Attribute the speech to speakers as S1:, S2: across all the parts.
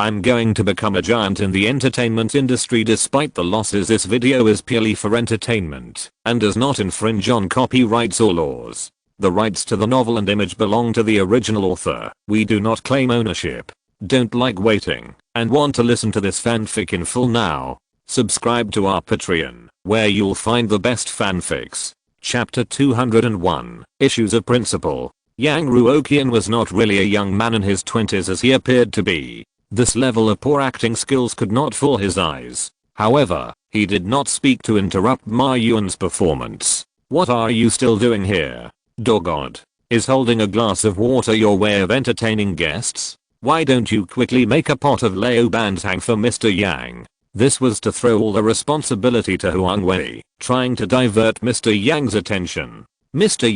S1: I'm going to become a giant in the entertainment industry despite the losses. This video is purely for entertainment and does not infringe on copyrights or laws. The rights to the novel and image belong to the original author. We do not claim ownership. Don't like waiting and want to listen to this fanfic in full now? Subscribe to our Patreon, where you'll find the best fanfics. Chapter 201, Issues of Principle. Yang Ruoqian was not really a young man in his 20s as he appeared to be. This level of poor acting skills could not fool his eyes. However, he did not speak to interrupt Ma Yuan's performance. What are you still doing here? Doggod. Is holding a glass of water your way of entertaining guests? Why don't you quickly make a pot of Lao Bantang for Mr. Yang? This was to throw all the responsibility to Huang Wei, trying to divert Mr. Yang's attention. Mr.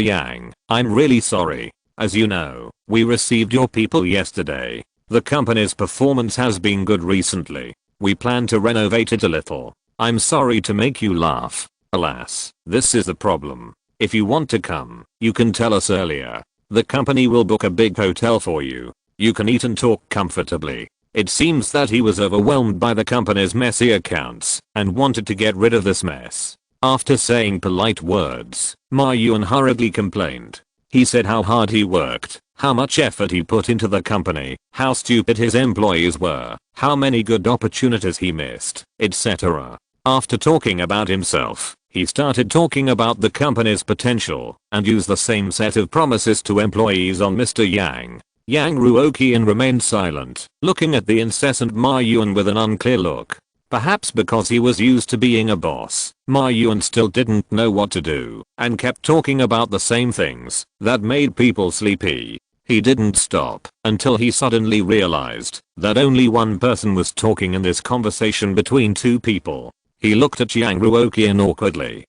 S1: Yang, I'm really sorry. As you know, we received your people yesterday. The company's performance has been good recently. We plan to renovate it a little. I'm sorry to make you laugh. Alas, this is the problem. If you want to come, you can tell us earlier. The company will book a big hotel for you. You can eat and talk comfortably. It seems that he was overwhelmed by the company's messy accounts and wanted to get rid of this mess. After saying polite words, Ma Yuan hurriedly complained. He said how hard he worked, how much effort he put into the company, how stupid his employees were, how many good opportunities he missed, etc. After talking about himself, he started talking about the company's potential and used the same set of promises to employees on Mr. Yang. Yang Ruoqian remained silent, looking at the incessant Ma Yuan with an unclear look. Perhaps because he was used to being a boss, Ma Yuan still didn't know what to do and kept talking about the same things that made people sleepy. He didn't stop until he suddenly realized that only one person was talking in this conversation between two people. He looked at Yang Ruoqian awkwardly.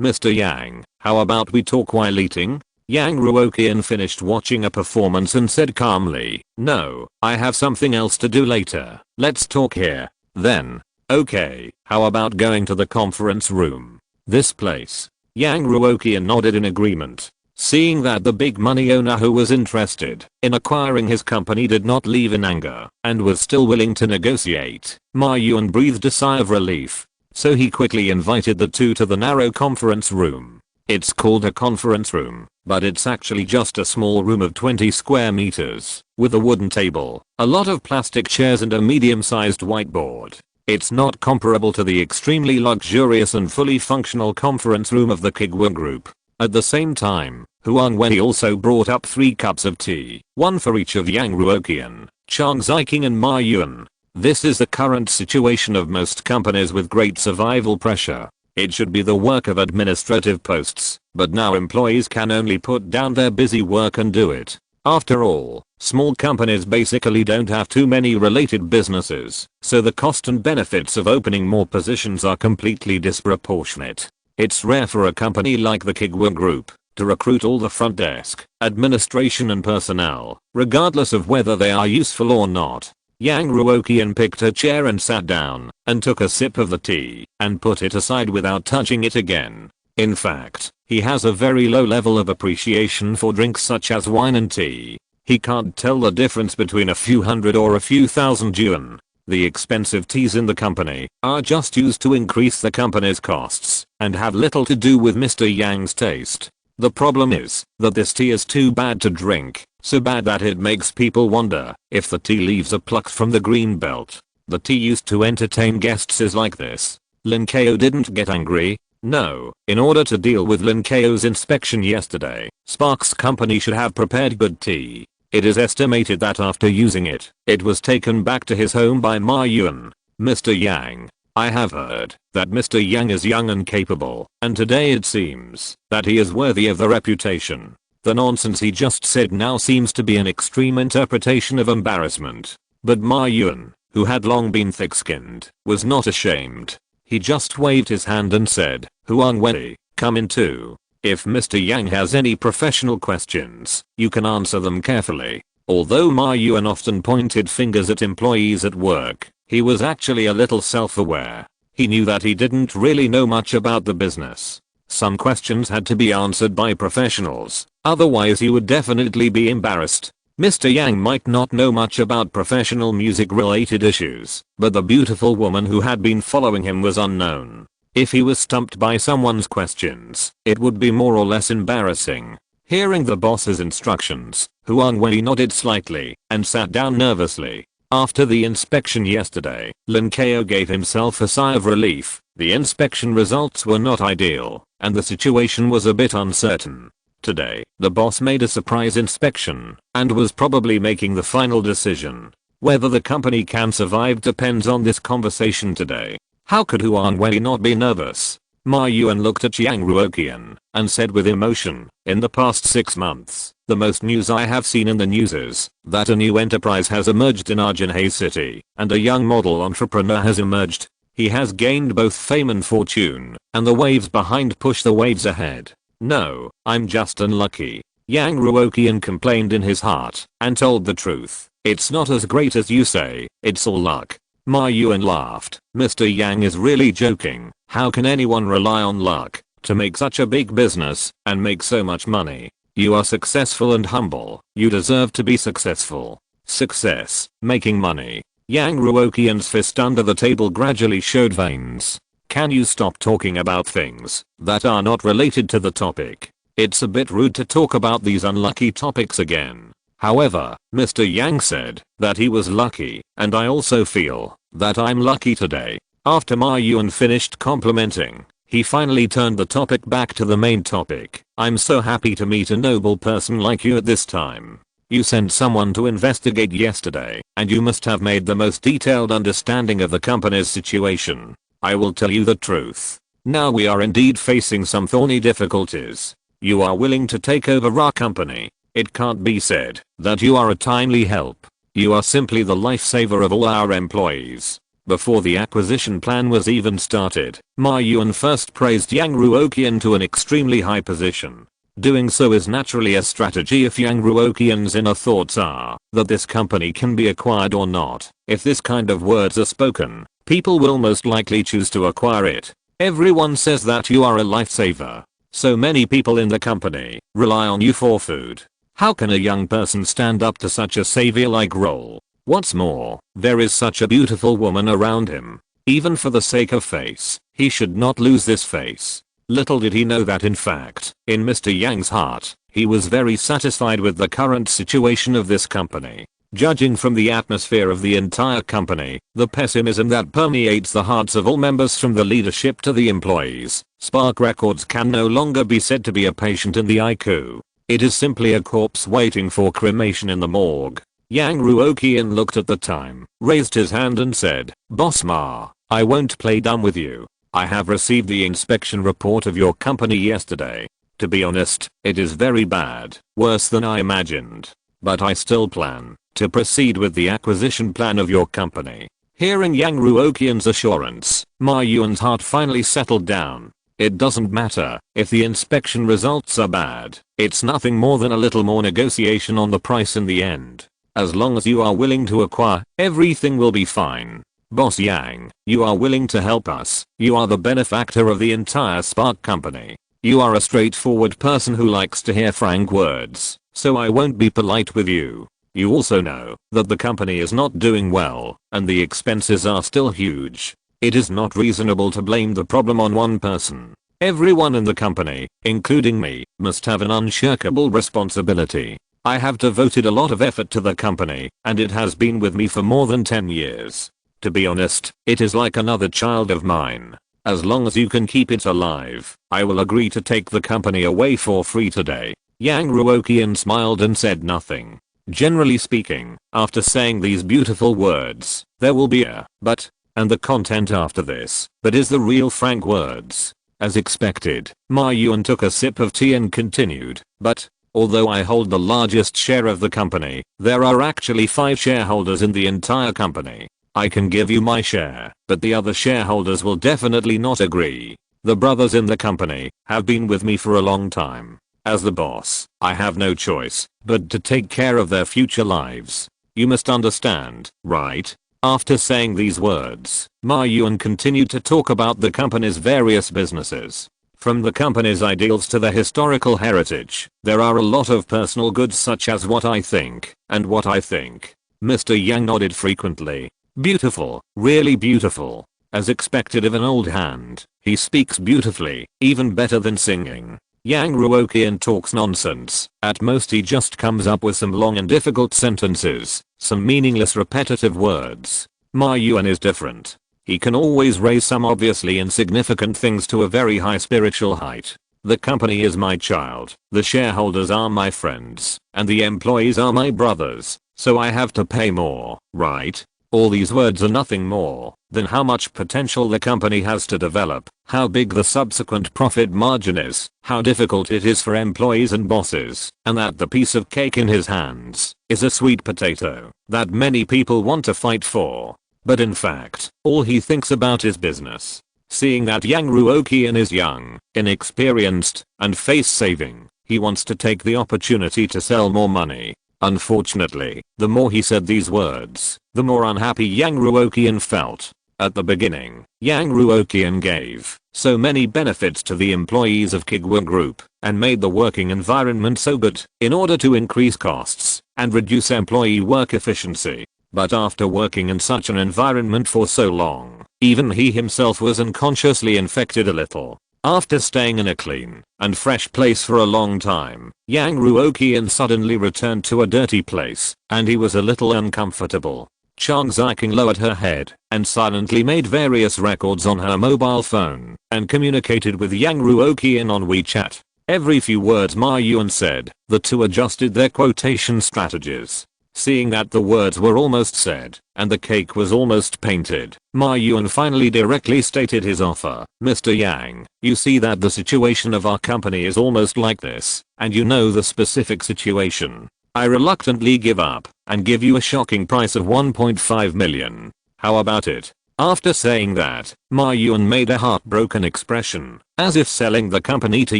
S1: Mr. Yang, how about we talk while eating? Yang Ruoqian finished watching a performance and said calmly, no, I have something else to do later. Let's talk here, then. Okay, how about going to the conference room? This place. Yang Ruoqian nodded in agreement. Seeing that the big money owner who was interested in acquiring his company did not leave in anger and was still willing to negotiate, Ma Yuan breathed a sigh of relief. So he quickly invited the two to the narrow conference room. It's called a conference room, but it's actually just a small room of 20 square meters, with a wooden table, a lot of plastic chairs and a medium-sized whiteboard. It's not comparable to the extremely luxurious and fully functional conference room of the Kuiguang Group. At the same time, Huang Wei also brought up 3 cups of tea, one for each of Yang Ruoqian, Chang Ziking and Ma Yuan. This is the current situation of most companies with great survival pressure. It should be the work of administrative posts, but now employees can only put down their busy work and do it. After all, small companies basically don't have too many related businesses, so the cost and benefits of opening more positions are completely disproportionate. It's rare for a company like the Kuiguang Group to recruit all the front desk, administration and personnel, regardless of whether they are useful or not. Yang Ruoqian picked a chair and sat down and took a sip of the tea and put it aside without touching it again. In fact, he has a very low level of appreciation for drinks such as wine and tea. He can't tell the difference between a few hundred or a few thousand yuan. The expensive teas in the company are just used to increase the company's costs and have little to do with Mr. Yang's taste. The problem is that this tea is too bad to drink, so bad that it makes people wonder if the tea leaves are plucked from the green belt. The tea used to entertain guests is like this. Lin Kao didn't get angry. No, in order to deal with Lin Kao's inspection yesterday, Spark's company should have prepared good tea. It is estimated that after using it, it was taken back to his home by Ma Yuan. Mr. Yang, I have heard that Mr. Yang is young and capable, and today it seems that he is worthy of the reputation. The nonsense he just said now seems to be an extreme interpretation of embarrassment. But Ma Yuan, who had long been thick-skinned, was not ashamed. He just waved his hand and said, Huang Wei, come in too. If Mr. Yang has any professional questions, you can answer them carefully. Although Ma Yuan often pointed fingers at employees at work, he was actually a little self-aware. He knew that he didn't really know much about the business. Some questions had to be answered by professionals, otherwise he would definitely be embarrassed. Mr. Yang might not know much about professional music related issues, but the beautiful woman who had been following him was unknown. If he was stumped by someone's questions, it would be more or less embarrassing. Hearing the boss's instructions, Huang Wei nodded slightly and sat down nervously. After the inspection yesterday, Lin Kao gave himself a sigh of relief. The inspection results were not ideal, and the situation was a bit uncertain. Today, the boss made a surprise inspection, and was probably making the final decision. Whether the company can survive depends on this conversation today. How could Huang Wei not be nervous? Ma Yuan looked at Yang Ruoqian and said with emotion, in the past 6 months, the most news I have seen in the news is that a new enterprise has emerged in Arjunhei City, and a young model entrepreneur has emerged. He has gained both fame and fortune, and the waves behind push the waves ahead. No, I'm just unlucky. Yang Ruoqian complained in his heart and told the truth. It's not as great as you say, it's all luck. Ma Yuan laughed. Mr. Yang is really joking. How can anyone rely on luck to make such a big business and make so much money? You are successful and humble. You deserve to be successful. Success, making money. Yang Ruoqian's fist under the table gradually showed veins. Can you stop talking about things that are not related to the topic? It's a bit rude to talk about these unlucky topics again. However, Mr. Yang said that he was lucky, and I also feel that I'm lucky today. After Ma Yuan finished complimenting, he finally turned the topic back to the main topic. I'm so happy to meet a noble person like you at this time. You sent someone to investigate yesterday, and you must have made the most detailed understanding of the company's situation. I will tell you the truth. Now we are indeed facing some thorny difficulties. You are willing to take over our company. It can't be said that you are a timely help. You are simply the lifesaver of all our employees. Before the acquisition plan was even started, Ma Yuan first praised Yang Ruoqian to an extremely high position. Doing so is naturally a strategy if Yang Ruoqian's inner thoughts are that this company can be acquired or not. If this kind of words are spoken, people will most likely choose to acquire it. Everyone says that you are a lifesaver. So many people in the company rely on you for food. How can a young person stand up to such a savior-like role? What's more, there is such a beautiful woman around him. Even for the sake of face, he should not lose this face. Little did he know that in fact, in Mr. Yang's heart, he was very satisfied with the current situation of this company. Judging from the atmosphere of the entire company, the pessimism that permeates the hearts of all members from the leadership to the employees, Spark Records can no longer be said to be a patient in the ICU. It is simply a corpse waiting for cremation in the morgue. Yang Ruoqian looked at the time, raised his hand and said, Boss Ma, I won't play dumb with you. I have received the inspection report of your company yesterday. To be honest, it is very bad, worse than I imagined. But I still plan to proceed with the acquisition plan of your company. Hearing Yang Ruoqian's assurance, Ma Yuan's heart finally settled down. It doesn't matter if the inspection results are bad. It's nothing more than a little more negotiation on the price in the end. As long as you are willing to acquire, everything will be fine. Boss Yang, you are willing to help us. You are the benefactor of the entire Spark company. You are a straightforward person who likes to hear frank words, so I won't be polite with you. You also know that the company is not doing well, and the expenses are still huge. It is not reasonable to blame the problem on one person. Everyone in the company, including me, must have an unshakable responsibility. I have devoted a lot of effort to the company, and it has been with me for more than 10 years. To be honest, it is like another child of mine. As long as you can keep it alive, I will agree to take the company away for free today. Yang Ruoqian smiled and said nothing. Generally speaking, after saying these beautiful words, there will be a but, and the content after this, that is the real frank words. As expected, Ma Yuan took a sip of tea and continued, but, although I hold the largest share of the company, there are actually 5 shareholders in the entire company. I can give you my share, but the other shareholders will definitely not agree. The brothers in the company have been with me for a long time. As the boss, I have no choice but to take care of their future lives. You must understand, right? After saying these words, Ma Yuan continued to talk about the company's various businesses. From the company's ideals to their historical heritage, there are a lot of personal goods such as what I think, and what I think. Mr. Yang nodded frequently. Beautiful, really beautiful. As expected of an old hand, he speaks beautifully, even better than singing. Yang Ruoqian talks nonsense. At most he just comes up with some long and difficult sentences, some meaningless repetitive words. Ma Yuan is different. He can always raise some obviously insignificant things to a very high spiritual height. The company is my child, the shareholders are my friends, and the employees are my brothers, so I have to pay more, right? All these words are nothing more than how much potential the company has to develop, how big the subsequent profit margin is, how difficult it is for employees and bosses, and that the piece of cake in his hands is a sweet potato that many people want to fight for. But in fact, all he thinks about is business. Seeing that Yang Ruoqian is young, inexperienced, and face-saving, he wants to take the opportunity to sell more money. Unfortunately, the more he said these words, the more unhappy Yang Ruoqian felt. At the beginning, Yang Ruoqian gave so many benefits to the employees of Kuiguang Group and made the working environment so good in order to increase costs and reduce employee work efficiency. But after working in such an environment for so long, even he himself was unconsciously infected a little. After staying in a clean and fresh place for a long time, Yang Ruoqian suddenly returned to a dirty place, and he was a little uncomfortable. Chang Ziqing lowered her head and silently made various records on her mobile phone and communicated with Yang Ruoqian on WeChat. Every few words Ma Yuan said, the two adjusted their quotation strategies. Seeing that the words were almost said, and the cake was almost painted, Ma Yuan finally directly stated his offer. Mr. Yang, you see that the situation of our company is almost like this, and you know the specific situation. I reluctantly give up, and give you a shocking price of 1.5 million. How about it? After saying that, Ma Yuan made a heartbroken expression, as if selling the company to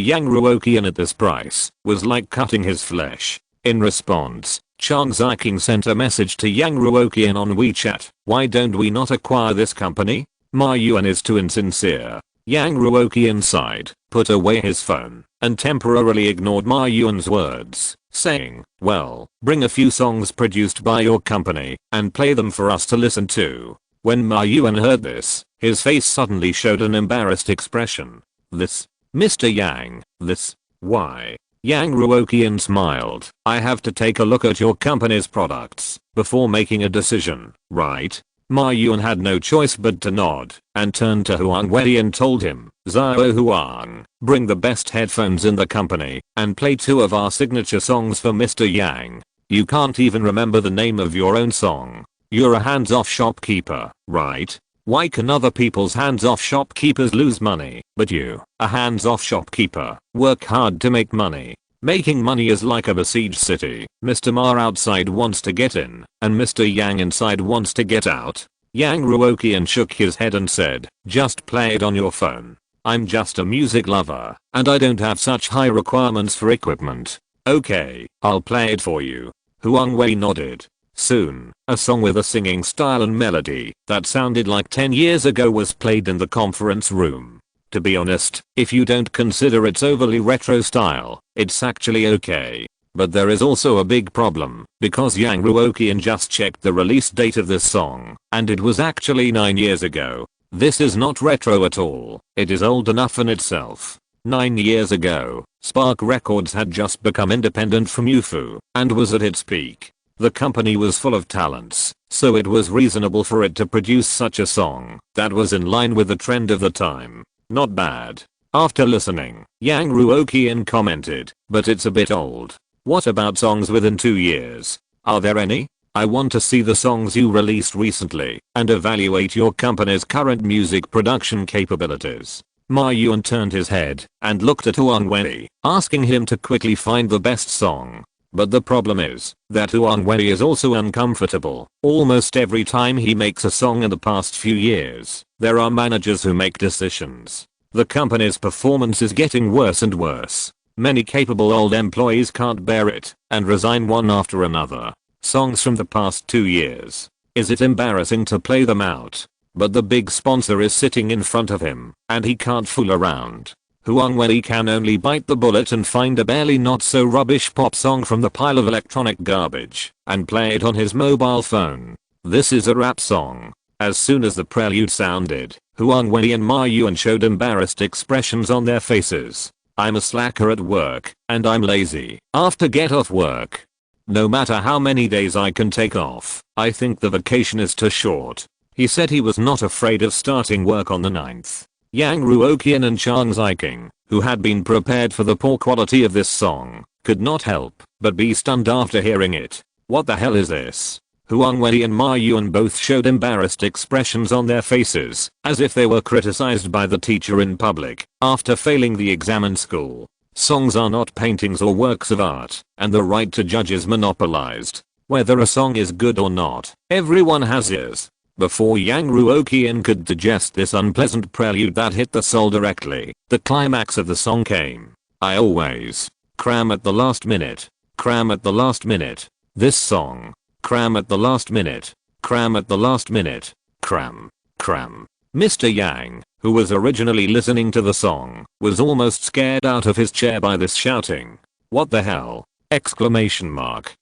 S1: Yang Ruoqian at this price was like cutting his flesh. In response, Chang Ziqing sent a message to Yang Ruoqian on WeChat. Why don't we not acquire this company? Ma Yuan is too insincere. Yang Ruoqian sighed, put away his phone, and temporarily ignored Ma Yuan's words, saying, well, bring a few songs produced by your company, and play them for us to listen to. When Ma Yuan heard this, his face suddenly showed an embarrassed expression. This? Mr. Yang, this? Why? Yang Ruoqian smiled. I have to take a look at your company's products before making a decision, right? Ma Yuan had no choice but to nod and turned to Huang Wei and told him, Zhao Huang, bring the best headphones in the company and play two of our signature songs for Mr. Yang. You can't even remember the name of your own song. You're a hands-off shopkeeper, right? Why can other people's hands-off shopkeepers lose money, but you, a hands-off shopkeeper, work hard to make money? Making money is like a besieged city. Mr. Ma outside wants to get in, and Mr. Yang inside wants to get out. Yang Ruoqian shook his head and said, just play it on your phone. I'm just a music lover, and I don't have such high requirements for equipment. Okay, I'll play it for you. Huang Wei nodded. Soon, a song with a singing style and melody that sounded like 10 years ago was played in the conference room. To be honest, if you don't consider its overly retro style, it's actually okay. But there is also a big problem, because Yang Ruoqian just checked the release date of this song, and it was actually 9 years ago. This is not retro at all, it is old enough in itself. 9 years ago, Spark Records had just become independent from UFO, and was at its peak. The company was full of talents, so it was reasonable for it to produce such a song that was in line with the trend of the time. Not bad. After listening, Yang Ruoqian commented, but it's a bit old. What about songs within 2 years? Are there any? I want to see the songs you released recently and evaluate your company's current music production capabilities. Ma Yuan turned his head and looked at Huang Wei, asking him to quickly find the best song. But the problem is that Huang Wei is also uncomfortable. Almost every time he makes a song in the past few years, there are managers who make decisions. The company's performance is getting worse and worse. Many capable old employees can't bear it and resign one after another. Songs from the past 2 years. Is it embarrassing to play them out? But the big sponsor is sitting in front of him, and he can't fool around. Huang Wei can only bite the bullet and find a barely not so rubbish pop song from the pile of electronic garbage and play it on his mobile phone. This is a rap song. As soon as the prelude sounded, Huang Wei and Ma Yuan showed embarrassed expressions on their faces. I'm a slacker at work, and I'm lazy. After get off work. No matter how many days I can take off, I think the vacation is too short. He said he was not afraid of starting work on the 9th. Yang Ruoqian and Chang Ziking, who had been prepared for the poor quality of this song, could not help but be stunned after hearing it. What the hell is this? Huang Wei and Ma Yuan both showed embarrassed expressions on their faces, as if they were criticized by the teacher in public after failing the exam in school. Songs are not paintings or works of art, and the right to judge is monopolized. Whether a song is good or not, everyone has ears. Before Yang Ruoqian could digest this unpleasant prelude that hit the soul directly, the climax of the song came. I always cram at the last minute. Cram at the last minute. This song. Cram at the last minute. Cram at the last minute. Cram. Cram. Mr. Yang, who was originally listening to the song, was almost scared out of his chair by this shouting. What the hell? Exclamation mark.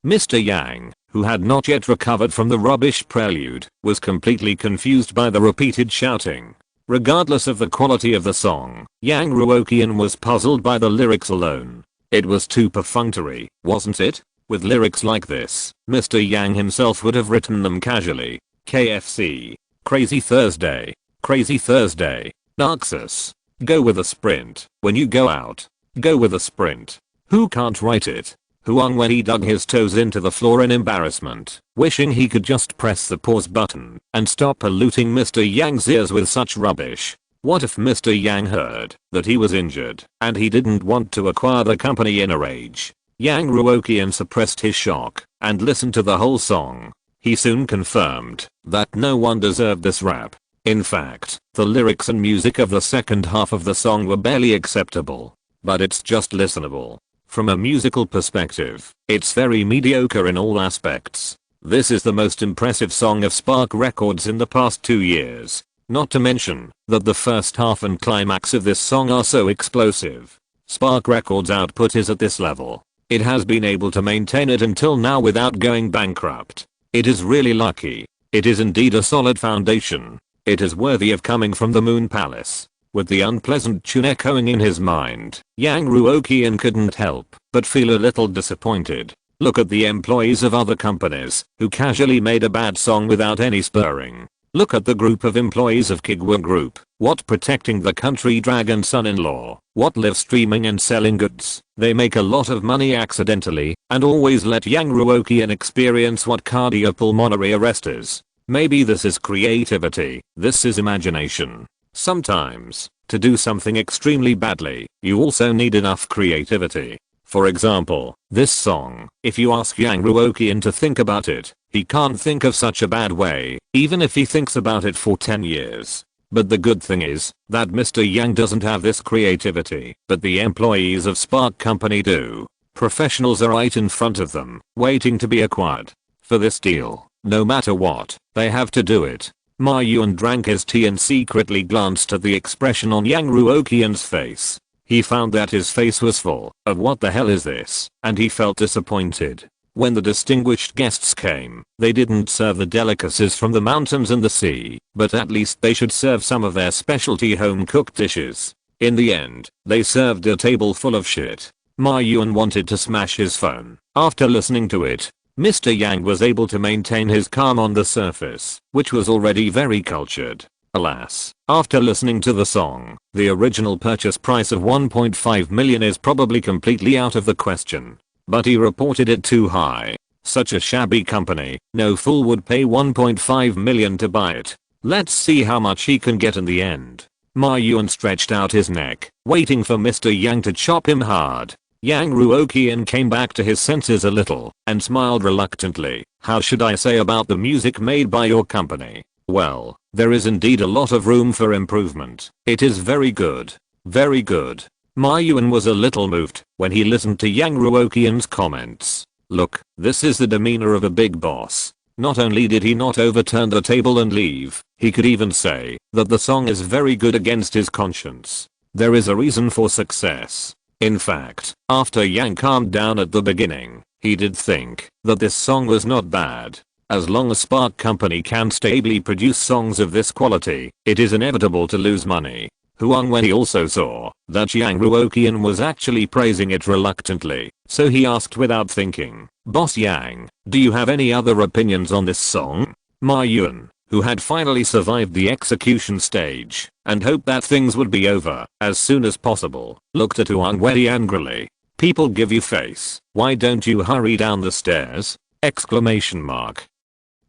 S1: Mr. Yang, who had not yet recovered from the rubbish prelude, was completely confused by the repeated shouting. Regardless of the quality of the song, Yang Ruoqian was puzzled by the lyrics alone. It was too perfunctory, wasn't it? With lyrics like this, Mr. Yang himself would have written them casually. KFC. Crazy Thursday. Crazy Thursday. Narcissus. Go with a sprint. When you go out. Go with a sprint. Who can't write it? Huang Wei dug his toes into the floor in embarrassment, wishing he could just press the pause button and stop polluting Mr. Yang's ears with such rubbish. What if Mr. Yang heard that he was injured and he didn't want to acquire the company in a rage? Yang Ruoqian suppressed his shock and listened to the whole song. He soon confirmed that no one deserved this rap. In fact, the lyrics and music of the second half of the song were barely acceptable. But it's just listenable. From a musical perspective, it's very mediocre in all aspects. This is the most impressive song of Spark Records in the past 2 years. Not to mention that the first half and climax of this song are so explosive. Spark Records' output is at this level. It has been able to maintain it until now without going bankrupt. It is really lucky. It is indeed a solid foundation. It is worthy of coming from the Moon Palace. With the unpleasant tune echoing in his mind, Yang Ruoqian couldn't help but feel a little disappointed. Look at the employees of other companies who casually made a bad song without any spurring. Look at the group of employees of Kuiguang Group. What protecting the country dragon son-in-law. What live streaming and selling goods. They make a lot of money accidentally and always let Yang Ruoqian experience what cardiopulmonary arrest is. Maybe this is creativity. This is imagination. Sometimes, to do something extremely badly, you also need enough creativity. For example, this song, if you ask Yang Ruoqian to think about it, he can't think of such a bad way, even if he thinks about it for 10 years. But the good thing is that Mr. Yang doesn't have this creativity, but the employees of Spark Company do. Professionals are right in front of them, waiting to be acquired. For this deal, no matter what, they have to do it. Ma Yuan drank his tea and secretly glanced at the expression on Yang Ruoqian's face. He found that his face was full of what the hell is this, and he felt disappointed. When the distinguished guests came, they didn't serve the delicacies from the mountains and the sea, but at least they should serve some of their specialty home-cooked dishes. In the end, they served a table full of shit. Ma Yuan wanted to smash his phone. After listening to it, Mr. Yang was able to maintain his calm on the surface, which was already very cultured. Alas, after listening to the song, the original purchase price of 1.5 million is probably completely out of the question. But he reported it too high. Such a shabby company, no fool would pay 1.5 million to buy it. Let's see how much he can get in the end. Ma Yuan stretched out his neck, waiting for Mr. Yang to chop him hard. Yang Ruoqian came back to his senses a little and smiled reluctantly. How should I say about the music made by your company? Well, there is indeed a lot of room for improvement. It is very good. Very good. Ma Yuan was a little moved when he listened to Yang Ruoqian's comments. Look, this is the demeanor of a big boss. Not only did he not overturn the table and leave, he could even say that the song is very good against his conscience. There is a reason for success. In fact, after Yang calmed down at the beginning, he did think that this song was not bad. As long as Spark Company can stably produce songs of this quality, it is inevitable to lose money. Huang Wei also saw that Yang Ruoqian was actually praising it reluctantly, so he asked without thinking, "Boss Yang, do you have any other opinions on this song?" Ma Yuan, who had finally survived the execution stage and hoped that things would be over as soon as possible, looked at Huang Wei angrily. "People give you face, why don't you hurry down the stairs?" Exclamation mark.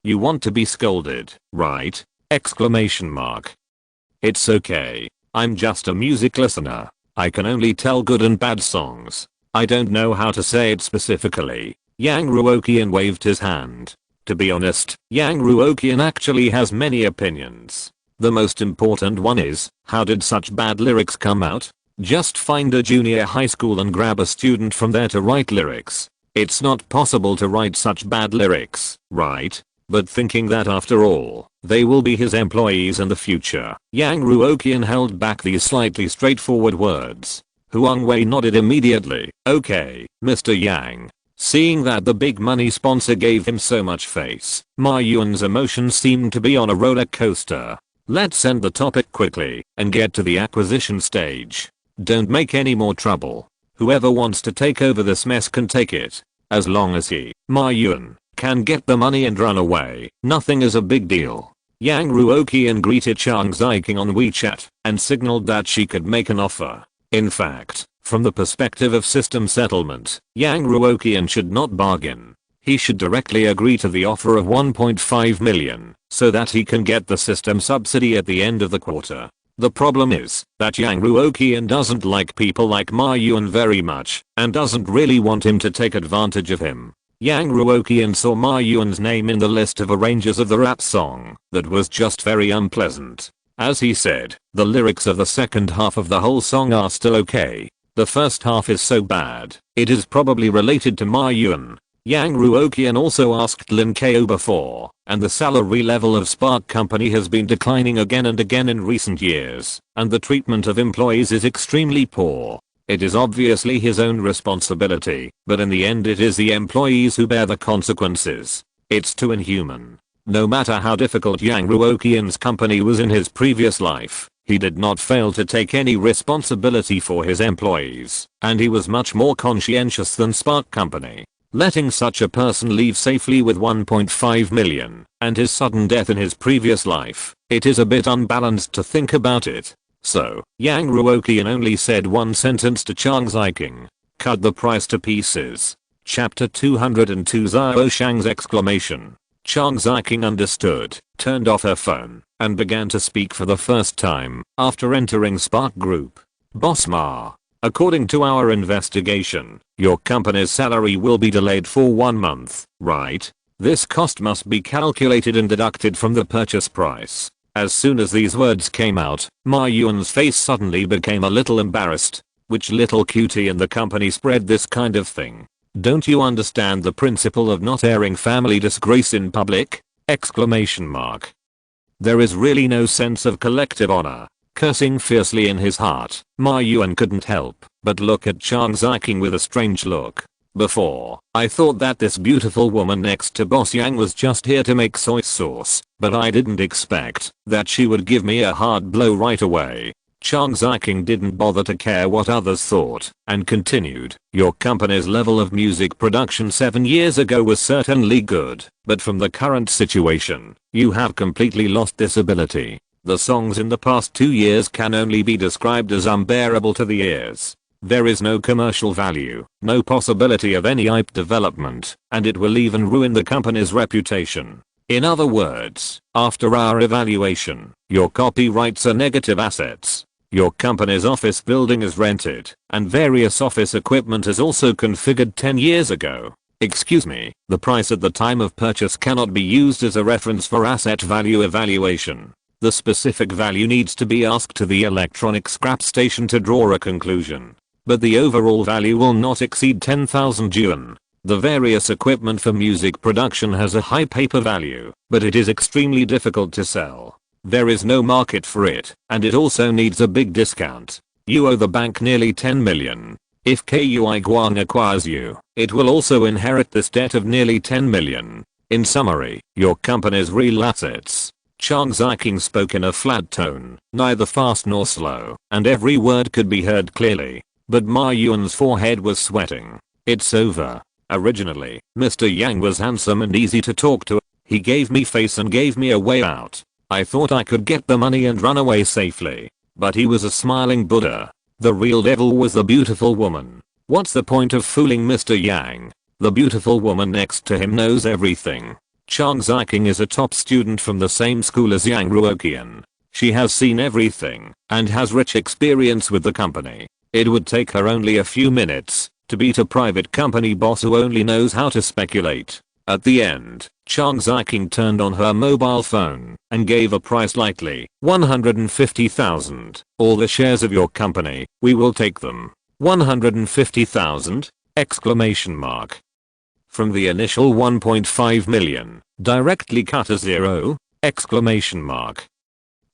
S1: "You want to be scolded, right?" Exclamation mark. "It's okay. I'm just a music listener. I can only tell good and bad songs. I don't know how to say it specifically." Yang Ruoqian waved his hand. To be honest, Yang Ruoqian actually has many opinions. The most important one is, how did such bad lyrics come out? Just find a junior high school and grab a student from there to write lyrics. It's not possible to write such bad lyrics, right? But thinking that after all, they will be his employees in the future, Yang Ruoqian held back these slightly straightforward words. Huang Wei nodded immediately. "Okay, Mr. Yang." Seeing that the big money sponsor gave him so much face, Ma Yuan's emotions seemed to be on a roller coaster. "Let's end the topic quickly and get to the acquisition stage. Don't make any more trouble. Whoever wants to take over this mess can take it. As long as he, Ma Yuan, can get the money and run away, nothing is a big deal." Yang Ruoqian greeted Chang Ziking on WeChat and signaled that she could make an offer. In fact, from the perspective of system settlement, Yang Ruoqian should not bargain. He should directly agree to the offer of 1.5 million so that he can get the system subsidy at the end of the quarter. The problem is that Yang Ruoqian doesn't like people like Ma Yuan very much and doesn't really want him to take advantage of him. Yang Ruoqian saw Ma Yuan's name in the list of arrangers of the rap song. That was just very unpleasant. As he said, the lyrics of the second half of the whole song are still okay. The first half is so bad, it is probably related to Ma Yuan. Yang Ruoqian also asked Lin Ko before, and the salary level of Spark Company has been declining again and again in recent years, and the treatment of employees is extremely poor. It is obviously his own responsibility, but in the end it is the employees who bear the consequences. It's too inhuman. No matter how difficult Yang Ruoqian's company was in his previous life, he did not fail to take any responsibility for his employees, and he was much more conscientious than Spark Company. Letting such a person leave safely with 1.5 million and his sudden death in his previous life, it is a bit unbalanced to think about it. So, Yang Ruoqian only said one sentence to Chang Ziking. "Cut the price to pieces." Chapter 202 Zhao Shang's exclamation. Chang Ziking understood, turned off her phone, and began to speak for the first time after entering Spark Group. "Boss Ma, according to our investigation, your company's salary will be delayed for 1 month, right? This cost must be calculated and deducted from the purchase price." As soon as these words came out, Ma Yuan's face suddenly became a little embarrassed. Which little cutie in the company spread this kind of thing? Don't you understand the principle of not airing family disgrace in public? Exclamation mark. There is really no sense of collective honor. Cursing fiercely in his heart, Ma Yuan couldn't help but look at Chang Ziking with a strange look. Before, I thought that this beautiful woman next to Boss Yang was just here to make soy sauce, but I didn't expect that she would give me a hard blow right away. Chang Ziking didn't bother to care what others thought and continued, "Your company's level of music production 7 years ago was certainly good, but from the current situation, you have completely lost this ability. The songs in the past 2 years can only be described as unbearable to the ears. There is no commercial value, no possibility of any IP development, and it will even ruin the company's reputation. In other words, after our evaluation, your copyrights are negative assets. Your company's office building is rented, and various office equipment is also configured 10 years ago. Excuse me, the price at the time of purchase cannot be used as a reference for asset value evaluation. The specific value needs to be asked to the electronic scrap station to draw a conclusion. But the overall value will not exceed 10,000 yuan. The various equipment for music production has a high paper value, but it is extremely difficult to sell. There is no market for it, and it also needs a big discount. You owe the bank nearly 10 million. If Kuiguang acquires you, it will also inherit this debt of nearly 10 million. In summary, your company's real assets. Chang Ziking spoke in a flat tone, neither fast nor slow, and every word could be heard clearly. But Ma Yuan's forehead was sweating. It's over. Originally, Mr. Yang was handsome and easy to talk to. He gave me face and gave me a way out. I thought I could get the money and run away safely. But he was a smiling Buddha. The real devil was the beautiful woman. What's the point of fooling Mr. Yang? The beautiful woman next to him knows everything. Chang Ziking is a top student from the same school as Yang Ruoqian. She has seen everything and has rich experience with the company. It would take her only a few minutes to beat a private company boss who only knows how to speculate. At the end, Chang Ziking turned on her mobile phone and gave a price lightly, 150,000. All the shares of your company, we will take them. 150,000? Exclamation mark. From the initial 1.5 million, directly cut to zero? Exclamation mark.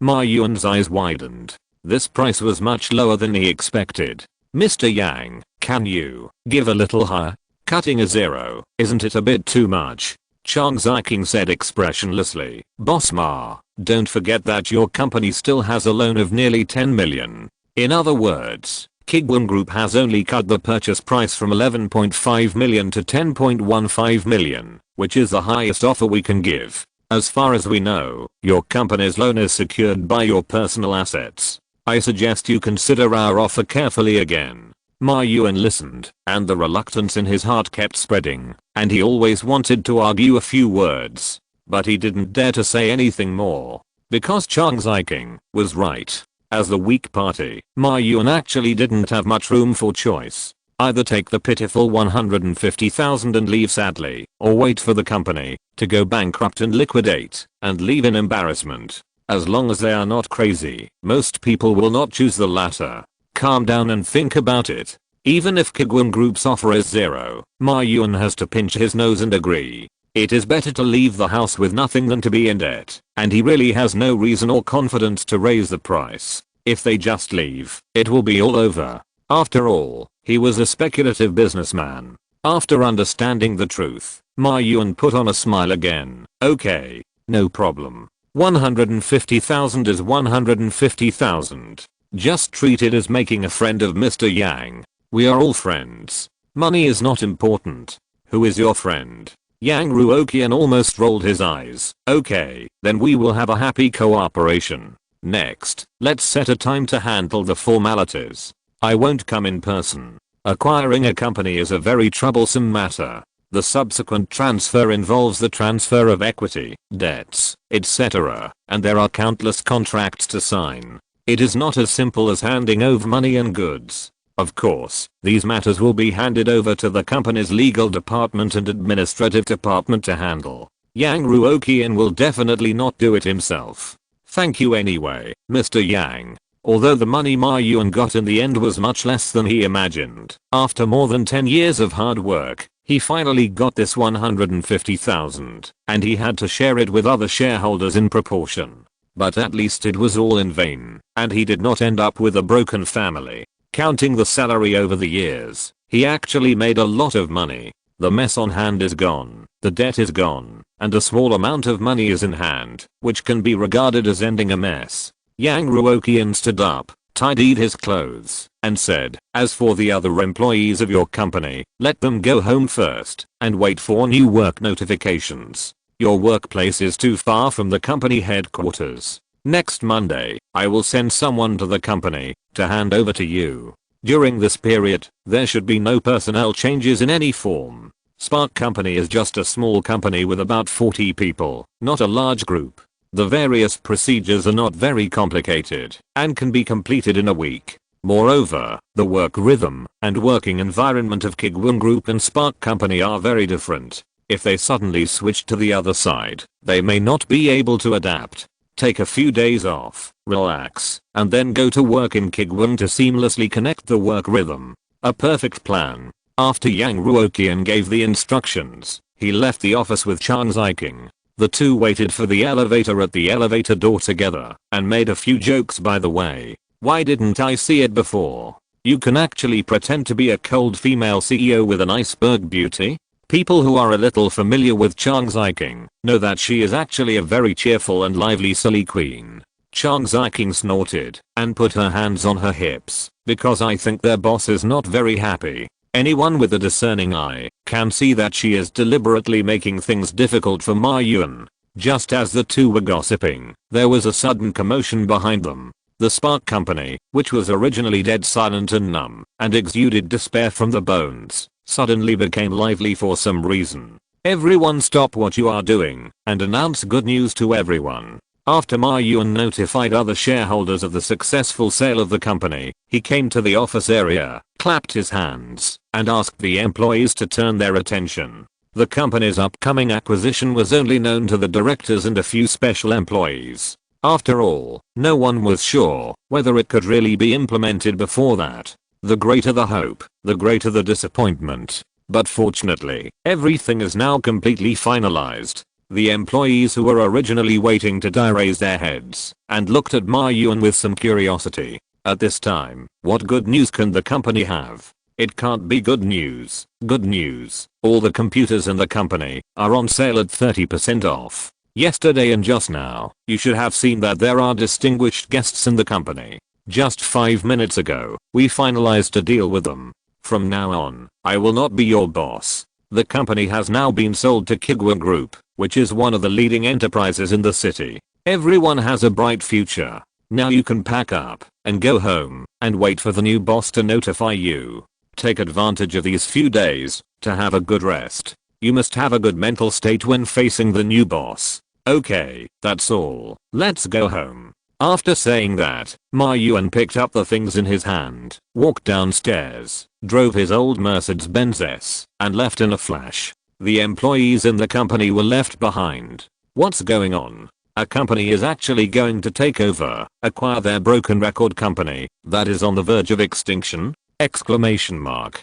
S1: Ma Yuan's eyes widened. This price was much lower than he expected. Mr. Yang, can you give a little higher? Cutting a zero, isn't it a bit too much? Chang Ziking said expressionlessly. Boss Ma, don't forget that your company still has a loan of nearly 10 million. In other words, Kuiguang Group has only cut the purchase price from 11.5 million to 10.15 million, which is the highest offer we can give. As far as we know, your company's loan is secured by your personal assets. I suggest you consider our offer carefully again. Ma Yuan listened, and the reluctance in his heart kept spreading, and he always wanted to argue a few words, but he didn't dare to say anything more, because Chang Ziking was right. As the weak party, Ma Yuan actually didn't have much room for choice. Either take the pitiful 150,000 and leave sadly, or wait for the company to go bankrupt and liquidate, and leave in embarrassment. As long as they are not crazy, most people will not choose the latter. Calm down and think about it. Even if Kuiguang Group's offer is zero, Ma Yuan has to pinch his nose and agree. It is better to leave the house with nothing than to be in debt, and he really has no reason or confidence to raise the price. If they just leave, it will be all over. After all, he was a speculative businessman. After understanding the truth, Ma Yuan put on a smile again. Okay, no problem. 150,000 is 150,000. Just treat it as making a friend of Mr. Yang. We are all friends. Money is not important. Who is your friend? Yang Ruoqian almost rolled his eyes. Okay, then we will have a happy cooperation. Next, let's set a time to handle the formalities. I won't come in person. Acquiring a company is a very troublesome matter. The subsequent transfer involves the transfer of equity, debts, etc., and there are countless contracts to sign. It is not as simple as handing over money and goods. Of course, these matters will be handed over to the company's legal department and administrative department to handle. Yang Ruoqian will definitely not do it himself. Thank you anyway, Mr. Yang. Although the money Ma Yuan got in the end was much less than he imagined, after more than 10 years of hard work, he finally got this 150,000, and he had to share it with other shareholders in proportion. But at least it was all in vain, and he did not end up with a broken family. Counting the salary over the years, he actually made a lot of money. The mess on hand is gone, the debt is gone, and a small amount of money is in hand, which can be regarded as ending a mess. Yang Ruoqian stood up, tidied his clothes, and said, as for the other employees of your company, let them go home first, and wait for new work notifications. Your workplace is too far from the company headquarters. Next Monday, I will send someone to the company to hand over to you. During this period, there should be no personnel changes in any form. Spark Company is just a small company with about 40 people, not a large group. The various procedures are not very complicated and can be completed in a week. Moreover, the work rhythm and working environment of Kuiguang Group and Spark Company are very different. If they suddenly switch to the other side, they may not be able to adapt. Take a few days off, relax, and then go to work in Kuiguang to seamlessly connect the work rhythm. A perfect plan. After Yang Ruoqian gave the instructions, he left the office with Chang Ziking. The two waited for the elevator at the elevator door together and made a few jokes by the way. Why didn't I see it before? You can actually pretend to be a cold female CEO with an iceberg beauty? People who are a little familiar with Chang Ziking know that she is actually a very cheerful and lively silly queen. Chang Ziking snorted and put her hands on her hips because I think their boss is not very happy. Anyone with a discerning eye can see that she is deliberately making things difficult for Ma Yuan. Just as the two were gossiping, there was a sudden commotion behind them. The Spark Company, which was originally dead silent and numb and exuded despair from the bones, suddenly became lively for some reason. Everyone stop what you are doing and announce good news to everyone. After Ma Yuan notified other shareholders of the successful sale of the company, he came to the office area, clapped his hands, and asked the employees to turn their attention. The company's upcoming acquisition was only known to the directors and a few special employees. After all, no one was sure whether it could really be implemented before that. The greater the hope, the greater the disappointment. But fortunately, everything is now completely finalized. The employees who were originally waiting to die raised their heads and looked at Ma Yuan with some curiosity. At this time, what good news can the company have? It can't be good news. Good news. All the computers in the company are on sale at 30% off. Yesterday and just now, you should have seen that there are distinguished guests in the company. Just 5 minutes ago, we finalized a deal with them. From now on, I will not be your boss. The company has now been sold to Kuiguang Group, which is one of the leading enterprises in the city. Everyone has a bright future. Now you can pack up and go home and wait for the new boss to notify you. Take advantage of these few days to have a good rest. You must have a good mental state when facing the new boss. Okay, that's all. Let's go home. After saying that, Ma Yuan picked up the things in his hand, walked downstairs, drove his old Mercedes-Benz S, and left in a flash. The employees in the company were left behind. What's going on? A company is actually going to take over, acquire their broken record company that is on the verge of extinction? Exclamation mark.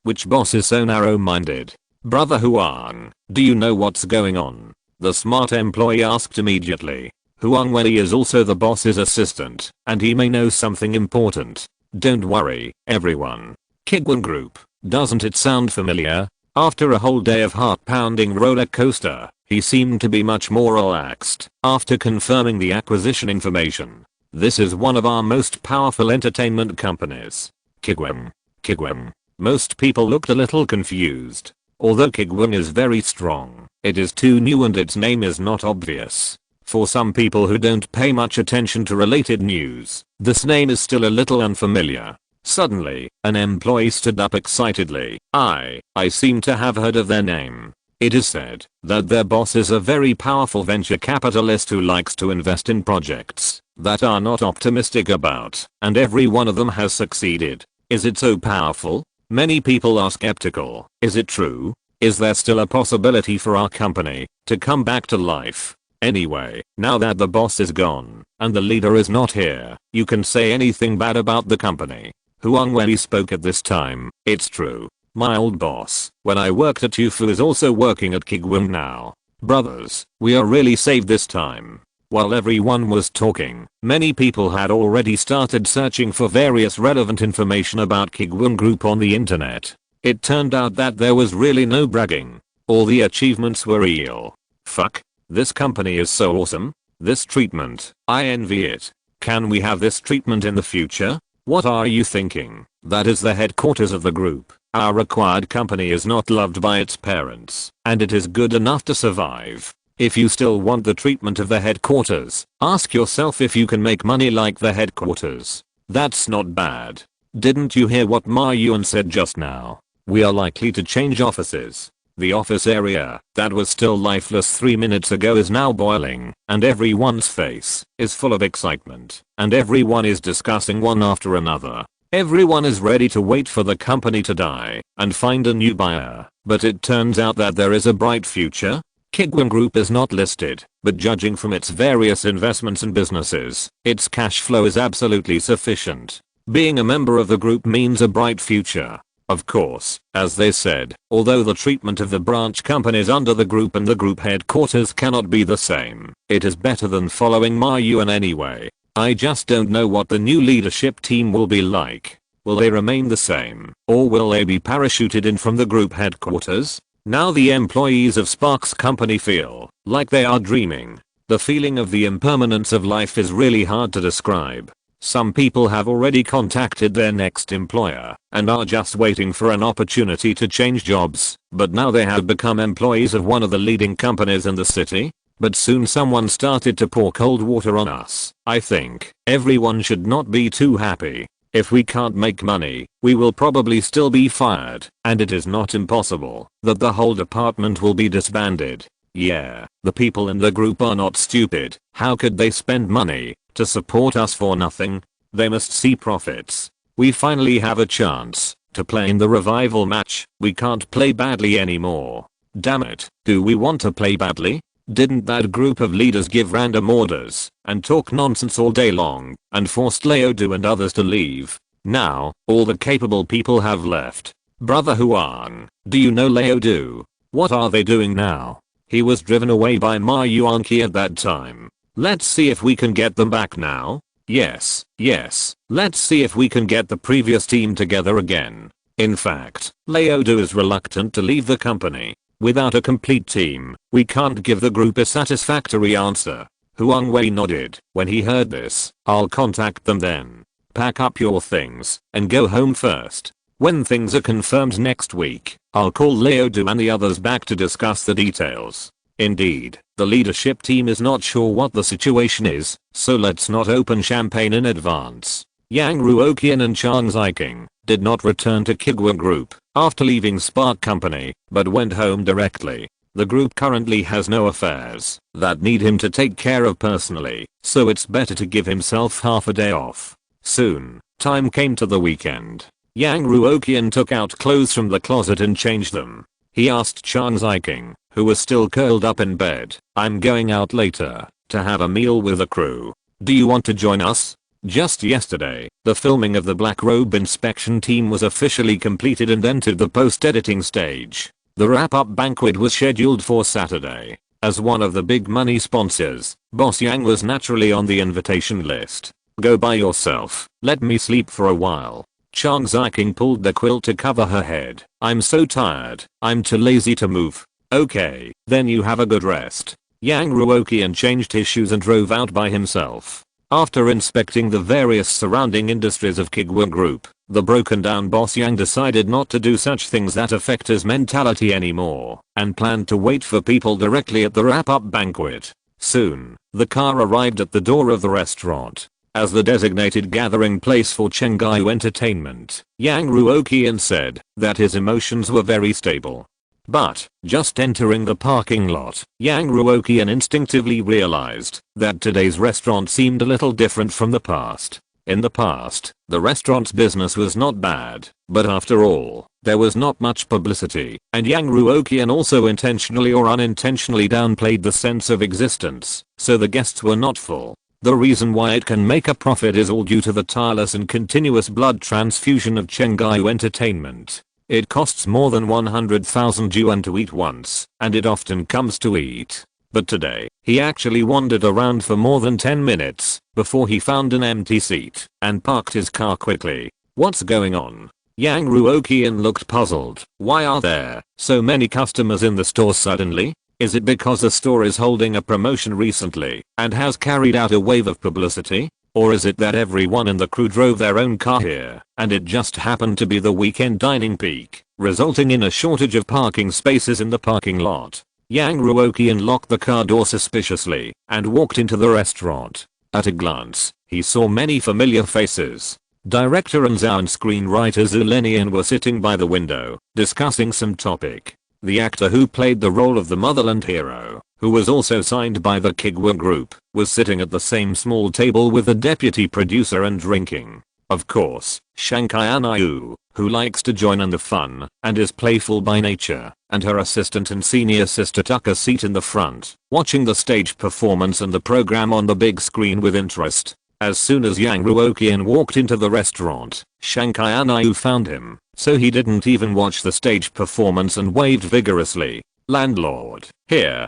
S1: Which boss is so narrow-minded? Brother Huang, do you know what's going on? The smart employee asked immediately. Huang Wei is also the boss's assistant, and he may know something important. Don't worry, everyone. Kuiguang Group, doesn't it sound familiar? After a whole day of heart-pounding roller coaster, he seemed to be much more relaxed after confirming the acquisition information. This is one of our most powerful entertainment companies. Kuiguang. Most people looked a little confused. Although Kuiguang is very strong, it is too new and its name is not obvious. For some people who don't pay much attention to related news, this name is still a little unfamiliar. Suddenly, an employee stood up excitedly. I seem to have heard of their name. It is said that their boss is a very powerful venture capitalist who likes to invest in projects that are not optimistic about, and every one of them has succeeded. Is it so powerful? Many people are skeptical. Is it true? Is there still a possibility for our company to come back to life? Anyway, now that the boss is gone and the leader is not here, you can say anything bad about the company. Huang Wei spoke at this time. It's true. My old boss, when I worked at Yufu, is also working at Kuiguang now. Brothers, we are really saved this time. While everyone was talking, many people had already started searching for various relevant information about Kuiguang Group on the internet. It turned out that there was really no bragging. All the achievements were real. Fuck. This company is so awesome. This treatment, I envy it. Can we have this treatment in the future? What are you thinking? That is the headquarters of the group. Our acquired company is not loved by its parents, and it is good enough to survive. If you still want the treatment of the headquarters, ask yourself if you can make money like the headquarters. That's not bad. Didn't you hear what Ma Yuan said just now? We are likely to change offices. The office area that was still lifeless 3 minutes ago is now boiling, and everyone's face is full of excitement, and everyone is discussing one after another. Everyone is ready to wait for the company to die and find a new buyer, but it turns out that there is a bright future. Kuiguang Group is not listed, but judging from its various investments and businesses, its cash flow is absolutely sufficient. Being a member of the group means a bright future. Of course, as they said, although the treatment of the branch companies under the group and the group headquarters cannot be the same, it is better than following Ma Yuan anyway. I just don't know what the new leadership team will be like. Will they remain the same, or will they be parachuted in from the group headquarters? Now the employees of Spark's company feel like they are dreaming. The feeling of the impermanence of life is really hard to describe. Some people have already contacted their next employer and are just waiting for an opportunity to change jobs, but now they have become employees of one of the leading companies in the city. But soon someone started to pour cold water on us. I think everyone should not be too happy. If we can't make money, we will probably still be fired, and it is not impossible that the whole department will be disbanded. Yeah, the people in the group are not stupid. How could they spend money to support us for nothing? They must see profits. We finally have a chance to play in the revival match. We can't play badly anymore. Damn it, do we want to play badly? Didn't that group of leaders give random orders and talk nonsense all day long and forced Leodu and others to leave? Now, all the capable people have left. Brother Huang, do you know Leodu? What are they doing now? He was driven away by Ma Yuanqi at that time. Let's see if we can get them back now. Yes, let's see if we can get the previous team together again. In fact, Leodu is reluctant to leave the company. Without a complete team, we can't give the group a satisfactory answer. Huang Wei nodded when he heard this. I'll contact them then. Pack up your things and go home first. When things are confirmed next week, I'll call Leodu and the others back to discuss the details. Indeed, the leadership team is not sure what the situation is, so let's not open champagne in advance. Yang Ruoqian and Chang Ziking did not return to Kuiguang Group after leaving Spark Company, but went home directly. The group currently has no affairs that need him to take care of personally, so it's better to give himself half a day off. Soon, time came to the weekend. Yang Ruoqian took out clothes from the closet and changed them. He asked Chang Ziking, who was still curled up in bed, I'm going out later to have a meal with the crew. Do you want to join us? Just yesterday, the filming of the Black Robe inspection team was officially completed and entered the post-editing stage. The wrap-up banquet was scheduled for Saturday. As one of the big money sponsors, Boss Yang was naturally on the invitation list. Go by yourself, let me sleep for a while. Chang Ziking pulled the quilt to cover her head. I'm so tired, I'm too lazy to move. Okay, then you have a good rest. Yang Ruoqian changed his shoes and drove out by himself. After inspecting the various surrounding industries of Kuiguang Group, the broken down boss Yang decided not to do such things that affect his mentality anymore, and planned to wait for people directly at the wrap-up banquet. Soon, the car arrived at the door of the restaurant. As the designated gathering place for Kuiguang Entertainment, Yang Ruoqian said that his emotions were very stable. But, just entering the parking lot, Yang Ruoqian instinctively realized that today's restaurant seemed a little different from the past. In the past, the restaurant's business was not bad, but after all, there was not much publicity, and Yang Ruoqian also intentionally or unintentionally downplayed the sense of existence, so the guests were not full. The reason why it can make a profit is all due to the tireless and continuous blood transfusion of Kuiguang Entertainment. It costs more than 100,000 yuan to eat once, and it often comes to eat. But today, he actually wandered around for more than 10 minutes before he found an empty seat and parked his car quickly. What's going on? Yang Ruoqian looked puzzled. Why are there so many customers in the store suddenly? Is it because the store is holding a promotion recently and has carried out a wave of publicity? Or is it that everyone in the crew drove their own car here, and it just happened to be the weekend dining peak, resulting in a shortage of parking spaces in the parking lot? Yang Ruoqian locked the car door suspiciously and walked into the restaurant. At a glance, he saw many familiar faces. Director and screenwriter Zhu Lenian were sitting by the window, discussing some topic. The actor who played the role of the motherland hero, who was also signed by the Kuiguang Group, was sitting at the same small table with the deputy producer and drinking. Of course, Shanghai Anayu, who likes to join in the fun and is playful by nature, and her assistant and senior sister took a seat in the front, watching the stage performance and the program on the big screen with interest. As soon as Yang Ruoqian walked into the restaurant, Shanghai Anayu found him, so he didn't even watch the stage performance and waved vigorously. Landlord, here,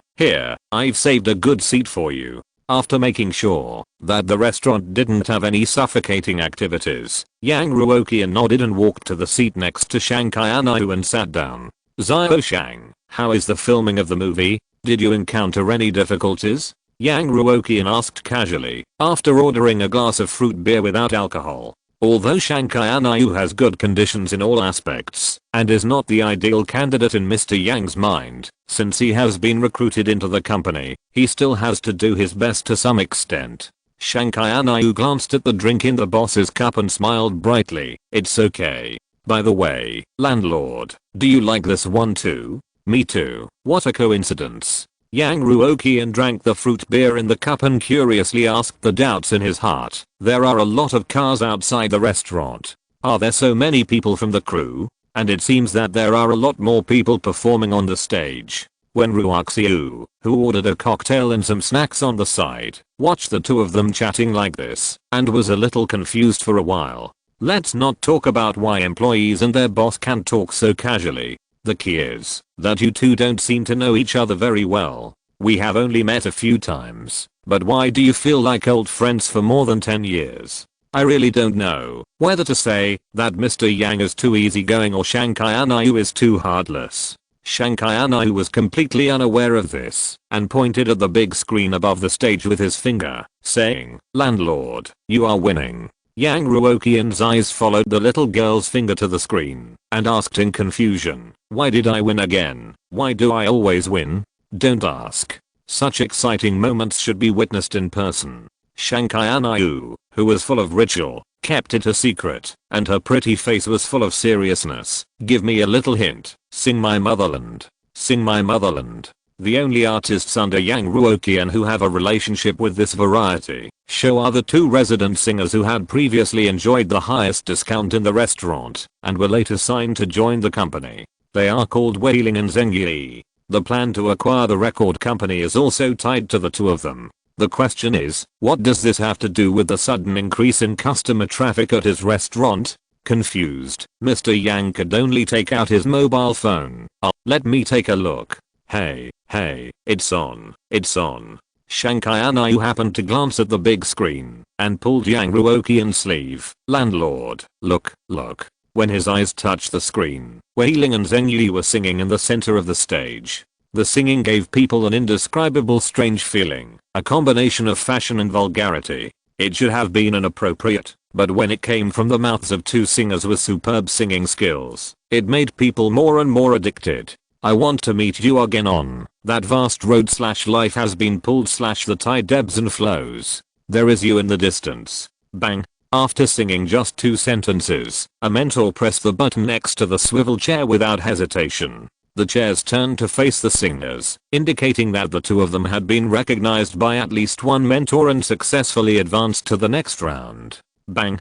S1: I've saved a good seat for you. After making sure that the restaurant didn't have any suffocating activities, Yang Ruoqian nodded and walked to the seat next to Shankianayu and sat down. Zio Shang, how is the filming of the movie? Did you encounter any difficulties? Yang Ruoqian asked casually, after ordering a glass of fruit beer without alcohol. Although Shankianayu has good conditions in all aspects, and is not the ideal candidate in Mr. Yang's mind, since he has been recruited into the company, he still has to do his best to some extent. Shankianayu glanced at the drink in the boss's cup and smiled brightly. It's okay. By the way, landlord, do you like this one too? Me too. What a coincidence. Yang Ruoqian drank the fruit beer in the cup and curiously asked the doubts in his heart. There are a lot of cars outside the restaurant. Are there so many people from the crew? And it seems that there are a lot more people performing on the stage. When Ruoqian, who ordered a cocktail and some snacks on the side, watched the two of them chatting like this, and was a little confused for a while. Let's not talk about why employees and their boss can talk so casually. The key is that you two don't seem to know each other very well. We have only met a few times, but why do you feel like old friends for more than 10 years? I really don't know whether to say that Mr. Yang is too easygoing or Shankianayu is too heartless. Shankianayu was completely unaware of this and pointed at the big screen above the stage with his finger, saying, "Landlord, you are winning." Yang Ruoqian's eyes followed the little girl's finger to the screen and asked in confusion, "Why did I win again? Why do I always win?" Don't ask. Such exciting moments should be witnessed in person. Shankianayu, who was full of ritual, kept it a secret, and her pretty face was full of seriousness. Give me a little hint. Sing my motherland. Sing my motherland. The only artists under Yang Ruoqian who have a relationship with this variety show are the two resident singers who had previously enjoyed the highest discount in the restaurant and were later signed to join the company. They are called Wei Ling and Zheng Yi. The plan to acquire the record company is also tied to the two of them. The question is, what does this have to do with the sudden increase in customer traffic at his restaurant? Confused, Mr. Yang could only take out his mobile phone. Let me take a look. Hey, it's on. Shankianayu happened to glance at the big screen and pulled Yang Ruoqian's sleeve. Landlord, look. When his eyes touched the screen, Wei Ling and Zheng Yi were singing in the center of the stage. The singing gave people an indescribable strange feeling, a combination of fashion and vulgarity. It should have been inappropriate, but when it came from the mouths of two singers with superb singing skills, it made people more and more addicted. I want to meet you again on that vast road / life has been pulled / the tide ebbs and flows. There is you in the distance. Bang. After singing just 2 sentences, a mentor pressed the button next to the swivel chair without hesitation. The chairs turned to face the singers, indicating that the two of them had been recognized by at least one mentor and successfully advanced to the next round. Bang.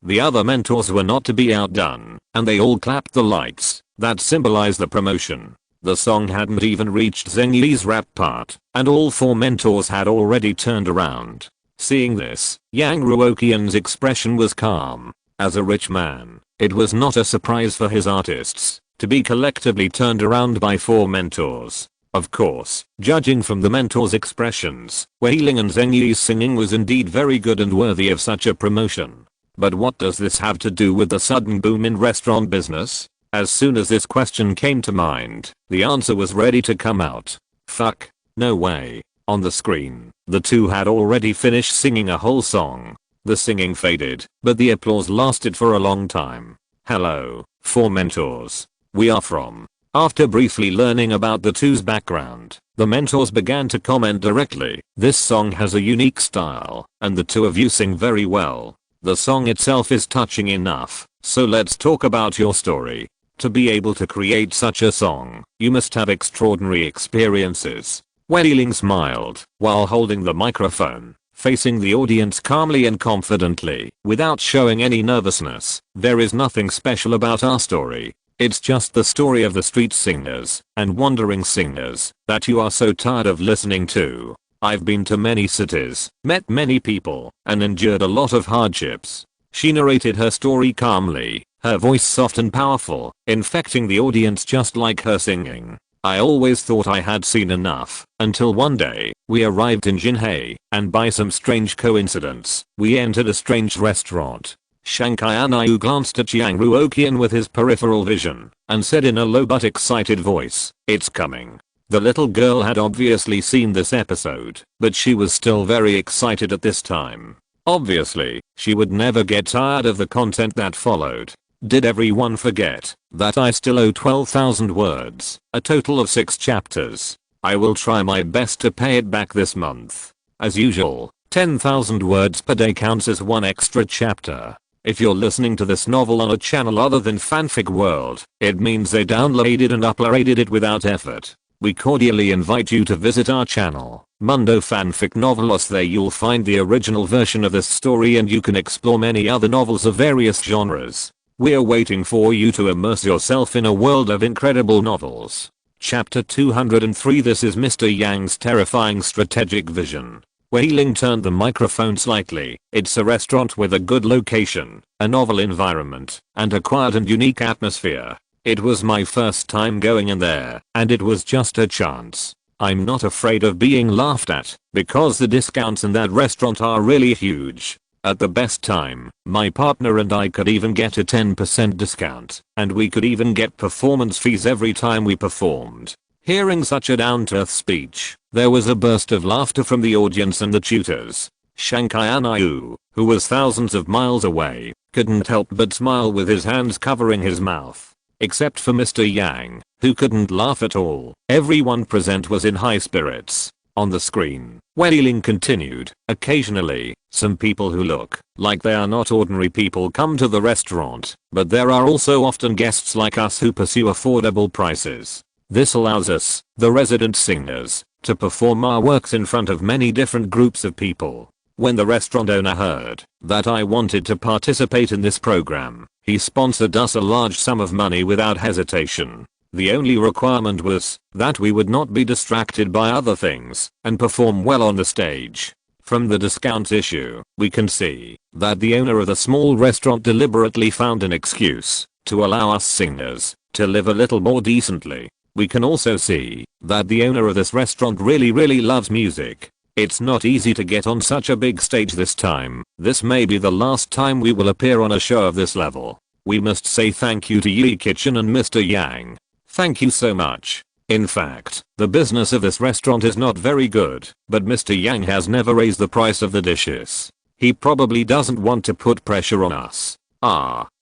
S1: The other mentors were not to be outdone, and they all clapped the lights that symbolized the promotion. The song hadn't even reached Zheng Yi's rap part, and all 4 mentors had already turned around. Seeing this, Yang Ruoqian's expression was calm. As a rich man, it was not a surprise for his artists to be collectively turned around by 4 mentors. Of course, judging from the mentors' expressions, Wei Ling and Zheng Yi's singing was indeed very good and worthy of such a promotion. But what does this have to do with the sudden boom in restaurant business? As soon as this question came to mind, the answer was ready to come out. Fuck. No way. On the screen, the two had already finished singing a whole song. The singing faded, but the applause lasted for a long time. Hello, 4 mentors. We are from. After briefly learning about the two's background, the mentors began to comment directly. This song has a unique style, and the two of you sing very well. The song itself is touching enough, so let's talk about your story. To be able to create such a song, you must have extraordinary experiences. Wei Ling smiled while holding the microphone, facing the audience calmly and confidently, without showing any nervousness. There is nothing special about our story. It's just the story of the street singers and wandering singers that you are so tired of listening to. I've been to many cities, met many people, and endured a lot of hardships. She narrated her story calmly, her voice soft and powerful, infecting the audience just like her singing. I always thought I had seen enough, until one day, we arrived in Jinhae, and by some strange coincidence, we entered a strange restaurant. Shanghai Anayu glanced at Yang Ruoqian with his peripheral vision, and said in a low but excited voice, "It's coming." The little girl had obviously seen this episode, but she was still very excited at this time. Obviously, she would never get tired of the content that followed. Did everyone forget that I still owe 12,000 words, a total of 6 chapters? I will try my best to pay it back this month. As usual, 10,000 words per day counts as 1 extra chapter. If you're listening to this novel on a channel other than Fanfic World, it means they downloaded and uploaded it without effort. We cordially invite you to visit our channel, Mundo Fanfic Novelos. There you'll find the original version of this story and you can explore many other novels of various genres. We're waiting for you to immerse yourself in a world of incredible novels. Chapter 203. This is Mr. Yang's terrifying strategic vision. Wei Ling turned the microphone slightly. It's a restaurant with a good location, a novel environment, and a quiet and unique atmosphere. It was my first time going in there, and it was just a chance. I'm not afraid of being laughed at, because the discounts in that restaurant are really huge. At the best time, my partner and I could even get a 10% discount, and we could even get performance fees every time we performed. Hearing such a down-to-earth speech, there was a burst of laughter from the audience and the tutors. Shanghai Anayu, who was thousands of miles away, couldn't help but smile with his hands covering his mouth. Except for Mr. Yang, who couldn't laugh at all. Everyone present was in high spirits. On the screen, Wei Ling continued, occasionally, some people who look like they are not ordinary people come to the restaurant, but there are also often guests like us who pursue affordable prices. This allows us, the resident singers, to perform our works in front of many different groups of people. When the restaurant owner heard that I wanted to participate in this program, he sponsored us a large sum of money without hesitation. The only requirement was that we would not be distracted by other things and perform well on the stage. From the discount issue, we can see that the owner of the small restaurant deliberately found an excuse to allow us singers to live a little more decently. We can also see that the owner of this restaurant really loves music. It's not easy to get on such a big stage this time. This may be the last time we will appear on a show of this level. We must say thank you to Yi Kitchen and Mr. Yang. Thank you so much. In fact, the business of this restaurant is not very good, but Mr. Yang has never raised the price of the dishes. He probably doesn't want to put pressure on us.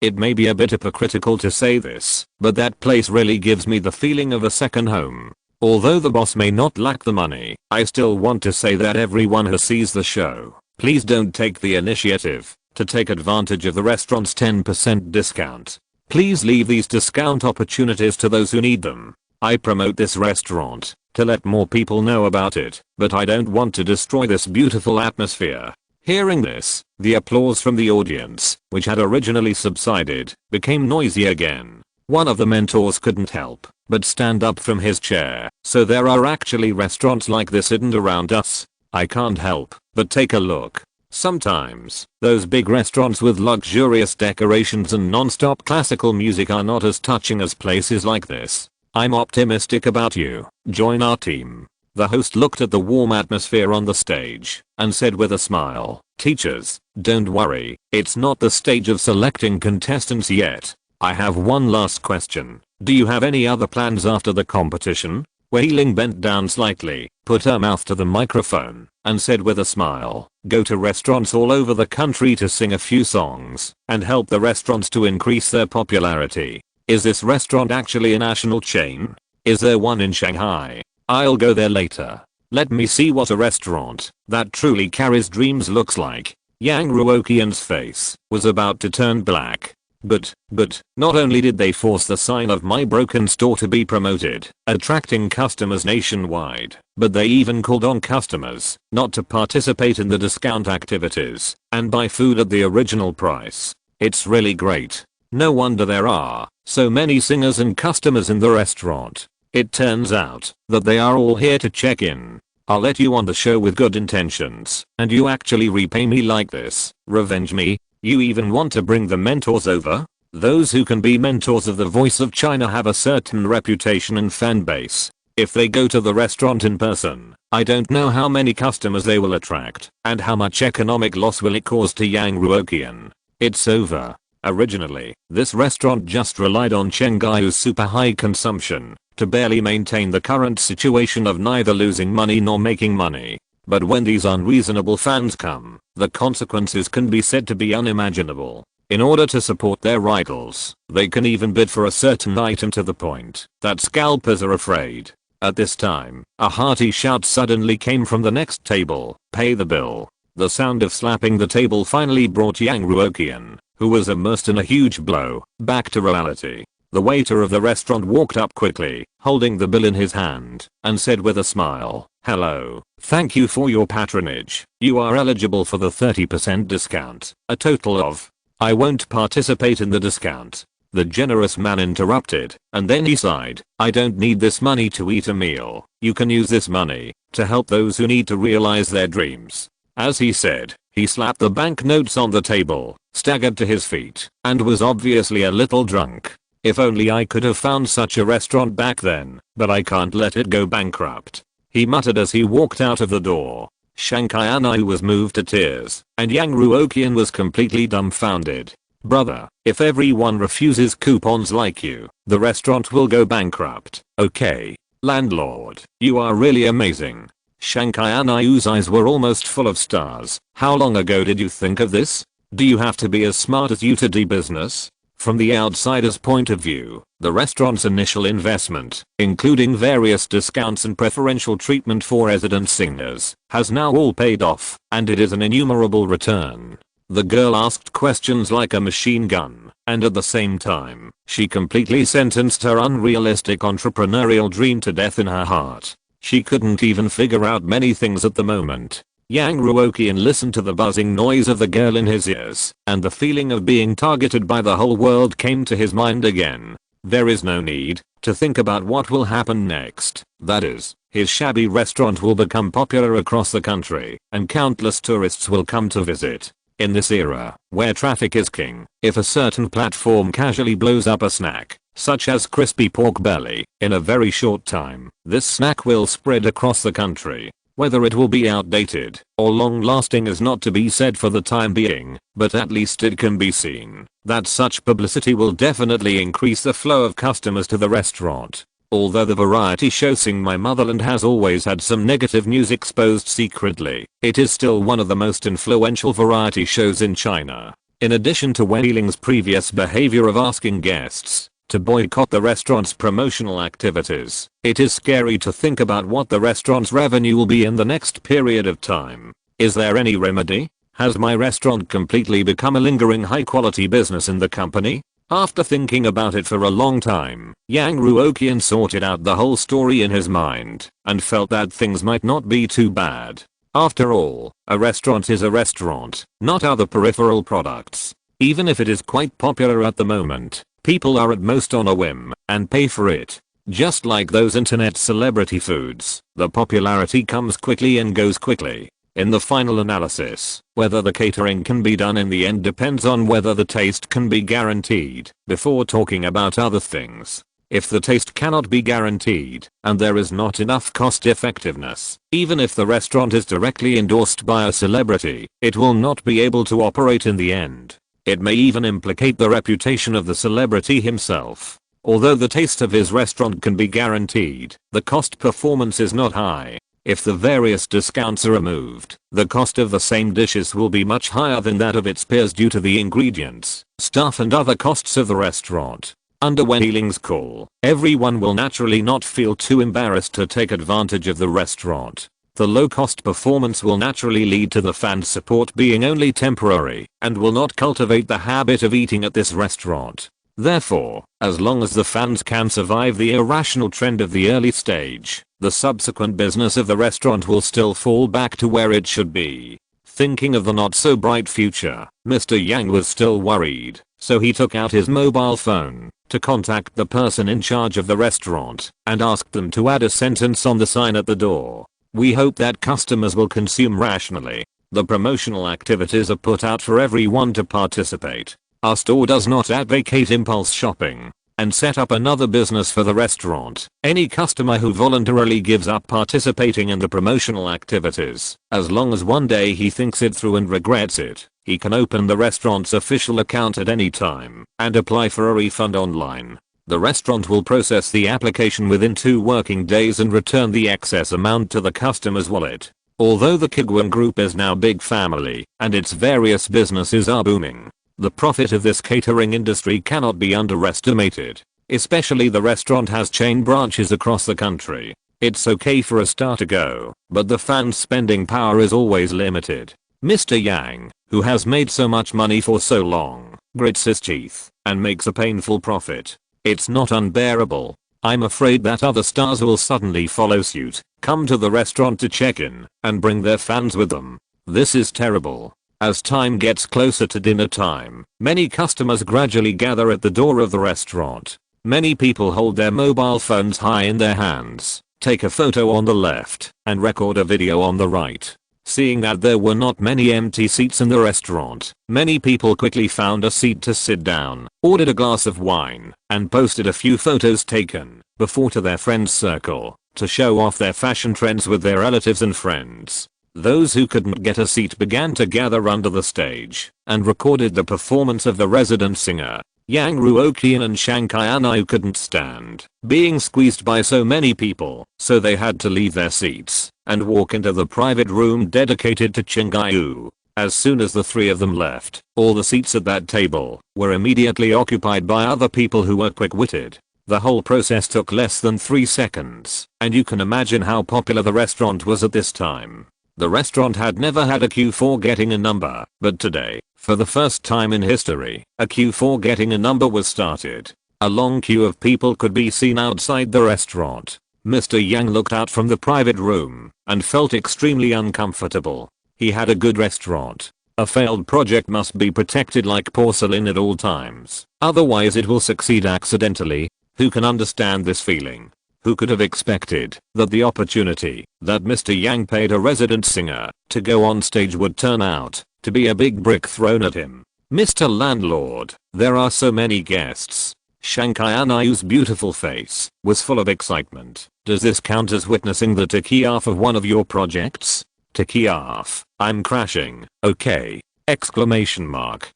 S1: It may be a bit hypocritical to say this, but that place really gives me the feeling of a second home. Although the boss may not lack the money, I still want to say that everyone who sees the show, please don't take the initiative to take advantage of the restaurant's 10% discount. Please leave these discount opportunities to those who need them. I promote this restaurant to let more people know about it, but I don't want to destroy this beautiful atmosphere. Hearing this, the applause from the audience, which had originally subsided, became noisy again. One of the mentors couldn't help but stand up from his chair. So there are actually restaurants like this hidden around us. I can't help but take a look. Sometimes, those big restaurants with luxurious decorations and non-stop classical music are not as touching as places like this. I'm optimistic about you. Join our team. The host looked at the warm atmosphere on the stage and said with a smile, "Teachers, don't worry, it's not the stage of selecting contestants yet. I have one last question. Do you have any other plans after the competition?" Wei Ling bent down slightly, put her mouth to the microphone, and said with a smile, "Go to restaurants all over the country to sing a few songs and help the restaurants to increase their popularity." Is this restaurant actually a national chain? Is there one in Shanghai? I'll go there later. Let me see what a restaurant that truly carries dreams looks like. Yang Ruoqian's face was about to turn black. But, not only did they force the sign of my broken store to be promoted, attracting customers nationwide, but they even called on customers not to participate in the discount activities and buy food at the original price. It's really great. No wonder there are so many singers and customers in the restaurant. It turns out that they are all here to check in. I'll let you on the show with good intentions, and you actually repay me like this. Revenge me? You even want to bring the mentors over? Those who can be mentors of the voice of China have a certain reputation and fan base. If they go to the restaurant in person, I don't know how many customers they will attract and how much economic loss will it cause to Yang Ruoqian. It's over. Originally, this restaurant just relied on Chenggai's super high consumption to barely maintain the current situation of neither losing money nor making money. But when these unreasonable fans come, the consequences can be said to be unimaginable. In order to support their idols, they can even bid for a certain item to the point that scalpers are afraid. At this time, a hearty shout suddenly came from the next table, "Pay the bill." The sound of slapping the table finally brought Yang Ruoqian, who was immersed in a huge blow, back to reality. The waiter of the restaurant walked up quickly, holding the bill in his hand, and said with a smile, "Hello, thank you for your patronage. You are eligible for the 30% discount, a total of—" "I won't participate in the discount," the generous man interrupted, and then he sighed, "I don't need this money to eat a meal. You can use this money to help those who need to realize their dreams." As he said, he slapped the banknotes on the table, staggered to his feet, and was obviously a little drunk. "If only I could have found such a restaurant back then, but I can't let it go bankrupt," he muttered as he walked out of the door. Shanghai Anai was moved to tears, and Yang Ruoqian was completely dumbfounded. "Brother, if everyone refuses coupons like you, the restaurant will go bankrupt." "Okay. Landlord, you are really amazing." Shanghai Anai's eyes were almost full of stars. "How long ago did you think of this? Do you have to be as smart as you to do business?" From the outsider's point of view, the restaurant's initial investment, including various discounts and preferential treatment for resident singers, has now all paid off, and it is an innumerable return. The girl asked questions like a machine gun, and at the same time, she completely sentenced her unrealistic entrepreneurial dream to death in her heart. She couldn't even figure out many things at the moment. Yang Ruoqian listened to the buzzing noise of the girl in his ears, and the feeling of being targeted by the whole world came to his mind again. There is no need to think about what will happen next. That is, his shabby restaurant will become popular across the country, and countless tourists will come to visit. In this era, where traffic is king, if a certain platform casually blows up a snack, such as crispy pork belly, in a very short time, this snack will spread across the country. Whether it will be outdated or long-lasting is not to be said for the time being, but at least it can be seen that such publicity will definitely increase the flow of customers to the restaurant. Although the variety show Sing My Motherland has always had some negative news exposed secretly, it is still one of the most influential variety shows in China. In addition to Wei Ling's previous behavior of asking guests to boycott the restaurant's promotional activities, it is scary to think about what the restaurant's revenue will be in the next period of time. Is there any remedy? Has my restaurant completely become a lingering high-quality business in the company? After thinking about it for a long time, Yang Ruoqian sorted out the whole story in his mind and felt that things might not be too bad. After all, a restaurant is a restaurant, not other peripheral products. Even if it is quite popular at the moment, people are at most on a whim and pay for it. Just like those internet celebrity foods, the popularity comes quickly and goes quickly. In the final analysis, whether the catering can be done in the end depends on whether the taste can be guaranteed, before talking about other things. If the taste cannot be guaranteed, and there is not enough cost effectiveness, even if the restaurant is directly endorsed by a celebrity, it will not be able to operate in the end. It may even implicate the reputation of the celebrity himself. Although the taste of his restaurant can be guaranteed, the cost performance is not high. If the various discounts are removed, the cost of the same dishes will be much higher than that of its peers due to the ingredients, staff and other costs of the restaurant. Under Wei Ling's call, everyone will naturally not feel too embarrassed to take advantage of the restaurant. The low-cost performance will naturally lead to the fans' support being only temporary and will not cultivate the habit of eating at this restaurant. Therefore, as long as the fans can survive the irrational trend of the early stage, the subsequent business of the restaurant will still fall back to where it should be. Thinking of the not so bright future, Mr. Yang was still worried, so he took out his mobile phone to contact the person in charge of the restaurant and asked them to add a sentence on the sign at the door. "We hope that customers will consume rationally. The promotional activities are put out for everyone to participate. Our store does not advocate impulse shopping and set up another business for the restaurant. Any customer who voluntarily gives up participating in the promotional activities, as long as one day he thinks it through and regrets it, he can open the restaurant's official account at any time and apply for a refund online. The restaurant will process the application within 2 working days and return the excess amount to the customer's wallet. Although the Kuiguang Group is now big family and its various businesses are booming, the profit of this catering industry cannot be underestimated. Especially the restaurant has chain branches across the country. It's okay for a star to go, but the fans' spending power is always limited. Mr. Yang, who has made so much money for so long, grits his teeth and makes a painful profit. It's not unbearable. I'm afraid that other stars will suddenly follow suit, come to the restaurant to check in, and bring their fans with them. This is terrible. As time gets closer to dinner time, many customers gradually gather at the door of the restaurant. Many people hold their mobile phones high in their hands, take a photo on the left, and record a video on the right. Seeing that there were not many empty seats in the restaurant, many people quickly found a seat to sit down, ordered a glass of wine, and posted a few photos taken before to their friends' circle to show off their fashion trends with their relatives and friends. Those who couldn't get a seat began to gather under the stage and recorded the performance of the resident singer. Yang Ruoqian and Shanghai Anu couldn't stand being squeezed by so many people, so they had to leave their seats and walk into the private room dedicated to Chenggaiu. As soon as the 3 of them left, all the seats at that table were immediately occupied by other people who were quick-witted. The whole process took less than 3 seconds, and you can imagine how popular the restaurant was at this time. The restaurant had never had a queue for getting a number, but today, for the first time in history, a queue for getting a number was started. A long queue of people could be seen outside the restaurant. Mr. Yang looked out from the private room and felt extremely uncomfortable. He had a good restaurant. A failed project must be protected like porcelain at all times, otherwise it will succeed accidentally. Who can understand this feeling? Who could have expected that the opportunity that Mr. Yang paid a resident singer to go on stage would turn out to be a big brick thrown at him? Mr. Landlord, there are so many guests. Shanghai Anu's beautiful face was full of excitement. Does this count as witnessing the take-off of one of your projects? Take-off, I'm crashing, okay. Exclamation mark.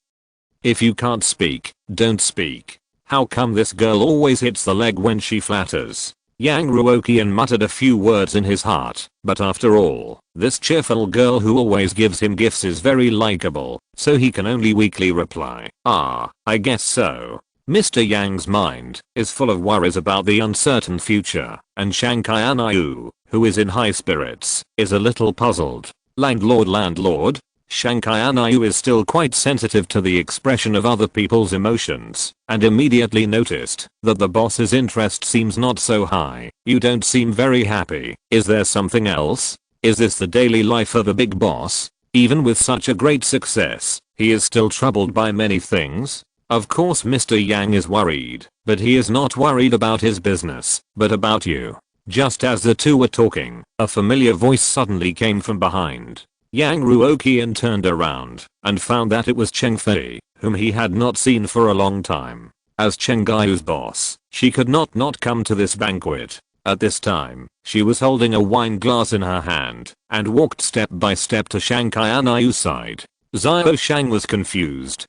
S1: If you can't speak, don't speak. How come this girl always hits the leg when she flatters? Yang Ruoqian muttered a few words in his heart, but after all, this cheerful girl who always gives him gifts is very likable, so he can only weakly reply, I guess so. Mr. Yang's mind is full of worries about the uncertain future, and Shanghai Anu, who is in high spirits, is a little puzzled. Landlord? Shanghai Anu is still quite sensitive to the expression of other people's emotions, and immediately noticed that the boss's interest seems not so high. You don't seem very happy. Is there something else? Is this the daily life of a big boss? Even with such a great success, he is still troubled by many things. Of course Mr. Yang is worried, but he is not worried about his business, but about you. Just as the two were talking, a familiar voice suddenly came from behind. Yang Ruoqian turned around and found that it was Cheng Fei, whom he had not seen for a long time. As Chenggaiu's boss, she could not come to this banquet. At this time, she was holding a wine glass in her hand and walked step by step to Shanghai Anu's side. Xiao Shang was confused.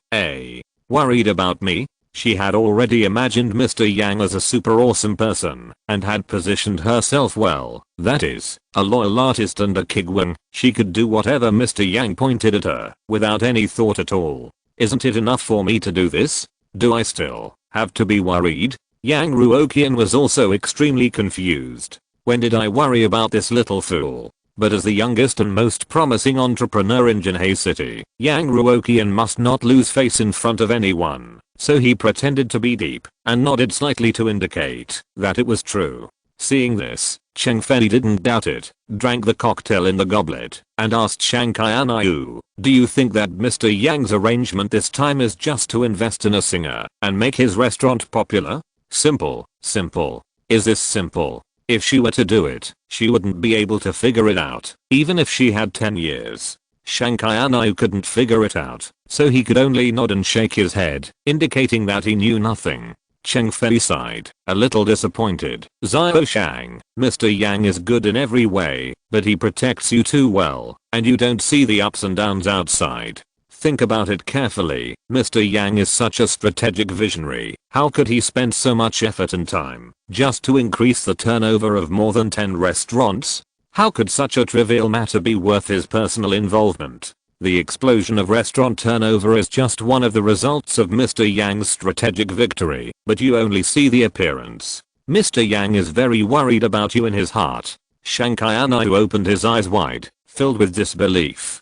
S1: Worried about me? She had already imagined Mr. Yang as a super awesome person and had positioned herself well. That is, a loyal artist and a Kuiguang. She could do whatever Mr. Yang pointed at her without any thought at all. Isn't it enough for me to do this? Do I still have to be worried? Yang Ruoqian was also extremely confused. When did I worry about this little fool? But as the youngest and most promising entrepreneur in Jinhei City, Yang Ruoqian must not lose face in front of anyone. So he pretended to be deep and nodded slightly to indicate that it was true. Seeing this, Cheng Fei didn't doubt it, drank the cocktail in the goblet, and asked Shanghai Anu, do you think that Mr. Yang's arrangement this time is just to invest in a singer and make his restaurant popular? Simple. Is this simple? If she were to do it, she wouldn't be able to figure it out, even if she had 10 years. Shankai couldn't figure it out, so he could only nod and shake his head, indicating that he knew nothing. Cheng Fei sighed, a little disappointed. Xiao Shang, Mr. Yang is good in every way, but he protects you too well, and you don't see the ups and downs outside. Think about it carefully, Mr. Yang is such a strategic visionary. How could he spend so much effort and time just to increase the turnover of more than 10 restaurants? How could such a trivial matter be worth his personal involvement? The explosion of restaurant turnover is just one of the results of Mr. Yang's strategic victory, but you only see the appearance. Mr. Yang is very worried about you in his heart. Shankai opened his eyes wide, filled with disbelief.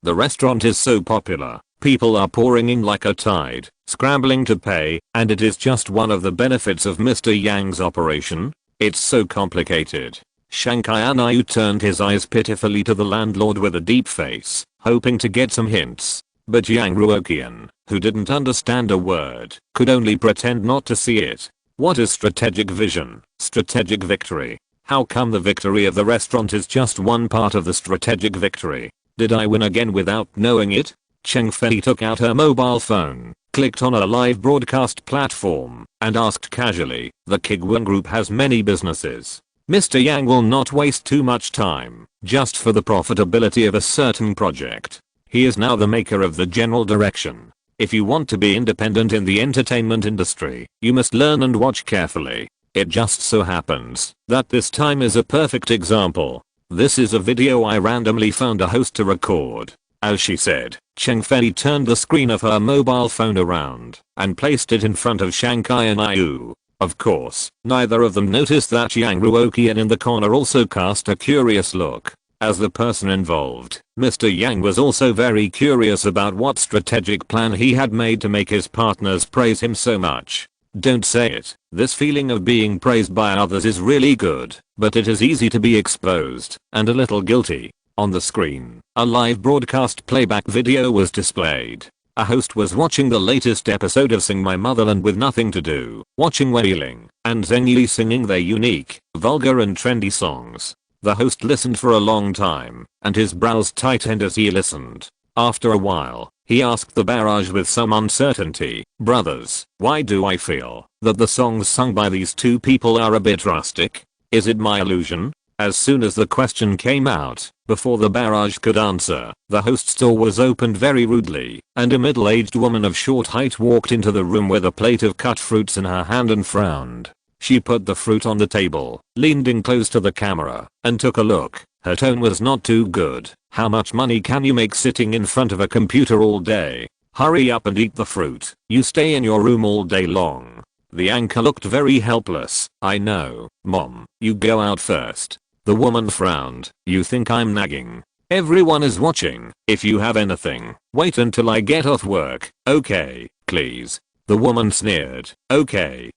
S1: The restaurant is so popular, people are pouring in like a tide, scrambling to pay, and it is just one of the benefits of Mr. Yang's operation. It's so complicated. Shankai turned his eyes pitifully to the landlord with a deep face, hoping to get some hints. But Yang Ruoqian, who didn't understand a word, could only pretend not to see it. What is strategic vision? Strategic victory? How come the victory of the restaurant is just one part of the strategic victory? Did I win again without knowing it? Cheng Fei took out her mobile phone, clicked on a live broadcast platform, and asked casually, the Kuiguang Group has many businesses. Mr. Yang will not waste too much time, just for the profitability of a certain project. He is now the maker of the general direction. If you want to be independent in the entertainment industry, you must learn and watch carefully. It just so happens that this time is a perfect example. This is a video I randomly found a host to record. As she said, Cheng Fei turned the screen of her mobile phone around and placed it in front of Shankai and Ayu. Of course, neither of them noticed that Yang Ruoqian in the corner also cast a curious look. As the person involved, Mr. Yang was also very curious about what strategic plan he had made to make his partners praise him so much. Don't say it, this feeling of being praised by others is really good, but it is easy to be exposed and a little guilty. On the screen, a live broadcast playback video was displayed. A host was watching the latest episode of Sing My Motherland with nothing to do, watching Wei Ling and Zheng Yi singing their unique, vulgar and trendy songs. The host listened for a long time, and his brows tightened as he listened. After a while, he asked the barrage with some uncertainty, brothers, why do I feel that the songs sung by these two people are a bit rustic? Is it my illusion? As soon as the question came out, before the barrage could answer, the host's door was opened very rudely, and a middle-aged woman of short height walked into the room with a plate of cut fruits in her hand and frowned. She put the fruit on the table, leaned in close to the camera, and took a look. Her tone was not too good. How much money can you make sitting in front of a computer all day? Hurry up and eat the fruit. You stay in your room all day long. The anchor looked very helpless. I know, Mom, you go out first. The woman frowned. You think I'm nagging? Everyone is watching. If you have anything, wait until I get off work, okay, please. The woman sneered. Okay,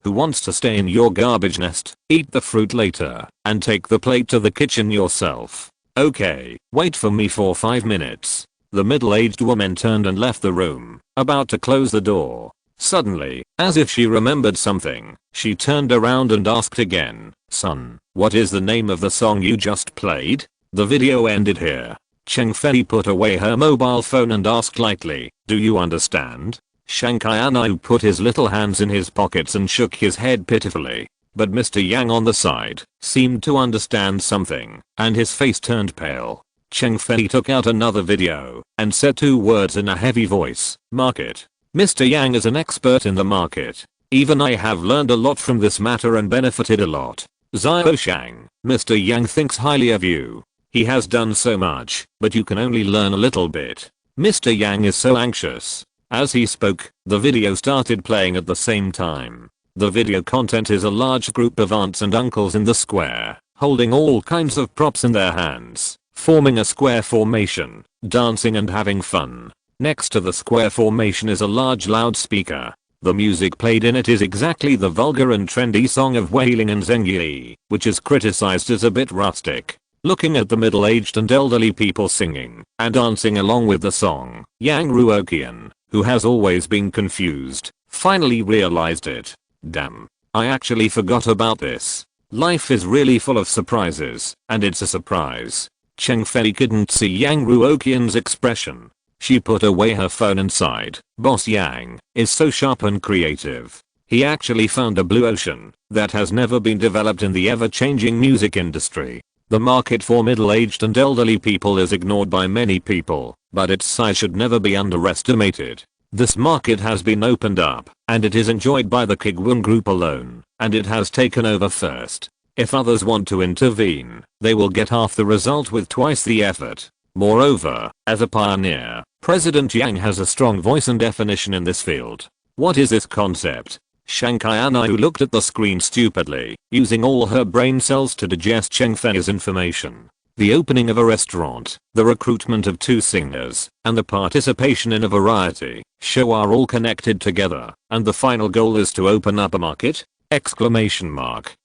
S1: who wants to stay in your garbage nest? Eat the fruit later, and take the plate to the kitchen yourself. Okay, wait for me for 5 minutes. The middle-aged woman turned and left the room, about to close the door. Suddenly, as if she remembered something, she turned around and asked again, son, what is the name of the song you just played? The video ended here. Cheng Fei put away her mobile phone and asked lightly, do you understand? Shankai put his little hands in his pockets and shook his head pitifully. But Mr. Yang on the side seemed to understand something, and his face turned pale. Cheng Fei took out another video and said 2 words in a heavy voice, market. Mr. Yang is an expert in the market. Even I have learned a lot from this matter and benefited a lot. Xiao Shang, Mr. Yang thinks highly of you. He has done so much, but you can only learn a little bit. Mr. Yang is so anxious. As he spoke, the video started playing at the same time. The video content is a large group of aunts and uncles in the square, holding all kinds of props in their hands, forming a square formation, dancing and having fun. Next to the square formation is a large loudspeaker. The music played in it is exactly the vulgar and trendy song of Wei Ling and Zheng Yi, which is criticized as a bit rustic. Looking at the middle-aged and elderly people singing and dancing along with the song, Yang Ruoqian, who has always been confused, finally realized it. Damn, I actually forgot about this. Life is really full of surprises, and it's a surprise Cheng Fei couldn't see Yang Ruoqian's expression. She put away her phone and sighed. Boss Yang is so sharp and creative. He actually found a blue ocean that has never been developed in the ever-changing music industry. The market for middle-aged and elderly people is ignored by many people, but its size should never be underestimated. This market has been opened up, and it is enjoyed by the Kuiguang group alone, and it has taken over first. If others want to intervene, they will get half the result with twice the effort. Moreover, as a pioneer, President Yang has a strong voice and definition in this field. What is this concept? Shanghai Anayu looked at the screen stupidly, using all her brain cells to digest Cheng Fei's information. The opening of a restaurant, the recruitment of 2 singers, and the participation in a variety show are all connected together, and the final goal is to open up a market? Exclamation mark.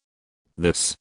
S1: This,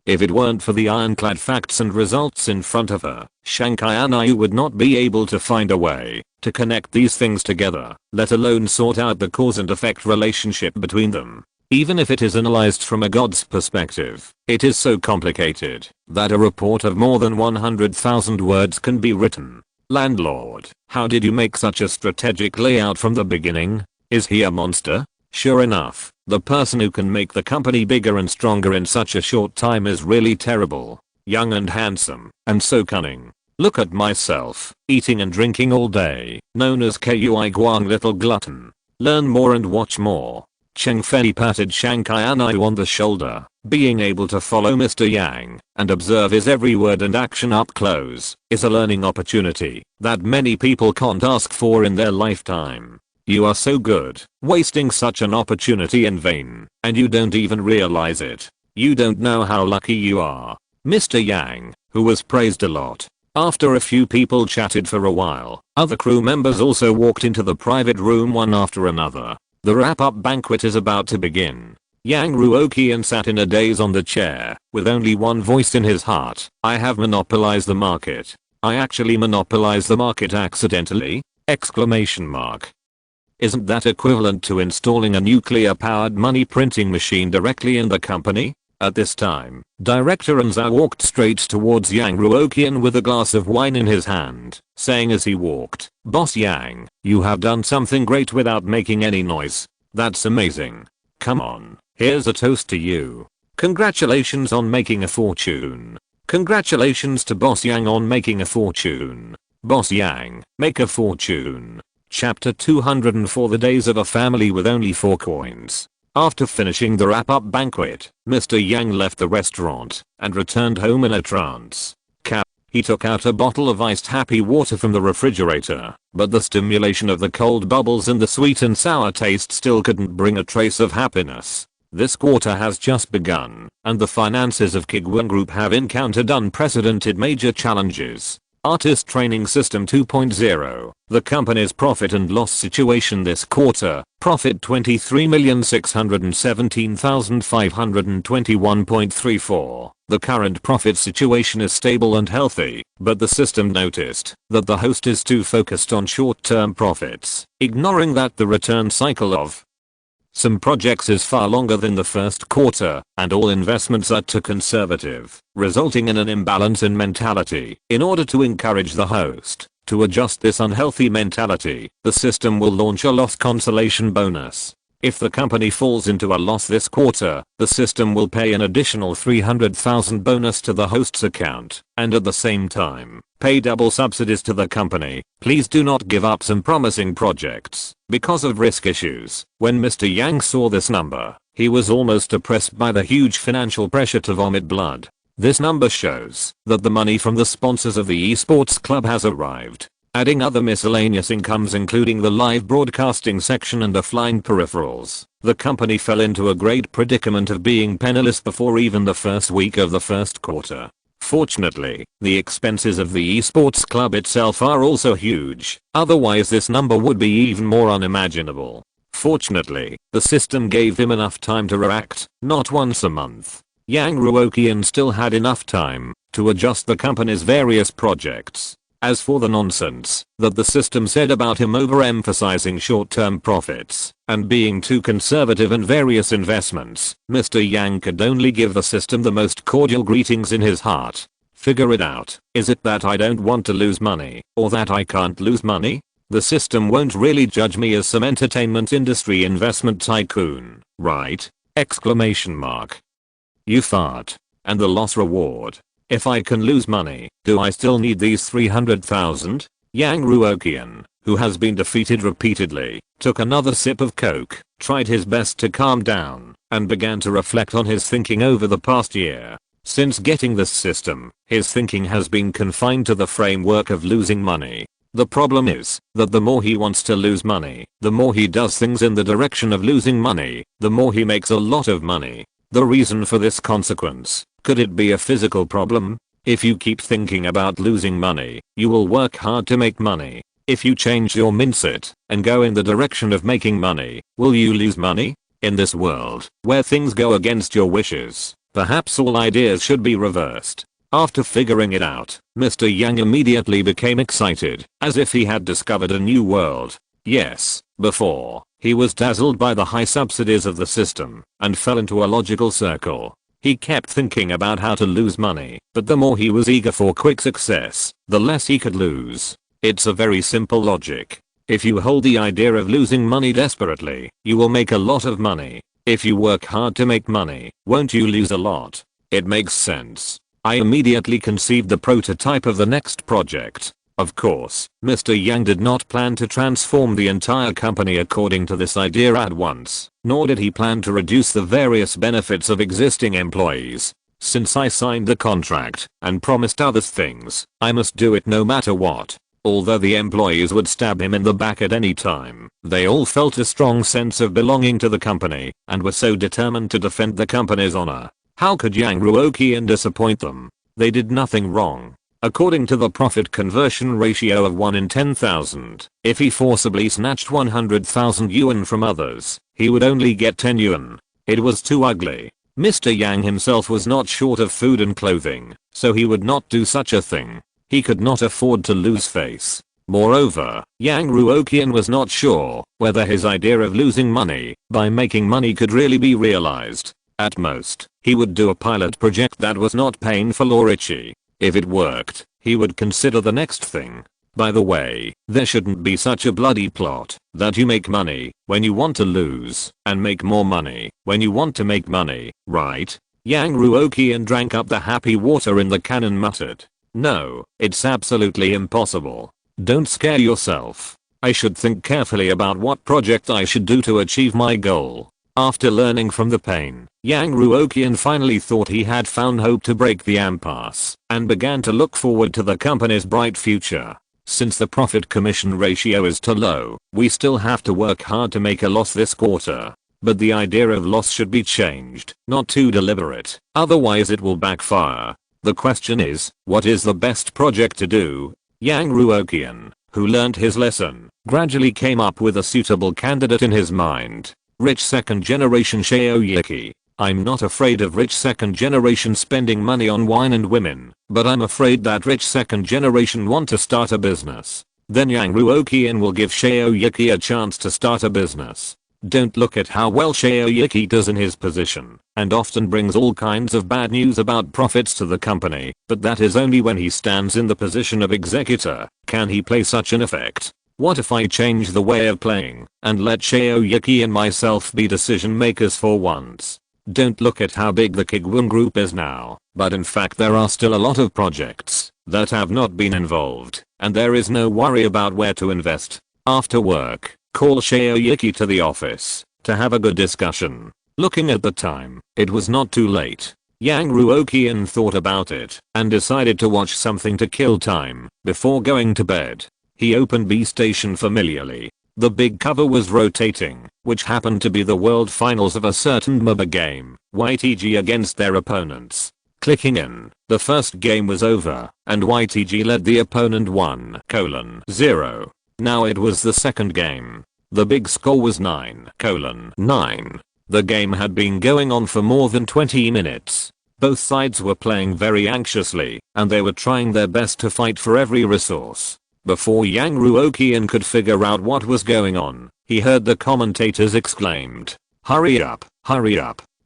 S1: if it weren't for the ironclad facts and results in front of her, Shanghai Anayu would not be able to find a way to connect these things together, let alone sort out the cause and effect relationship between them. Even if it is analyzed from a god's perspective, it is so complicated that a report of more than 100,000 words can be written. Landlord, how did you make such a strategic layout from the beginning? Is he a monster? Sure enough, the person who can make the company bigger and stronger in such a short time is really terrible. Young and handsome, and so cunning. Look at myself, eating and drinking all day, known as Kuiguang Little Glutton. Learn more and watch more. Cheng Fei patted Shanghai Anayu on the shoulder. Being able to follow Mr. Yang and observe his every word and action up close is a learning opportunity that many people can't ask for in their lifetime. You are so good, wasting such an opportunity in vain, and you don't even realize it. You don't know how lucky you are. Mr. Yang, who was praised a lot. After a few people chatted for a while, other crew members also walked into the private room one after another. The wrap-up banquet is about to begin. Yang Ruoqian sat in a daze on the chair, with only one voice in his heart. I have monopolized the market. I actually monopolized the market accidentally? Exclamation mark. Isn't that equivalent to installing a nuclear-powered money printing machine directly in the company? At this time, Director Anzao walked straight towards Yang Ruoqian with a glass of wine in his hand, saying as he walked, Boss Yang, you have done something great without making any noise. That's amazing. Come on, here's a toast to you. Congratulations on making a fortune. Congratulations to Boss Yang on making a fortune. Boss Yang, make a fortune. Chapter 204 The Days of a Family with Only 4 Coins. After finishing the wrap-up banquet, Mr. Yang left the restaurant and returned home in a trance. He took out a bottle of iced happy water from the refrigerator, but the stimulation of the cold bubbles and the sweet and sour taste still couldn't bring a trace of happiness. This quarter has just begun, and the finances of Kuiguang Group have encountered unprecedented major challenges. Artist Training System 2.0. The company's profit and loss situation this quarter. Profit 23,617,521.34. The current profit situation is stable and healthy, but the system noticed that the host is too focused on short-term profits, ignoring that the return cycle of some projects is far longer than the first quarter, and all investments are too conservative, resulting in an imbalance in mentality. In order to encourage the host to adjust this unhealthy mentality, the system will launch a loss consolation bonus. If the company falls into a loss this quarter, the system will pay an additional 300,000 bonus to the host's account, and at the same time, pay double subsidies to the company. Please do not give up some promising projects because of risk issues. When Mr. Yang saw this number, he was almost oppressed by the huge financial pressure to vomit blood. This number shows that the money from the sponsors of the esports club has arrived. Adding other miscellaneous incomes including the live broadcasting section and offline peripherals, the company fell into a great predicament of being penniless before even the first week of the first quarter. Fortunately, the expenses of the esports club itself are also huge, otherwise this number would be even more unimaginable. Fortunately, the system gave him enough time to react, not once a month. Yang Ruoqian still had enough time to adjust the company's various projects. As for the nonsense that the system said about him overemphasizing short-term profits and being too conservative in various investments, Mr. Yang could only give the system the most cordial greetings in his heart. Figure it out. Is it that I don't want to lose money, or that I can't lose money? The system won't really judge me as some entertainment industry investment tycoon, right? Exclamation mark. You fart. And the loss reward. If I can lose money, do I still need these 300,000? Yang Ruoqian, who has been defeated repeatedly, took another sip of coke, tried his best to calm down, and began to reflect on his thinking over the past year. Since getting this system, his thinking has been confined to the framework of losing money. The problem is that the more he wants to lose money, the more he does things in the direction of losing money, the more he makes a lot of money. The reason for this consequence, could it be a physical problem? If you keep thinking about losing money, you will work hard to make money. If you change your mindset and go in the direction of making money, will you lose money? In this world, where things go against your wishes, perhaps all ideas should be reversed. After figuring it out, Mr. Yang immediately became excited, as if he had discovered a new world. Yes, before, he was dazzled by the high subsidies of the system, and fell into a logical circle. He kept thinking about how to lose money, but the more he was eager for quick success, the less he could lose. It's a very simple logic. If you hold the idea of losing money desperately, you will make a lot of money. If you work hard to make money, won't you lose a lot? It makes sense. I immediately conceived the prototype of the next project. Of course, Mr. Yang did not plan to transform the entire company according to this idea at once, nor did he plan to reduce the various benefits of existing employees. Since I signed the contract and promised other things, I must do it no matter what. Although the employees would stab him in the back at any time, they all felt a strong sense of belonging to the company and were so determined to defend the company's honor. How could Yang Ruoqian disappoint them? They did nothing wrong. According to the profit conversion ratio of 1 in 10,000, if he forcibly snatched 100,000 yuan from others, he would only get 10 yuan. It was too ugly. Mr. Yang himself was not short of food and clothing, so he would not do such a thing. He could not afford to lose face. Moreover, Yang Ruoqian was not sure whether his idea of losing money by making money could really be realized. At most, he would do a pilot project that was not painful or itchy. If it worked, he would consider the next thing. By the way, there shouldn't be such a bloody plot that you make money when you want to lose and make more money when you want to make money, right? Yang Ruoqian drank up the happy water in the can and muttered. No, it's absolutely impossible. Don't scare yourself. I should think carefully about what project I should do to achieve my goal. After learning from the pain, Yang Ruoqian finally thought he had found hope to break the impasse and began to look forward to the company's bright future. Since the profit commission ratio is too low, we still have to work hard to make a loss this quarter. But the idea of loss should be changed, not too deliberate, otherwise it will backfire. The question is, what is the best project to do? Yang Ruoqian, who learned his lesson, gradually came up with a suitable candidate in his mind. Rich second generation Shaoyuki. I'm not afraid of rich second generation spending money on wine and women, but I'm afraid that rich second generation want to start a business. Then Yang Ruoqian will give Shaoyuki a chance to start a business. Don't look at how well Shaoyuki does in his position, and often brings all kinds of bad news about profits to the company, but that is only when he stands in the position of executor. Can he play such an effect? What if I change the way of playing and let Shaoyuki and myself be decision makers for once? Don't look at how big the Kuiguang group is now, but in fact there are still a lot of projects that have not been involved, and there is no worry about where to invest. After work, call Shaoyuki to the office to have a good discussion. Looking at the time, it was not too late. Yang Ruoqian thought about it and decided to watch something to kill time before going to bed. He opened B Station familiarly. The big cover was rotating, which happened to be the world finals of a certain MOBA game, YTG against their opponents. Clicking in, the first game was over, and YTG led the opponent 1:0. Now it was the second game. The big score was 9:9. The game had been going on for more than 20 minutes. Both sides were playing very anxiously, and they were trying their best to fight for every resource. Before Yang Ruoqian could figure out what was going on, he heard the commentators exclaimed, hurry up,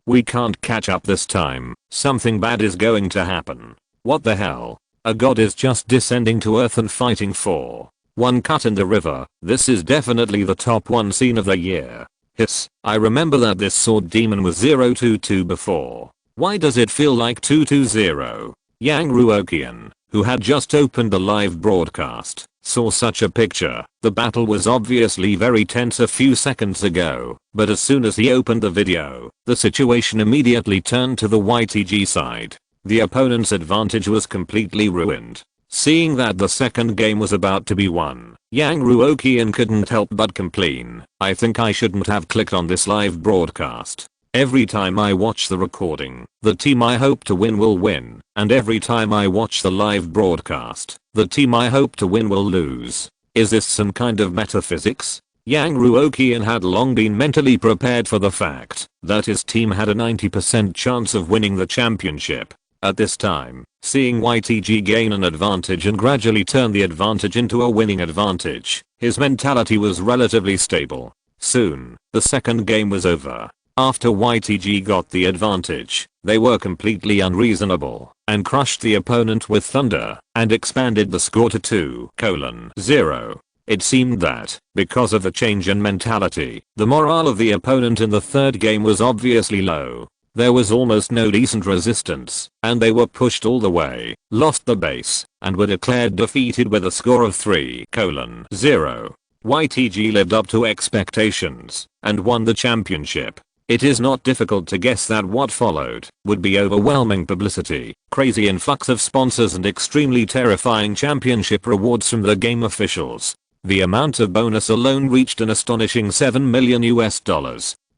S1: we can't catch up this time, something bad is going to happen. What the hell? A god is just descending to earth and fighting for one cut in the river. This is definitely the top one scene of the year. Hiss, I remember that this sword demon was 022 before. Why does it feel like 220? Yang Ruoqian, who had just opened the live broadcast, saw such a picture. The battle was obviously very tense a few seconds ago, but as soon as he opened the video, the situation immediately turned to the YTG side. The opponent's advantage was completely ruined. Seeing that the second game was about to be won, Yang Ruoqian couldn't help but complain, I think I shouldn't have clicked on this live broadcast. Every time I watch the recording, the team I hope to win will win, and every time I watch the live broadcast, the team I hope to win will lose. Is this some kind of metaphysics? Yang Ruoqian had long been mentally prepared for the fact that his team had a 90% chance of winning the championship. At this time, seeing YTG gain an advantage and gradually turn the advantage into a winning advantage, his mentality was relatively stable. Soon, the second game was over. After YTG got the advantage, they were completely unreasonable and crushed the opponent with thunder and expanded the score to 2:0. It seemed that, because of the change in mentality, the morale of the opponent in the third game was obviously low. There was almost no decent resistance, and they were pushed all the way, lost the base, and were declared defeated with a score of 3:0. YTG lived up to expectations and won the championship. It is not difficult to guess that what followed would be overwhelming publicity, crazy influx of sponsors and extremely terrifying championship rewards from the game officials. The amount of bonus alone reached an astonishing $7 million,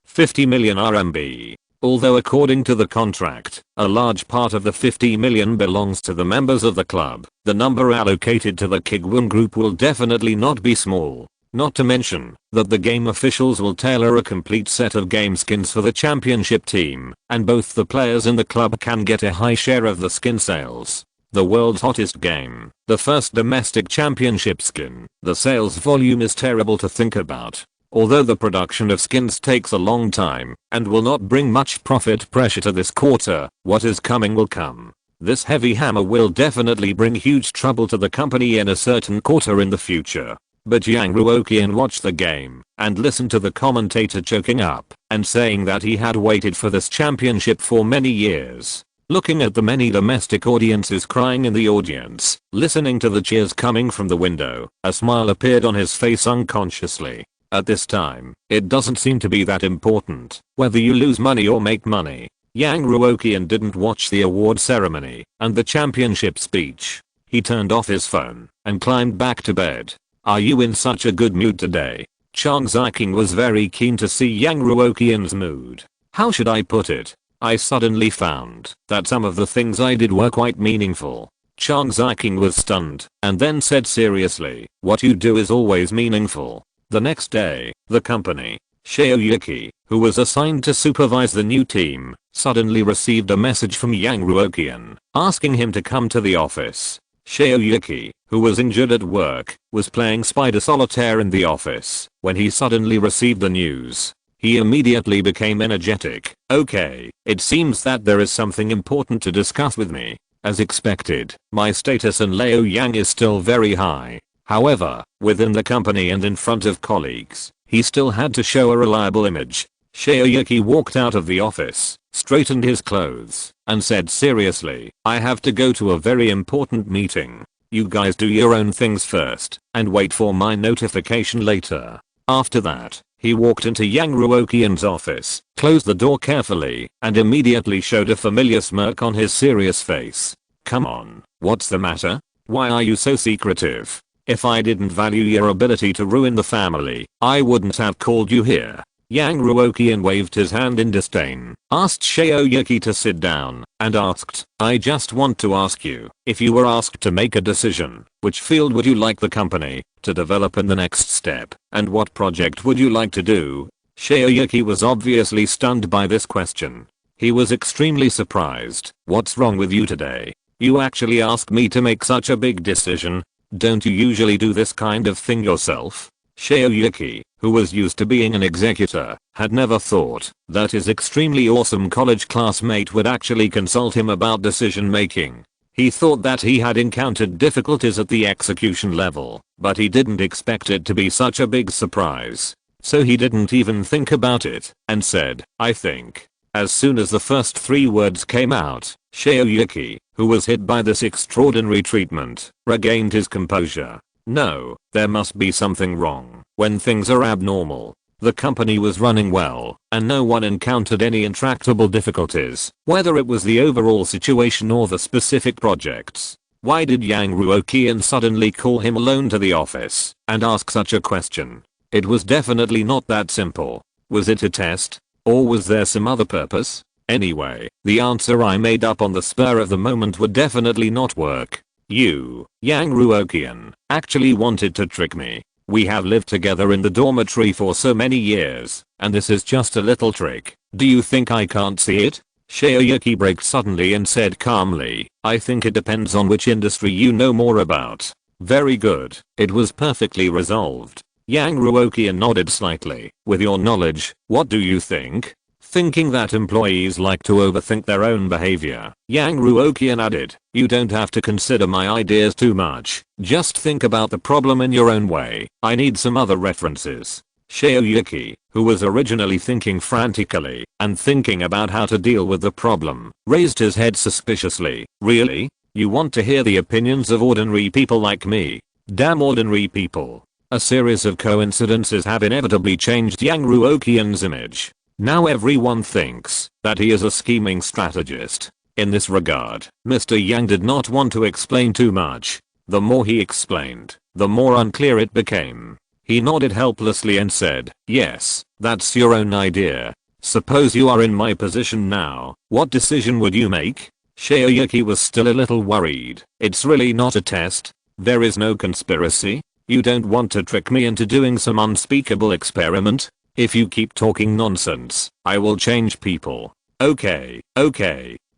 S1: 50 million RMB. Although according to the contract, a large part of the 50 million belongs to the members of the club, the number allocated to the Kuiguang group will definitely not be small. Not to mention that the game officials will tailor a complete set of game skins for the championship team, and both the players in the club can get a high share of the skin sales. The world's hottest game, the first domestic championship skin, the sales volume is terrible to think about. Although the production of skins takes a long time and will not bring much profit pressure to this quarter, what is coming will come. This heavy hammer will definitely bring huge trouble to the company in a certain quarter in the future. But Yang Ruoqian watched the game and listened to the commentator choking up and saying that he had waited for this championship for many years. Looking at the many domestic audiences crying in the audience, listening to the cheers coming from the window, a smile appeared on his face unconsciously. At this time, it doesn't seem to be that important whether you lose money or make money. Yang Ruoqian didn't watch the award ceremony and the championship speech. He turned off his phone and climbed back to bed. Are you in such a good mood today? Chang Ziking was very keen to see Yang Ruoqian's mood. How should I put it? I suddenly found that some of the things I did were quite meaningful. Chang Ziking was stunned and then said seriously, what you do is always meaningful. The next day, the company, Xiaoyuki, who was assigned to supervise the new team, suddenly received a message from Yang Ruoqian, asking him to come to the office. Xiaoyuki, who was injured at work, was playing Spider Solitaire in the office when he suddenly received the news. He immediately became energetic. Okay, it seems that there is something important to discuss with me. As expected, my status in Luoyang is still very high. However, within the company and in front of colleagues, he still had to show a reliable image. Xiaoyuki walked out of the office, straightened his clothes, and said seriously, I have to go to a very important meeting. You guys do your own things first, and wait for my notification later. After that, he walked into Yang Ruoqian's office, closed the door carefully, and immediately showed a familiar smirk on his serious face. Come on, what's the matter? Why are you so secretive? If I didn't value your ability to ruin the family, I wouldn't have called you here. Yang Ruoqian waved his hand in disdain, asked Xiaoyuki to sit down, and asked, I just want to ask you, if you were asked to make a decision, which field would you like the company to develop in the next step, and what project would you like to do? Xiaoyuki was obviously stunned by this question. He was extremely surprised. What's wrong with you today? You actually asked me to make such a big decision? Don't you usually do this kind of thing yourself? Xiaoyuki, who was used to being an executor, had never thought that his extremely awesome college classmate would actually consult him about decision making. He thought that he had encountered difficulties at the execution level, but he didn't expect it to be such a big surprise. So he didn't even think about it, and said, "I think." As soon as the first 3 words came out, Shoyuki, who was hit by this extraordinary treatment, regained his composure. No, there must be something wrong when things are abnormal. The company was running well, and no one encountered any intractable difficulties, whether it was the overall situation or the specific projects. Why did Yang Ruoqian suddenly call him alone to the office and ask such a question? It was definitely not that simple. Was it a test? Or was there some other purpose? Anyway, the answer I made up on the spur of the moment would definitely not work. You, Yang Ruoqian, actually wanted to trick me. We have lived together in the dormitory for so many years, and this is just a little trick. Do you think I can't see it? Shoyuki braked suddenly and said calmly, "I think it depends on which industry you know more about." Very good. It was perfectly resolved. Yang Ruoqian nodded slightly. With your knowledge, what do you think? Thinking that employees like to overthink their own behavior, Yang Ruoqian added, "You don't have to consider my ideas too much. Just think about the problem in your own way. I need some other references." Shoyuki, who was originally thinking frantically and thinking about how to deal with the problem, raised his head suspiciously. "Really? You want to hear the opinions of ordinary people like me? Damn ordinary people." A series of coincidences have inevitably changed Yang Ruoqian's image. Now everyone thinks that he is a scheming strategist. In this regard, Mr. Yang did not want to explain too much. The more he explained, the more unclear it became. He nodded helplessly and said, "Yes, that's your own idea. Suppose you are in my position now, what decision would you make?" Shoyuki was still a little worried. "It's really not a test. There is no conspiracy. You don't want to trick me into doing some unspeakable experiment? If you keep talking nonsense, I will change people." Okay.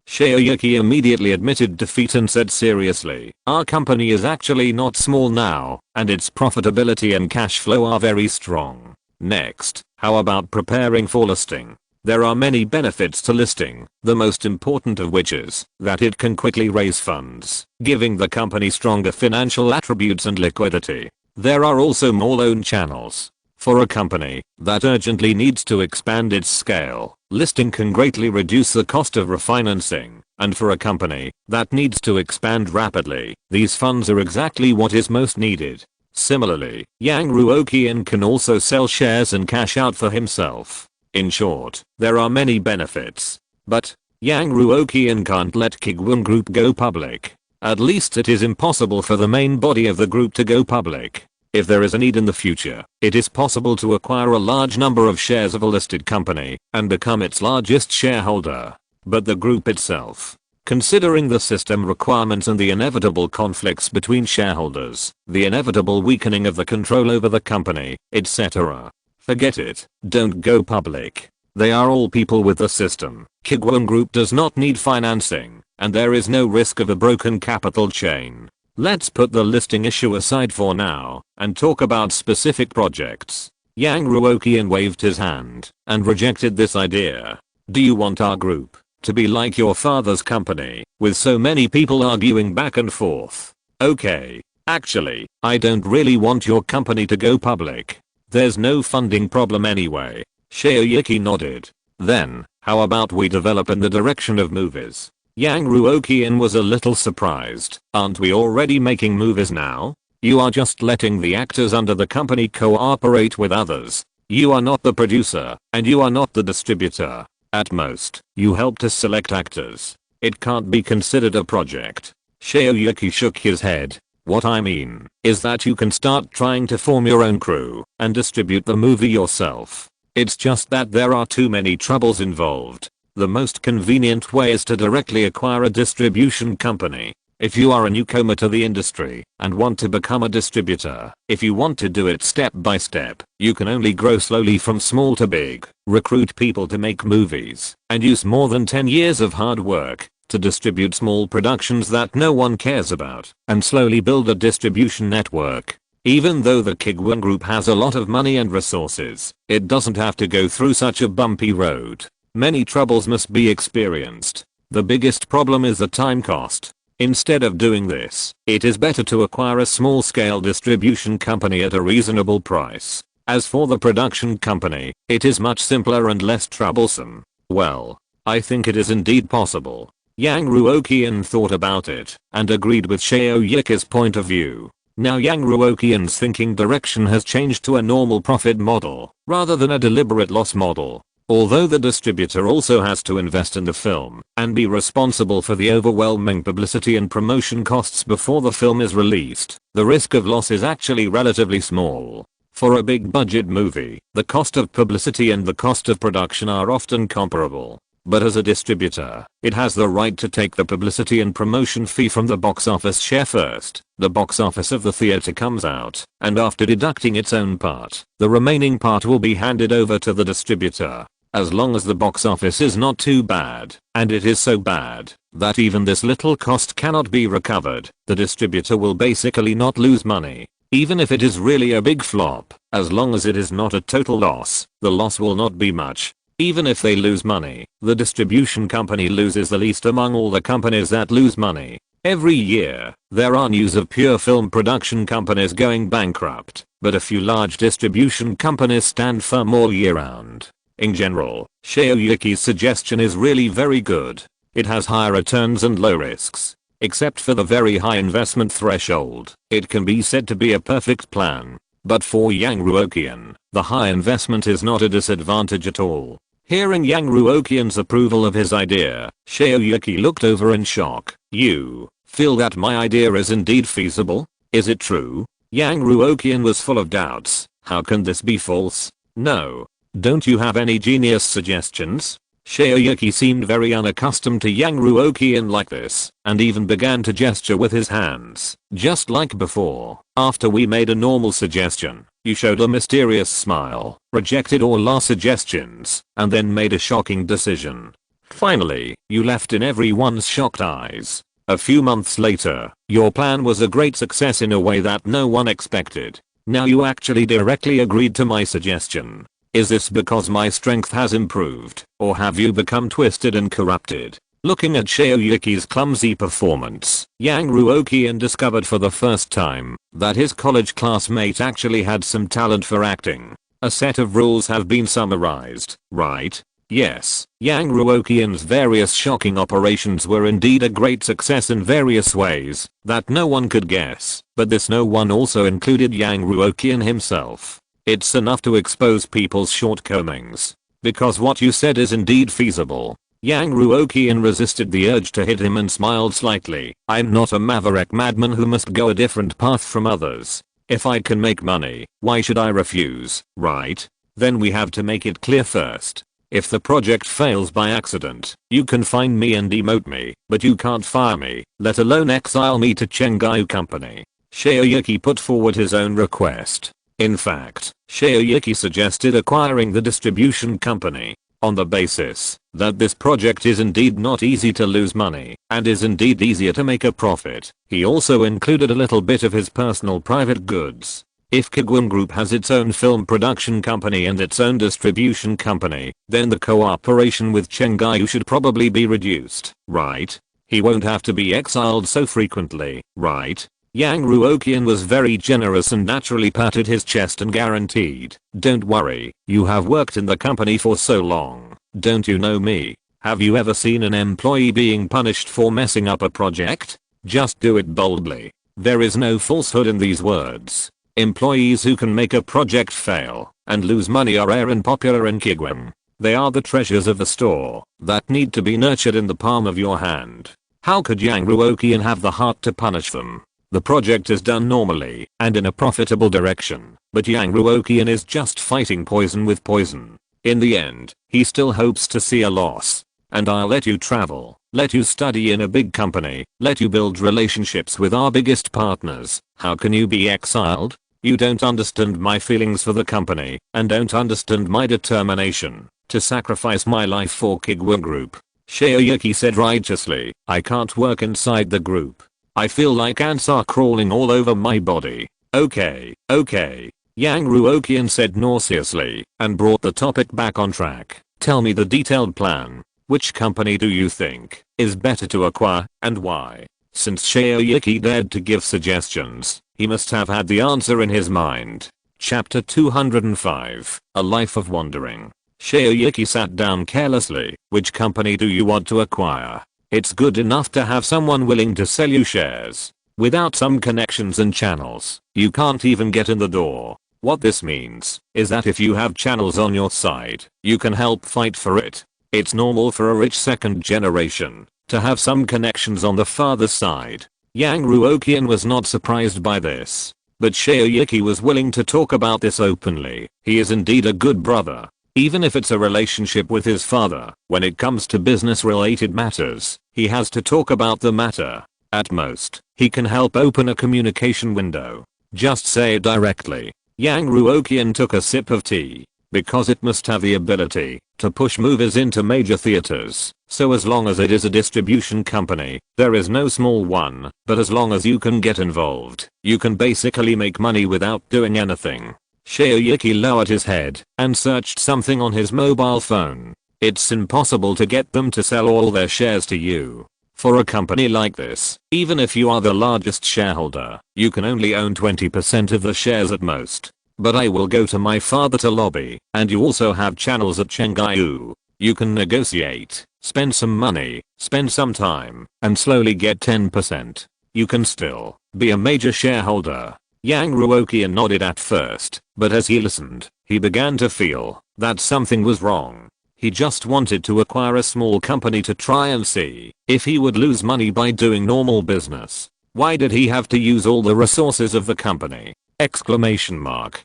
S1: Shoyuki immediately admitted defeat and said seriously, "Our company is actually not small now, and its profitability and cash flow are very strong. Next, how about preparing for listing? There are many benefits to listing, the most important of which is that it can quickly raise funds, giving the company stronger financial attributes and liquidity. There are also more loan channels. For a company that urgently needs to expand its scale, listing can greatly reduce the cost of refinancing, and for a company that needs to expand rapidly, these funds are exactly what is most needed." Similarly, Yang Ruoqian can also sell shares and cash out for himself. In short, there are many benefits. But Yang Ruoqian can't let Kuiguang Group go public. At least it is impossible for the main body of the group to go public. If there is a need in the future, it is possible to acquire a large number of shares of a listed company and become its largest shareholder. But the group itself, considering the system requirements and the inevitable conflicts between shareholders, the inevitable weakening of the control over the company, etc. Forget it. Don't go public. They are all people with the system. Kuiguang Group does not need financing, and there is no risk of a broken capital chain. Let's put the listing issue aside for now and talk about specific projects. Yang Ruoqian waved his hand and rejected this idea. Do you want our group to be like your father's company, with so many people arguing back and forth? Okay. Actually, I don't really want your company to go public. There's no funding problem anyway. Shoyuki nodded. Then, how about we develop in the direction of movies? Yang Ruoqian was a little surprised. Aren't we already making movies now? You are just letting the actors under the company cooperate with others. You are not the producer, and you are not the distributor. At most, you help to select actors. It can't be considered a project. Shoyuki shook his head. What I mean is that you can start trying to form your own crew and distribute the movie yourself. It's just that there are too many troubles involved. The most convenient way is to directly acquire a distribution company. If you are a newcomer to the industry and want to become a distributor, if you want to do it step by step, you can only grow slowly from small to big, recruit people to make movies, and use more than 10 years of hard work to distribute small productions that no one cares about, and slowly build a distribution network. Even though the Kuiguang Group has a lot of money and resources, it doesn't have to go through such a bumpy road. Many troubles must be experienced. The biggest problem is the time cost. Instead of doing this, it is better to acquire a small-scale distribution company at a reasonable price. As for the production company, it is much simpler and less troublesome. Well, I think it is indeed possible. Yang Ruoqian thought about it and agreed with Shaoyuki's point of view. Now Yang Ruoqian's thinking direction has changed to a normal profit model rather than a deliberate loss model. Although the distributor also has to invest in the film and be responsible for the overwhelming publicity and promotion costs before the film is released, the risk of loss is actually relatively small. For a big budget movie, the cost of publicity and the cost of production are often comparable. But as a distributor, it has the right to take the publicity and promotion fee from the box office share first. The box office of the theater comes out, and after deducting its own part, the remaining part will be handed over to the distributor. As long as the box office is not too bad, and it is so bad that even this little cost cannot be recovered, the distributor will basically not lose money. Even if it is really a big flop, as long as it is not a total loss, the loss will not be much. Even if they lose money, the distribution company loses the least among all the companies that lose money. Every year, there are news of pure film production companies going bankrupt, but a few large distribution companies stand firm all year round. In general, Shaoyuki's suggestion is really very good. It has high returns and low risks. Except for the very high investment threshold, it can be said to be a perfect plan. But for Yang Ruoqian, the high investment is not a disadvantage at all. Hearing Yang Ruoqian's approval of his idea, Shaoyuki looked over in shock. You feel that my idea is indeed feasible? Is it true? Yang Ruoqian was full of doubts. How can this be false? No. Don't you have any genius suggestions? Shaoyuki seemed very unaccustomed to Yang Ruoqian like this, and even began to gesture with his hands, just like before. After we made a normal suggestion, you showed a mysterious smile, rejected all our suggestions, and then made a shocking decision. Finally, you left in everyone's shocked eyes. A few months later, your plan was a great success in a way that no one expected. Now you actually directly agreed to my suggestion. Is this because my strength has improved, or have you become twisted and corrupted? Looking at Shaoyuki's clumsy performance, Yang Ruoqian discovered for the first time that his college classmate actually had some talent for acting. A set of rules have been summarized, right? Yes, Yang Ruoqian's various shocking operations were indeed a great success in various ways that no one could guess, but this no one also included Yang Ruoqian himself. It's enough to expose people's shortcomings. Because what you said is indeed feasible. Yang Ruoqian resisted the urge to hit him and smiled slightly. I'm not a maverick madman who must go a different path from others. If I can make money, why should I refuse, right? Then we have to make it clear first. If the project fails by accident, you can find me and demote me, but you can't fire me, let alone exile me to Chengaiu Company. Shaoyuki put forward his own request. In fact, Shaoyuki suggested acquiring the distribution company on the basis that this project is indeed not easy to lose money and is indeed easier to make a profit. He also included a little bit of his personal private goods. If Kuiguang Group has its own film production company and its own distribution company, then the cooperation with Chengaiu should probably be reduced, right? He won't have to be exiled so frequently, right? Yang Ruoqian was very generous and naturally patted his chest and guaranteed, don't worry, you have worked in the company for so long, don't you know me? Have you ever seen an employee being punished for messing up a project? Just do it boldly. There is no falsehood in these words. Employees who can make a project fail and lose money are rare and popular in Kuiguang. They are the treasures of the store that need to be nurtured in the palm of your hand. How could Yang Ruoqian have the heart to punish them? The project is done normally and in a profitable direction, but Yang Ruoqian is just fighting poison with poison. In the end, he still hopes to see a loss. And I'll let you travel, let you study in a big company, let you build relationships with our biggest partners. How can you be exiled? You don't understand my feelings for the company and don't understand my determination to sacrifice my life for Kuiguang Group. Shaoyuki said righteously, I can't work inside the group. I feel like ants are crawling all over my body. Okay. Yang Ruoqian said nauseously and brought the topic back on track. Tell me the detailed plan. Which company do you think is better to acquire and why? Since Shaoyuki dared to give suggestions, he must have had the answer in his mind. Chapter 205, A Life of Wandering. Shaoyuki sat down carelessly. Which company do you want to acquire? It's good enough to have someone willing to sell you shares. Without some connections and channels, you can't even get in the door. What this means is that if you have channels on your side, you can help fight for it. It's normal for a rich second generation to have some connections on the father's side. Yang Ruoqian was not surprised by this, but Shaoyuki was willing to talk about this openly. He is indeed a good brother. Even if it's a relationship with his father, when it comes to business related matters, he has to talk about the matter. At most, he can help open a communication window. Just say it directly. Yang Ruoqian took a sip of tea. Because it must have the ability to push movies into major theaters, so as long as it is a distribution company, there is no small one, but as long as you can get involved, you can basically make money without doing anything. Shaoyuki lowered his head and searched something on his mobile phone. It's impossible to get them to sell all their shares to you. For a company like this, even if you are the largest shareholder, you can only own 20% of the shares at most. But I will go to my father to lobby, and you also have channels at Chengdu. You can negotiate, spend some money, spend some time, and slowly get 10%. You can still be a major shareholder. Yang Ruoqian nodded at first, but as he listened, he began to feel that something was wrong. He just wanted to acquire a small company to try and see if he would lose money by doing normal business. Why did he have to use all the resources of the company? Exclamation mark.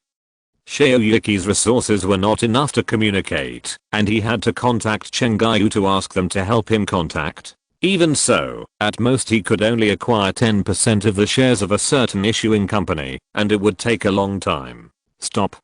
S1: Shaoyuki's resources were not enough to communicate, and he had to contact Chengdu to ask them to help him contact. Even so, at most he could only acquire 10% of the shares of a certain issuing company, and it would take a long time. Stop.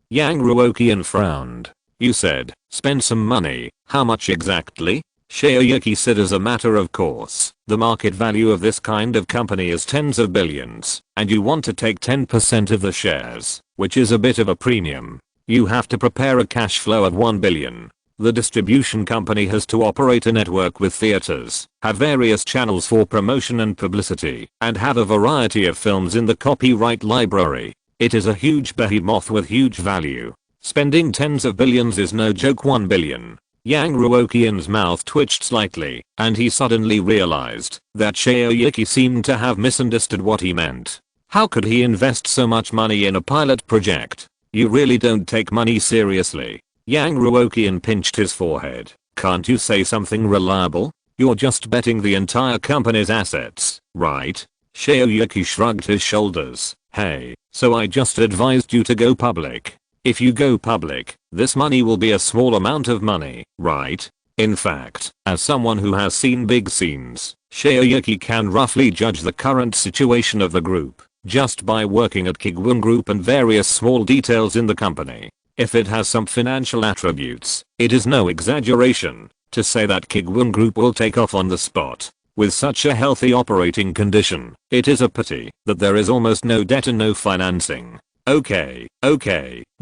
S1: Yang Ruoqian frowned. You said, spend some money. How much exactly? Shaoyuki said as a matter of course, the market value of this kind of company is tens of billions, and you want to take 10% of the shares, which is a bit of a premium. You have to prepare a cash flow of 1 billion. The distribution company has to operate a network with theaters, have various channels for promotion and publicity, and have a variety of films in the copyright library. It is a huge behemoth with huge value. Spending tens of billions is no joke. 1 billion. Yang Ruoqian's mouth twitched slightly, and he suddenly realized that Shaoyuki seemed to have misunderstood what he meant. How could he invest so much money in a pilot project? You really don't take money seriously. Yang Ruoqian pinched his forehead. Can't you say something reliable? You're just betting the entire company's assets, right? Shaoyuki shrugged his shoulders. Hey, so I just advised you to go public. If you go public, this money will be a small amount of money, right? In fact, as someone who has seen big scenes, Shaoyuki can roughly judge the current situation of the group, just by working at Kuiguang Group and various small details in the company. If it has some financial attributes, it is no exaggeration to say that Kuiguang Group will take off on the spot. With such a healthy operating condition, it is a pity that there is almost no debt and no financing. Okay,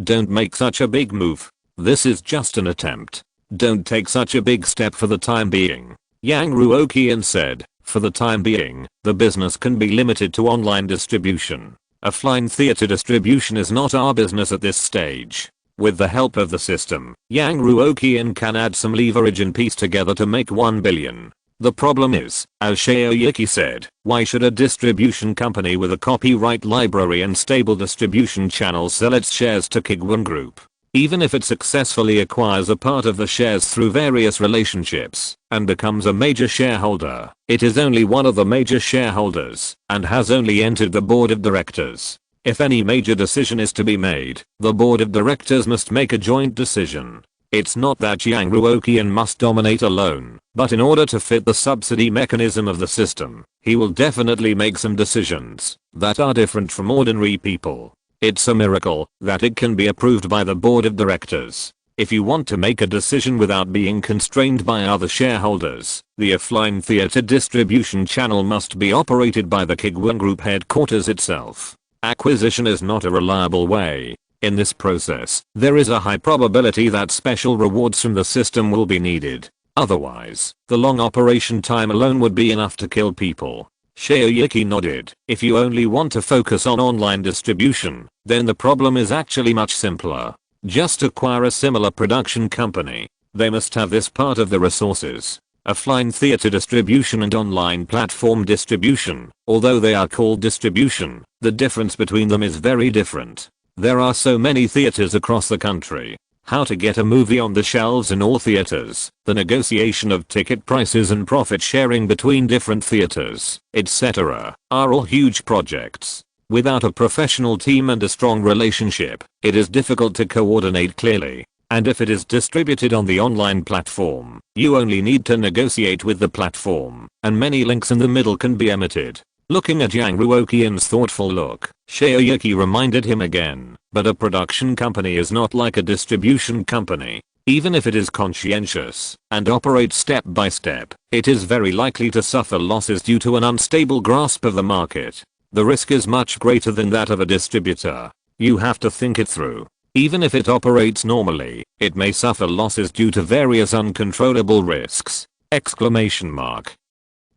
S1: don't make such a big move. This is just an attempt. Don't take such a big step for the time being. Yang Ruoqian said, for the time being, the business can be limited to online distribution. Offline theater distribution is not our business at this stage. With the help of the system, Yang Ruoqian can add some leverage and piece together to make 1 billion. The problem is, as Shaoyuki said, why should a distribution company with a copyright library and stable distribution channels sell its shares to Kuiguang Group? Even if it successfully acquires a part of the shares through various relationships and becomes a major shareholder, it is only one of the major shareholders and has only entered the board of directors. If any major decision is to be made, the board of directors must make a joint decision. It's not that Yang Ruoqian must dominate alone, but in order to fit the subsidy mechanism of the system, he will definitely make some decisions that are different from ordinary people. It's a miracle that it can be approved by the board of directors. If you want to make a decision without being constrained by other shareholders, the offline theater distribution channel must be operated by the Kuiguang Group headquarters itself. Acquisition is not a reliable way. In this process, there is a high probability that special rewards from the system will be needed. Otherwise, the long operation time alone would be enough to kill people. Shoyuki nodded. If you only want to focus on online distribution, then the problem is actually much simpler. Just acquire a similar production company. They must have this part of the resources. Offline theater distribution and online platform distribution. Although they are called distribution, the difference between them is very different. There are so many theaters across the country. How to get a movie on the shelves in all theaters, the negotiation of ticket prices and profit sharing between different theaters, etc. are all huge projects. Without a professional team and a strong relationship, it is difficult to coordinate clearly. And if it is distributed on the online platform, you only need to negotiate with the platform, and many links in the middle can be omitted. Looking at Yang Ruoqian's thoughtful look, Shoyuki reminded him again, but a production company is not like a distribution company. Even if it is conscientious and operates step by step, it is very likely to suffer losses due to an unstable grasp of the market. The risk is much greater than that of a distributor. You have to think it through. Even if it operates normally, it may suffer losses due to various uncontrollable risks. Exclamation mark.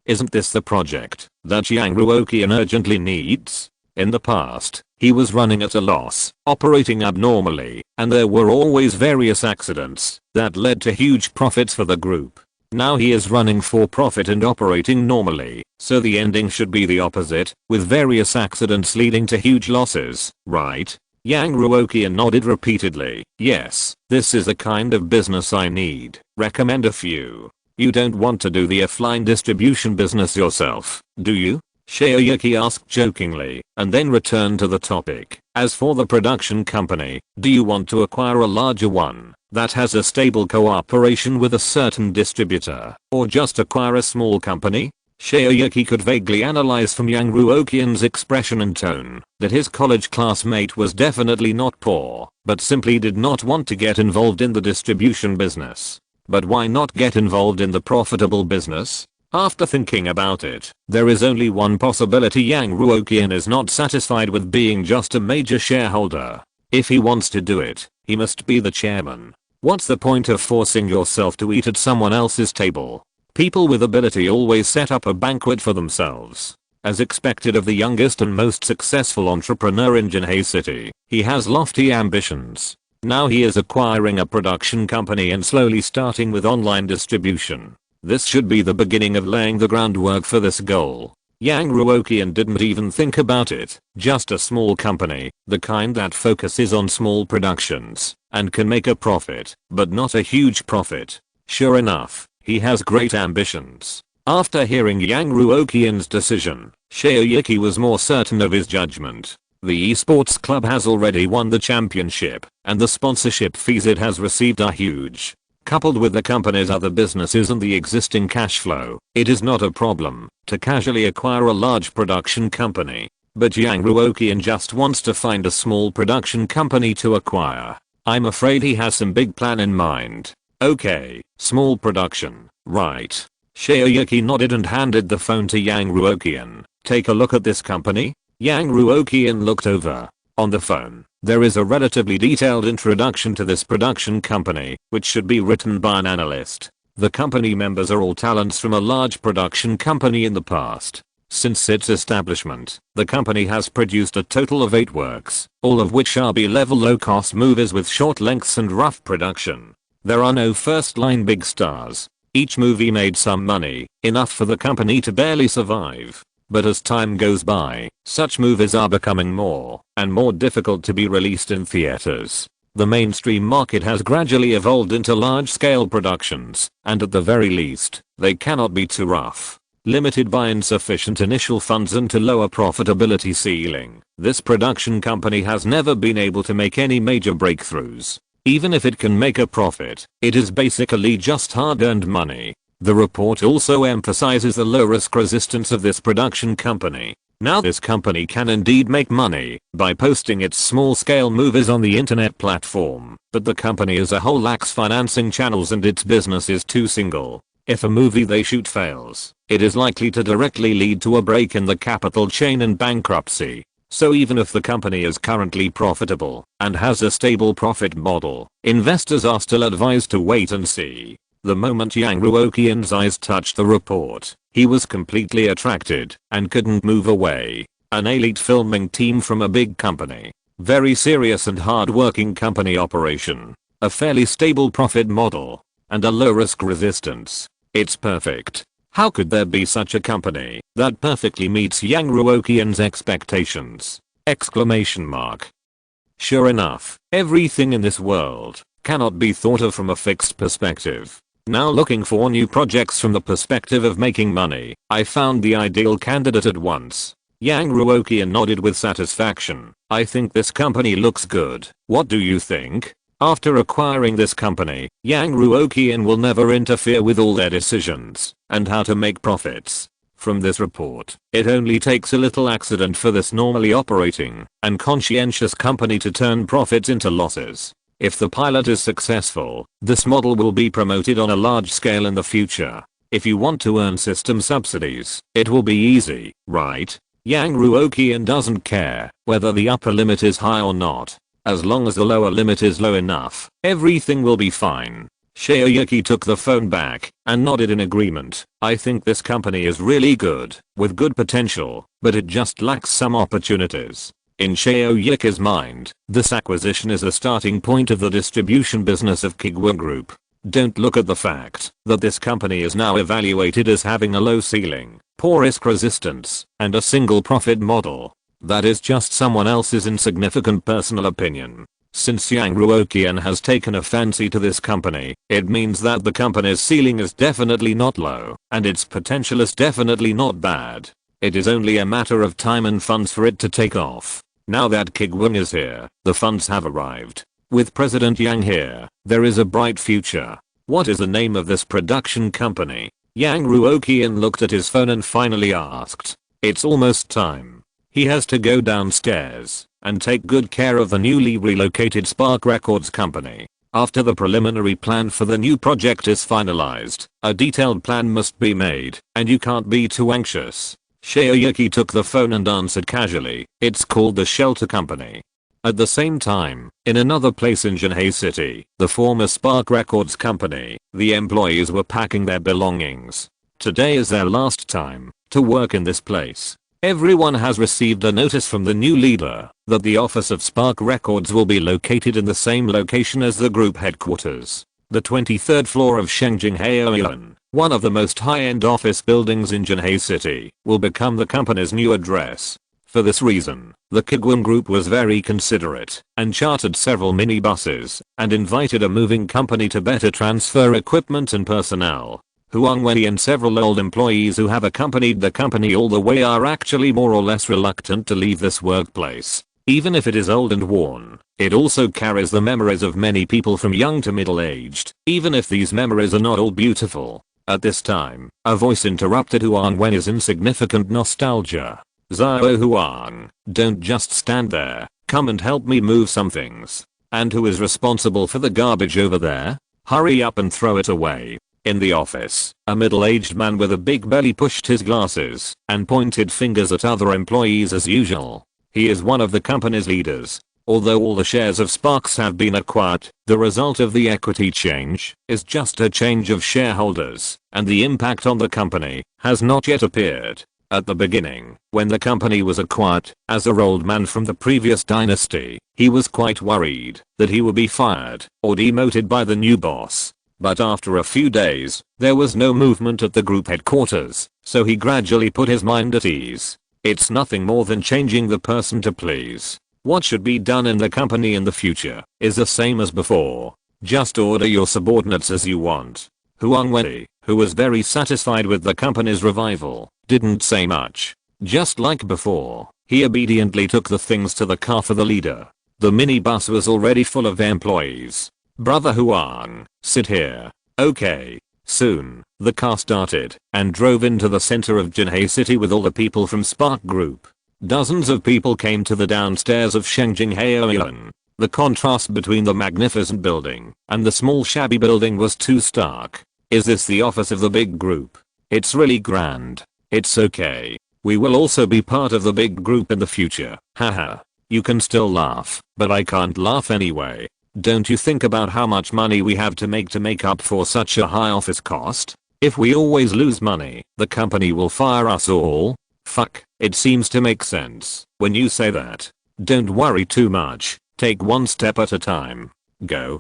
S1: Isn't this the project that Yang Ruoqian urgently needs? In the past, he was running at a loss, operating abnormally, and there were always various accidents that led to huge profits for the group. Now he is running for profit and operating normally, so the ending should be the opposite, with various accidents leading to huge losses, right? Yang Ruoqian nodded repeatedly. Yes, this is the kind of business I need. Recommend a few. You don't want to do the offline distribution business yourself, do you? Shoyuki asked jokingly, and then returned to the topic. As for the production company, do you want to acquire a larger one that has a stable cooperation with a certain distributor, or just acquire a small company? Shoyuki could vaguely analyze from Yang Ruoqian's expression and tone that his college classmate was definitely not poor, but simply did not want to get involved in the distribution business. But why not get involved in the profitable business? After thinking about it, there is only one possibility. Yang Ruoqian is not satisfied with being just a major shareholder. If he wants to do it, he must be the chairman. What's the point of forcing yourself to eat at someone else's table? People with ability always set up a banquet for themselves. As expected of the youngest and most successful entrepreneur in Jinhae City, he has lofty ambitions. Now he is acquiring a production company and slowly starting with online distribution. This should be the beginning of laying the groundwork for this goal. Yang Ruoqian didn't even think about it. Just a small company, the kind that focuses on small productions and can make a profit, but not a huge profit. Sure enough, he has great ambitions. After hearing Yang Ruoqian's decision, Shoyuki was more certain of his judgment. The esports club has already won the championship, and the sponsorship fees it has received are huge. Coupled with the company's other businesses and the existing cash flow, it is not a problem to casually acquire a large production company. But Yang Ruoqian just wants to find a small production company to acquire. I'm afraid he has some big plan in mind. Okay, small production, right. Shoyuki nodded and handed the phone to Yang Ruoqian. Take a look at this company. Yang Ruoqian looked over. On the phone, there is a relatively detailed introduction to this production company, which should be written by an analyst. The company members are all talents from a large production company in the past. Since its establishment, the company has produced a total of 8 works, all of which are B-level low-cost movies with short lengths and rough production. There are no first-line big stars. Each movie made some money, enough for the company to barely survive. But as time goes by, such movies are becoming more and more difficult to be released in theaters. The mainstream market has gradually evolved into large-scale productions, and at the very least, they cannot be too rough. Limited by insufficient initial funds and to lower profitability ceiling, this production company has never been able to make any major breakthroughs. Even if it can make a profit, it is basically just hard-earned money. The report also emphasizes the low-risk resistance of this production company. Now this company can indeed make money by posting its small-scale movies on the internet platform, but the company as a whole lacks financing channels and its business is too single. If a movie they shoot fails, it is likely to directly lead to a break in the capital chain and bankruptcy. So even if the company is currently profitable and has a stable profit model, investors are still advised to wait and see. The moment Yang Ruoqian's eyes touched the report, he was completely attracted and couldn't move away. An elite filming team from a big company. Very serious and hard-working company operation. A fairly stable profit model. And a low risk resistance. It's perfect. How could there be such a company that perfectly meets Yang Ruoqian's expectations? Exclamation mark. Sure enough, everything in this world cannot be thought of from a fixed perspective. Now looking for new projects from the perspective of making money, I found the ideal candidate at once. Yang Ruoqian nodded with satisfaction. I think this company looks good. What do you think? After acquiring this company, Yang Ruoqian will never interfere with all their decisions and how to make profits. From this report, it only takes a little accident for this normally operating and conscientious company to turn profits into losses. If the pilot is successful, this model will be promoted on a large scale in the future. If you want to earn system subsidies, it will be easy, right? Yang Ruoqian doesn't care whether the upper limit is high or not. As long as the lower limit is low enough, everything will be fine. Shaoyuki took the phone back and nodded in agreement. I think this company is really good, with good potential, but it just lacks some opportunities. In Shaoyuki's mind, this acquisition is a starting point of the distribution business of Kuiguang Group. Don't look at the fact that this company is now evaluated as having a low ceiling, poor risk resistance, and a single profit model. That is just someone else's insignificant personal opinion. Since Yang Ruoqian has taken a fancy to this company, it means that the company's ceiling is definitely not low, and its potential is definitely not bad. It is only a matter of time and funds for it to take off. Now that Kuiguang is here, the funds have arrived. With President Yang here, there is a bright future. What is the name of this production company? Yang Ruoqian looked at his phone and finally asked. It's almost time. He has to go downstairs and take good care of the newly relocated Spark Records company. After the preliminary plan for the new project is finalized, a detailed plan must be made, and you can't be too anxious. Shaoyuki took the phone and answered casually. It's called the Shelter Company. At the same time, in another place in Jinhae City, the former Spark Records company, the employees were packing their belongings. Today is their last time to work in this place. Everyone has received a notice from the new leader that the office of Spark Records will be located in the same location as the group headquarters. The 23rd floor of Shengjinghaoyuan, one of the most high-end office buildings in Jinhae City, will become the company's new address. For this reason, the Kuiguang Group was very considerate and chartered several minibuses and invited a moving company to better transfer equipment and personnel. Huang Wei and several old employees who have accompanied the company all the way are actually more or less reluctant to leave this workplace. Even if it is old and worn, it also carries the memories of many people from young to middle-aged, even if these memories are not all beautiful. At this time, a voice interrupted Huang Wen's insignificant nostalgia. Zhao Huang, don't just stand there, come and help me move some things. And who is responsible for the garbage over there? Hurry up and throw it away. In the office, a middle-aged man with a big belly pushed his glasses and pointed fingers at other employees as usual. He is one of the company's leaders. Although all the shares of Sparks have been acquired, the result of the equity change is just a change of shareholders, and the impact on the company has not yet appeared. At the beginning, when the company was acquired, as a old man from the previous dynasty, he was quite worried that he would be fired or demoted by the new boss. But after a few days, there was no movement at the group headquarters, so he gradually put his mind at ease. It's nothing more than changing the person to please. What should be done in the company in the future is the same as before. Just order your subordinates as you want. Huang Wei, who was very satisfied with the company's revival, didn't say much. Just like before, he obediently took the things to the car for the leader. The minibus was already full of employees. Brother Huang, sit here. Okay. Soon, the car started and drove into the center of Jinhae City with all the people from Spark Group. Dozens of people came to the downstairs of Shengjinghaoyuan. The contrast between the magnificent building and the small shabby building was too stark. Is this the office of the big group? It's really grand. It's okay. We will also be part of the big group in the future. Haha. You can still laugh, but I can't laugh anyway. Don't you think about how much money we have to make up for such a high office cost? If we always lose money, the company will fire us all. Fuck, it seems to make sense when you say that. Don't worry too much, take one step at a time. Go,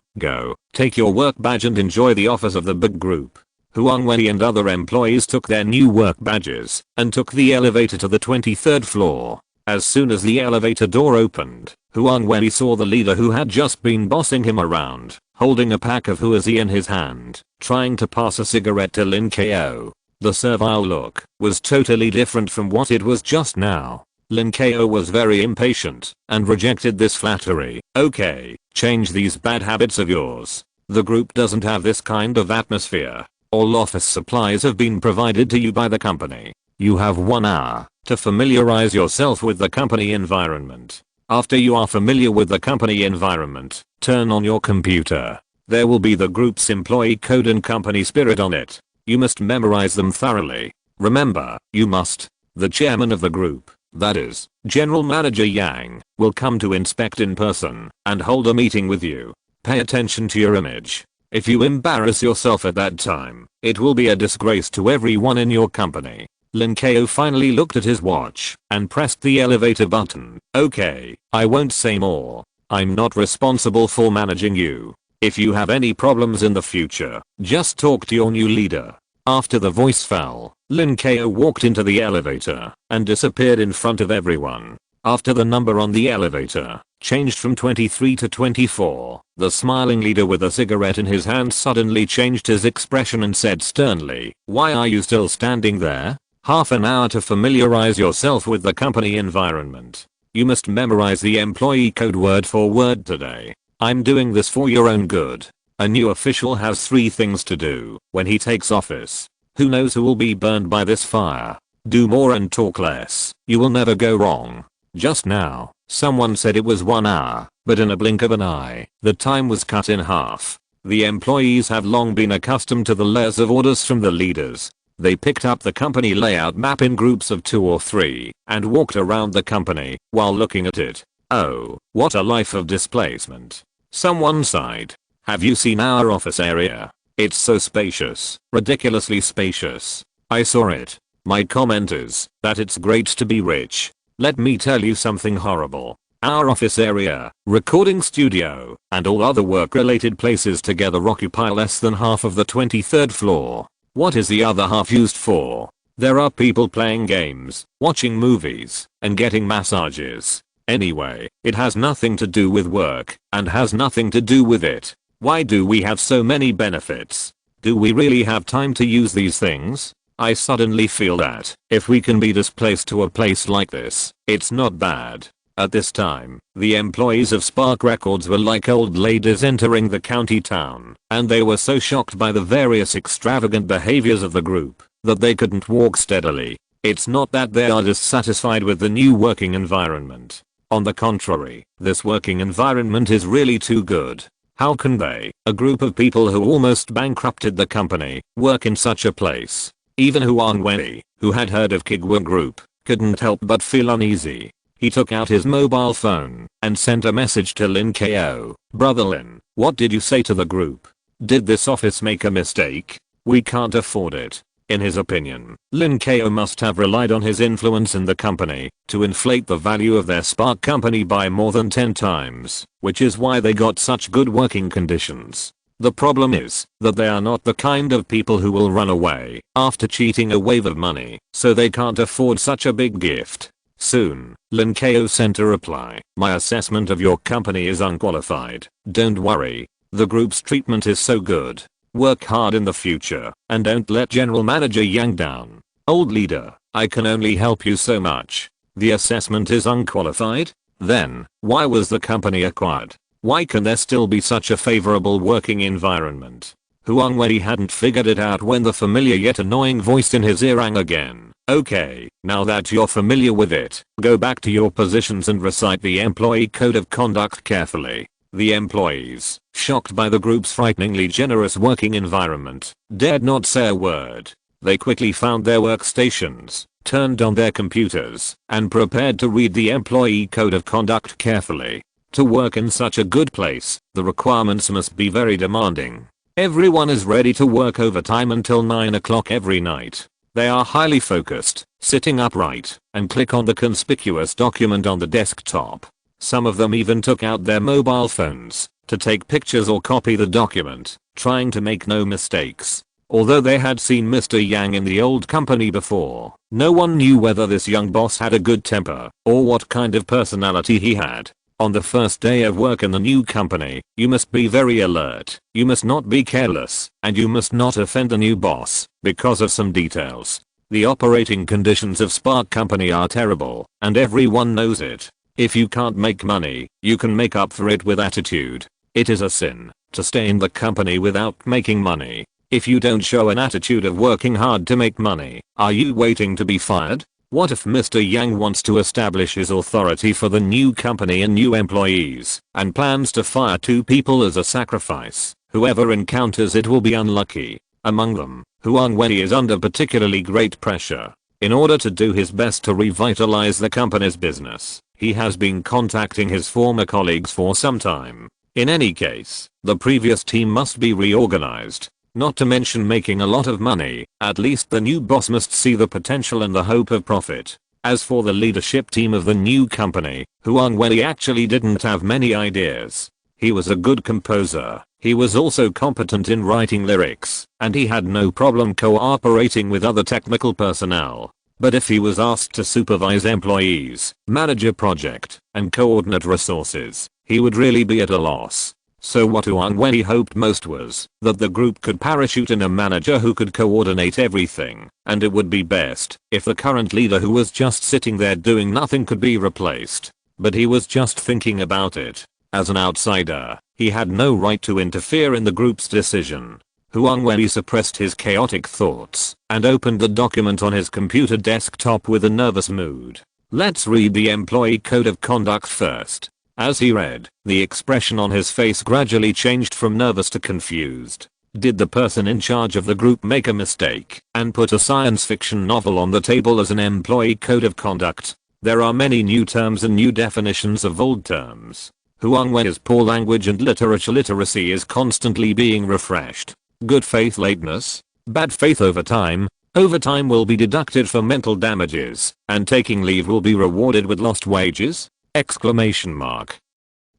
S1: take your work badge and enjoy the office of the big group. Huang Wei and other employees took their new work badges and took the elevator to the 23rd floor. As soon as the elevator door opened, Huang Wei saw the leader who had just been bossing him around, holding a pack of Huazi in his hand, trying to pass a cigarette to Lin Ko. The servile look was totally different from what it was just now. Lin Ko was very impatient and rejected this flattery. Okay, change these bad habits of yours. The group doesn't have this kind of atmosphere. All office supplies have been provided to you by the company. You have 1 hour to familiarize yourself with the company environment. After you are familiar with the company environment, turn on your computer. There will be the group's employee code and company spirit on it. You must memorize them thoroughly. Remember, you must. The chairman of the group, that is, General Manager Yang, will come to inspect in person and hold a meeting with you. Pay attention to your image. If you embarrass yourself at that time, it will be a disgrace to everyone in your company. Lin Ko finally looked at his watch and pressed the elevator button. Okay, I won't say more. I'm not responsible for managing you. If you have any problems in the future, just talk to your new leader. After the voice fell, Lin Ko walked into the elevator and disappeared in front of everyone. After the number on the elevator changed from 23 to 24, the smiling leader with a cigarette in his hand suddenly changed his expression and said sternly, "Why are you still standing there? Half an hour to familiarize yourself with the company environment. You must memorize the employee code word for word today. I'm doing this for your own good." A new official has 3 things to do when he takes office. Who knows who will be burned by this fire? Do more and talk less. You will never go wrong. Just now, someone said it was 1 hour, but in a blink of an eye, the time was cut in half. The employees have long been accustomed to the layers of orders from the leaders. They picked up the company layout map in groups of 2 or 3 and walked around the company while looking at it. Oh, what a life of displacement. Someone sighed. Have you seen our office area? It's so spacious, ridiculously spacious. I saw it. My comment is that it's great to be rich. Let me tell you something horrible. Our office area, recording studio, and all other work-related places together occupy less than half of the 23rd floor. What is the other half used for? There are people playing games, watching movies, and getting massages. Anyway, it has nothing to do with work, and has nothing to do with it. Why do we have so many benefits? Do we really have time to use these things? I suddenly feel that if we can be displaced to a place like this, it's not bad. At this time, the employees of Spark Records were like old ladies entering the county town, and they were so shocked by the various extravagant behaviors of the group that they couldn't walk steadily. It's not that they are dissatisfied with the new working environment. On the contrary, this working environment is really too good. How can they, a group of people who almost bankrupted the company, work in such a place? Even Huang Wei, who had heard of Kuiguang Group, couldn't help but feel uneasy. He took out his mobile phone and sent a message to Lin Ko. "Brother Lin, what did you say to the group? Did this office make a mistake? We can't afford it." In his opinion, Lin Ko must have relied on his influence in the company to inflate the value of their Spark company by more than 10 times, which is why they got such good working conditions. The problem is that they are not the kind of people who will run away after cheating a wave of money, so they can't afford such a big gift. Soon, Lin Ko sent a reply. "My assessment of your company is unqualified. Don't worry. The group's treatment is so good. Work hard in the future, and don't let General Manager Yang down. Old leader, I can only help you so much." The assessment is unqualified? Then, why was the company acquired? Why can there still be such a favorable working environment? Huang Wei hadn't figured it out when the familiar yet annoying voice in his ear rang again. "Okay, now that you're familiar with it, go back to your positions and recite the employee code of conduct carefully." The employees, shocked by the group's frighteningly generous working environment, dared not say a word. They quickly found their workstations, turned on their computers, and prepared to read the employee code of conduct carefully. To work in such a good place, the requirements must be very demanding. Everyone is ready to work overtime until 9 o'clock every night. They are highly focused, sitting upright, and click on the conspicuous document on the desktop. Some of them even took out their mobile phones to take pictures or copy the document, trying to make no mistakes. Although they had seen Mr. Yang in the old company before, no one knew whether this young boss had a good temper or what kind of personality he had. On the first day of work in the new company, you must be very alert, you must not be careless, and you must not offend the new boss because of some details. The operating conditions of Spark Company are terrible, and everyone knows it. If you can't make money, you can make up for it with attitude. It is a sin to stay in the company without making money. If you don't show an attitude of working hard to make money, are you waiting to be fired? What if Mr. Yang wants to establish his authority for the new company and new employees, and plans to fire 2 people as a sacrifice? Whoever encounters it will be unlucky. Among them, Huang Wenyi is under particularly great pressure. In order to do his best to revitalize the company's business, he has been contacting his former colleagues for some time. In any case, the previous team must be reorganized. Not to mention making a lot of money, at least the new boss must see the potential and the hope of profit. As for the leadership team of the new company, Huang Wenyi actually didn't have many ideas. He was a good composer, he was also competent in writing lyrics, and he had no problem cooperating with other technical personnel. But if he was asked to supervise employees, manage a project, and coordinate resources, he would really be at a loss. So what Huang Wenyi hoped most was that the group could parachute in a manager who could coordinate everything, and it would be best if the current leader who was just sitting there doing nothing could be replaced. But he was just thinking about it. As an outsider, he had no right to interfere in the group's decision. Huang Wenyi suppressed his chaotic thoughts and opened the document on his computer desktop with a nervous mood. Let's read the employee code of conduct first. As he read, the expression on his face gradually changed from nervous to confused. Did the person in charge of the group make a mistake and put a science fiction novel on the table as an employee code of conduct? There are many new terms and new definitions of old terms. Huang Wenyi's poor language and literature literacy is constantly being refreshed. Good faith lateness, bad faith overtime. Overtime will be deducted for mental damages, and taking leave will be rewarded with lost wages? Exclamation mark.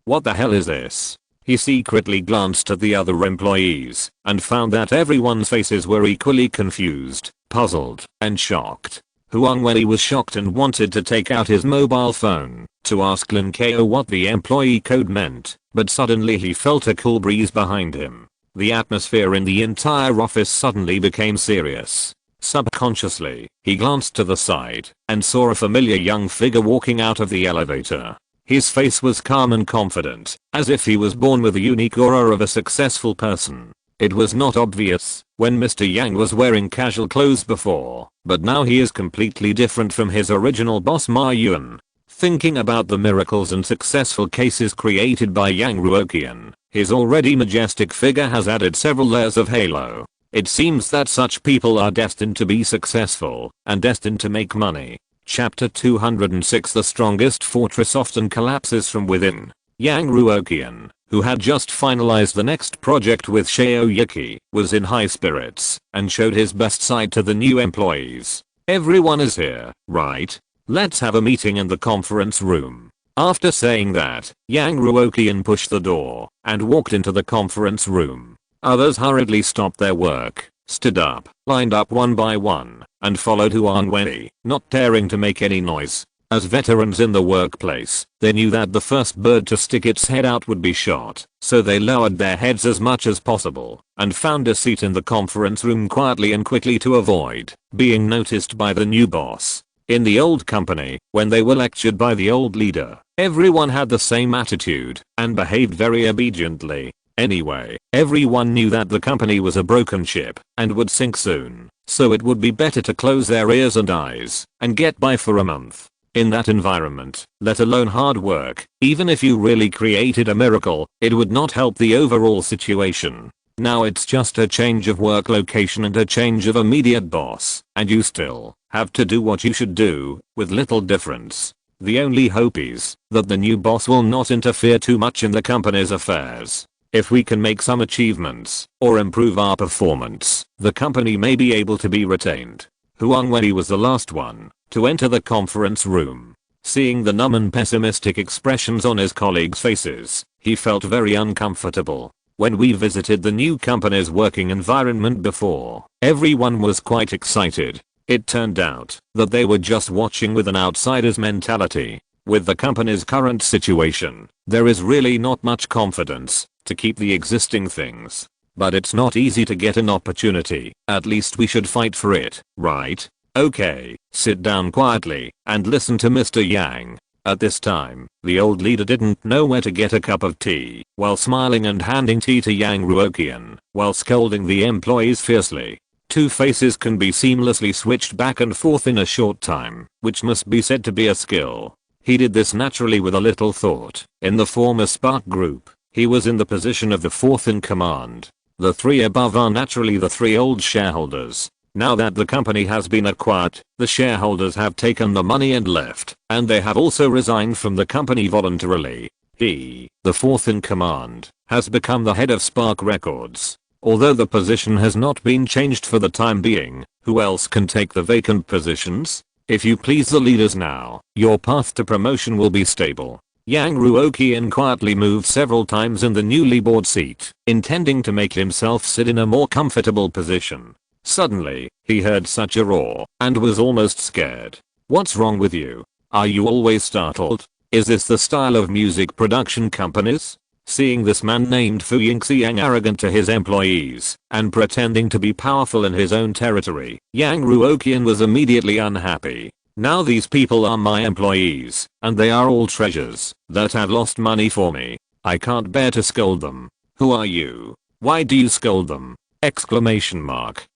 S1: What the hell is this? He secretly glanced at the other employees and found that everyone's faces were equally confused, puzzled, and shocked. Huang Wenyi was shocked and wanted to take out his mobile phone to ask Lin Ko what the employee code meant, but suddenly he felt a cool breeze behind him. The atmosphere in the entire office suddenly became serious. Subconsciously, he glanced to the side and saw a familiar young figure walking out of the elevator. His face was calm and confident, as if he was born with the unique aura of a successful person. It was not obvious when Mr. Yang was wearing casual clothes before, but now he is completely different from his original boss Ma Yuan. Thinking about the miracles and successful cases created by Yang Ruoqian, his already majestic figure has added several layers of halo. It seems that such people are destined to be successful and destined to make money. Chapter 206. The strongest fortress often collapses from within. Yang Ruoqian, who had just finalized the next project with Xiao Yuki, was in high spirits and showed his best side to the new employees. Everyone is here, right? Let's have a meeting in the conference room. After saying that, Yang Ruoqian pushed the door and walked into the conference room. Others hurriedly stopped their work, stood up, lined up one by one, and followed Huang Wenyi, not daring to make any noise. As veterans in the workplace, they knew that the first bird to stick its head out would be shot, so they lowered their heads as much as possible and found a seat in the conference room quietly and quickly to avoid being noticed by the new boss. In the old company, when they were lectured by the old leader, everyone had the same attitude and behaved very obediently. Anyway, everyone knew that the company was a broken ship and would sink soon, so it would be better to close their ears and eyes and get by for a month. In that environment, let alone hard work, even if you really created a miracle, it would not help the overall situation. Now it's just a change of work location and a change of immediate boss, and you still have to do what you should do, with little difference. The only hope is that the new boss will not interfere too much in the company's affairs. If we can make some achievements or improve our performance, the company may be able to be retained. Huang Wei was the last one to enter the conference room. Seeing the numb and pessimistic expressions on his colleagues' faces, he felt very uncomfortable. When we visited the new company's working environment before, everyone was quite excited. It turned out that they were just watching with an outsider's mentality. With the company's current situation, there is really not much confidence to keep the existing things. But it's not easy to get an opportunity. At least we should fight for it, right? Okay, sit down quietly and listen to Mr. Yang. At this time, the old leader didn't know where to get a cup of tea, while smiling and handing tea to Yang Ruoqian, while scolding the employees fiercely. Two faces can be seamlessly switched back and forth in a short time, which must be said to be a skill. He did this naturally with a little thought. In the former Spark group, he was in the position of the fourth in command. The three above are naturally the three old shareholders. Now that the company has been acquired, the shareholders have taken the money and left, and they have also resigned from the company voluntarily. He, the fourth in command, has become the head of Spark Records. Although the position has not been changed for the time being, who else can take the vacant positions? If you please the leaders now, your path to promotion will be stable. Yang Ruoqian quietly moved several times in the newly bought seat, intending to make himself sit in a more comfortable position. Suddenly, he heard such a roar, and was almost scared. What's wrong with you? Are you always startled? Is this the style of music production companies? Seeing this man named Fu Yingxiang arrogant to his employees, and pretending to be powerful in his own territory, Yang Ruoqian was immediately unhappy. Now these people are my employees, and they are all treasures that have lost money for me. I can't bear to scold them. Who are you? Why do you scold them? Exclamation mark.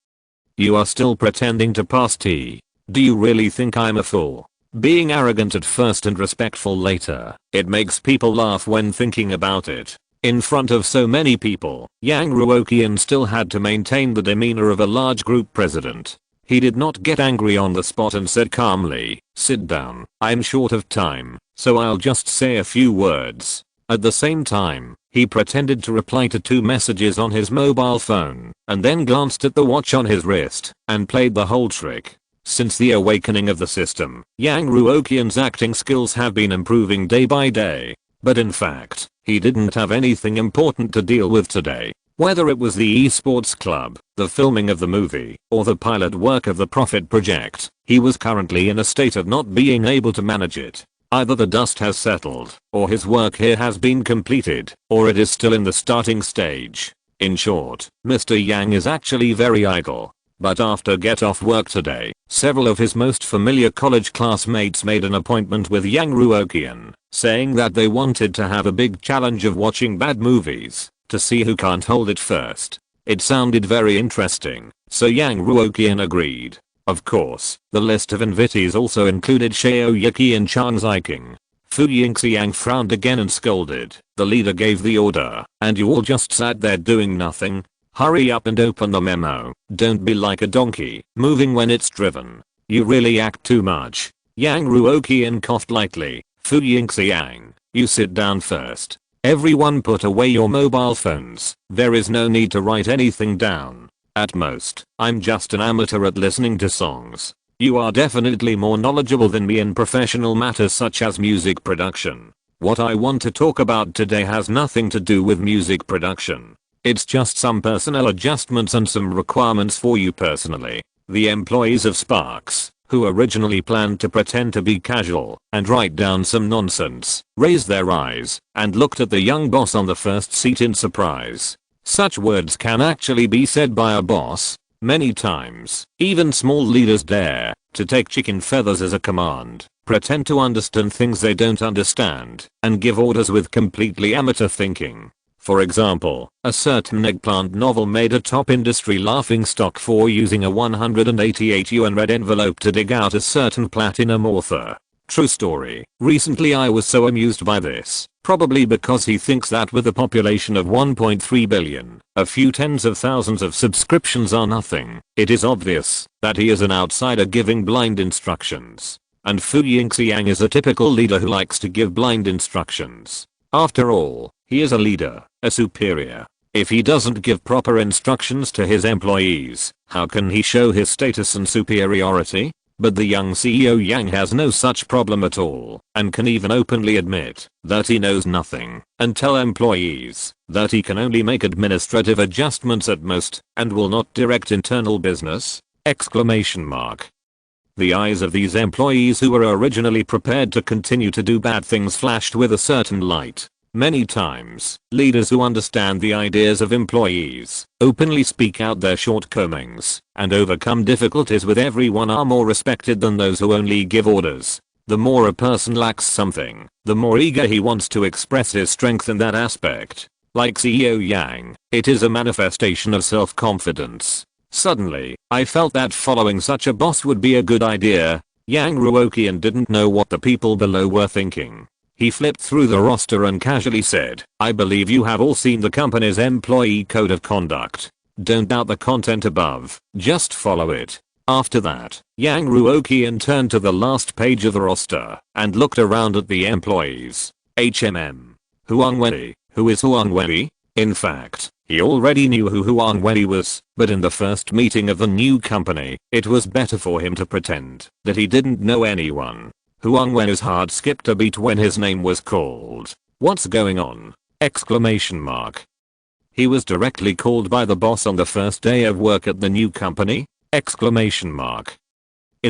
S1: You are still pretending to pass tea. Do you really think I'm a fool? Being arrogant at first and respectful later, it makes people laugh when thinking about it. In front of so many people, Yang Ruoqian still had to maintain the demeanor of a large group president. He did not get angry on the spot and said calmly, "Sit down, I'm short of time, so I'll just say a few words." At the same time, he pretended to reply to two messages on his mobile phone, and then glanced at the watch on his wrist, and played the whole trick. Since the awakening of the system, Yang Ruoqian's acting skills have been improving day by day. But in fact, he didn't have anything important to deal with today. Whether it was the esports club, the filming of the movie, or the pilot work of the Profit project, he was currently in a state of not being able to manage it. Either the dust has settled, or his work here has been completed, or it is still in the starting stage. In short, Mr. Yang is actually very idle. But after get off work today, several of his most familiar college classmates made an appointment with Yang Ruoqian, saying that they wanted to have a big challenge of watching bad movies, to see who can't hold it first. It sounded very interesting, so Yang Ruoqian agreed. Of course, the list of invitees also included Xiao Yiki and Chang Ziking. Fu Yingxiang frowned again and scolded. The leader gave the order, and you all just sat there doing nothing? Hurry up and open the memo. Don't be like a donkey, moving when it's driven. You really act too much. Yang Ruoqian coughed lightly. Fu Yingxiang, you sit down first. Everyone put away your mobile phones. There is no need to write anything down. At most, I'm just an amateur at listening to songs. You are definitely more knowledgeable than me in professional matters such as music production. What I want to talk about today has nothing to do with music production. It's just some personnel adjustments and some requirements for you personally. The employees of Sparks, who originally planned to pretend to be casual and write down some nonsense, raised their eyes and looked at the young boss on the first seat in surprise. Such words can actually be said by a boss. Many times, even small leaders dare to take chicken feathers as a command, pretend to understand things they don't understand, and give orders with completely amateur thinking. For example, a certain eggplant novel made a top industry laughingstock for using a 188 yuan red envelope to dig out a certain platinum author. True story. Recently I was so amused by this, probably because he thinks that with a population of 1.3 billion, a few tens of thousands of subscriptions are nothing. It is obvious that he is an outsider giving blind instructions. and Fu Yingxiang is a typical leader who likes to give blind instructions. After all, he is a leader, a superior. If he doesn't give proper instructions to his employees, how can he show his status and superiority? But the young CEO Yang has no such problem at all, and can even openly admit that he knows nothing, and tell employees that he can only make administrative adjustments at most, and will not direct internal business! The eyes of these employees who were originally prepared to continue to do bad things flashed with a certain light. Many times, leaders who understand the ideas of employees, openly speak out their shortcomings, and overcome difficulties with everyone are more respected than those who only give orders. The more a person lacks something, the more eager he wants to express his strength in that aspect. Like CEO Yang, it is a manifestation of self-confidence. Suddenly, I felt that following such a boss would be a good idea. Yang Ruoqian didn't know what the people below were thinking. He flipped through the roster and casually said, "I believe you have all seen the company's employee code of conduct. Don't doubt the content above, just follow it." After that, Yang Ruoqian turned to the last page of the roster and looked around at the employees. Huang Wenyi. Who is Huang Wenyi? In fact, he already knew who Huang Wenyi was, but in the first meeting of the new company, it was better for him to pretend that he didn't know anyone. Huang Wenyi's heart skipped a beat when his name was called. What's going on? He was directly called by the boss on the first day of work at the new company? Is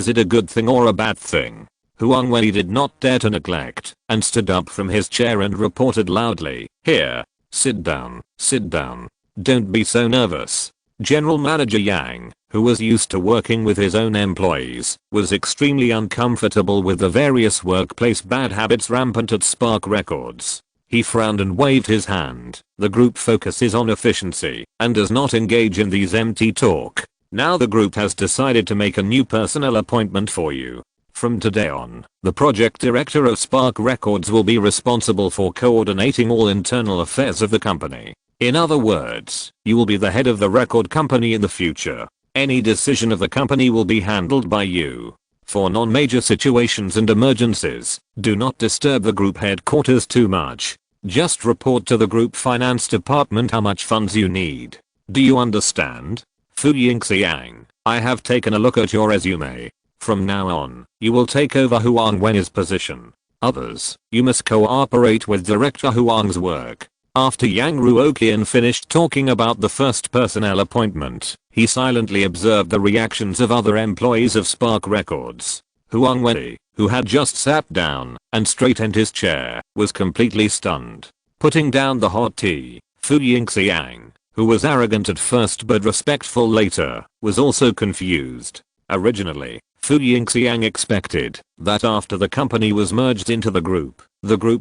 S1: it a good thing or a bad thing? Huang Wenyi did not dare to neglect, and stood up from his chair and reported loudly, "Here, sit down, sit down. Don't be so nervous." General Manager Yang, who was used to working with his own employees, was extremely uncomfortable with the various workplace bad habits rampant at Spark Records. He frowned and waved his hand. The group focuses on efficiency and does not engage in these empty talk. Now the group has decided to make a new personnel appointment for you. From today on, the project director of Spark Records will be responsible for coordinating all internal affairs of the company. In other words, you will be the head of the record company in the future. Any decision of the company will be handled by you. For non-major situations and emergencies, do not disturb the group headquarters too much. Just report to the group finance department how much funds you need. Do you understand? Fu Yingxiang, I have taken a look at your resume. From now on, you will take over Huang Wenyi's position. Others, you must cooperate with Director Huang's work. After Yang Ruoqian finished talking about the first personnel appointment, he silently observed the reactions of other employees of Spark Records. Huang Wenyi, who had just sat down and straightened his chair, was completely stunned. Putting down the hot tea, Fu Yingxiang, who was arrogant at first but respectful later, was also confused. Originally, Fu Yingxiang expected that after the company was merged into the group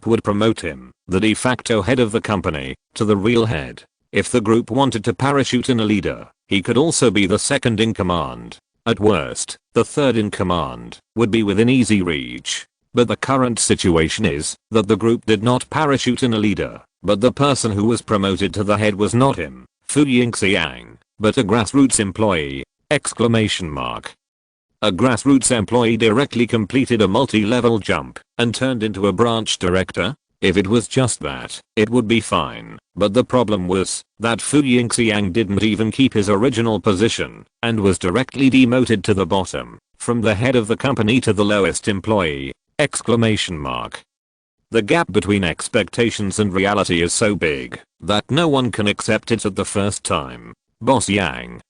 S1: would promote him, the de facto head of the company, to the real head. If the group wanted to parachute in a leader, he could also be the second in command. At worst, the third in command would be within easy reach. But the current situation is that the group did not parachute in a leader, but the person who was promoted to the head was not him, Fu Yingxiang, but a grassroots employee! A grassroots employee directly completed a multi-level jump and turned into a branch director? If it was just that, it would be fine. But the problem was that Fu Yingxiang didn't even keep his original position and was directly demoted to the bottom, from the head of the company to the lowest employee! The gap between expectations and reality is so big that no one can accept it at the first time. Boss Yang,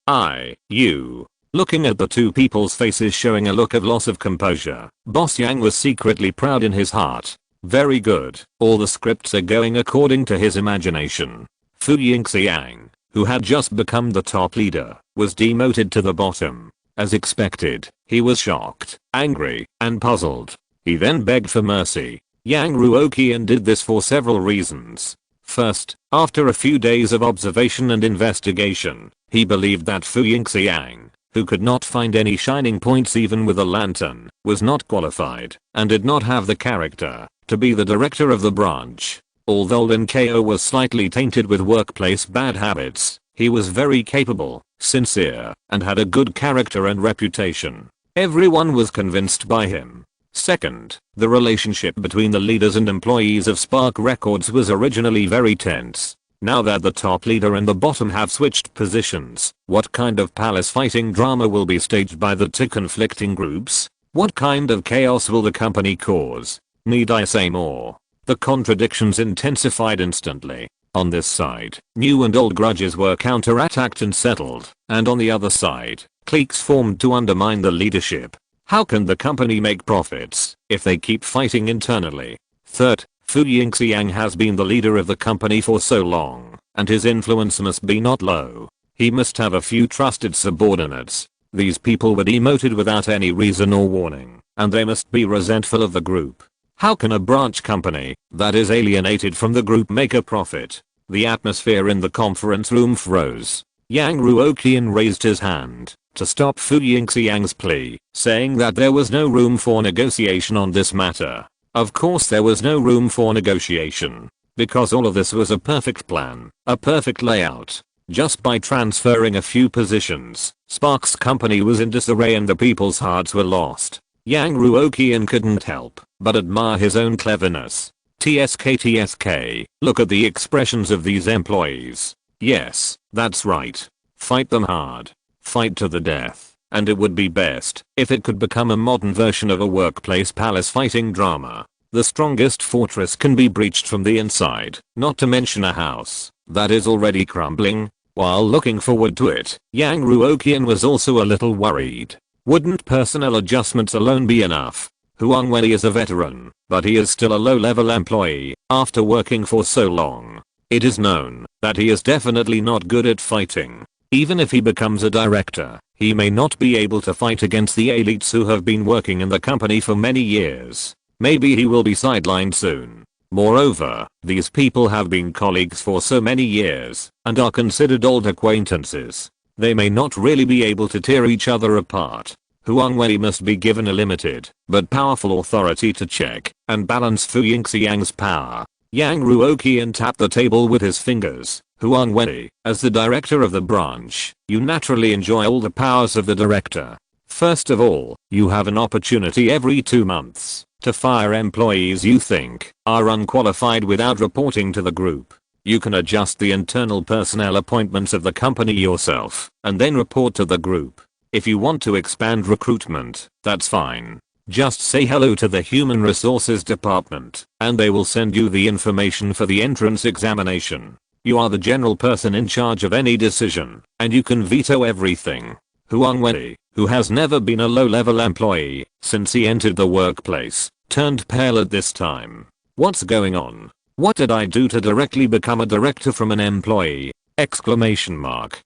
S1: you. Looking at the two people's faces showing a look of loss of composure, Boss Yang was secretly proud in his heart. Very good, all the scripts are going according to his imagination. Fu Yingxiang, who had just become the top leader, was demoted to the bottom. As expected, he was shocked, angry, and puzzled. He then begged for mercy. Yang Ruoqian did this for several reasons. First, after a few days of observation and investigation, he believed that Fu Yingxiang, who could not find any shining points even with a lantern, was not qualified, and did not have the character to be the director of the branch. Although Lin Ko was slightly tainted with workplace bad habits, he was very capable, sincere, and had a good character and reputation. Everyone was convinced by him. Second, the relationship between the leaders and employees of Spark Records was originally very tense. Now that the top leader and the bottom have switched positions, what kind of palace fighting drama will be staged by the two conflicting groups? What kind of chaos will the company cause? Need I say more? The contradictions intensified instantly. On this side, new and old grudges were counterattacked and settled, and on the other side, cliques formed to undermine the leadership. How can the company make profits if they keep fighting internally? Third, Fu Yingxiang has been the leader of the company for so long, and his influence must be not low. He must have a few trusted subordinates. These people were demoted without any reason or warning, and they must be resentful of the group. How can a branch company that is alienated from the group make a profit? The atmosphere in the conference room froze. Yang Ruoqian raised his hand to stop Fu Yingxiang's plea, saying that there was no room for negotiation on this matter. Of course there was no room for negotiation, because all of this was a perfect plan, a perfect layout. Just by transferring a few positions, Spark's company was in disarray and the people's hearts were lost. Yang Ruoqian couldn't help but admire his own cleverness. TSK, look at the expressions of these employees. Yes, that's right. Fight them hard. Fight to the death. And it would be best if it could become a modern version of a workplace palace fighting drama. The strongest fortress can be breached from the inside, not to mention a house that is already crumbling. While looking forward to it, Yang Ruoqian was also a little worried. Wouldn't personnel adjustments alone be enough? Huang Wei is a veteran, but he is still a low-level employee after working for so long. It is known that he is definitely not good at fighting. Even if he becomes a director, he may not be able to fight against the elites who have been working in the company for many years. Maybe he will be sidelined soon. Moreover, these people have been colleagues for so many years and are considered old acquaintances. They may not really be able to tear each other apart. Huang Wei must be given a limited but powerful authority to check and balance Fu Yingxiang's power. Yang Ruoqian tapped the table with his fingers. Huang Wei, as the director of the branch, you naturally enjoy all the powers of the director. First of all, you have an opportunity every 2 months to fire employees you think are unqualified without reporting to the group. You can adjust the internal personnel appointments of the company yourself and then report to the group. If you want to expand recruitment, that's fine. Just say hello to the human resources department and they will send you the information for the entrance examination. You are the general person in charge of any decision, and you can veto everything. Huang Wei, who has never been a low-level employee since he entered the workplace, turned pale at this time. What's going on? What did I do to directly become a director from an employee? Exclamation mark.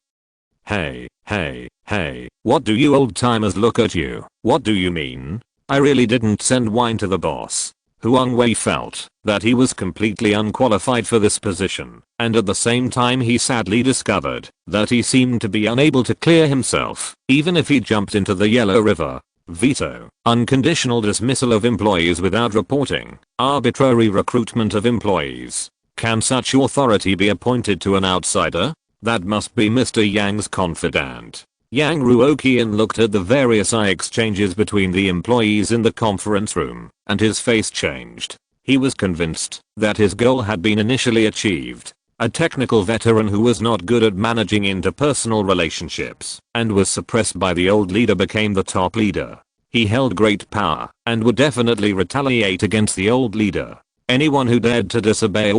S1: Hey, what do you old-timers look at you? What do you mean? I really didn't send wine to the boss. Huang Wei felt that he was completely unqualified for this position, and at the same time he sadly discovered that he seemed to be unable to clear himself, even if he jumped into the Yellow River. Veto, unconditional dismissal of employees without reporting, arbitrary recruitment of employees. Can such authority be appointed to an outsider? That must be Mr. Yang's confidant. Yang Ruoqian looked at the various eye exchanges between the employees in the conference room, and his face changed. He was convinced that his goal had been initially achieved. A technical veteran who was not good at managing interpersonal relationships and was suppressed by the old leader became the top leader. He held great power and would definitely retaliate against the old leader. Anyone who dared to disobey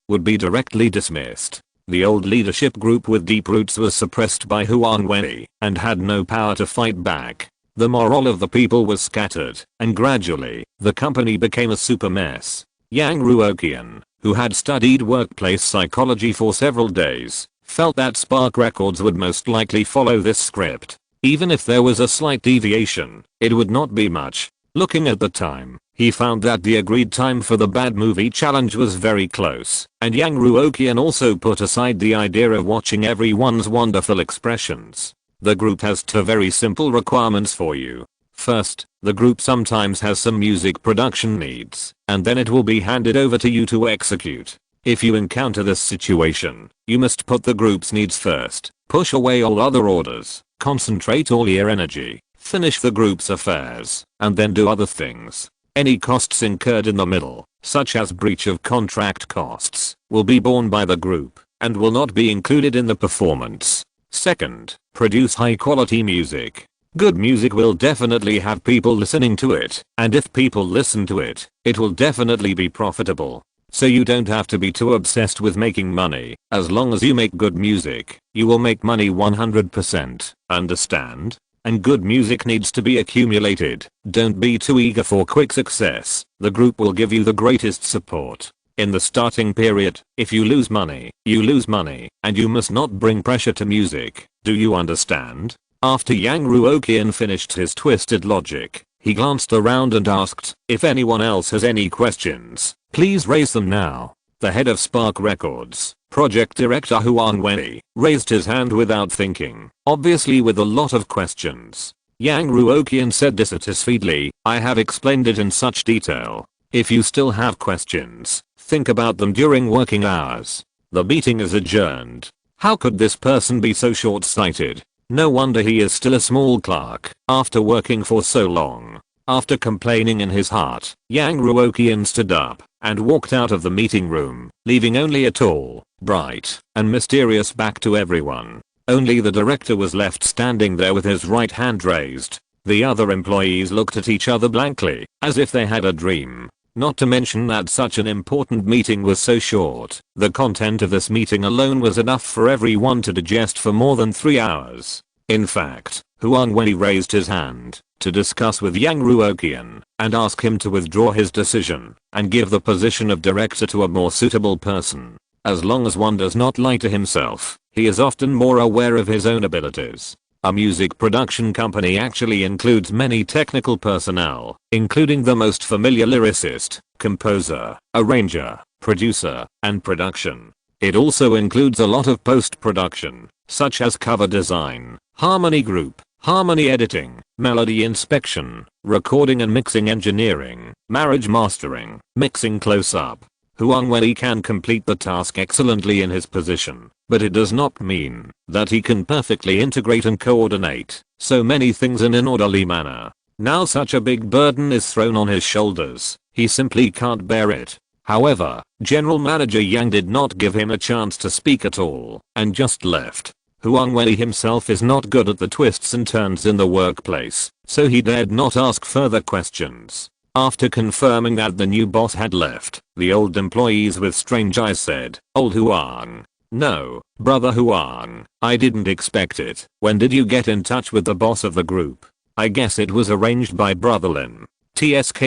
S1: would be directly dismissed. The old leadership group with deep roots was suppressed by Huang Wei and had no power to fight back. The morale of the people was scattered, and gradually, the company became a super mess. Yang Ruoqian, who had studied workplace psychology for several days, felt that Spark Records would most likely follow this script. Even if there was a slight deviation, it would not be much. Looking at the time, he found that the agreed time for the bad movie challenge was very close, and Yang Ruoqian also put aside the idea of watching everyone's wonderful expressions. The group has two very simple requirements for you. First, the group sometimes has some music production needs, and then it will be handed over to you to execute. If you encounter this situation, you must put the group's needs first, push away all other orders, concentrate all your energy, finish the group's affairs, and then do other things. Any costs incurred in the middle, such as breach of contract costs, will be borne by the group and will not be included in the performance. Second, produce high quality music. Good music will definitely have people listening to it, and if people listen to it, it will definitely be profitable. So you don't have to be too obsessed with making money. As long as you make good music, you will make money 100%. Understand? And good music needs to be accumulated. Don't be too eager for quick success. The group will give you the greatest support. In the starting period, if you lose money, and you must not bring pressure to music. Do you understand? After Yang Ruoqian finished his twisted logic, he glanced around and asked, if anyone else has any questions, please raise them now. The head of Spark Records, project director Huang Wei, raised his hand without thinking, obviously with a lot of questions. Yang Ruoqian said dissatisfiedly, I have explained it in such detail. If you still have questions, think about them during working hours. The meeting is adjourned. How could this person be so short-sighted? No wonder he is still a small clerk after working for so long. After complaining in his heart, Yang Ruoqian stood up and walked out of the meeting room, leaving only a tall, bright, and mysterious back to everyone. Only the director was left standing there with his right hand raised. The other employees looked at each other blankly, as if they had a dream. Not to mention that such an important meeting was so short. The content of this meeting alone was enough for everyone to digest for more than 3 hours. In fact, Huang Wei raised his hand to discuss with Yang Ruoqian and ask him to withdraw his decision and give the position of director to a more suitable person. As long as one does not lie to himself, he is often more aware of his own abilities. A music production company actually includes many technical personnel, including the most familiar lyricist, composer, arranger, producer, and production. It also includes a lot of post-production, such as cover design, harmony group, harmony editing, melody inspection, recording and mixing engineering, marriage mastering, mixing close-up. Huang Wei can complete the task excellently in his position, but it does not mean that he can perfectly integrate and coordinate so many things in an orderly manner. Now such a big burden is thrown on his shoulders, he simply can't bear it. However, General Manager Yang did not give him a chance to speak at all, and just left. Huang Wei himself is not good at the twists and turns in the workplace, so he dared not ask further questions. After confirming that the new boss had left, the old employees with strange eyes said, Old Huang. No, brother Huang, I didn't expect it. When did you get in touch with the boss of the group? I guess it was arranged by brother Lin. TSK,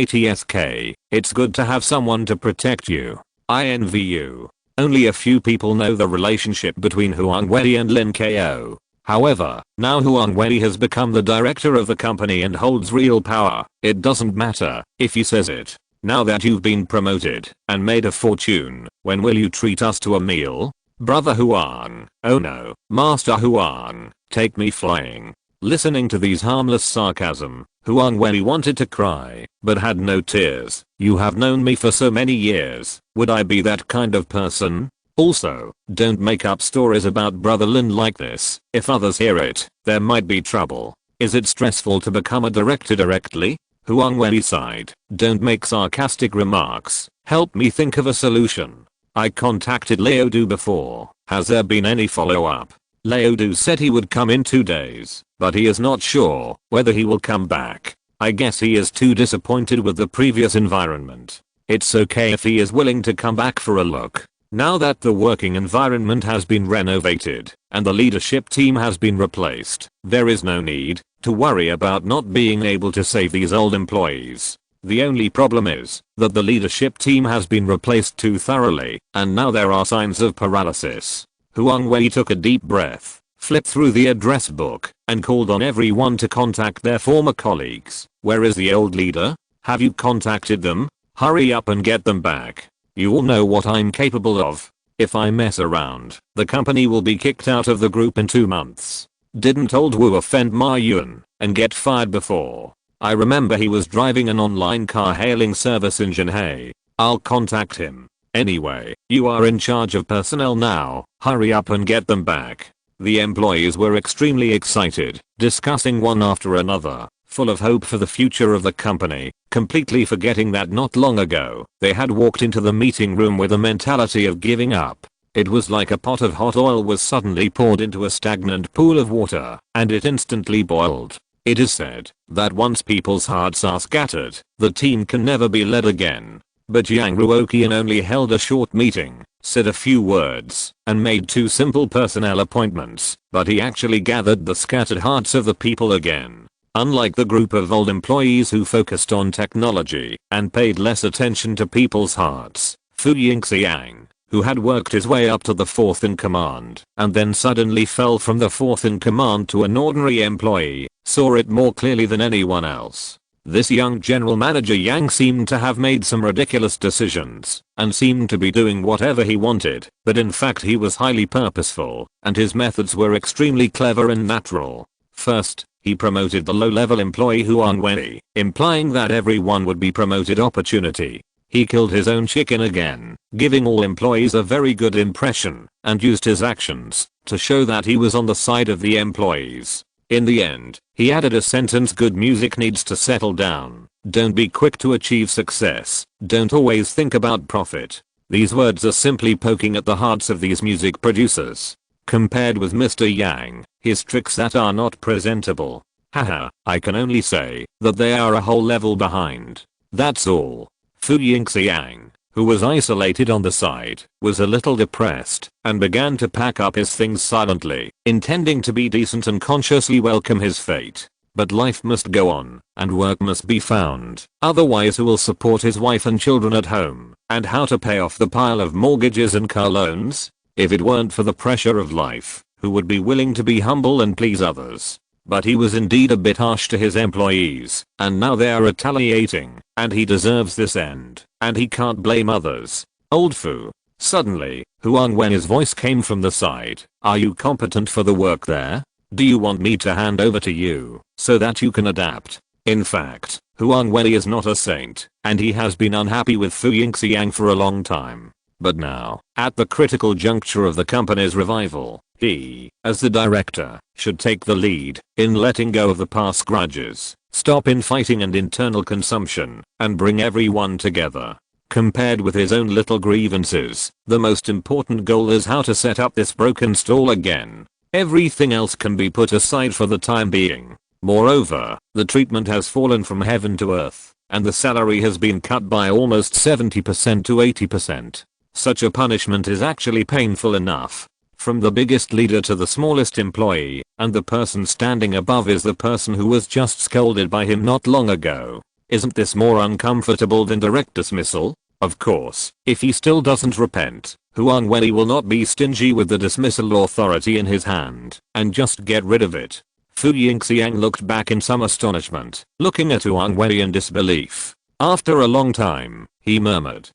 S1: it's good to have someone to protect you. I envy you. Only a few people know the relationship between Huang Wei and Lin Ko. However, now Huang Wei has become the director of the company and holds real power. It doesn't matter if he says it. Now that you've been promoted and made a fortune, when will you treat us to a meal? Brother Huang, oh no, Master Huang, take me flying. Listening to these harmless sarcasm, Huang Wei wanted to cry, but had no tears. You have known me for so many years, would I be that kind of person? Also, don't make up stories about brother Lin like this. If others hear it, there might be trouble. Is it stressful to become a director directly? Huang Wei sighed. Don't make sarcastic remarks. Help me think of a solution. I contacted Lao Du before. Has there been any follow-up? Lao Du said he would come in 2 days, but he is not sure whether he will come back. I guess he is too disappointed with the previous environment. It's okay if he is willing to come back for a look. Now that the working environment has been renovated and the leadership team has been replaced, there is no need to worry about not being able to save these old employees. The only problem is that the leadership team has been replaced too thoroughly, and now there are signs of paralysis. Huang Wei took a deep breath, flipped through the address book, and called on everyone to contact their former colleagues. Where is the old leader? Have you contacted them? Hurry up and get them back. You all know what I'm capable of. If I mess around, the company will be kicked out of the group in 2 months. Didn't old Wu offend Ma Yuan and get fired before? I remember he was driving an online car hailing service in Jinhei. I'll contact him. Anyway, you are in charge of personnel now. Hurry up and get them back. The employees were extremely excited, discussing one after another, full of hope for the future of the company, completely forgetting that not long ago, they had walked into the meeting room with a mentality of giving up. It was like a pot of hot oil was suddenly poured into a stagnant pool of water, and it instantly boiled. It is said that once people's hearts are scattered, the team can never be led again. But Yang Ruoqian only held a short meeting, said a few words, and made 2 simple personnel appointments, but he actually gathered the scattered hearts of the people again. Unlike the group of old employees who focused on technology and paid less attention to people's hearts, Fu Yingxiang, who had worked his way up to the 4th in command and then suddenly fell from the 4th in command to an ordinary employee, saw it more clearly than anyone else. This young general manager Yang seemed to have made some ridiculous decisions and seemed to be doing whatever he wanted, but in fact he was highly purposeful and his methods were extremely clever and natural. First, he promoted the low-level employee Huang Wei, implying that everyone would be promoted opportunity. He killed his own chicken again, giving all employees a very good impression, and used his actions to show that he was on the side of the employees. In the end, he added a sentence: good music needs to settle down. Don't be quick to achieve success. Don't always think about profit. These words are simply poking at the hearts of these music producers. Compared with Mr. Yang, his tricks that are not presentable. Haha, I can only say that they are a whole level behind. That's all. Fu Yingxiang, who was isolated on the side, was a little depressed and began to pack up his things silently, intending to be decent and consciously welcome his fate. But life must go on, and work must be found. Otherwise, who will support his wife and children at home, and how to pay off the pile of mortgages and car loans? If it weren't for the pressure of life, who would be willing to be humble and please others? But he was indeed a bit harsh to his employees, and now they are retaliating, and he deserves this end, and he can't blame others. Old Fu. Suddenly, Huang Wen's voice came from the side. Are you competent for the work there? Do you want me to hand over to you, so that you can adapt? In fact, Huang Wen is not a saint, and he has been unhappy with Fu Yingxiang for a long time. But now, at the critical juncture of the company's revival, he, as the director, should take the lead in letting go of the past grudges, stop infighting and internal consumption, and bring everyone together. Compared with his own little grievances, the most important goal is how to set up this broken stall again. Everything else can be put aside for the time being. Moreover, the treatment has fallen from heaven to earth, and the salary has been cut by almost 70% to 80%. Such a punishment is actually painful enough. From the biggest leader to the smallest employee, and the person standing above is the person who was just scolded by him not long ago. Isn't this more uncomfortable than direct dismissal? Of course, if he still doesn't repent, Huang Wei will not be stingy with the dismissal authority in his hand, and just get rid of it. Fu Yingxiang looked back in some astonishment, looking at Huang Wei in disbelief. After a long time, he murmured,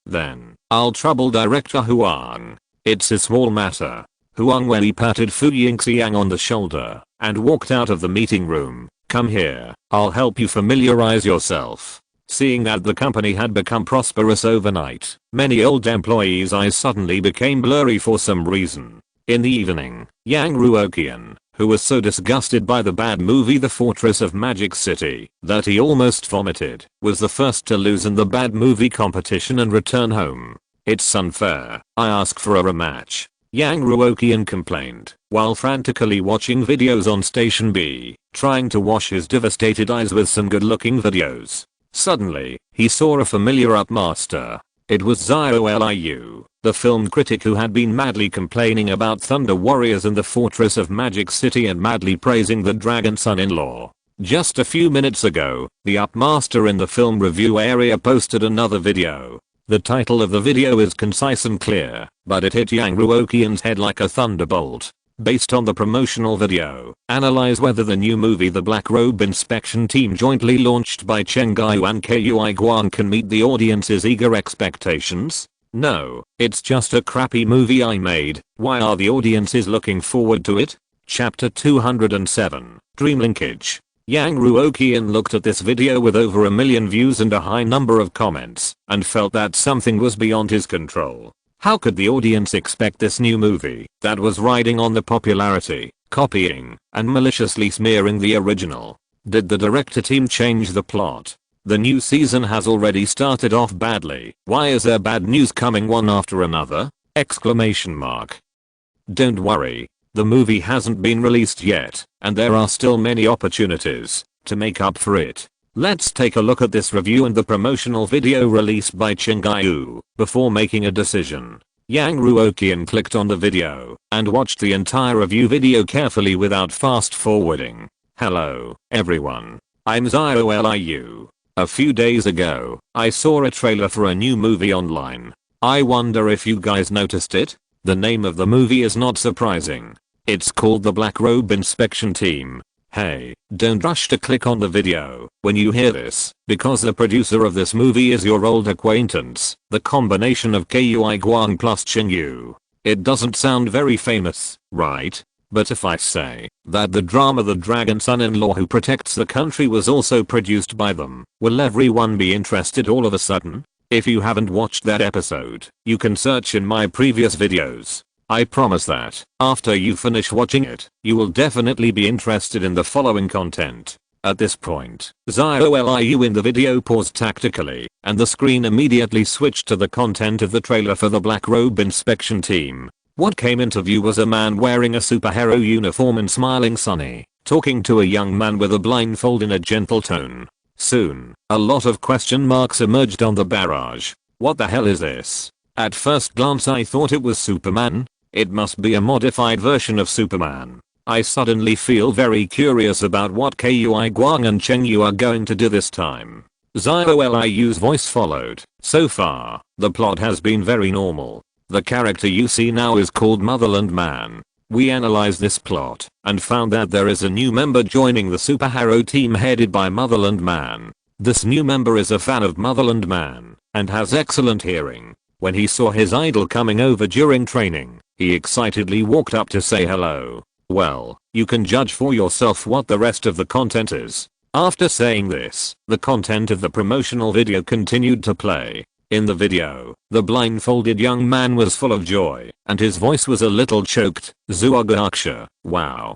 S1: then, I'll trouble Director Huang. It's a small matter. Huang Wei patted Fu Yingxiang on the shoulder, and walked out of the meeting room. Come here, I'll help you familiarize yourself. Seeing that the company had become prosperous overnight, many old employees' eyes suddenly became blurry for some reason. In the evening, Yang Ruoqian, who was so disgusted by the bad movie The Fortress of Magic City that he almost vomited, was the first to lose in the bad movie competition and return home. It's unfair. I ask for a rematch. Yang Ruoqian complained, while frantically watching videos on Station B, trying to wash his devastated eyes with some good-looking videos. Suddenly, he saw a familiar upmaster. It was Zhao Liu, the film critic who had been madly complaining about Thunder Warriors and the Fortress of Magic City and madly praising the dragon son-in-law. Just a few minutes ago, the upmaster in the film review area posted another video. The title of the video is concise and clear, but it hit Yang Ruoqian's head like a thunderbolt. Based on the promotional video, analyze whether the new movie The Black Robe Inspection Team jointly launched by Chen Guiyu and Kuiguang can meet the audience's eager expectations. No, it's just a crappy movie I made. Why are the audiences looking forward to it? Chapter 207, Dream Linkage. Yang Ruoqian looked at this video with over 1 million views and a high number of comments, and felt that something was beyond his control. How could the audience expect this new movie that was riding on the popularity, copying, and maliciously smearing the original? Did the director team change the plot? The new season has already started off badly. Why is there bad news coming one after another? Exclamation mark. Don't worry. The movie hasn't been released yet, and there are still many opportunities to make up for it. Let's take a look at this review and the promotional video released by Chingayu before making a decision. Yang Ruoqian clicked on the video and watched the entire review video carefully without fast forwarding. Hello, everyone. I'm ZIOLIU. A few days ago, I saw a trailer for a new movie online. I wonder if you guys noticed it? The name of the movie is not surprising. It's called The Black Robe Inspection Team. Hey, don't rush to click on the video when you hear this, because the producer of this movie is your old acquaintance, the combination of Kuiguang plus Qingyu. It doesn't sound very famous, right? But if I say that the drama The Dragon Son-in-Law Who Protects the Country was also produced by them, will everyone be interested all of a sudden? If you haven't watched that episode, you can search in my previous videos. I promise that, after you finish watching it, you will definitely be interested in the following content. At this point, ZIOLIU in the video paused tactically, and the screen immediately switched to the content of the trailer for the Black Robe Inspection Team. What came into view was a man wearing a superhero uniform and smiling sunny, talking to a young man with a blindfold in a gentle tone. Soon, a lot of question marks emerged on the barrage. What the hell is this? At first glance I thought it was Superman. It must be a modified version of Superman. I suddenly feel very curious about what Kuiguang and Qingyu are going to do this time. ZIOLIU's voice followed. So far, the plot has been very normal. The character you see now is called Motherland Man. We analyzed this plot and found that there is a new member joining the superhero team headed by Motherland Man. This new member is a fan of Motherland Man and has excellent hearing. When he saw his idol coming over during training, he excitedly walked up to say hello. Well, you can judge for yourself what the rest of the content is. After saying this, the content of the promotional video continued to play. In the video, the blindfolded young man was full of joy, and his voice was a little choked. Zugaksha, wow,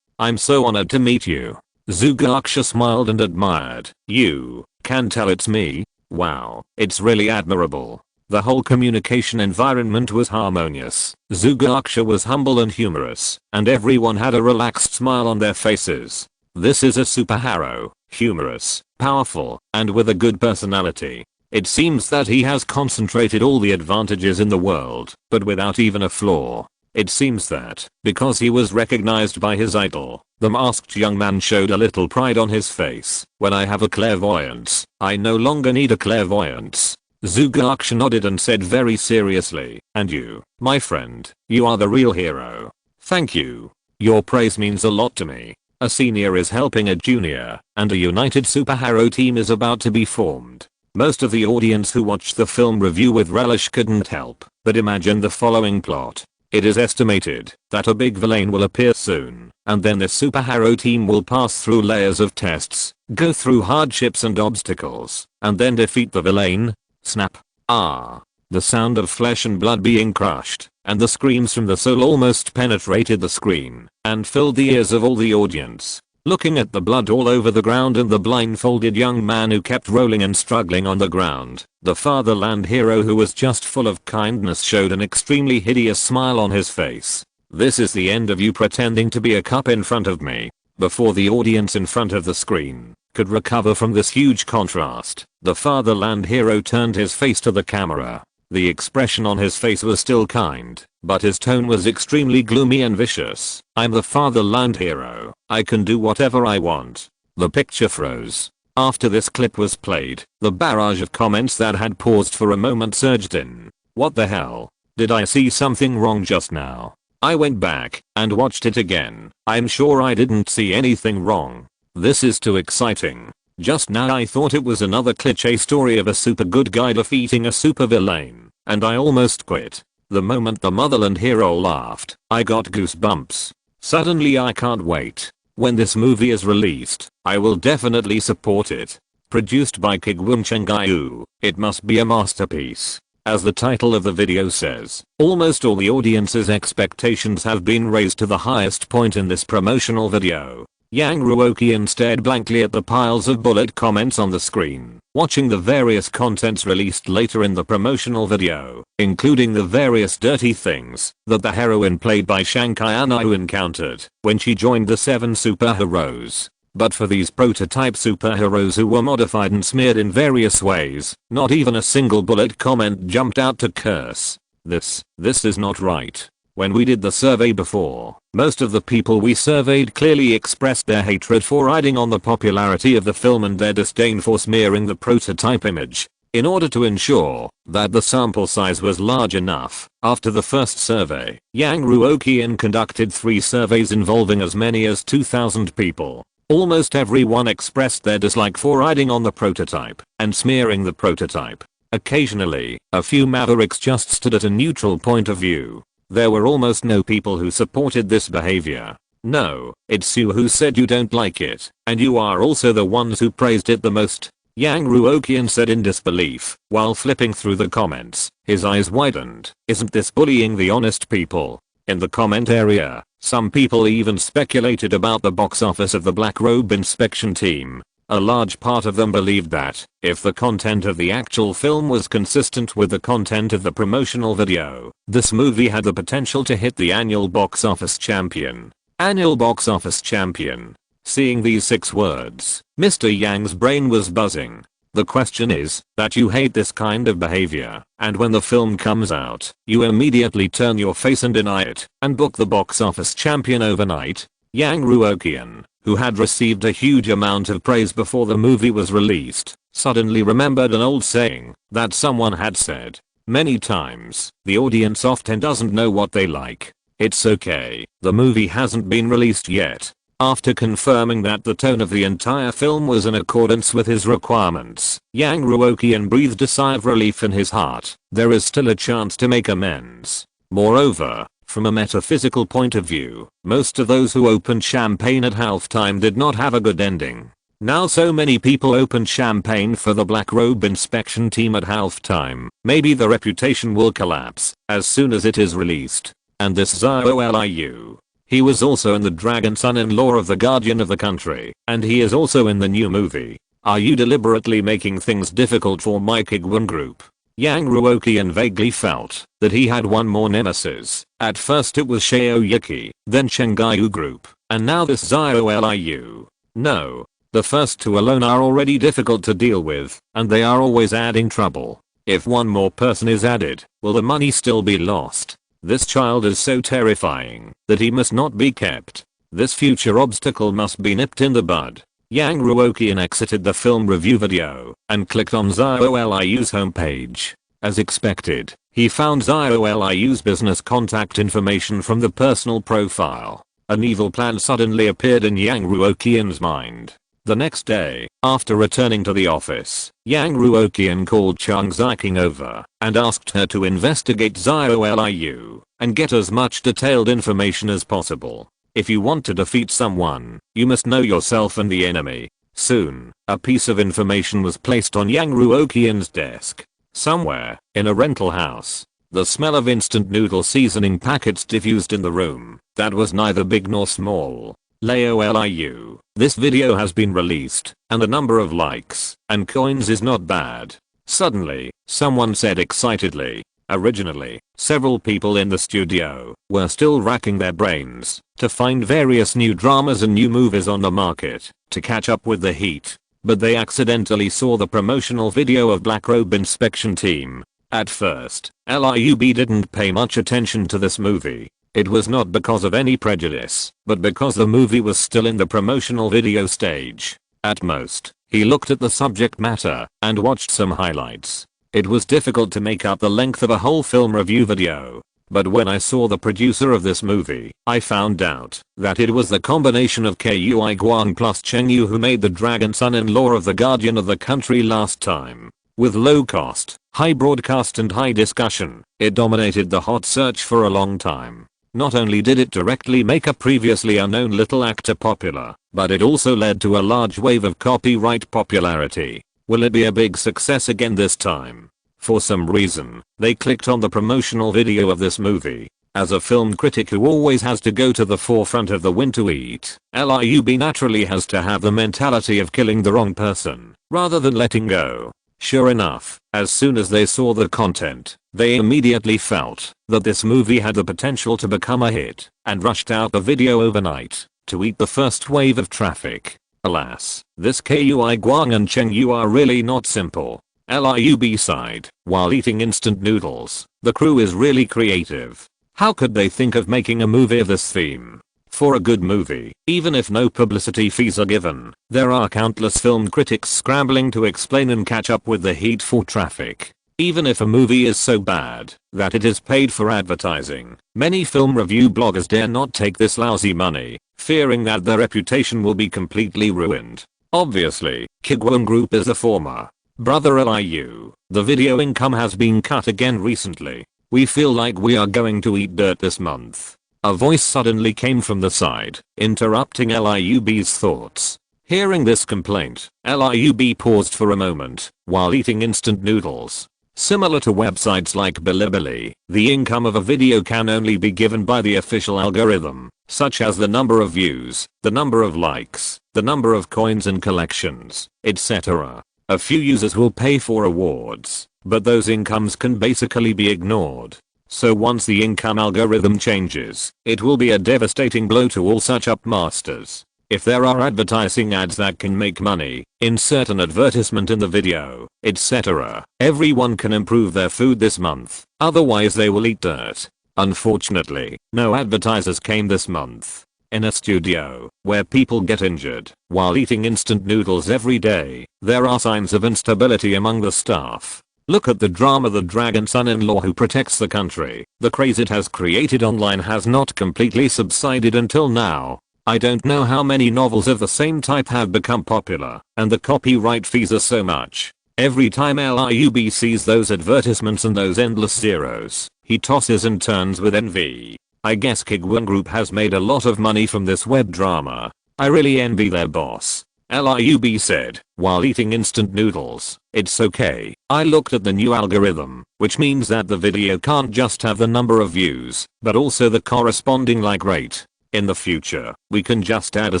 S1: I'm so honored to meet you. Zugaksha smiled and admired. You can tell it's me? Wow, it's really admirable. The whole communication environment was harmonious. Zugaksha was humble and humorous, and everyone had a relaxed smile on their faces. This is a superhero, humorous, powerful, and with a good personality. It seems that he has concentrated all the advantages in the world, but without even a flaw. It seems that, because he was recognized by his idol, the masked young man showed a little pride on his face. When I have a clairvoyance, I no longer need a clairvoyance. Zugaksha nodded and said very seriously, and you, my friend, you are the real hero. Thank you. Your praise means a lot to me. A senior is helping a junior, and a united superhero team is about to be formed. Most of the audience who watched the film review with relish couldn't help but imagine the following plot. It is estimated that a big villain will appear soon, and then the superhero team will pass through layers of tests, go through hardships and obstacles, and then defeat the villain. Snap. Ah. The sound of flesh and blood being crushed, and the screams from the soul almost penetrated the screen and filled the ears of all the audience. Looking at the blood all over the ground and the blindfolded young man who kept rolling and struggling on the ground, the fatherland hero who was just full of kindness showed an extremely hideous smile on his face. This is the end of you pretending to be a cop in front of me. Before the audience in front of the screen could recover from this huge contrast, the fatherland hero turned his face to the camera. The expression on his face was still kind, but his tone was extremely gloomy and vicious. I'm the fatherland hero. I can do whatever I want. The picture froze. After this clip was played, the barrage of comments that had paused for a moment surged in. What the hell? Did I see something wrong just now? I went back and watched it again. I'm sure I didn't see anything wrong. This is too exciting. Just now I thought it was another cliché story of a super good guy defeating a super villain, and I almost quit. The moment the motherland hero laughed, I got goosebumps. Suddenly I can't wait. When this movie is released, I will definitely support it. Produced by Kuiguang Entertainment, it must be a masterpiece. As the title of the video says, almost all the audience's expectations have been raised to the highest point in this promotional video. Yang Ruoqian stared blankly at the piles of bullet comments on the screen, watching the various contents released later in the promotional video, including the various dirty things that the heroine played by Shankai Anahu encountered when she joined the 7 superheroes. But for these prototype superheroes who were modified and smeared in various ways, not even a single bullet comment jumped out to curse. This is not right. When we did the survey before, most of the people we surveyed clearly expressed their hatred for riding on the popularity of the film and their disdain for smearing the prototype image. In order to ensure that the sample size was large enough, after the first survey, Yang Ruoqian conducted 3 surveys involving as many as 2,000 people. Almost everyone expressed their dislike for riding on the prototype and smearing the prototype. Occasionally, a few mavericks just stood at a neutral point of view. There were almost no people who supported this behavior. No, it's you who said you don't like it, and you are also the ones who praised it the most. Yang Ruoqian said in disbelief, while flipping through the comments. His eyes widened. Isn't this bullying the honest people? In the comment area, some people even speculated about the box office of the Black Robe Inspection Team. A large part of them believed that, if the content of the actual film was consistent with the content of the promotional video, this movie had the potential to hit the annual box office champion. Annual box office champion. Seeing these 6 words, Mr. Yang's brain was buzzing. The question is that you hate this kind of behavior, and when the film comes out, you immediately turn your face and deny it, and book the box office champion overnight. Yang Ruoqian, who had received a huge amount of praise before the movie was released, suddenly remembered an old saying that someone had said many times. The audience often doesn't know what they like. It's okay, the movie hasn't been released yet. After confirming that the tone of the entire film was in accordance with his requirements, Yang Ruoqian breathed a sigh of relief in his heart. There is still a chance to make amends. Moreover, from a metaphysical point of view, most of those who opened champagne at halftime did not have a good ending. Now so many people opened champagne for the Black Robe Inspection Team at halftime, maybe the reputation will collapse as soon as it is released. And this Zhou, he was also in the Dragon Son-in-Law of the Guardian of the Country, and he is also in the new movie. Are you deliberately making things difficult for my Kuiguang group? Yang Ruoqian vaguely felt that he had one more nemesis. At first it was Shaoyuki, then Chengaiyu group, and now this Zhou. No. The first 2 alone are already difficult to deal with, and they are always adding trouble. If one more person is added, will the money still be lost? This child is so terrifying that he must not be kept. This future obstacle must be nipped in the bud. Yang Ruoqian exited the film review video and clicked on Zhou's homepage. As expected, he found Zhou's business contact information from the personal profile. An evil plan suddenly appeared in Yang Ruoqian's mind. The next day, after returning to the office, Yang Ruoqian called Chung Ziking over and asked her to investigate Zhou and get as much detailed information as possible. If you want to defeat someone, you must know yourself and the enemy. Soon, a piece of information was placed on Yang Ruoqian's desk. Somewhere, in a rental house, the smell of instant noodle seasoning packets diffused in the room. That was neither big nor small. Liu. This video has been released, and the number of likes and coins is not bad. Suddenly, someone said excitedly. Originally, several people in the studio were still racking their brains to find various new dramas and new movies on the market to catch up with the heat, but they accidentally saw the promotional video of Black Robe Inspection Team. At first, LIUB didn't pay much attention to this movie. It was not because of any prejudice, but because the movie was still in the promotional video stage. At most, he looked at the subject matter and watched some highlights. It was difficult to make out the length of a whole film review video. But when I saw the producer of this movie, I found out that it was the combination of Kuiguang plus Chengyu who made the Dragon Son-in-Law of the Guardian of the Country last time. With low cost, high broadcast and high discussion, it dominated the hot search for a long time. Not only did it directly make a previously unknown little actor popular, but it also led to a large wave of copyright popularity. Will it be a big success again this time? For some reason, they clicked on the promotional video of this movie. As a film critic who always has to go to the forefront of the win to eat, LIUB naturally has to have the mentality of killing the wrong person, rather than letting go. Sure enough, as soon as they saw the content, they immediately felt that this movie had the potential to become a hit, and rushed out the video overnight to eat the first wave of traffic. Alas, this Kuiguang and Chengyu are really not simple. LIUB sighed while eating instant noodles. The crew is really creative. How could they think of making a movie of this theme? For a good movie, even if no publicity fees are given, there are countless film critics scrambling to explain and catch up with the heat for traffic. Even if a movie is so bad that it is paid for advertising, many film review bloggers dare not take this lousy money, fearing that their reputation will be completely ruined. Obviously, Kuiguang Group is the former. Brother LIU, the video income has been cut again recently. We feel like we are going to eat dirt this month. A voice suddenly came from the side, interrupting LIUB's thoughts. Hearing this complaint, LIUB paused for a moment while eating instant noodles. Similar to websites like Bilibili, the income of a video can only be given by the official algorithm, such as the number of views, the number of likes, the number of coins and collections, etc. A few users will pay for awards, but those incomes can basically be ignored. So once the income algorithm changes, it will be a devastating blow to all such upmasters. If there are advertising ads that can make money, insert an advertisement in the video, etc. Everyone can improve their food this month, otherwise they will eat dirt. Unfortunately, no advertisers came this month. In a studio where people get injured while eating instant noodles every day, there are signs of instability among the staff. Look at the drama. The dragon son-in-law who protects the country. The craze it has created online has not completely subsided until now. I don't know how many novels of the same type have become popular, and the copyright fees are so much. Every time LIUB sees those advertisements and those endless zeros, he tosses and turns with envy. I guess Kuiguang Group has made a lot of money from this web drama. I really envy their boss. LIUB said, while eating instant noodles. It's okay. I looked at the new algorithm, which means that the video can't just have the number of views, but also the corresponding like rate. In the future, we can just add a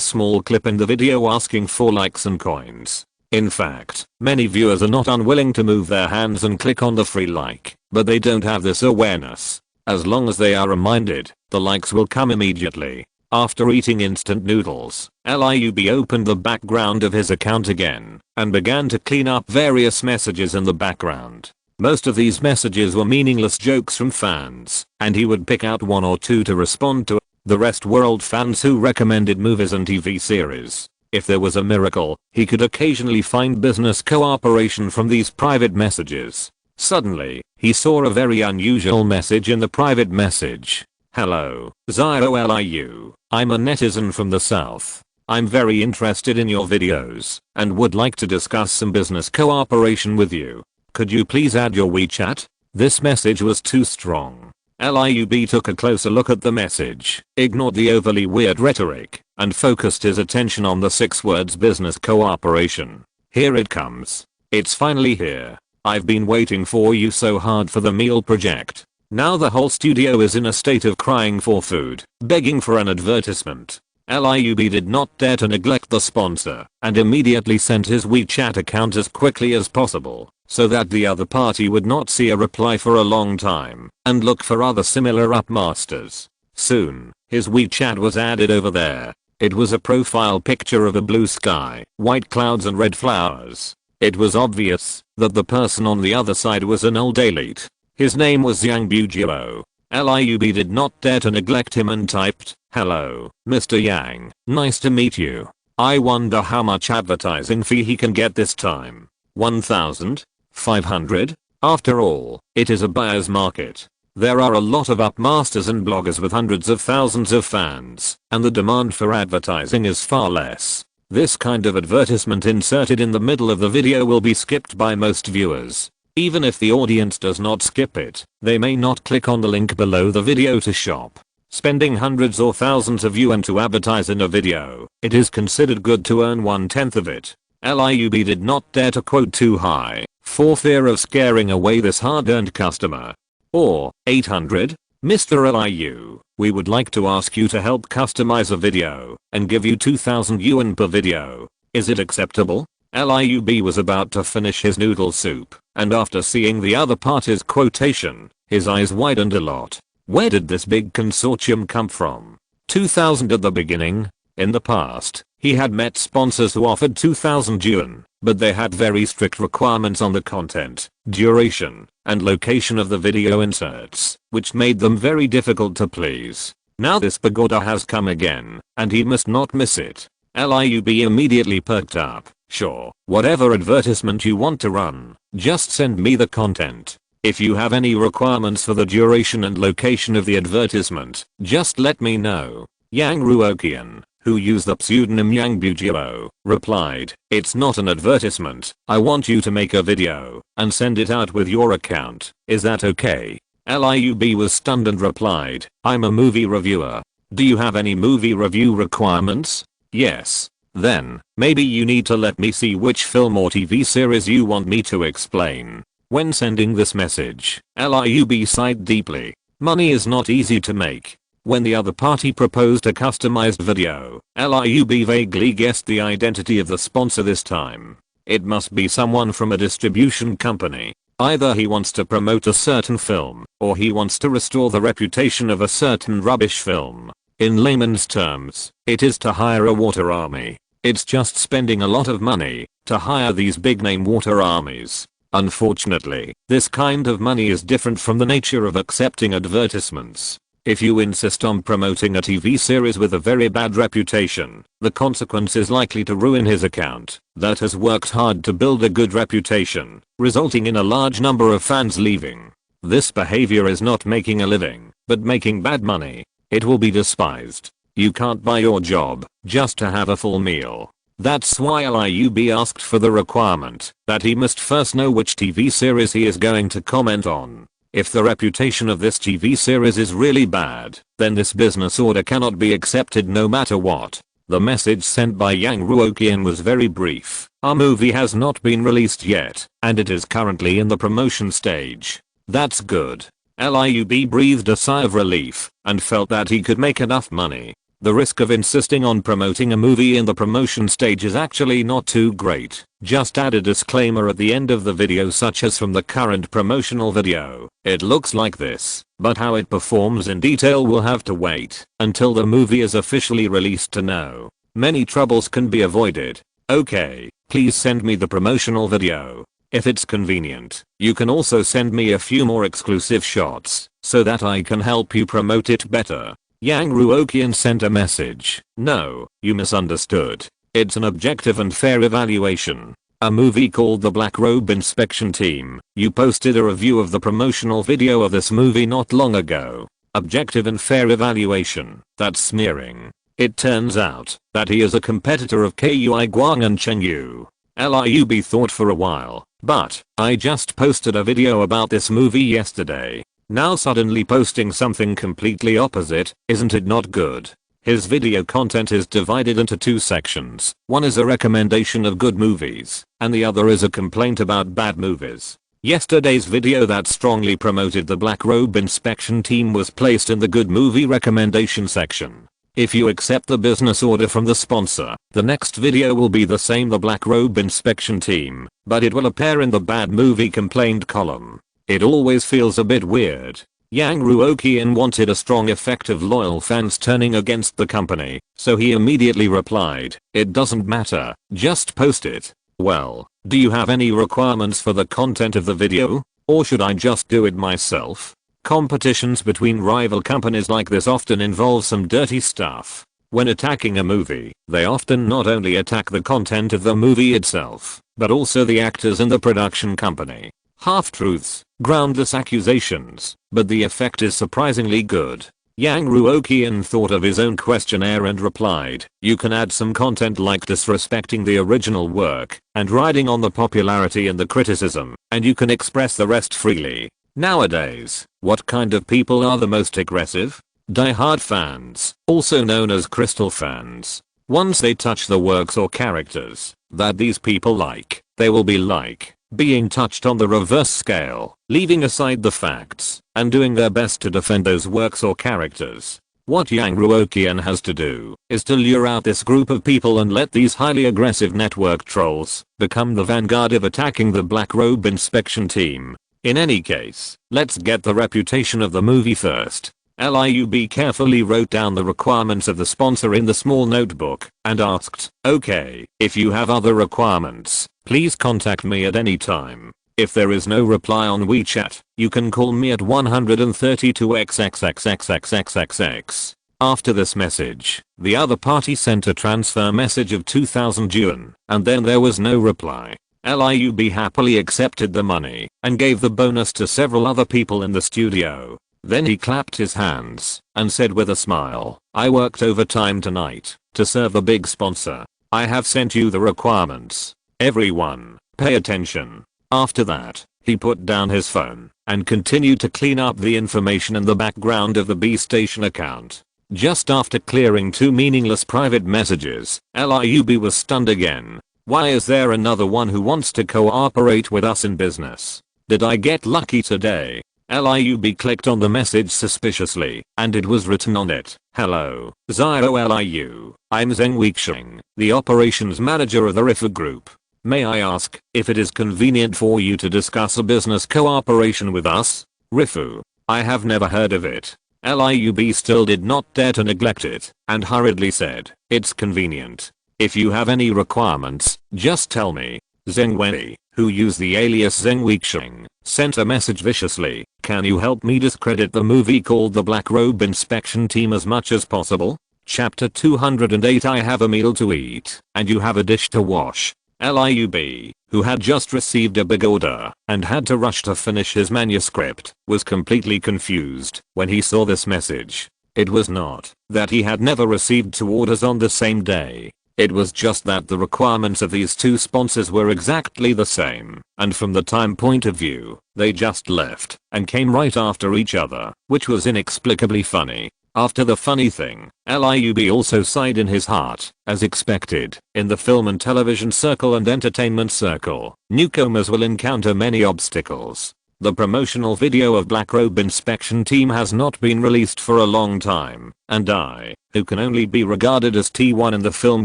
S1: small clip in the video asking for likes and coins. In fact, many viewers are not unwilling to move their hands and click on the free like, but they don't have this awareness. As long as they are reminded, the likes will come immediately. After eating instant noodles, LIUB opened the background of his account again and began to clean up various messages in the background. Most of these messages were meaningless jokes from fans, and he would pick out one or two to respond to. The rest were old fans who recommended movies and TV series. If there was a miracle, he could occasionally find business cooperation from these private messages. Suddenly, he saw a very unusual message in the private message. Hello, Zio LIU. I'm a netizen from the south. I'm very interested in your videos and would like to discuss some business cooperation with you. Could you please add your WeChat? This message was too strong. LIUB took a closer look at the message, ignored the overly weird rhetoric, and focused his attention on the 6 words business cooperation. Here it comes. It's finally here. I've been waiting for you so hard for the meal project. Now the whole studio is in a state of crying for food, begging for an advertisement. LIUB did not dare to neglect the sponsor and immediately sent his WeChat account as quickly as possible so that the other party would not see a reply for a long time and look for other similar upmasters. Soon, his WeChat was added over there. It was a profile picture of a blue sky, white clouds and red flowers. It was obvious that the person on the other side was an old elite. His name was Yang Bujiro. LIUB did not dare to neglect him and typed, "Hello, Mr. Yang, nice to meet you. I wonder how much advertising fee he can get this time. 1,500? After all, it is a buyer's market. There are a lot of upmasters and bloggers with hundreds of thousands of fans, and the demand for advertising is far less. This kind of advertisement inserted in the middle of the video will be skipped by most viewers. Even if the audience does not skip it, they may not click on the link below the video to shop. Spending hundreds or thousands of yuan to advertise in a video, it is considered good to earn 1/10 of it. LIUB did not dare to quote too high, for fear of scaring away this hard-earned customer. Or 800. Mr. Liu, we would like to ask you to help customize a video and give you 2000 yuan per video. Is it acceptable? Liub was about to finish his noodle soup, and after seeing the other party's quotation, his eyes widened a lot. Where did this big consortium come from? 2000 at the beginning? In the past, he had met sponsors who offered 2000 yuan, but they had very strict requirements on the content, duration, and location of the video inserts, which made them very difficult to please. Now this pagoda has come again, and he must not miss it. Liub immediately perked up. Sure, whatever advertisement you want to run, just send me the content. If you have any requirements for the duration and location of the advertisement, just let me know. Yang Ruoqian, who used the pseudonym Yang Bujiao, replied, it's not an advertisement, I want you to make a video and send it out with your account, is that okay? Liub was stunned and replied, I'm a movie reviewer. Do you have any movie review requirements? Yes. Then, maybe you need to let me see which film or TV series you want me to explain. When sending this message, Liub sighed deeply. Money is not easy to make. When the other party proposed a customized video, Liub vaguely guessed the identity of the sponsor this time. It must be someone from a distribution company. Either he wants to promote a certain film, or he wants to restore the reputation of a certain rubbish film. In layman's terms, it is to hire a water army. It's just spending a lot of money to hire these big name water armies. Unfortunately, this kind of money is different from the nature of accepting advertisements. If you insist on promoting a TV series with a very bad reputation, the consequence is likely to ruin his account that has worked hard to build a good reputation, resulting in a large number of fans leaving. This behavior is not making a living, but making bad money. It will be despised. You can't buy your job just to have a full meal. That's why Liub asked for the requirement that he must first know which TV series he is going to comment on. If the reputation of this TV series is really bad, then this business order cannot be accepted no matter what. The message sent by Yang Ruoqian was very brief. Our movie has not been released yet, and it is currently in the promotion stage. That's good. Liub breathed a sigh of relief and felt that he could make enough money. The risk of insisting on promoting a movie in the promotion stage is actually not too great. Just add a disclaimer at the end of the video, such as from the current promotional video. It looks like this, but how it performs in detail will have to wait until the movie is officially released to know. Many troubles can be avoided. Okay, please send me the promotional video. If it's convenient, you can also send me a few more exclusive shots so that I can help you promote it better. Yang Ruoqian sent a message. No, you misunderstood. It's an objective and fair evaluation. A movie called The Black Robe Inspection Team. You posted a review of the promotional video of this movie not long ago. Objective and fair evaluation. That's smearing. It turns out that he is a competitor of Kuiguang and Chengyu. Liub thought for a while, but I just posted a video about this movie yesterday. Now suddenly posting something completely opposite, isn't it not good? His video content is divided into two sections. One is a recommendation of good movies, and the other is a complaint about bad movies. Yesterday's video that strongly promoted the Black Robe Inspection Team was placed in the good movie recommendation section. If you accept the business order from the sponsor, the next video will be the same, the Black Robe Inspection Team, but it will appear in the bad movie complaint column. It always feels a bit weird. Yang Ruoqian wanted a strong effect of loyal fans turning against the company, so he immediately replied, it doesn't matter, just post it. Well, do you have any requirements for the content of the video? Or should I just do it myself? Competitions between rival companies like this often involve some dirty stuff. When attacking a movie, they often not only attack the content of the movie itself, but also the actors and the production company. Half-truths, groundless accusations, but the effect is surprisingly good. Yang Ruoqian thought of his own questionnaire and replied, you can add some content like disrespecting the original work, and riding on the popularity and the criticism, and you can express the rest freely. Nowadays, what kind of people are the most aggressive? Die-hard fans, also known as crystal fans. Once they touch the works or characters that these people like, they will be like, being touched on the reverse scale, leaving aside the facts, and doing their best to defend those works or characters. What Yang Ruoqian has to do is to lure out this group of people and let these highly aggressive network trolls become the vanguard of attacking the Black Robe inspection team. In any case, let's get the reputation of the movie first. LIUB carefully wrote down the requirements of the sponsor in the small notebook and asked, "Okay, if you have other requirements, please contact me at any time. If there is no reply on WeChat, you can call me at 132xxxxxxxxx. After this message, the other party sent a transfer message of 2,000 yuan, and then there was no reply. LIUB happily accepted the money and gave the bonus to several other people in the studio. Then he clapped his hands and said with a smile, "I worked overtime tonight to serve the big sponsor. I have sent you the requirements. Everyone, pay attention." After that, he put down his phone and continued to clean up the information in the background of the B Station account. Just after clearing 2 meaningless private messages, LIUB was stunned again. Why is there another one who wants to cooperate with us in business? Did I get lucky today? LIUB clicked on the message suspiciously, and it was written on it, "Hello, Zio Liu. I'm Zheng Weiqing, the operations manager of the Rifu Group. May I ask if it is convenient for you to discuss a business cooperation with us?" Rifu. I have never heard of it. LIUB still did not dare to neglect it, and hurriedly said, "It's convenient. If you have any requirements, just tell me." Zheng Wei, who used the alias Zheng Weiqing, sent a message viciously, "Can you help me discredit the movie called The Black Robe Inspection Team as much as possible? Chapter 208 I have a meal to eat, and you have a dish to wash." LIUB, who had just received a big order and had to rush to finish his manuscript, was completely confused when he saw this message. It was not that he had never received 2 orders on the same day. It was just that the requirements of these 2 sponsors were exactly the same, and from the time point of view, they just left and came right after each other, which was inexplicably funny. After the funny thing, LIUB also sighed in his heart, as expected. In the film and television circle and entertainment circle, newcomers will encounter many obstacles. The promotional video of Black Robe Inspection Team has not been released for a long time, and I, who can only be regarded as T1 in the film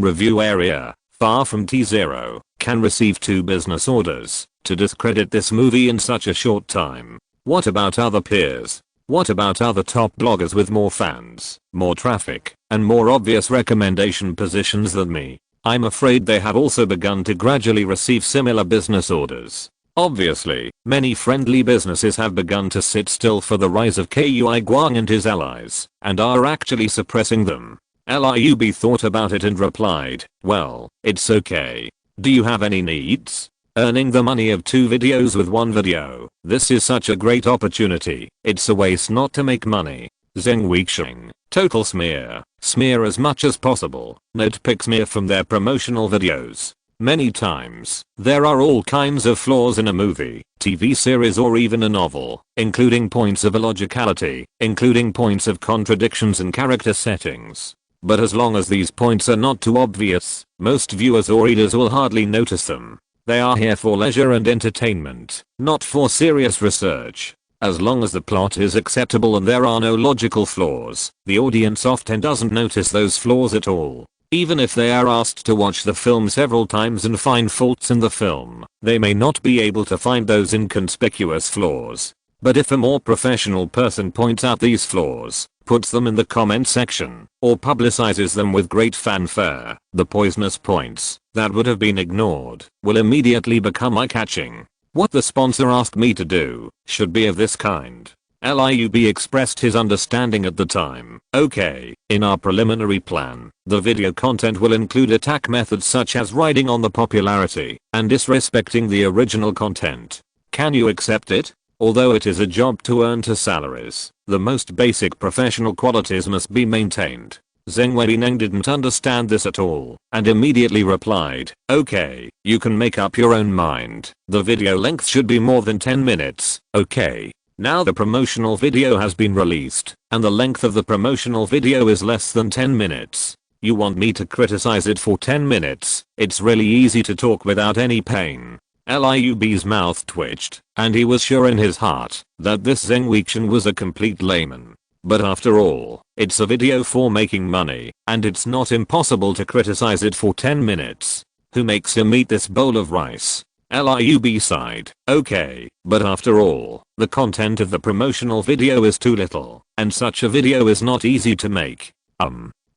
S1: review area, far from T0, can receive 2 business orders to discredit this movie in such a short time. What about other peers? What about other top bloggers with more fans, more traffic, and more obvious recommendation positions than me? I'm afraid they have also begun to gradually receive similar business orders. Obviously, many friendly businesses have begun to sit still for the rise of Kuiguang and his allies, and are actually suppressing them. LIUB thought about it and replied, "Well, it's okay. Do you have any needs? Earning the money of 2 videos with 1 video. This is such a great opportunity. It's a waste not to make money." Zheng Weiqing, total smear. Smear as much as possible. Notpick smear from their promotional videos. Many times, there are all kinds of flaws in a movie, TV series or even a novel, including points of illogicality, including points of contradictions in character settings. But as long as these points are not too obvious, most viewers or readers will hardly notice them. They are here for leisure and entertainment, not for serious research. As long as the plot is acceptable and there are no logical flaws, the audience often doesn't notice those flaws at all. Even if they are asked to watch the film several times and find faults in the film, they may not be able to find those inconspicuous flaws. But if a more professional person points out these flaws, puts them in the comment section, or publicizes them with great fanfare, the poisonous points that would have been ignored will immediately become eye-catching. What the sponsor asked me to do should be of this kind. LIUB expressed his understanding at the time. "Okay, in our preliminary plan, the video content will include attack methods such as riding on the popularity and disrespecting the original content. Can you accept it? Although it is a job to earn 2 salaries, the most basic professional qualities must be maintained." Zheng Weiqing didn't understand this at all and immediately replied, "Okay, you can make up your own mind. The video length should be more than 10 minutes, okay?" Now the promotional video has been released, and the length of the promotional video is less than 10 minutes. You want me to criticize it for 10 minutes? It's really easy to talk without any pain. Liub's mouth twitched, and he was sure in his heart that this Ruoqian was a complete layman. But after all, it's a video for making money, and it's not impossible to criticize it for 10 minutes. Who makes him eat this bowl of rice? Liub sighed. Okay, but after all, the content of the promotional video is too little, and such a video is not easy to make.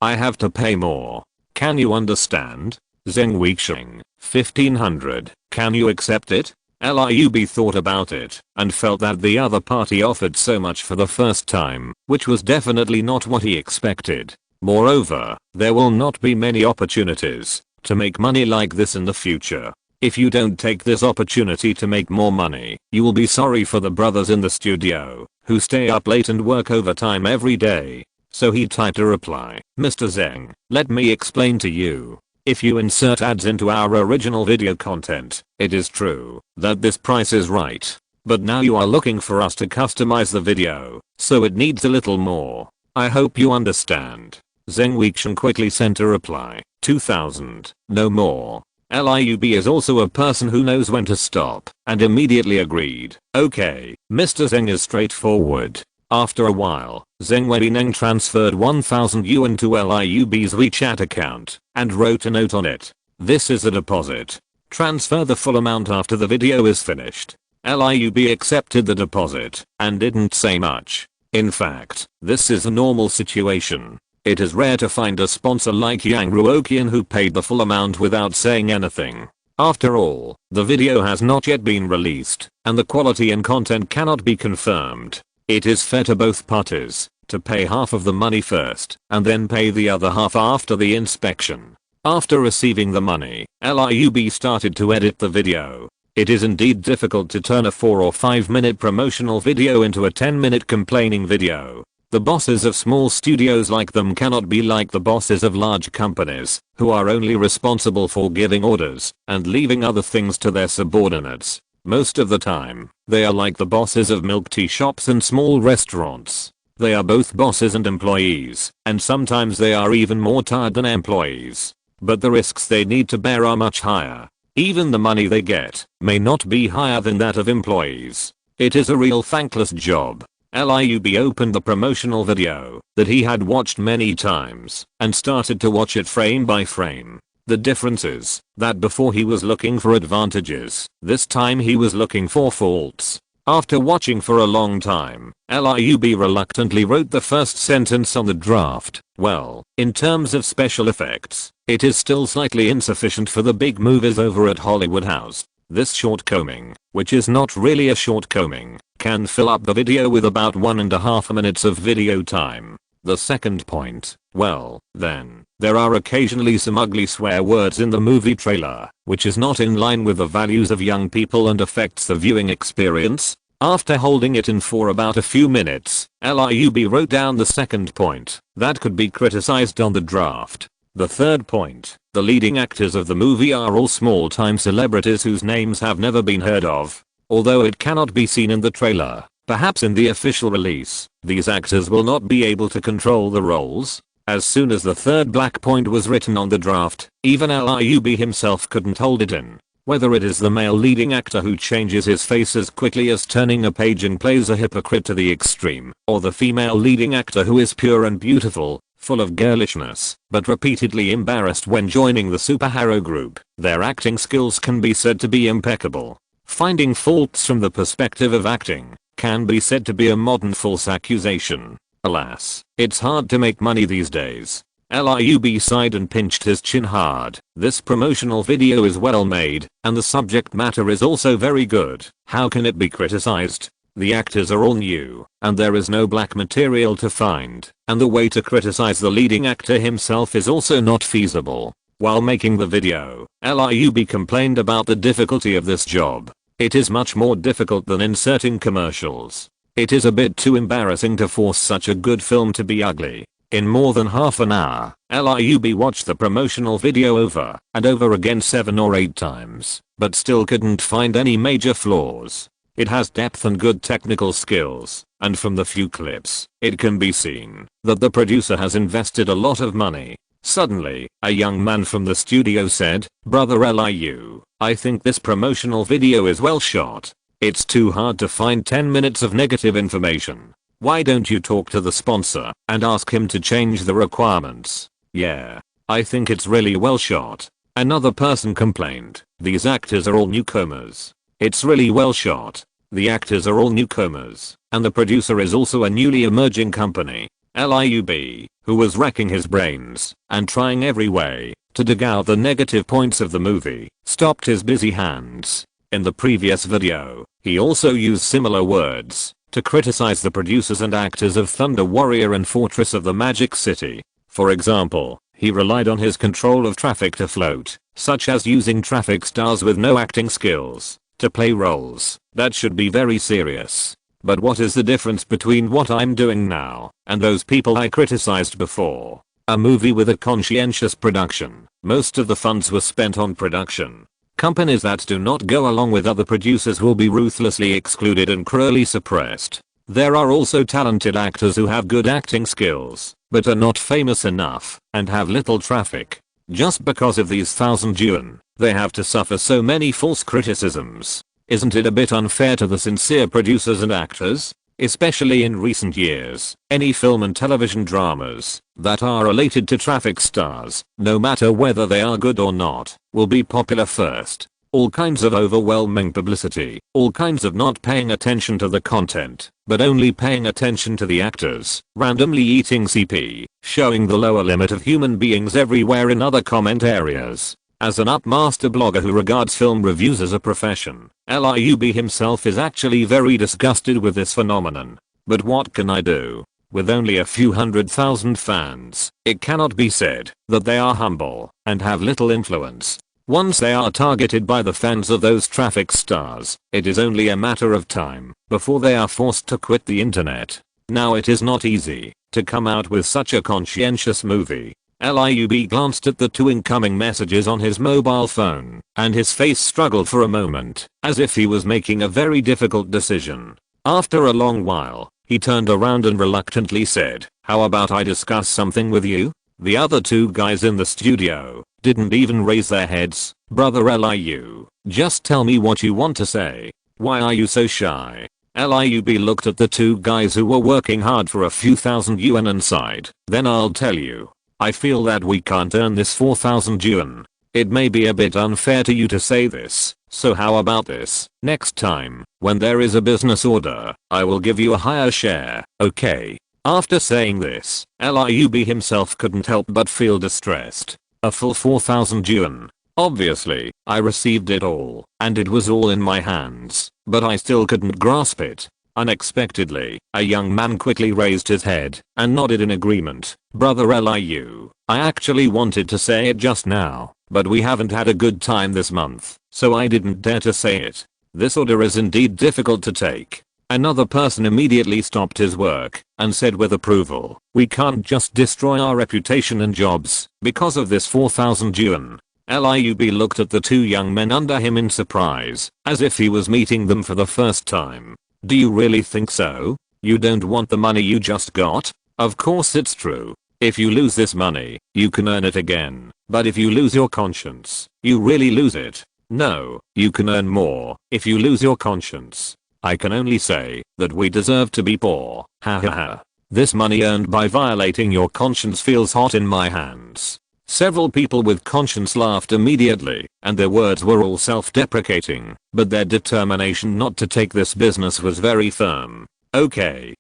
S1: I have to pay more. Can you understand? Ruoqian, 1500, can you accept it? Liub thought about it, and felt that the other party offered so much for the first time, which was definitely not what he expected. Moreover, there will not be many opportunities to make money like this in the future. If you don't take this opportunity to make more money, you will be sorry for the brothers in the studio, who stay up late and work overtime every day. So he typed a reply. Mr. Zeng, let me explain to you. If you insert ads into our original video content, it is true that this price is right. But now you are looking for us to customize the video, so it needs a little more. I hope you understand. Ruoqian quickly sent a reply. 2000, no more. Liub is also a person who knows when to stop, and immediately agreed. Okay, Mr. Zeng is straightforward. After a while, Zeng Weibineng transferred 1000 yuan to Liub's WeChat account, and wrote a note on it. This is a deposit. Transfer the full amount after the video is finished. Liub accepted the deposit, and didn't say much. In fact, this is a normal situation. It is rare to find a sponsor like Yang Ruoqian who paid the full amount without saying anything. After all, the video has not yet been released, and the quality and content cannot be confirmed. It is fair to both parties to pay half of the money first, and then pay the other half after the inspection. After receiving the money, Liub started to edit the video. It is indeed difficult to turn a 4 or 5 minute promotional video into a 10-minute complaining video. The bosses of small studios like them cannot be like the bosses of large companies, who are only responsible for giving orders and leaving other things to their subordinates. Most of the time, they are like the bosses of milk tea shops and small restaurants. They are both bosses and employees, and sometimes they are even more tired than employees. But the risks they need to bear are much higher. Even the money they get may not be higher than that of employees. It is a real thankless job. Liub opened the promotional video that he had watched many times and started to watch it frame by frame. The difference is that before he was looking for advantages, this time he was looking for faults. After watching for a long time, Liub reluctantly wrote the first sentence on the draft. Well, in terms of special effects, it is still slightly insufficient for the big movies over at Hollywood House. This shortcoming, which is not really a shortcoming, can fill up the video with about 1.5 minutes of video time. The second point, well, then, there are occasionally some ugly swear words in the movie trailer, which is not in line with the values of young people and affects the viewing experience. After holding it in for about a few minutes, Liub wrote down the second point that could be criticized on the draft. The third point, the leading actors of the movie are all small-time celebrities whose names have never been heard of. Although it cannot be seen in the trailer, perhaps in the official release, these actors will not be able to control the roles. As soon as the third black point was written on the draft, even Liub himself couldn't hold it in. Whether it is the male leading actor who changes his face as quickly as turning a page and plays a hypocrite to the extreme, or the female leading actor who is pure and beautiful, full of girlishness, but repeatedly embarrassed when joining the superhero group, their acting skills can be said to be impeccable. Finding faults from the perspective of acting can be said to be a modern false accusation. Alas, it's hard to make money these days. Liub sighed and pinched his chin hard. This promotional video is well made, and the subject matter is also very good. How can it be criticized? The actors are all new, and there is no black material to find, and the way to criticize the leading actor himself is also not feasible. While making the video, Liub complained about the difficulty of this job. It is much more difficult than inserting commercials. It is a bit too embarrassing to force such a good film to be ugly. In more than half an hour, Liub watched the promotional video over and over again 7 or 8 times, but still couldn't find any major flaws. It has depth and good technical skills, and from the few clips, it can be seen that the producer has invested a lot of money. Suddenly, a young man from the studio said, "Brother Liu, I think this promotional video is well shot. It's too hard to find 10 minutes of negative information. Why don't you talk to the sponsor and ask him to change the requirements? Yeah. I think it's really well shot. Another person complained, these actors are all newcomers. It's really well shot. The actors are all newcomers, and the producer is also a newly emerging company. LIUB, who was racking his brains and trying every way to dig out the negative points of the movie, stopped his busy hands. In the previous video, he also used similar words to criticize the producers and actors of Thunder Warrior and Fortress of the Magic City. For example, he relied on his control of traffic to float, such as using traffic stars with no acting skills to play roles that should be very serious. But what is the difference between what I'm doing now and those people I criticized before? A movie with a conscientious production. Most of the funds were spent on production. Companies that do not go along with other producers will be ruthlessly excluded and cruelly suppressed. There are also talented actors who have good acting skills, but are not famous enough and have little traffic. Just because of these 1,000 yuan, they have to suffer so many false criticisms. Isn't it a bit unfair to the sincere producers and actors? Especially in recent years, any film and television dramas that are related to traffic stars, no matter whether they are good or not, will be popular first. All kinds of overwhelming publicity, all kinds of not paying attention to the content, but only paying attention to the actors, randomly eating CP, showing the lower limit of human beings everywhere in other comment areas. As an upmaster blogger who regards film reviews as a profession, LIUB himself is actually very disgusted with this phenomenon. But what can I do? With only a few 100,000 fans, it cannot be said that they are humble and have little influence. Once they are targeted by the fans of those traffic stars, it is only a matter of time before they are forced to quit the internet. Now it is not easy to come out with such a conscientious movie. LIUB glanced at the 2 incoming messages on his mobile phone, and his face struggled for a moment, as if he was making a very difficult decision. After a long while, he turned around and reluctantly said, "How about I discuss something with you?" The other 2 guys in the studio didn't even raise their heads. "Brother LIU, just tell me what you want to say. Why are you so shy?" LIUB looked at the 2 guys who were working hard for a few thousand yuan and sighed. "Then I'll tell you. I feel that we can't earn this 4,000 yuan. It may be a bit unfair to you to say this, so how about this? Next time, when there is a business order, I will give you a higher share, okay?" After saying this, LIUB himself couldn't help but feel distressed. A full 4,000 yuan. Obviously, I received it all, and it was all in my hands, but I still couldn't grasp it. Unexpectedly, a young man quickly raised his head and nodded in agreement. "Brother LIU, I actually wanted to say it just now, but we haven't had a good time this month, so I didn't dare to say it. This order is indeed difficult to take." Another person immediately stopped his work and said with approval, "We can't just destroy our reputation and jobs because of this 4,000 yuan." LIUB looked at the 2 young men under him in surprise, as if he was meeting them for the first time. "Do you really think so? You don't want the money you just got? Of course it's true. If you lose this money, you can earn it again. But if you lose your conscience, you really lose it. No, you can earn more if you lose your conscience. I can only say that we deserve to be poor. Ha ha ha. This money earned by violating your conscience feels hot in my hands." Several people with conscience laughed immediately, and their words were all self-deprecating, but their determination not to take this business was very firm. Okay,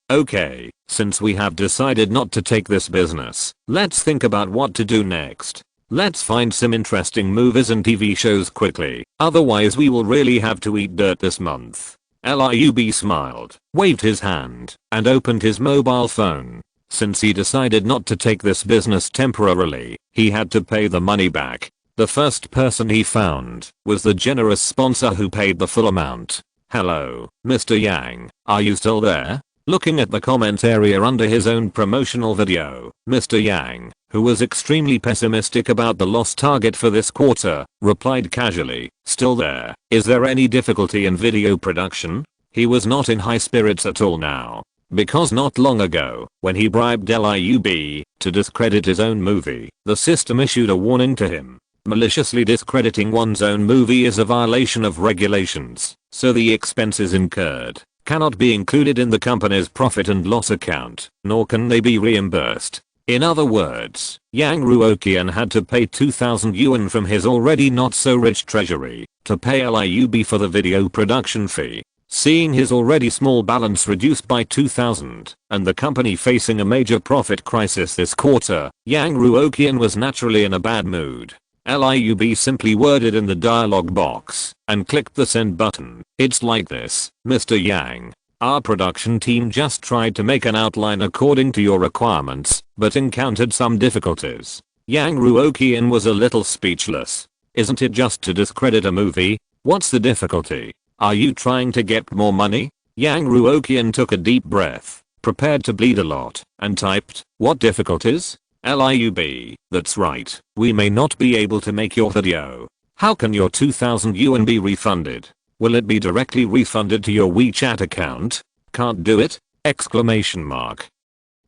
S1: since we have decided not to take this business, let's think about what to do next. Let's find some interesting movies and TV shows quickly, otherwise we will really have to eat dirt this month. LIUB smiled, waved his hand, and opened his mobile phone. Since he decided not to take this business temporarily, he had to pay the money back. The first person he found was the generous sponsor who paid the full amount. "Hello, Mr. Yang, are you still there?" Looking at the comment area under his own promotional video, Mr. Yang, who was extremely pessimistic about the lost target for this quarter, replied casually, "Still there. Is there any difficulty in video production?" He was not in high spirits at all now, because not long ago, when he bribed LIUB to discredit his own movie, the system issued a warning to him. Maliciously discrediting one's own movie is a violation of regulations, so the expenses incurred cannot be included in the company's profit and loss account, nor can they be reimbursed. In other words, Yang Ruoqian had to pay 2,000 yuan from his already not so rich treasury to pay LIUB for the video production fee. Seeing his already small balance reduced by 2,000 and the company facing a major profit crisis this quarter, Yang Ruoqian was naturally in a bad mood. LIUB simply worded in the dialog box and clicked the send button. It's like this, Mr. Yang. Our production team just tried to make an outline according to your requirements, but encountered some difficulties. Yang Ruoqian was a little speechless. Isn't it just to discredit a movie? What's the difficulty? Are you trying to get more money? Yang Ruoqian took a deep breath, prepared to bleed a lot, and typed, what difficulties? LIUB, that's right, we may not be able to make your video. How can your 2,000 yuan be refunded? Will it be directly refunded to your WeChat account? Can't do it? Exclamation mark.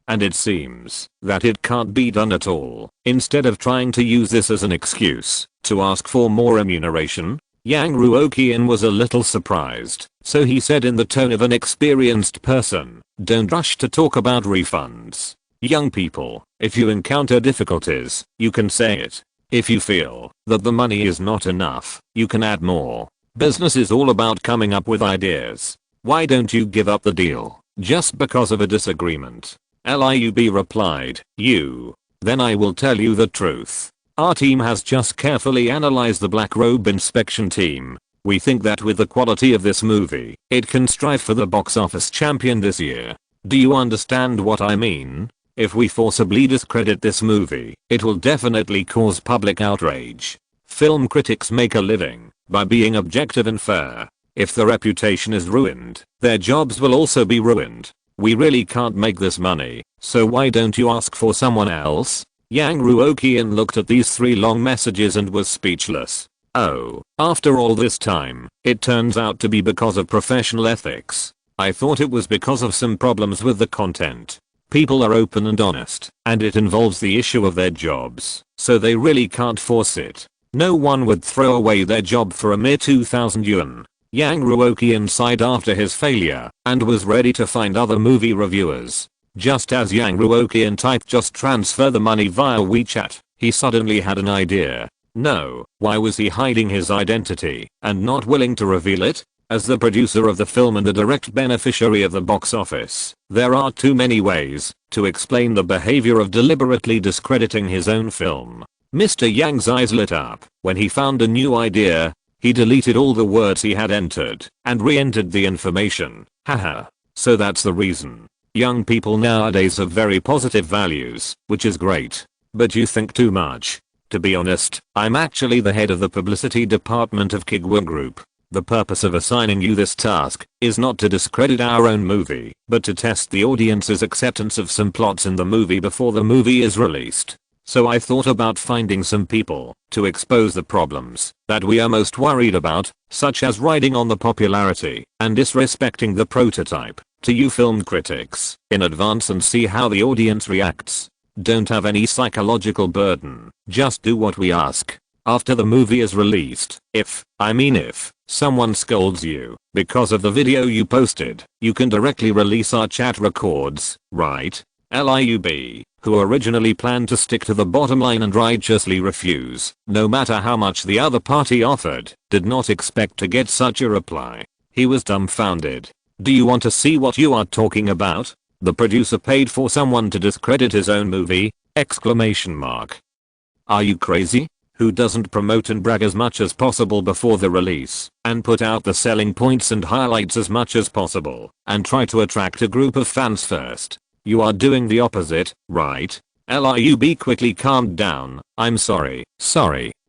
S1: And it seems that it can't be done at all. Instead of trying to use this as an excuse to ask for more remuneration, Yang Ruoqian was a little surprised, so he said in the tone of an experienced person, don't rush to talk about refunds. Young people, if you encounter difficulties, you can say it. If you feel that the money is not enough, you can add more. Business is all about coming up with ideas. Why don't you give up the deal just because of a disagreement? LIUB replied, then I will tell you the truth. Our team has just carefully analyzed the Black Robe inspection team. We think that with the quality of this movie, it can strive for the box office champion this year. Do you understand what I mean? If we forcibly discredit this movie, it will definitely cause public outrage. Film critics make a living by being objective and fair. If the reputation is ruined, their jobs will also be ruined. We really can't make this money, so why don't you ask for someone else? Yang Ruoqian looked at these 3 long messages and was speechless. Oh, after all this time, it turns out to be because of professional ethics. I thought it was because of some problems with the content. People are open and honest, and it involves the issue of their jobs, so they really can't force it. No one would throw away their job for a mere 2,000 yuan. Yang Ruoqian sighed after his failure and was ready to find other movie reviewers. Just as Yang Ruoqian typed just transfer the money via WeChat, he suddenly had an idea. No, why was he hiding his identity and not willing to reveal it? As the producer of the film and a direct beneficiary of the box office, there are too many ways to explain the behavior of deliberately discrediting his own film. Mr. Yang's eyes lit up when he found a new idea. He deleted all the words he had entered and re-entered the information. Haha. So that's the reason. Young people nowadays have very positive values, which is great. But you think too much. To be honest, I'm actually the head of the publicity department of Kuiguang Group. The purpose of assigning you this task is not to discredit our own movie, but to test the audience's acceptance of some plots in the movie before the movie is released. So I thought about finding some people to expose the problems that we are most worried about, such as riding on the popularity and disrespecting the prototype, to you film critics in advance and see how the audience reacts. Don't have any psychological burden, just do what we ask. After the movie is released, if someone scolds you because of the video you posted, you can directly release our chat records, right? LIUB, who originally planned to stick to the bottom line and righteously refuse, no matter how much the other party offered, did not expect to get such a reply. He was dumbfounded. Do you want to see what you are talking about? The producer paid for someone to discredit his own movie? Exclamation mark. Are you crazy? Who doesn't promote and brag as much as possible before the release, and put out the selling points and highlights as much as possible, and try to attract a group of fans first? You are doing the opposite, right? LIUB quickly calmed down. I'm sorry.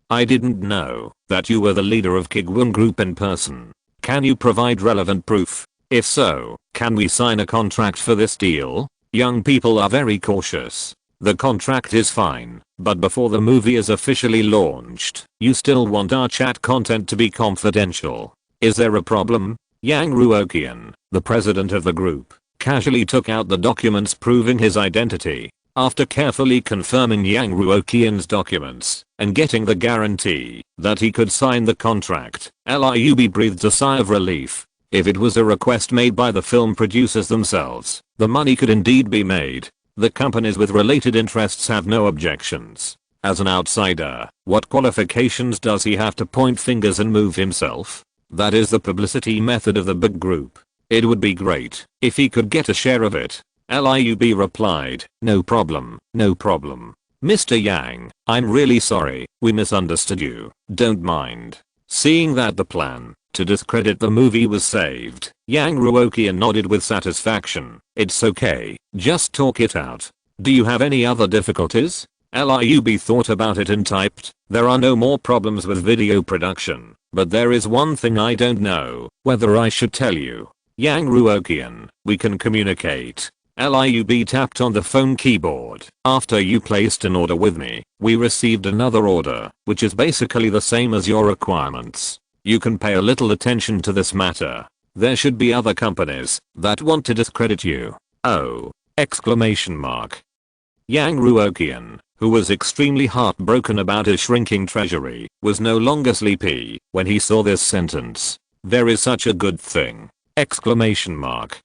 S1: I didn't know that you were the leader of Kuiguang Group in person. Can you provide relevant proof? If so, can we sign a contract for this deal? Young people are very cautious. The contract is fine, but before the movie is officially launched, you still want our chat content to be confidential. Is there a problem? Yang Ruoqian, the president of the group, casually took out the documents proving his identity. After carefully confirming Yang Ruoqian's documents and getting the guarantee that he could sign the contract, Liu breathed a sigh of relief. If it was a request made by the film producers themselves, the money could indeed be made. The companies with related interests have no objections. As an outsider, what qualifications does he have to point fingers and move himself? That is the publicity method of the big group. It would be great if he could get a share of it. Liu replied, no problem, no problem. Mr. Yang, I'm really sorry, we misunderstood you, don't mind. Seeing that the plan to discredit the movie was saved, Yang Ruoqian nodded with satisfaction. It's okay, just talk it out. Do you have any other difficulties? Liu thought about it and typed, there are no more problems with video production, but there is one thing I don't know whether I should tell you. Yang Ruoqian, we can communicate. Liu tapped on the phone keyboard. After you placed an order with me, we received another order, which is basically the same as your requirements. You can pay a little attention to this matter. There should be other companies that want to discredit you. Oh! Exclamation mark. Yang Ruoqian, who was extremely heartbroken about his shrinking treasury, was no longer sleepy when he saw this sentence. There is such a good thing! Exclamation mark.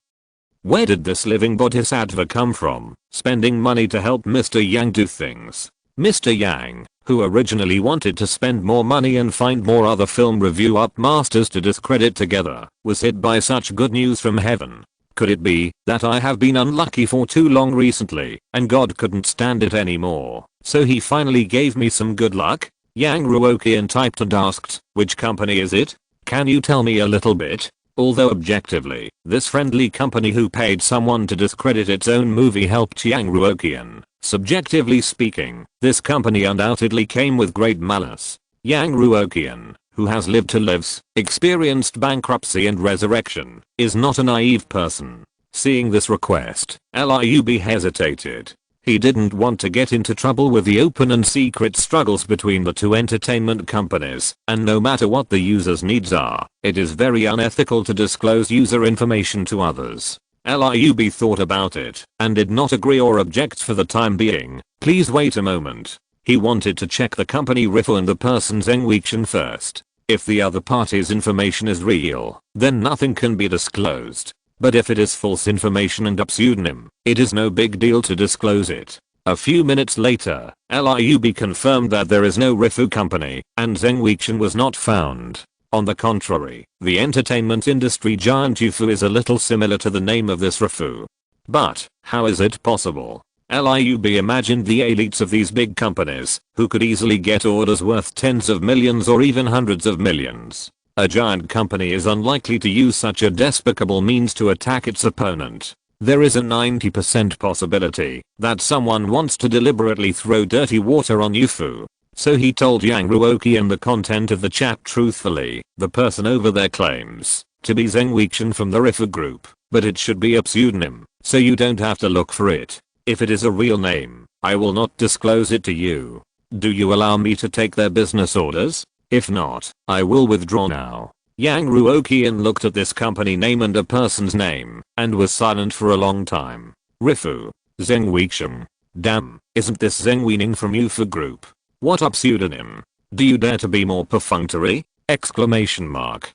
S1: Where did this living bodhisattva come from, spending money to help Mr. Yang do things? Mr. Yang, who originally wanted to spend more money and find more other film review up masters to discredit together, was hit by such good news from heaven. Could it be that I have been unlucky for too long recently, and God couldn't stand it anymore, so he finally gave me some good luck? Yang Ruoqian typed and asked, which company is it? Can you tell me a little bit? Although objectively, this friendly company who paid someone to discredit its own movie helped Yang Ruoqian, subjectively speaking, this company undoubtedly came with great malice. Yang Ruoqian, who has lived to lives, experienced bankruptcy and resurrection, is not a naive person. Seeing this request, Liu hesitated. He didn't want to get into trouble with the open and secret struggles between the two entertainment companies, and no matter what the user's needs are, it is very unethical to disclose user information to others. Liu thought about it, and did not agree or object for the time being. Please wait a moment. He wanted to check the company RIFU and the person's Ruoqian first. If the other party's information is real, then nothing can be disclosed. But if it is false information and a pseudonym, it is no big deal to disclose it. A few minutes later, Liu confirmed that there is no RIFU company, and Ruoqian was not found. On the contrary, the entertainment industry giant UFU is a little similar to the name of this RIFU. But, how is it possible? Liu imagined the elites of these big companies, who could easily get orders worth tens of millions or even hundreds of millions. A giant company is unlikely to use such a despicable means to attack its opponent. There is a 90% possibility that someone wants to deliberately throw dirty water on UFU. So he told Yang Ruoqian the content of the chat truthfully. The person over there claims to be Ruoqian from the RIFU group, but it should be a pseudonym, so you don't have to look for it. If it is a real name, I will not disclose it to you. Do you allow me to take their business orders? If not, I will withdraw now. Yang Ruoqian looked at this company name and a person's name, and was silent for a long time. RIFU. Ruoqian. Damn, isn't this Ruoqian from UFU group? What a pseudonym. Do you dare to be more perfunctory? Exclamation mark.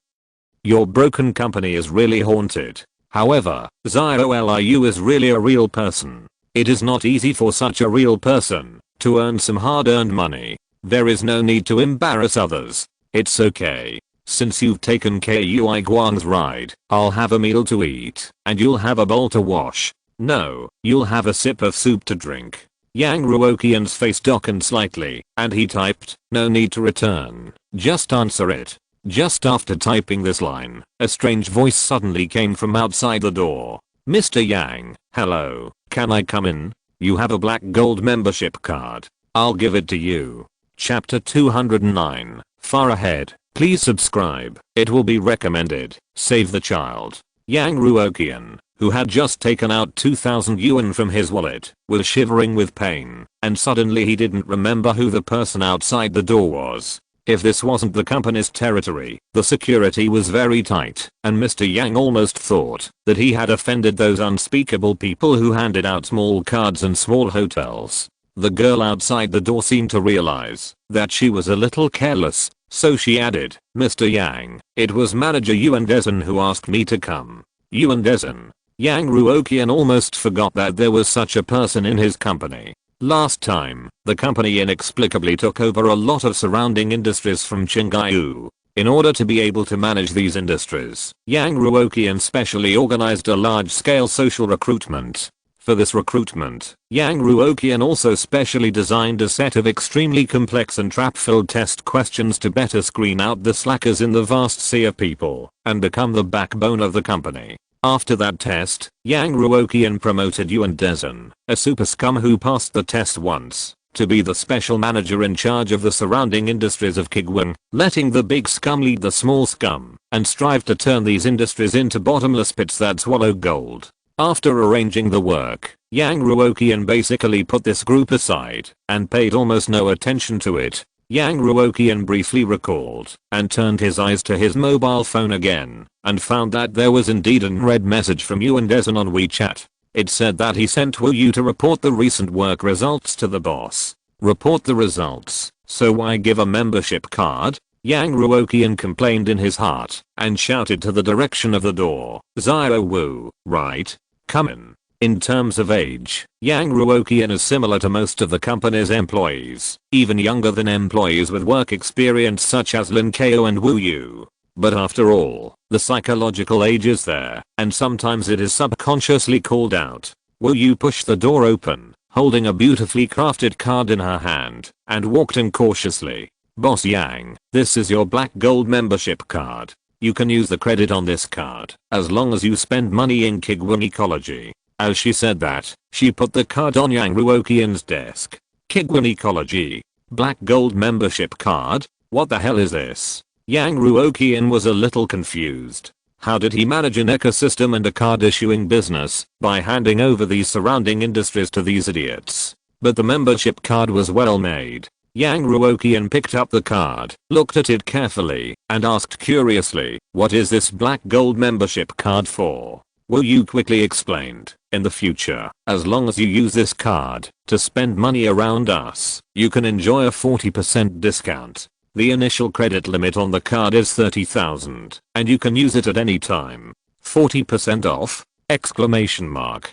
S1: Your broken company is really haunted. However, Liu is really a real person. It is not easy for such a real person to earn some hard-earned money. There is no need to embarrass others. It's okay. Since you've taken Kuiguang's ride, I'll have a meal to eat, and you'll have a bowl to wash. No, you'll have a sip of soup to drink. Yang Ruoqian's face darkened slightly, and he typed, no need to return. Just answer it. Just after typing this line, a strange voice suddenly came from outside the door. Mr. Yang, hello, can I come in? You have a black gold membership card. I'll give it to you. Chapter 209, far ahead. Please subscribe. It will be recommended. Save the child. Yang Ruoqian, who had just taken out 2,000 yuan from his wallet, was shivering with pain, and suddenly he didn't remember who the person outside the door was. If this wasn't the company's territory, the security was very tight, and Mr. Yang almost thought that he had offended those unspeakable people who handed out small cards and small hotels. The girl outside the door seemed to realize that she was a little careless, so she added, "Mr. Yang, it was manager Yuan Dezen who asked me to come." Yuan Dezen. Yang Ruoqian almost forgot that there was such a person in his company. Last time, the company inexplicably took over a lot of surrounding industries from Qingyu. In order to be able to manage these industries, Yang Ruoqian specially organized a large-scale social recruitment. For this recruitment, Yang Ruoqian also specially designed a set of extremely complex and trap-filled test questions to better screen out the slackers in the vast sea of people and become the backbone of the company. After that test, Yang Ruoqian promoted Yuan Dezen, a super scum who passed the test once, to be the special manager in charge of the surrounding industries of Kuiguang, letting the big scum lead the small scum and strive to turn these industries into bottomless pits that swallow gold. After arranging the work, Yang Ruoqian basically put this group aside and paid almost no attention to it. Yang Ruoqian briefly recalled and turned his eyes to his mobile phone again and found that there was indeed an unread message from Yuan Dezen on WeChat. It said that he sent Wu Yu to report the recent work results to the boss. Report the results, so why give a membership card? Yang Ruoqian complained in his heart and shouted to the direction of the door, "Zio Wu, right? Come in." In terms of age, Yang Ruoqian is similar to most of the company's employees, even younger than employees with work experience such as Lin Kao and Wu Yu. But after all, the psychological age is there, and sometimes it is subconsciously called out. Wu Yu pushed the door open, holding a beautifully crafted card in her hand, and walked in cautiously. "Boss Yang, this is your black gold membership card. You can use the credit on this card, as long as you spend money in Kuiguang Ecology." As she said that, she put the card on Yang Ruoqian's desk. Kuiguang Ecology? Black gold membership card? What the hell is this? Yang Ruoqian was a little confused. How did he manage an ecosystem and a card issuing business by handing over these surrounding industries to these idiots? But the membership card was well made. Yang Ruoqian picked up the card, looked at it carefully, and asked curiously, "What is this black gold membership card for?" Wu Yu quickly explained, "In the future, as long as you use this card to spend money around us, you can enjoy a 40% discount. The initial credit limit on the card is 30,000, and you can use it at any time. 40% off? Exclamation mark.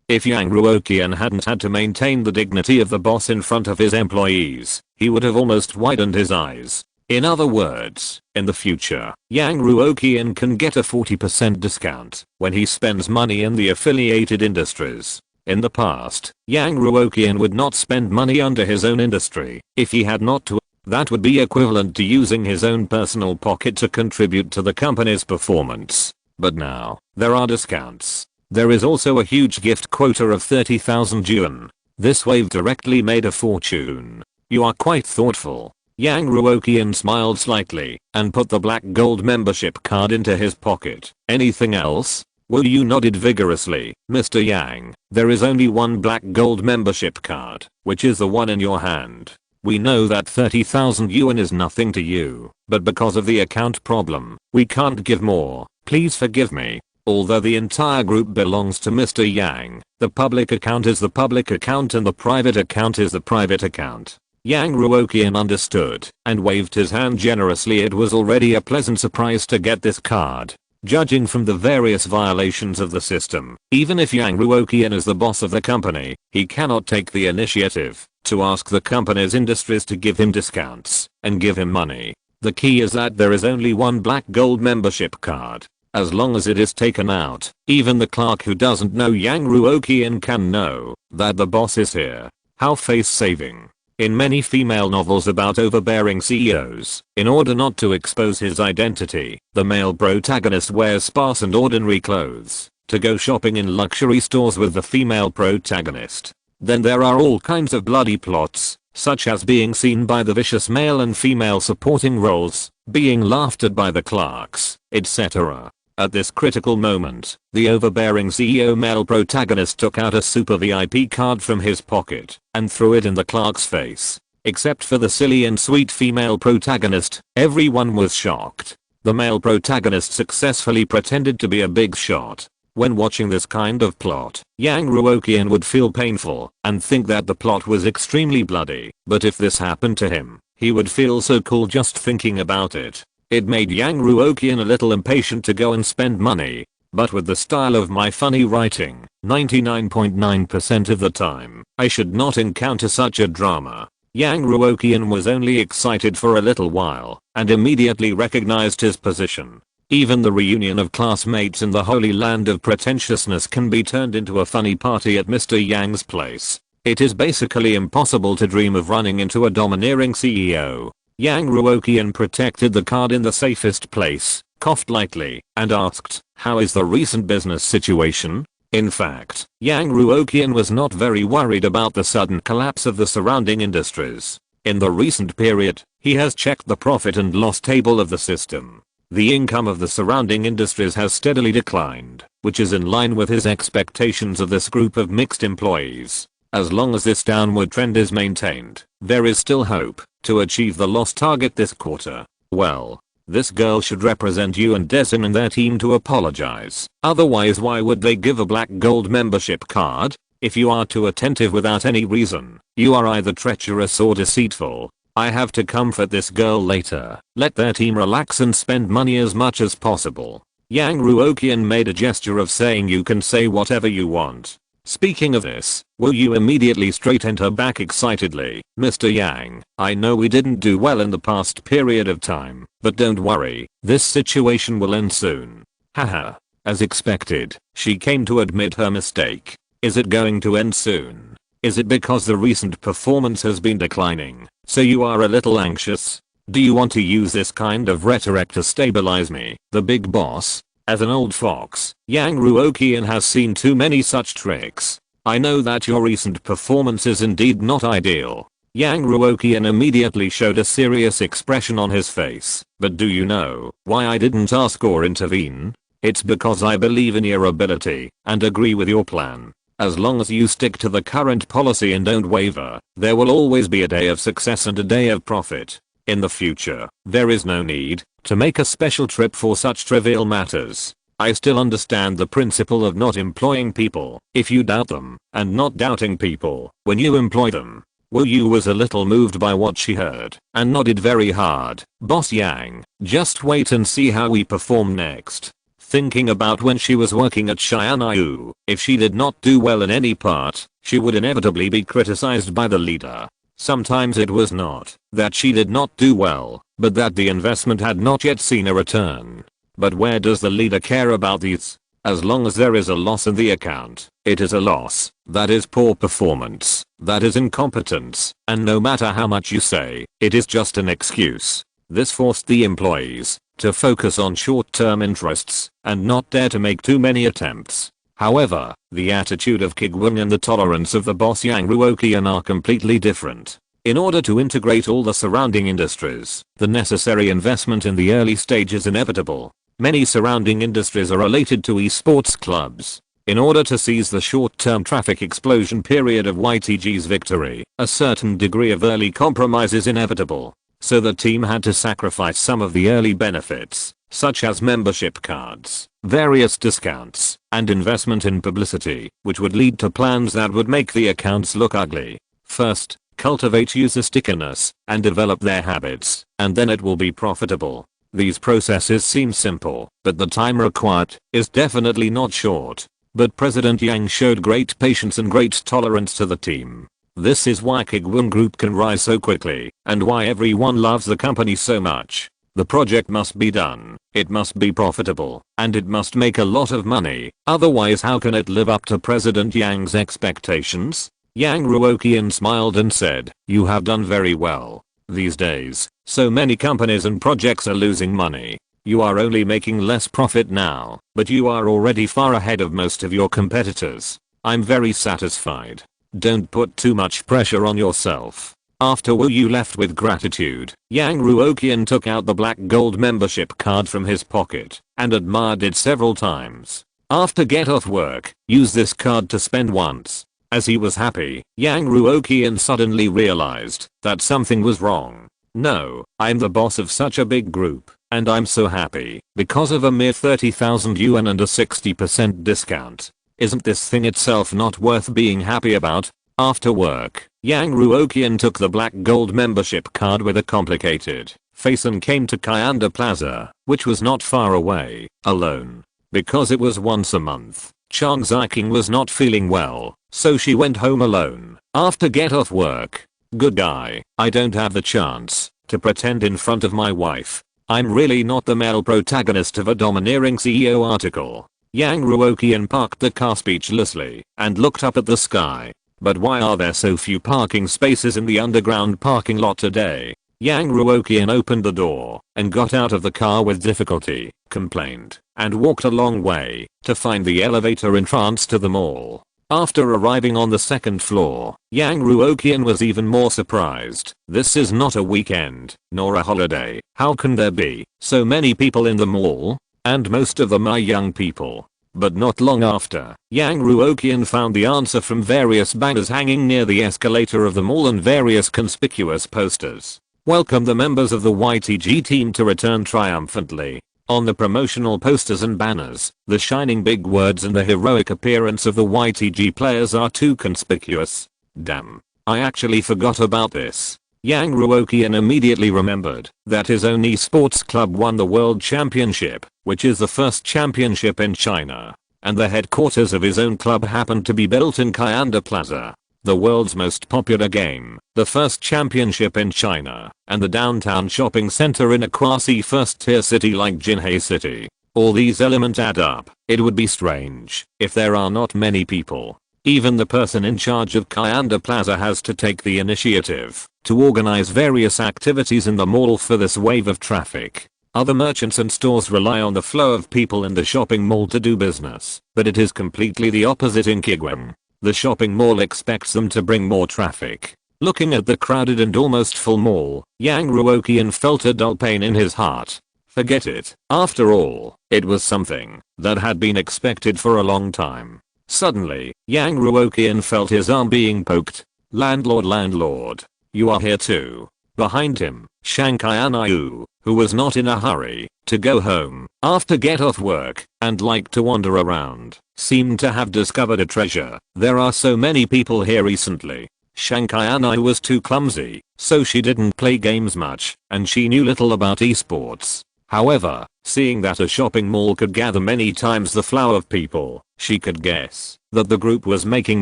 S1: If Yang Ruoqian hadn't had to maintain the dignity of the boss in front of his employees, he would have almost widened his eyes. In other words, in the future, Yang Ruoqian can get a 40% discount when he spends money in the affiliated industries. In the past, Yang Ruoqian would not spend money under his own industry if he had not to. That would be equivalent to using his own personal pocket to contribute to the company's performance. But now, there are discounts. There is also a huge gift quota of 30,000 yuan. This wave directly made a fortune. You are quite thoughtful." Yang Ruoqian smiled slightly and put the black gold membership card into his pocket. "Anything else?" Wu Yu nodded vigorously. "Mr. Yang, there is only one black gold membership card, which is the one in your hand. We know that 30,000 yuan is nothing to you, but because of the account problem, we can't give more. Please forgive me. Although the entire group belongs to Mr. Yang, the public account is the public account and the private account is the private account." Yang Ruoqian understood and waved his hand generously. It was already a pleasant surprise to get this card. Judging from the various violations of the system, even if Yang Ruoqian is the boss of the company, he cannot take the initiative to ask the company's industries to give him discounts and give him money. The key is that there is only one black gold membership card. As long as it is taken out, even the clerk who doesn't know Yang Ruoqian can know that the boss is here. How face-saving. In many female novels about overbearing CEOs, in order not to expose his identity, the male protagonist wears sparse and ordinary clothes to go shopping in luxury stores with the female protagonist. Then there are all kinds of bloody plots, such as being seen by the vicious male and female supporting roles, being laughed at by the clerks, etc. At this critical moment, the overbearing CEO male protagonist took out a super VIP card from his pocket and threw it in the clerk's face. Except for the silly and sweet female protagonist, everyone was shocked. The male protagonist successfully pretended to be a big shot. When watching this kind of plot, Yang Ruoqian would feel painful and think that the plot was extremely bloody, but if this happened to him, he would feel so cool just thinking about it. It made Yang Ruoqian a little impatient to go and spend money. But with the style of my funny writing, 99.9% of the time, I should not encounter such a drama. Yang Ruoqian was only excited for a little while, and immediately recognized his position. Even the reunion of classmates in the holy land of pretentiousness can be turned into a funny party at Mr. Yang's place. It is basically impossible to dream of running into a domineering CEO. Yang Ruoqian protected the card in the safest place, coughed lightly, and asked, "How is the recent business situation?" In fact, Yang Ruoqian was not very worried about the sudden collapse of the surrounding industries. In the recent period, he has checked the profit and loss table of the system. The income of the surrounding industries has steadily declined, which is in line with his expectations of this group of mixed employees. As long as this downward trend is maintained, there is still hope to achieve the loss target this quarter. Well, this girl should represent you and Desin and their team to apologize. Otherwise, why would they give a black gold membership card? If you are too attentive without any reason, you are either treacherous or deceitful. I have to comfort this girl later. Let their team relax and spend money as much as possible. Yang Ruoqian made a gesture of saying you can say whatever you want. Speaking of this, Wu Yu immediately straightened her back excitedly. "Mr. Yang, I know we didn't do well in the past period of time, but don't worry, this situation will end soon." Haha. As expected, she came to admit her mistake. Is it going to end soon? Is it because the recent performance has been declining, so you are a little anxious? Do you want to use this kind of rhetoric to stabilize me, the big boss? As an old fox, Yang Ruoqian has seen too many such tricks. I know that your recent performance is indeed not ideal. Yang Ruoqian immediately showed a serious expression on his face. But do you know why I didn't ask or intervene? It's because I believe in your ability and agree with your plan. As long as you stick to the current policy and don't waver, there will always be a day of success and a day of profit. In the future, there is no need to make a special trip for such trivial matters. I still understand the principle of not employing people if you doubt them, and not doubting people when you employ them. Wu Yu was a little moved by what she heard, and nodded very hard. "Boss Yang, just wait and see how we perform next." Thinking about when she was working at Xianyu, if she did not do well in any part, she would inevitably be criticized by the leader. Sometimes it was not that she did not do well, but that the investment had not yet seen a return. But where does the leader care about these? As long as there is a loss in the account, it is a loss. That is poor performance. That is incompetence. And no matter how much you say, it is just an excuse. This forced the employees to focus on short-term interests and not dare to make too many attempts. However, the attitude of Kuiguang and the tolerance of the boss Yang Ruoqian are completely different. In order to integrate all the surrounding industries, the necessary investment in the early stage is inevitable. Many surrounding industries are related to esports clubs. In order to seize the short-term traffic explosion period of YTG's victory, a certain degree of early compromise is inevitable. So the team had to sacrifice some of the early benefits, such as membership cards, various discounts, and investment in publicity, which would lead to plans that would make the accounts look ugly. First, cultivate user stickiness and develop their habits, and then it will be profitable. These processes seem simple, but the time required is definitely not short. But President Yang showed great patience and great tolerance to the team. This is why Kuiguang Group can rise so quickly, and why everyone loves the company so much. The project must be done, it must be profitable, and it must make a lot of money, otherwise how can it live up to President Yang's expectations? Yang Ruoqian smiled and said, "You have done very well. These days, so many companies and projects are losing money. You are only making less profit now, but you are already far ahead of most of your competitors. I'm very satisfied. Don't put too much pressure on yourself." After Wu Yu left with gratitude, Yang Ruoqian took out the black gold membership card from his pocket and admired it several times. After get off work, use this card to spend once. As he was happy, Yang Ruoqian suddenly realized that something was wrong. No, I'm the boss of such a big group. And I'm so happy because of a mere 30,000 yuan and a 60% discount. Isn't this thing itself not worth being happy about? After work, Yang Ruoqian took the black gold membership card with a complicated face and came to Kyanda Plaza, which was not far away, alone. Because it was once a month, Chang Ziking was not feeling well, so she went home alone. After get off work. Good guy, I don't have the chance to pretend in front of my wife. I'm really not the male protagonist of a domineering CEO article. Yang Ruoqian parked the car speechlessly and looked up at the sky. But why are there so few parking spaces in the underground parking lot today? Yang Ruoqian opened the door and got out of the car with difficulty, complained, and walked a long way to find the elevator entrance to the mall. After arriving on the second floor, Yang Ruoqian was even more surprised. This is not a weekend, nor a holiday. How can there be so many people in the mall? And most of them are young people. But not long after, Yang Ruoqian found the answer from various banners hanging near the escalator of the mall and various conspicuous posters. Welcome the members of the YTG team to return triumphantly. On the promotional posters and banners, the shining big words and the heroic appearance of the YTG players are too conspicuous. Damn. I actually forgot about this. Yang Ruoqian immediately remembered that his own esports club won the World Championship, which is the first championship in China. And the headquarters of his own club happened to be built in Kyanda Plaza. The world's most popular game, the first championship in China, and the downtown shopping center in a quasi first tier city like Jinhai City. All these elements add up. It would be strange if there are not many people. Even the person in charge of Kyanda Plaza has to take the initiative to organize various activities in the mall for this wave of traffic. Other merchants and stores rely on the flow of people in the shopping mall to do business, but it is completely the opposite in Kuiguang. The shopping mall expects them to bring more traffic. Looking at the crowded and almost full mall, Yang Ruoqian felt a dull pain in his heart. Forget it. After all, it was something that had been expected for a long time. Suddenly, Yang Ruoqian felt his arm being poked. Landlord. You are here too. Behind him, Shanghai Anayu, who was not in a hurry to go home after get off work and liked to wander around, seemed to have discovered a treasure. There are so many people here recently. Shanghai Anayu was too clumsy, so she didn't play games much, and she knew little about esports. However, seeing that a shopping mall could gather many times the flow of people, she could guess that the group was making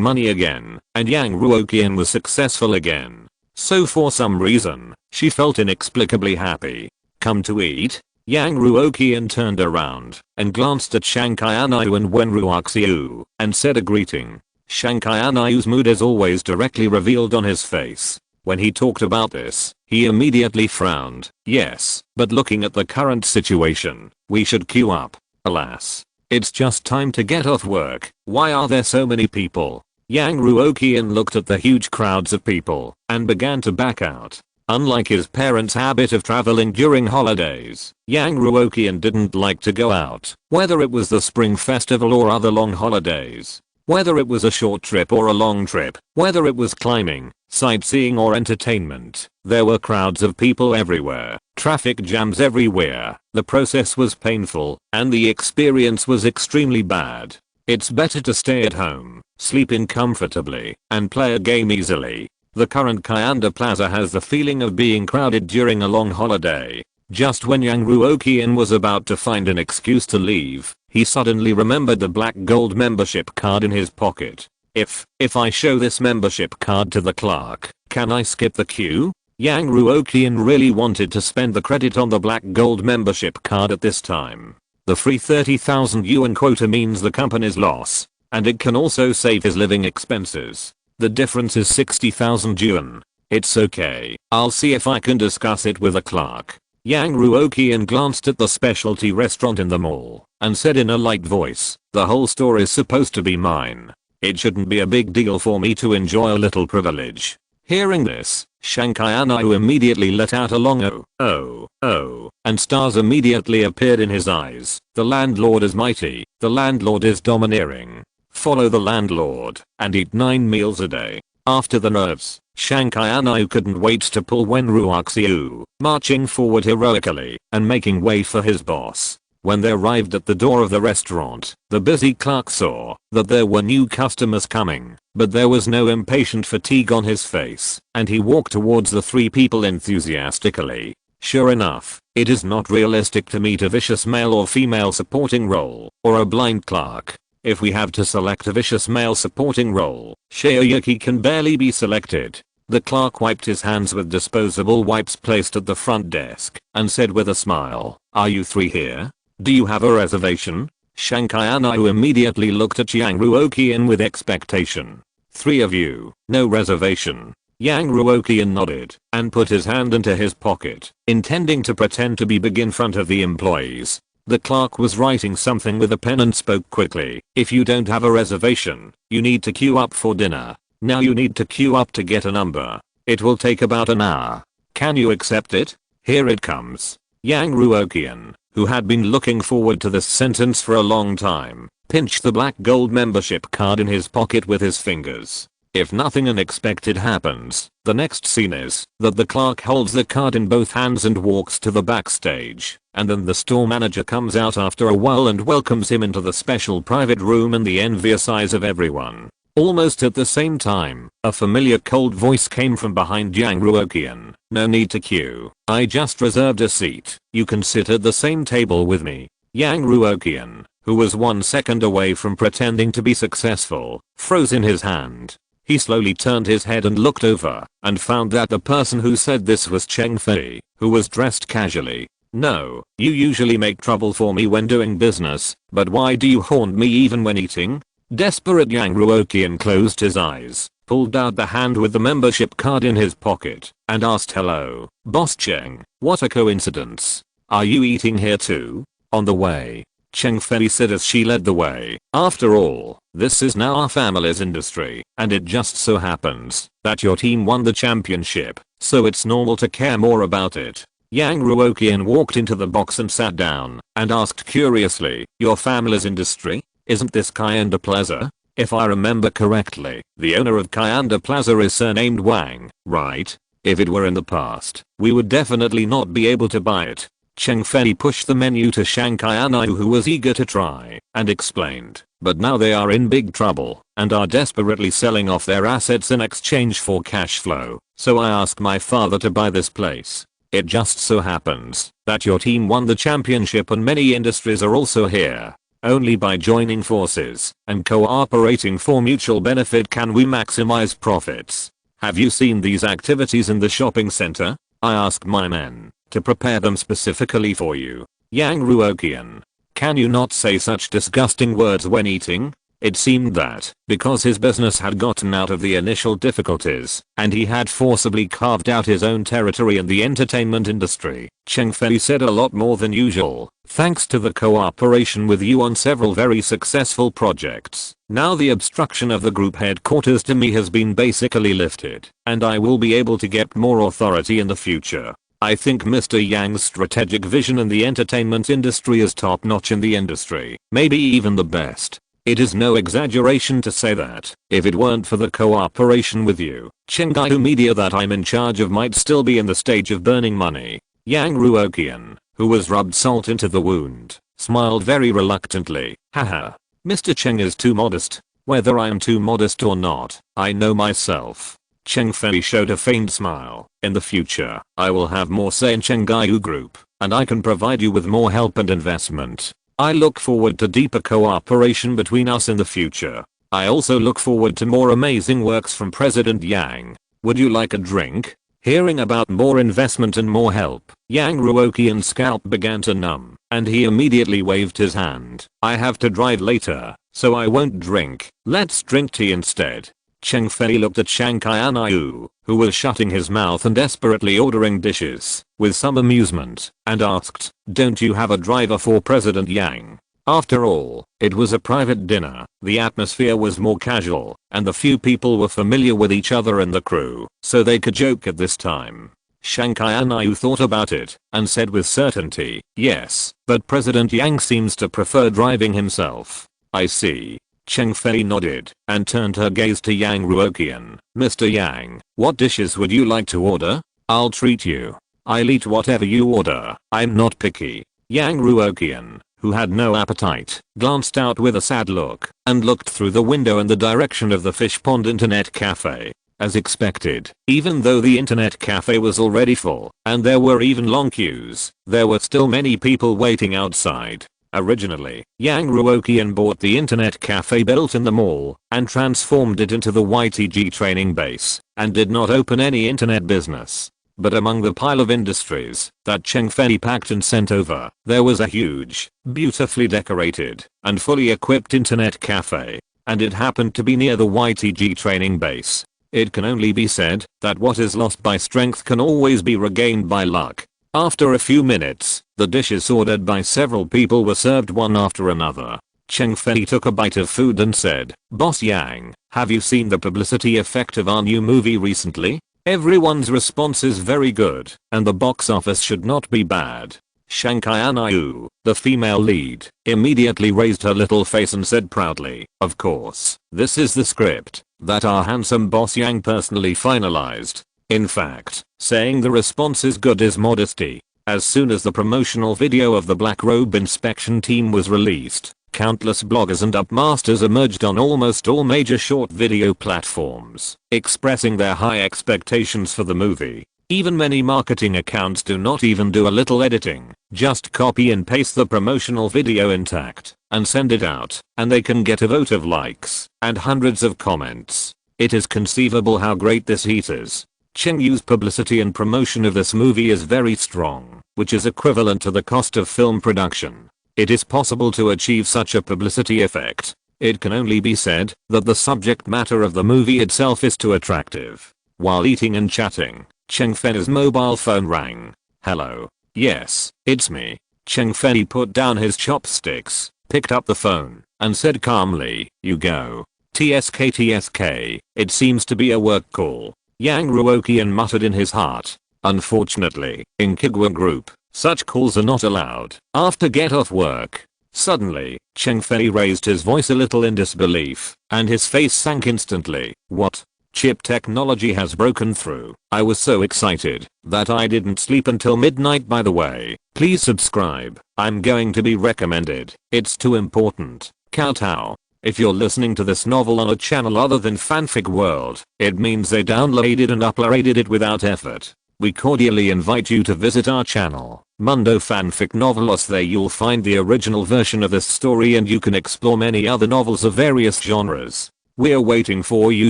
S1: money again, and Yang Ruoqian was successful again. So for some reason, she felt inexplicably happy. Come to eat? Yang Ruoqian turned around and glanced at Shanghai Anayu and Wen Ruoqian and said a greeting. Shanghai Anayu's mood is always directly revealed on his face. When he talked about this, he immediately frowned. Yes, but looking at the current situation, we should queue up. Alas, it's just time to get off work. Why are there so many people? Yang Ruoqian looked at the huge crowds of people and began to back out. Unlike his parents' habit of traveling during holidays, Yang Ruoqian didn't like to go out, whether it was the spring festival or other long holidays. Whether it was a short trip or a long trip, whether it was climbing, sightseeing or entertainment, there were crowds of people everywhere, traffic jams everywhere, the process was painful, and the experience was extremely bad. It's better to stay at home, sleep in comfortably, and play a game easily. The current Kyanda Plaza has the feeling of being crowded during a long holiday. Just when Yang Ruoqian was about to find an excuse to leave, he suddenly remembered the black gold membership card in his pocket. If I show this membership card to the clerk, can I skip the queue? Yang Ruoqian really wanted to spend the credit on the black gold membership card at this time. The free 30,000 yuan quota means the company's loss, and it can also save his living expenses. The difference is 60,000 yuan. It's okay, I'll see if I can discuss it with a clerk. Yang Ruoqian glanced at the specialty restaurant in the mall and said in a light voice, the whole store is supposed to be mine. It shouldn't be a big deal for me to enjoy a little privilege. Hearing this, Shanghai Anayu immediately let out a long oh, and stars immediately appeared in his eyes. The landlord is mighty, the landlord is domineering. Follow the landlord and eat 9 meals a day. After the nerves, Shanghai Anayu couldn't wait to pull when Ruoqian, marching forward heroically and making way for his boss. When they arrived at the door of the restaurant, the busy clerk saw that there were new customers coming, but there was no impatient fatigue on his face, and he walked towards the three people enthusiastically. Sure enough, it is not realistic to meet a vicious male or female supporting role, or a blind clerk. If we have to select a vicious male supporting role, Shaoyuki can barely be selected. The clerk wiped his hands with disposable wipes placed at the front desk, and said with a smile, "Are you three here? Do you have a reservation?" Shanghai Anayu immediately looked at Yang Ruoqian with expectation. "Three of you, no reservation." Yang Ruoqian nodded and put his hand into his pocket, intending to pretend to be big in front of the employees. The clerk was writing something with a pen and spoke quickly. "If you don't have a reservation, you need to queue up for dinner. Now you need to queue up to get a number. It will take about an hour. Can you accept it? Here it comes." Yang Ruoqian, who had been looking forward to this sentence for a long time, pinched the black gold membership card in his pocket with his fingers. If nothing unexpected happens, the next scene is that the clerk holds the card in both hands and walks to the backstage, and then the store manager comes out after a while and welcomes him into the special private room in the envious eyes of everyone. Almost at the same time, a familiar cold voice came from behind Yang Ruoqian. "No need to queue. I just reserved a seat. You can sit at the same table with me." Yang Ruoqian, who was 1 second away from pretending to be successful, froze in his hand. He slowly turned his head and looked over, and found that the person who said this was Cheng Fei, who was dressed casually. "No, you usually make trouble for me when doing business, but why do you haunt me even when eating?" Desperate Yang Ruoqian closed his eyes, pulled out the hand with the membership card in his pocket, and asked, "Hello, Boss Cheng, what a coincidence. Are you eating here too?" "On the way," Cheng Fei said as she led the way. "After all, this is now our family's industry, and it just so happens that your team won the championship, so it's normal to care more about it." Yang Ruoqian walked into the box and sat down, and asked curiously, "Your family's industry? Isn't this Kayanda Plaza? If I remember correctly, the owner of Kayanda Plaza is surnamed Wang, right? If it were in the past, we would definitely not be able to buy it." Cheng Fei pushed the menu to Shanghai Anayu, who was eager to try, and explained, "But now they are in big trouble, and are desperately selling off their assets in exchange for cash flow, so I asked my father to buy this place. It just so happens that your team won the championship and many industries are also here. Only by joining forces and cooperating for mutual benefit can we maximize profits. Have you seen these activities in the shopping center? I asked my men to prepare them specifically for you." Yang Ruoqian, "Can you not say such disgusting words when eating?" It seemed that, because his business had gotten out of the initial difficulties, and he had forcibly carved out his own territory in the entertainment industry, Cheng Fei said a lot more than usual. "Thanks to the cooperation with you on several very successful projects, now the obstruction of the group headquarters to me has been basically lifted, and I will be able to get more authority in the future. I think Mr. Yang's strategic vision in the entertainment industry is top notch in the industry, maybe even the best. It is no exaggeration to say that, if it weren't for the cooperation with you, Chengdu Media that I'm in charge of might still be in the stage of burning money." Yang Ruoqian, who was rubbed salt into the wound, smiled very reluctantly. "Haha. Mr. Cheng is too modest. Whether I'm too modest or not, I know myself." Cheng Fei showed a faint smile. "In the future, I will have more say in Chengdu Group, and I can provide you with more help and investment. I look forward to deeper cooperation between us in the future. I also look forward to more amazing works from President Yang. Would you like a drink?" Hearing about more investment and more help, Yang Ruoqian's scalp began to numb, and he immediately waved his hand. "I have to drive later, so I won't drink. Let's drink tea instead." Cheng Fei looked at Shanghai Anayu, who was shutting his mouth and desperately ordering dishes, with some amusement, and asked, "Don't you have a driver for President Yang?" After all, it was a private dinner, the atmosphere was more casual, and the few people were familiar with each other in the crew, so they could joke at this time. Shanghai Anayu thought about it, and said with certainty, "Yes, but President Yang seems to prefer driving himself." "I see." Cheng Fei nodded and turned her gaze to Yang Ruoqian. Mr. Yang, what dishes would you like to order? I'll treat you. I'll eat whatever you order. I'm not picky. Yang Ruoqian, who had no appetite, glanced out with a sad look and looked through the window in the direction of the fish pond internet cafe. As expected, even though the internet cafe was already full and there were even long queues, there were still many people waiting outside. Originally, Yang Ruoqian bought the internet cafe built in the mall and transformed it into the YTG training base and did not open any internet business. But among the pile of industries that Cheng Fei packed and sent over, there was a huge, beautifully decorated, and fully equipped internet cafe, and it happened to be near the YTG training base. It can only be said that what is lost by strength can always be regained by luck. After a few minutes, the dishes ordered by several people were served one after another. Cheng Fei took a bite of food and said, "Boss Yang, have you seen the publicity effect of our new movie recently? Everyone's response is very good, and the box office should not be bad." Shanghai Anayu, the female lead, immediately raised her little face and said proudly, "Of course, this is the script that our handsome boss Yang personally finalized." In fact, saying the response is good is modesty. As soon as the promotional video of the Black Robe Inspection Team was released, countless bloggers and upmasters emerged on almost all major short video platforms, expressing their high expectations for the movie. Even many marketing accounts do not even do a little editing, just copy and paste the promotional video intact and send it out, and they can get a vote of likes and hundreds of comments. It is conceivable how great this heat is. Cheng Yu's publicity and promotion of this movie is very strong, which is equivalent to the cost of film production. It is possible to achieve such a publicity effect. It can only be said that the subject matter of the movie itself is too attractive. While eating and chatting, Cheng Fei's mobile phone rang. "Hello. Yes, it's me." Cheng Fei put down his chopsticks, picked up the phone, and said calmly, "You go. TSK. It seems to be a work call." Yang Ruoqian muttered in his heart. Unfortunately, in Kuiguang Group, such calls are not allowed after get off work. Suddenly, Cheng Fei raised his voice a little in disbelief, and his face sank instantly. "What? Chip technology has broken through. I was so excited that I didn't sleep until midnight. By the way, please subscribe. I'm going to be recommended. It's too important. Kowtow. If you're listening to this novel on a channel other than Fanfic World, it means they downloaded and uploaded it without effort. We cordially invite you to visit our channel, Mundo Fanfic Novelos. There you'll find the original version of this story and you can explore many other novels of various genres. We're waiting for you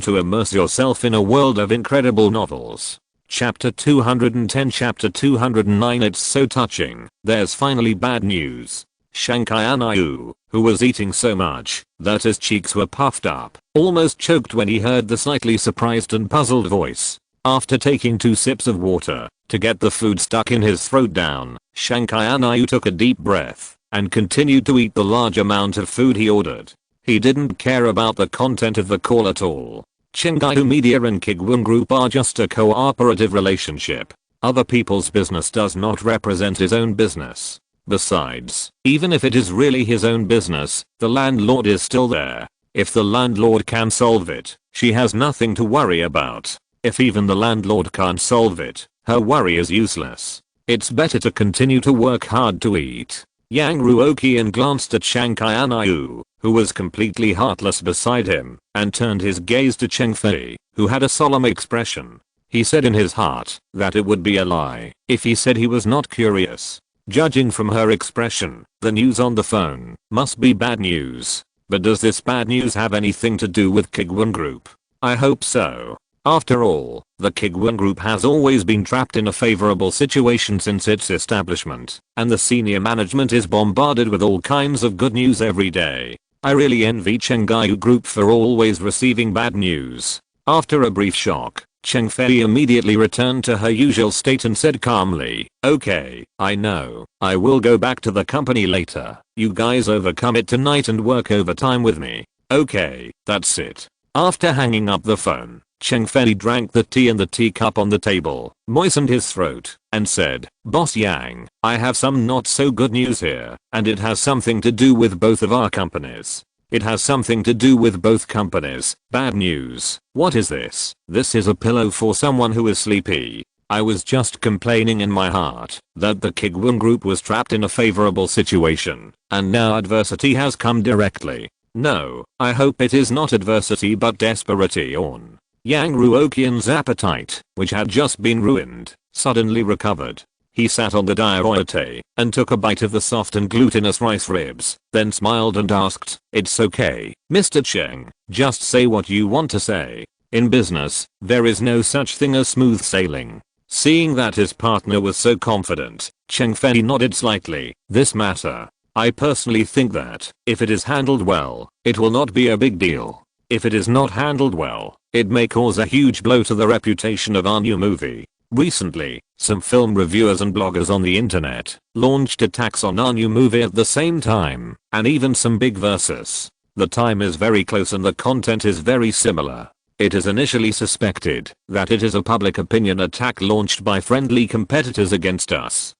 S1: to immerse yourself in a world of incredible novels. Chapter 210, Chapter 209. It's so touching. There's finally bad news. Shanghai Anayu, who was eating so much that his cheeks were puffed up, almost choked when he heard the slightly surprised and puzzled voice. After taking 2 sips of water to get the food stuck in his throat down, Shanghai Anayu took a deep breath and continued to eat the large amount of food he ordered. He didn't care about the content of the call at all. Chengdu Media and Kuiguang Group are just a cooperative relationship. Other people's business does not represent his own business. Besides, even if it is really his own business, the landlord is still there. If the landlord can solve it, she has nothing to worry about. If even the landlord can't solve it, her worry is useless. It's better to continue to work hard to eat. Yang Ruoqian glanced at Shanghai Anayu, who was completely heartless beside him, and turned his gaze to Cheng Fei, who had a solemn expression. He said in his heart that it would be a lie if he said he was not curious. Judging from her expression, the news on the phone must be bad news. But does this bad news have anything to do with Kuiguang Group? I hope so. After all, the Kuiguang Group has always been trapped in a favorable situation since its establishment, and the senior management is bombarded with all kinds of good news every day. I really envy Chengdu Group for always receiving bad news. After a brief shock, Cheng Fei immediately returned to her usual state and said calmly, "Okay, I know. I will go back to the company later. You guys overcome it tonight and work overtime with me. Okay, that's it." After hanging up the phone, Cheng Fei drank the tea in the teacup on the table, moistened his throat, and said, "Boss Yang, I have some not so good news here, and it has something to do with both of our companies." It has something to do with both companies. Bad news. What is this? This is a pillow for someone who is sleepy. I was just complaining in my heart that the Kuiguang group was trapped in a favorable situation, and now adversity has come directly. No, I hope it is not adversity but desperation. Yang Ruoqian's appetite, which had just been ruined, suddenly recovered. He sat on the diorite and took a bite of the soft and glutinous rice ribs, then smiled and asked, "It's okay, Mr. Cheng, just say what you want to say. In business, there is no such thing as smooth sailing." Seeing that his partner was so confident, Cheng Fei nodded slightly. "This matter, I personally think that, if it is handled well, it will not be a big deal. If it is not handled well, it may cause a huge blow to the reputation of our new movie." Recently, some film reviewers and bloggers on the internet launched attacks on our new movie at the same time, and even some big versus. The time is very close and the content is very similar. It is initially suspected that it is a public opinion attack launched by friendly competitors against us.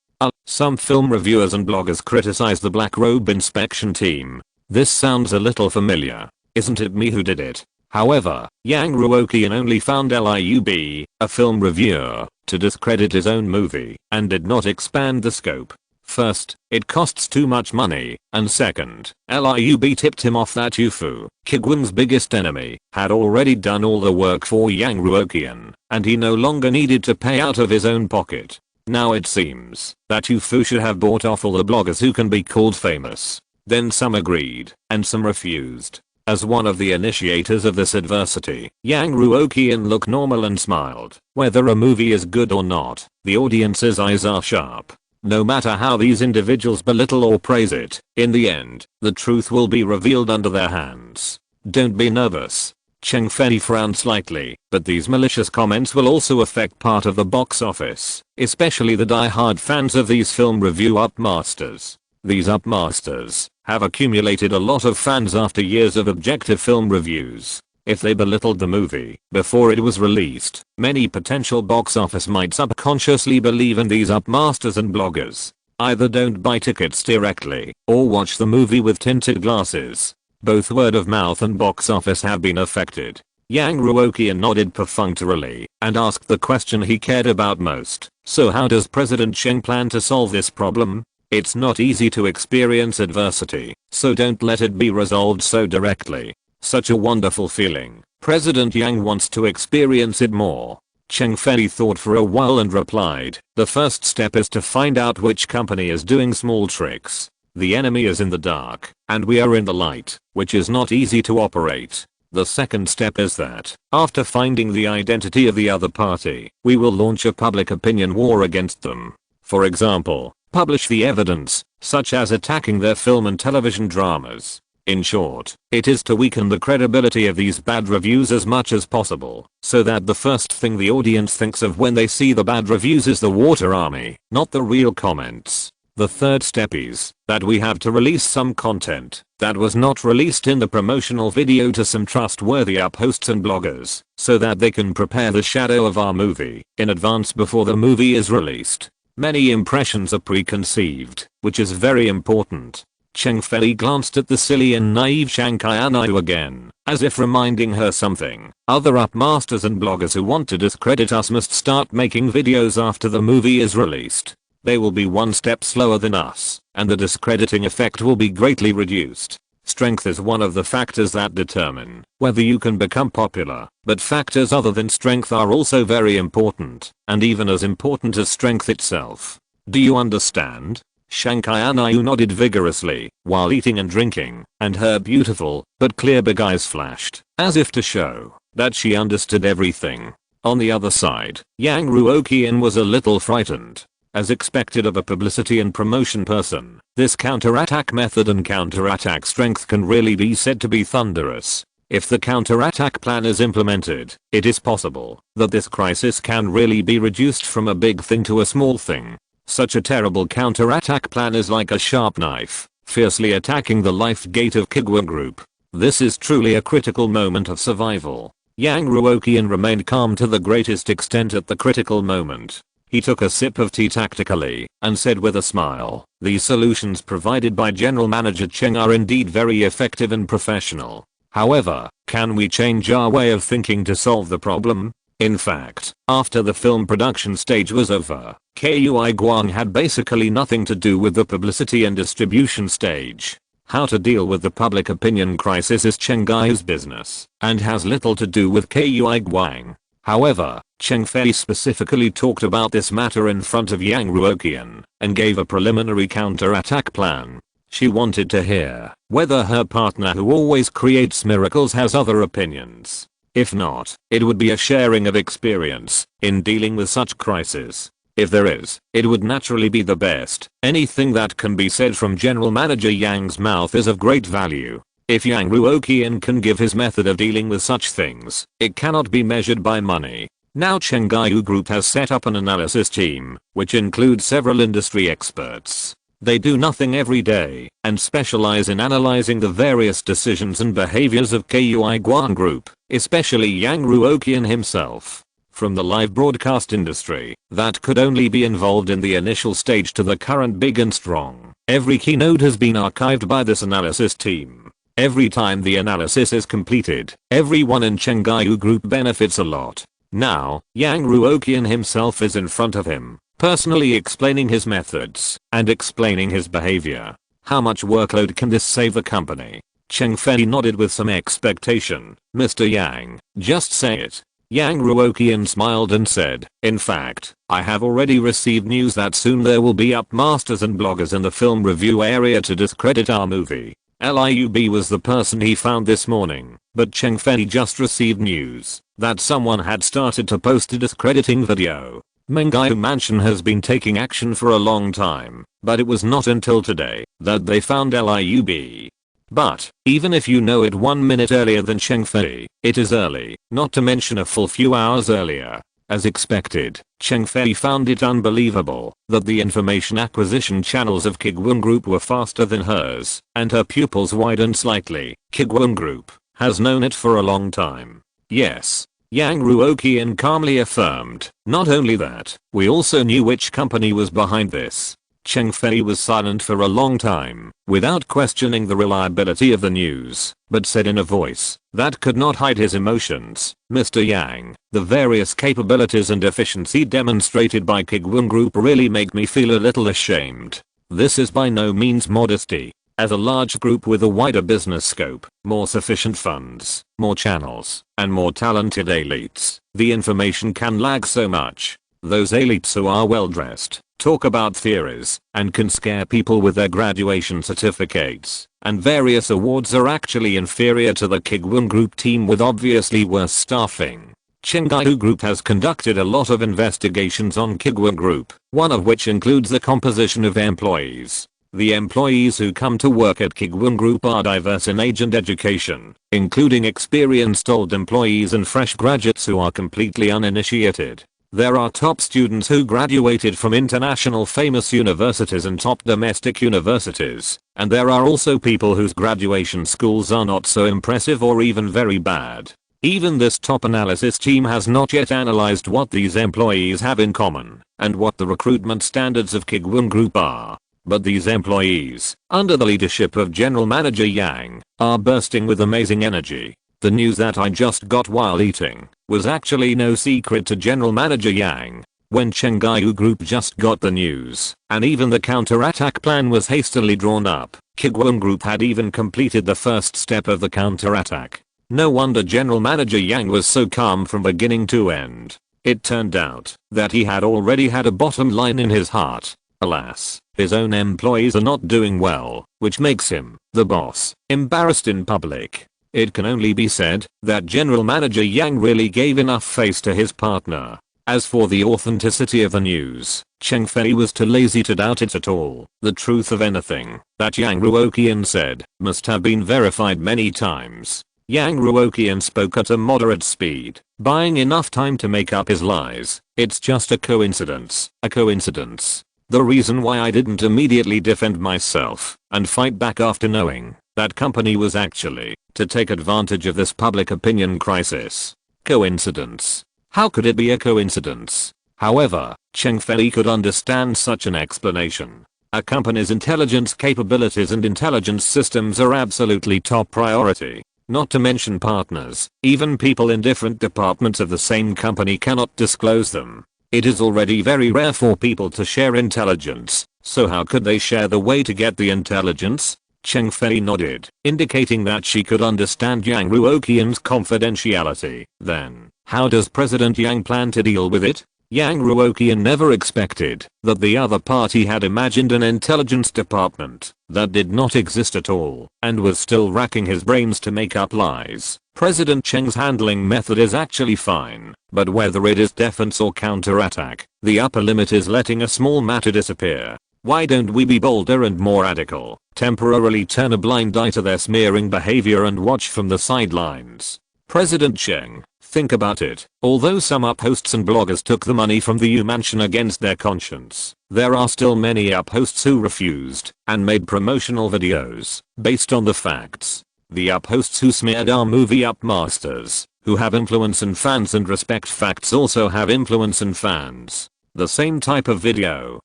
S1: Some film reviewers and bloggers criticize the Black Robe Inspection team. This sounds a little familiar. Isn't it me who did it? However, Yang Ruoqian only found LIUB, a film reviewer, to discredit his own movie, and did not expand the scope. First, it costs too much money, and second, LIUB tipped him off that Yufu, Kuiguang's biggest enemy, had already done all the work for Yang Ruoqian, and he no longer needed to pay out of his own pocket. Now it seems that Yufu should have bought off all the bloggers who can be called famous. Then some agreed, and some refused. As one of the initiators of this adversity, Yang Ruoqian looked normal and smiled. Whether a movie is good or not, the audience's eyes are sharp. No matter how these individuals belittle or praise it, in the end, the truth will be revealed under their hands. Don't be nervous. Cheng Fei frowned slightly, but these malicious comments will also affect part of the box office, especially the die-hard fans of these film review upmasters. These upmasters have accumulated a lot of fans after years of objective film reviews. If they belittled the movie before it was released, many potential box office might subconsciously believe in these upmasters and bloggers. Either don't buy tickets directly, or watch the movie with tinted glasses. Both word of mouth and box office have been affected. Yang Ruoqian nodded perfunctorily and asked the question he cared about most. So how does President Cheng plan to solve this problem? It's not easy to experience adversity, so don't let it be resolved so directly. Such a wonderful feeling. President Yang wants to experience it more. Cheng Fei thought for a while and replied, "The first step is to find out which company is doing small tricks. The enemy is in the dark, and we are in the light, which is not easy to operate. The second step is that, after finding the identity of the other party, we will launch a public opinion war against them. For example, publish the evidence, such as attacking their film and television dramas. In short, it is to weaken the credibility of these bad reviews as much as possible, so that the first thing the audience thinks of when they see the bad reviews is the water army, not the real comments. The third step is that we have to release some content that was not released in the promotional video to some trustworthy hosts and bloggers, so that they can prepare the shadow of our movie in advance before the movie is released. Many impressions are preconceived, which is very important." Cheng Fei glanced at the silly and naive Shanghaianayu again, as if reminding her something. Other upmasters and bloggers who want to discredit us must start making videos after the movie is released. They will be one step slower than us, and the discrediting effect will be greatly reduced. Strength is one of the factors that determine whether you can become popular, but factors other than strength are also very important, and even as important as strength itself. Do you understand? Shanghaianayu nodded vigorously while eating and drinking, and her beautiful but clear big eyes flashed, as if to show that she understood everything. On the other side, Yang Ruoqian was a little frightened. As expected of a publicity and promotion person, this counterattack method and counterattack strength can really be said to be thunderous. If the counterattack plan is implemented, it is possible that this crisis can really be reduced from a big thing to a small thing. Such a terrible counterattack plan is like a sharp knife, fiercely attacking the life gate of Kuiguang Group. This is truly a critical moment of survival. Yang Ruoqian remained calm to the greatest extent at the critical moment. He took a sip of tea tactically and said with a smile, "These solutions provided by General Manager Cheng are indeed very effective and professional. However, can we change our way of thinking to solve the problem?" In fact, after the film production stage was over, Kuiguang had basically nothing to do with the publicity and distribution stage. How to deal with the public opinion crisis is Cheng Gai's business and has little to do with Kuiguang. However, Cheng Fei specifically talked about this matter in front of Yang Ruoqian and gave a preliminary counterattack plan. She wanted to hear whether her partner who always creates miracles has other opinions. If not, it would be a sharing of experience in dealing with such crises. If there is, it would naturally be the best. Anything that can be said from General Manager Yang's mouth is of great value. If Yang Ruoqian can give his method of dealing with such things, it cannot be measured by money. Now Cheng Gaiu Group has set up an analysis team, which includes several industry experts. They do nothing every day and specialize in analyzing the various decisions and behaviors of Kuiguang Group, especially Yang Ruoqian himself. From the live broadcast industry that could only be involved in the initial stage to the current big and strong, every keynote has been archived by this analysis team. Every time the analysis is completed, everyone in Cheng Gaiu Group benefits a lot. Now, Yang Ruoqian himself is in front of him, personally explaining his methods and explaining his behavior. How much workload can this save the company? Cheng Fei nodded with some expectation. "Mr. Yang, just say it." Yang Ruoqian smiled and said, "In fact, I have already received news that soon there will be upmasters and bloggers in the film review area to discredit our movie." Liub was the person he found this morning, but Cheng Fei just received news that someone had started to post a discrediting video. Menggaiu Mansion has been taking action for a long time, but it was not until today that they found Liub. But, even if you know it 1 minute earlier than Cheng Fei, it is early, not to mention a full few hours earlier. As expected, Cheng Fei found it unbelievable that the information acquisition channels of Kuiguang Group were faster than hers, and her pupils widened slightly. Kuiguang Group has known it for a long time. Yes. Yang Ruoqian calmly affirmed, "Not only that, we also knew which company was behind this." Cheng Fei was silent for a long time, without questioning the reliability of the news, but said in a voice that could not hide his emotions, "Mr. Yang, the various capabilities and efficiency demonstrated by Kuiguang Group really make me feel a little ashamed. This is by no means modesty. As a large group with a wider business scope, more sufficient funds, more channels, and more talented elites, the information can lag so much. Those elites who are well dressed, talk about theories, and can scare people with their graduation certificates and various awards are actually inferior to the Kuiguang Group team with obviously worse staffing." Cheng Gaiu Group has conducted a lot of investigations on Kuiguang Group, one of which includes the composition of employees. The employees who come to work at Kuiguang Group are diverse in age and education, including experienced old employees and fresh graduates who are completely uninitiated. There are top students who graduated from international famous universities and top domestic universities, and there are also people whose graduation schools are not so impressive or even very bad. Even this top analysis team has not yet analyzed what these employees have in common and what the recruitment standards of Kuiguang Group are. But these employees, under the leadership of General Manager Yang, are bursting with amazing energy. The news that I just got while eating was actually no secret to General Manager Yang. When Cheng Gaiu Group just got the news, and even the counterattack plan was hastily drawn up, Kuiguang Group had even completed the first step of the counterattack. No wonder General Manager Yang was so calm from beginning to end. It turned out that he had already had a bottom line in his heart. Alas, his own employees are not doing well, which makes him, the boss, embarrassed in public. It can only be said that General Manager Yang really gave enough face to his partner. As for the authenticity of the news, Cheng Fei was too lazy to doubt it at all. The truth of anything that Yang Ruoqian said must have been verified many times. Yang Ruoqian spoke at a moderate speed, buying enough time to make up his lies. "It's just a coincidence. A coincidence. The reason why I didn't immediately defend myself and fight back after knowing that company was actually to take advantage of this public opinion crisis." Coincidence? How could it be a coincidence? However, Cheng Fei could understand such an explanation. A company's intelligence capabilities and intelligence systems are absolutely top priority. Not to mention partners, even people in different departments of the same company cannot disclose them. It is already very rare for people to share intelligence, so how could they share the way to get the intelligence? Cheng Fei nodded, indicating that she could understand Yang Ruoqian's confidentiality. Then, how does President Yang plan to deal with it? Yang Ruoqian never expected that the other party had imagined an intelligence department that did not exist at all and was still racking his brains to make up lies. President Cheng's handling method is actually fine, but whether it is defense or counterattack, the upper limit is letting a small matter disappear. Why don't we be bolder and more radical, temporarily turn a blind eye to their smearing behavior and watch from the sidelines? President Cheng, think about it. Although some up hosts and bloggers took the money from the U Mansion against their conscience, there are still many up hosts who refused and made promotional videos based on the facts. The up hosts who smeared our movie Up Masters, who have influence and fans and respect facts, also have influence and fans. The same type of video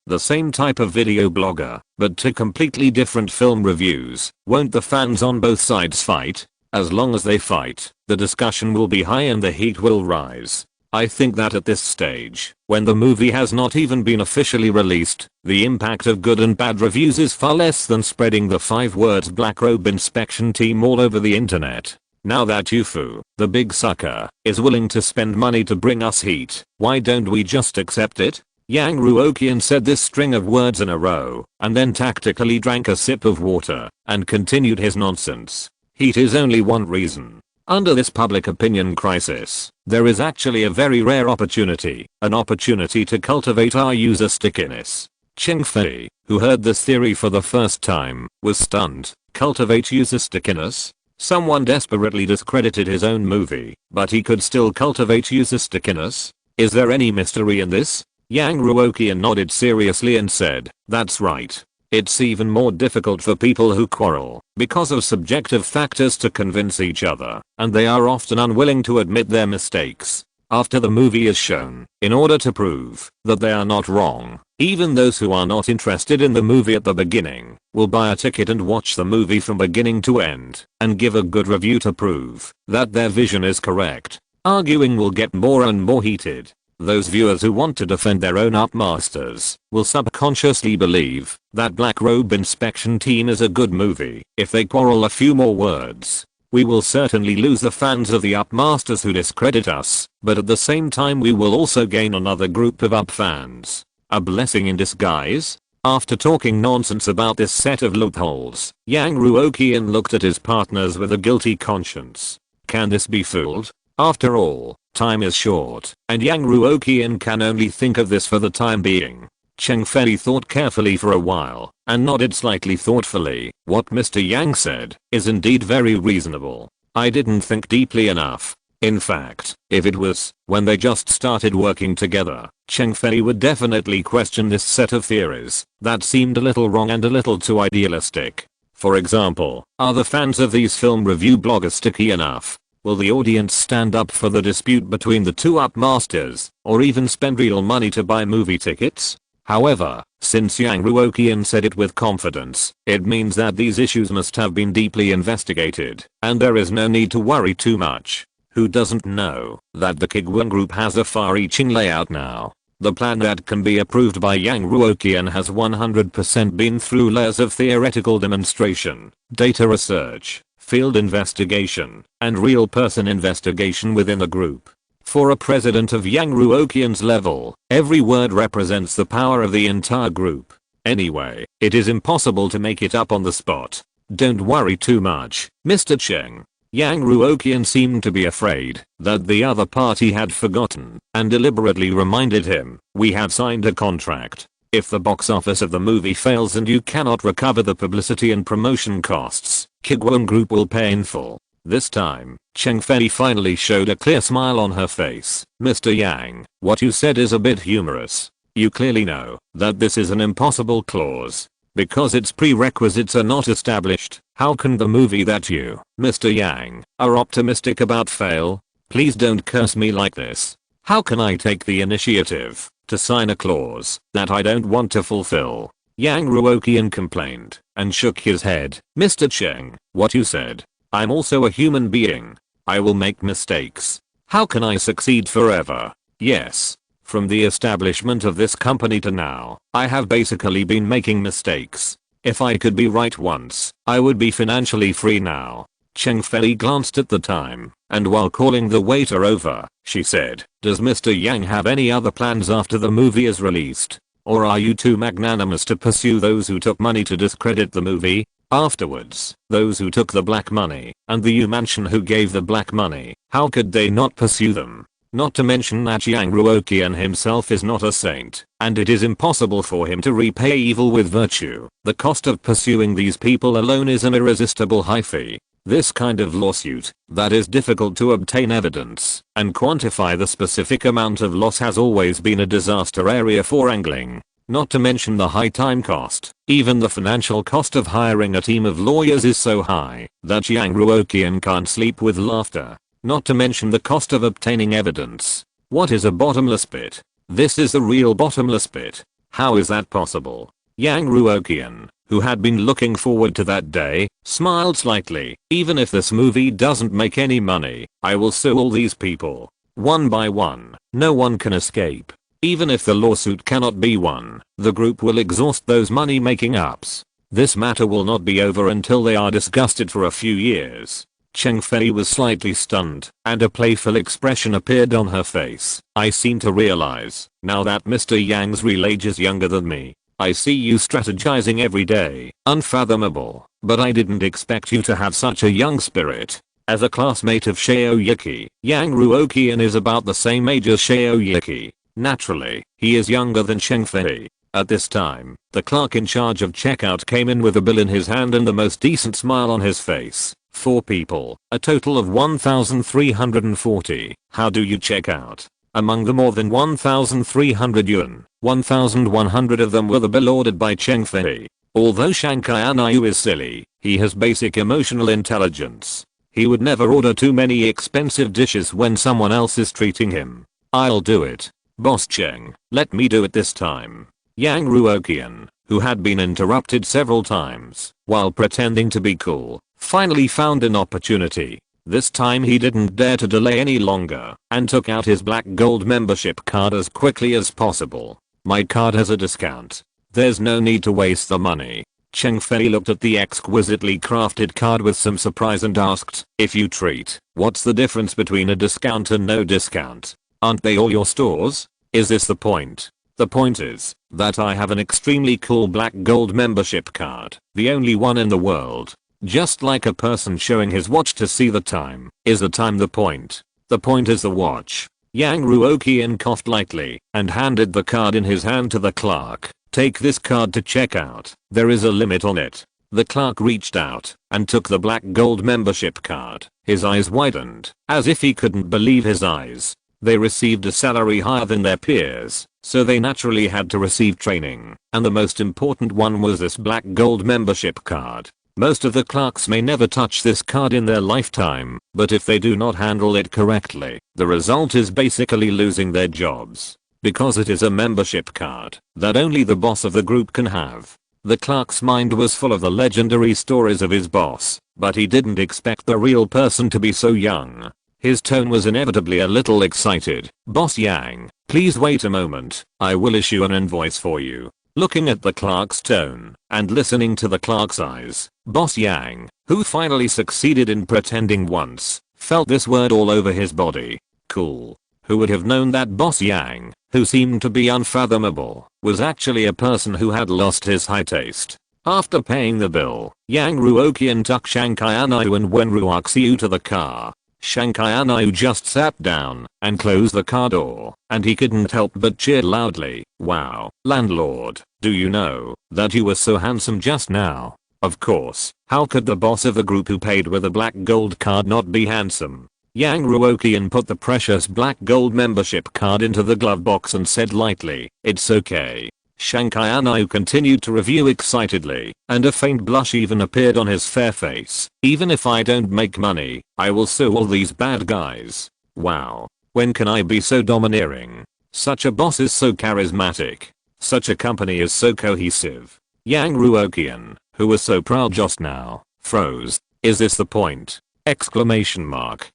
S1: blogger, but to completely different film reviews. Won't the fans on both sides fight? As long as they fight, the discussion will be high and the heat will rise. I think that at this stage, when the movie has not even been officially released, the impact of good and bad reviews is far less than spreading the 5 words Black Robe Inspection Team all over the internet. Now that Yufu, the big sucker, is willing to spend money to bring us heat, why don't we just accept it? Yang Ruoqian said this string of words in a row, and then tactically drank a sip of water, and continued his nonsense. Heat is only one reason. Under this public opinion crisis, there is actually a very rare opportunity, an opportunity to cultivate our user stickiness. Cheng Fei, who heard this theory for the first time, was stunned. Cultivate user stickiness? Someone desperately discredited his own movie, but he could still cultivate user stickiness? Is there any mystery in this? Yang Ruoqian nodded seriously and said, that's right. It's even more difficult for people who quarrel because of subjective factors to convince each other, and they are often unwilling to admit their mistakes after the movie is shown, in order to prove that they are not wrong. Even those who are not interested in the movie at the beginning will buy a ticket and watch the movie from beginning to end and give a good review to prove that their vision is correct. Arguing will get more and more heated. Those viewers who want to defend their own Up Masters will subconsciously believe that Black Robe Inspection Team is a good movie. If they quarrel a few more words, we will certainly lose the fans of the Up Masters who discredit us, but at the same time we will also gain another group of Up fans. A blessing in disguise? After talking nonsense about this set of loopholes, Yang Ruoqian looked at his partners with a guilty conscience. Can this be fooled? After all, time is short, and Yang Ruoqian can only think of this for the time being. Cheng Fei thought carefully for a while, and nodded slightly thoughtfully. What Mr. Yang said is indeed very reasonable. I didn't think deeply enough. In fact, if it was when they just started working together, Cheng Fei would definitely question this set of theories that seemed a little wrong and a little too idealistic. For example, are the fans of these film review bloggers sticky enough? Will the audience stand up for the dispute between the two Up Masters, or even spend real money to buy movie tickets? However, since Yang Ruoqian said it with confidence, it means that these issues must have been deeply investigated, and there is no need to worry too much. Who doesn't know that the Kuiguang group has a far-reaching layout now? The plan that can be approved by Yang Ruoqian has 100% been through layers of theoretical demonstration, data research, field investigation, and real person investigation within the group. For a president of Yang Ruoqian's level, every word represents the power of the entire group. Anyway, it is impossible to make it up on the spot. Don't worry too much, Mr. Cheng. Yang Ruoqian seemed to be afraid that the other party had forgotten and deliberately reminded him, we have signed a contract. If the box office of the movie fails and you cannot recover the publicity and promotion costs, Kuiguang Group will pay in full. This time, Cheng Fei finally showed a clear smile on her face. Mr. Yang, what you said is a bit humorous. You clearly know that this is an impossible clause. Because its prerequisites are not established, how can the movie that you, Mr. Yang, are optimistic about fail? Please don't curse me like this. How can I take the initiative to sign a clause that I don't want to fulfill. Yang Ruoqian complained and shook his head. Mr. Cheng, what you said. I'm also a human being. I will make mistakes. How can I succeed forever? Yes. From the establishment of this company to now, I have basically been making mistakes. If I could be right once, I would be financially free now. Cheng Fei glanced at the time, and while calling the waiter over, she said, does Mr. Yang have any other plans after the movie is released? Or are you too magnanimous to pursue those who took money to discredit the movie? Afterwards, those who took the black money, and the U-Mansion who gave the black money, how could they not pursue them? Not to mention that Yang Ruoqian himself is not a saint, and it is impossible for him to repay evil with virtue. The cost of pursuing these people alone is an irresistible high fee. This kind of lawsuit, that is difficult to obtain evidence and quantify the specific amount of loss, has always been a disaster area for angling. Not to mention the high time cost. Even the financial cost of hiring a team of lawyers is so high that Yang Ruoqian can't sleep with laughter. Not to mention the cost of obtaining evidence. What is a bottomless pit? This is the real bottomless pit. How is that possible? Yang Ruoqian, who had been looking forward to that day, smiled slightly. Even if this movie doesn't make any money, I will sue all these people. One by one. No one can escape. Even if the lawsuit cannot be won, the group will exhaust those money-making apps. This matter will not be over until they are disgusted for a few years. Cheng Fei was slightly stunned, and a playful expression appeared on her face. I seem to realize, now that Mr. Yang's real age is younger than me. I see you strategizing every day. Unfathomable. But I didn't expect you to have such a young spirit. As a classmate of Xiao Yiki, Yang Ruoqian is about the same age as Xiao Yiki. Naturally, he is younger than Cheng Fei. At this time, the clerk in charge of checkout came in with a bill in his hand and the most decent smile on his face. 4 people, a total of 1,340. How do you check out? Among the more than 1,300 yuan, 1,100 of them were the bill ordered by Cheng Fei. Although Shankai Anayu is silly, he has basic emotional intelligence. He would never order too many expensive dishes when someone else is treating him. I'll do it. Boss Cheng, let me do it this time. Yang Ruoqian, who had been interrupted several times while pretending to be cool, finally found an opportunity. This time he didn't dare to delay any longer and took out his black gold membership card as quickly as possible. My card has a discount. There's no need to waste the money. Cheng Fei looked at the exquisitely crafted card with some surprise and asked, if you treat, what's the difference between a discount and no discount? Aren't they all your stores? Is this the point? The point is that I have an extremely cool black gold membership card, the only one in the world. Just like a person showing his watch to see the time. Is the time the point? The point is the watch. Yang Ruoqian coughed lightly and handed the card in his hand to the clerk. Take this card to check out. There is a limit on it. The clerk reached out and took the black gold membership card. His eyes widened as if he couldn't believe his eyes. They received a salary higher than their peers, so they naturally had to receive training, and the most important one was this black gold membership card. Most of the clerks may never touch this card in their lifetime, but if they do not handle it correctly, the result is basically losing their jobs. Because it is a membership card that only the boss of the group can have. The clerk's mind was full of the legendary stories of his boss, but he didn't expect the real person to be so young. His tone was inevitably a little excited. Boss Yang, please wait a moment. I will issue an invoice for you. Looking at the clerk's tone and listening to the clerk's eyes, Boss Yang, who finally succeeded in pretending once, felt this word all over his body. Cool. Who would have known that Boss Yang, who seemed to be unfathomable, was actually a person who had lost his high taste. After paying the bill, Yang Ruoqian took Shankai Anayu and Wenruoxiu to the car. Shankai Anayu just sat down and closed the car door, and he couldn't help but cheer loudly. Wow, landlord, do you know that you were so handsome just now? Of course, how could the boss of the group who paid with a black gold card not be handsome? Yang Ruoqian put the precious black gold membership card into the glove box and said lightly, it's okay. Shankai Anayu continued to review excitedly, and a faint blush even appeared on his fair face. Even if I don't make money, I will sue all these bad guys. Wow. When can I be so domineering? Such a boss is so charismatic. Such a company is so cohesive. Yang Ruoqian, who was so proud just now, froze. Is this the point? Exclamation mark.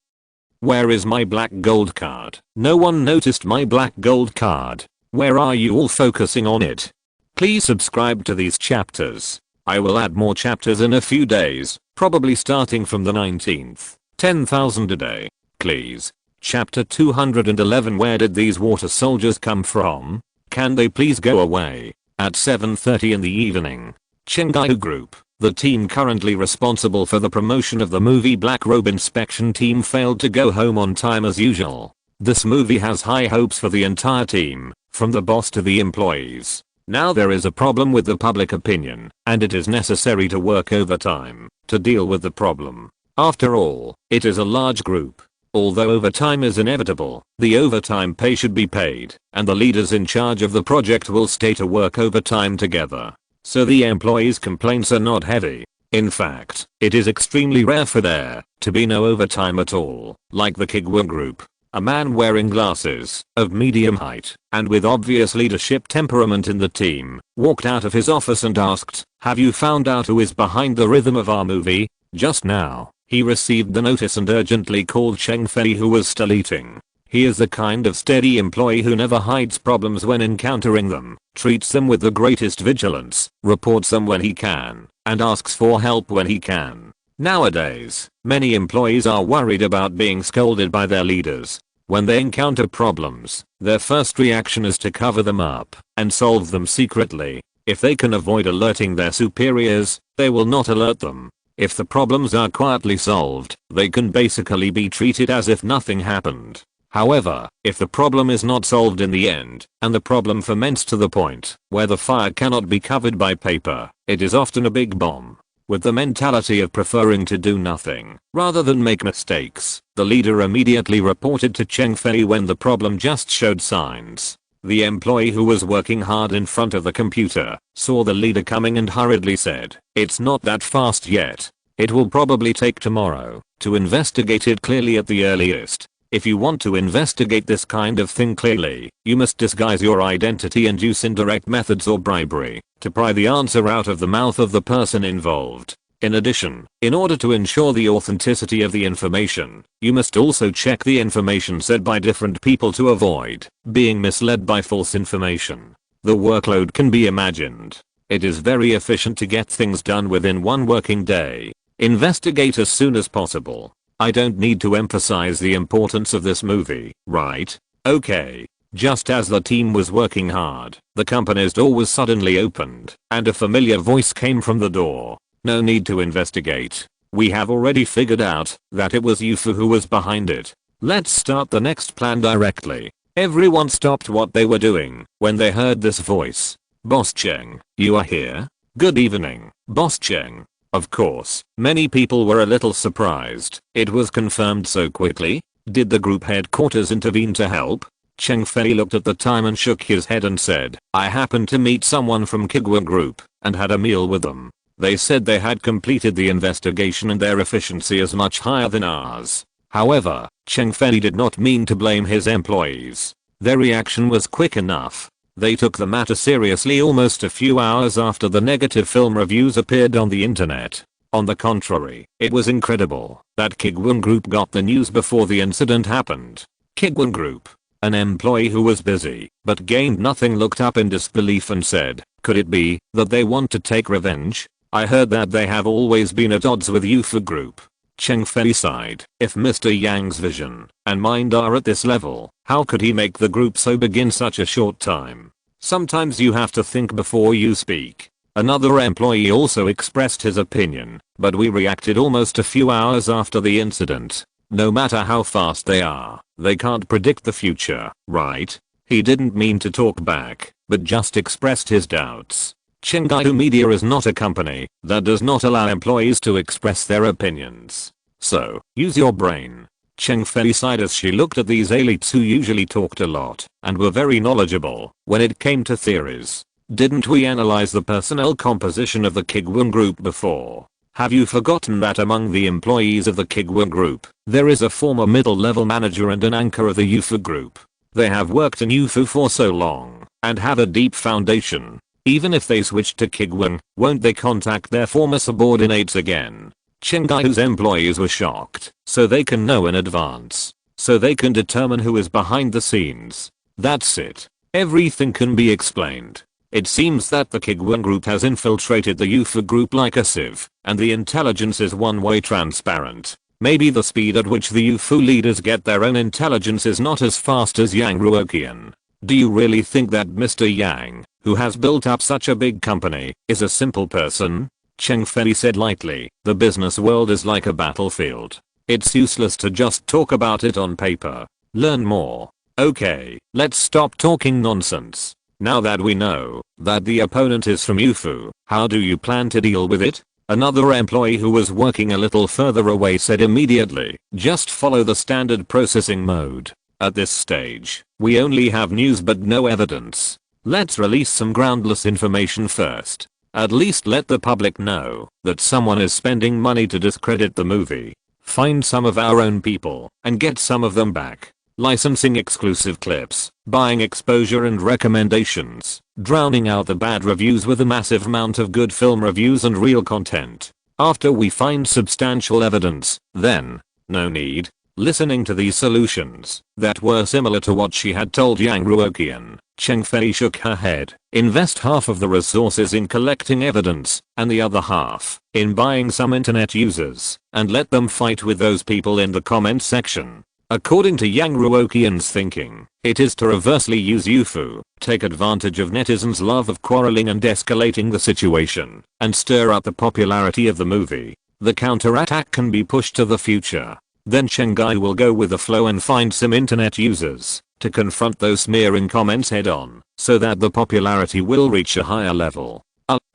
S1: Where is my black gold card? No one noticed my black gold card. Where are you all focusing on it? Please subscribe to these chapters. I will add more chapters in a few days, probably starting from the 19th. 10,000 a day. Please. Chapter 211. Where did these water soldiers come from? Can they please go away? At 7:30 in the evening. Kuiguang Group, the team currently responsible for the promotion of the movie Black Robe Inspection Team, failed to go home on time as usual. This movie has high hopes for the entire team, from the boss to the employees. Now there is a problem with the public opinion, and it is necessary to work overtime to deal with the problem. After all, it is a large group. Although overtime is inevitable, the overtime pay should be paid, and the leaders in charge of the project will stay to work overtime together. So the employees' complaints are not heavy. In fact, it is extremely rare for there to be no overtime at all, like the Kuiguang Group. A man wearing glasses, of medium height, and with obvious leadership temperament in the team, walked out of his office and asked, "Have you found out who is behind the rhythm of our movie?" Just now, he received the notice and urgently called Cheng Fei, who was still eating. He is the kind of steady employee who never hides problems when encountering them, treats them with the greatest vigilance, reports them when he can, and asks for help when he can. Nowadays, many employees are worried about being scolded by their leaders. When they encounter problems, their first reaction is to cover them up and solve them secretly. If they can avoid alerting their superiors, they will not alert them. If the problems are quietly solved, they can basically be treated as if nothing happened. However, if the problem is not solved in the end, and the problem ferments to the point where the fire cannot be covered by paper, it is often a big bomb. With the mentality of preferring to do nothing rather than make mistakes, the leader immediately reported to Cheng Fei when the problem just showed signs. The employee who was working hard in front of the computer saw the leader coming and hurriedly said, "It's not that fast yet. It will probably take tomorrow to investigate it clearly at the earliest. If you want to investigate this kind of thing clearly, you must disguise your identity and use indirect methods or bribery to pry the answer out of the mouth of the person involved. In addition, in order to ensure the authenticity of the information, you must also check the information said by different people to avoid being misled by false information." The workload can be imagined. It is very efficient to get things done within one working day. Investigate as soon as possible. I don't need to emphasize the importance of this movie, right? Okay. Just as the team was working hard, the company's door was suddenly opened, and a familiar voice came from the door. "No need to investigate. We have already figured out that it was Yufu who was behind it. Let's start the next plan directly." Everyone stopped what they were doing when they heard this voice. "Boss Cheng, you are here? Good evening, Boss Cheng." Of course, many people were a little surprised. It was confirmed so quickly. Did the group headquarters intervene to help? Cheng Fei looked at the time and shook his head and said, "I happened to meet someone from Kuiguang Group and had a meal with them. They said they had completed the investigation and their efficiency is much higher than ours." However, Cheng Fei did not mean to blame his employees. Their reaction was quick enough. They took the matter seriously almost a few hours after the negative film reviews appeared on the internet. On the contrary, it was incredible that Kuiguang Group got the news before the incident happened. Kuiguang Group, an employee who was busy but gained nothing, looked up in disbelief and said, "Could it be that they want to take revenge? I heard that they have always been at odds with Yufu Group." Cheng Fei sighed. If Mr. Yang's vision and mind are at this level, how could he make the group so big in such a short time? Sometimes you have to think before you speak. Another employee also expressed his opinion, but we reacted almost a few hours after the incident. No matter how fast they are, they can't predict the future, right? He didn't mean to talk back, but just expressed his doubts. Kuiguang Media is not a company that does not allow employees to express their opinions. So, use your brain. Cheng Fei sighed as she looked at these elites who usually talked a lot and were very knowledgeable when it came to theories. Didn't we analyze the personnel composition of the Kuiguang Group before? Have you forgotten that among the employees of the Kuiguang Group, there is a former middle-level manager and an anchor of the Yufu Group? They have worked in UFO for so long and have a deep foundation. Even if they switch to Kuiguang, won't they contact their former subordinates again? Chenggai's employees were shocked, so they can know in advance. So they can determine who is behind the scenes. That's it. Everything can be explained. It seems that the Kuiguang group has infiltrated the UFO group like a sieve, and the intelligence is one-way transparent. Maybe the speed at which the UFO leaders get their own intelligence is not as fast as Yang Ruoqian. Do you really think that Mr. Yang, who has built up such a big company, is a simple person? Cheng Fei said lightly, the business world is like a battlefield. It's useless to just talk about it on paper. Learn more. Okay, let's stop talking nonsense. Now that we know that the opponent is from UFO, how do you plan to deal with it? Another employee who was working a little further away said immediately, just follow the standard processing mode. At this stage, we only have news but no evidence. Let's release some groundless information first. At least let the public know that someone is spending money to discredit the movie. Find some of our own people and get some of them back. Licensing exclusive clips, buying exposure and recommendations, drowning out the bad reviews with a massive amount of good film reviews and real content. After we find substantial evidence, then, no need, listening to these solutions that were similar to what she had told Yang Ruoqian. Cheng Fei shook her head. Invest half of the resources in collecting evidence, and the other half in buying some internet users, and let them fight with those people in the comment section. According to Yang Ruoqian's thinking, it is to reversely use UFO, take advantage of netizens' love of quarreling and escalating the situation, and stir up the popularity of the movie. The counterattack can be pushed to the future. Then Chengai will go with the flow and find some internet users to confront those smearing comments head on, so that the popularity will reach a higher level.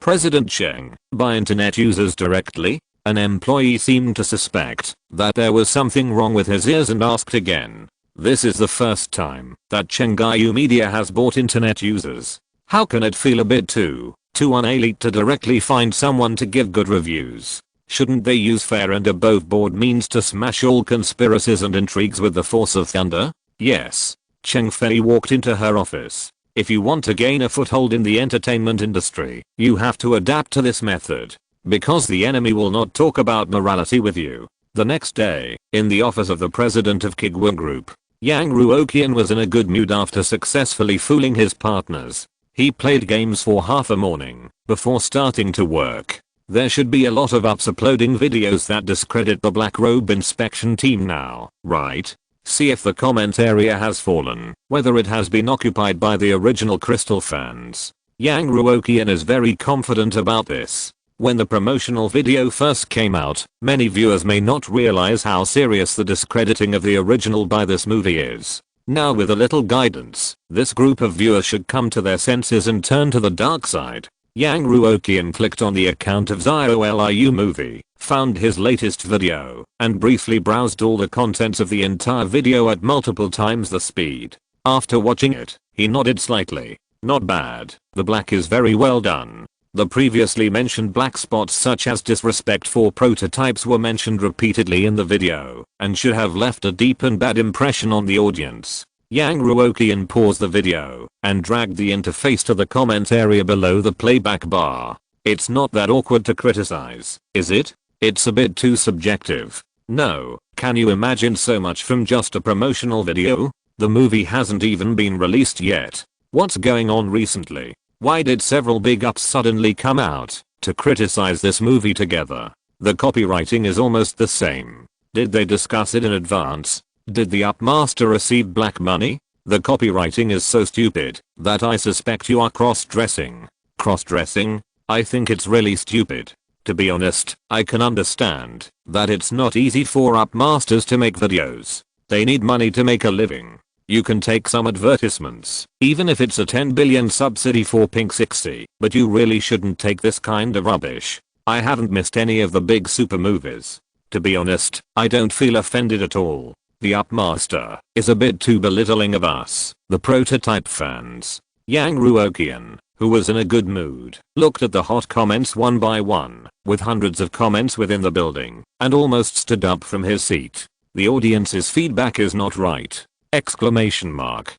S1: President Cheng, by internet users directly? An employee seemed to suspect that there was something wrong with his ears and asked again. This is the first time that Chengai Media has bought internet users. How can it feel a bit too unelite to directly find someone to give good reviews? Shouldn't they use fair and above board means to smash all conspiracies and intrigues with the force of thunder? Yes. Cheng Fei walked into her office. If you want to gain a foothold in the entertainment industry, you have to adapt to this method. Because the enemy will not talk about morality with you. The next day, in the office of the president of Kuiguang Group, Yang Ruoqian was in a good mood after successfully fooling his partners. He played games for half a morning before starting to work. There should be a lot of ups uploading videos that discredit the Black Robe inspection team now, right? See if the comment area has fallen, whether it has been occupied by the original Crystal fans. Yang Ruoqian is very confident about this. When the promotional video first came out, many viewers may not realize how serious the discrediting of the original by this movie is. Now with a little guidance, this group of viewers should come to their senses and turn to the dark side. Yang Ruoqian clicked on the account of ZIOLIU movie, found his latest video, and briefly browsed all the contents of the entire video at multiple times the speed. After watching it, he nodded slightly. Not bad, the black is very well done. The previously mentioned black spots such as disrespect for prototypes were mentioned repeatedly in the video, and should have left a deep and bad impression on the audience. Yang Ruoqian paused the video, and dragged the interface to the comment area below the playback bar. It's not that awkward to criticize, is it? It's a bit too subjective. No, can you imagine so much from just a promotional video? The movie hasn't even been released yet. What's going on recently? Why did several big ups suddenly come out to criticize this movie together? The copywriting is almost the same. Did they discuss it in advance? Did the upmaster receive black money? The copywriting is so stupid that I suspect you are cross-dressing. Cross-dressing? I think it's really stupid. To be honest, I can understand that it's not easy for upmasters to make videos. They need money to make a living. You can take some advertisements, even if it's a 10 billion subsidy for Pink 60, but you really shouldn't take this kind of rubbish. I haven't missed any of the big super movies. To be honest, I don't feel offended at all. The upmaster is a bit too belittling of us, the prototype fans. Yang Ruoqian, who was in a good mood, looked at the hot comments one by one, with hundreds of comments within the building, and almost stood up from his seat. The audience's feedback is not right. Exclamation mark.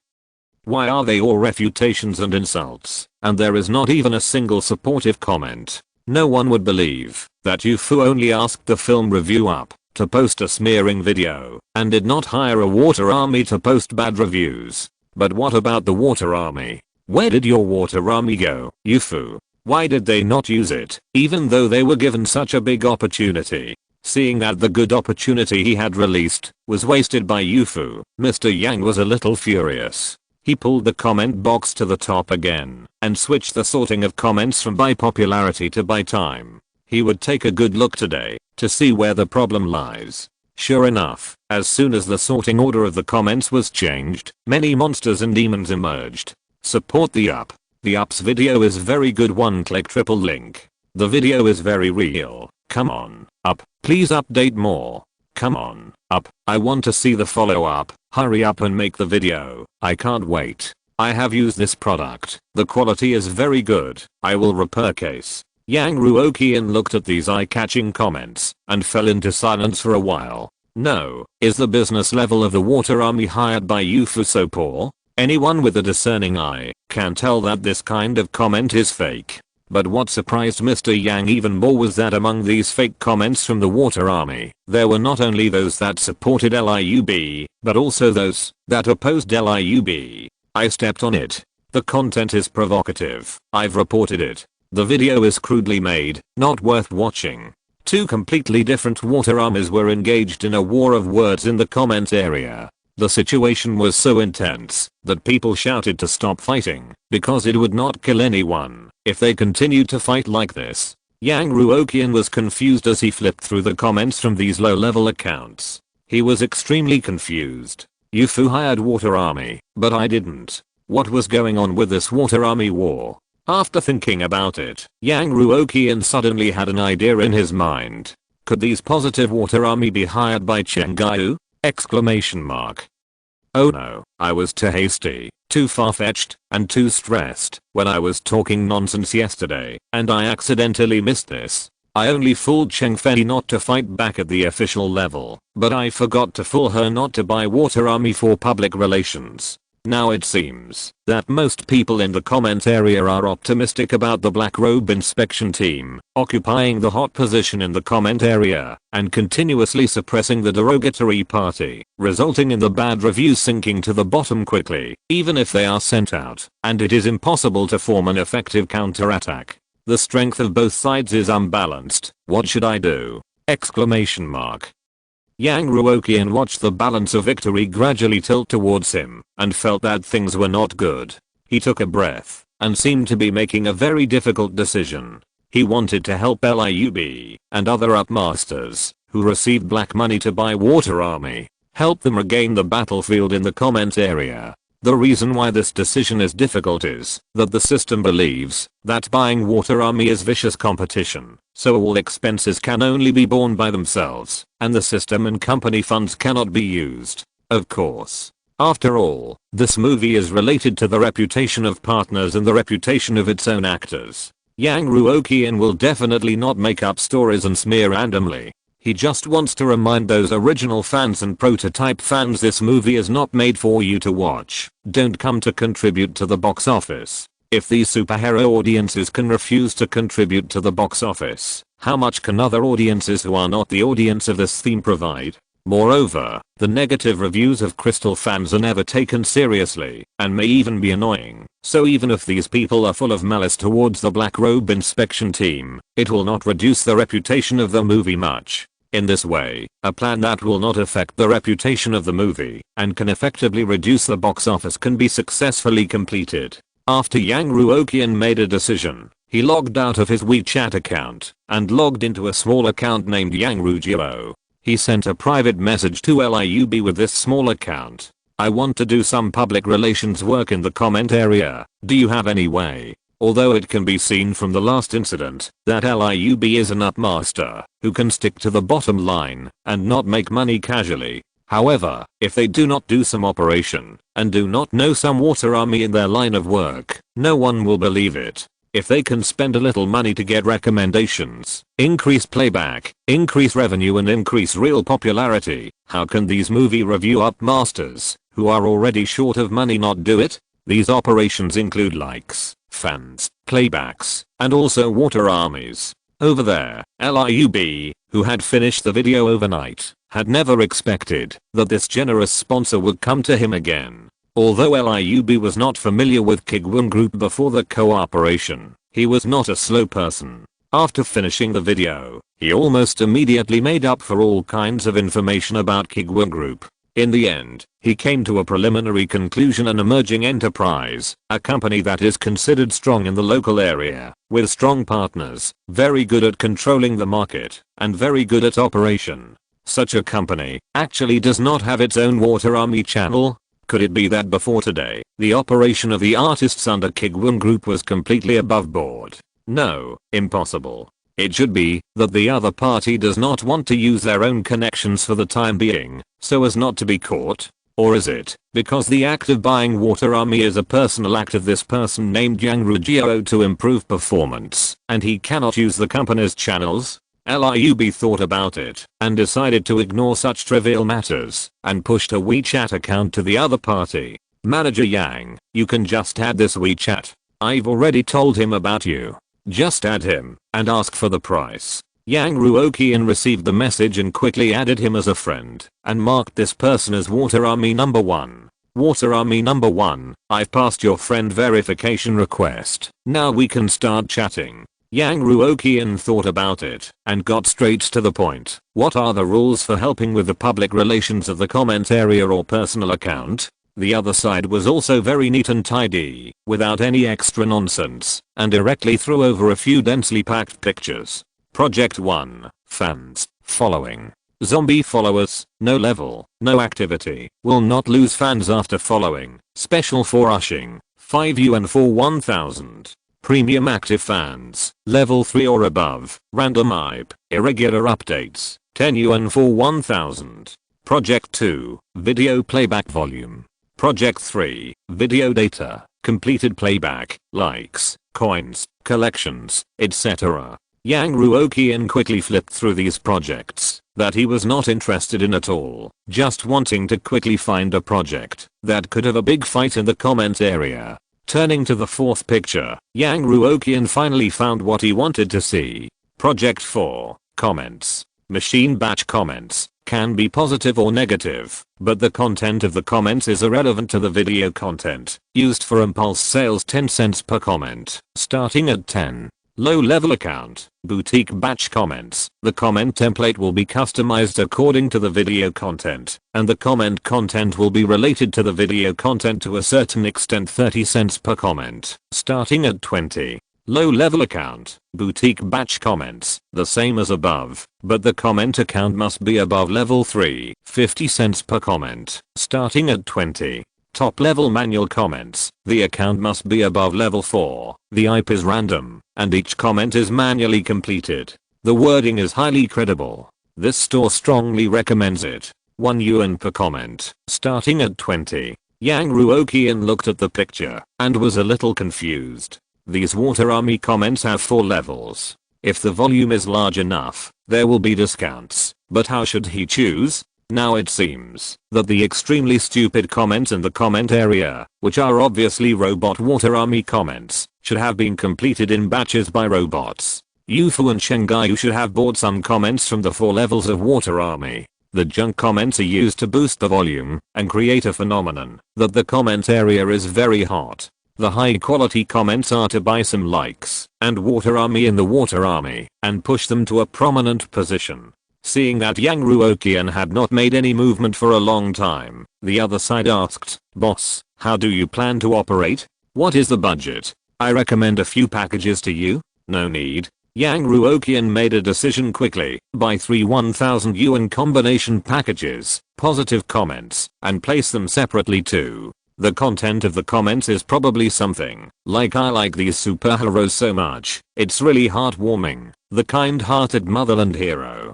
S1: Why are they all refutations and insults, and there is not even a single supportive comment? No one would believe that Yufu only asked the film review up to post a smearing video and did not hire a water army to post bad reviews. But what about the water army? Where did your water army go, Yufu? Why did they not use it, even though they were given such a big opportunity? Seeing that the good opportunity he had released was wasted by Yufu, Mr. Yang was a little furious. He pulled the comment box to the top again and switched the sorting of comments from by popularity to by time. He would take a good look today to see where the problem lies. Sure enough, as soon as the sorting order of the comments was changed, many monsters and demons emerged. Support the up. The up's video is very good, one click triple link. The video is very real. Come on, up, please update more. Come on, up, I want to see the follow up. Hurry up and make the video. I can't wait. I have used this product. The quality is very good. I will repurchase. Yang Ruoqian looked at these eye-catching comments and fell into silence for a while. No, is the business level of the water army hired by Yufu so poor? Anyone with a discerning eye can tell that this kind of comment is fake. But what surprised Mr. Yang even more was that among these fake comments from the water army, there were not only those that supported LIUB, but also those that opposed LIUB. I stepped on it. The content is provocative. I've reported it. The video is crudely made, not worth watching. Two completely different water armies were engaged in a war of words in the comment area. The situation was so intense that people shouted to stop fighting because it would not kill anyone if they continued to fight like this. Yang Ruoqian was confused as he flipped through the comments from these low-level accounts. He was extremely confused. Yufu hired water army, but I didn't. What was going on with this water army war? After thinking about it, Yang Ruoqian suddenly had an idea in his mind. Could these positive water army be hired by Chengaiu? Exclamation mark. Oh no, I was too hasty, too far-fetched, and too stressed when I was talking nonsense yesterday, and I accidentally missed this. I only fooled Cheng Fei not to fight back at the official level, but I forgot to fool her not to buy water army for public relations. Now it seems that most people in the comment area are optimistic about the Black Robe inspection team occupying the hot position in the comment area and continuously suppressing the derogatory party, resulting in the bad reviews sinking to the bottom quickly, even if they are sent out, and it is impossible to form an effective counterattack. The strength of both sides is unbalanced. What should I do? Exclamation mark. Yang Ruoqian watched the balance of victory gradually tilt towards him and felt that things were not good. He took a breath and seemed to be making a very difficult decision. He wanted to help LIUB and other upmasters who received black money to buy water army, help them regain the battlefield in the comment area. The reason why this decision is difficult is that the system believes that buying water army is vicious competition, so all expenses can only be borne by themselves, and the system and company funds cannot be used. Of course. After all, this movie is related to the reputation of partners and the reputation of its own actors. Yang Ruoqian will definitely not make up stories and smear randomly. He just wants to remind those original fans and prototype fans this movie is not made for you to watch. Don't come to contribute to the box office. If these superhero audiences can refuse to contribute to the box office, how much can other audiences who are not the audience of this theme provide? Moreover, the negative reviews of Crystal fans are never taken seriously and may even be annoying. So even if these people are full of malice towards the Black Robe inspection team, it will not reduce the reputation of the movie much. In this way, a plan that will not affect the reputation of the movie and can effectively reduce the box office can be successfully completed. After Yang Ruoqian made a decision, he logged out of his WeChat account and logged into a small account named Yang Rujiao. He sent a private message to LIUB with this small account. I want to do some public relations work in the comment area. Do you have any way? Although it can be seen from the last incident that LIUB is an upmaster who can stick to the bottom line and not make money casually. However, if they do not do some operation and do not know some water army in their line of work, no one will believe it. If they can spend a little money to get recommendations, increase playback, increase revenue and increase real popularity, how can these movie review upmasters who are already short of money not do it? These operations include likes, fans, playbacks, and also water armies. Over there, LIUB, who had finished the video overnight, had never expected that this generous sponsor would come to him again. Although LIUB was not familiar with Kuiguang Group before the cooperation, he was not a slow person. After finishing the video, he almost immediately made up for all kinds of information about Kuiguang Group. In the end, he came to a preliminary conclusion: an emerging enterprise, a company that is considered strong in the local area, with strong partners, very good at controlling the market, and very good at operation. Such a company actually does not have its own water army channel. Could it be that before today, the operation of the artists under Kuiguang Group was completely above board? No, impossible. It should be that the other party does not want to use their own connections for the time being, so as not to be caught. Or is it because the act of buying water army is a personal act of this person named Yang Ruoqian to improve performance, and he cannot use the company's channels? LIUB thought about it and decided to ignore such trivial matters and pushed a WeChat account to the other party. Manager Yang, you can just add this WeChat. I've already told him about you. Just add him and ask for the price. Yang Ruoqian received the message and quickly added him as a friend and marked this person as Water Army number 1. Water Army number 1, I've passed your friend verification request. Now we can start chatting. Yang Ruoqian thought about it and got straight to the point. What are the rules for helping with the public relations of the comment area or personal account? The other side was also very neat and tidy, without any extra nonsense, and directly threw over a few densely packed pictures. Project 1, fans, following. Zombie followers, no level, no activity, will not lose fans after following. Special for rushing, 5 UN for 1000. Premium active fans, level 3 or above, random IB, irregular updates, 10 UN for 1000. Project 2, video playback volume. Project 3, video data, completed playback, likes, coins, collections, etc. Yang Ruoqian quickly flipped through these projects that he was not interested in at all, just wanting to quickly find a project that could have a big fight in the comment area. Turning to the fourth picture, Yang Ruoqian finally found what he wanted to see. Project 4, comments. Machine batch comments can be positive or negative, but the content of the comments is irrelevant to the video content. Used for impulse sales, 10 cents per comment, starting at 10. Low level account, boutique batch comments. The comment template will be customized according to the video content, and the comment content will be related to the video content to a certain extent. 30 cents per comment, starting at 20. Low level account, boutique batch comments, the same as above, but the comment account must be above level 3, 50 cents per comment, starting at 20. Top level manual comments, the account must be above level 4, the IP is random, and each comment is manually completed. The wording is highly credible. This store strongly recommends it. 1 UN per comment, starting at 20. Yang Ruoqian looked at the picture and was a little confused. These water army comments have 4 levels. If the volume is large enough, there will be discounts, but how should he choose? Now it seems that the extremely stupid comments in the comment area, which are obviously robot water army comments, should have been completed in batches by robots. Yufu and Shanghai should have bought some comments from the 4 levels of water army. The junk comments are used to boost the volume and create a phenomenon that the comment area is very hot. The high quality comments are to buy some likes and water army in the water army and push them to a prominent position. Seeing that Yang Ruoqian had not made any movement for a long time, the other side asked, "Boss, how do you plan to operate? What is the budget? I recommend a few packages to you." No need. Yang Ruoqian made a decision quickly. Buy 3 1000 yuan combination packages, positive comments, and place them separately too. The content of the comments is probably something like, "I like these superheroes so much, it's really heartwarming. The kind-hearted motherland hero."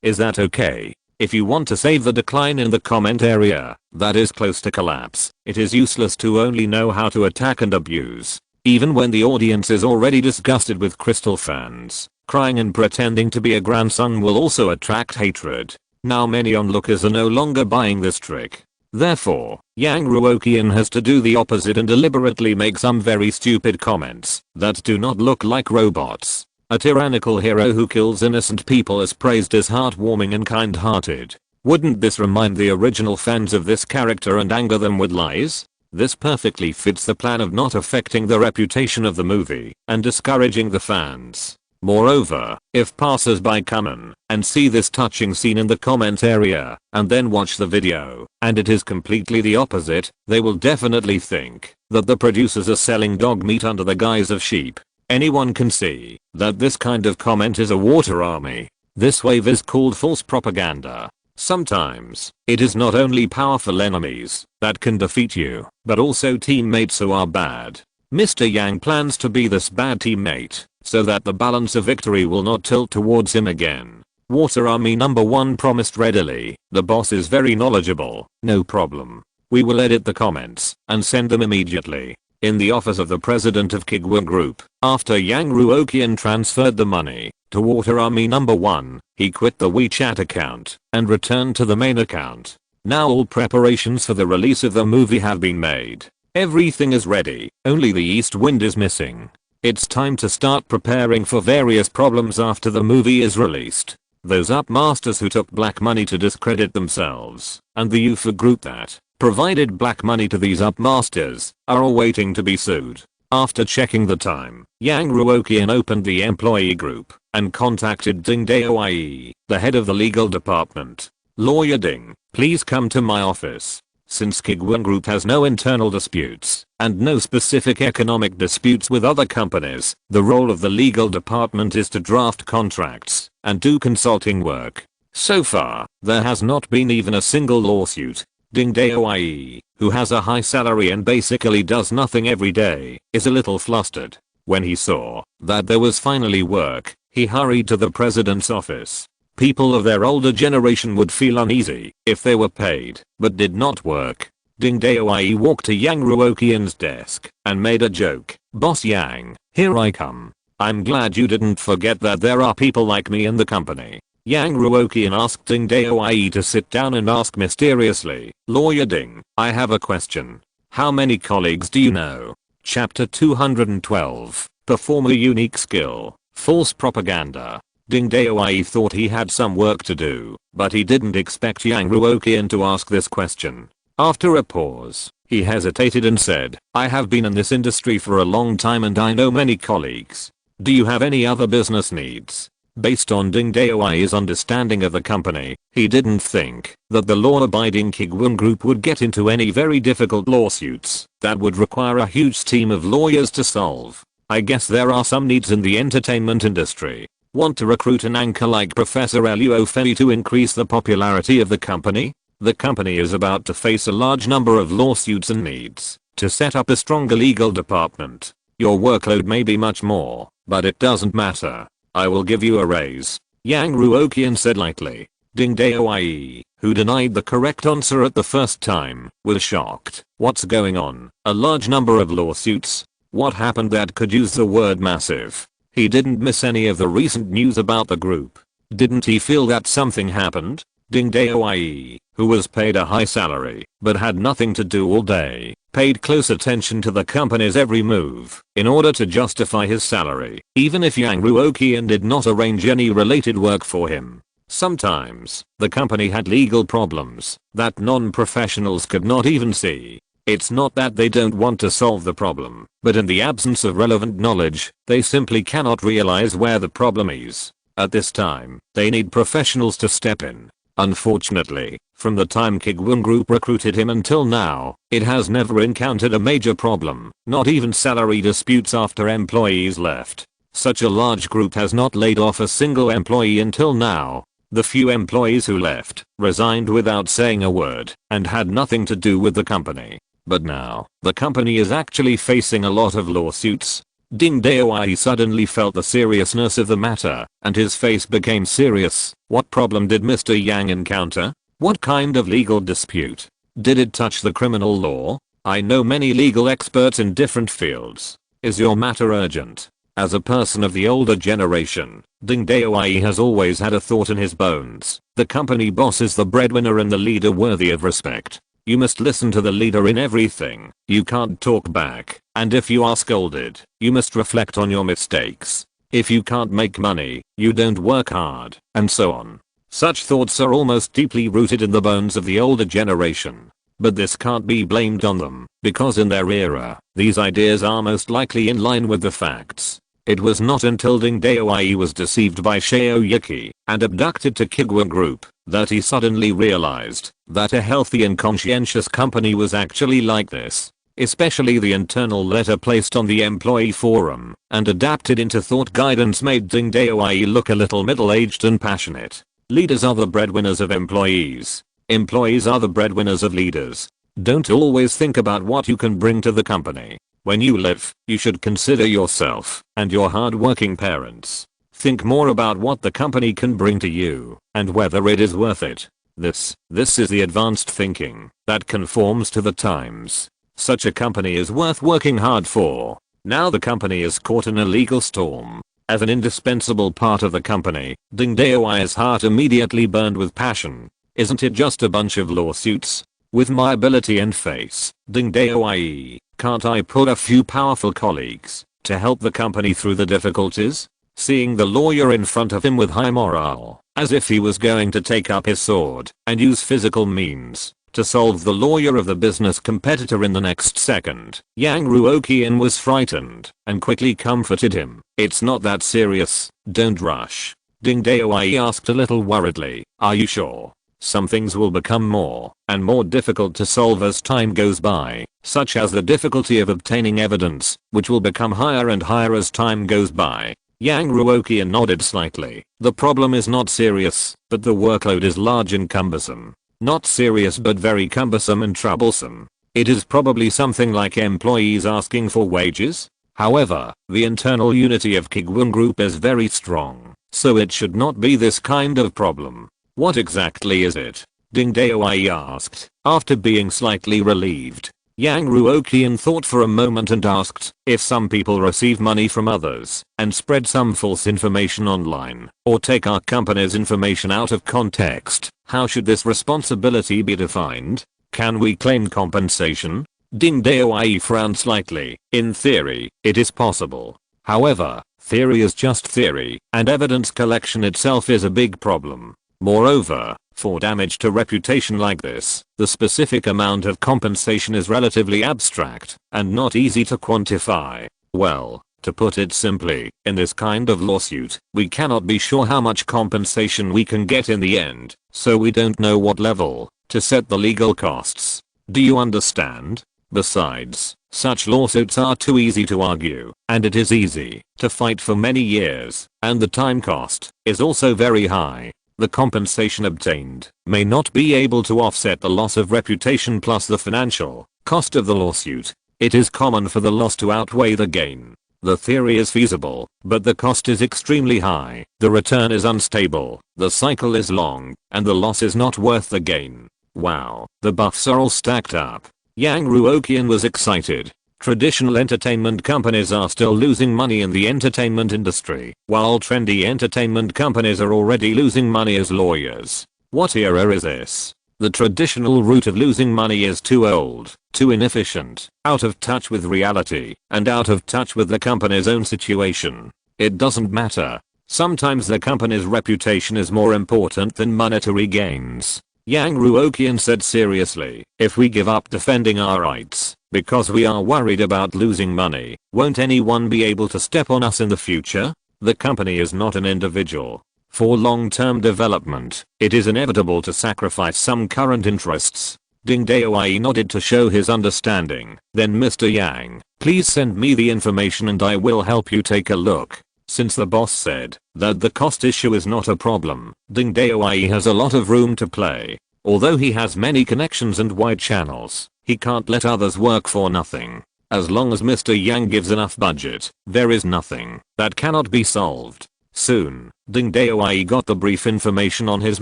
S1: Is that okay? If you want to save the decline in the comment area that is close to collapse, it is useless to only know how to attack and abuse. Even when the audience is already disgusted with Crystal fans, crying and pretending to be a grandson will also attract hatred. Now many onlookers are no longer buying this trick. Therefore, Yang Ruoqian has to do the opposite and deliberately make some very stupid comments that do not look like robots. A tyrannical hero who kills innocent people is praised as heartwarming and kind-hearted. Wouldn't this remind the original fans of this character and anger them with lies? This perfectly fits the plan of not affecting the reputation of the movie and discouraging the fans. Moreover, if passers-by come in and see this touching scene in the comment area and then watch the video and it is completely the opposite, they will definitely think that the producers are selling dog meat under the guise of sheep. Anyone can see that this kind of comment is a water army. This wave is called false propaganda. Sometimes, it is not only powerful enemies that can defeat you, but also teammates who are bad. Mr. Yang plans to be this bad teammate so that the balance of victory will not tilt towards him again. Water Army number 1 promised readily. The boss is very knowledgeable. No problem. We will edit the comments and send them immediately. In the office of the president of Kuiguang Group, after Yang Ruoqian transferred the money to Water Army number 1, he quit the WeChat account and returned to the main account. Now all preparations for the release of the movie have been made. Everything is ready, only the east wind is missing. It's time to start preparing for various problems after the movie is released. Those upmasters who took black money to discredit themselves, and the UFA group that provided black money to these upmasters, are all waiting to be sued. After checking the time, Yang Ruoqian opened the employee group and contacted Ding Daoye, the head of the legal department. Lawyer Ding, please come to my office. Since Kuiguang Group has no internal disputes and no specific economic disputes with other companies, the role of the legal department is to draft contracts and do consulting work. So far, there has not been even a single lawsuit. Ding Daoye, who has a high salary and basically does nothing every day, is a little flustered. When he saw that there was finally work, he hurried to the president's office. People of their older generation would feel uneasy if they were paid but did not work. Ding Daoye walked to Yang Ruoqian's desk and made a joke. Boss Yang, here I come. I'm glad you didn't forget that there are people like me in the company. Yang Ruoqian asked Ding Daoye to sit down and ask mysteriously, Lawyer Ding, I have a question. How many colleagues do you know? Chapter 212. Perform a unique skill. False propaganda. Ding Daoye thought he had some work to do, but he didn't expect Yang Ruoqian to ask this question. After a pause, he hesitated and said, I have been in this industry for a long time and I know many colleagues. Do you have any other business needs? Based on Ding Daoye's understanding of the company, he didn't think that the law-abiding Kuiguang Group would get into any very difficult lawsuits that would require a huge team of lawyers to solve. I guess there are some needs in the entertainment industry. Want to recruit an anchor like Professor Luo Fei to increase the popularity of the company? The company is about to face a large number of lawsuits and needs to set up a stronger legal department. Your workload may be much more, but it doesn't matter. I will give you a raise. Yang Ruoqian said lightly. Ding Daoye, who denied the correct answer at the first time, was shocked. What's going on? A large number of lawsuits? What happened that could use the word massive? He didn't miss any of the recent news about the group. Didn't he feel that something happened? Ding Daoye, who was paid a high salary but had nothing to do all day, paid close attention to the company's every move in order to justify his salary, even if Yang Ruoqian did not arrange any related work for him. Sometimes, the company had legal problems that non-professionals could not even see. It's not that they don't want to solve the problem, but in the absence of relevant knowledge, they simply cannot realize where the problem is. At this time, they need professionals to step in. Unfortunately, from the time Kuiguang Group recruited him until now, it has never encountered a major problem, not even salary disputes after employees left. Such a large group has not laid off a single employee until now. The few employees who left resigned without saying a word and had nothing to do with the company. But now, the company is actually facing a lot of lawsuits. Ding Daoye suddenly felt the seriousness of the matter, and his face became serious. What problem did Mr. Yang encounter? What kind of legal dispute? Did it touch the criminal law? I know many legal experts in different fields. Is your matter urgent? As a person of the older generation, Ding Daoye has always had a thought in his bones. The company boss is the breadwinner and the leader worthy of respect. You must listen to the leader in everything. You can't talk back. And if you are scolded, you must reflect on your mistakes. If you can't make money, you don't work hard, and so on. Such thoughts are almost deeply rooted in the bones of the older generation. But this can't be blamed on them, because in their era, these ideas are most likely in line with the facts. It was not until Ding Daoai was deceived by Shaoyuki and abducted to Kuiguang Group that he suddenly realized that a healthy and conscientious company was actually like this. Especially the internal letter placed on the employee forum and adapted into thought guidance made Ding Daoai look a little middle-aged and passionate. Leaders are the breadwinners of employees. Employees are the breadwinners of leaders. Don't always think about what you can bring to the company. When you live, you should consider yourself and your hard-working parents. Think more about what the company can bring to you and whether it is worth it. This is the advanced thinking that conforms to the times. Such a company is worth working hard for. Now the company is caught in a legal storm. As an indispensable part of the company, Ding Daoai's heart immediately burned with passion. Isn't it just a bunch of lawsuits? With my ability and face, Ding Daoai, can't I put a few powerful colleagues to help the company through the difficulties? Seeing the lawyer in front of him with high morale, as if he was going to take up his sword and use physical means to solve the lawyer of the business competitor in the next second, Yang Ruoqian was frightened and quickly comforted him. It's not that serious, don't rush. Ding Daoai asked a little worriedly, are you sure? Some things will become more and more difficult to solve as time goes by, such as the difficulty of obtaining evidence, which will become higher and higher as time goes by. Yang Ruoqian nodded slightly. The problem is not serious, but the workload is large and cumbersome. Not serious but very cumbersome and troublesome. It is probably something like employees asking for wages. However, the internal unity of Kuiguang Group is very strong, so it should not be this kind of problem. What exactly is it? Ding Daoai asked, after being slightly relieved. Yang Ruoqian thought for a moment and asked, if some people receive money from others and spread some false information online or take our company's information out of context, how should this responsibility be defined? Can we claim compensation? Ding Daoai frowned slightly. In theory, it is possible. However, theory is just theory, and evidence collection itself is a big problem. Moreover, for damage to reputation like this, the specific amount of compensation is relatively abstract and not easy to quantify. Well, to put it simply, in this kind of lawsuit, we cannot be sure how much compensation we can get in the end, so we don't know what level to set the legal costs. Do you understand? Besides, such lawsuits are too easy to argue, and it is easy to fight for many years, and the time cost is also very high. The compensation obtained may not be able to offset the loss of reputation plus the financial cost of the lawsuit. It is common for the loss to outweigh the gain. The theory is feasible, but the cost is extremely high. The return is unstable, the cycle is long, and the loss is not worth the gain. Wow, the buffs are all stacked up. Yang Ruoqian was excited. Traditional entertainment companies are still losing money in the entertainment industry, while trendy entertainment companies are already losing money as lawyers. What era is this? The traditional route of losing money is too old, too inefficient, out of touch with reality, and out of touch with the company's own situation. It doesn't matter. Sometimes the company's reputation is more important than monetary gains. Yang Ruoqian said seriously, if we give up defending our rights because we are worried about losing money, won't anyone be able to step on us in the future? The company is not an individual. For long-term development, it is inevitable to sacrifice some current interests. Ding Daoai nodded to show his understanding. Then Mr. Yang, please send me the information and I will help you take a look. Since the boss said that the cost issue is not a problem, Ding Daoai has a lot of room to play. Although he has many connections and wide channels, he can't let others work for nothing. As long as Mr. Yang gives enough budget, there is nothing that cannot be solved. Soon, Ding Daoai got the brief information on his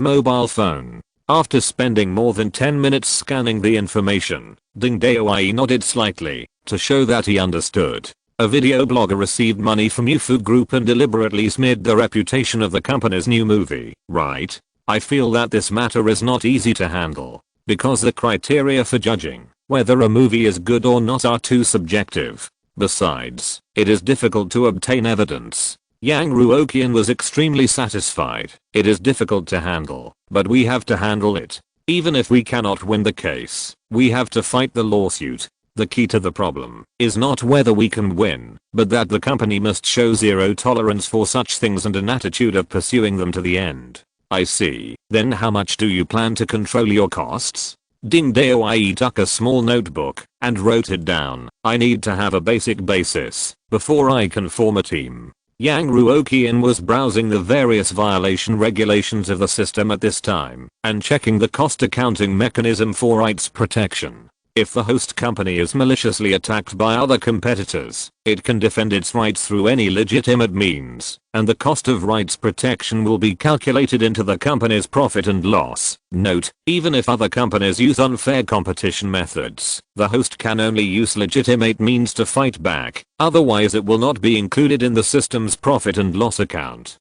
S1: mobile phone. After spending more than 10 minutes scanning the information, Ding Daoai nodded slightly to show that he understood. A video blogger received money from Youfu Group and deliberately smeared the reputation of the company's new movie, right? I feel that this matter is not easy to handle. because the criteria for judging whether a movie is good or not are too subjective. Besides, it is difficult to obtain evidence. Yang Ruoqian was extremely satisfied. It is difficult to handle, but we have to handle it. Even if we cannot win the case, we have to fight the lawsuit. The key to the problem is not whether we can win, but that the company must show zero tolerance for such things and an attitude of pursuing them to the end. I see. Then how much do you plan to control your costs? Ding Dao took a small notebook and wrote it down. I need to have a basic basis before I can form a team. Yang Ruoqian was browsing the various violation regulations of the system at this time and checking the cost accounting mechanism for rights protection. If the host company is maliciously attacked by other competitors, it can defend its rights through any legitimate means, and the cost of rights protection will be calculated into the company's profit and loss. Note, even if other companies use unfair competition methods, the host can only use legitimate means to fight back, otherwise it will not be included in the system's profit and loss account.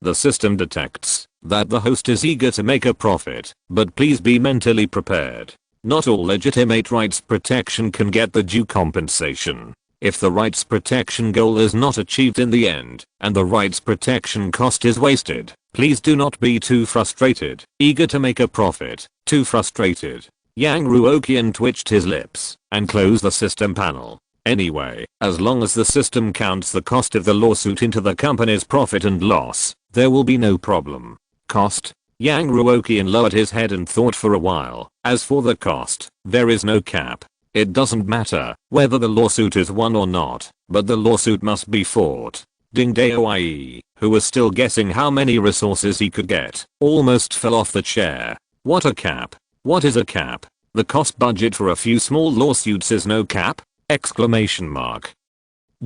S1: The system detects that the host is eager to make a profit, but please be mentally prepared. Not all legitimate rights protection can get the due compensation. If the rights protection goal is not achieved in the end, and the rights protection cost is wasted, please do not be too frustrated, eager to make a profit, too frustrated. Yang Ruoqian twitched his lips and closed the system panel. Anyway, as long as the system counts the cost of the lawsuit into the company's profit and loss, there will be no problem. Cost? Yang Ruoqian lowered his head and thought for a while. As for the cost, there is no cap. It doesn't matter whether the lawsuit is won or not, but the lawsuit must be fought. Ding Dao, who was still guessing how many resources he could get, almost fell off the chair. What a cap? What is a cap? The cost budget for a few small lawsuits is no cap? Exclamation mark.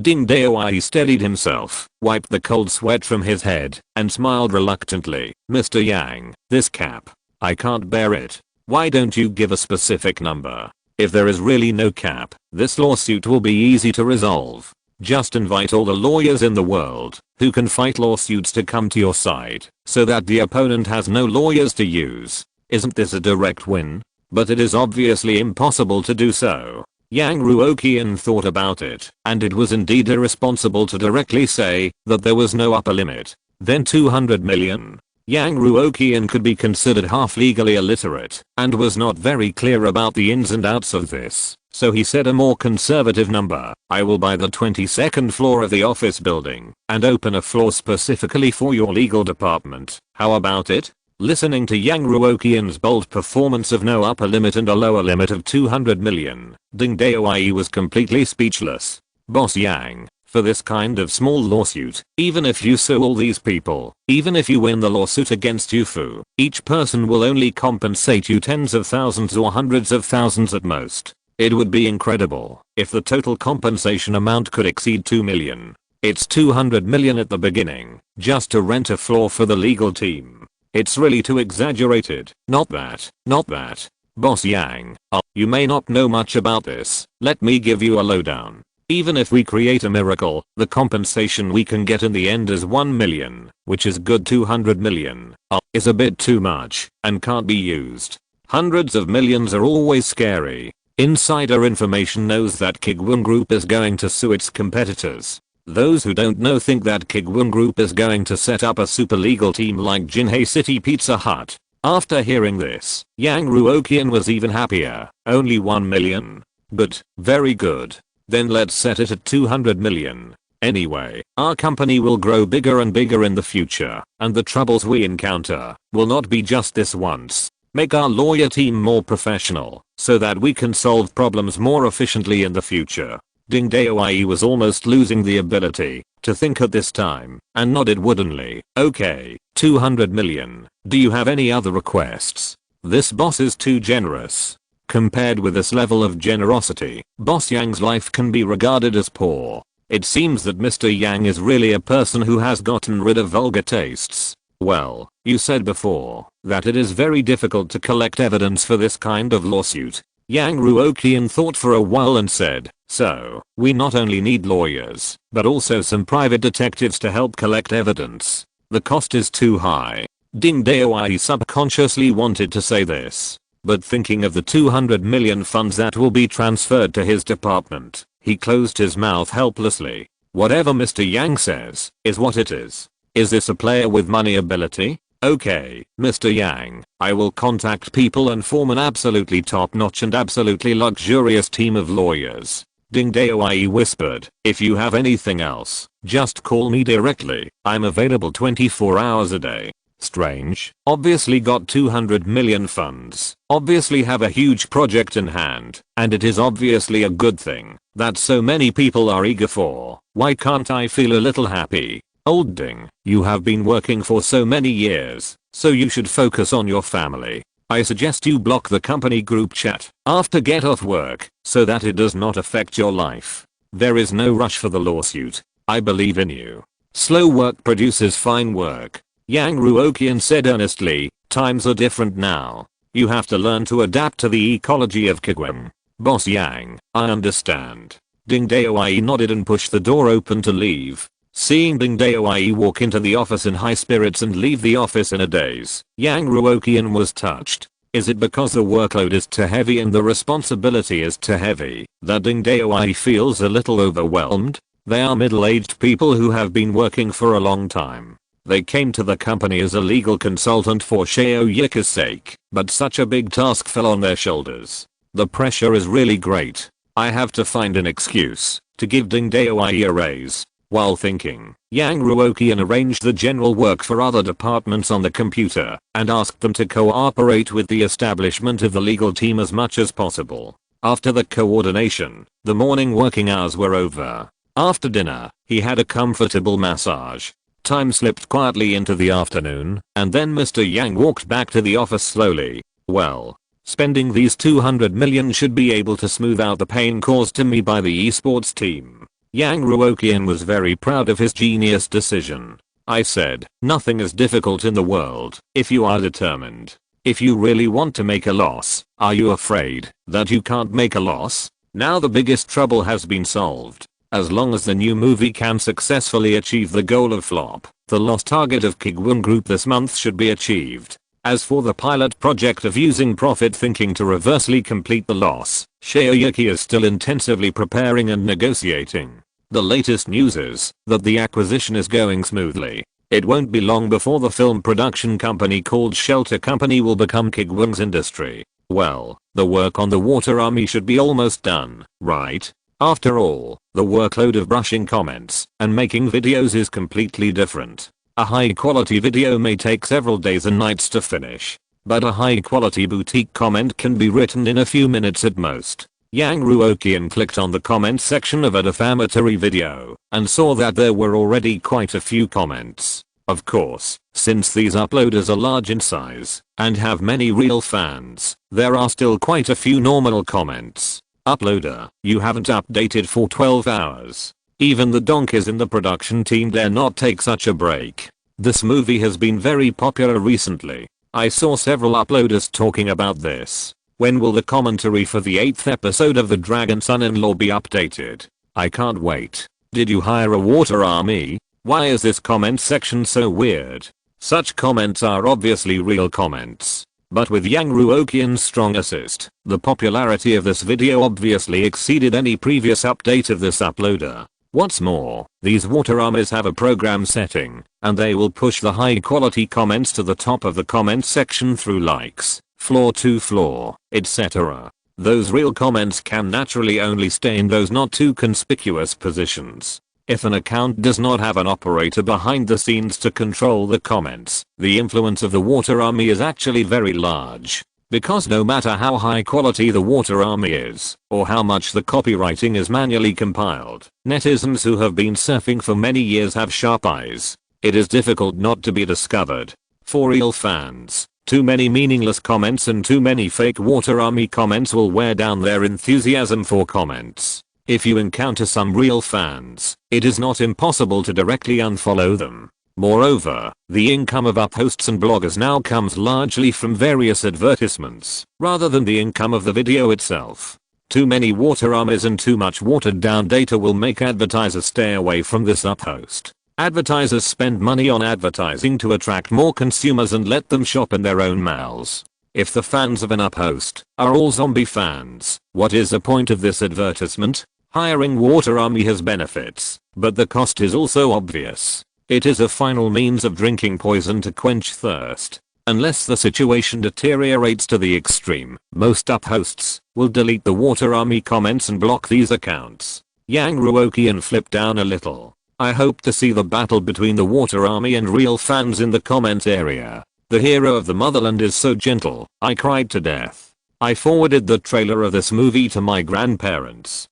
S1: Ding Dao steadied himself, wiped the cold sweat from his head, and smiled reluctantly. Mr. Yang, this cap. I can't bear it. Why don't you give a specific number? If there is really no cap, this lawsuit will be easy to resolve. Just invite all the lawyers in the world who can fight lawsuits to come to your side, so that the opponent has no lawyers to use. Isn't this a direct win? But it is obviously impossible to do so. Yang Ruoqian thought about it, and it was indeed irresponsible to directly say that there was no upper limit. Then 200 million. Yang Ruoqian could be considered half legally illiterate and was not very clear about the ins and outs of this, so he said a more conservative number. I will buy the 22nd floor of the office building and open a floor specifically for your legal department. How about it? Listening to Yang Ruoqian's bold performance of no upper limit and a lower limit of 200 million, Ding Dao was completely speechless. Boss Yang, for this kind of small lawsuit, even if you sue all these people, even if you win the lawsuit against Yufu, each person will only compensate you tens of thousands or hundreds of thousands at most. It would be incredible if the total compensation amount could exceed 2 million. It's 200 million at the beginning, just to rent a floor for the legal team. It's really too exaggerated. Not that. Boss Yang, you may not know much about this. Let me give you a lowdown. Even if we create a miracle, the compensation we can get in the end is 1 million, which is good. 200 million is a bit too much and can't be used. Hundreds of millions are always scary. Insider information knows that Kuiguang Group is going to sue its competitors. Those who don't know think that Kuiguang Group is going to set up a super legal team like Jinhae City Pizza Hut. After hearing this, Yang Ruoqian was even happier. Only 1 million. Good. Very good. Then let's set it at 200 million. Anyway, our company will grow bigger and bigger in the future, and the troubles we encounter will not be just this once. Make our lawyer team more professional, so that we can solve problems more efficiently in the future. Ding Dao was almost losing the ability to think at this time, and nodded woodenly. Okay, 200 million. Do you have any other requests? This boss is too generous. Compared with this level of generosity, Boss Yang's life can be regarded as poor. It seems that Mr. Yang is really a person who has gotten rid of vulgar tastes. Well, you said before that it is very difficult to collect evidence for this kind of lawsuit. Yang Ruoqian thought for a while and said, so, we not only need lawyers, but also some private detectives to help collect evidence. The cost is too high. Ding Dao subconsciously wanted to say this, but thinking of the 200 million funds that will be transferred to his department, he closed his mouth helplessly. Whatever Mr. Yang says is what it is. Is this a player with money ability? Okay, Mr. Yang, I will contact people and form an absolutely top-notch and absolutely luxurious team of lawyers. Ding Daoi whispered, if you have anything else, just call me directly. I'm available 24 hours a day. Strange, obviously got 200 million funds, obviously have a huge project in hand, and it is obviously a good thing that so many people are eager for. Why can't I feel a little happy? Old Ding, you have been working for so many years, so you should focus on your family. I suggest you block the company group chat after get off work so that it does not affect your life. There is no rush for the lawsuit. I believe in you. Slow work produces fine work. Yang Ruoqian said earnestly, times are different now. You have to learn to adapt to the ecology of Kuiguang. Boss Yang, I understand. Ding Daoi nodded and pushed the door open to leave. Seeing Ding Daoi walk into the office in high spirits and leave the office in a daze, Yang Ruoqian was touched. Is it because the workload is too heavy and the responsibility is too heavy that Ding Daoi feels a little overwhelmed? They are middle-aged people who have been working for a long time. They came to the company as a legal consultant for Xiao Yika's sake, but such a big task fell on their shoulders. The pressure is really great. I have to find an excuse to give Ding Daoi a raise. While thinking, Yang Ruoqian arranged the general work for other departments on the computer and asked them to cooperate with the establishment of the legal team as much as possible. After the coordination, the morning working hours were over. After dinner, he had a comfortable massage. Time slipped quietly into the afternoon, and then Mr. Yang walked back to the office slowly. Well, spending these 200 million should be able to smooth out the pain caused to me by the esports team. Yang Ruoqian was very proud of his genius decision. I said, nothing is difficult in the world if you are determined. If you really want to make a loss, are you afraid that you can't make a loss? Now the biggest trouble has been solved. As long as the new movie can successfully achieve the goal of flop, the loss target of Kuiguang Group this month should be achieved. As for the pilot project of using profit thinking to reversely complete the loss, Xiaoyuki is still intensively preparing and negotiating. The latest news is that the acquisition is going smoothly. It won't be long before the film production company called Shelter Company will become Kuiguang's industry. Well, the work on the water army should be almost done, right? After all, the workload of brushing comments and making videos is completely different. A high quality video may take several days and nights to finish, but a high quality boutique comment can be written in a few minutes at most. Yang Ruoqian clicked on the comment section of a defamatory video and saw that there were already quite a few comments. Of course, since these uploaders are large in size and have many real fans, there are still quite a few normal comments. Uploader, you haven't updated for 12 hours. Even the donkeys in the production team dare not take such a break. This movie has been very popular recently. I saw several uploaders talking about this. When will the commentary for the 8th episode of The Dragon Son-in-Law be updated? I can't wait. Did you hire a water army? Why is this comment section so weird? Such comments are obviously real comments. But with Yang Ruoqian's strong assist, the popularity of this video obviously exceeded any previous update of this uploader. What's more, these water armies have a program setting, and they will push the high quality comments to the top of the comment section through likes, floor to floor, etc. Those real comments can naturally only stay in those not too conspicuous positions. If an account does not have an operator behind the scenes to control the comments, the influence of the water army is actually very large. Because no matter how high quality the water army is, or how much the copywriting is manually compiled, netizens who have been surfing for many years have sharp eyes. It is difficult not to be discovered. For real fans, too many meaningless comments and too many fake water army comments will wear down their enthusiasm for comments. If you encounter some real fans, it is not impossible to directly unfollow them. Moreover, the income of uphosts and bloggers now comes largely from various advertisements, rather than the income of the video itself. Too many water armies and too much watered down data will make advertisers stay away from this uphost. Advertisers spend money on advertising to attract more consumers and let them shop in their own malls. If the fans of an up host are all zombie fans, what is the point of this advertisement? Hiring water army has benefits, but the cost is also obvious. It is a final means of drinking poison to quench thirst. Unless the situation deteriorates to the extreme, most up hosts will delete the water army comments and block these accounts. Yang Ruoqian flipped down a little. I hope to see the battle between the water army and real fans in the comment area. The hero of the motherland is so gentle, I cried to death. I forwarded the trailer of this movie to my grandparents,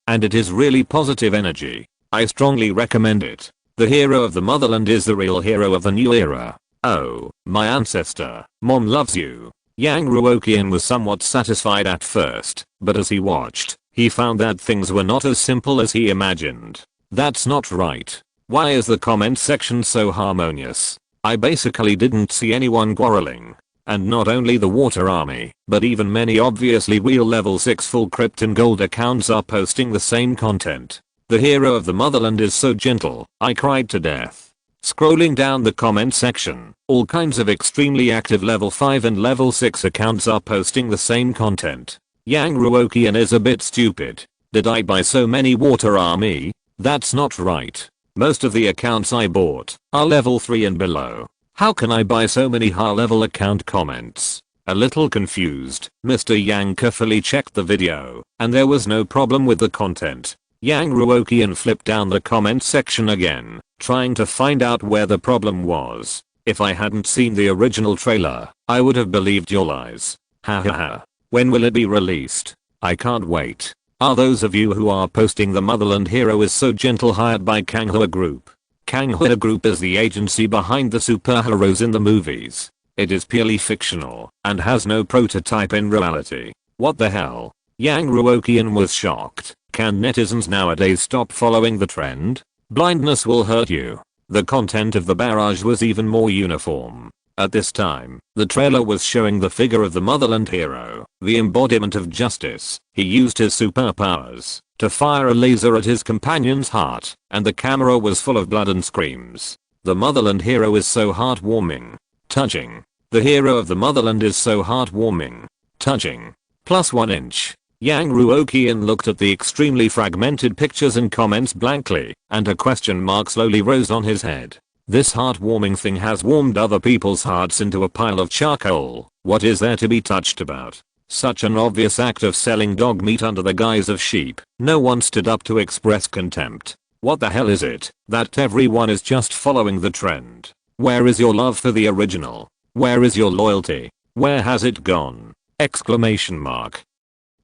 S1: and it is really positive energy. I strongly recommend it. The hero of the motherland is the real hero of the new era. Oh, my ancestor, mom loves you. Yang Ruoqian was somewhat satisfied at first, but as he watched, he found that things were not as simple as he imagined. That's not right. Why is the comment section so harmonious? I basically didn't see anyone quarreling. And not only the water army, but even many obviously real level 6 full crypt and gold accounts are posting the same content. The hero of the motherland is so gentle, I cried to death. Scrolling down the comment section, all kinds of extremely active level 5 and level 6 accounts are posting the same content. Yang Ruoqian is a bit stupid. Did I buy so many water army? That's not right. Most of the accounts I bought are level 3 and below. How can I buy so many high level account comments? A little confused, Mr. Yang carefully checked the video, and there was no problem with the content. Yang Ruoqian flipped down the comment section again, trying to find out where the problem was. If I hadn't seen the original trailer, I would have believed your lies. Hahaha. When will it be released? I can't wait. Are those of you who are posting the motherland hero is so gentle hired by Kanghua Group? Kanghua Group is the agency behind the superheroes in the movies. It is purely fictional and has no prototype in reality. What the hell? Yang Ruoqian was shocked. Can netizens nowadays stop following the trend? Blindness will hurt you. The content of the barrage was even more uniform. At this time, the trailer was showing the figure of the motherland hero, the embodiment of justice. He used his superpowers to fire a laser at his companion's heart, and the camera was full of blood and screams. The motherland hero is so heartwarming. Touching. The hero of the motherland is so heartwarming. Touching. +1 inch. Yang Ruoqian looked at the extremely fragmented pictures and comments blankly, and a question mark slowly rose on his head. This heartwarming thing has warmed other people's hearts into a pile of charcoal. What is there to be touched about? Such an obvious act of selling dog meat under the guise of sheep. No one stood up to express contempt. What the hell is it that everyone is just following the trend? Where is your love for the original? Where is your loyalty? Where has it gone? Exclamation mark.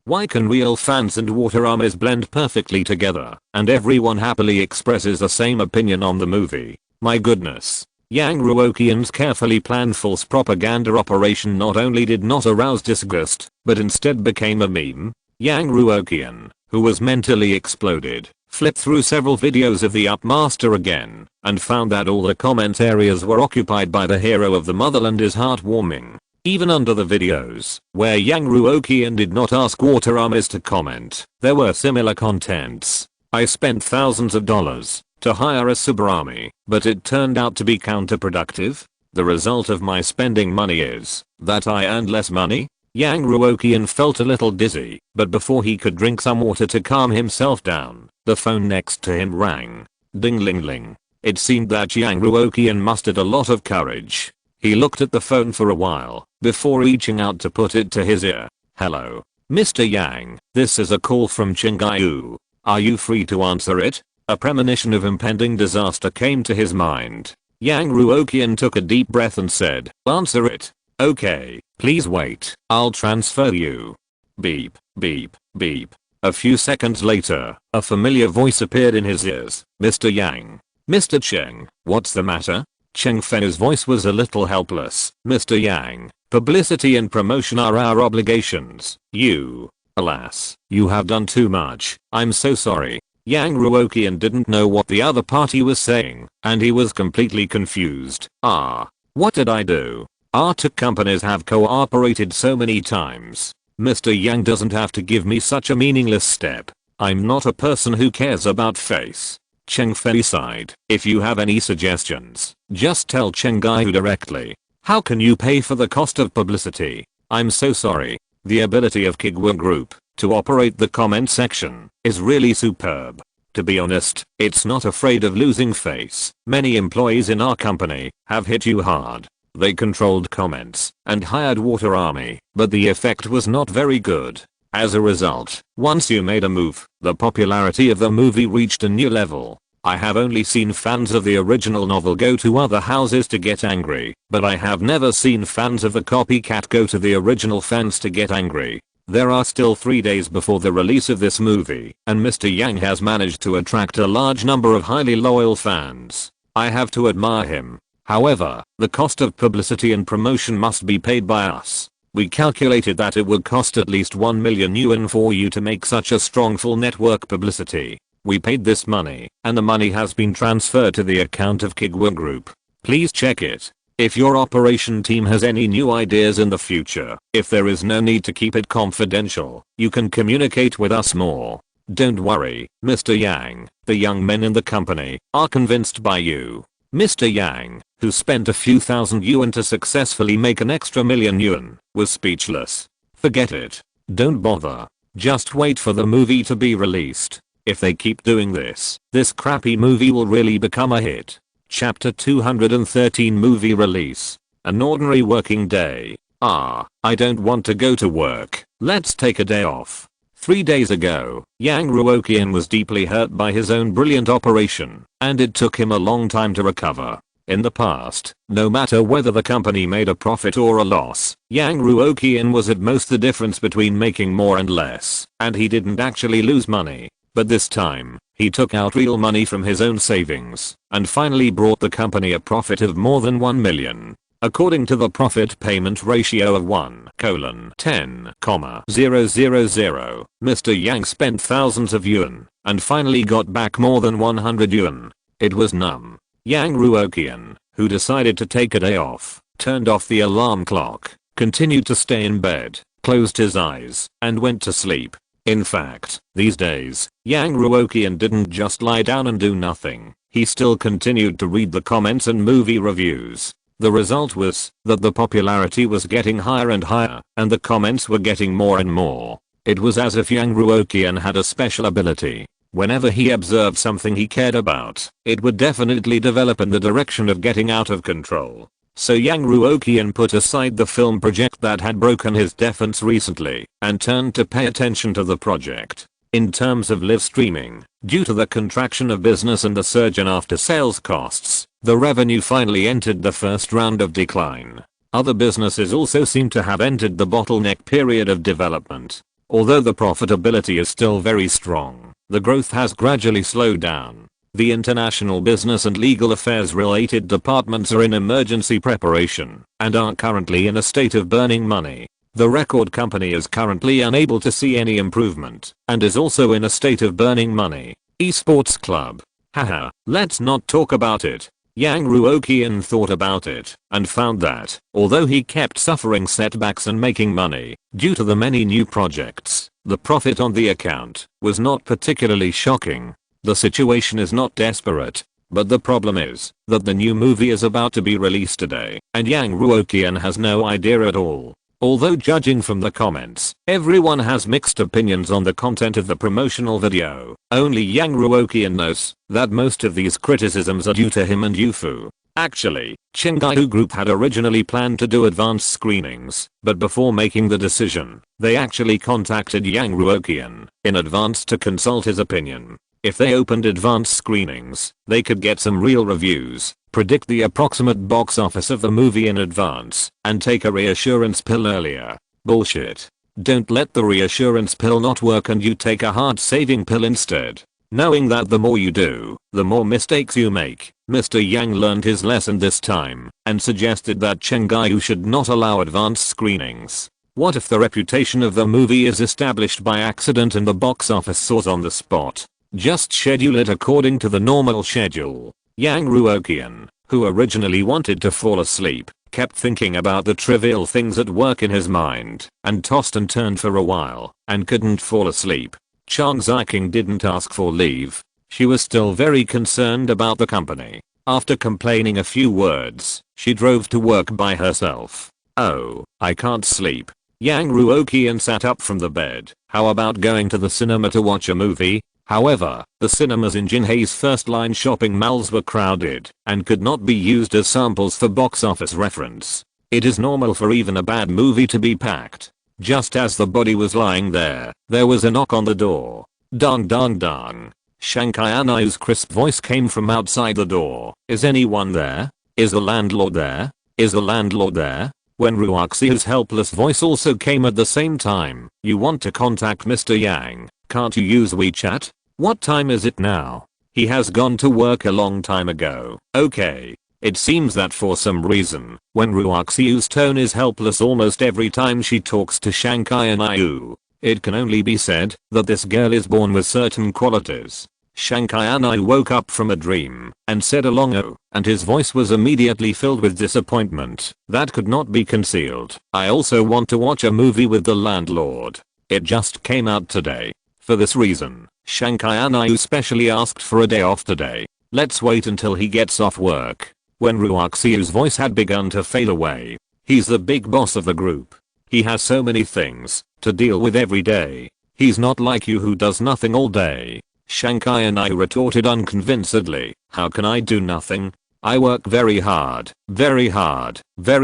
S1: Why can real fans and water armies blend perfectly together, and everyone happily expresses the same opinion on the movie? My goodness. Yang Ruoqian's carefully planned false propaganda operation not only did not arouse disgust, but instead became a meme. Yang Ruoqian, who was mentally exploded, flipped through several videos of the Upmaster again, and found that all the comment areas were occupied by the hero of the motherland is heartwarming. Even under the videos, where Yang Ruoqian did not ask water armies to comment, there were similar contents. I spent thousands of dollars to hire a super army, but it turned out to be counterproductive. The result of my spending money is that I earned less money. Yang Ruoqian felt a little dizzy, but before he could drink some water to calm himself down, the phone next to him rang. Ding ling ling. It seemed that Yang Ruoqian mustered a lot of courage. He looked at the phone for a while, before reaching out to put it to his ear. Hello, Mr. Yang, this is a call from Chengaiyu. Are you free to answer it? A premonition of impending disaster came to his mind. Yang Ruoqian took a deep breath and said, answer it. Okay, please wait, I'll transfer you. Beep, beep, beep. A few seconds later, a familiar voice appeared in his ears. Mr. Yang. Mr. Cheng, what's the matter? Cheng Fei's voice was a little helpless. Mr. Yang, publicity and promotion are our obligations. Alas, you have done too much. I'm so sorry. Yang Ruoqian didn't know what the other party was saying, and he was completely confused. What did I do? Our tech companies have cooperated so many times. Mr. Yang doesn't have to give me such a meaningless step. I'm not a person who cares about face. Cheng Fei sighed. If you have any suggestions, just tell Cheng Gaiyu directly. How can you pay for the cost of publicity? I'm so sorry. The ability of Kuiguang Group to operate the comment section is really superb. To be honest, it's not afraid of losing face. Many employees in our company have hit you hard. They controlled comments and hired Water Army, but the effect was not very good. As a result, once you made a move, the popularity of the movie reached a new level. I have only seen fans of the original novel go to other houses to get angry, but I have never seen fans of the copycat go to the original fans to get angry. There are still 3 days before the release of this movie, and Mr. Yang has managed to attract a large number of highly loyal fans. I have to admire him. However, the cost of publicity and promotion must be paid by us. We calculated that it would cost at least 1 million yuan for you to make such a strong full network publicity. We paid this money, and the money has been transferred to the account of Kuiguang Group. Please check it. If your operation team has any new ideas in the future, if there is no need to keep it confidential, you can communicate with us more. Don't worry, Mr. Yang, the young men in the company are convinced by you. Mr. Yang, who spent a few thousand yuan to successfully make an extra million yuan, was speechless. Forget it. Don't bother. Just wait for the movie to be released. If they keep doing this crappy movie will really become a hit. Chapter 213 movie release. An ordinary working day. I don't want to go to work. Let's take a day off. 3 days ago, Yang Ruoqian was deeply hurt by his own brilliant operation, and it took him a long time to recover. In the past, no matter whether the company made a profit or a loss, Yang Ruoqian was at most the difference between making more and less, and he didn't actually lose money. But this time, he took out real money from his own savings, and finally brought the company a profit of more than 1 million. According to the profit payment ratio of 1:10,000, Mr. Yang spent thousands of yuan and finally got back more than 100 yuan. It was Yang Ruoqian, who decided to take a day off, turned off the alarm clock, continued to stay in bed, closed his eyes, and went to sleep. In fact, these days, Yang Ruoqian didn't just lie down and do nothing. He still continued to read the comments and movie reviews. The result was that the popularity was getting higher and higher, and the comments were getting more and more. It was as if Yang Ruoqian had a special ability. Whenever he observed something he cared about, it would definitely develop in the direction of getting out of control. So Yang Ruoqian put aside the film project that had broken his defense recently, and turned to pay attention to the project. In terms of live streaming, due to the contraction of business and the surge in after-sales costs, the revenue finally entered the first round of decline. Other businesses also seem to have entered the bottleneck period of development. Although the profitability is still very strong, the growth has gradually slowed down. The international business and legal affairs related departments are in emergency preparation and are currently in a state of burning money. The record company is currently unable to see any improvement and is also in a state of burning money. Esports club. Haha, let's not talk about it. Yang Ruoqian thought about it and found that, although he kept suffering setbacks and making money due to the many new projects, the profit on the account was not particularly shocking. The situation is not desperate, but the problem is that the new movie is about to be released today, and Yang Ruoqian has no idea at all. Although judging from the comments, everyone has mixed opinions on the content of the promotional video, only Yang Ruoqian knows that most of these criticisms are due to him and Yufu. Actually, Kuiguang Group had originally planned to do advanced screenings, but before making the decision, they actually contacted Yang Ruoqian in advance to consult his opinion. If they opened advanced screenings, they could get some real reviews, predict the approximate box office of the movie in advance, and take a reassurance pill earlier. Bullshit. Don't let the reassurance pill not work and you take a hard saving pill instead. Knowing that the more you do, the more mistakes you make, Mr. Yang learned his lesson this time, and suggested that Kuiguang should not allow advanced screenings. What if the reputation of the movie is established by accident and the box office soars on the spot? Just schedule it according to the normal schedule. Yang Ruoqian, who originally wanted to fall asleep, kept thinking about the trivial things at work in his mind, and tossed and turned for a while, and couldn't fall asleep. Chang Ziking didn't ask for leave. She was still very concerned about the company. After complaining a few words, she drove to work by herself. Oh, I can't sleep. Yang Ruoqian sat up from the bed. How about going to the cinema to watch a movie? However, the cinemas in Jinhae's first-line shopping malls were crowded and could not be used as samples for box office reference. It is normal for even a bad movie to be packed. Just as the body was lying there was a knock on the door. Dong dong dong. Shanghai Anayu's crisp voice came from outside the door. Is anyone there? Is the landlord there? Is the landlord there? When Ruoqian's helpless voice also came at the same time. You want to contact Mr. Yang, can't you use WeChat? What time is it now? He has gone to work a long time ago. Okay. It seems that for some reason, when Ruoqian's tone is helpless almost every time she talks to Shanghai Anayu, it can only be said that this girl is born with certain qualities. Shanghai Anayu woke up from a dream and said a long oh, and his voice was immediately filled with disappointment that could not be concealed. I also want to watch a movie with the landlord. It just came out today. For this reason, Shanghai Anayu specially asked for a day off today. Let's wait until he gets off work. When Ruoqian's voice had begun to fade away, he's the big boss of the group. He has so many things to deal with every day. He's not like you who does nothing all day. Shanghai Anayu retorted unconvincedly. How can I do nothing? I work very hard, very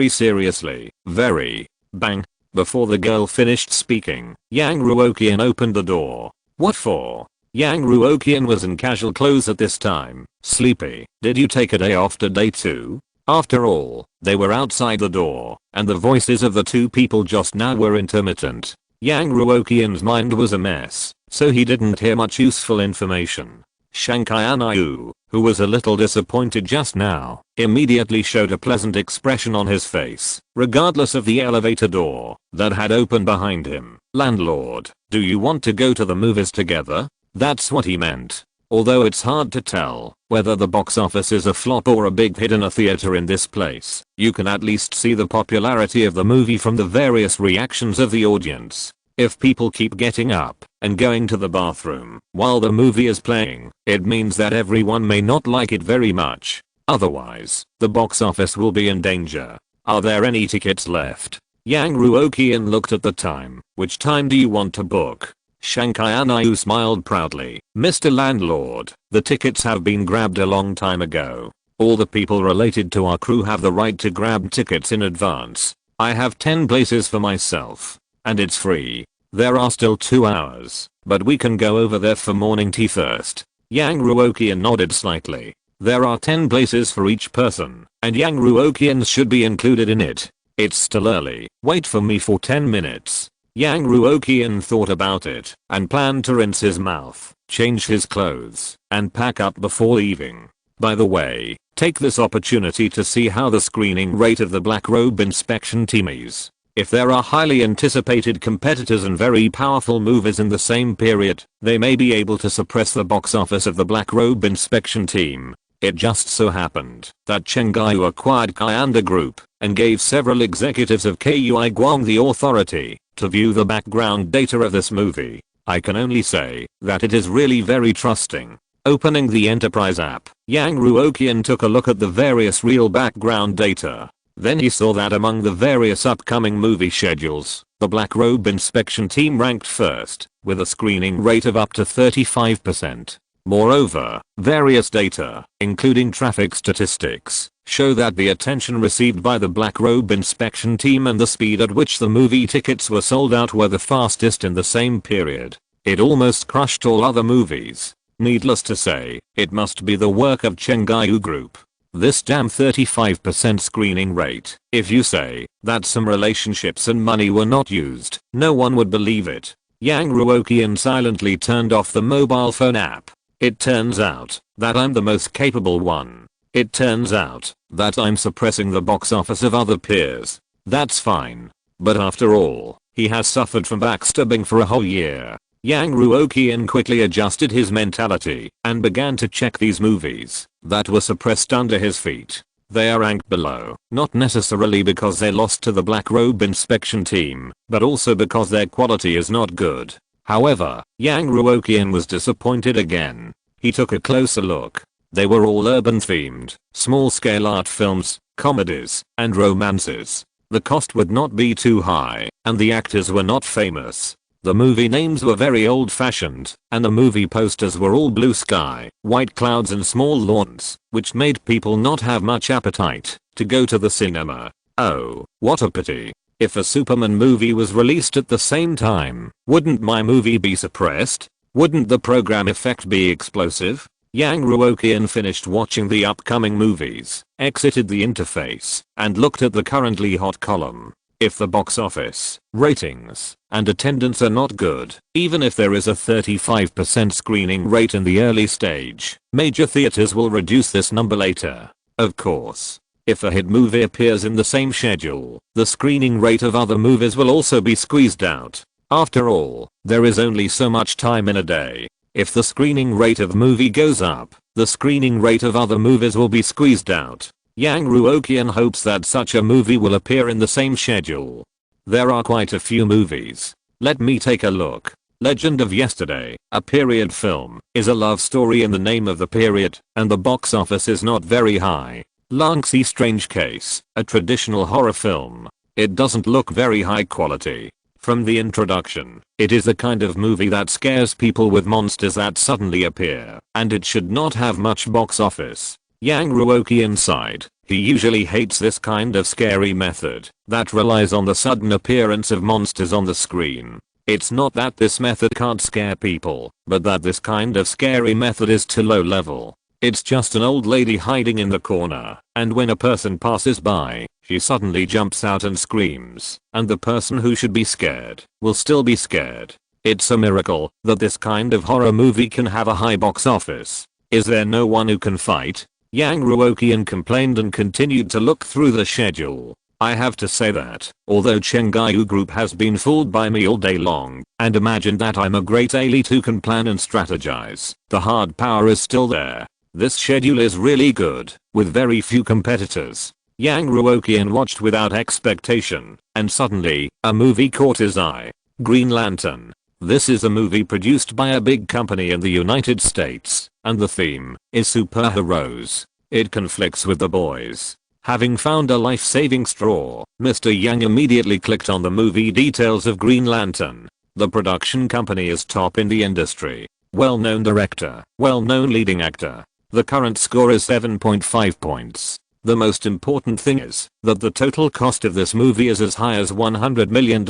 S1: seriously, very. Bang. Before the girl finished speaking, Yang Ruoqian opened the door. What for? Yang Ruoqian was in casual clothes at this time. Sleepy. Did you take a day off today too? After all, they were outside the door, and the voices of the two people just now were intermittent. Yang Ruoqian's mind was a mess, so he didn't hear much useful information. Shanghai Anayu, who was a little disappointed just now, immediately showed a pleasant expression on his face, regardless of the elevator door that had opened behind him. Landlord, do you want to go to the movies together? That's what he meant. Although it's hard to tell whether the box office is a flop or a big hit in a theater in this place, you can at least see the popularity of the movie from the various reactions of the audience. If people keep getting up and going to the bathroom while the movie is playing, it means that everyone may not like it very much. Otherwise, the box office will be in danger. Are there any tickets left? Yang Ruoqian looked at the time. Which time do you want to book? Shanghai Anayu smiled proudly. Mr. Landlord, the tickets have been grabbed a long time ago. All the people related to our crew have the right to grab tickets in advance. I have 10 places for myself. And it's free. There are still 2 hours, but we can go over there for morning tea first. Yang Ruoqian nodded slightly. There are 10 places for each person, and Yang Ruoqian should be included in it. It's still early. Wait for me for 10 minutes. Yang Ruoqian thought about it and planned to rinse his mouth, change his clothes, and pack up before leaving. By the way, take this opportunity to see how the screening rate of the Black Robe Inspection team is. If there are highly anticipated competitors and very powerful movies in the same period, they may be able to suppress the box office of the Black Robe Inspection team. It just so happened that Chengyu acquired Kyanda Group and gave several executives of Kuiguang the authority to view the background data of this movie. I can only say that it is really very trusting. Opening the Enterprise app, Yang Ruoqian took a look at the various real background data. Then he saw that among the various upcoming movie schedules, the Black Robe Inspection team ranked first, with a screening rate of up to 35%. Moreover, various data, including traffic statistics, show that the attention received by the Black Robe Inspection team and the speed at which the movie tickets were sold out were the fastest in the same period. It almost crushed all other movies. Needless to say, it must be the work of Chengyu Group. This damn 35% screening rate. If you say that some relationships and money were not used, no one would believe it. Yang Ruoqian silently turned off the mobile phone app. It turns out that I'm the most capable one. It turns out that I'm suppressing the box office of other peers. That's fine. But after all, he has suffered from backstabbing for a whole year. Yang Ruoqian quickly adjusted his mentality and began to check these movies that were suppressed under his feet. They are ranked below, not necessarily because they lost to the Black Robe Inspection team, but also because their quality is not good. However, Yang Ruoqian was disappointed again. He took a closer look. They were all urban themed, small scale art films, comedies, and romances. The cost would not be too high, and the actors were not famous. The movie names were very old fashioned, and the movie posters were all blue sky, white clouds and small lawns, which made people not have much appetite to go to the cinema. Oh, what a pity. If a Superman movie was released at the same time, wouldn't my movie be suppressed? Wouldn't the program effect be explosive? Yang Ruoqian finished watching the upcoming movies, exited the interface, and looked at the currently hot column. If the box office, ratings, and attendance are not good, even if there is a 35% screening rate in the early stage, major theaters will reduce this number later. Of course, if a hit movie appears in the same schedule, the screening rate of other movies will also be squeezed out. After all, there is only so much time in a day. If the screening rate of movie goes up, the screening rate of other movies will be squeezed out. Yang Ruoqian hopes that such a movie will appear in the same schedule. There are quite a few movies. Let me take a look. Legend of Yesterday, a period film, is a love story in the name of the period, and the box office is not very high. Lanxi Strange Case, a traditional horror film. It doesn't look very high quality. From the introduction, it is the kind of movie that scares people with monsters that suddenly appear, and it should not have much box office. Yang Ruoqian sighed. He usually hates this kind of scary method that relies on the sudden appearance of monsters on the screen. It's not that this method can't scare people, but that this kind of scary method is too low level. It's just an old lady hiding in the corner, and when a person passes by, she suddenly jumps out and screams, and the person who should be scared will still be scared. It's a miracle that this kind of horror movie can have a high box office. Is there no one who can fight? Yang Ruoqian complained and continued to look through the schedule. I have to say that, although Chengaiyu Group has been fooled by me all day long, and imagined that I'm a great elite who can plan and strategize, the hard power is still there. This schedule is really good, with very few competitors. Yang Ruoqian watched without expectation, and suddenly, a movie caught his eye. Green Lantern. This is a movie produced by a big company in the United States, and the theme is superheroes. It conflicts with The Boys. Having found a life-saving straw, Mr. Yang immediately clicked on the movie details of Green Lantern. The production company is top in the industry. Well-known director, well-known leading actor. The current score is 7.5 points. The most important thing is that the total cost of this movie is as high as $100 million,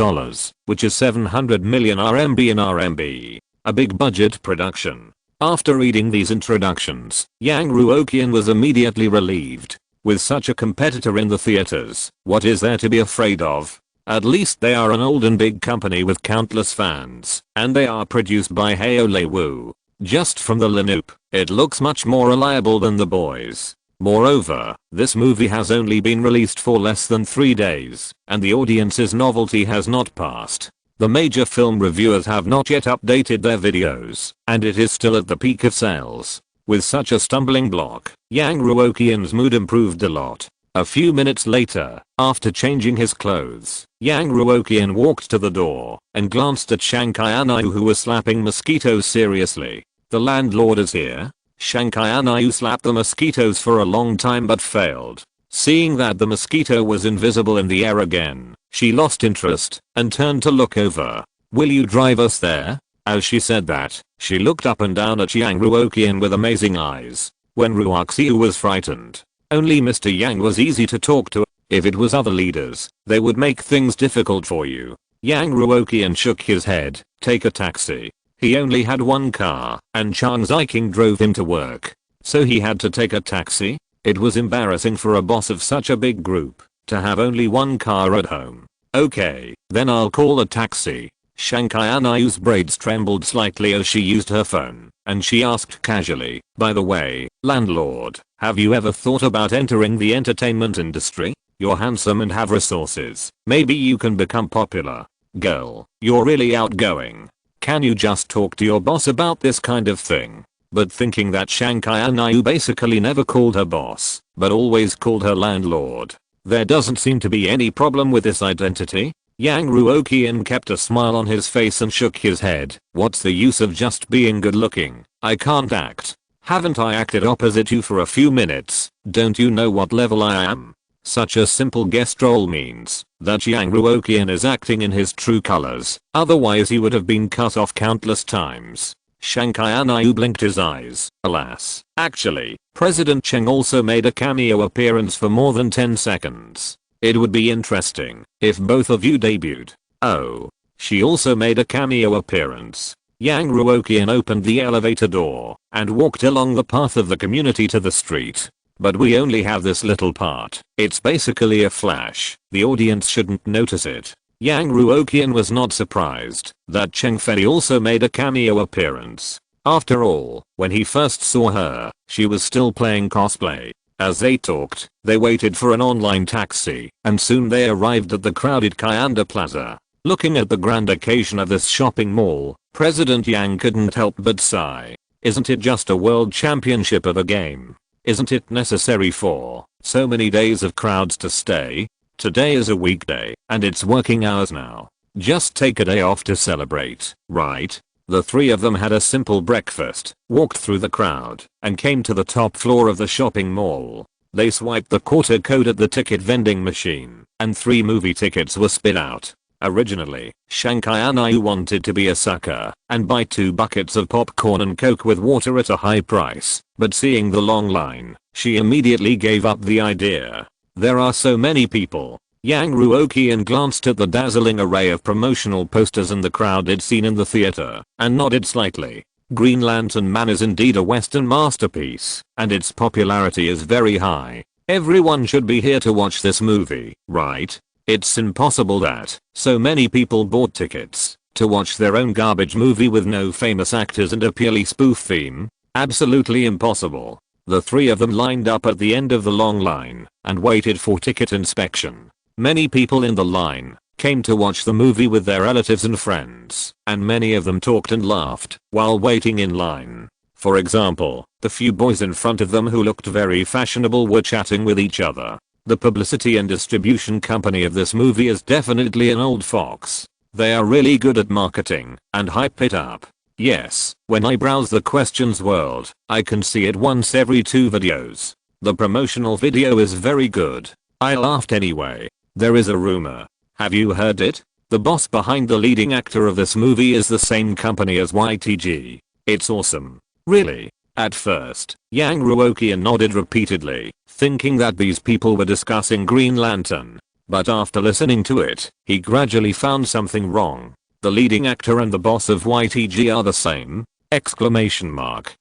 S1: which is 700 million RMB in RMB. A big budget production. After reading these introductions, Yang Ruoqian was immediately relieved. With such a competitor in the theaters, what is there to be afraid of? At least they are an old and big company with countless fans, and they are produced by Hao Lei Wu. Just from the lineup, it looks much more reliable than The Boys. Moreover, this movie has only been released for less than 3 days, and the audience's novelty has not passed. The major film reviewers have not yet updated their videos, and it is still at the peak of sales. With such a stumbling block, Yang Ruoqian's mood improved a lot. A few minutes later, after changing his clothes, Yang Ruoqian walked to the door and glanced at Shankai Anayu, who was slapping mosquitoes seriously. The landlord is here? Shankai Anayu slapped the mosquitoes for a long time but failed. Seeing that the mosquito was invisible in the air again, she lost interest and turned to look over. Will you drive us there? As she said that, she looked up and down at Yang Ruoqian with amazing eyes. When Ruoqian was frightened, only Mr. Yang was easy to talk to. If it was other leaders, they would make things difficult for you. Yang Ruoqian shook his head. Take a taxi. He only had one car, and Chang Ziking drove him to work. So he had to take a taxi? It was embarrassing for a boss of such a big group to have only one car at home. Okay, then I'll call a taxi. Shankai Anayu's braids trembled slightly as she used her phone, and she asked casually, by the way, landlord, have you ever thought about entering the entertainment industry? You're handsome and have resources. Maybe you can become popular. Girl, you're really outgoing. Can you just talk to your boss about this kind of thing? But thinking that Shankai Anayu basically never called her boss, but always called her landlord. There doesn't seem to be any problem with this identity. Yang Ruoqian kept a smile on his face and shook his head. What's the use of just being good looking? I can't act. Haven't I acted opposite you for a few minutes? Don't you know what level I am? Such a simple guest role means that Yang Ruoqian is acting in his true colors, otherwise he would have been cut off countless times. Shanghai Anayu blinked his eyes. Alas, actually, President Cheng also made a cameo appearance for more than 10 seconds. It would be interesting if both of you debuted. Oh, she also made a cameo appearance. Yang Ruoqian opened the elevator door and walked along the path of the community to the street. But we only have this little part. It's basically a flash. The audience shouldn't notice it. Yang Ruoqian was not surprised that Cheng Fei also made a cameo appearance. After all, when he first saw her, she was still playing cosplay. As they talked, they waited for an online taxi, and soon they arrived at the crowded Kayanda Plaza. Looking at the grand occasion of this shopping mall, President Yang couldn't help but sigh. Isn't it just a world championship of a game? Isn't it necessary for so many days of crowds to stay? Today is a weekday, and it's working hours now. Just take a day off to celebrate, right? The three of them had a simple breakfast, walked through the crowd, and came to the top floor of the shopping mall. They swiped the quarter code at the ticket vending machine, and 3 movie tickets were spit out. Originally, Shanghai Anayu wanted to be a sucker and buy 2 buckets of popcorn and coke with water at a high price, but seeing the long line, she immediately gave up the idea. There are so many people. Yang Ruoqian glanced at the dazzling array of promotional posters and the crowded scene in the theater, and nodded slightly. Green Lantern Man is indeed a Western masterpiece, and its popularity is very high. Everyone should be here to watch this movie, right? It's impossible that so many people bought tickets to watch their own garbage movie with no famous actors and a purely spoof theme. Absolutely impossible. The 3 of them lined up at the end of the long line and waited for ticket inspection. Many people in the line came to watch the movie with their relatives and friends, and many of them talked and laughed while waiting in line. For example, the few boys in front of them who looked very fashionable were chatting with each other. The publicity and distribution company of this movie is definitely an old fox. They are really good at marketing and hype it up. Yes, when I browse the questions world, I can see it once every 2 videos. The promotional video is very good. I laughed anyway. There is a rumor. Have you heard it? The boss behind the leading actor of this movie is the same company as YTG. It's awesome. Really? At first, Yang Ruoqian nodded repeatedly, thinking that these people were discussing Green Lantern. But after listening to it, he gradually found something wrong. The leading actor and the boss of YTG are the same? Exclamation mark.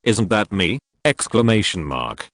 S1: Isn't that me? Exclamation mark.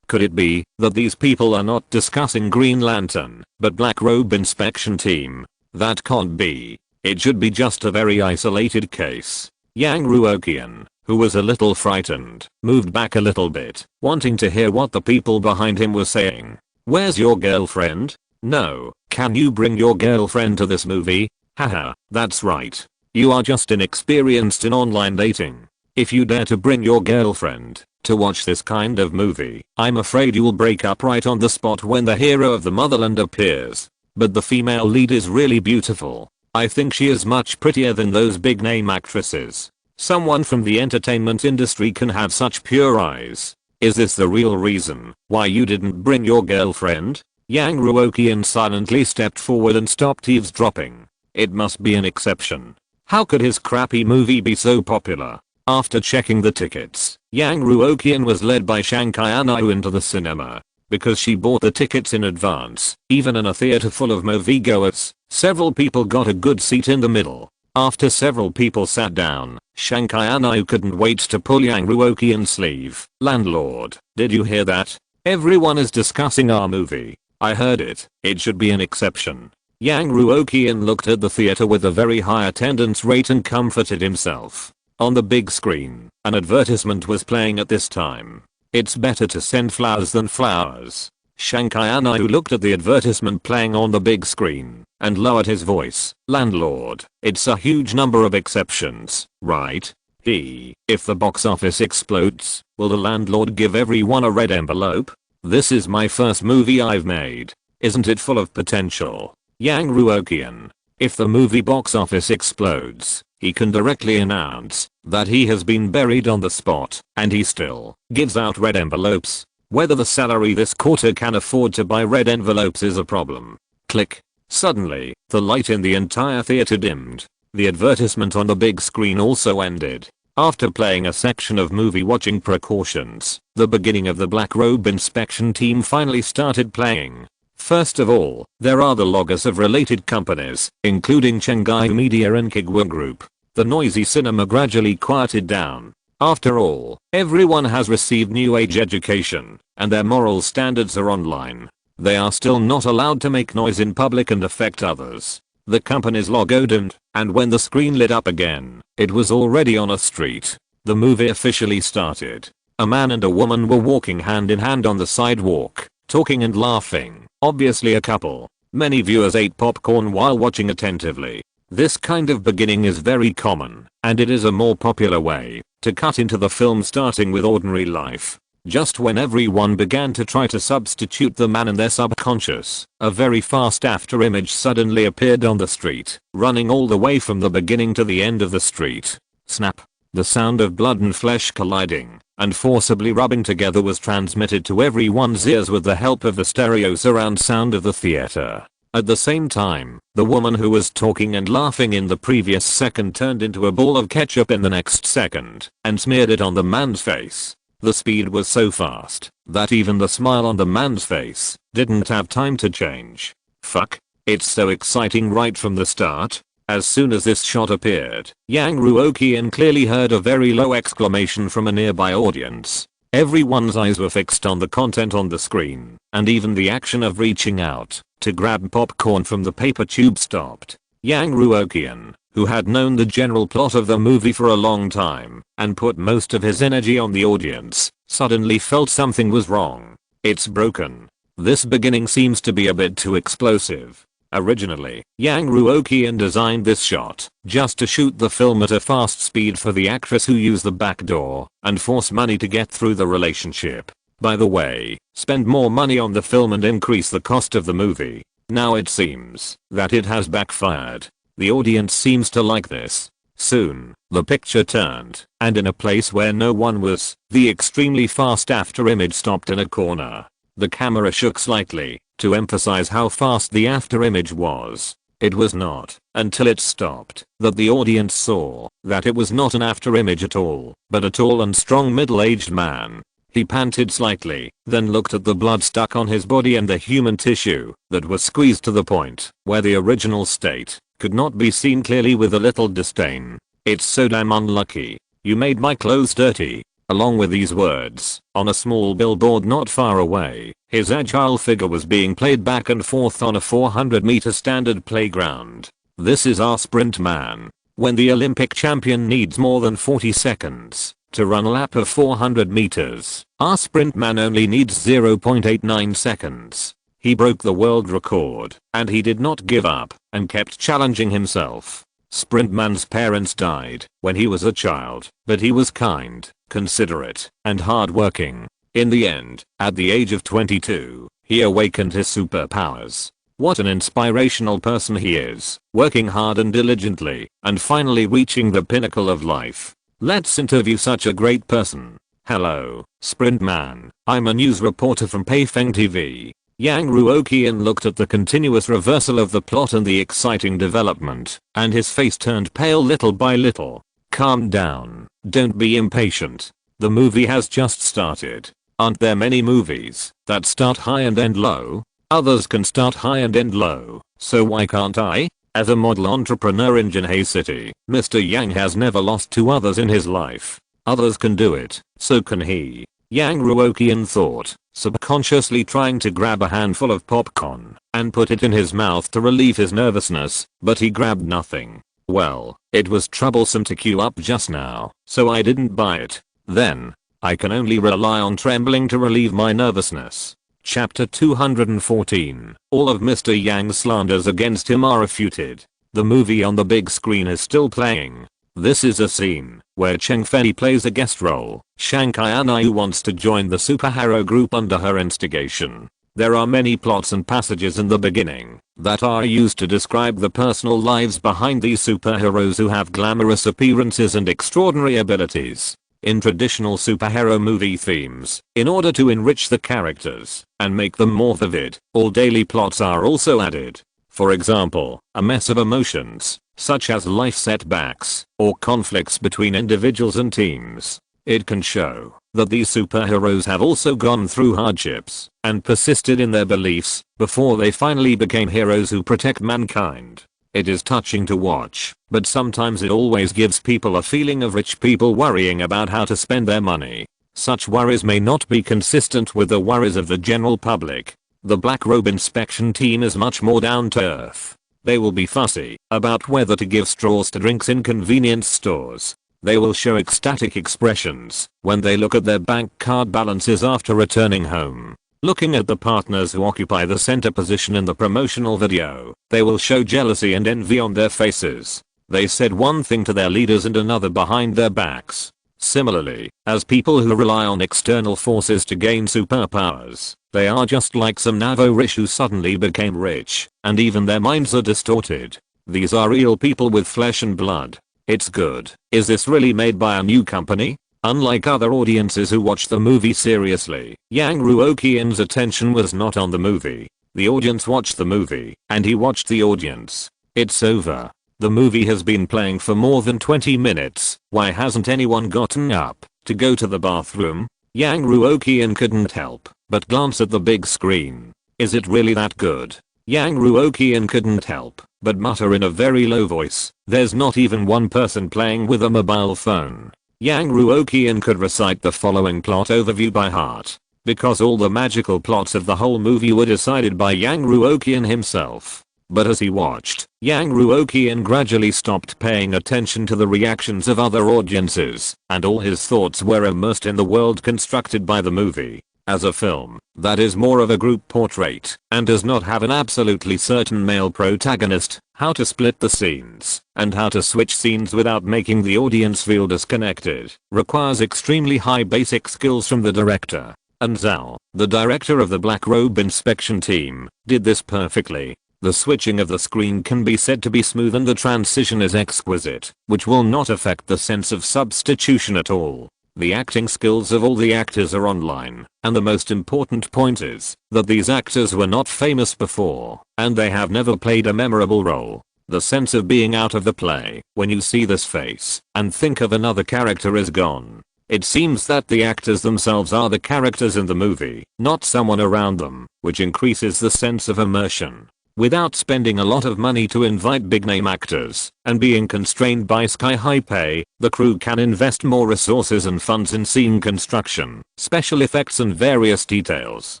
S1: Could it be that these people are not discussing Green Lantern, but Black Robe Inspection Team? That can't be. It should be just a very isolated case. Yang Ruoqian, who was a little frightened, moved back a little bit, wanting to hear what the people behind him were saying. Where's your girlfriend? No, can you bring your girlfriend to this movie? Haha, that's right. You are just inexperienced in online dating. If you dare to bring your girlfriend to watch this kind of movie, I'm afraid you'll break up right on the spot when the hero of the motherland appears. But the female lead is really beautiful. I think she is much prettier than those big name actresses. Someone from the entertainment industry can have such pure eyes. Is this the real reason why you didn't bring your girlfriend? Yang Ruoqian silently stepped forward and stopped eavesdropping. It must be an exception. How could his crappy movie be so popular? After checking the tickets, Yang Ruoqian was led by Shanghai Anayu into the cinema. Because she bought the tickets in advance, even in a theater full of moviegoers, several people got a good seat in the middle. After several people sat down, Shanghai Anayu couldn't wait to pull Yang Ruoqian's sleeve. Landlord, did you hear that? Everyone is discussing our movie. I heard it. It should be an exception. Yang Ruoqian looked at the theater with a very high attendance rate and comforted himself. On the big screen, an advertisement was playing at this time. It's better to send flowers than flowers. Shanghai Anayu looked at the advertisement playing on the big screen and lowered his voice. Landlord, it's a huge number of exceptions, right? If the box office explodes, will the landlord give everyone a red envelope? This is my first movie I've made. Isn't it full of potential? Yang Ruoqian, If the movie box office explodes, he can directly announce that he has been buried on the spot, and he still gives out red envelopes. Whether the salary this quarter can afford to buy red envelopes is a problem. Click. Suddenly, the light in the entire theater dimmed. The advertisement on the big screen also ended. After playing a section of movie watching precautions, the beginning of the black robe inspection team finally started playing. First of all, there are the logos of related companies, including Shanghai Media and Kuiguang Group. The noisy cinema gradually quieted down. After all, everyone has received new age education, and their moral standards are online. They are still not allowed to make noise in public and affect others. The company's logo dimmed, and when the screen lit up again, it was already on a street. The movie officially started. A man and a woman were walking hand in hand on the sidewalk, talking and laughing, obviously a couple. Many viewers ate popcorn while watching attentively. This kind of beginning is very common, and it is a more popular way to cut into the film, starting with ordinary life. Just when everyone began to try to substitute the man in their subconscious, a very fast afterimage suddenly appeared on the street, running all the way from the beginning to the end of the street. Snap. The sound of blood and flesh colliding and forcibly rubbing together was transmitted to everyone's ears with the help of the stereo surround sound of the theater. At the same time, the woman who was talking and laughing in the previous second turned into a ball of ketchup in the next second and smeared it on the man's face. The speed was so fast that even the smile on the man's face didn't have time to change. Fuck. It's so exciting right from the start. As soon as this shot appeared, Yang Ruoqian clearly heard a very low exclamation from a nearby audience. Everyone's eyes were fixed on the content on the screen, and even the action of reaching out to grab popcorn from the paper tube stopped. Yang Ruoqian, who had known the general plot of the movie for a long time and put most of his energy on the audience, suddenly felt something was wrong. It's broken. This beginning seems to be a bit too explosive. Originally, Yang Ruoqian designed this shot just to shoot the film at a fast speed for the actress who used the back door and force money to get through the relationship. By the way, spend more money on the film and increase the cost of the movie. Now it seems that it has backfired. The audience seems to like this. Soon, the picture turned, and in a place where no one was, the extremely fast afterimage stopped in a corner. The camera shook slightly to emphasize how fast the afterimage was. It was not until it stopped that the audience saw that it was not an afterimage at all, but a tall and strong middle-aged man. He panted slightly, then looked at the blood stuck on his body and the human tissue that was squeezed to the point where the original state could not be seen clearly with a little disdain. "It's so damn unlucky. You made my clothes dirty." Along with these words, on a small billboard not far away, his agile figure was being played back and forth on a 400-meter standard playground. This is our sprint man. When the Olympic champion needs more than 40 seconds to run a lap of 400 meters, our sprint man only needs 0.89 seconds. He broke the world record, and he did not give up and kept challenging himself. Sprintman's parents died when he was a child, but he was kind, considerate, and hardworking. In the end, at the age of 22, he awakened his superpowers. What an inspirational person he is, working hard and diligently, and finally reaching the pinnacle of life. Let's interview such a great person. Hello, Sprintman. I'm a news reporter from Peifeng TV. Yang Ruoqian looked at the continuous reversal of the plot and the exciting development, and his face turned pale little by little. Calm down. Don't be impatient. The movie has just started. Aren't there many movies that start high and end low? Others can start high and end low, so why can't I? As a model entrepreneur in Jinhai City, Mr. Yang has never lost to others in his life. Others can do it, so can he. Yang Ruoqian thought, subconsciously trying to grab a handful of popcorn and put it in his mouth to relieve his nervousness, but he grabbed nothing. Well, it was troublesome to queue up just now, so I didn't buy it. Then, I can only rely on trembling to relieve my nervousness. Chapter 214. All of Mr. Yang's slanders against him are refuted. The movie on the big screen is still playing. This is a scene where Cheng Fei plays a guest role, Shanghai Anna, who wants to join the superhero group under her instigation. There are many plots and passages in the beginning that are used to describe the personal lives behind these superheroes who have glamorous appearances and extraordinary abilities. In traditional superhero movie themes, in order to enrich the characters and make them more vivid, all daily plots are also added. For example, a mess of emotions, such as life setbacks or conflicts between individuals and teams. It can show that these superheroes have also gone through hardships and persisted in their beliefs before they finally became heroes who protect mankind. It is touching to watch, but sometimes it always gives people a feeling of rich people worrying about how to spend their money. Such worries may not be consistent with the worries of the general public. The Black Robe Inspection Team is much more down to earth. They will be fussy about whether to give straws to drinks in convenience stores. They will show ecstatic expressions when they look at their bank card balances after returning home. Looking at the partners who occupy the center position in the promotional video, they will show jealousy and envy on their faces. They said one thing to their leaders and another behind their backs. Similarly, as people who rely on external forces to gain superpowers, they are just like some Navo-rich who suddenly became rich, and even their minds are distorted. These are real people with flesh and blood. It's good. Is this really made by a new company? Unlike other audiences who watch the movie seriously, Yang Ruoqian's attention was not on the movie. The audience watched the movie, and he watched the audience. It's over. The movie has been playing for more than 20 minutes. Why hasn't anyone gotten up to go to the bathroom? Yang Ruoqian couldn't help but glance at the big screen. Is it really that good? Yang Ruoqian couldn't help but mutter in a very low voice, there's not even one person playing with a mobile phone. Yang Ruoqian could recite the following plot overview by heart, because all the magical plots of the whole movie were decided by Yang Ruoqian himself. But as he watched, Yang Ruoqian gradually stopped paying attention to the reactions of other audiences, and all his thoughts were immersed in the world constructed by the movie. As a film that is more of a group portrait and does not have an absolutely certain male protagonist, how to split the scenes and how to switch scenes without making the audience feel disconnected requires extremely high basic skills from the director. And Zhao, the director of the Black Robe Inspection Team, did this perfectly. The switching of the screen can be said to be smooth and the transition is exquisite, which will not affect the sense of substitution at all. The acting skills of all the actors are online, and the most important point is that these actors were not famous before, and they have never played a memorable role. The sense of being out of the play when you see this face and think of another character is gone. It seems that the actors themselves are the characters in the movie, not someone around them, which increases the sense of immersion. Without spending a lot of money to invite big name actors and being constrained by sky-high pay, the crew can invest more resources and funds in scene construction, special effects and various details.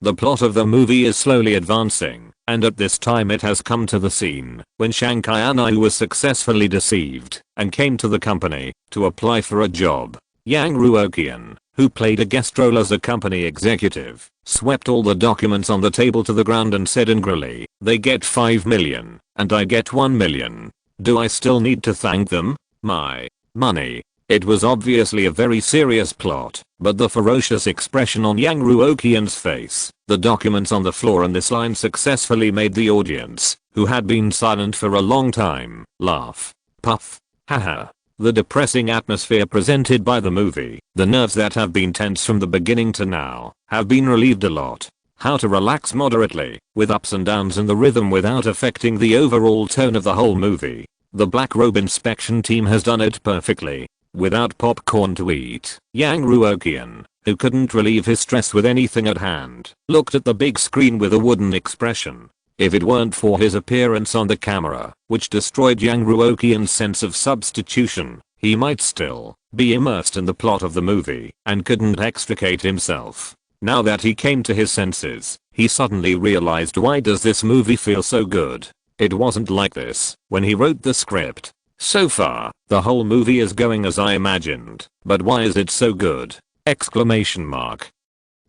S1: The plot of the movie is slowly advancing, and at this time it has come to the scene when Shanghai Anai was successfully deceived and came to the company to apply for a job. Yang Ruoqian, who played a guest role as a company executive, swept all the documents on the table to the ground and said angrily, "They get 5 million, and I get 1 million. Do I still need to thank them? My money." It was obviously a very serious plot, but the ferocious expression on Yang Ruoqian's face, the documents on the floor and this line successfully made the audience, who had been silent for a long time, laugh. Puff. Haha. The depressing atmosphere presented by the movie, the nerves that have been tense from the beginning to now, have been relieved a lot. How to relax moderately, with ups and downs in the rhythm without affecting the overall tone of the whole movie. The Black Robe Inspection Team has done it perfectly. Without popcorn to eat, Yang Ruoqian, who couldn't relieve his stress with anything at hand, looked at the big screen with a wooden expression. If it weren't for his appearance on the camera, which destroyed Yang Ruoqian's sense of substitution, he might still be immersed in the plot of the movie and couldn't extricate himself. Now that he came to his senses, he suddenly realized, why does this movie feel so good? It wasn't like this when he wrote the script. So far, the whole movie is going as I imagined, but why is it so good? Exclamation mark.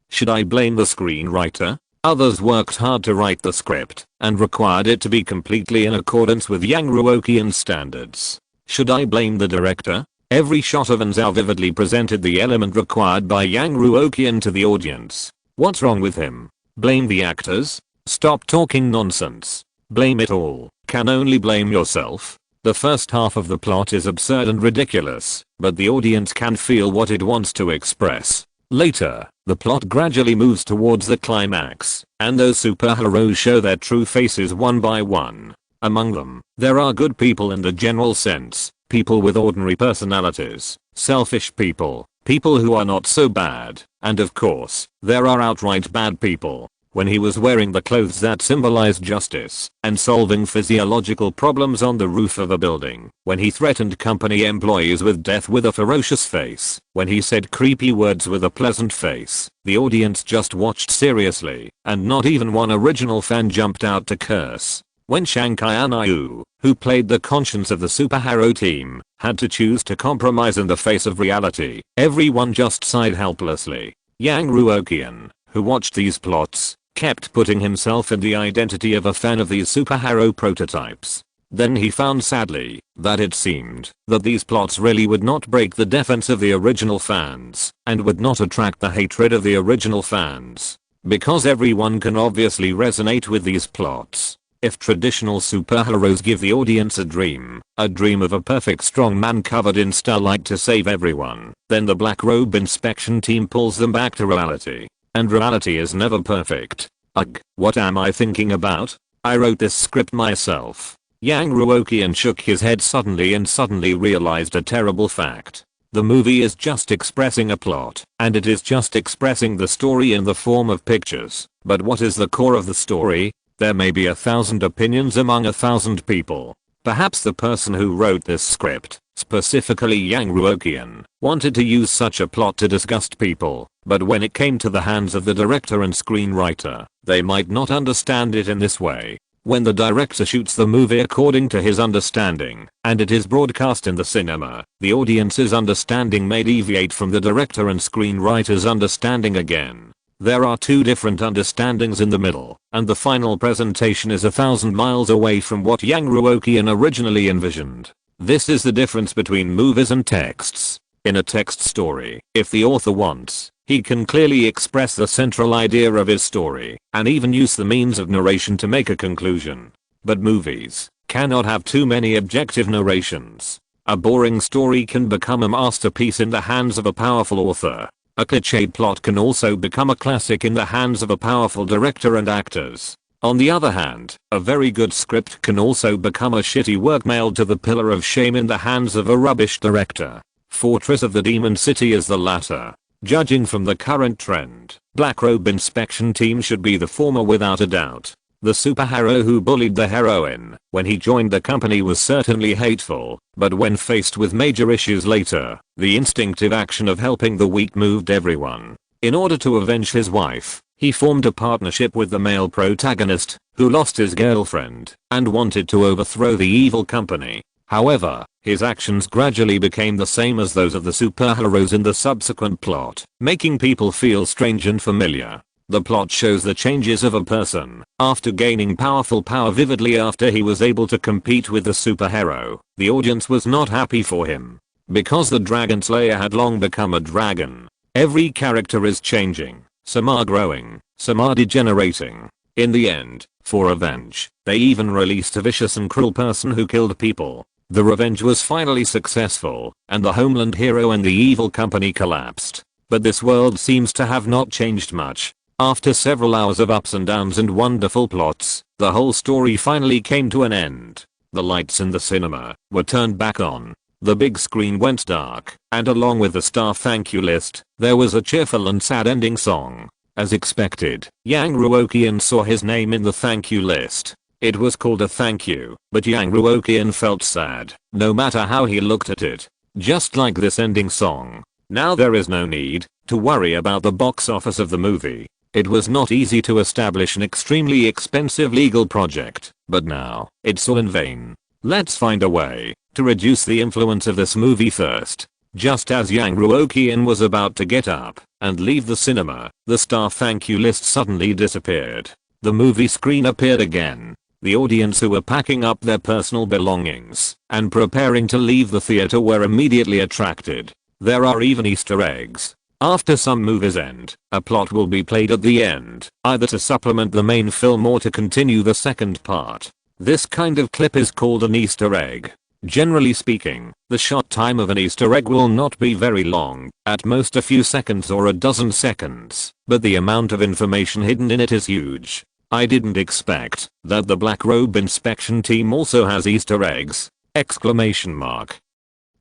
S1: Should I blame the screenwriter? Others worked hard to write the script and required it to be completely in accordance with Yang Ruoqian's standards. Should I blame the director? Every shot of Zhao vividly presented the element required by Yang Ruoqian to the audience. What's wrong with him? Blame the actors? Stop talking nonsense. Blame it all. Can only blame yourself. The first half of the plot is absurd and ridiculous, but the audience can feel what it wants to express. Later, the plot gradually moves towards the climax, and those superheroes show their true faces one by one. Among them, there are good people in the general sense, people with ordinary personalities, selfish people, people who are not so bad, and of course, there are outright bad people. When he was wearing the clothes that symbolized justice and solving physiological problems on the roof of a building, when he threatened company employees with death with a ferocious face, when he said creepy words with a pleasant face, the audience just watched seriously, and not even one original fan jumped out to curse. When Shankai Anayu, who played the conscience of the superhero team, had to choose to compromise in the face of reality, everyone just sighed helplessly. Yang Ruoqian, who watched these plots, kept putting himself in the identity of a fan of these superhero prototypes. Then he found sadly that it seemed that these plots really would not break the defense of the original fans and would not attract the hatred of the original fans. Because everyone can obviously resonate with these plots. If traditional superheroes give the audience a dream of a perfect strong man covered in starlight to save everyone, then the black robe inspection team pulls them back to reality. And reality is never perfect. Ugh, what am I thinking about? I wrote this script myself. Yang Ruoqian shook his head suddenly and suddenly realized a terrible fact. The movie is just expressing a plot, and it is just expressing the story in the form of pictures. But what is the core of the story? There may be 1,000 opinions among 1,000 people. Perhaps the person who wrote this script, specifically Yang Ruoqian, wanted to use such a plot to disgust people, but when it came to the hands of the director and screenwriter, they might not understand it in this way. When the director shoots the movie according to his understanding, and it is broadcast in the cinema, the audience's understanding may deviate from the director and screenwriter's understanding again. There are two different understandings in the middle, and the final presentation is 1,000 miles away from what Yang Ruoqian originally envisioned. This is the difference between movies and texts. In a text story, if the author wants, he can clearly express the central idea of his story, and even use the means of narration to make a conclusion. But movies cannot have too many objective narrations. A boring story can become a masterpiece in the hands of a powerful author. A cliched plot can also become a classic in the hands of a powerful director and actors. On the other hand, a very good script can also become a shitty work nailed to the pillar of shame in the hands of a rubbish director. Fortress of the Demon City is the latter. Judging from the current trend, Black Robe Inspection Team should be the former without a doubt. The superhero who bullied the heroine when he joined the company was certainly hateful, but when faced with major issues later, the instinctive action of helping the weak moved everyone. In order to avenge his wife, he formed a partnership with the male protagonist, who lost his girlfriend and wanted to overthrow the evil company. However, his actions gradually became the same as those of the superheroes in the subsequent plot, making people feel strange and familiar. The plot shows the changes of a person after gaining powerful power vividly after he was able to compete with the superhero. The audience was not happy for him. Because the Dragon Slayer had long become a dragon. Every character is changing. Some are growing, some are degenerating. In the end, for revenge, they even released a vicious and cruel person who killed people. The revenge was finally successful, and the Homeland hero and the evil company collapsed. But this world seems to have not changed much. After several hours of ups and downs and wonderful plots, the whole story finally came to an end. The lights in the cinema were turned back on. The big screen went dark, and along with the star thank you list, there was a cheerful and sad ending song. As expected, Yang Ruoqian saw his name in the thank you list. It was called a thank you, but Yang Ruoqian felt sad, no matter how he looked at it. Just like this ending song. Now there is no need to worry about the box office of the movie. It was not easy to establish an extremely expensive legal project, but now, it's all in vain. Let's find a way to reduce the influence of this movie first. Just as Yang Ruoqian was about to get up and leave the cinema, the star thank you list suddenly disappeared. The movie screen appeared again. The audience who were packing up their personal belongings and preparing to leave the theater were immediately attracted. There are even Easter eggs. After some movies end, a plot will be played at the end, either to supplement the main film or to continue the second part. This kind of clip is called an Easter egg. Generally speaking, the shot time of an Easter egg will not be very long, at most a few seconds or a dozen seconds, but the amount of information hidden in it is huge. I didn't expect that the Black Robe inspection team also has Easter eggs! Exclamation mark.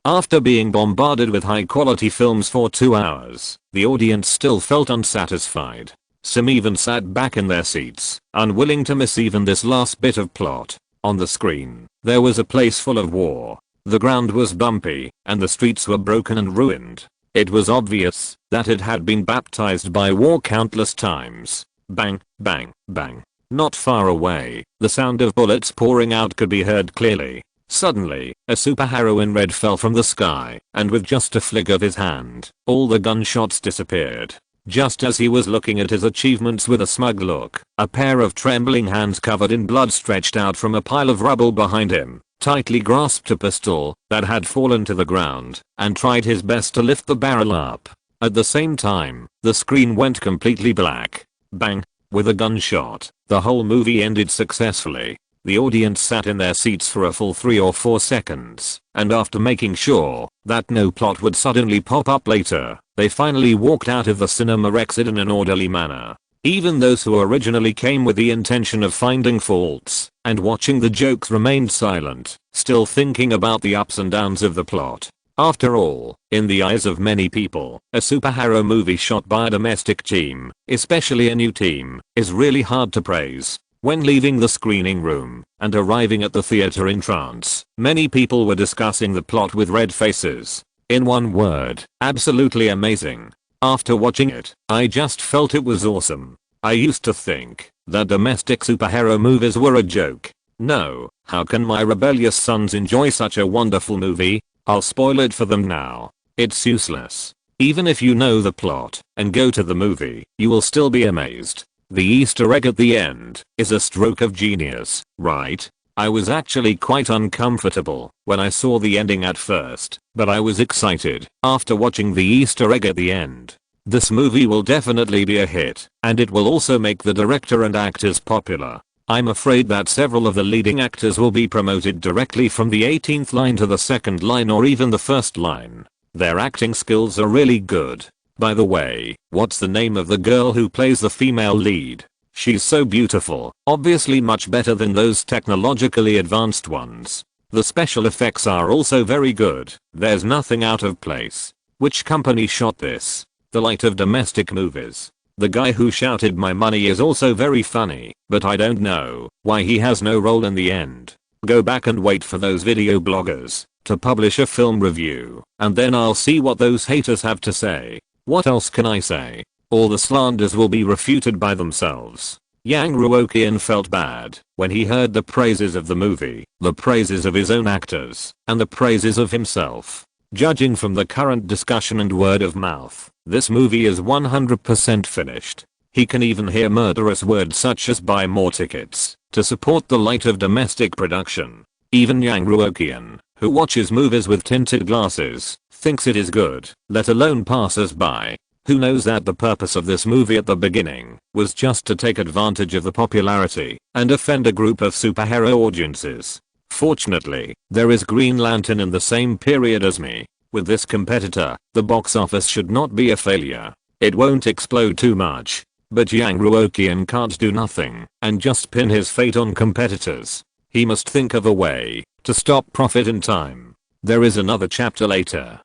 S1: After being bombarded with high quality films for 2 hours, the audience still felt unsatisfied. Some even sat back in their seats, unwilling to miss even this last bit of plot. On the screen, there was a place full of war. The ground was bumpy, and the streets were broken and ruined. It was obvious that it had been baptized by war countless times. Bang, bang, bang. Not far away, the sound of bullets pouring out could be heard clearly. Suddenly, a superhero in red fell from the sky, and with just a flick of his hand, all the gunshots disappeared. Just as he was looking at his achievements with a smug look, a pair of trembling hands covered in blood stretched out from a pile of rubble behind him, tightly grasped a pistol that had fallen to the ground, and tried his best to lift the barrel up. At the same time, the screen went completely black. Bang! With a gunshot, the whole movie ended successfully. The audience sat in their seats for a full 3 or 4 seconds, and after making sure that no plot would suddenly pop up later, they finally walked out of the cinema exit in an orderly manner. Even those who originally came with the intention of finding faults and watching the jokes remained silent, still thinking about the ups and downs of the plot. After all, in the eyes of many people, a superhero movie shot by a domestic team, especially a new team, is really hard to praise. When leaving the screening room and arriving at the theater in trance, many people were discussing the plot with red faces. In one word, absolutely amazing. After watching it, I just felt it was awesome. I used to think that domestic superhero movies were a joke. No, how can my rebellious sons enjoy such a wonderful movie? I'll spoil it for them now. It's useless. Even if you know the plot and go to the movie, you will still be amazed. The Easter egg at the end is a stroke of genius, right? I was actually quite uncomfortable when I saw the ending at first, but I was excited after watching the Easter egg at the end. This movie will definitely be a hit, and it will also make the director and actors popular. I'm afraid that several of the leading actors will be promoted directly from the 18th line to the second line or even the first line. Their acting skills are really good. By the way, what's the name of the girl who plays the female lead? She's so beautiful, obviously much better than those technologically advanced ones. The special effects are also very good, there's nothing out of place. Which company shot this? The light of domestic movies. The guy who shouted my money is also very funny, but I don't know why he has no role in the end. Go back and wait for those video bloggers to publish a film review, and then I'll see what those haters have to say. What else can I say? All the slanders will be refuted by themselves. Yang Ruoqian felt bad when he heard the praises of the movie, the praises of his own actors, and the praises of himself. Judging from the current discussion and word of mouth, this movie is 100% finished. He can even hear murderous words such as buy more tickets to support the light of domestic production. Even Yang Ruoqian, who watches movies with tinted glasses, thinks it is good, let alone passers-by. Who knows that the purpose of this movie at the beginning was just to take advantage of the popularity and offend a group of superhero audiences. Fortunately, there is Green Lantern in the same period as me. With this competitor, the box office should not be a failure. It won't explode too much. But Yang Ruoqian can't do nothing and just pin his fate on competitors. He must think of a way to stop profit in time. There is another chapter later.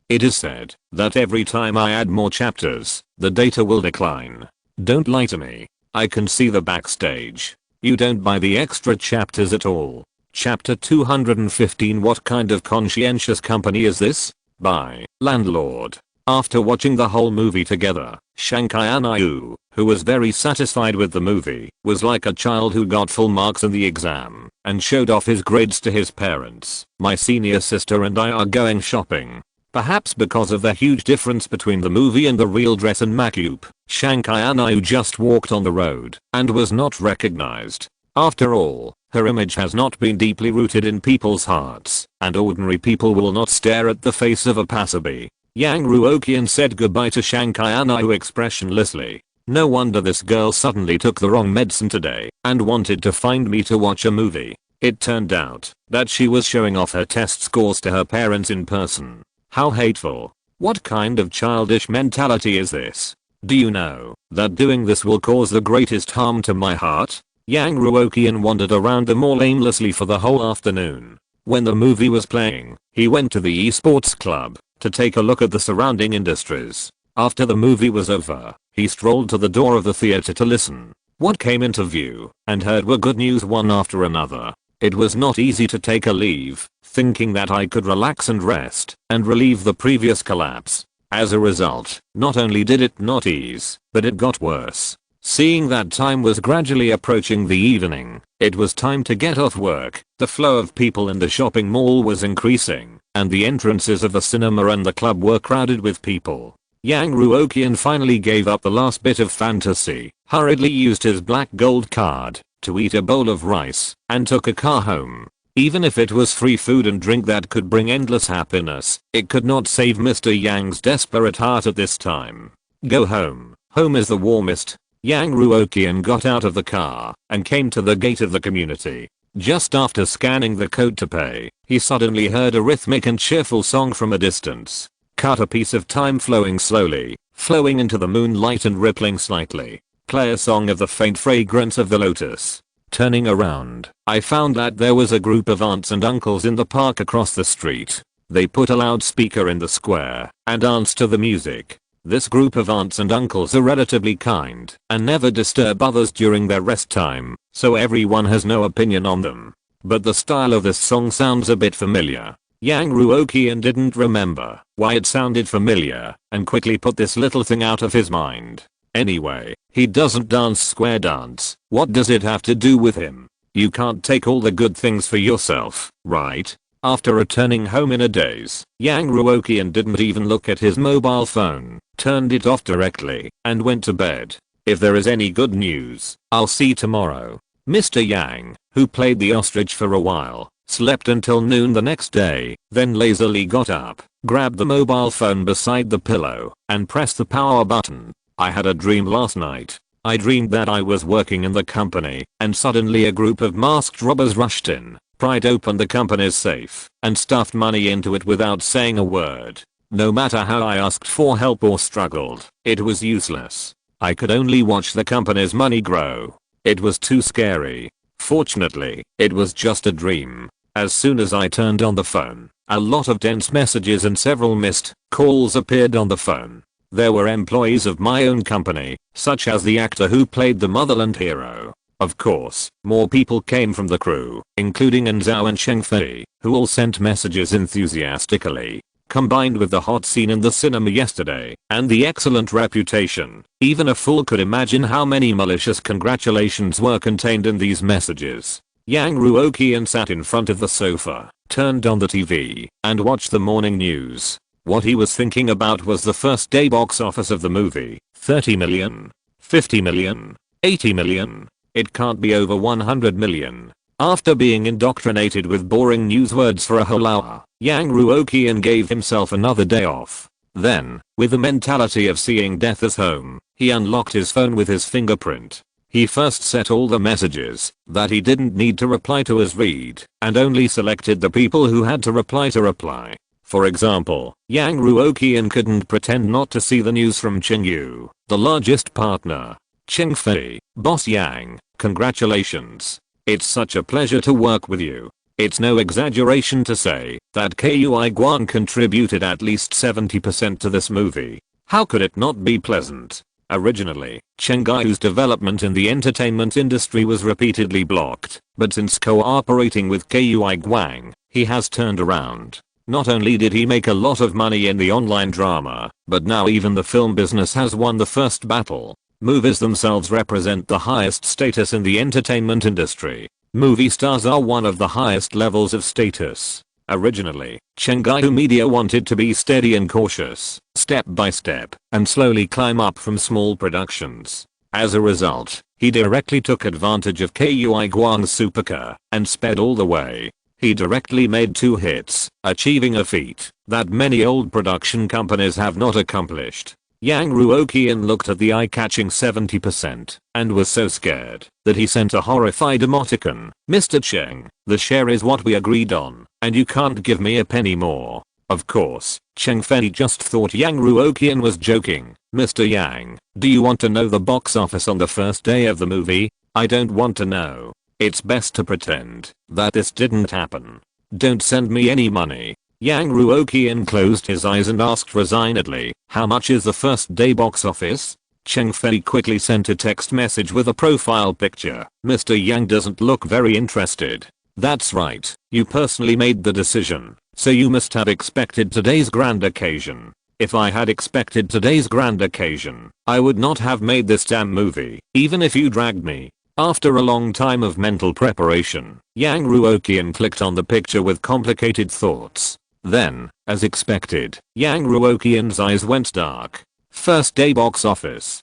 S1: It is said that every time I add more chapters, the data will decline. Don't lie to me. I can see the backstage. You don't buy the extra chapters at all. Chapter 215. What kind of conscientious company is this? By Landlord. After watching the whole movie together, Shankai Anayu, who was very satisfied with the movie, was like a child who got full marks in the exam and showed off his grades to his parents. My senior sister and I are going shopping. Perhaps because of the huge difference between the movie and the real dress and makeup, Shankai Anayu just walked on the road and was not recognized. After all, her image has not been deeply rooted in people's hearts, and ordinary people will not stare at the face of a passerby. Yang Ruoqian said goodbye to Shanghai Anu expressionlessly. No wonder this girl suddenly took the wrong medicine today and wanted to find me to watch a movie. It turned out that she was showing off her test scores to her parents in person. How hateful. What kind of childish mentality is this? Do you know that doing this will cause the greatest harm to my heart? Yang Ruoqian wandered around the mall aimlessly for the whole afternoon. When the movie was playing, he went to the esports club to take a look at the surrounding industries. After the movie was over, he strolled to the door of the theater to listen. What came into view and heard were good news one after another. It was not easy to take a leave, thinking that I could relax and rest and relieve the previous collapse. As a result, not only did it not ease, but it got worse. Seeing that time was gradually approaching the evening, it was time to get off work. The flow of people in the shopping mall was increasing, and the entrances of the cinema and the club were crowded with people. Yang Ruoqian finally gave up the last bit of fantasy, hurriedly used his black gold card to eat a bowl of rice, and took a car home. Even if it was free food and drink that could bring endless happiness, it could not save Mr. Yang's desperate heart at this time. Go home. Home is the warmest. Yang Ruoqian got out of the car and came to the gate of the community. Just after scanning the code to pay, he suddenly heard a rhythmic and cheerful song from a distance. Cut a piece of time flowing slowly, flowing into the moonlight and rippling slightly. Play a song of the faint fragrance of the lotus. Turning around, I found that there was a group of aunts and uncles in the park across the street. They put a loudspeaker in the square and danced to the music. This group of aunts and uncles are relatively kind and never disturb others during their rest time, so everyone has no opinion on them. But the style of this song sounds a bit familiar. Yang Ruoqian didn't remember why it sounded familiar and quickly put this little thing out of his mind. Anyway, he doesn't dance square dance. What does it have to do with him? You can't take all the good things for yourself, right? After returning home in a daze, Yang Ruoqian didn't even look at his mobile phone, turned it off directly, and went to bed. If there is any good news, I'll see tomorrow. Mr. Yang, who played the ostrich for a while, slept until noon the next day, then lazily got up, grabbed the mobile phone beside the pillow, and pressed the power button. I had a dream last night. I dreamed that I was working in the company, and suddenly a group of masked robbers rushed in, pried open the company's safe, and stuffed money into it without saying a word. No matter how I asked for help or struggled, it was useless. I could only watch the company's money grow. It was too scary. Fortunately, it was just a dream. As soon as I turned on the phone, a lot of dense messages and several missed calls appeared on the phone. There were employees of my own company, such as the actor who played the motherland hero. Of course, more people came from the crew, including Zhao and Chengfei, who all sent messages enthusiastically. Combined with the hot scene in the cinema yesterday, and the excellent reputation, even a fool could imagine how many malicious congratulations were contained in these messages. Yang Ruoqian sat in front of the sofa, turned on the TV, and watched the morning news. What he was thinking about was the first day box office of the movie. 30 million? 50 million? 80 million? It can't be over 100 million. After being indoctrinated with boring news words for a whole hour, Yang Ruoqian gave himself another day off. Then, with the mentality of seeing death as home, he unlocked his phone with his fingerprint. He first set all the messages that he didn't need to reply to as read, and only selected the people who had to reply. For example, Yang Ruoqian couldn't pretend not to see the news from Chengyu, the largest partner. Chengfei, Boss Yang, congratulations. It's such a pleasure to work with you. It's no exaggeration to say that Kuiguang contributed at least 70% to this movie. How could it not be pleasant? Originally, Chengai's development in the entertainment industry was repeatedly blocked, but since cooperating with Kuiguang, he has turned around. Not only did he make a lot of money in the online drama, but now even the film business has won the first battle. Movies themselves represent the highest status in the entertainment industry. Movie stars are one of the highest levels of status. Originally, Chengaiu Media wanted to be steady and cautious, step by step, and slowly climb up from small productions. As a result, he directly took advantage of Kuiguang's supercar and sped all the way. He directly made 2 hits, achieving a feat that many old production companies have not accomplished. Yang Ruoqian looked at the eye-catching 70% and was so scared that he sent a horrified emoticon. "Mr. Cheng, the share is what we agreed on, and you can't give me a penny more." Of course, Cheng Fei just thought Yang Ruoqian was joking. "Mr. Yang, do you want to know the box office on the first day of the movie?" "I don't want to know. It's best to pretend that this didn't happen. Don't send me any money." Yang Ruoqian closed his eyes and asked resignedly, "How much is the first day box office?" Cheng Fei quickly sent a text message with a profile picture. Mr. Yang doesn't look very interested. "That's right, you personally made the decision, so you must have expected today's grand occasion." "If I had expected today's grand occasion, I would not have made this damn movie, even if you dragged me." After a long time of mental preparation, Yang Ruoqian clicked on the picture with complicated thoughts. Then, as expected, Yang Ruoqian's eyes went dark. First day box office.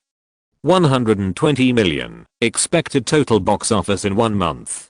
S1: 120 million. Expected total box office in 1 month.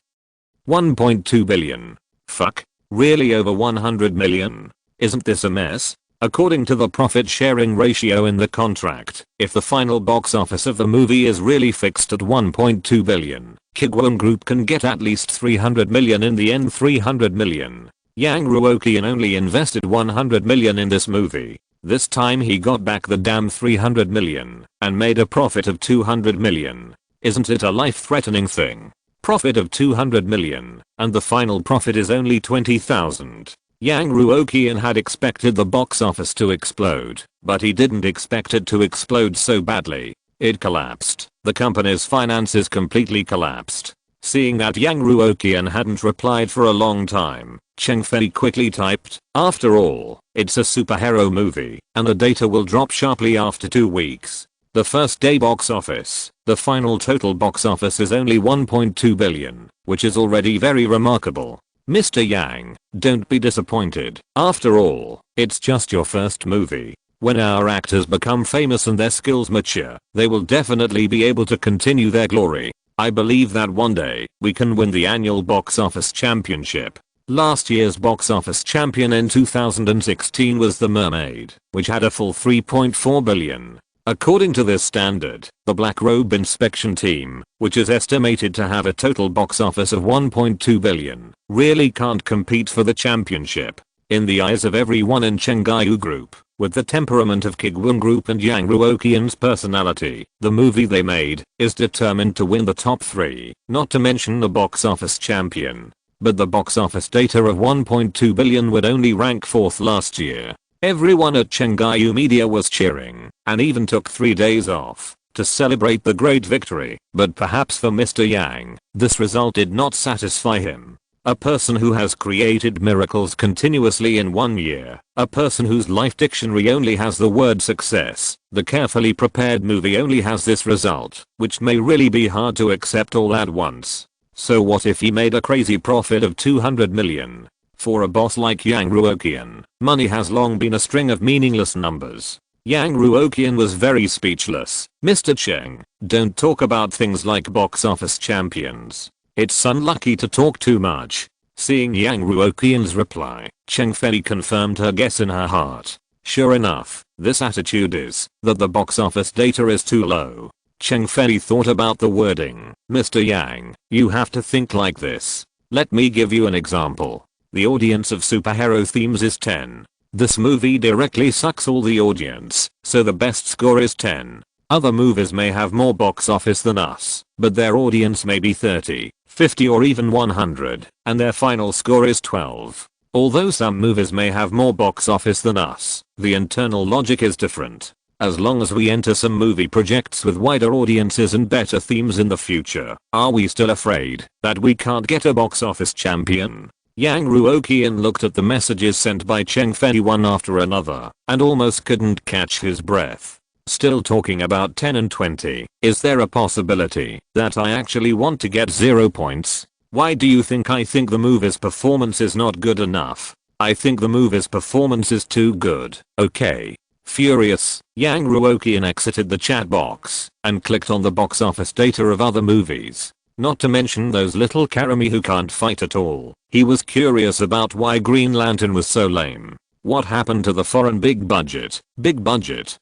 S1: 1.2 billion. Fuck. Really over 100 million? Isn't this a mess? According to the profit sharing ratio in the contract, if the final box office of the movie is really fixed at 1.2 billion, Kuiguang Group can get at least 300 million in the end. 300 million. Yang Ruoqian only invested 100 million in this movie. This time he got back the damn 300 million and made a profit of 200 million. Isn't it a life-threatening thing? Profit of 200 million and the final profit is only 20,000. Yang Ruoqian had expected the box office to explode, but he didn't expect it to explode so badly. It collapsed. The company's finances completely collapsed. Seeing that Yang Ruoqian hadn't replied for a long time, Cheng Fei quickly typed, "After all, it's a superhero movie, and the data will drop sharply after 2 weeks. The first day box office, the final total box office is only 1.2 billion, which is already very remarkable. Mr. Yang, don't be disappointed. After all, it's just your first movie. When our actors become famous and their skills mature, they will definitely be able to continue their glory. I believe that one day, we can win the annual box office championship." Last year's box office champion in 2016 was The Mermaid, which had a full 3.4 billion. According to this standard, the Black Robe Inspection Team, which is estimated to have a total box office of 1.2 billion, really can't compete for the championship. In the eyes of everyone in Chenggayu Group, with the temperament of Kuiguang Group and Yang Ruoqian's personality, the movie they made is determined to win the top 3, not to mention the box office champion. But the box office data of 1.2 billion would only rank 4th last year. Everyone at Chenggayu Media was cheering, and even took 3 days off to celebrate the great victory. But perhaps for Mr. Yang, this result did not satisfy him. A person who has created miracles continuously in 1 year, a person whose life dictionary only has the word success, the carefully prepared movie only has this result, which may really be hard to accept all at once. So what if he made a crazy profit of 200 million? For a boss like Yang Ruoqian, money has long been a string of meaningless numbers. Yang Ruoqian was very speechless. "Mr. Cheng, don't talk about things like box office champions. It's unlucky to talk too much." Seeing Yang Ruoqian's reply, Cheng Fei confirmed her guess in her heart. Sure enough, this attitude is that the box office data is too low. Cheng Fei thought about the wording. "Mr. Yang, you have to think like this. Let me give you an example. The audience of superhero themes is 10. This movie directly sucks all the audience, so the best score is 10. Other movies may have more box office than us, but their audience may be 30, 50 or even 100, and their final score is 12. Although some movies may have more box office than us, the internal logic is different. As long as we enter some movie projects with wider audiences and better themes in the future, are we still afraid that we can't get a box office champion?" Yang Ruoqian looked at the messages sent by Cheng Fei one after another, and almost couldn't catch his breath. "Still talking about 10 and 20, is there a possibility that I actually want to get 0 points? Why do you think I think the movie's performance is not good enough? I think the movie's performance is too good, okay?" Furious, Yang Ruoqian exited the chat box and clicked on the box office data of other movies. Not to mention those little Karami who can't fight at all. He was curious about why Green Lantern was so lame. What happened to the foreign big budget, superhero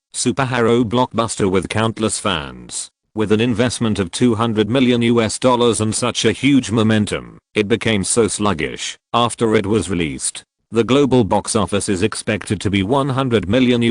S1: blockbuster with countless fans? With an investment of $200 million and such a huge momentum, it became so sluggish after it was released. The global box office is expected to be $100 million.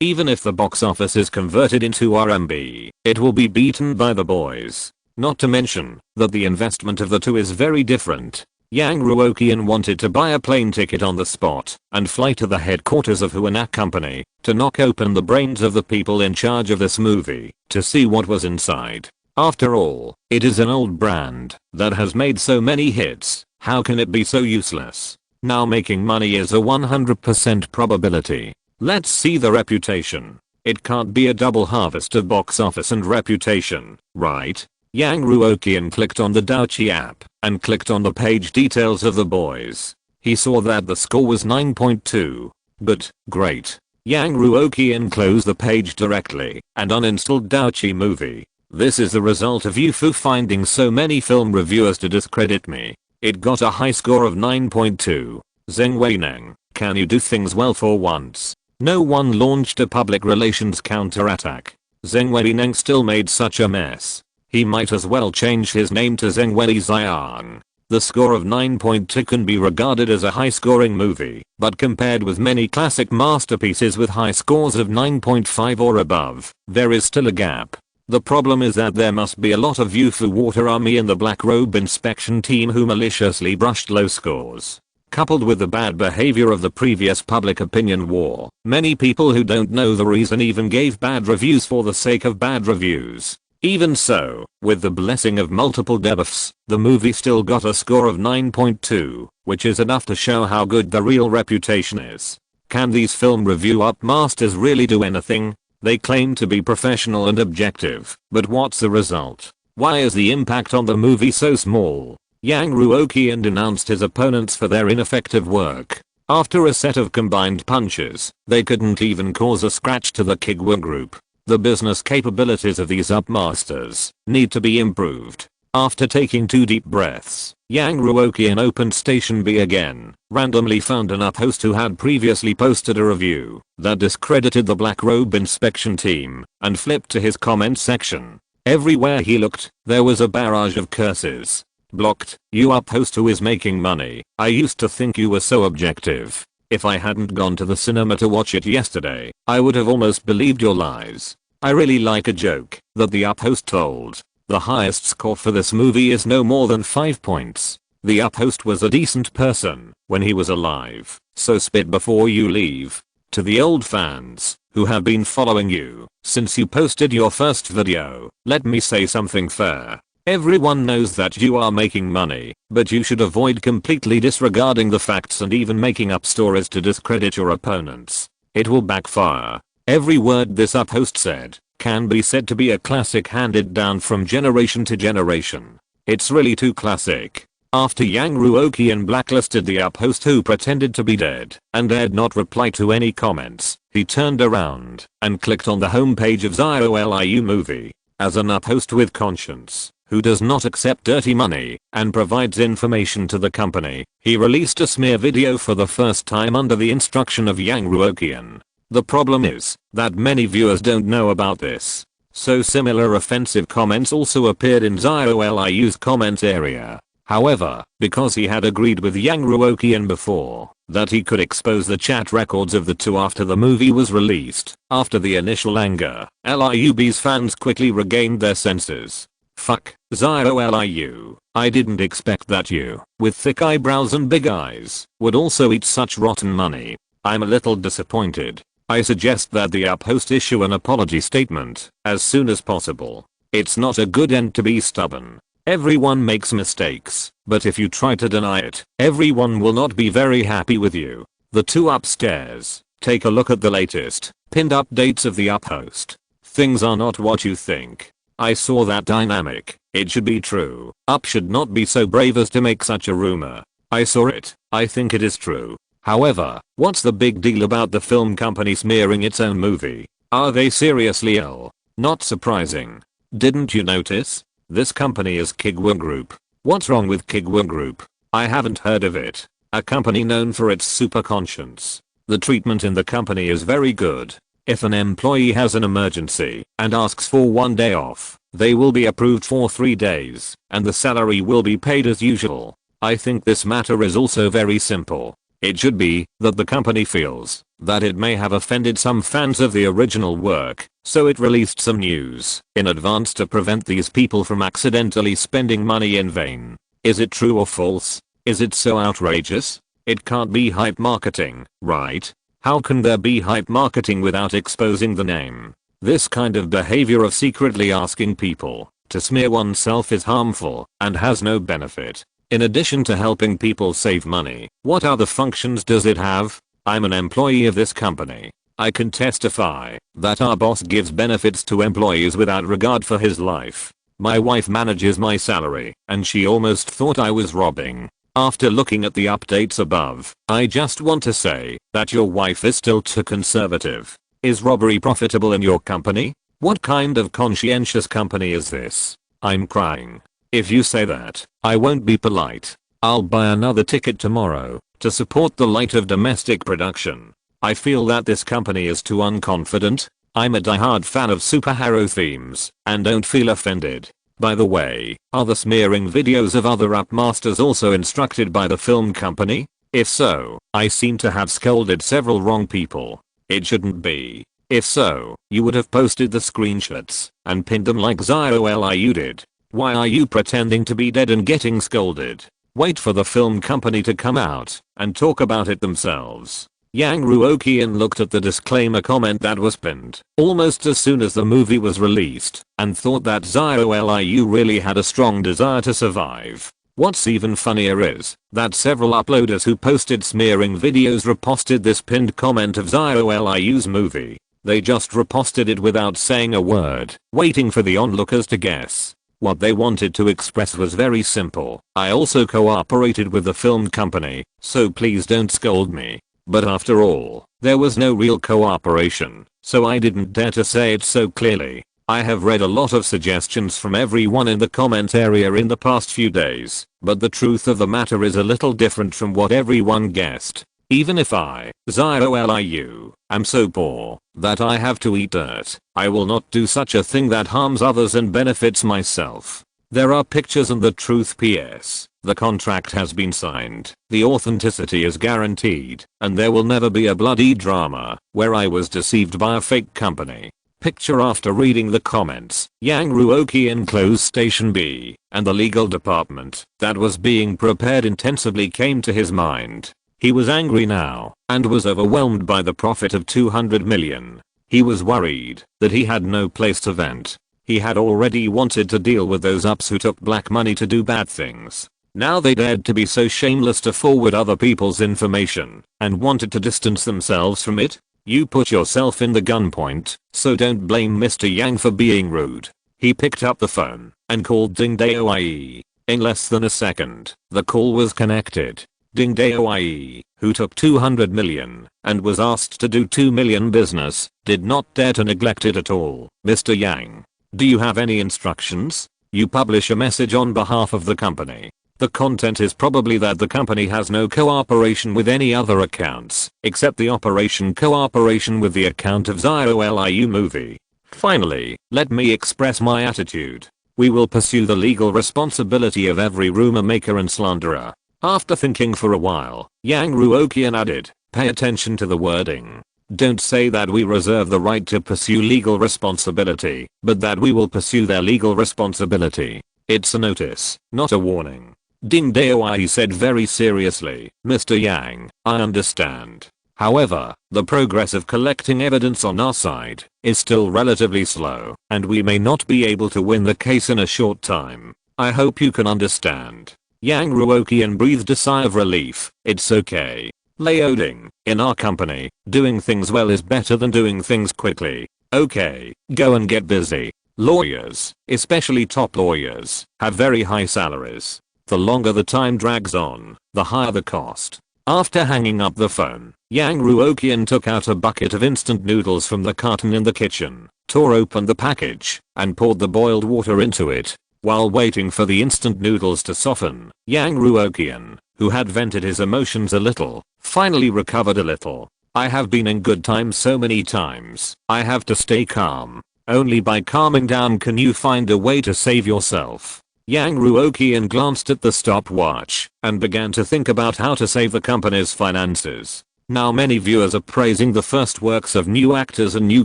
S1: Even if the box office is converted into RMB, it will be beaten by The Boys. Not to mention that the investment of the two is very different. Yang Ruoqian wanted to buy a plane ticket on the spot and fly to the headquarters of Huanak Company to knock open the brains of the people in charge of this movie to see what was inside. After all, it is an old brand that has made so many hits. How can it be so useless? Now making money is a 100% probability. Let's see the reputation. It can't be a double harvest of box office and reputation, right? Yang Ruoqian clicked on the Douchi app and clicked on the page details of The Boys. He saw that the score was 9.2. But, great. Yang Ruoqian closed the page directly and uninstalled Douchi Movie. This is the result of Youfu finding so many film reviewers to discredit me. It got a high score of 9.2. Zheng Weineng, can you do things well for once? No one launched a public relations counterattack. Zheng Weineng still made such a mess. He might as well change his name to Zheng Wei Xiang. The score of 9.2 can be regarded as a high-scoring movie, but compared with many classic masterpieces with high scores of 9.5 or above, there is still a gap. The problem is that there must be a lot of Youfu Water Army in the Black Robe inspection team who maliciously brushed low scores. Coupled with the bad behavior of the previous public opinion war, many people who don't know the reason even gave bad reviews for the sake of bad reviews. Even so, with the blessing of multiple debuffs, the movie still got a score of 9.2, which is enough to show how good the real reputation is. Can these film review upmasters really do anything? They claim to be professional and objective, but what's the result? Why is the impact on the movie so small? Yang Ruoqian denounced his opponents for their ineffective work. After a set of combined punches, they couldn't even cause a scratch to the Kuiguang group. The business capabilities of these upmasters need to be improved. After taking 2 deep breaths, Yang Ruoqian opened Station B again, randomly found an uphost who had previously posted a review that discredited the Black Robe inspection team, and flipped to his comment section. Everywhere he looked, there was a barrage of curses. Blocked, you uphost who is making money. I used to think you were so objective. If I hadn't gone to the cinema to watch it yesterday, I would have almost believed your lies. I really like a joke that the uphost told. The highest score for this movie is no more than 5 points. The uphost was a decent person when he was alive, so spit before you leave. To the old fans who have been following you since you posted your first video, let me say something fair. Everyone knows that you are making money, but you should avoid completely disregarding the facts and even making up stories to discredit your opponents. It will backfire. Every word this uphost said can be said to be a classic handed down from generation to generation. It's really too classic. After Yang Ruoqian blacklisted the uphost who pretended to be dead and dared not reply to any comments, he turned around and clicked on the homepage of SYNOPSIS movie. As an uphost with conscience, who does not accept dirty money and provides information to the company, he released a smear video for the first time under the instruction of Yang Ruoqian. The problem is that many viewers don't know about this. So similar offensive comments also appeared in SYNOPSIS comments area. However, because he had agreed with Yang Ruoqian before that he could expose the chat records of the two after the movie was released, after the initial anger, LIUB's fans quickly regained their senses. Fuck, SYNOPSIS. I didn't expect that you, with thick eyebrows and big eyes, would also eat such rotten money. I'm a little disappointed. I suggest that the uphost issue an apology statement as soon as possible. It's not a good end to be stubborn. Everyone makes mistakes, but if you try to deny it, everyone will not be very happy with you. The two upstairs, take a look at the latest, pinned updates of the uphost. Things are not what you think. I saw that dynamic. It should be true. Up should not be so brave as to make such a rumor. I saw it. I think it is true. However, what's the big deal about the film company smearing its own movie? Are they seriously ill? Not surprising. Didn't you notice? This company is Kuiguang Group. What's wrong with Kuiguang Group? I haven't heard of it. a company known for its super conscience. The treatment in the company is very good. If an employee has an emergency and asks for 1 day off, they will be approved for 3 days, and the salary will be paid as usual. I think this matter is also very simple. It should be that the company feels that it may have offended some fans of the original work, so it released some news in advance to prevent these people from accidentally spending money in vain. Is it true or false? Is it so outrageous? It can't be hype marketing, right? How can there be hype marketing without exposing the name? This kind of behavior of secretly asking people to smear oneself is harmful and has no benefit. In addition to helping people save money, what other functions does it have? I'm an employee of this company. I can testify that our boss gives benefits to employees without regard for his life. My wife manages my salary, and she almost thought I was robbing. After looking at the updates above, I just want to say that your wife is still too conservative. Is robbery profitable in your company? What kind of conscientious company is this? I'm crying. If you say that, I won't be polite. I'll buy another ticket tomorrow to support the light of domestic production. I feel that this company is too unconfident. I'm a diehard fan of superhero themes and don't feel offended. By the way, are the smearing videos of other rap masters also instructed by the film company? If so, I seem to have scolded several wrong people. It shouldn't be. If so, you would have posted the screenshots and pinned them like ZIOLIU did. Why are you pretending to be dead and getting scolded? Wait for the film company to come out and talk about it themselves. Yang Ruoqian looked at the disclaimer comment that was pinned almost as soon as the movie was released and thought that ZIOLIU really had a strong desire to survive. What's even funnier is that several uploaders who posted smearing videos reposted this pinned comment of ZIOLIU's movie. They just reposted it without saying a word, waiting for the onlookers to guess. What they wanted to express was very simple. I also cooperated with the film company, so please don't scold me. But after all, there was no real cooperation, so I didn't dare to say it so clearly. I have read a lot of suggestions from everyone in the comment area in the past few days, but the truth of the matter is a little different from what everyone guessed. Even if I, ZIOLIU, am so poor that I have to eat dirt, I will not do such a thing that harms others and benefits myself. There are pictures and the truth. PS. The contract has been signed, the authenticity is guaranteed, and there will never be a bloody drama where I was deceived by a fake company. Picture after reading the comments, Yang Ruoqian closed Station B, and the legal department that was being prepared intensively came to his mind. He was angry now, and was overwhelmed by the profit of 200 million. He was worried that he had no place to vent. He had already wanted to deal with those ups who took black money to do bad things. Now they dared to be so shameless to forward other people's information, and wanted to distance themselves from it. You put yourself in the gunpoint, so don't blame Mr. Yang for being rude. He picked up the phone and called Ding Daoye. In less than a second, the call was connected. Ding Daoye, who took 200 million and was asked to do 2 million business, did not dare to neglect it at all. Mr. Yang, do you have any instructions? You publish a message on behalf of the company. The content is probably that the company has no cooperation with any other accounts, except the operation cooperation with the account of ZIOLIU movie. Finally, let me express my attitude. We will pursue the legal responsibility of every rumor maker and slanderer. After thinking for a while, Yang Ruoqian added, pay attention to the wording. Don't say that we reserve the right to pursue legal responsibility, but that we will pursue their legal responsibility. It's a notice, not a warning. Ding Daoye said very seriously, Mr. Yang, I understand. However, the progress of collecting evidence on our side is still relatively slow, and we may not be able to win the case in a short time. I hope you can understand. Yang Ruoqian breathed a sigh of relief. It's okay. Laoding, in our company, doing things well is better than doing things quickly. Okay, go and get busy. Lawyers, especially top lawyers, have very high salaries. The longer the time drags on, the higher the cost. After hanging up the phone, Yang Ruoqian took out a bucket of instant noodles from the carton in the kitchen, tore open the package, and poured the boiled water into it. While waiting for the instant noodles to soften, Yang Ruoqian, who had vented his emotions a little, finally recovered a little. I have been in good times so many times. I have to stay calm. Only by calming down can you find a way to save yourself. Yang Ruoqian glanced at the stopwatch and began to think about how to save the company's finances. Now many viewers are praising the first works of new actors and new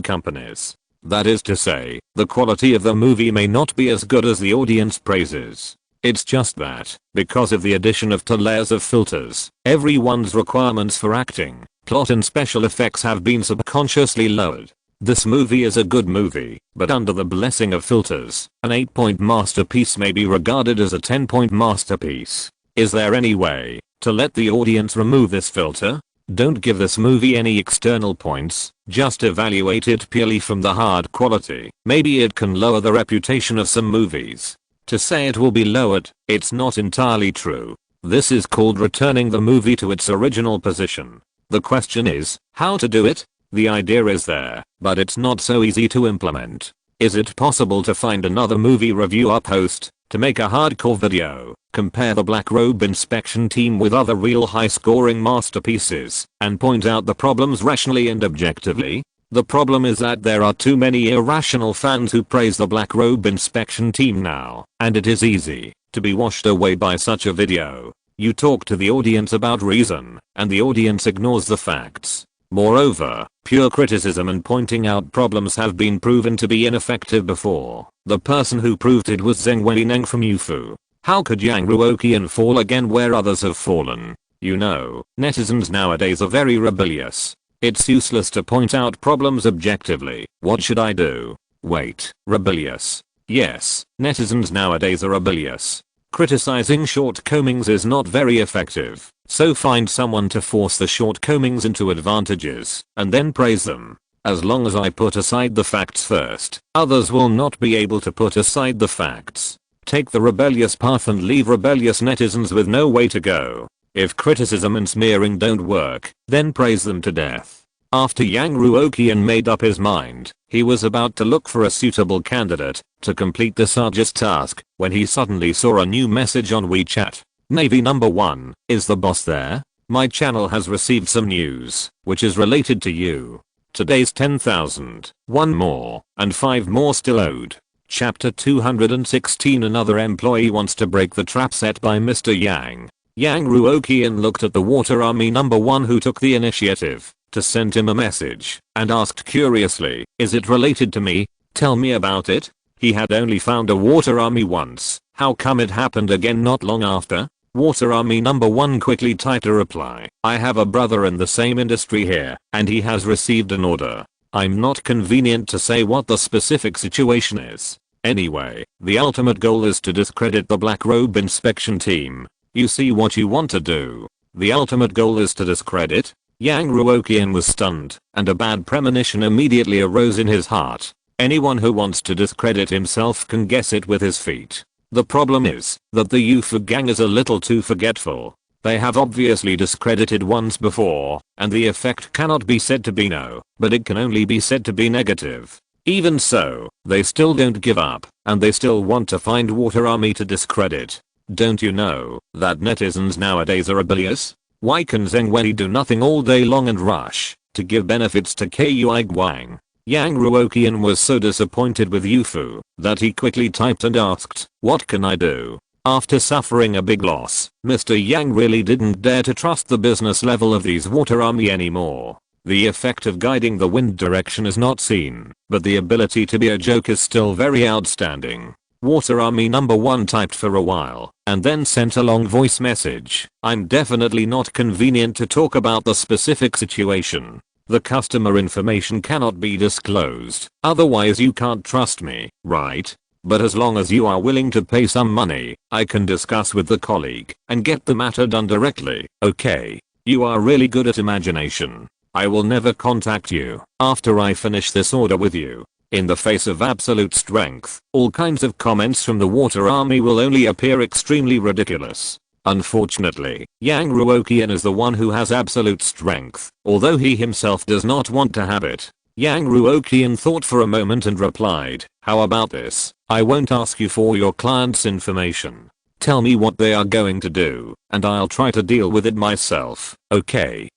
S1: companies. That is to say, the quality of the movie may not be as good as the audience praises. It's just that, because of the addition of 2 layers of filters, everyone's requirements for acting, plot and special effects have been subconsciously lowered. This movie is a good movie, but under the blessing of filters, an 8-point masterpiece may be regarded as a 10-point masterpiece. Is there any way to let the audience remove this filter? Don't give this movie any external points, just evaluate it purely from the hard quality. Maybe it can lower the reputation of some movies. To say it will be lowered, it's not entirely true. This is called returning the movie to its original position. The question is, how to do it? The idea is there, but it's not so easy to implement. Is it possible to find another movie reviewer post to make a hardcore video, compare the Black Robe Inspection team with other real high-scoring masterpieces, and point out the problems rationally and objectively? The problem is that there are too many irrational fans who praise the Black Robe Inspection team now, and it is easy to be washed away by such a video. You talk to the audience about reason, and the audience ignores the facts. Moreover, pure criticism and pointing out problems have been proven to be ineffective before. The person who proved it was Zheng Weileng from Youfu. How could Yang Ruoqian fall again where others have fallen? You know, netizens nowadays are very rebellious. It's useless to point out problems objectively. What should I do? Wait, rebellious. Yes, netizens nowadays are rebellious. Criticizing shortcomings is not very effective, so find someone to force the shortcomings into advantages, and then praise them. As long as I put aside the facts first, others will not be able to put aside the facts. Take the rebellious path and leave rebellious netizens with no way to go. If criticism and smearing don't work, then praise them to death. After Yang Ruoqian made up his mind, he was about to look for a suitable candidate to complete this arduous task when he suddenly saw a new message on WeChat. Navy number 1, is the boss there? My channel has received some news, which is related to you. Today's 10,000, 1 more, and 5 more still owed. Chapter 216. Another employee wants to break the trap set by Mr. Yang. Yang Ruoqian looked at the water army number 1 who took the initiative to send him a message and asked curiously, is it related to me? Tell me about it. He had only found a water army once. How come it happened again not long after? Water army number 1 quickly typed a reply. I have a brother in the same industry here, and he has received an order. I'm not convenient to say what the specific situation is. Anyway, the ultimate goal is to discredit the Black Robe Inspection team. You see what you want to do. The ultimate goal is to discredit? Yang Ruoqian was stunned, and a bad premonition immediately arose in his heart. Anyone who wants to discredit himself can guess it with his feet. The problem is that the Youfu gang is a little too forgetful. They have obviously discredited once before, and the effect cannot be said to be no, but it can only be said to be negative. Even so, they still don't give up, and they still want to find Water Army to discredit. Don't you know that netizens nowadays are rebellious? Why can Zheng Wei do nothing all day long and rush to give benefits to Kuiguang? Yang Ruoqian was so disappointed with Youfu that he quickly typed and asked, what can I do? After suffering a big loss, Mr. Yang really didn't dare to trust the business level of these water army anymore. The effect of guiding the wind direction is not seen, but the ability to be a joke is still very outstanding. Water army number 1 typed for a while, and then sent a long voice message. I'm definitely not convenient to talk about the specific situation. The customer information cannot be disclosed, otherwise you can't trust me, right? But as long as you are willing to pay some money, I can discuss with the colleague and get the matter done directly, okay? You are really good at imagination. I will never contact you after I finish this order with you. In the face of absolute strength, all kinds of comments from the water army will only appear extremely ridiculous. Unfortunately, Yang Ruoqian is the one who has absolute strength, although he himself does not want to have it. Yang Ruoqian thought for a moment and replied, how about this? I won't ask you for your client's information. Tell me what they are going to do, and I'll try to deal with it myself, okay?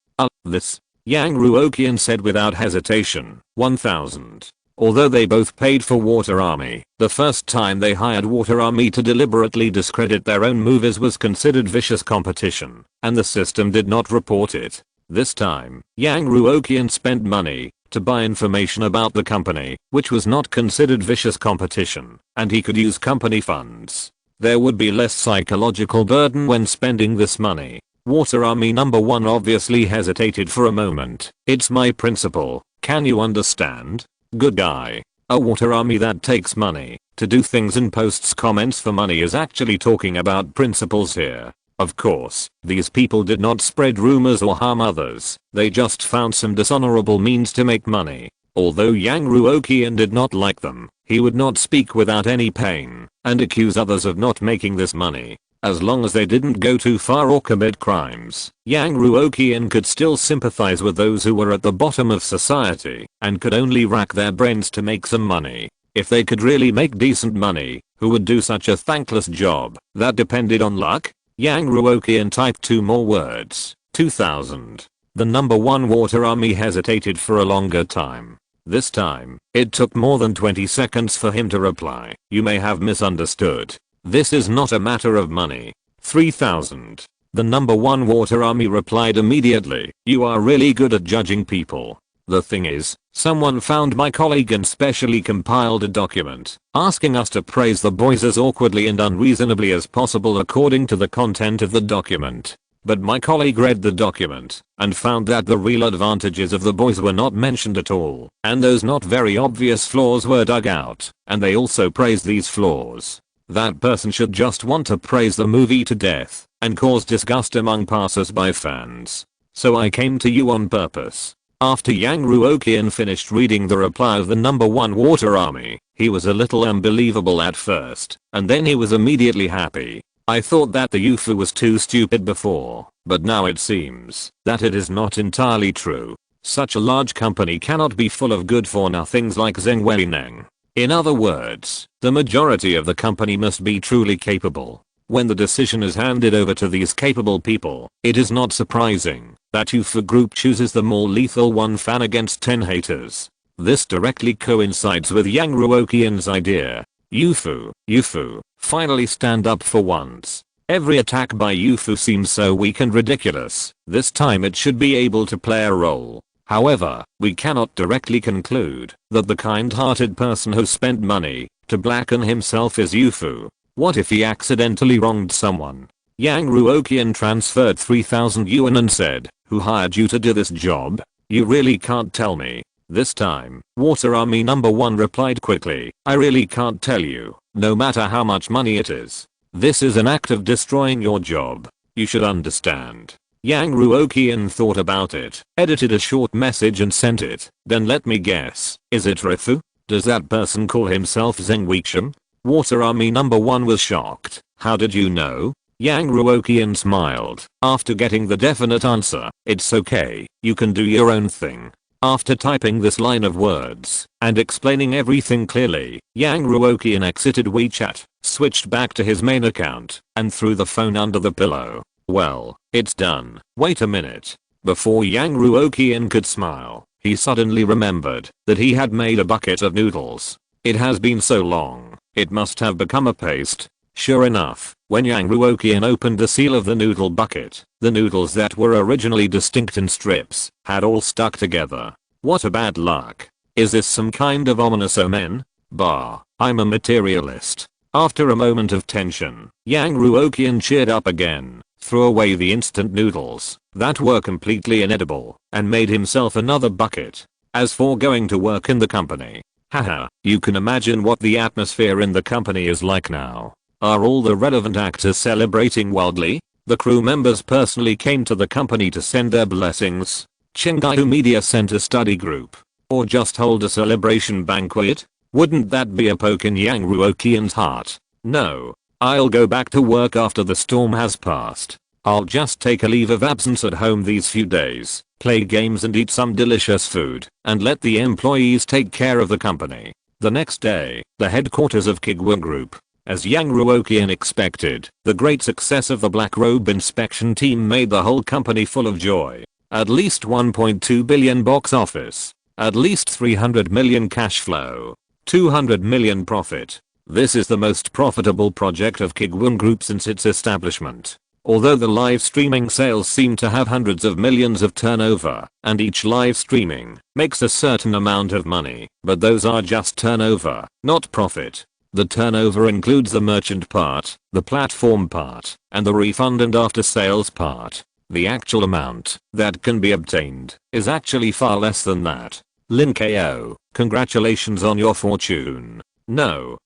S1: This, Yang Ruoqian said without hesitation. 1000. Although they both paid for Water Army, the first time they hired Water Army to deliberately discredit their own movies was considered vicious competition, and the system did not report it. This time, Yang Ruoqian spent money to buy information about the company, which was not considered vicious competition, and he could use company funds. There would be less psychological burden when spending this money. Water Army number 1 obviously hesitated for a moment. It's my principle, can you understand? Good guy. A Water Army that takes money to do things and posts comments for money is actually talking about principles here. Of course, these people did not spread rumors or harm others, they just found some dishonorable means to make money. Although Yang Ruoqian did not like them, he would not speak without any pain and accuse others of not making this money. As long as they didn't go too far or commit crimes, Yang Ruoqian could still sympathize with those who were at the bottom of society and could only rack their brains to make some money. If they could really make decent money, who would do such a thankless job that depended on luck? Yang Ruoqian typed 2 more words. 2000. The number 1 Water Army hesitated for a longer time. This time, it took more than 20 seconds for him to reply. You may have misunderstood. This is not a matter of money. 3000. The number 1 Water Army replied immediately. You are really good at judging people. The thing is, someone found my colleague and specially compiled a document asking us to praise the boys as awkwardly and unreasonably as possible according to the content of the document. But my colleague read the document and found that the real advantages of the boys were not mentioned at all, and those not very obvious flaws were dug out, and they also praised these flaws. That person should just want to praise the movie to death and cause disgust among passers-by fans. So I came to you on purpose. After Yang Ruoqian finished reading the reply of the number 1 Water Army, he was a little unbelievable at first, and then he was immediately happy. I thought that the UFO was too stupid before, but now it seems that it is not entirely true. Such a large company cannot be full of good-for-nothings like Zheng Weileng. In other words, the majority of the company must be truly capable. When the decision is handed over to these capable people, it is not surprising that UFO group chooses the more lethal one fan against 10 haters. This directly coincides with Yang Ruoqian's idea. UFO, finally stand up for once. Every attack by UFO seems so weak and ridiculous. This time it should be able to play a role. However, we cannot directly conclude that the kind-hearted person who spent money to blacken himself is UFO. What if he accidentally wronged someone? Yang Ruoqian transferred 3000 yuan and said, who hired you to do this job? You really can't tell me. This time, Water Army number 1 replied quickly, I really can't tell you, no matter how much money it is. This is an act of destroying your job. You should understand. Yang Ruoqian thought about it, edited a short message and sent it. Then let me guess, is it Rifu? Does that person call himself Zheng Weileng? Water Army number 1 was shocked. How did you know? Yang Ruoqian smiled. After getting the definite answer, it's okay, you can do your own thing. After typing this line of words and explaining everything clearly, Yang Ruoqian exited WeChat, switched back to his main account, and threw the phone under the pillow. Well, it's done. Wait a minute. Before Yang Ruoqian could smile, he suddenly remembered that he had made a bucket of noodles. It has been so long, it must have become a paste. Sure enough, when Yang Ruoqian opened the seal of the noodle bucket, the noodles that were originally distinct in strips had all stuck together. What a bad luck. Is this some kind of ominous omen? Bah, I'm a materialist. After a moment of tension, Yang Ruoqian cheered up again, threw away the instant noodles that were completely inedible, and made himself another bucket. As for going to work in the company, haha, you can imagine what the atmosphere in the company is like now. Are all the relevant actors celebrating wildly? The crew members personally came to the company to send their blessings. Chengdu Media sent a study group. Or just hold a celebration banquet? Wouldn't that be a poke in Yang Ruoqian's heart? No. I'll go back to work after the storm has passed. I'll just take a leave of absence at home these few days, play games and eat some delicious food, and let the employees take care of the company. The next day, the headquarters of Kuiguang Group As Yang Ruoqian expected, the great success of the Black Robe inspection team made the whole company full of joy. At least 1.2 billion box office. At least 300 million cash flow. 200 million profit. This is the most profitable project of Kuiguang Group since its establishment. Although the live streaming sales seem to have hundreds of millions of turnover, and each live streaming makes a certain amount of money, but those are just turnover, not profit. The turnover includes the merchant part, the platform part, and the refund and after sales part. The actual amount that can be obtained is actually far less than that. Lin KO, congratulations on your fortune. No.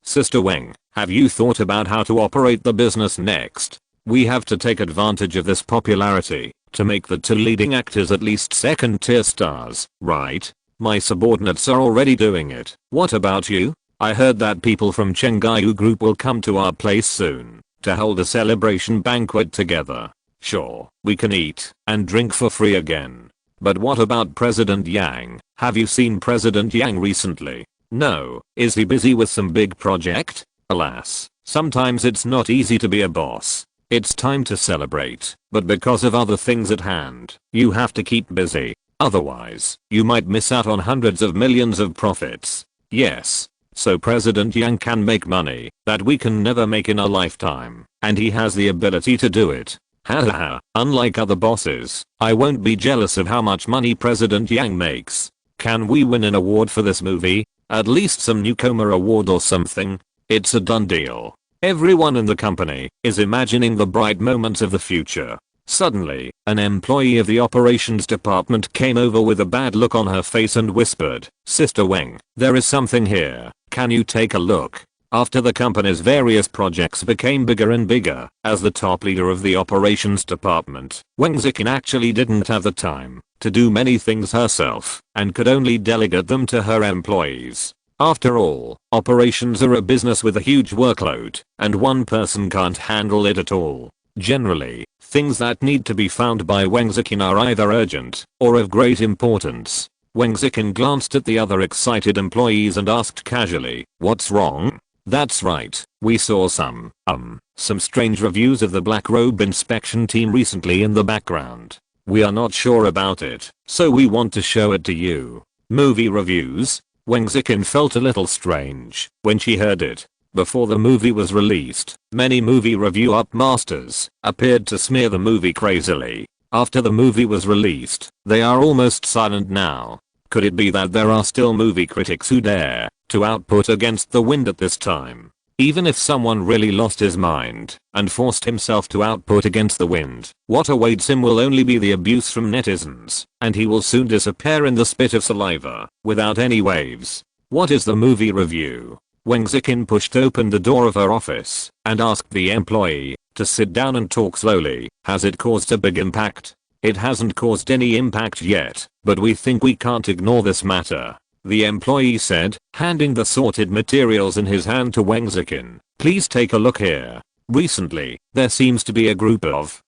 S1: Sister Weng, have you thought about how to operate the business next? We have to take advantage of this popularity to make the two leading actors at least second tier stars, right? My subordinates are already doing it. What about you? I heard that people from Chengaiyu Group will come to our place soon to hold a celebration banquet together. Sure, we can eat and drink for free again. But what about President Yang? Have you seen President Yang recently? No, is he busy with some big project? Alas, sometimes it's not easy to be a boss. It's time to celebrate, but because of other things at hand, you have to keep busy. Otherwise, you might miss out on hundreds of millions of profits. Yes. So President Yang can make money that we can never make in a lifetime, and he has the ability to do it. Haha, unlike other bosses, I won't be jealous of how much money President Yang makes. Can we win an award for this movie? At least some newcomer award or something? It's a done deal. Everyone in the company is imagining the bright moments of the future. Suddenly, an employee of the operations department came over with a bad look on her face and whispered, "Sister Weng, there is something here. Can you take a look?" After the company's various projects became bigger and bigger, as the top leader of the operations department, Weng Zikin actually didn't have the time to do many things herself and could only delegate them to her employees. After all, operations are a business with a huge workload, and one person can't handle it at all. Generally, things that need to be found by Weng Zikin are either urgent or of great importance. Weng Zikin glanced at the other excited employees and asked casually, "What's wrong?" "That's right, we saw some strange reviews of the Black Robe inspection team recently in the background. We are not sure about it, so we want to show it to you." Movie reviews? Weng Zikin felt a little strange when she heard it. Before the movie was released, many movie review upmasters appeared to smear the movie crazily. After the movie was released, they are almost silent now. Could it be that there are still movie critics who dare to output against the wind at this time? Even if someone really lost his mind and forced himself to output against the wind, what awaits him will only be the abuse from netizens, and he will soon disappear in the spit of saliva without any waves. What is the movie review? Weng Zikin pushed open the door of her office and asked the employee to sit down and talk slowly. Has it caused a big impact? It hasn't caused any impact yet, but we think we can't ignore this matter, the employee said, handing the sorted materials in his hand to Weng Zikin. Please take a look here. Recently, there seems to be a group of,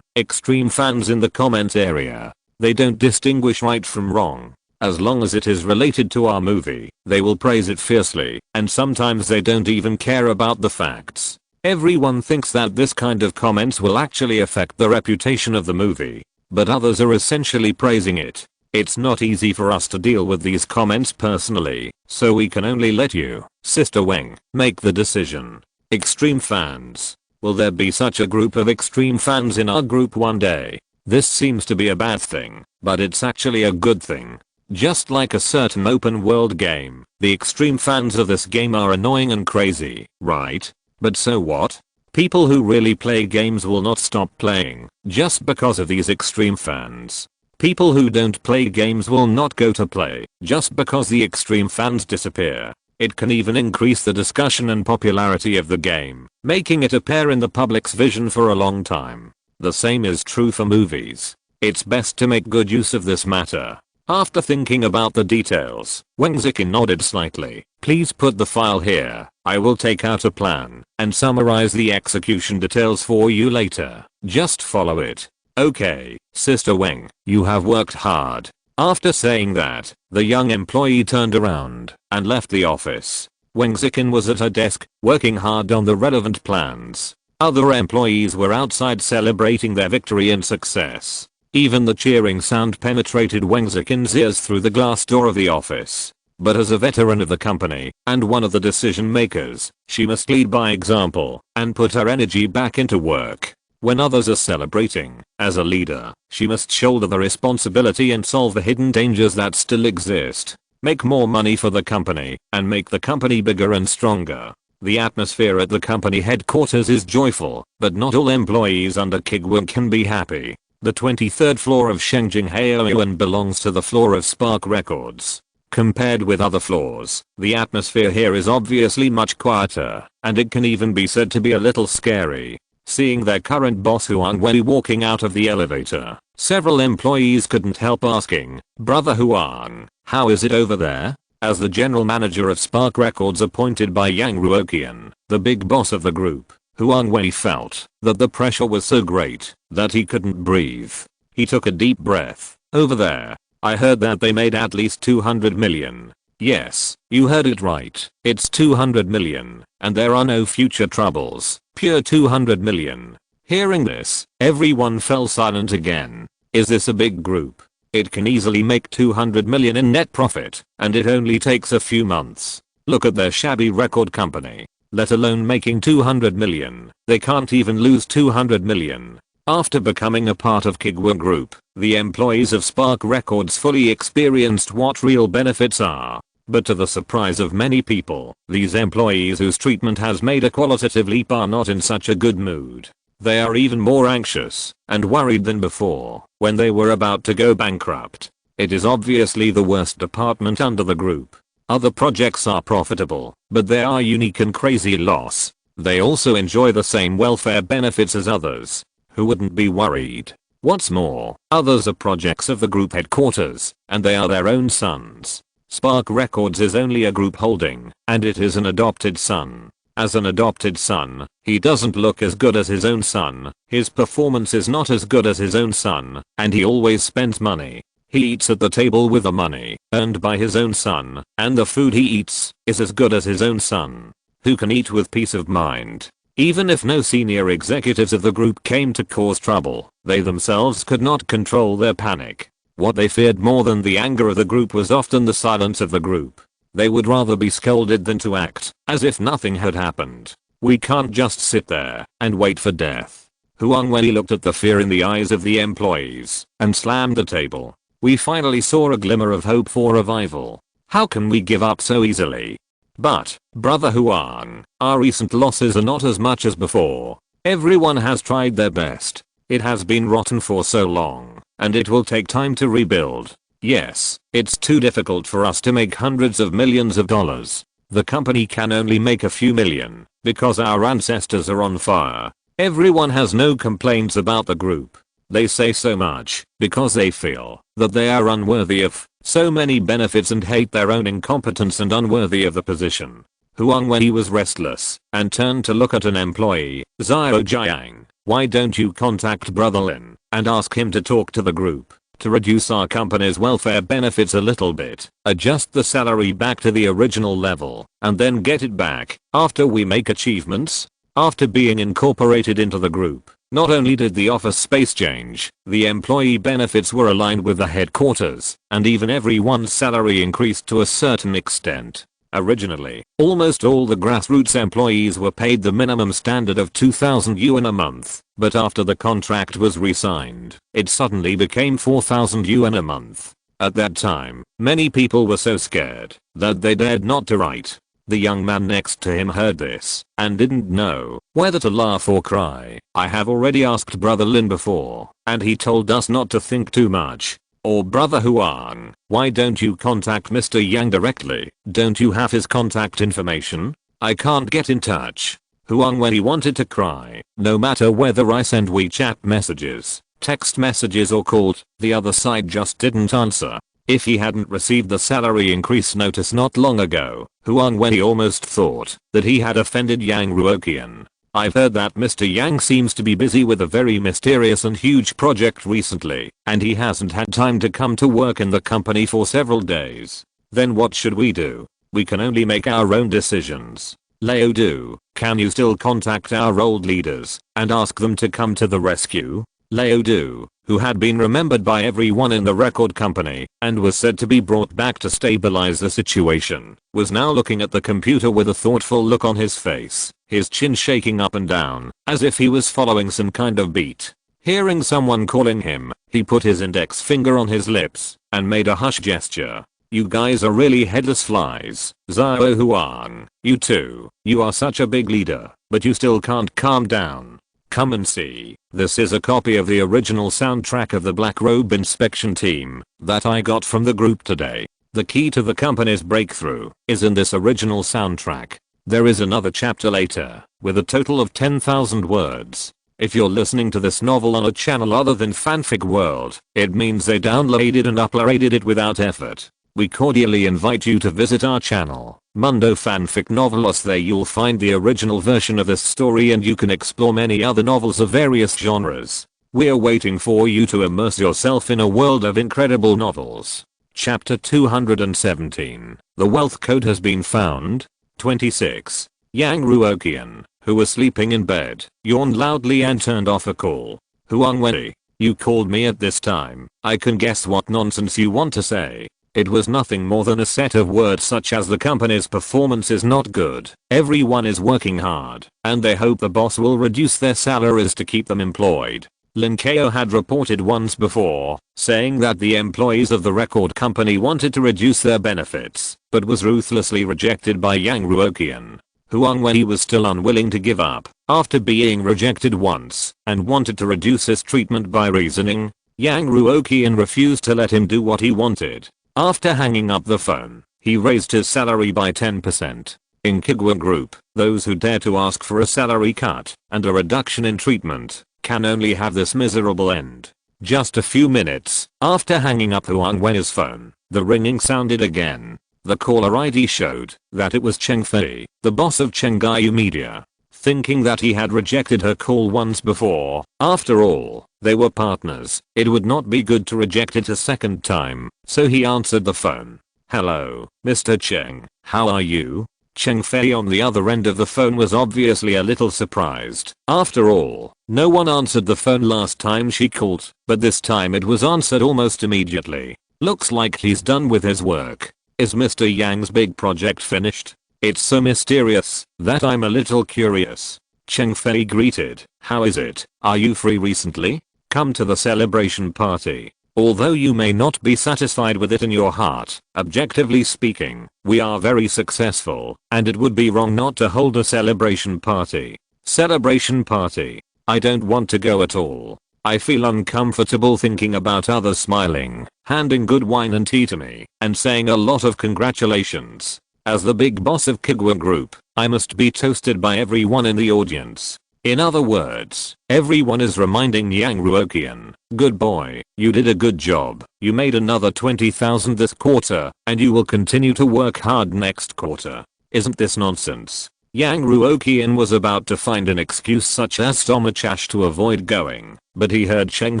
S1: extreme fans in the comments area. They don't distinguish right from wrong. As long as it is related to our movie, they will praise it fiercely, and sometimes they don't even care about the facts. Everyone thinks that this kind of comments will actually affect the reputation of the movie, but others are essentially praising it. It's not easy for us to deal with these comments personally, so we can only let you, Sister Weng, make the decision. Extreme fans. Will there be such a group of extreme fans in our group one day? This seems to be a bad thing, but it's actually a good thing. Just like a certain open world game, the extreme fans of this game are annoying and crazy, right? But so what? People who really play games will not stop playing just because of these extreme fans. People who don't play games will not go to play just because the extreme fans disappear. It can even increase the discussion and popularity of the game, making it appear in the public's vision for a long time. The same is true for movies. It's best to make good use of this matter. After thinking about the details, Weng Zikin nodded slightly. Please put the file here. I will take out a plan and summarize the execution details for you later. Just follow it. Okay, Sister Weng, you have worked hard. After saying that, the young employee turned around and left the office. Wang Zikin was at her desk, working hard on the relevant plans. Other employees were outside celebrating their victory and success. Even the cheering sound penetrated Wang Zikin's ears through the glass door of the office. But as a veteran of the company, and one of the decision makers, she must lead by example, and put her energy back into work. When others are celebrating, as a leader, she must shoulder the responsibility and solve the hidden dangers that still exist. Make more money for the company, and make the company bigger and stronger. The atmosphere at the company headquarters is joyful, but not all employees under Kuiguang can be happy. The 23rd floor of Shengjing Haoyuan belongs to the floor of Spark Records. Compared with other floors, the atmosphere here is obviously much quieter, and it can even be said to be a little scary. Seeing their current boss Huang Wei walking out of the elevator, several employees couldn't help asking, "Brother Huang, how is it over there?" As the general manager of Spark Records appointed by Yang Ruoqian, the big boss of the group, Huang Wei felt that the pressure was so great that he couldn't breathe. He took a deep breath. "Over there, I heard that they made at least 200 million. Yes, you heard it right. It's 200 million, and there are no future troubles. Pure 200 million. Hearing this, everyone fell silent again. Is this a big group? It can easily make 200 million in net profit, and it only takes a few months. Look at their shabby record company. Let alone making 200 million, they can't even lose 200 million. After becoming a part of Kuiguang Group, the employees of Spark Records fully experienced what real benefits are. But to the surprise of many people, these employees whose treatment has made a qualitative leap are not in such a good mood. They are even more anxious and worried than before when they were about to go bankrupt. It is obviously the worst department under the group. Other projects are profitable, but they are unique and crazy loss. They also enjoy the same welfare benefits as others. Who wouldn't be worried? What's more, others are projects of the group headquarters, and they are their own sons. Spark Records is only a group holding, and it is an adopted son. As an adopted son, he doesn't look as good as his own son, his performance is not as good as his own son, and he always spends money. He eats at the table with the money earned by his own son, and the food he eats is as good as his own son. Who can eat with peace of mind? Even if no senior executives of the group came to cause trouble, they themselves could not control their panic. What they feared more than the anger of the group was often the silence of the group. They would rather be scolded than to act as if nothing had happened. We can't just sit there and wait for death. Huang Wei looked at the fear in the eyes of the employees and slammed the table. We finally saw a glimmer of hope for revival. How can we give up so easily? But, Brother Huang, our recent losses are not as much as before. Everyone has tried their best. It has been rotten for so long, and it will take time to rebuild. Yes, it's too difficult for us to make hundreds of millions of dollars. The company can only make a few million, because our ancestors are on fire. Everyone has no complaints about the group. They say so much, because they feel that they are unworthy of so many benefits and hate their own incompetence and unworthy of the position. Huang Wei was restless and turned to look at an employee, Xiao Jiang. Why don't you contact Brother Lin and ask him to talk to the group to reduce our company's welfare benefits a little bit, adjust the salary back to the original level, and then get it back after we make achievements? After being incorporated into the group, not only did the office space change, the employee benefits were aligned with the headquarters, and even everyone's salary increased to a certain extent. Originally, almost all the grassroots employees were paid the minimum standard of 2,000 yuan a month, but after the contract was re-signed, it suddenly became 4,000 yuan a month. At that time, many people were so scared that they dared not to write. The young man next to him heard this and didn't know whether to laugh or cry. I have already asked Brother Lin before, and he told us not to think too much. Or Brother Huang, why don't you contact Mr. Yang directly? Don't you have his contact information? I can't get in touch. Huang Wei wanted to cry. No matter whether I send WeChat messages, text messages or called, the other side just didn't answer. If he hadn't received the salary increase notice not long ago, Huang Wei almost thought that he had offended Yang Ruoqian. I've heard that Mr. Yang seems to be busy with a very mysterious and huge project recently, and he hasn't had time to come to work in the company for several days. Then what should we do? We can only make our own decisions. Leodu, can you still contact our old leaders and ask them to come to the rescue? Leodu, who had been remembered by everyone in the record company and was said to be brought back to stabilize the situation, was now looking at the computer with a thoughtful look on his face, his chin shaking up and down, as if he was following some kind of beat. Hearing someone calling him, he put his index finger on his lips and made a hush gesture. You guys are really headless flies. Zhao Huang, you too. You are such a big leader, but you still can't calm down. Come and see. This is a copy of the original soundtrack of the Black Robe Inspection Team that I got from the group today. The key to the company's breakthrough is in this original soundtrack. There is another chapter later with a total of 10,000 words. If you're listening to this novel on a channel other than Fanfic World, it means they downloaded and uploaded it without effort. We cordially invite you to visit our channel, Mundo Fanfic Novelos. There you'll find the original version of this story and you can explore many other novels of various genres. We're waiting for you to immerse yourself in a world of incredible novels. Chapter 217. The Wealth Code has been found. 26. Yang Ruoqian, who was sleeping in bed, yawned loudly and turned off a call. Huang Wei, you called me at this time. I can guess what nonsense you want to say. It was nothing more than a set of words such as the company's performance is not good, everyone is working hard, and they hope the boss will reduce their salaries to keep them employed. Lin Kao had reported once before, saying that the employees of the record company wanted to reduce their benefits, but was ruthlessly rejected by Yang Ruoqian. Huang Wei was still unwilling to give up, after being rejected once, and wanted to reduce his treatment by reasoning. Yang Ruoqian refused to let him do what he wanted. After hanging up the phone, he raised his salary by 10%. In Kuiguang Group, those who dare to ask for a salary cut and a reduction in treatment can only have this miserable end. Just a few minutes after hanging up Huang Wei's phone, the ringing sounded again. The caller ID showed that it was Cheng Fei, the boss of Chengaiyu Media. Thinking that he had rejected her call once before, after all, they were partners, it would not be good to reject it a second time, so he answered the phone. Hello, Mr. Cheng, how are you? Cheng Fei on the other end of the phone was obviously a little surprised. After all, no one answered the phone last time she called, but this time it was answered almost immediately. Looks like he's done with his work. Is Mr. Yang's big project finished? It's so mysterious that I'm a little curious. Cheng Fei greeted. How is it? Are you free recently? Come to the celebration party. Although you may not be satisfied with it in your heart, objectively speaking, we are very successful, and it would be wrong not to hold a celebration party. Celebration party? I don't want to go at all. I feel uncomfortable thinking about others smiling, handing good wine and tea to me, and saying a lot of congratulations. As the big boss of Kuiguang Group, I must be toasted by everyone in the audience. In other words, everyone is reminding Yang Ruoqian, good boy, you did a good job, you made another 20,000 this quarter, and you will continue to work hard next quarter. Isn't this nonsense? Yang Ruoqian was about to find an excuse such as stomachash to avoid going, but he heard Cheng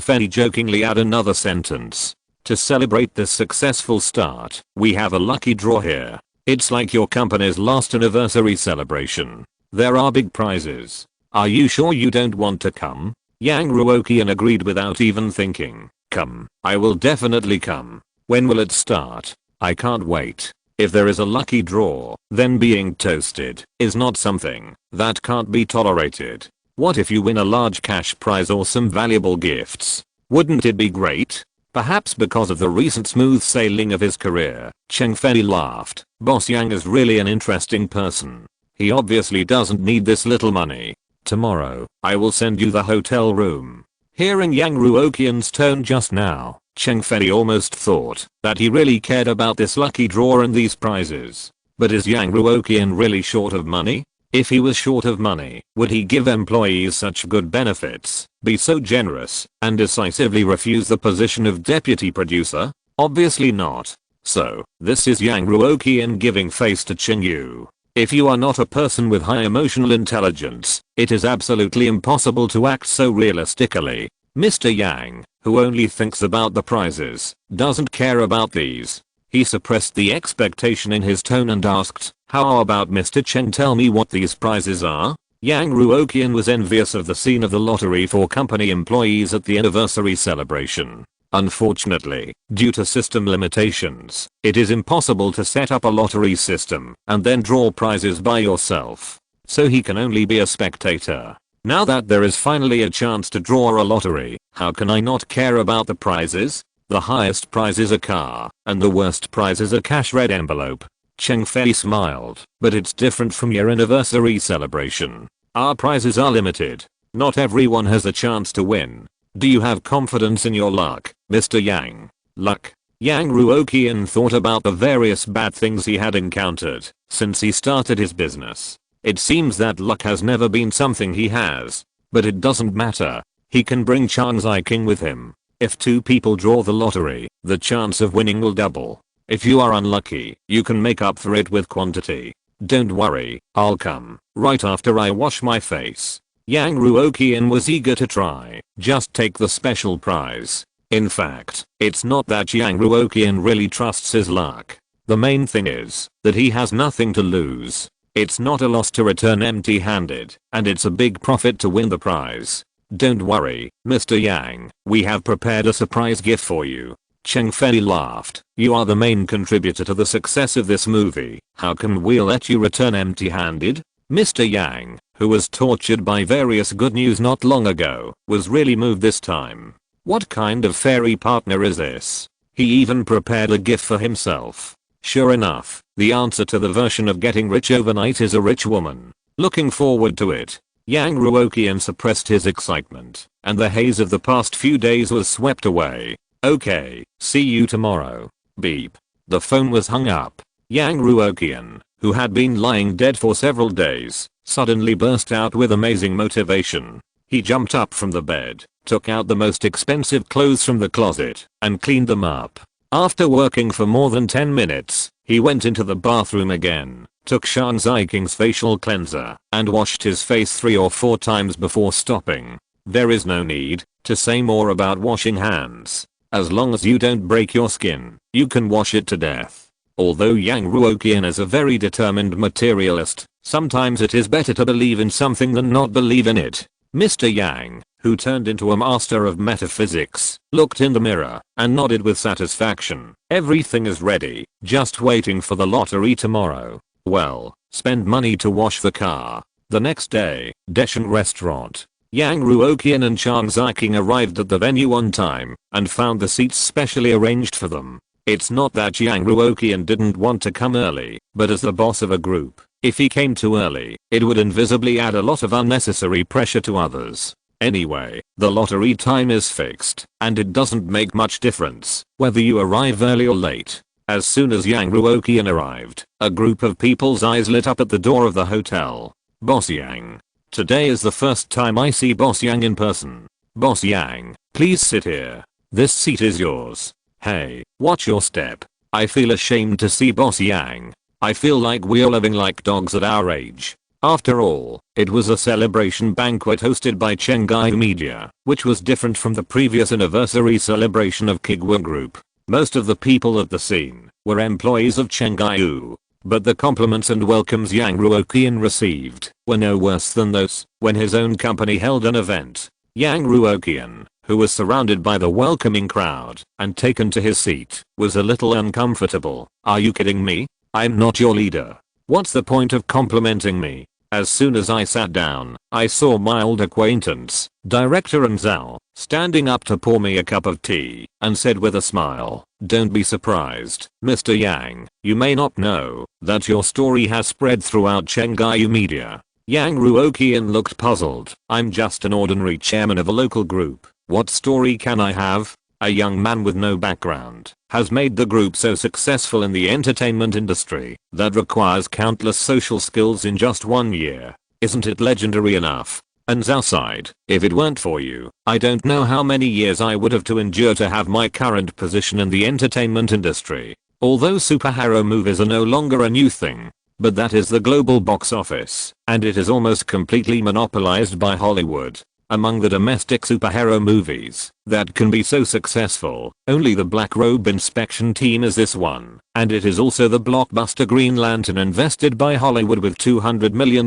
S1: Fei jokingly add another sentence. To celebrate this successful start, we have a lucky draw here. It's like your company's last anniversary celebration. There are big prizes. Are you sure you don't want to come? Yang Ruoqian agreed without even thinking. Come, I will definitely come. When will it start? I can't wait. If there is a lucky draw, then being toasted is not something that can't be tolerated. What if you win a large cash prize or some valuable gifts? Wouldn't it be great? Perhaps because of the recent smooth sailing of his career, Cheng Fei laughed. Boss Yang is really an interesting person. He obviously doesn't need this little money. Tomorrow, I will send you the hotel room. Hearing Yang Ruoqian's tone just now, Cheng Fei almost thought that he really cared about this lucky draw and these prizes. But is Yang Ruoqian really short of money? If he was short of money, would he give employees such good benefits, be so generous, and decisively refuse the position of deputy producer? Obviously not. So, this is Yang Ruoqian giving face to Cheng Yu. If you are not a person with high emotional intelligence, it is absolutely impossible to act so realistically. Mr. Yang, who only thinks about the prizes, doesn't care about these. He suppressed the expectation in his tone and asked, "How about Mr. Cheng, tell me what these prizes are?" Yang Ruoqian was envious of the scene of the lottery for company employees at the anniversary celebration. Unfortunately, due to system limitations, it is impossible to set up a lottery system and then draw prizes by yourself. So he can only be a spectator. Now that there is finally a chance to draw a lottery, how can I not care about the prizes? The highest prize is a car, and the worst prize is a cash red envelope. Cheng Fei smiled, but it's different from your anniversary celebration. Our prizes are limited. Not everyone has a chance to win. Do you have confidence in your luck, Mr. Yang? Luck? Yang Ruoqian thought about the various bad things he had encountered since he started his business. It seems that luck has never been something he has. But it doesn't matter. He can bring Chang Ziking with him. If 2 people draw the lottery, the chance of winning will double. If you are unlucky, you can make up for it with quantity. Don't worry, I'll come right after I wash my face. Yang Ruoqian was eager to try. Just take the special prize. In fact, it's not that Yang Ruoqian really trusts his luck. The main thing is that he has nothing to lose. It's not a loss to return empty-handed, and it's a big profit to win the prize. Don't worry, Mr. Yang, we have prepared a surprise gift for you. Cheng Fei laughed. You are the main contributor to the success of this movie. How come we'll let you return empty-handed? Mr. Yang, who was tortured by various good news not long ago, was really moved this time. What kind of fairy partner is this? He even prepared a gift for himself. Sure enough, the answer to the version of getting rich overnight is a rich woman. Looking forward to it. Yang Ruoqian suppressed his excitement, and the haze of the past few days was swept away. Okay, see you tomorrow. Beep. The phone was hung up. Yang Ruoqian, who had been lying dead for several days, suddenly burst out with amazing motivation. He jumped up from the bed, took out the most expensive clothes from the closet, and cleaned them up. After working for more than 10 minutes, he went into the bathroom again, took Shang Ziking's facial cleanser, and washed his face 3 or 4 times before stopping. There is no need to say more about washing hands. As long as you don't break your skin, you can wash it to death. Although Yang Ruoqian is a very determined materialist, sometimes it is better to believe in something than not believe in it. Mr. Yang, who turned into a master of metaphysics, looked in the mirror and nodded with satisfaction. Everything is ready, just waiting for the lottery tomorrow. Well, spend money to wash the car. The next day, Deshan restaurant. Yang Ruoqian and Chang Ziking arrived at the venue on time and found the seats specially arranged for them. It's not that Yang Ruoqian didn't want to come early, but as the boss of a group, if he came too early, it would invisibly add a lot of unnecessary pressure to others. Anyway, the lottery time is fixed, and it doesn't make much difference whether you arrive early or late. As soon as Yang Ruoqian arrived, a group of people's eyes lit up at the door of the hotel. Boss Yang. Today is the first time I see Boss Yang in person. Boss Yang, please sit here. This seat is yours. Hey, watch your step. I feel ashamed to see Boss Yang. I feel like we're living like dogs at our age. After all, it was a celebration banquet hosted by Chengai Media, which was different from the previous anniversary celebration of Kuiguang Group. Most of the people at the scene were employees of Chengai, but the compliments and welcomes Yang Ruoqian received were no worse than those when his own company held an event. Yang Ruoqian, who was surrounded by the welcoming crowd and taken to his seat, was a little uncomfortable. Are you kidding me? I'm not your leader. What's the point of complimenting me? As soon as I sat down, I saw my old acquaintance, Director Zhao, standing up to pour me a cup of tea, and said with a smile, "Don't be surprised, Mr. Yang, you may not know that your story has spread throughout Chengai Media." Yang Ruoqian looked puzzled. I'm just an ordinary chairman of a local group. What story can I have? A young man with no background has made the group so successful in the entertainment industry that requires countless social skills in just 1 year. Isn't it legendary enough? And Zhao sighed, if it weren't for you, I don't know how many years I would have to endure to have my current position in the entertainment industry. Although superhero movies are no longer a new thing, but that is the global box office, and it is almost completely monopolized by Hollywood. Among the domestic superhero movies that can be so successful, only the Black Robe Inspection Team is this one, and it is also the blockbuster Green Lantern invested by Hollywood with $200 million,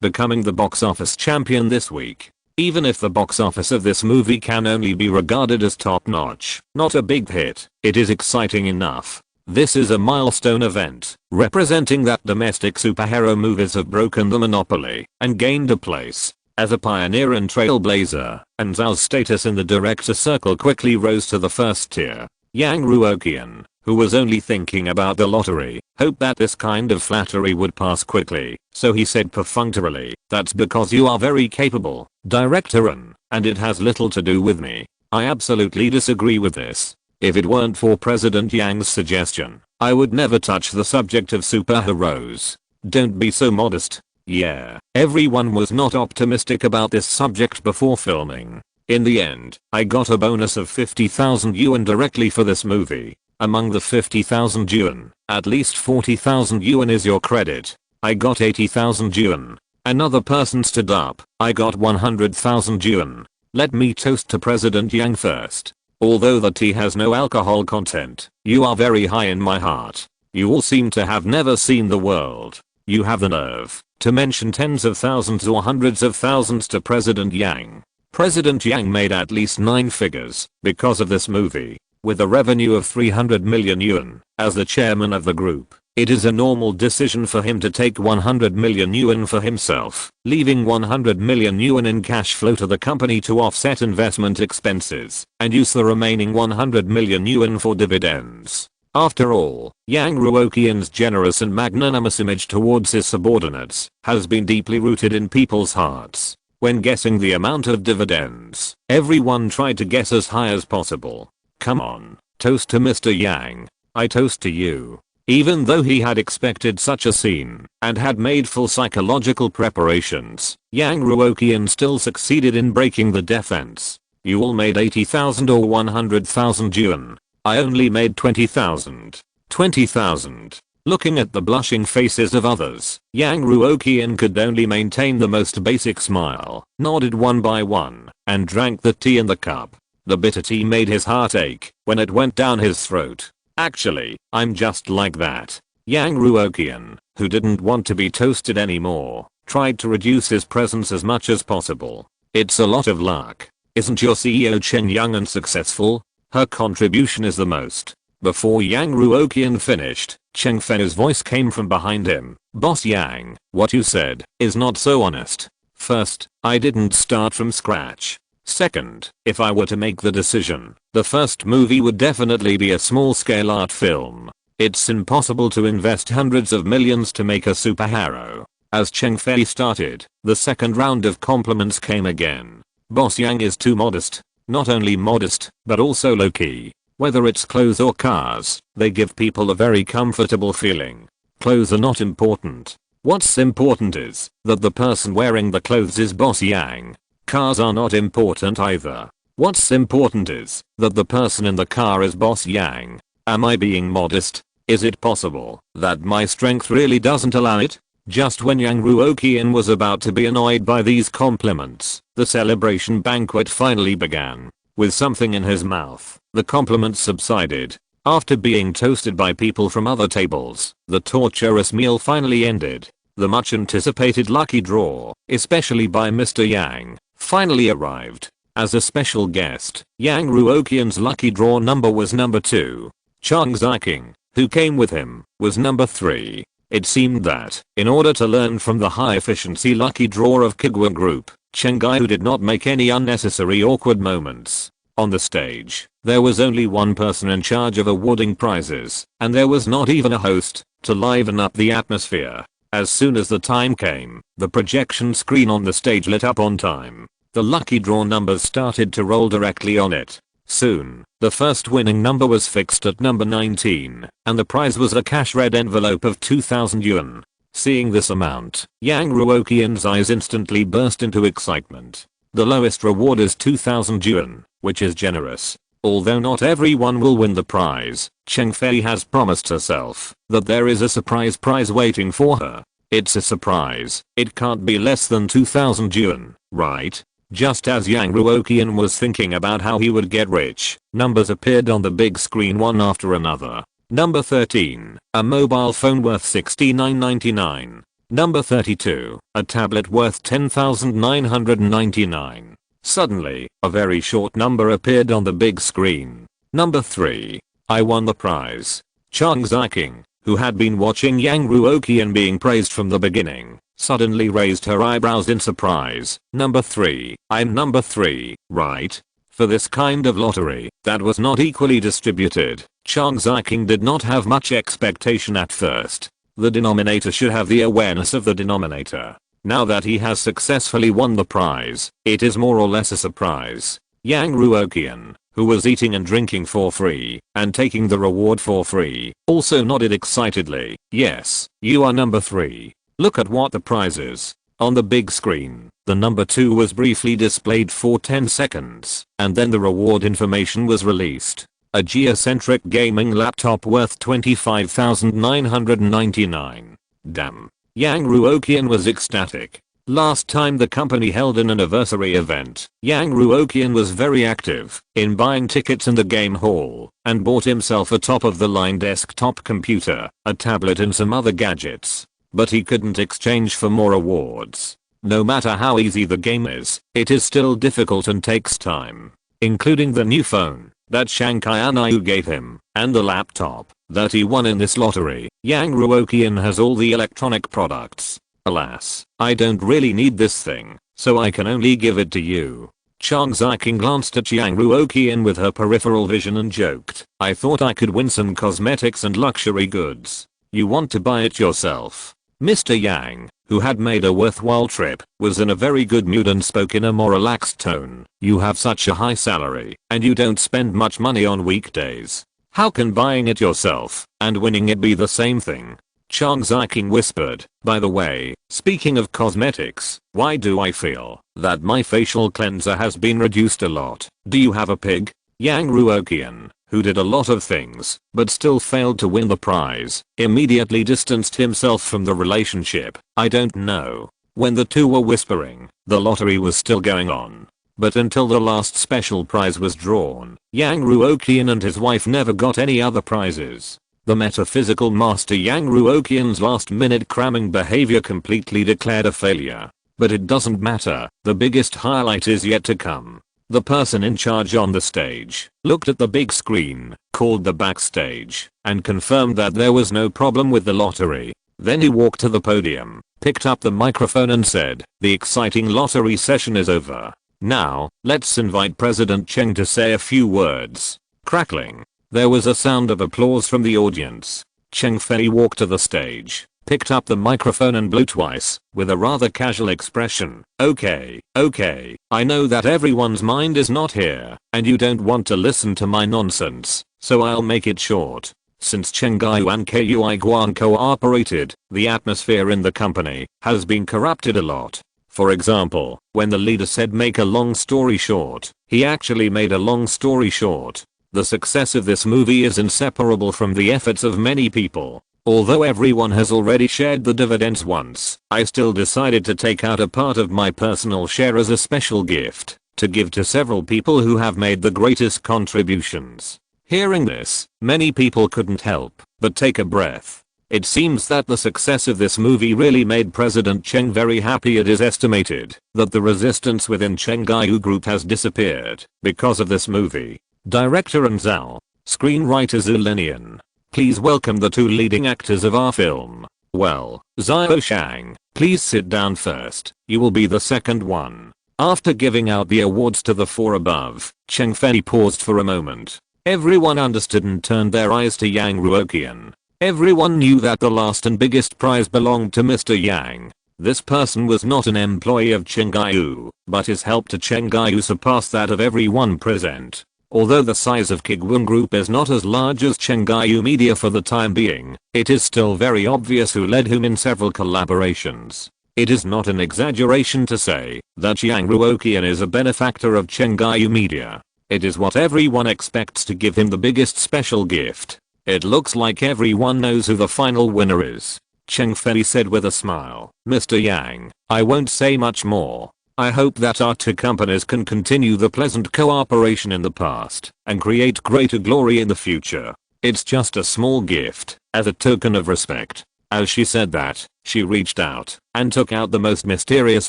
S1: becoming the box office champion this week. Even if the box office of this movie can only be regarded as top-notch, not a big hit, it is exciting enough. This is a milestone event, representing that domestic superhero movies have broken the monopoly and gained a place as a pioneer and trailblazer, and Zhao's status in the director circle quickly rose to the first tier. Yang Ruoqian, who was only thinking about the lottery, hoped that this kind of flattery would pass quickly, so he said perfunctorily, "That's because you are very capable, director and it has little to do with me. I absolutely disagree with this. If it weren't for President Yang's suggestion, I would never touch the subject of superheroes. Don't be so modest." Yeah, everyone was not optimistic about this subject before filming. In the end, I got a bonus of 50,000 yuan directly for this movie. Among the 50,000 yuan, at least 40,000 yuan is your credit. I got 80,000 yuan. Another person stood up. I got 100,000 yuan. Let me toast to President Yang first. Although the tea has no alcohol content, you are very high in my heart. You all seem to have never seen the world. You have the nerve to mention tens of thousands or hundreds of thousands to President Yang. President Yang made at least 9 figures because of this movie. With a revenue of 300 million yuan, as the chairman of the group, it is a normal decision for him to take 100 million yuan for himself, leaving 100 million yuan in cash flow to the company to offset investment expenses, and use the remaining 100 million yuan for dividends. After all, Yang Ruoqian's generous and magnanimous image towards his subordinates has been deeply rooted in people's hearts. When guessing the amount of dividends, everyone tried to guess as high as possible. Come on, toast to Mr. Yang. I toast to you. Even though he had expected such a scene and had made full psychological preparations, Yang Ruoqian still succeeded in breaking the defense. You all made 80,000 or 100,000 yuan. I only made 20,000. 20,000. Looking at the blushing faces of others, Yang Ruoqian could only maintain the most basic smile, nodded one by one, and drank the tea in the cup. The bitter tea made his heart ache when it went down his throat. Actually, I'm just like that. Yang Ruoqian, who didn't want to be toasted anymore, tried to reduce his presence as much as possible. It's a lot of luck. Isn't your CEO Chen young and successful? Her contribution is the most. Before Yang Ruoqian finished, Cheng Fei's voice came from behind him. Boss Yang, what you said is not so honest. First, I didn't start from scratch. Second, if I were to make the decision, the first movie would definitely be a small-scale art film. It's impossible to invest hundreds of millions to make a superhero. As Cheng Fei started, the second round of compliments came again. Boss Yang is too modest. Not only modest, but also low-key. Whether it's clothes or cars, they give people a very comfortable feeling. Clothes are not important. What's important is that the person wearing the clothes is Boss Yang. Cars are not important either. What's important is that the person in the car is Boss Yang. Am I being modest? Is it possible that my strength really doesn't allow it? Just when Yang Ruoqian was about to be annoyed by these compliments, the celebration banquet finally began. With something in his mouth, the compliments subsided. After being toasted by people from other tables, the torturous meal finally ended. The much anticipated lucky draw, especially by Mr. Yang, finally arrived. As a special guest, Yang Ruoqian's lucky draw number was number 2. Chang Ziking, who came with him, was number 3. It seemed that, in order to learn from the high-efficiency lucky draw of Kuiguang Group, Cheng Gaiu did not make any unnecessary awkward moments. On the stage, there was only one person in charge of awarding prizes, and there was not even a host to liven up the atmosphere. As soon as the time came, the projection screen on the stage lit up on time. The lucky draw numbers started to roll directly on it. Soon, the first winning number was fixed at number 19, and the prize was a cash red envelope of 2,000 yuan. Seeing this amount, Yang Ruoqian's eyes instantly burst into excitement. The lowest reward is 2,000 yuan, which is generous. Although not everyone will win the prize, Cheng Fei has promised herself that there is a surprise prize waiting for her. It's a surprise. It can't be less than 2,000 yuan, right? Just as Yang Ruoqian was thinking about how he would get rich, numbers appeared on the big screen one after another. Number 13, a mobile phone worth $69.99. Number 32, a tablet worth $10,999. Suddenly, a very short number appeared on the big screen. Number 3, I won the prize. Chang Ziking, who had been watching Yang Ruoqian being praised from the beginning, suddenly raised her eyebrows in surprise. Number 3, I'm number 3, right? For this kind of lottery that was not equally distributed, Chang Ziking did not have much expectation at first. The denominator should have the awareness of the denominator. Now that he has successfully won the prize, it is more or less a surprise. Yang Ruoqian, who was eating and drinking for free and taking the reward for free, also nodded excitedly. Yes, you are number 3. Look at what the prize is. On the big screen, the number 2 was briefly displayed for 10 seconds, and then the reward information was released. A geocentric gaming laptop worth $25,999. Damn. Yang Ruoqian was ecstatic. Last time the company held an anniversary event, Yang Ruoqian was very active in buying tickets in the game hall and bought himself a top-of-the-line desktop computer, a tablet and some other gadgets. But he couldn't exchange for more awards. No matter how easy the game is, it is still difficult and takes time. Including the new phone that Shanghai Anayu gave him, and the laptop that he won in this lottery. Yang Ruoqian has all the electronic products. Alas, I don't really need this thing, so I can only give it to you. Chang Ziking glanced at Yang Ruoqian with her peripheral vision and joked, I thought I could win some cosmetics and luxury goods. You want to buy it yourself? Mr. Yang, who had made a worthwhile trip, was in a very good mood and spoke in a more relaxed tone. You have such a high salary, and you don't spend much money on weekdays. How can buying it yourself and winning it be the same thing? Chang Ziking whispered, by the way, speaking of cosmetics, why do I feel that my facial cleanser has been reduced a lot? Do you have a pig? Yang Ruoqian, who did a lot of things but still failed to win the prize, immediately distanced himself from the relationship. I don't know. When the two were whispering, the lottery was still going on. But until the last special prize was drawn, Yang Ruoqian and his wife never got any other prizes. The metaphysical master Yang Ruoqian's last-minute cramming behavior completely declared a failure. But it doesn't matter, the biggest highlight is yet to come. The person in charge on the stage looked at the big screen, called the backstage, and confirmed that there was no problem with the lottery. Then he walked to the podium, picked up the microphone and said, the exciting lottery session is over. Now, let's invite President Cheng to say a few words. Crackling. There was a sound of applause from the audience. Cheng Fei walked to the stage, picked up the microphone and blew twice, with a rather casual expression. Okay, I know that everyone's mind is not here, and you don't want to listen to my nonsense, so I'll make it short. Since Cheng Gaiyu and Kuiguang cooperated, the atmosphere in the company has been corrupted a lot. For example, when the leader said make a long story short, he actually made a long story short. The success of this movie is inseparable from the efforts of many people. Although everyone has already shared the dividends once, I still decided to take out a part of my personal share as a special gift to give to several people who have made the greatest contributions. Hearing this, many people couldn't help but take a breath. It seems that the success of this movie really made President Cheng very happy. It is estimated that the resistance within Cheng Gaiyu Group has disappeared because of this movie. Director and Zhao, screenwriter Zhu Linian. Please welcome the two leading actors of our film. Well, Zhao Shang, please sit down first. You will be the second one. After giving out the awards to the four above, Cheng Fei paused for a moment. Everyone understood and turned their eyes to Yang Ruoqian. Everyone knew that the last and biggest prize belonged to Mr. Yang. This person was not an employee of Cheng Gaiyu, but his help to Cheng Gaiyu surpassed that of everyone present. Although the size of Kuiguang Group is not as large as Cheng Gaiyu Media for the time being, it is still very obvious who led whom in several collaborations. It is not an exaggeration to say that Yang Ruoqian is a benefactor of Cheng Gaiyu Media. It is what everyone expects to give him the biggest special gift. It looks like everyone knows who the final winner is. Cheng Fei said with a smile. Mr. Yang, I won't say much more. I hope that our two companies can continue the pleasant cooperation in the past and create greater glory in the future. It's just a small gift as a token of respect." As she said that, she reached out and took out the most mysterious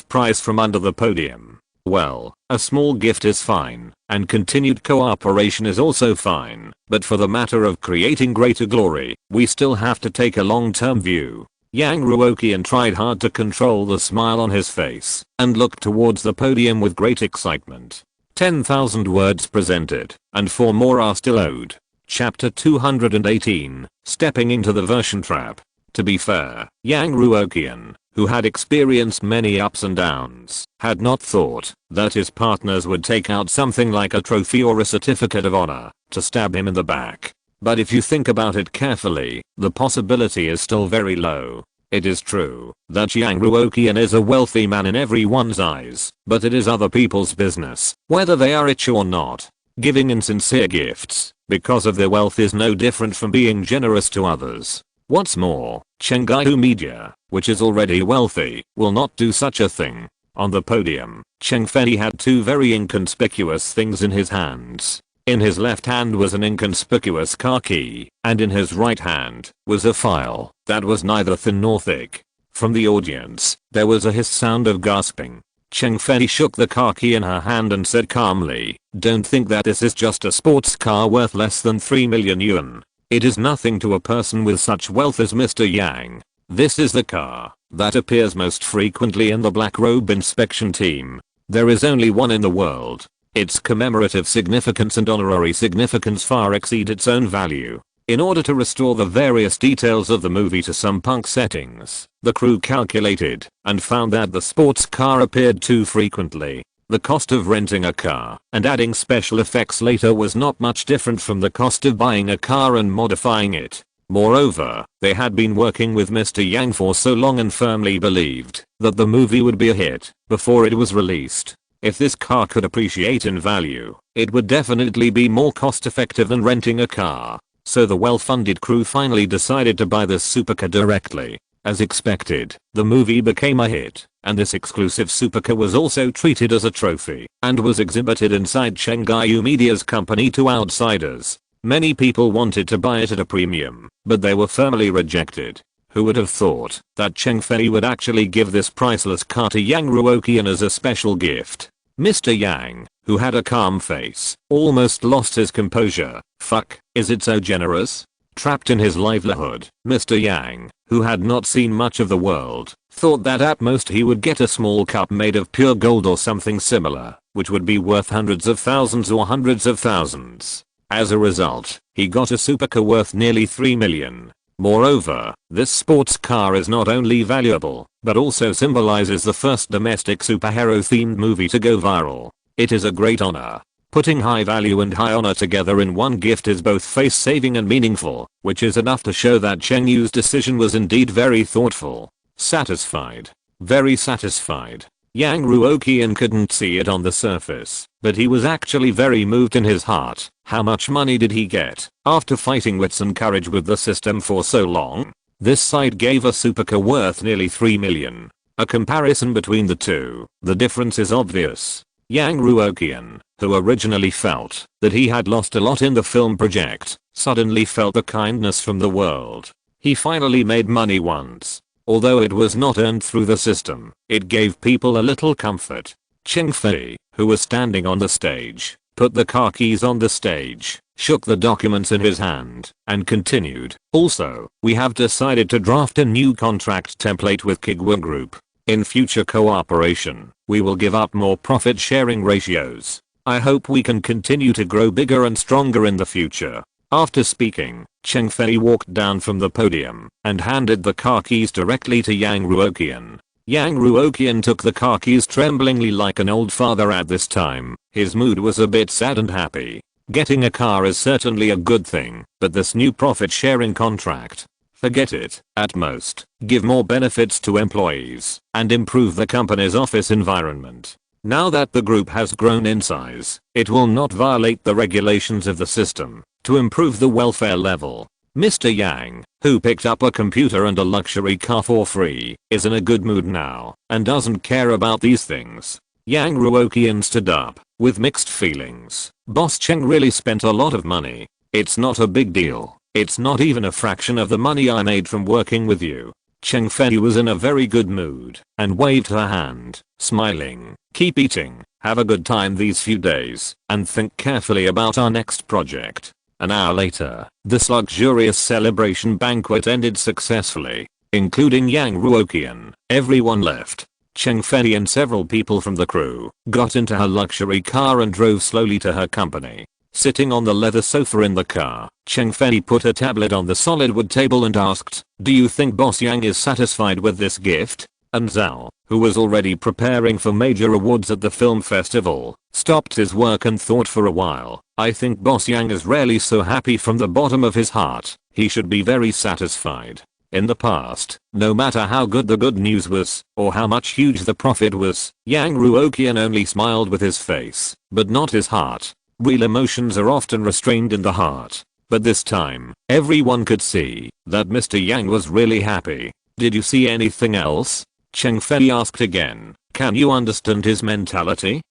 S1: prize from under the podium. Well, a small gift is fine, and continued cooperation is also fine, but for the matter of creating greater glory, we still have to take a long-term view. Yang Ruoqian tried hard to control the smile on his face and looked towards the podium with great excitement. 10,000 words presented, and 4 more are still owed. Chapter 218, Stepping into the Version Trap. To be fair, Yang Ruoqian, who had experienced many ups and downs, had not thought that his partners would take out something like a trophy or a certificate of honor to stab him in the back. But if you think about it carefully, the possibility is still very low. It is true that Yang Ruoqian is a wealthy man in everyone's eyes, but it is other people's business, whether they are rich or not. Giving insincere gifts because of their wealth is no different from being generous to others. What's more, Chengaihu Media, which is already wealthy, will not do such a thing. On the podium, Cheng Fei had 2 very inconspicuous things in his hands. In his left hand was an inconspicuous car key, and in his right hand was a file that was neither thin nor thick. From the audience, there was a hiss sound of gasping. Cheng Fei shook the car key in her hand and said calmly, "Don't think that this is just a sports car worth less than 3 million yuan. It is nothing to a person with such wealth as Mr. Yang. This is the car that appears most frequently in the black robe inspection team. There is only one in the world. Its commemorative significance and honorary significance far exceed its own value." In order to restore the various details of the movie to some punk settings, the crew calculated and found that the sports car appeared too frequently. The cost of renting a car and adding special effects later was not much different from the cost of buying a car and modifying it. Moreover, they had been working with Mr. Yang for so long and firmly believed that the movie would be a hit before it was released. If this car could appreciate in value, it would definitely be more cost effective than renting a car. So the well-funded crew finally decided to buy this supercar directly. As expected, the movie became a hit, and this exclusive supercar was also treated as a trophy and was exhibited inside Chengaihu Media's company to outsiders. Many people wanted to buy it at a premium, but they were firmly rejected. Who would have thought that Cheng Fei would actually give this priceless car to Yang Ruoqian as a special gift? Mr. Yang, who had a calm face, almost lost his composure. "Fuck, is it so generous?" Trapped in his livelihood, Mr. Yang, who had not seen much of the world, thought that at most he would get a small cup made of pure gold or something similar, which would be worth hundreds of thousands or hundreds of thousands. As a result, he got a supercar worth nearly 3 million. Moreover, this sports car is not only valuable, but also symbolizes the first domestic superhero-themed movie to go viral. It is a great honor. Putting high value and high honor together in one gift is both face-saving and meaningful, which is enough to show that Cheng Yu's decision was indeed very thoughtful. Satisfied. Very satisfied. Yang Ruoqian couldn't see it on the surface, but he was actually very moved in his heart. How much money did he get after fighting wits and courage with the system for so long? This side gave a supercar worth nearly 3 million. A comparison between the two, the difference is obvious. Yang Ruoqian, who originally felt that he had lost a lot in the film project, suddenly felt the kindness from the world. He finally made money once. Although it was not earned through the system, it gave people a little comfort. Cheng Fei, who was standing on the stage, put the car keys on the stage, shook the documents in his hand, and continued. "Also, we have decided to draft a new contract template with Kuiguang Group. In future cooperation, we will give up more profit sharing ratios. I hope we can continue to grow bigger and stronger in the future." After speaking, Cheng Fei walked down from the podium and handed the car keys directly to Yang Ruoqian. Yang Ruoqian took the car keys tremblingly like an old father at this time. His mood was a bit sad and happy. Getting a car is certainly a good thing, but this new profit sharing contract, forget it. At most, give more benefits to employees and improve the company's office environment. Now that the group has grown in size, it will not violate the regulations of the system to improve the welfare level. Mr. Yang, who picked up a computer and a luxury car for free, is in a good mood now and doesn't care about these things. Yang Ruoqian stood up, with mixed feelings. Boss Cheng really spent a lot of money. It's not a big deal. It's not even a fraction of the money I made from working with you. Cheng Fei was in a very good mood, and waved her hand, smiling. Keep eating, have a good time these few days, and think carefully about our next project. An hour later, this luxurious celebration banquet ended successfully, including Yang Ruoqian. Everyone left. Cheng Fei and several people from the crew got into her luxury car and drove slowly to her company. Sitting on the leather sofa in the car, Cheng Fei put a tablet on the solid wood table and asked, "Do you think Boss Yang is satisfied with this gift?" And Zhao, who was already preparing for major awards at the film festival, stopped his work and thought for a while. "I think Boss Yang is really so happy from the bottom of his heart. He should be very satisfied." In the past, no matter how good the good news was, or how much huge the profit was, Yang Ruoqian only smiled with his face, but not his heart. Real emotions are often restrained in the heart. But this time, everyone could see that Mr. Yang was really happy. "Did you see anything else?" Cheng Fei asked again. "Can you understand his mentality?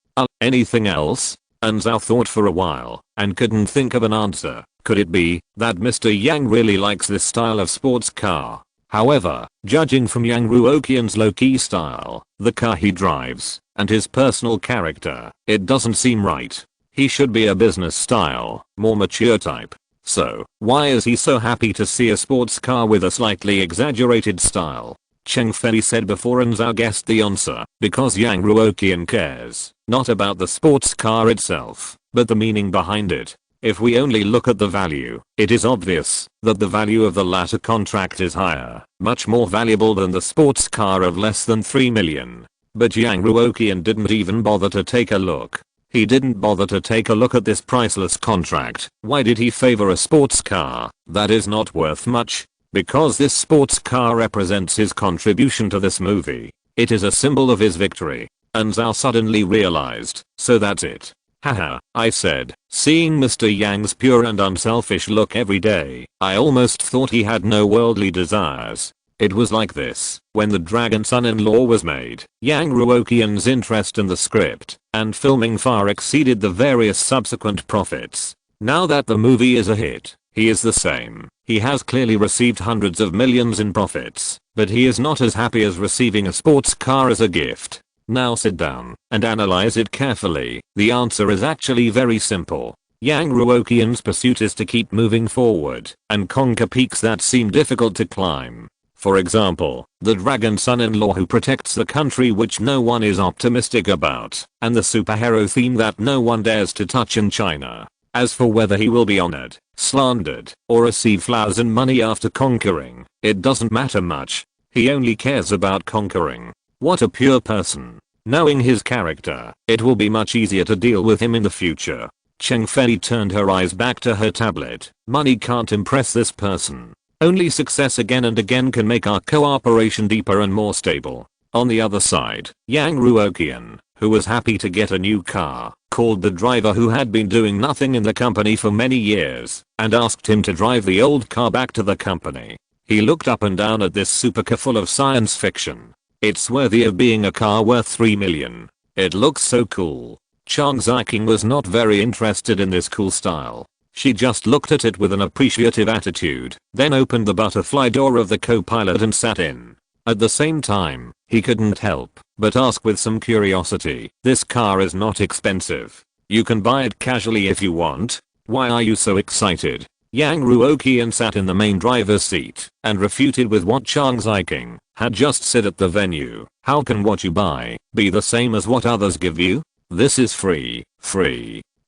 S1: Anything else?" And Zhao thought for a while, and couldn't think of an answer. Could it be that Mr. Yang really likes this style of sports car? However, judging from Yang Ruoqian's low-key style, the car he drives, and his personal character, it doesn't seem right. He should be a business style, more mature type. So, why is he so happy to see a sports car with a slightly exaggerated style? Cheng Fei said before, and Zhao guessed the answer. Because Yang Ruoqian cares, not about the sports car itself, but the meaning behind it. If we only look at the value, it is obvious that the value of the latter contract is higher, much more valuable than the sports car of less than 3 million. But Yang Ruoqian didn't even bother to take a look. He didn't bother to take a look at this priceless contract. Why did he favor a sports car that is not worth much? Because this sports car represents his contribution to this movie. It is a symbol of his victory. And Zhao suddenly realized, so that's it. Haha, I said, seeing Mr. Yang's pure and unselfish look every day, I almost thought he had no worldly desires. It was like this when The Dragon Son-in-Law was made. Yang Ruoqian's interest in the script and filming far exceeded the various subsequent profits. Now that the movie is a hit, he is the same. He has clearly received hundreds of millions in profits, but he is not as happy as receiving a sports car as a gift. Now sit down and analyze it carefully. The answer is actually very simple. Yang Ruoqian's pursuit is to keep moving forward and conquer peaks that seem difficult to climb. For example, the dragon son-in-law who protects the country which no one is optimistic about, and the superhero theme that no one dares to touch in China. As for whether he will be honored, slandered, or receive flowers and money after conquering, it doesn't matter much. He only cares about conquering. What a pure person. Knowing his character, it will be much easier to deal with him in the future. Cheng Fei turned her eyes back to her tablet. Money can't impress this person. Only success again and again can make our cooperation deeper and more stable. On the other side, Yang Ruoqian, who was happy to get a new car, called the driver who had been doing nothing in the company for many years, and asked him to drive the old car back to the company. He looked up and down at this supercar full of science fiction. It's worthy of being a car worth 3 million. It looks so cool. Chang Ziking was not very interested in this cool style. She just looked at it with an appreciative attitude, then opened the butterfly door of the co-pilot and sat in. At the same time, he couldn't help but ask with some curiosity, "This car is not expensive. You can buy it casually if you want. Why are you so excited?" Yang Ruoqian sat in the main driver's seat and refuted with what Chang Ziking had just said at the venue. How can what you buy be the same as what others give you? This is free.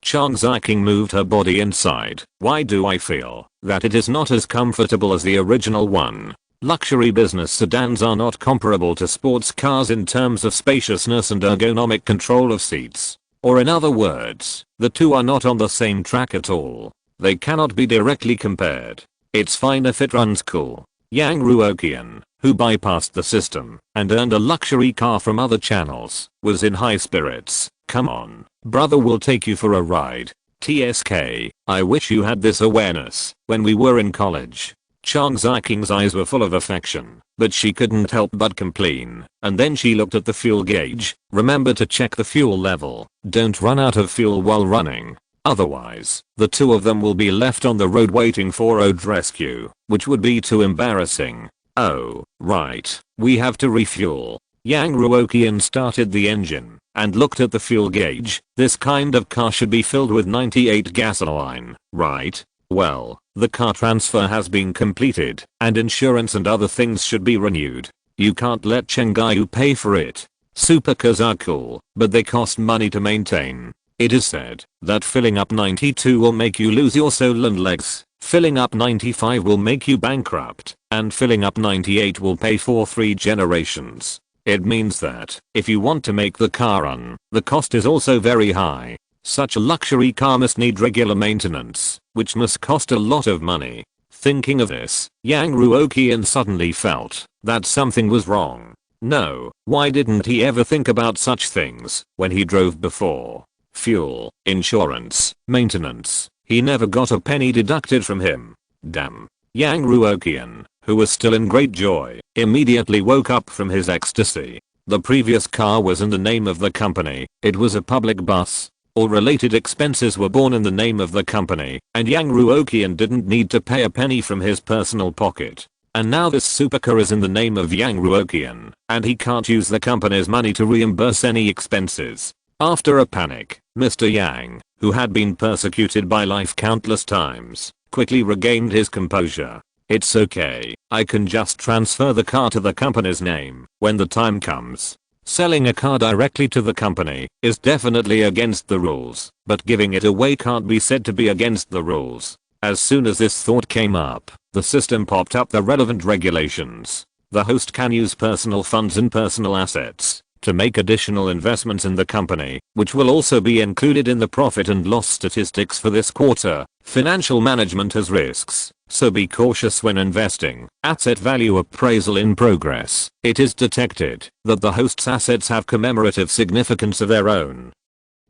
S1: Chang Ziking moved her body inside. Why do I feel that it is not as comfortable as the original one? Luxury business sedans are not comparable to sports cars in terms of spaciousness and ergonomic control of seats. Or in other words, the two are not on the same track at all. They cannot be directly compared. It's fine if it runs cool. Yang Ruoqian, who bypassed the system and earned a luxury car from other channels, was in high spirits. "Come on, brother, will take you for a ride. TSK, I wish you had this awareness when we were in college. Chang Ziking's eyes were full of affection, but she couldn't help but complain, and then she looked at the fuel gauge. Remember to check the fuel level. Don't run out of fuel while running. Otherwise, the two of them will be left on the road waiting for road rescue, which would be too embarrassing. Oh, right. We have to refuel. Yang Ruoqian started the engine and looked at the fuel gauge. This kind of car should be filled with 98 gasoline, right? Well, the car transfer has been completed, and insurance and other things should be renewed. You can't let Chengyu pay for it. Supercars are cool, but they cost money to maintain. It is said that filling up 92 will make you lose your soul and legs, filling up 95 will make you bankrupt, and filling up 98 will pay for 3 generations. It means that if you want to make the car run, the cost is also very high. Such a luxury car must need regular maintenance, which must cost a lot of money. Thinking of this, Yang Ruoqian suddenly felt that something was wrong. No, why didn't he ever think about such things when he drove before? Fuel, insurance, maintenance. He never got a penny deducted from him. Damn. Yang Ruoqian, who was still in great joy, immediately woke up from his ecstasy. The previous car was in the name of the company. It was a public bus. All related expenses were borne in the name of the company, and Yang Ruoqian didn't need to pay a penny from his personal pocket. And now this supercar is in the name of Yang Ruoqian, and he can't use the company's money to reimburse any expenses. After a panic, Mr. Yang, who had been persecuted by life countless times, quickly regained his composure. It's okay, I can just transfer the car to the company's name when the time comes. Selling a car directly to the company is definitely against the rules, but giving it away can't be said to be against the rules. As soon as this thought came up, the system popped up the relevant regulations. The host can use personal funds and personal assets to make additional investments in the company, which will also be included in the profit and loss statistics for this quarter. Financial management has risks, so be cautious when investing. Asset value appraisal in progress. It is detected that the host's assets have commemorative significance of their own.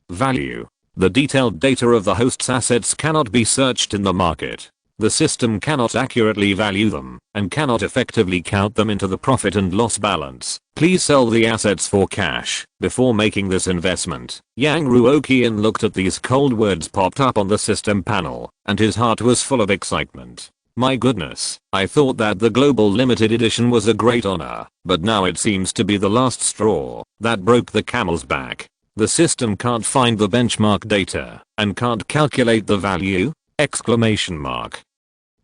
S1: Value. The detailed data of the host's assets cannot be searched in the market. The system cannot accurately value them and cannot effectively count them into the profit and loss balance. Please sell the assets for cash before making this investment. Yang Ruoqian looked at these cold words popped up on the system panel, and his heart was full of excitement. My goodness, I thought that the global limited edition was a great honor, but now it seems to be the last straw that broke the camel's back. The system can't find the benchmark data and can't calculate the value? Exclamation mark.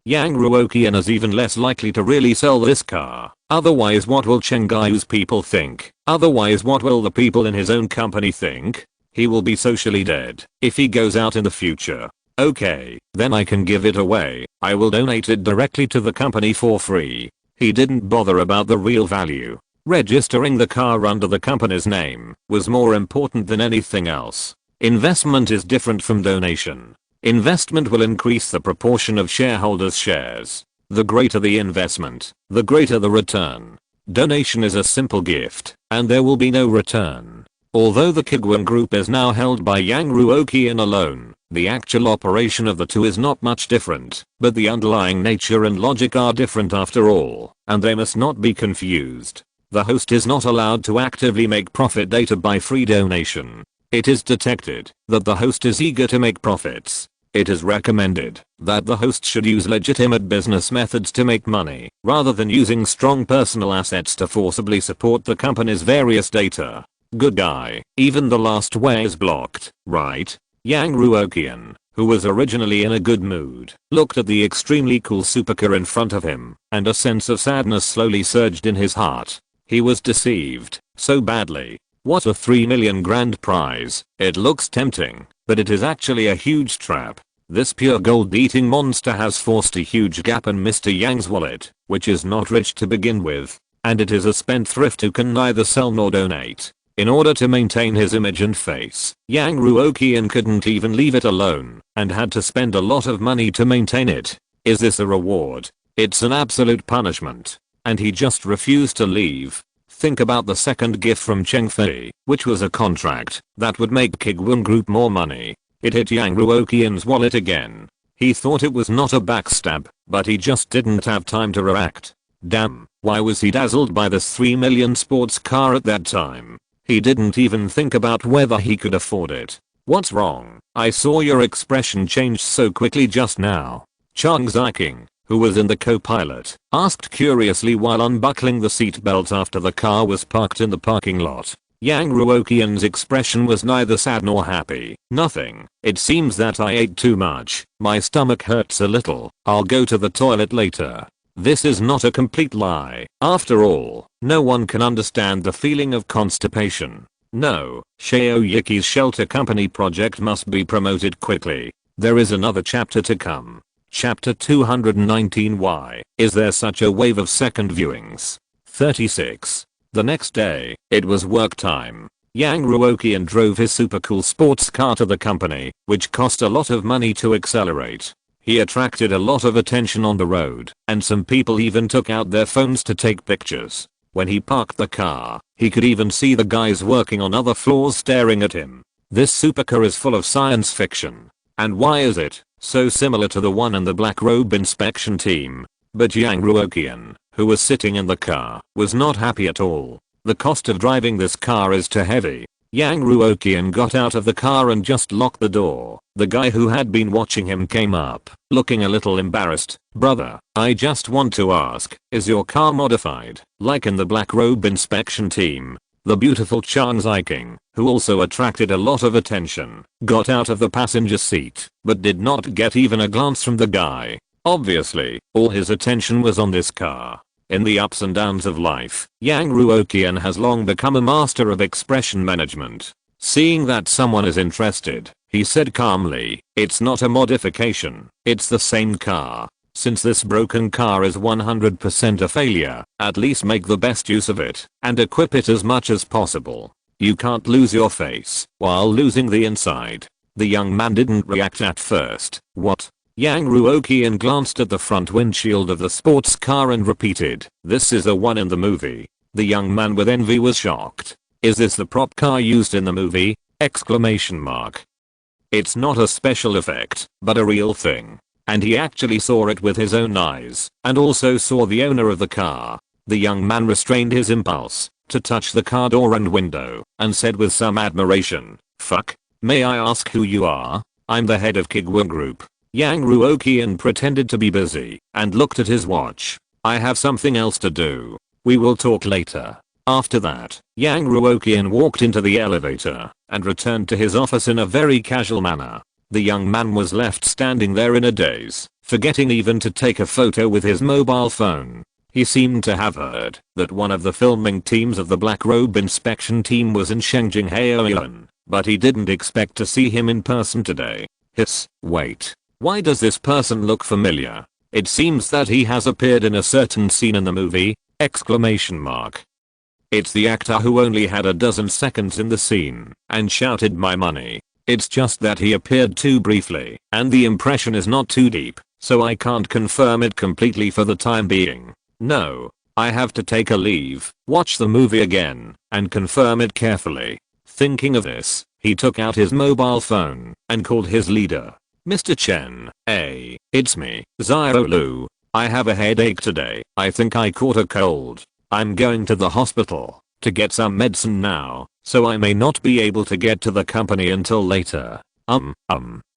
S1: Yang Ruoqian is even less likely to really sell this car. Otherwise, what will Chengyu's people think? Otherwise, what will the people in his own company think? He will be socially dead if he goes out in the future. Okay, then I can give it away. I will donate it directly to the company for free. He didn't bother about the real value. Registering the car under the company's name was more important than anything else. Investment is different from donation. Investment will increase the proportion of shareholders' shares. The greater the investment, the greater the return. Donation is a simple gift, and there will be no return. Although the Kuiguang Group is now held by Yang Ruoqian alone, the actual operation of the two is not much different, but the underlying nature and logic are different after all, and they must not be confused. The host is not allowed to actively make profit data by free donation. It is detected that the host is eager to make profits. It is recommended that the host should use legitimate business methods to make money, rather than using strong personal assets to forcibly support the company's various data. Good guy, even the last way is blocked, right? Yang Ruoqian, who was originally in a good mood, looked at the extremely cool supercar in front of him, and a sense of sadness slowly surged in his heart. He was deceived, so badly. What a 3 million grand prize. It looks tempting, but it is actually a huge trap. This pure gold-eating monster has forced a huge gap in Mr. Yang's wallet, which is not rich to begin with, and it is a spendthrift who can neither sell nor donate. In order to maintain his image and face, Yang Ruoqian couldn't even leave it alone, and had to spend a lot of money to maintain it. Is this a reward? It's an absolute punishment. And he just refused to leave. Think about the second gift from Cheng Fei, which was a contract that would make Kuiguang Group more money. It hit Yang Ruoqian's wallet again. He thought it was not a backstab, but he just didn't have time to react. Damn, why was he dazzled by this 3 million sports car at that time? He didn't even think about whether he could afford it. What's wrong? I saw your expression change so quickly just now. Chang Ziking, who was in the co-pilot, asked curiously while unbuckling the seatbelt after the car was parked in the parking lot. Yang Ruoqian's expression was neither sad nor happy. Nothing. It seems that I ate too much. My stomach hurts a little. I'll go to the toilet later. This is not a complete lie. After all, no one can understand the feeling of constipation. No, Shaoyiki's shelter company project must be promoted quickly. There is another chapter to come. Chapter 219. Why is there such a wave of second viewings? 36. The next day, it was work time. Yang Ruoqian drove his super cool sports car to the company, which cost a lot of money to accelerate. He attracted a lot of attention on the road, and some people even took out their phones to take pictures. When he parked the car, he could even see the guys working on other floors staring at him. This supercar is full of science fiction. And why is it so similar to the one in the black robe inspection team? But Yang Ruoqian, who was sitting in the car, was not happy at all. The cost of driving this car is too heavy. Yang Ruoqian got out of the car and just locked the door. The guy who had been watching him came up, looking a little embarrassed. Brother, I just want to ask, is your car modified, like in the black robe inspection team? The beautiful Chang Ziking, who also attracted a lot of attention, got out of the passenger seat, but did not get even a glance from the guy. Obviously, all his attention was on this car. In the ups and downs of life, Yang Ruoqian has long become a master of expression management. Seeing that someone is interested, he said calmly, it's not a modification, it's the same car. Since this broken car is 100% a failure, at least make the best use of it, and equip it as much as possible. You can't lose your face, while losing the inside. The young man didn't react at first. What? Yang Ruoqian glanced at the front windshield of the sports car and repeated, this is the one in the movie. The young man with envy was shocked. Is this the prop car used in the movie? Exclamation mark. It's not a special effect, but a real thing. And he actually saw it with his own eyes, and also saw the owner of the car. The young man restrained his impulse to touch the car door and window, and said with some admiration, fuck. May I ask who you are? I'm the head of Kuiguang Group. Yang Ruoqian pretended to be busy, and looked at his watch. I have something else to do. We will talk later. After that, Yang Ruoqian walked into the elevator, and returned to his office in a very casual manner. The young man was left standing there in a daze, forgetting even to take a photo with his mobile phone. He seemed to have heard that one of the filming teams of the black robe inspection team was in Shenzhen, but he didn't expect to see him in person today. Wait. Why does this person look familiar? It seems that he has appeared in a certain scene in the movie! Exclamation mark. It's the actor who only had a dozen seconds in the scene, and shouted my money. It's just that he appeared too briefly, and the impression is not too deep, so I can't confirm it completely for the time being. No. I have to take a leave, watch the movie again, and confirm it carefully. Thinking of this, he took out his mobile phone, and called his leader. Mr. Chen, hey, it's me, Zhao Lu. I have a headache today. I think I caught a cold. I'm going to the hospital to get some medicine now, so I may not be able to get to the company until later.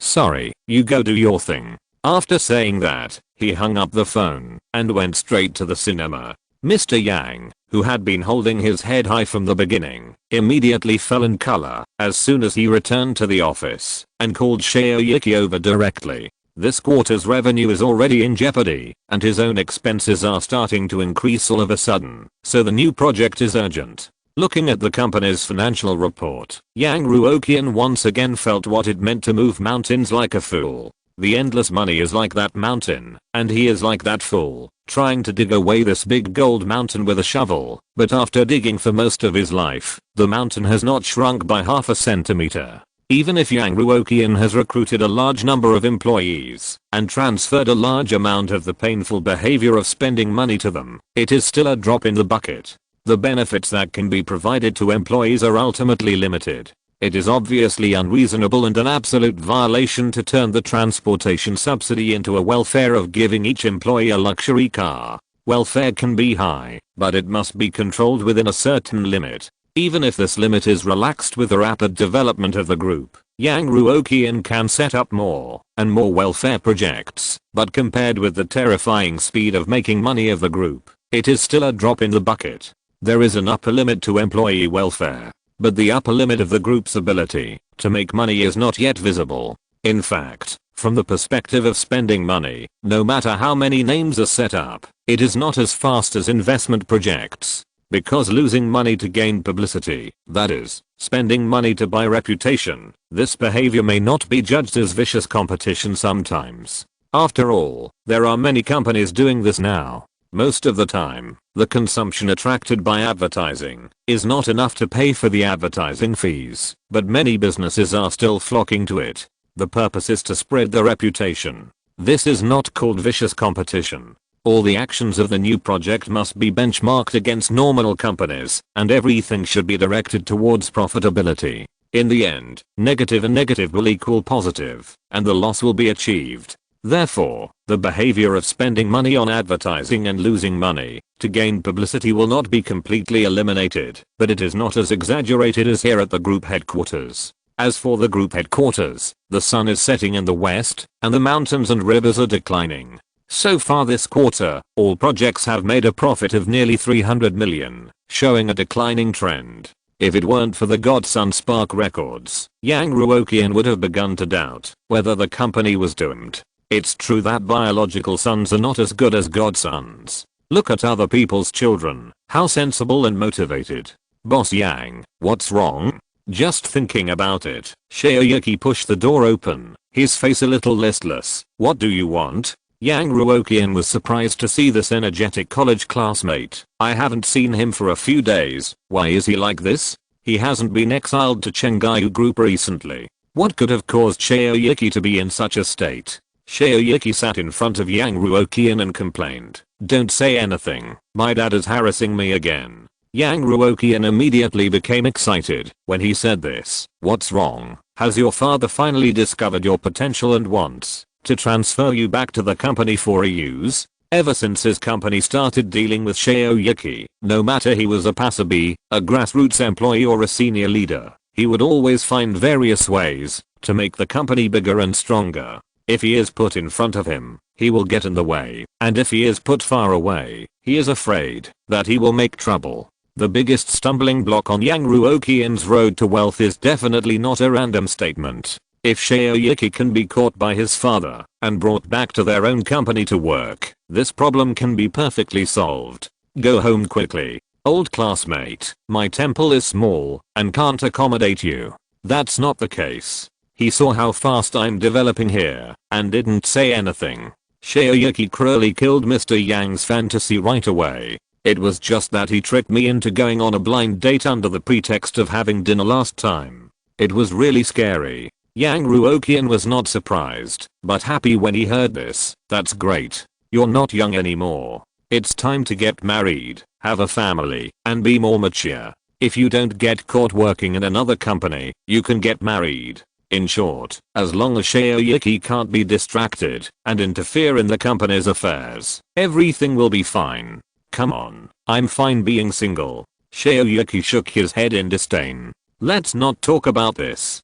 S1: Sorry, you go do your thing. After saying that, he hung up the phone and went straight to the cinema. Mr. Yang, who had been holding his head high from the beginning, immediately fell in color as soon as he returned to the office and called Shaoyiki over directly. This quarter's revenue is already in jeopardy, and his own expenses are starting to increase all of a sudden, so the new project is urgent. Looking at the company's financial report, Yang Ruoqian once again felt what it meant to move mountains like a fool. The endless money is like that mountain, and he is like that fool, trying to dig away this big gold mountain with a shovel, but after digging for most of his life, the mountain has not shrunk by half a centimeter. Even if Yang Ruoqian has recruited a large number of employees and transferred a large amount of the painful behavior of spending money to them, it is still a drop in the bucket. The benefits that can be provided to employees are ultimately limited. It is obviously unreasonable and an absolute violation to turn the transportation subsidy into a welfare of giving each employee a luxury car. Welfare can be high, but it must be controlled within a certain limit. Even if this limit is relaxed with the rapid development of the group, Yang Ruoqian can set up more and more welfare projects, but compared with the terrifying speed of making money of the group, it is still a drop in the bucket. There is an upper limit to employee welfare, but the upper limit of the group's ability to make money is not yet visible. In fact, from the perspective of spending money, no matter how many names are set up, it is not as fast as investment projects. Because losing money to gain publicity, that is, spending money to buy reputation, this behavior may not be judged as vicious competition sometimes. After all, there are many companies doing this now. Most of the time, the consumption attracted by advertising is not enough to pay for the advertising fees, but many businesses are still flocking to it. The purpose is to spread the reputation. This is not called vicious competition. All the actions of the new project must be benchmarked against normal companies, and everything should be directed towards profitability. In the end, negative and negative will equal positive, and the loss will be achieved. Therefore, the behavior of spending money on advertising and losing money to gain publicity will not be completely eliminated, but it is not as exaggerated as here at the group headquarters. As for the group headquarters, the sun is setting in the west, and the mountains and rivers are declining. So far this quarter, all projects have made a profit of nearly 300 million, showing a declining trend. If it weren't for the Godson Spark records, Yang Ruoqian would have begun to doubt whether the company was doomed. It's true that biological sons are not as good as godsons. Look at other people's children, how sensible and motivated. Boss Yang, what's wrong? Just thinking about it, Shaoyuki pushed the door open, his face a little listless. What do you want? Yang Ruoqian was surprised to see this energetic college classmate. I haven't seen him for a few days. Why is he like this? He hasn't been exiled to Chengaiyu Group recently. What could have caused Shaoyuki to be in such a state? Shaoyuki sat in front of Yang Ruoqian and complained. Don't say anything. My dad is harassing me again. Yang Ruoqian immediately became excited when he said this. What's wrong? Has your father finally discovered your potential and wants to transfer you back to the company for a use? Ever since his company started dealing with Shaoyuki, no matter he was a passerby, a grassroots employee or a senior leader, he would always find various ways to make the company bigger and stronger. If he is put in front of him, he will get in the way, and if he is put far away, he is afraid that he will make trouble. The biggest stumbling block on Yang Ruoqian's road to wealth is definitely not a random statement. If Shaoyuki can be caught by his father and brought back to their own company to work, this problem can be perfectly solved. Go home quickly. Old classmate, my temple is small and can't accommodate you. That's not the case. He saw how fast I'm developing here and didn't say anything. Shaoyuki cruelly killed Mr. Yang's fantasy right away. It was just that he tricked me into going on a blind date under the pretext of having dinner last time. It was really scary. Yang Ruoqian was not surprised, but happy when he heard this. That's great. You're not young anymore. It's time to get married, have a family, and be more mature. If you don't get caught working in another company, you can get married. In short, as long as Shaoyuki can't be distracted and interfere in the company's affairs, everything will be fine. Come on, I'm fine being single. Shaoyuki shook his head in disdain. Let's not talk about this.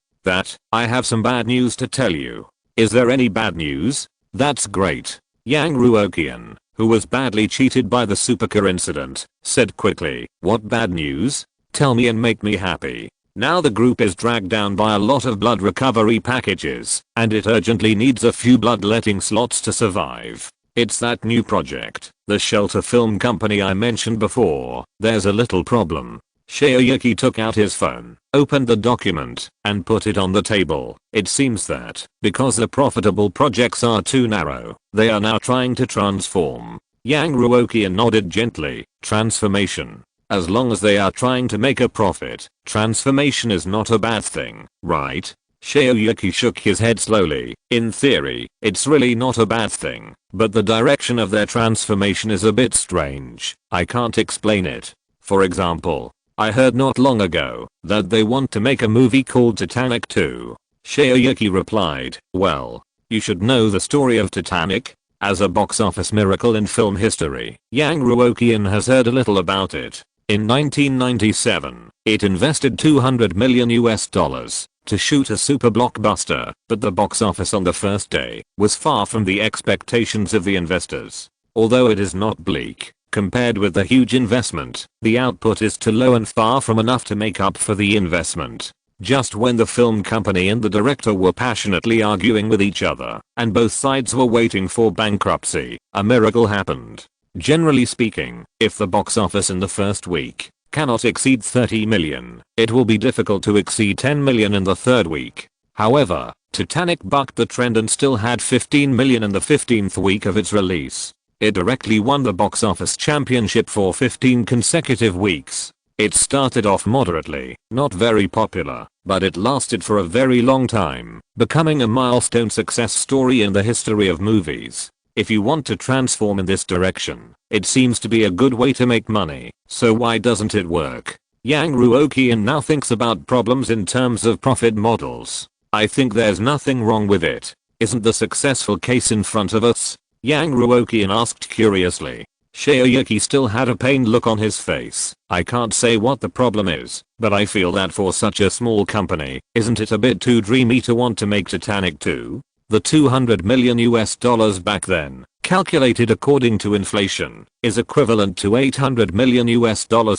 S1: I have some bad news to tell you. Is there any bad news? That's great. Yang Ruoqian, who was badly cheated by the supercar incident, said quickly. What bad news? Tell me and make me happy. Now the group is dragged down by a lot of blood recovery packages, and it urgently needs a few bloodletting slots to survive. It's that new project, the shelter film company I mentioned before. There's a little problem. Shaoyuki took out his phone, opened the document, and put it on the table. It seems that, because the profitable projects are too narrow, they are now trying to transform. Yang Ruoqian nodded gently. Transformation. As long as they are trying to make a profit, transformation is not a bad thing, right? Shaoyuki shook his head slowly. In theory, it's really not a bad thing, but the direction of their transformation is a bit strange. I can't explain it. For example, I heard not long ago that they want to make a movie called Titanic 2. Shoyuki replied, well, you should know the story of Titanic. As a box office miracle in film history, Yang Ruoqian has heard a little about it. In 1997, it invested $200 million to shoot a super blockbuster, but the box office on the first day was far from the expectations of the investors. Although it is not bleak, compared with the huge investment, the output is too low and far from enough to make up for the investment. Just when the film company and the director were passionately arguing with each other, and both sides were waiting for bankruptcy, a miracle happened. Generally speaking, if the box office in the first week cannot exceed 30 million, it will be difficult to exceed 10 million in the third week. However, Titanic bucked the trend and still had 15 million in the 15th week of its release. It directly won the box office championship for 15 consecutive weeks. It started off moderately, not very popular, but it lasted for a very long time, becoming a milestone success story in the history of movies. If you want to transform in this direction, it seems to be a good way to make money, so why doesn't it work? Yang Ruoqian now thinks about problems in terms of profit models. I think there's nothing wrong with it. Isn't the successful case in front of us? Yang Ruoqian asked curiously. Shoyuki still had a pained look on his face. I can't say what the problem is, but I feel that for such a small company, isn't it a bit too dreamy to want to make Titanic 2? The $200 million back then, calculated according to inflation, is equivalent to $800 million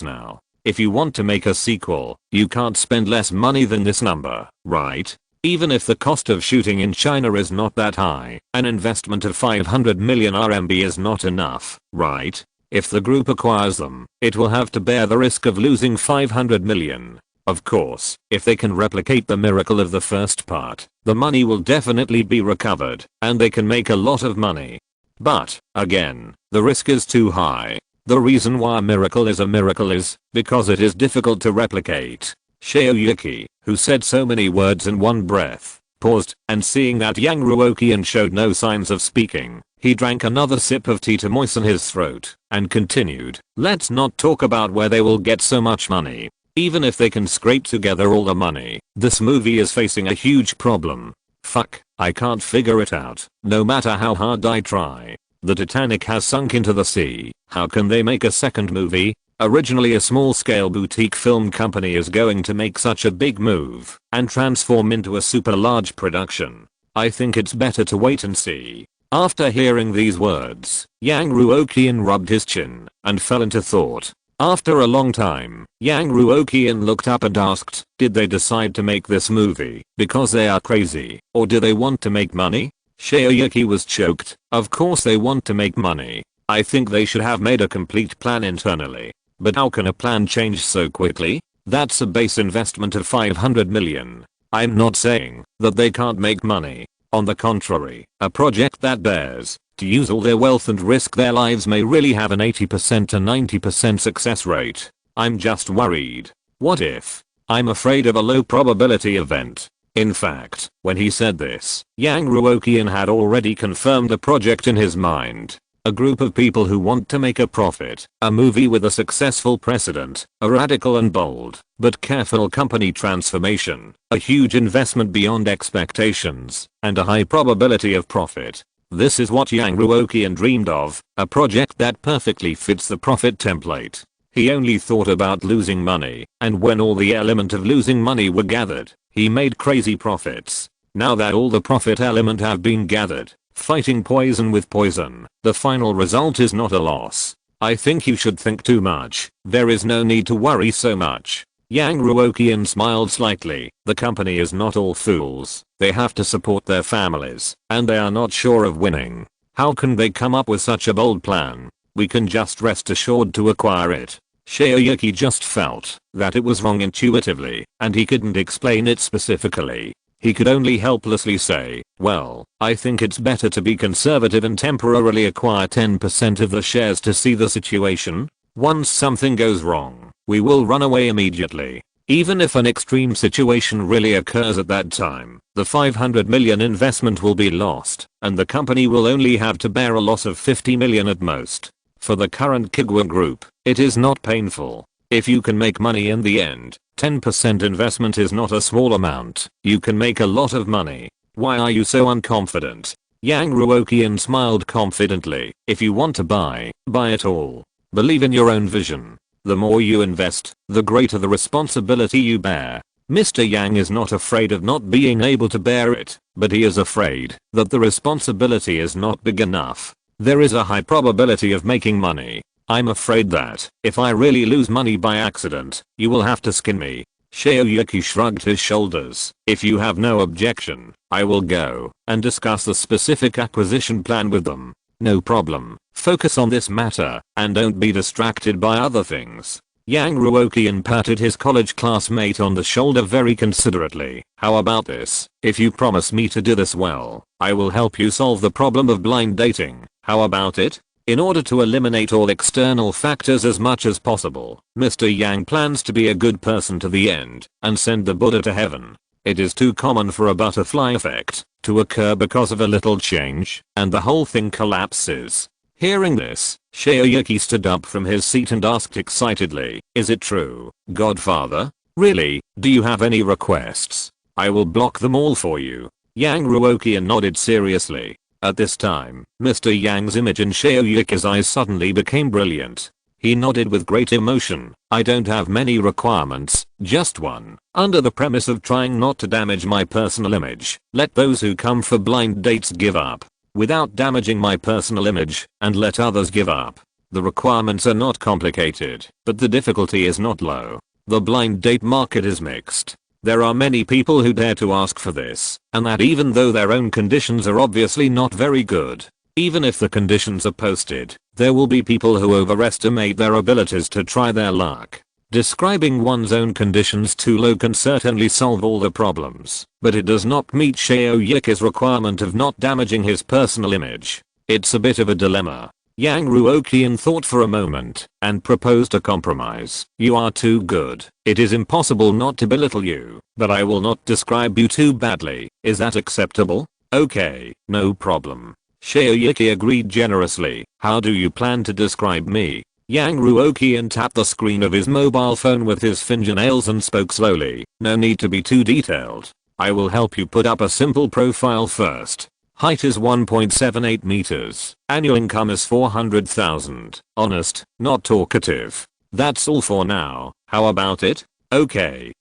S1: now. If you want to make a sequel, you can't spend less money than this number, right? Even if the cost of shooting in China is not that high, an investment of 500 million RMB is not enough, right? If the group acquires them, it will have to bear the risk of losing 500 million. Of course, if they can replicate the miracle of the first part, the money will definitely be recovered, and they can make a lot of money. But, again, the risk is too high. The reason why a miracle is because it is difficult to replicate. Shoyuki, who said so many words in one breath, paused, and seeing that Yang Ruoqian showed no signs of speaking, he drank another sip of tea to moisten his throat, and continued, let's not talk about where they will get so much money. Even if they can scrape together all the money, this movie is facing a huge problem. Fuck, I can't figure it out, no matter how hard I try. The Titanic has sunk into the sea. How can they make a second movie? Originally a small-scale boutique film company is going to make such a big move and transform into a super large production. I think it's better to wait and see. After hearing these words, Yang Ruoqian rubbed his chin and fell into thought. After a long time, Yang Ruoqian looked up and asked, did they decide to make this movie because they are crazy, or do they want to make money? Shoyuki was choked. Of course they want to make money. I think they should have made a complete plan internally. But how can a plan change so quickly? That's a base investment of 500 million. I'm not saying that they can't make money. On the contrary, a project that dares to use all their wealth and risk their lives may really have an 80% to 90% success rate. I'm just worried. What if? I'm afraid of a low probability event. In fact, when he said this, Yang Ruoqian had already confirmed the project in his mind. A group of people who want to make a profit, a movie with a successful precedent, a radical and bold, but careful company transformation, a huge investment beyond expectations, and a high probability of profit. This is what Yang Ruoqian dreamed of, a project that perfectly fits the profit template. He only thought about losing money, and when all the element of losing money were gathered, he made crazy profits. Now that all the profit element have been gathered, fighting poison with poison, the final result is not a loss. I think you should think too much. There is no need to worry so much. Yang Ruoqian smiled slightly. The company is not all fools. They have to support their families, and they are not sure of winning. How can they come up with such a bold plan? We can just rest assured to acquire it. Shoyuki just felt that it was wrong intuitively, and he couldn't explain it specifically. He could only helplessly say, well, I think it's better to be conservative and temporarily acquire 10% of the shares to see the situation. Once something goes wrong, we will run away immediately. Even if an extreme situation really occurs at that time, the 500 million investment will be lost, and the company will only have to bear a loss of 50 million at most. For the current Kuiguang group, it is not painful. If you can make money in the end, 10% investment is not a small amount. You can make a lot of money. Why are you so unconfident? Yang Ruoqian smiled confidently. If you want to buy it all. Believe in your own vision. The more you invest, the greater the responsibility you bear. Mr. Yang is not afraid of not being able to bear it, but he is afraid that the responsibility is not big enough. There is a high probability of making money. I'm afraid that if I really lose money by accident, you will have to skin me. Shoyuki shrugged his shoulders. If you have no objection, I will go and discuss the specific acquisition plan with them. No problem. Focus on this matter and don't be distracted by other things. Yang Ruoqian patted his college classmate on the shoulder very considerately. How about this? If you promise me to do this well, I will help you solve the problem of blind dating. How about it? In order to eliminate all external factors as much as possible, Mr. Yang plans to be a good person to the end and send the Buddha to heaven. It is too common for a butterfly effect to occur because of a little change, and the whole thing collapses. Hearing this, Shoyuki stood up from his seat and asked excitedly, "Is it true, Godfather? Really? Do you have any requests? I will block them all for you." Yang Ruoqian nodded seriously. At this time, Mr. Yang's image in Shoyuki's eyes suddenly became brilliant. He nodded with great emotion. "I don't have many requirements, just one. Under the premise of trying not to damage my personal image, let those who come for blind dates give up. Without damaging my personal image, and let others give up. The requirements are not complicated, but the difficulty is not low. The blind date market is mixed. There are many people who dare to ask for this, and that even though their own conditions are obviously not very good. Even if the conditions are posted, there will be people who overestimate their abilities to try their luck. Describing one's own conditions too low can certainly solve all the problems, but it does not meet Shoyuki's requirement of not damaging his personal image. It's a bit of a dilemma." Yang Ruoqian thought for a moment and proposed a compromise. "You are too good. It is impossible not to belittle you, but I will not describe you too badly. Is that acceptable?" "Okay, no problem." Shoyuki agreed generously. "How do you plan to describe me?" Yang Ruoqian tapped the screen of his mobile phone with his fingernails and spoke slowly. "No need to be too detailed. I will help you put up a simple profile first. Height is 1.78 meters. Annual income is 400,000. Honest, not talkative. That's all for now. How about it?" Okay.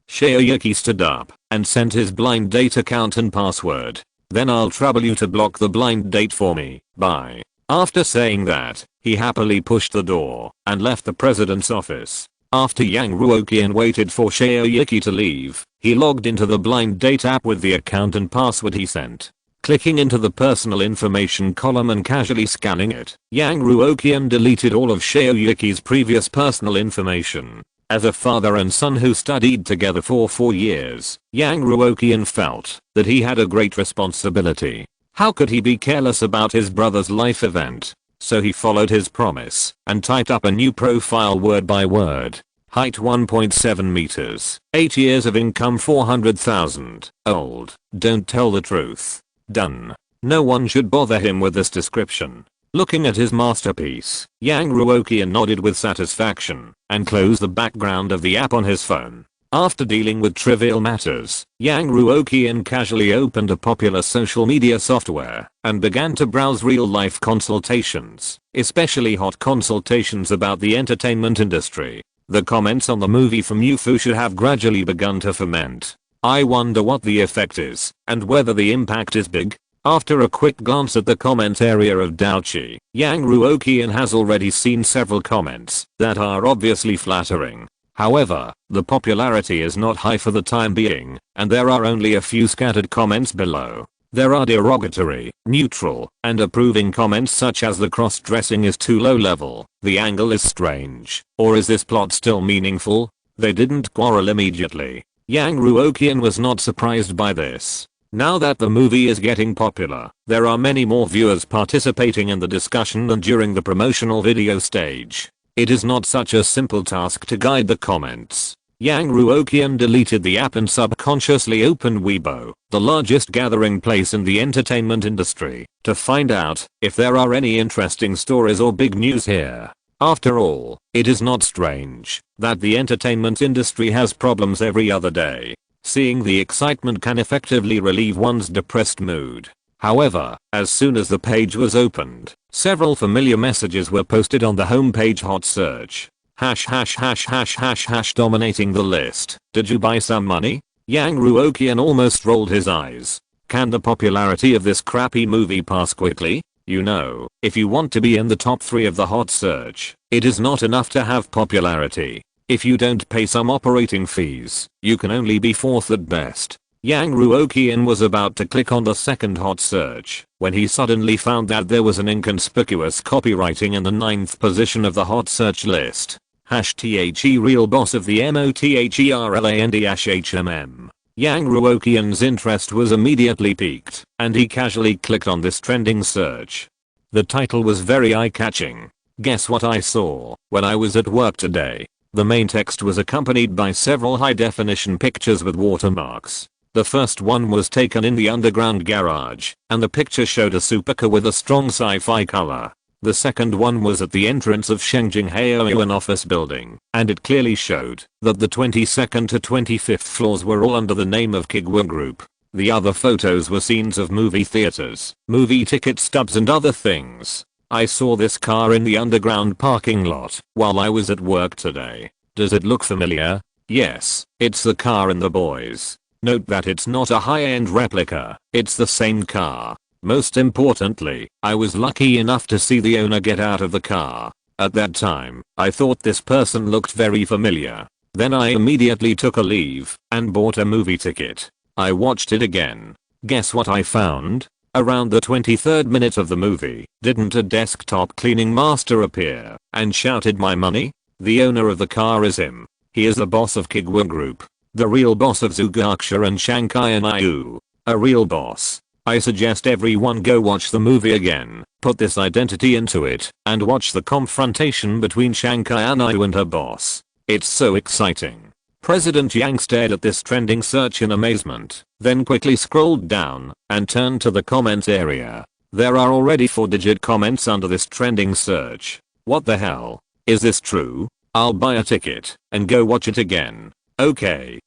S1: Shoyuki stood up and sent his blind date account and password. "Then I'll trouble you to block the blind date for me. Bye." After saying that, he happily pushed the door and left the president's office. After Yang Ruoqian waited for Shoyuki to leave, he logged into the blind date app with the account and password he sent. Clicking into the personal information column and casually scanning it, Yang Ruoqian deleted all of Shoyuki's previous personal information. As a father and son who studied together for 4 years, Yang Ruoqian felt that he had a great responsibility. How could he be careless about his brother's life event? So he followed his promise and typed up a new profile word by word. Height 1.7 meters. 8 years of income 400,000. Old. Don't tell the truth. Done. No one should bother him with this description. Looking at his masterpiece, Yang Ruoqian nodded with satisfaction and closed the background of the app on his phone. After dealing with trivial matters, Yang Ruoqian casually opened a popular social media software and began to browse real-life consultations, especially hot consultations about the entertainment industry. The comments on the movie from Youfu should have gradually begun to ferment. I wonder what the effect is, and whether the impact is big. After a quick glance at the comment area of Daochi, Yang Ruoqian has already seen several comments that are obviously flattering. However, the popularity is not high for the time being, and there are only a few scattered comments below. There are derogatory, neutral, and approving comments such as "the cross-dressing is too low level," "the angle is strange," or "is this plot still meaningful?" They didn't quarrel immediately. Yang Ruoqian was not surprised by this. Now that the movie is getting popular, there are many more viewers participating in the discussion than during the promotional video stage. It is not such a simple task to guide the comments. Yang Ruoqian deleted the app and subconsciously opened Weibo, the largest gathering place in the entertainment industry, to find out if there are any interesting stories or big news here. After all, it is not strange that the entertainment industry has problems every other day. Seeing the excitement can effectively relieve one's depressed mood. However, as soon as the page was opened, several familiar messages were posted on the homepage hot search. # dominating the list. Did you buy some money? Yang Ruoqian almost rolled his eyes. Can the popularity of this crappy movie pass quickly? You know, if you want to be in the top 3 of the hot search, it is not enough to have popularity. If you don't pay some operating fees, you can only be 4th at best. Yang Ruoqian was about to click on the second hot search when he suddenly found that there was an inconspicuous copywriting in the 9th position of the hot search list. #THE real boss of the MOTHERLAND-HMM. Yang Ruoqian's interest was immediately piqued, and he casually clicked on this trending search. The title was very eye-catching. Guess what I saw when I was at work today? The main text was accompanied by several high-definition pictures with watermarks. The first one was taken in the underground garage, and the picture showed a supercar with a strong sci-fi color. The second one was at the entrance of Shengjing Haoyuan office building, and it clearly showed that the 22nd to 25th floors were all under the name of Kuiguang Group. The other photos were scenes of movie theaters, movie ticket stubs and other things. I saw this car in the underground parking lot while I was at work today. Does it look familiar? Yes, it's the car in The Boys. Note that it's not a high-end replica, it's the same car. Most importantly, I was lucky enough to see the owner get out of the car. At that time, I thought this person looked very familiar. Then I immediately took a leave and bought a movie ticket. I watched it again. Guess what I found? Around the 23rd minute of the movie, didn't a desktop cleaning master appear and shouted my money? The owner of the car is him. He is the boss of Kuiguang Group. The real boss of Zhugaxia and Shanghai and Iu. A real boss. I suggest everyone go watch the movie again, put this identity into it, and watch the confrontation between Shanghai and Iu and her boss. It's so exciting. President Yang stared at this trending search in amazement, then quickly scrolled down and turned to the comments area. There are already 4-digit comments under this trending search. What the hell? Is this true? I'll buy a ticket and go watch it again. Okay,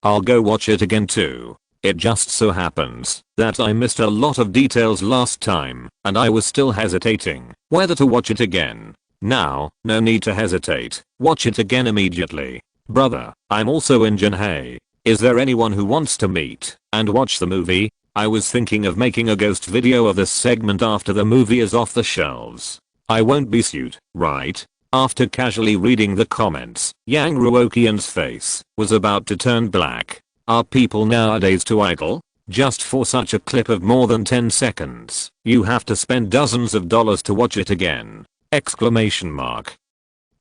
S1: I'll go watch it again too. It just so happens that I missed a lot of details last time, and I was still hesitating whether to watch it again. Now, no need to hesitate. Watch it again immediately. Brother, I'm also in Jinhei. Is there anyone who wants to meet and watch the movie? I was thinking of making a ghost video of this segment after the movie is off the shelves. I won't be sued, right? After casually reading the comments, Yang Ruoqian's face was about to turn black. Are people nowadays too idle? Just for such a clip of more than 10 seconds, you have to spend dozens of dollars to watch it again! Exclamation mark.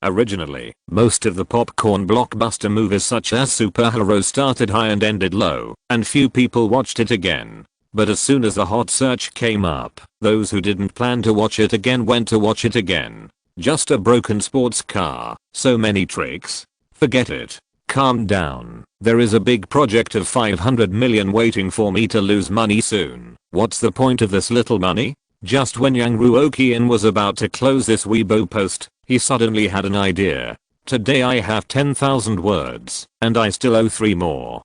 S1: Originally, most of the popcorn blockbuster movies such as superheroes started high and ended low, and few people watched it again. But as soon as the hot search came up, those who didn't plan to watch it again went to watch it again. Just a broken sports car, so many tricks? Forget it. Calm down. There is a big project of 500 million waiting for me to lose money soon. What's the point of this little money? Just when Yang Ruoqian was about to close this Weibo post, he suddenly had an idea. Today I have 10,000 words, and I still owe 3 more.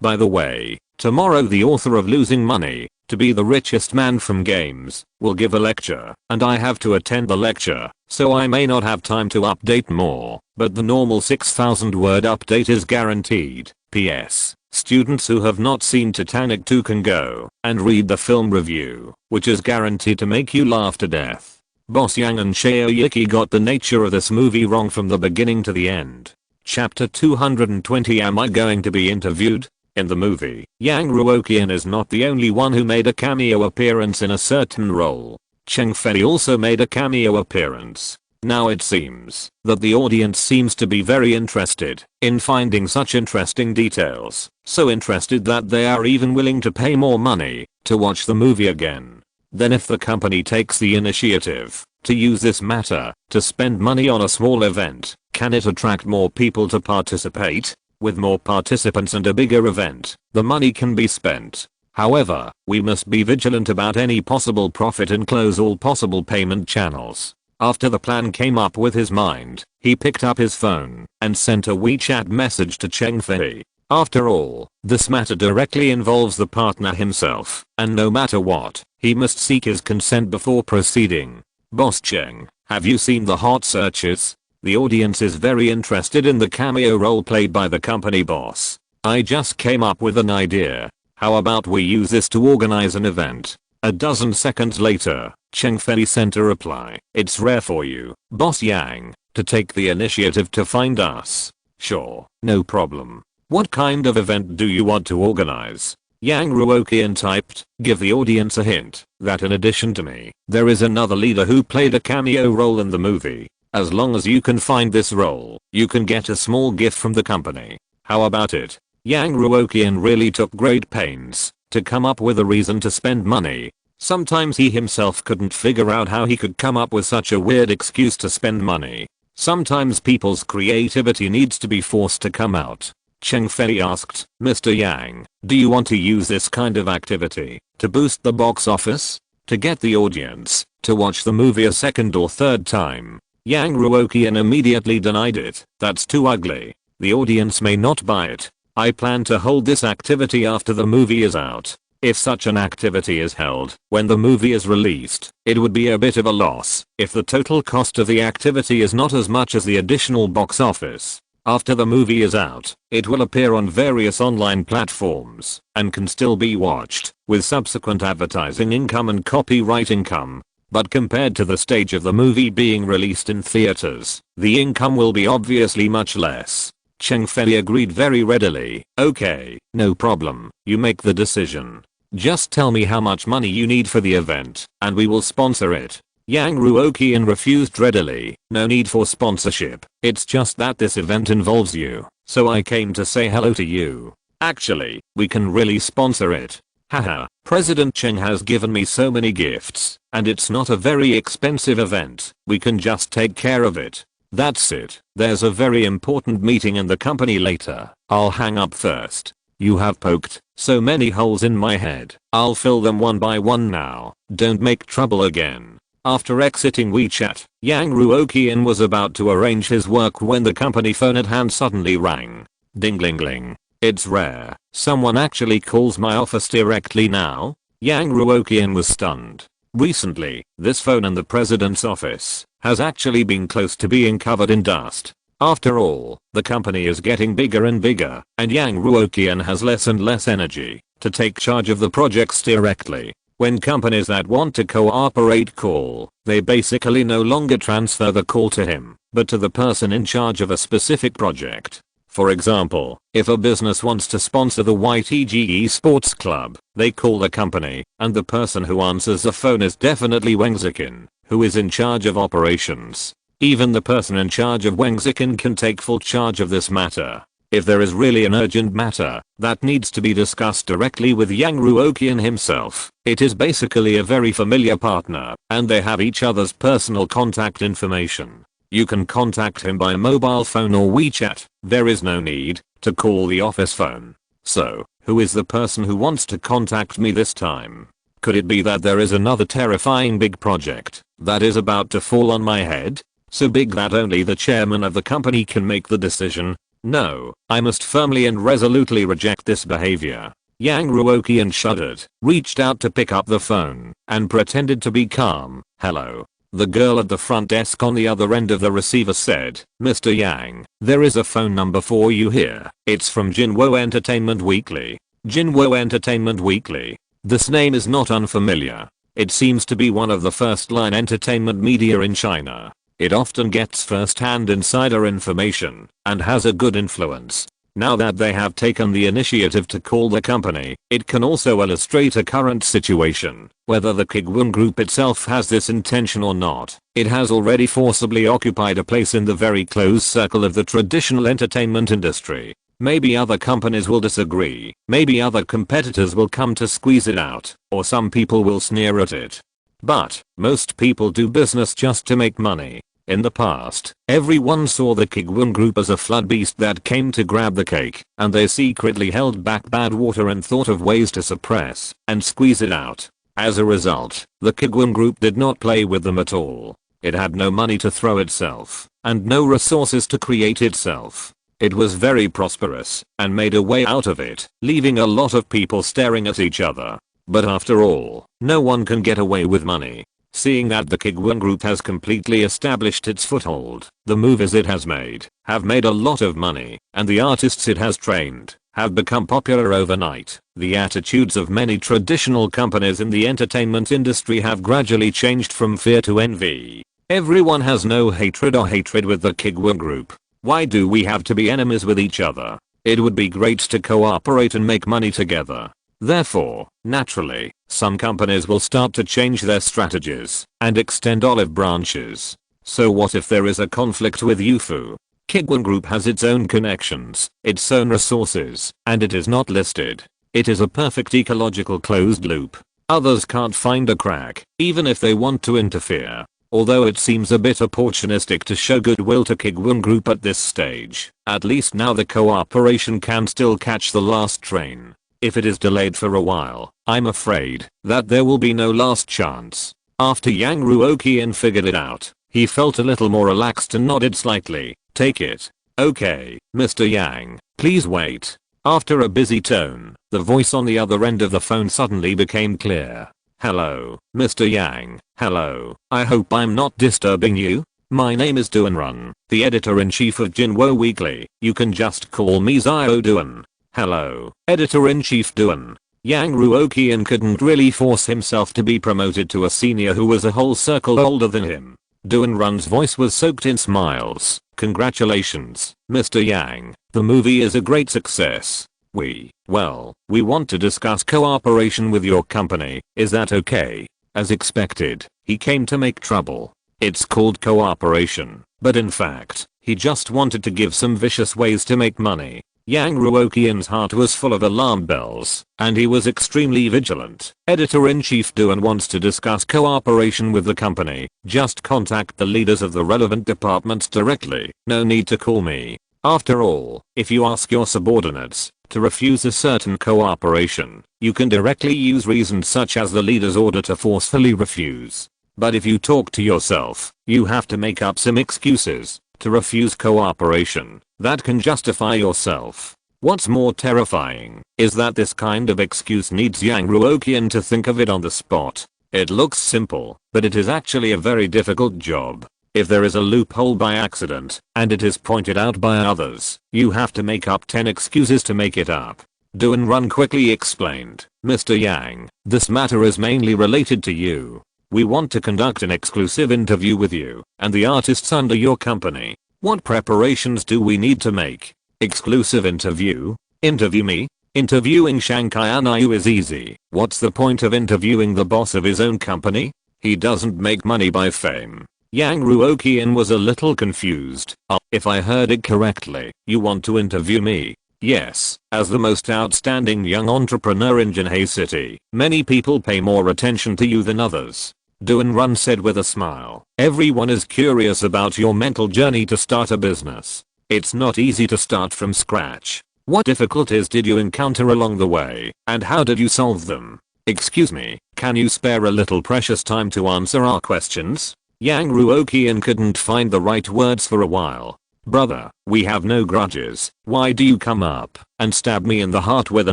S1: By the way, tomorrow the author of Losing Money to Be the Richest Man from Games will give a lecture, and I have to attend the lecture, so I may not have time to update more, but the normal 6,000 word update is guaranteed. PS. Students who have not seen Titanic 2 can go and read the film review, which is guaranteed to make you laugh to death. Boss Yang and Shaoyuki got the nature of this movie wrong from the beginning to the end. Chapter 220. Am I going to be interviewed? In the movie, Yang Ruoqian is not the only one who made a cameo appearance in a certain role. Cheng Fei also made a cameo appearance. Now it seems that the audience seems to be very interested in finding such interesting details, so interested that they are even willing to pay more money to watch the movie again. Then if the company takes the initiative to use this matter to spend money on a small event, can it attract more people to participate? With more participants and a bigger event, the money can be spent. However, we must be vigilant about any possible profit and close all possible payment channels. After the plan came up with his mind, he picked up his phone and sent a WeChat message to Cheng Fei. After all, this matter directly involves the partner himself, and no matter what, he must seek his consent before proceeding. Boss Cheng, have you seen the hot searches? The audience is very interested in the cameo role played by the company boss. I just came up with an idea. How about we use this to organize an event? A dozen seconds later, Cheng Fei sent a reply. It's rare for you, Boss Yang, to take the initiative to find us. Sure, no problem. What kind of event do you want to organize? Yang Ruoqian typed, give the audience a hint that in addition to me, there is another leader who played a cameo role in the movie. As long as you can find this role, you can get a small gift from the company. How about it? Yang Ruoqian really took great pains to come up with a reason to spend money. Sometimes he himself couldn't figure out how he could come up with such a weird excuse to spend money. Sometimes people's creativity needs to be forced to come out. Cheng Fei asked, Mr. Yang, do you want to use this kind of activity to boost the box office? To get the audience to watch the movie a second or third time? Yang Ruoqian immediately denied it. That's too ugly. The audience may not buy it. I plan to hold this activity after the movie is out. If such an activity is held when the movie is released, it would be a bit of a loss if the total cost of the activity is not as much as the additional box office. After the movie is out, it will appear on various online platforms and can still be watched with subsequent advertising income and copyright income. But compared to the stage of the movie being released in theaters, the income will be obviously much less. Cheng Fei agreed very readily. Okay, no problem, you make the decision. Just tell me how much money you need for the event, and we will sponsor it. Yang Ruoqian refused readily. No need for sponsorship, it's just that this event involves you, so I came to say hello to you. Actually, we can really sponsor it. Haha, President Cheng has given me so many gifts, and it's not a very expensive event, we can just take care of it. That's it, there's a very important meeting in the company later. I'll hang up first. You have poked so many holes in my head. I'll fill them one by one now. Don't make trouble again. After exiting WeChat, Yang Ruoqian was about to arrange his work when the company phone at hand suddenly rang. Ding-ling-ling. It's rare someone actually calls my office directly now. Yang Ruoqian was stunned. Recently, this phone in the president's office has actually been close to being covered in dust. After all, the company is getting bigger and bigger, and Yang Ruoqian has less and less energy to take charge of the projects directly. When companies that want to cooperate call, they basically no longer transfer the call to him, but to the person in charge of a specific project. For example, if a business wants to sponsor the YTGE Sports Club, they call the company, and the person who answers the phone is definitely Wengzikin, who is in charge of operations. Even the person in charge of Wengzikin can take full charge of this matter. If there is really an urgent matter that needs to be discussed directly with Yang Ruoqian himself, it is basically a very familiar partner, and they have each other's personal contact information. You can contact him by mobile phone or WeChat. There is no need to call the office phone. So, who is the person who wants to contact me this time? Could it be that there is another terrifying big project that is about to fall on my head? So big that only the chairman of the company can make the decision? No, I must firmly and resolutely reject this behavior. Yang Ruoqian shuddered, reached out to pick up the phone, and pretended to be calm. Hello. The girl at the front desk on the other end of the receiver said, Mr. Yang, there is a phone number for you here. It's from Jinwo Entertainment Weekly. Jinwo Entertainment Weekly. This name is not unfamiliar. It seems to be one of the first-line entertainment media in China. It often gets first-hand insider information and has a good influence. Now that they have taken the initiative to call the company, it can also illustrate a current situation. Whether the Kuiguang Group itself has this intention or not, it has already forcibly occupied a place in the very close circle of the traditional entertainment industry. Maybe other companies will disagree, maybe other competitors will come to squeeze it out, or some people will sneer at it. But, most people do business just to make money. In the past, everyone saw the Kuiguang Group as a flood beast that came to grab the cake, and they secretly held back bad water and thought of ways to suppress and squeeze it out. As a result, the Kuiguang Group did not play with them at all. It had no money to throw itself, and no resources to create itself. It was very prosperous, and made a way out of it, leaving a lot of people staring at each other. But after all, no one can get away with money. Seeing that the Kuiguang Group has completely established its foothold, the movies it has made, have made a lot of money, and the artists it has trained, have become popular overnight, the attitudes of many traditional companies in the entertainment industry have gradually changed from fear to envy. Everyone has no hatred with the Kuiguang Group. Why do we have to be enemies with each other? It would be great to cooperate and make money together. Therefore, naturally, some companies will start to change their strategies and extend olive branches. So what if there is a conflict with UFO? Kuiguang Group has its own connections, its own resources, and it is not listed. It is a perfect ecological closed loop. Others can't find a crack, even if they want to interfere. Although it seems a bit opportunistic to show goodwill to Kuiguang Group at this stage, at least now the cooperation can still catch the last train. If it is delayed for a while, I'm afraid that there will be no last chance. After Yang Ruoqian figured it out, he felt a little more relaxed and nodded slightly. Take it. Okay, Mr. Yang, please wait. After a busy tone, the voice on the other end of the phone suddenly became clear. Hello, Mr. Yang. Hello, I hope I'm not disturbing you. My name is Duan, the editor-in-chief of Jinwo Weekly. You can just call me Zio Duan. Hello, Editor-in-Chief Duan. Yang Ruoqian couldn't really force himself to be promoted to a senior who was a whole circle older than him. Duan's voice was soaked in smiles. Congratulations, Mr. Yang. The movie is a great success. We want to discuss cooperation with your company. Is that okay? As expected, he came to make trouble. It's called cooperation, but in fact, he just wanted to give some vicious ways to make money. Yang Ruoqian's heart was full of alarm bells, and he was extremely vigilant. Editor-in-Chief Duan wants to discuss cooperation with the company. Just contact the leaders of the relevant departments directly. No need to call me. After all, if you ask your subordinates to refuse a certain cooperation, you can directly use reasons such as the leader's order to forcefully refuse. But if you talk to yourself, you have to make up some excuses to refuse cooperation that can justify yourself. What's more terrifying is that this kind of excuse needs Yang Ruoqian to think of it on the spot. It looks simple, but it is actually a very difficult job. If there is a loophole by accident, and it is pointed out by others, you have to make up 10 excuses to make it up. Duan quickly explained, Mr. Yang, this matter is mainly related to you. We want to conduct an exclusive interview with you and the artists under your company. What preparations do we need to make? Exclusive interview? Interview me? Interviewing Shankai Anayu is easy. What's the point of interviewing the boss of his own company? He doesn't make money by fame. Yang Ruoqian was a little confused. If I heard it correctly, you want to interview me? Yes, as the most outstanding young entrepreneur in Jinhae City, many people pay more attention to you than others. Duan said with a smile. Everyone is curious about your mental journey to start a business. It's not easy to start from scratch. What difficulties did you encounter along the way, and how did you solve them? Excuse me, can you spare a little precious time to answer our questions? Yang Ruoqian couldn't find the right words for a while. Brother, we have no grudges. Why do you come up and stab me in the heart with a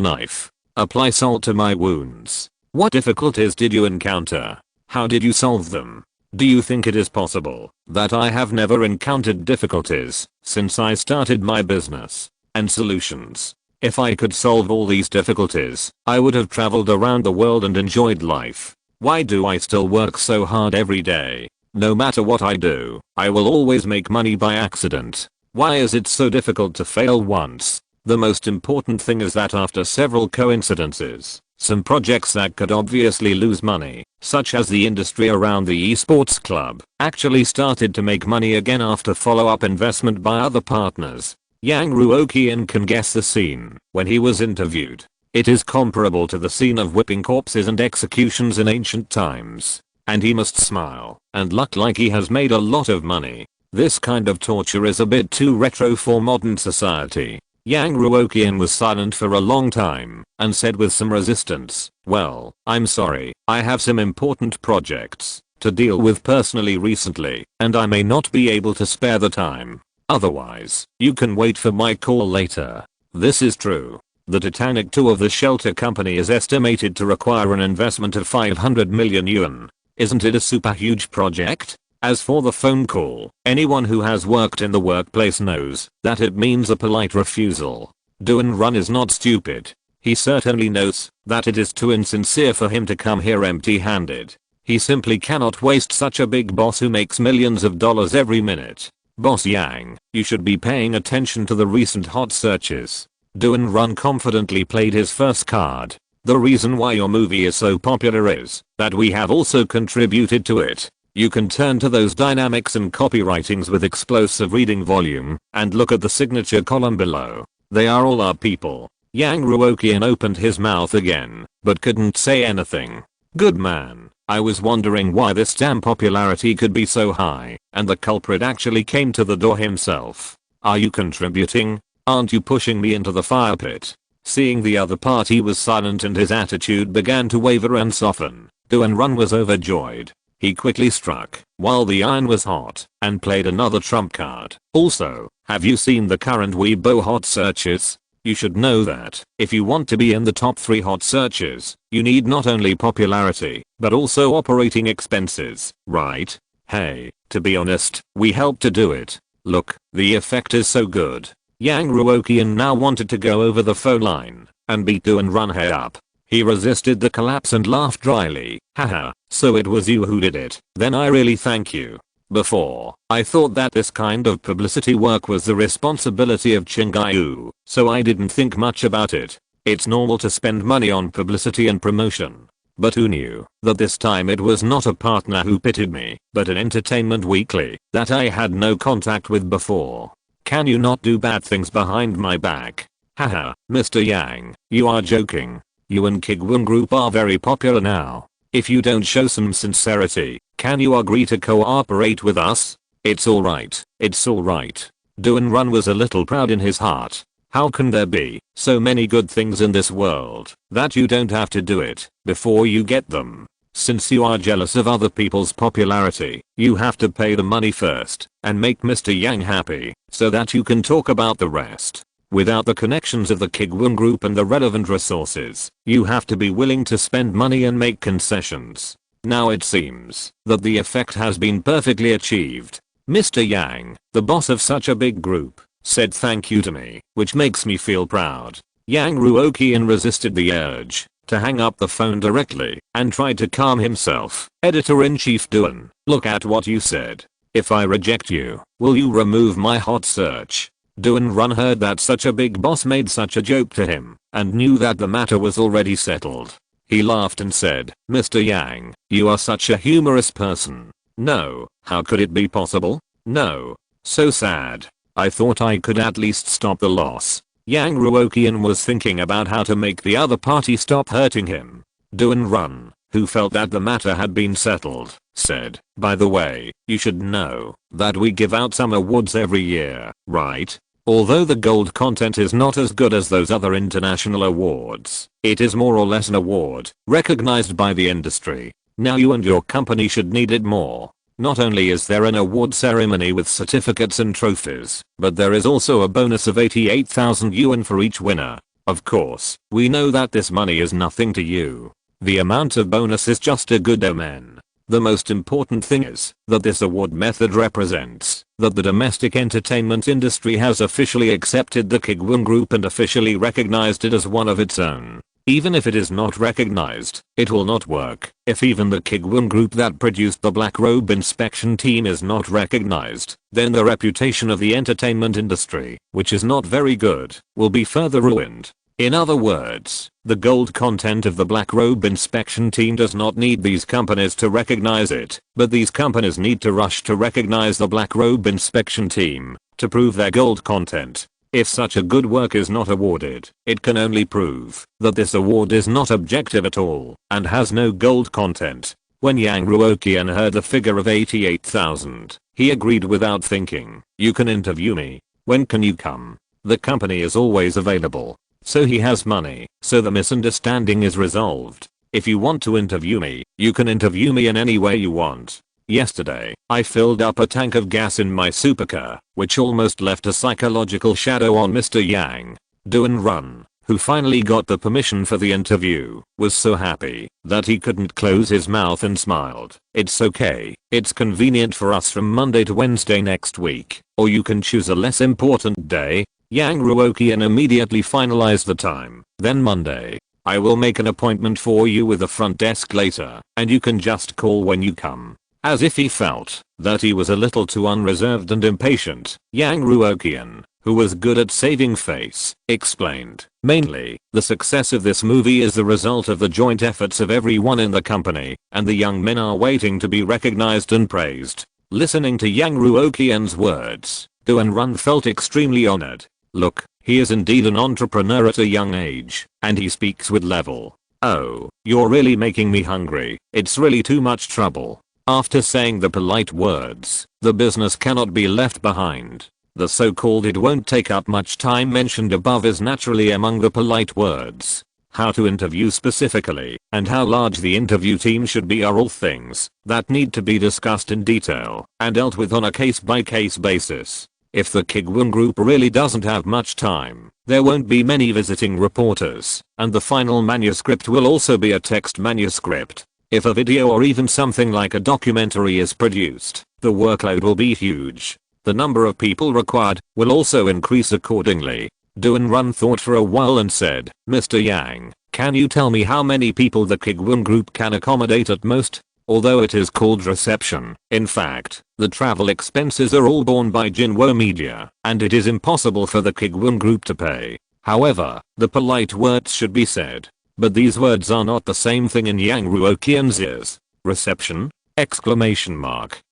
S1: knife? Apply salt to my wounds. What difficulties did you encounter? How did you solve them? Do you think it is possible that I have never encountered difficulties since I started my business? And solutions. If I could solve all these difficulties, I would have traveled around the world and enjoyed life. Why do I still work so hard every day? No matter what I do, I will always make money by accident. Why is it so difficult to fail once? The most important thing is that after several coincidences, some projects that could obviously lose money, such as the industry around the esports club, actually started to make money again after follow-up investment by other partners. Yang Ruoqian can guess the scene when he was interviewed. It is comparable to the scene of whipping corpses and executions in ancient times. And he must smile and look like he has made a lot of money. This kind of torture is a bit too retro for modern society. Yang Ruoqian was silent for a long time and said with some resistance, well, I'm sorry, I have some important projects. to deal with personally recently, and I may not be able to spare the time. Otherwise, you can wait for my call later. This is true. The Titanic 2 of the shelter company is estimated to require an investment of 500 million yuan. Isn't it a super huge project? As for the phone call, anyone who has worked in the workplace knows that it means a polite refusal. Doan Run is not stupid. He certainly knows that it is too insincere for him to come here empty-handed. He simply cannot waste such a big boss who makes millions of dollars every minute. Boss Yang, you should be paying attention to the recent hot searches. Doan Run confidently played his first card. The reason why your movie is so popular is that we have also contributed to it. You can turn to those dynamics and copywritings with explosive reading volume and look at the signature column below. They are all our people. Yang Ruoqian opened his mouth again, but couldn't say anything. Good man. I was wondering why this damn popularity could be so high, and the culprit actually came to the door himself. Are you contributing? Aren't you pushing me into the fire pit? Seeing the other party was silent and his attitude began to waver and soften, Doan Run was overjoyed. He quickly struck while the iron was hot and played another trump card. Also, have you seen the current Weibo hot searches? You should know that if you want to be in the top 3 hot searches, you need not only popularity, but also operating expenses, right? Hey, to be honest, we helped to do it. Look, the effect is so good. Yang Ruoqian now wanted to go over the phone line and beat Doan Run head up. He resisted the collapse and laughed dryly. Haha, so it was you who did it. Then I really thank you. Before, I thought that this kind of publicity work was the responsibility of Qingaiyu, so I didn't think much about it. It's normal to spend money on publicity and promotion. But who knew that this time it was not a partner who pitied me, but an entertainment weekly that I had no contact with before. Can you not do bad things behind my back? Haha, Mr. Yang, you are joking. You and Kuiguang Group are very popular now. If you don't show some sincerity, can you agree to cooperate with us? It's alright, it's alright. Doan Run was a little proud in his heart. How can there be so many good things in this world that you don't have to do it before you get them? Since you are jealous of other people's popularity, you have to pay the money first and make Mr. Yang happy so that you can talk about the rest. Without the connections of the Kuiguang Group and the relevant resources, you have to be willing to spend money and make concessions. Now it seems that the effect has been perfectly achieved. Mr. Yang, the boss of such a big group, said thank you to me, which makes me feel proud. Yang Ruoqian resisted the urge to hang up the phone directly and tried to calm himself. Editor-in-Chief Doan, look at what you said. If I reject you, will you remove my hot search? Doan Run heard that such a big boss made such a joke to him and knew that the matter was already settled. He laughed and said, Mr. Yang, you are such a humorous person. No, how could it be possible? No. So sad. I thought I could at least stop the loss. Yang Ruoqian was thinking about how to make the other party stop hurting him. Doan Run, who felt that the matter had been settled, said, by the way, you should know that we give out some awards every year, right? Although the gold content is not as good as those other international awards, it is more or less an award recognized by the industry. Now you and your company should need it more. Not only is there an award ceremony with certificates and trophies, but there is also a bonus of 88,000 yuan for each winner. Of course, we know that this money is nothing to you. The amount of bonus is just a good omen. The most important thing is that this award method represents that the domestic entertainment industry has officially accepted the Kuiguang Group and officially recognized it as one of its own. Even if it is not recognized, it will not work. If even the Kuiguang Group that produced the Black Robe inspection team is not recognized, then the reputation of the entertainment industry, which is not very good, will be further ruined. In other words, the gold content of the Black Robe inspection team does not need these companies to recognize it, but these companies need to rush to recognize the Black Robe inspection team to prove their gold content. If such a good work is not awarded, it can only prove that this award is not objective at all and has no gold content. When Yang Ruoqian heard the figure of 88,000, he agreed without thinking. You can interview me. When can you come? The company is always available. So he has money, so the misunderstanding is resolved. If you want to interview me, you can interview me in any way you want. Yesterday, I filled up a tank of gas in my supercar, which almost left a psychological shadow on Mr. Yang. Doan Run, who finally got the permission for the interview, was so happy that he couldn't close his mouth and smiled. It's okay. It's convenient for us from Monday to Wednesday next week, or you can choose a less important day. Yang Ruoqian immediately finalized the time. Then Monday. I will make an appointment for you with the front desk later, and you can just call when you come. As if he felt that he was a little too unreserved and impatient, Yang Ruoqian, who was good at saving face, explained, mainly, the success of this movie is the result of the joint efforts of everyone in the company, and the young men are waiting to be recognized and praised. Listening to Yang Ruoqian's words, Doan Run felt extremely honored. Look, he is indeed an entrepreneur at a young age, and he speaks with level. Oh, you're really making me hungry. It's really too much trouble. After saying the polite words, the business cannot be left behind. The so-called "it won't take up much time" mentioned above is naturally among the polite words. How to interview specifically, and how large the interview team should be are all things that need to be discussed in detail and dealt with on a case-by-case basis. If the Kuiguang group really doesn't have much time, there won't be many visiting reporters, and the final manuscript will also be a text manuscript. If a video or even something like a documentary is produced, the workload will be huge. The number of people required will also increase accordingly. Doan Run thought for a while and said, Mr. Yang, can you tell me how many people the Kuiguang group can accommodate at most? Although it is called reception, in fact, the travel expenses are all borne by Jinwo Media, and it is impossible for the Kuiguang group to pay. However, the polite words should be said. But these words are not the same thing in Yang Ruoqian's ears. Reception? Exclamation mark.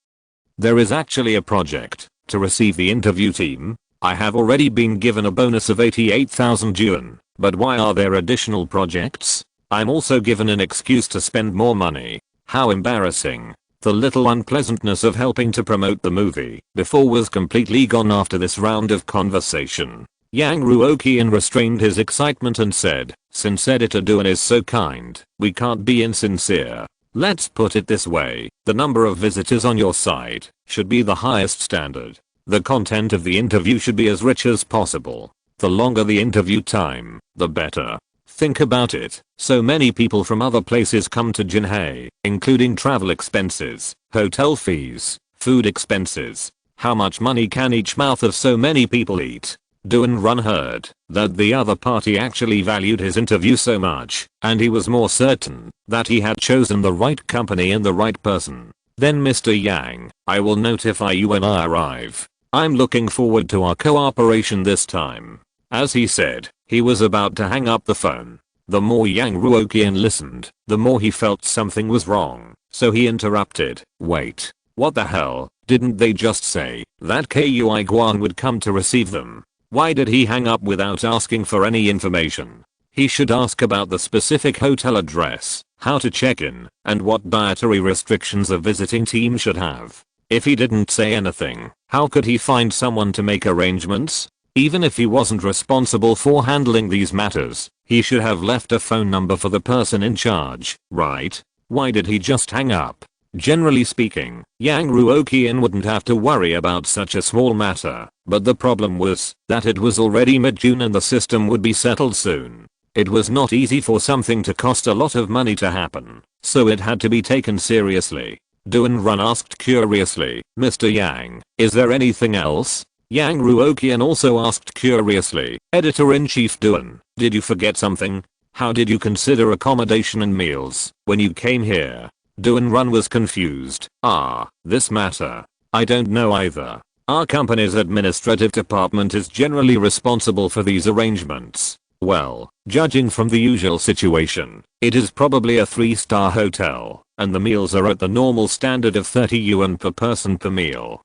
S1: There is actually a project to receive the interview team. I have already been given a bonus of 88,000 yuan, but why are there additional projects? I'm also given an excuse to spend more money. How embarrassing. The little unpleasantness of helping to promote the movie before was completely gone after this round of conversation. Yang Ruoqian restrained his excitement and said, since editor Doan is so kind, we can't be insincere. Let's put it this way, the number of visitors on your site should be the highest standard. The content of the interview should be as rich as possible. The longer the interview time, the better. Think about it, so many people from other places come to Jinhei, including travel expenses, hotel fees, food expenses. How much money can each mouth of so many people eat? Doan Run heard that the other party actually valued his interview so much, and he was more certain that he had chosen the right company and the right person. Then Mr. Yang, I will notify you when I arrive. I'm looking forward to our cooperation this time. As he said, he was about to hang up the phone. The more Yang Ruoqian listened, the more he felt something was wrong, so he interrupted. Wait, what the hell? Didn't they just say that Kuiguang would come to receive them? Why did he hang up without asking for any information? He should ask about the specific hotel address, how to check in, and what dietary restrictions a visiting team should have. If he didn't say anything, how could he find someone to make arrangements? Even if he wasn't responsible for handling these matters, he should have left a phone number for the person in charge, right? Why did he just hang up? Generally speaking, Yang Ruoqian wouldn't have to worry about such a small matter, but the problem was that it was already mid-June and the system would be settled soon. It was not easy for something to cost a lot of money to happen, so it had to be taken seriously. Doan Run asked curiously, Mr. Yang, is there anything else? Yang Ruoqian also asked curiously, Editor-in-Chief Doan, did you forget something? How did you consider accommodation and meals when you came here? Doan Run was confused. This matter. I don't know either. Our company's administrative department is generally responsible for these arrangements. Well, judging from the usual situation, it is probably a 3-star hotel, and the meals are at the normal standard of 30 yuan per person per meal.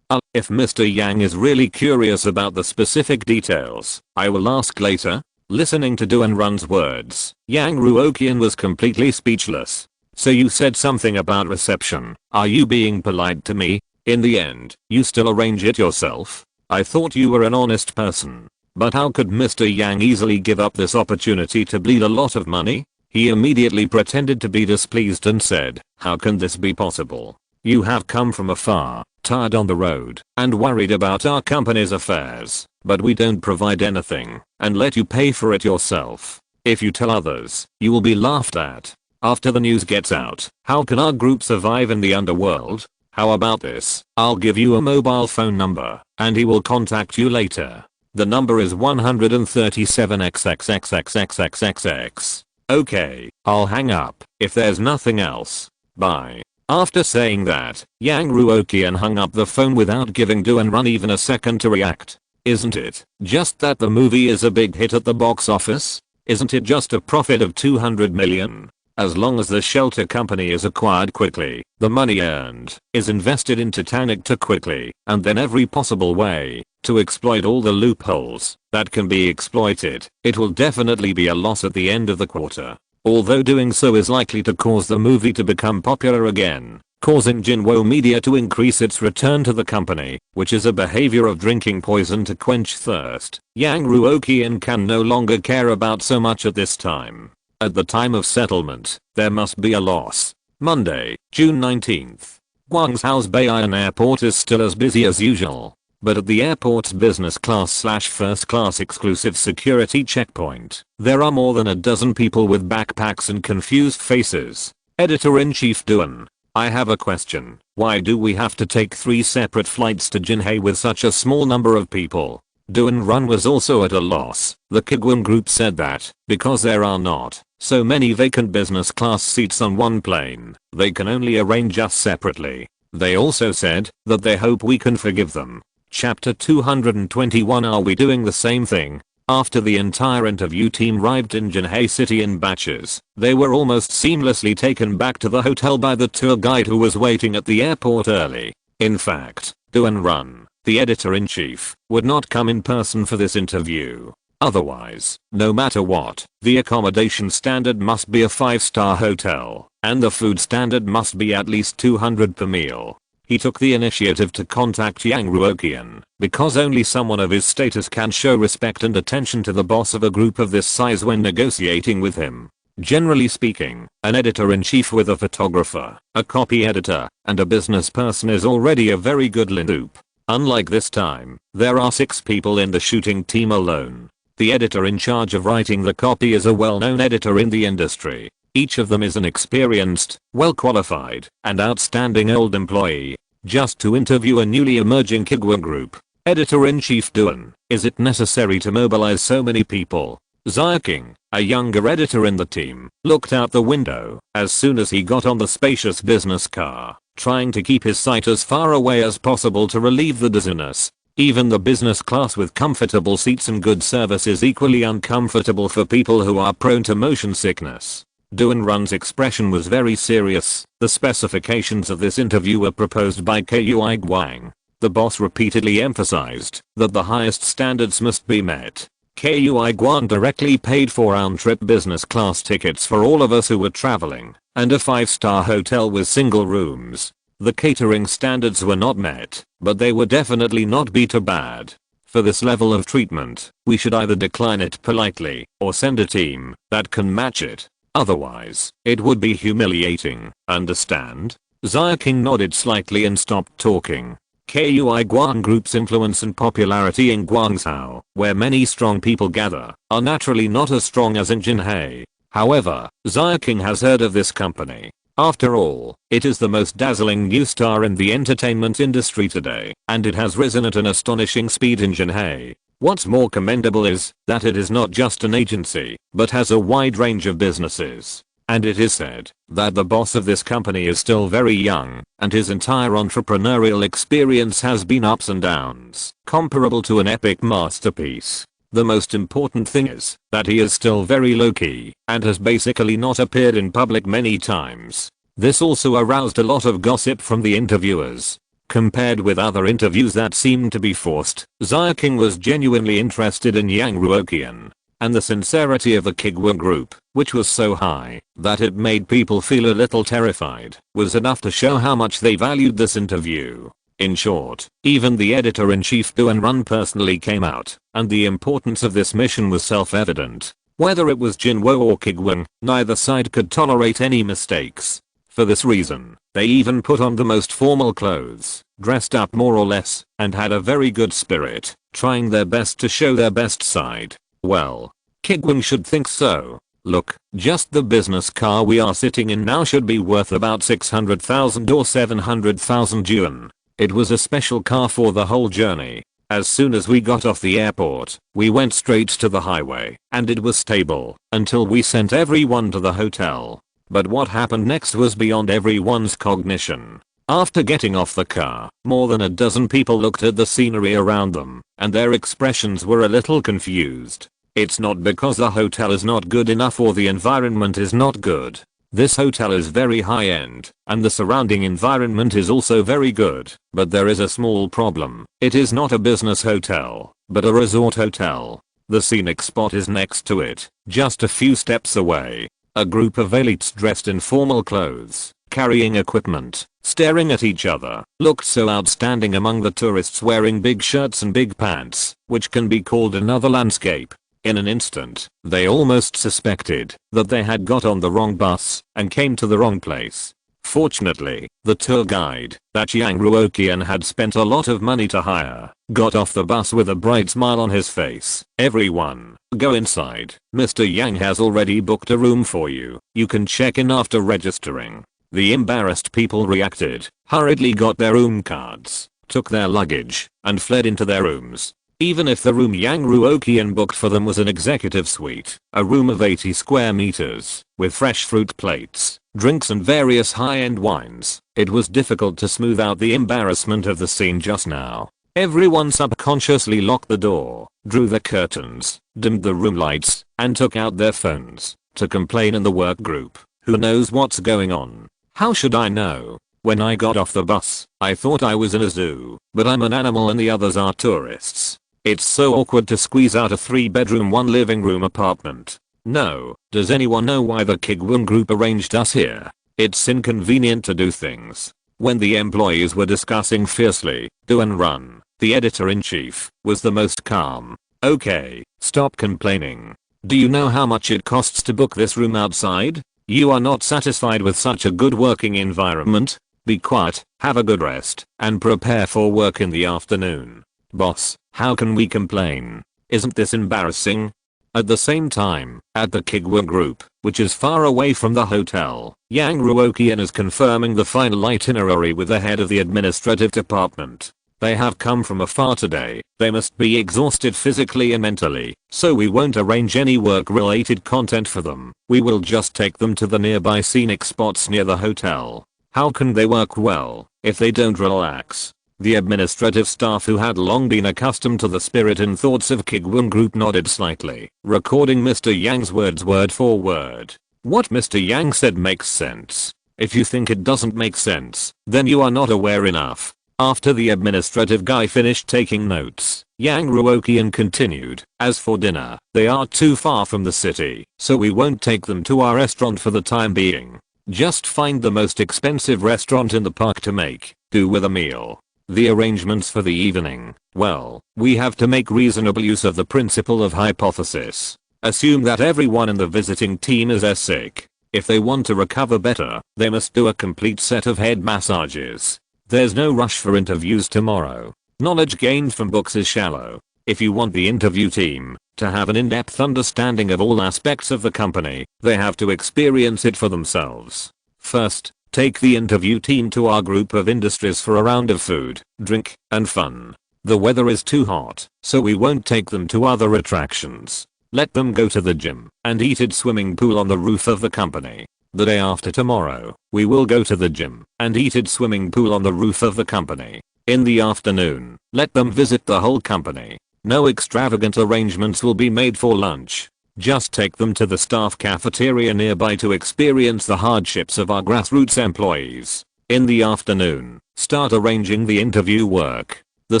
S1: If Mr. Yang is really curious about the specific details, I will ask later. Listening to Doan Run's words, Yang Ruoqian was completely speechless. So you said something about reception. Are you being polite to me? In the end, you still arrange it yourself? I thought you were an honest person. But how could Mr. Yang easily give up this opportunity to bleed a lot of money? He immediately pretended to be displeased and said, "How can this be possible? You have come from afar, tired on the road, and worried about our company's affairs, but we don't provide anything, and let you pay for it yourself. If you tell others, you will be laughed at. After the news gets out, how can our group survive in the underworld? How about this? I'll give you a mobile phone number, and he will contact you later. The number is 137XXXXXXXXX. Okay, I'll hang up. If there's nothing else, bye." After saying that, Yang Ruoqian hung up the phone without giving Do and Run even a second to react. Isn't it just that the movie is a big hit at the box office? Isn't it just a profit of 200 million? As long as the shelter company is acquired quickly, the money earned is invested in Titanic to quickly, and then every possible way, to exploit all the loopholes that can be exploited. It will definitely be a loss at the end of the quarter. Although doing so is likely to cause the movie to become popular again, causing Jinwo Media to increase its return to the company, which is a behavior of drinking poison to quench thirst. Yang Ruoqian can no longer care about so much at this time. At the time of settlement, there must be a loss. Monday, June 19th. Guangzhou's Baiyuan Airport is still as busy as usual. But at the airport's business class/first class exclusive security checkpoint, there are more than a dozen people with backpacks and confused faces. Editor-in-Chief Duan, I have a question. Why do we have to take 3 separate flights to Jinhae with such a small number of people? Duan Run was also at a loss. The Kuiguang group said that, because there are not so many vacant business class seats on one plane, they can only arrange us separately. They also said that they hope we can forgive them. Chapter 221. Are we doing the same thing? After the entire interview team arrived in Jinhae City in batches, they were almost seamlessly taken back to the hotel by the tour guide who was waiting at the airport early. In fact, Duan Run, the editor-in-chief, would not come in person for this interview. Otherwise, no matter what, the accommodation standard must be a 5-star hotel, and the food standard must be at least 200 per meal. He took the initiative to contact Yang Ruoqian, because only someone of his status can show respect and attention to the boss of a group of this size when negotiating with him. Generally speaking, an editor-in-chief with a photographer, a copy editor, and a business person is already a very good loop. Unlike this time, there are 6 people in the shooting team alone. The editor in charge of writing the copy is a well-known editor in the industry. Each of them is an experienced, well-qualified, and outstanding old employee. Just to interview a newly emerging Kuiguang group. Editor-in-Chief Duan, is it necessary to mobilize so many people? Xiaoqing, a younger editor in the team, looked out the window as soon as he got on the spacious business car, trying to keep his sight as far away as possible to relieve the dizziness. Even the business class with comfortable seats and good service is equally uncomfortable for people who are prone to motion sickness. Duan Run's expression was very serious. The specifications of this interview were proposed by Kuiguang. The boss repeatedly emphasized that the highest standards must be met. Kuiguang directly paid for round-trip business class tickets for all of us who were traveling, and a 5-star hotel with single rooms. The catering standards were not met, but they would definitely not be too bad. For this level of treatment, we should either decline it politely, or send a team that can match it. Otherwise, it would be humiliating, understand? Xiaoqing nodded slightly and stopped talking. Kuiguang Group's influence and popularity in Guangzhou, where many strong people gather, are naturally not as strong as in Jinhae. However, Xiaoqing has heard of this company. After all, it is the most dazzling new star in the entertainment industry today, and it has risen at an astonishing speed in Jinhae. What's more commendable is that it is not just an agency, but has a wide range of businesses. And it is said that the boss of this company is still very young, and his entire entrepreneurial experience has been ups and downs, comparable to an epic masterpiece. The most important thing is that he is still very low-key, and has basically not appeared in public many times. This also aroused a lot of gossip from the interviewers. Compared with other interviews that seemed to be forced, Xiaoqing was genuinely interested in Yang Ruoqian. And the sincerity of the Kuiguang group, which was so high that it made people feel a little terrified, was enough to show how much they valued this interview. In short, even the editor-in-chief Duan Run personally came out, and the importance of this mission was self-evident. Whether it was Jinwo or Kuiguang, neither side could tolerate any mistakes. For this reason, they even put on the most formal clothes, dressed up more or less, and had a very good spirit, trying their best to show their best side. Well, Kuiguang should think so. Look, just the business car we are sitting in now should be worth about 600,000 or 700,000 yuan. It was a special car for the whole journey. As soon as we got off the airport, we went straight to the highway, and it was stable, until we sent everyone to the hotel. But what happened next was beyond everyone's cognition. After getting off the car, more than a dozen people looked at the scenery around them, and their expressions were a little confused. It's not because the hotel is not good enough or the environment is not good. This hotel is very high-end, and the surrounding environment is also very good, but there is a small problem. It is not a business hotel, but a resort hotel. The scenic spot is next to it, just a few steps away. A group of elites dressed in formal clothes, carrying equipment, staring at each other, looked so outstanding among the tourists wearing big shirts and big pants, which can be called another landscape. In an instant, they almost suspected that they had got on the wrong bus and came to the wrong place. Fortunately, the tour guide that Yang Ruoqian had spent a lot of money to hire got off the bus with a bright smile on his face. "Everyone, go inside. Mr. Yang has already booked a room for you. You can check in after registering." The embarrassed people reacted, hurriedly got their room cards, took their luggage, and fled into their rooms. Even if the room Yang Ruoqian booked for them was an executive suite, a room of 80 square meters, with fresh fruit plates, drinks and various high-end wines, it was difficult to smooth out the embarrassment of the scene just now. Everyone subconsciously locked the door, drew the curtains, dimmed the room lights, and took out their phones to complain in the work group. Who knows what's going on? How should I know? When I got off the bus, I thought I was in a zoo, but I'm an animal and the others are tourists. It's so awkward to squeeze out a 3-bedroom 1 living room apartment. No, does anyone know why the Kuiguang group arranged us here? It's inconvenient to do things. When the employees were discussing fiercely, do and run, the editor-in-chief was the most calm. Okay, stop complaining. Do you know how much it costs to book this room outside? You are not satisfied with such a good working environment? Be quiet, have a good rest, and prepare for work in the afternoon. Boss, how can we complain? Isn't this embarrassing? At the same time, at the Kuiguang group, which is far away from the hotel, Yang Ruoqian is confirming the final itinerary with the head of the administrative department. They have come from afar today, they must be exhausted physically and mentally, so we won't arrange any work-related content for them. We will just take them to the nearby scenic spots near the hotel. How can they work well if they don't relax? The administrative staff who had long been accustomed to the spirit and thoughts of Kuiguang group nodded slightly, recording Mr. Yang's words word for word. What Mr. Yang said makes sense. If you think it doesn't make sense, then you are not aware enough. After the administrative guy finished taking notes, Yang Ruoqian continued, as for dinner, they are too far from the city, so we won't take them to our restaurant for the time being. Just find the most expensive restaurant in the park to make do with a meal. The arrangements for the evening, well, we have to make reasonable use of the principle of hypothesis. Assume that everyone in the visiting team is as sick. If they want to recover better, they must do a complete set of head massages. There's no rush for interviews tomorrow. Knowledge gained from books is shallow. If you want the interview team to have an in-depth understanding of all aspects of the company, they have to experience it for themselves. First, take the interview team to our group of industries for a round of food, drink, and fun. The weather is too hot, so we won't take them to other attractions. Let them go to the gym and eat at swimming pool on the roof of the company. The day after tomorrow, we will go to the gym and eat at swimming pool on the roof of the company. In the afternoon, let them visit the whole company. No extravagant arrangements will be made for lunch. Just take them to the staff cafeteria nearby to experience the hardships of our grassroots employees. In the afternoon, start arranging the interview work. The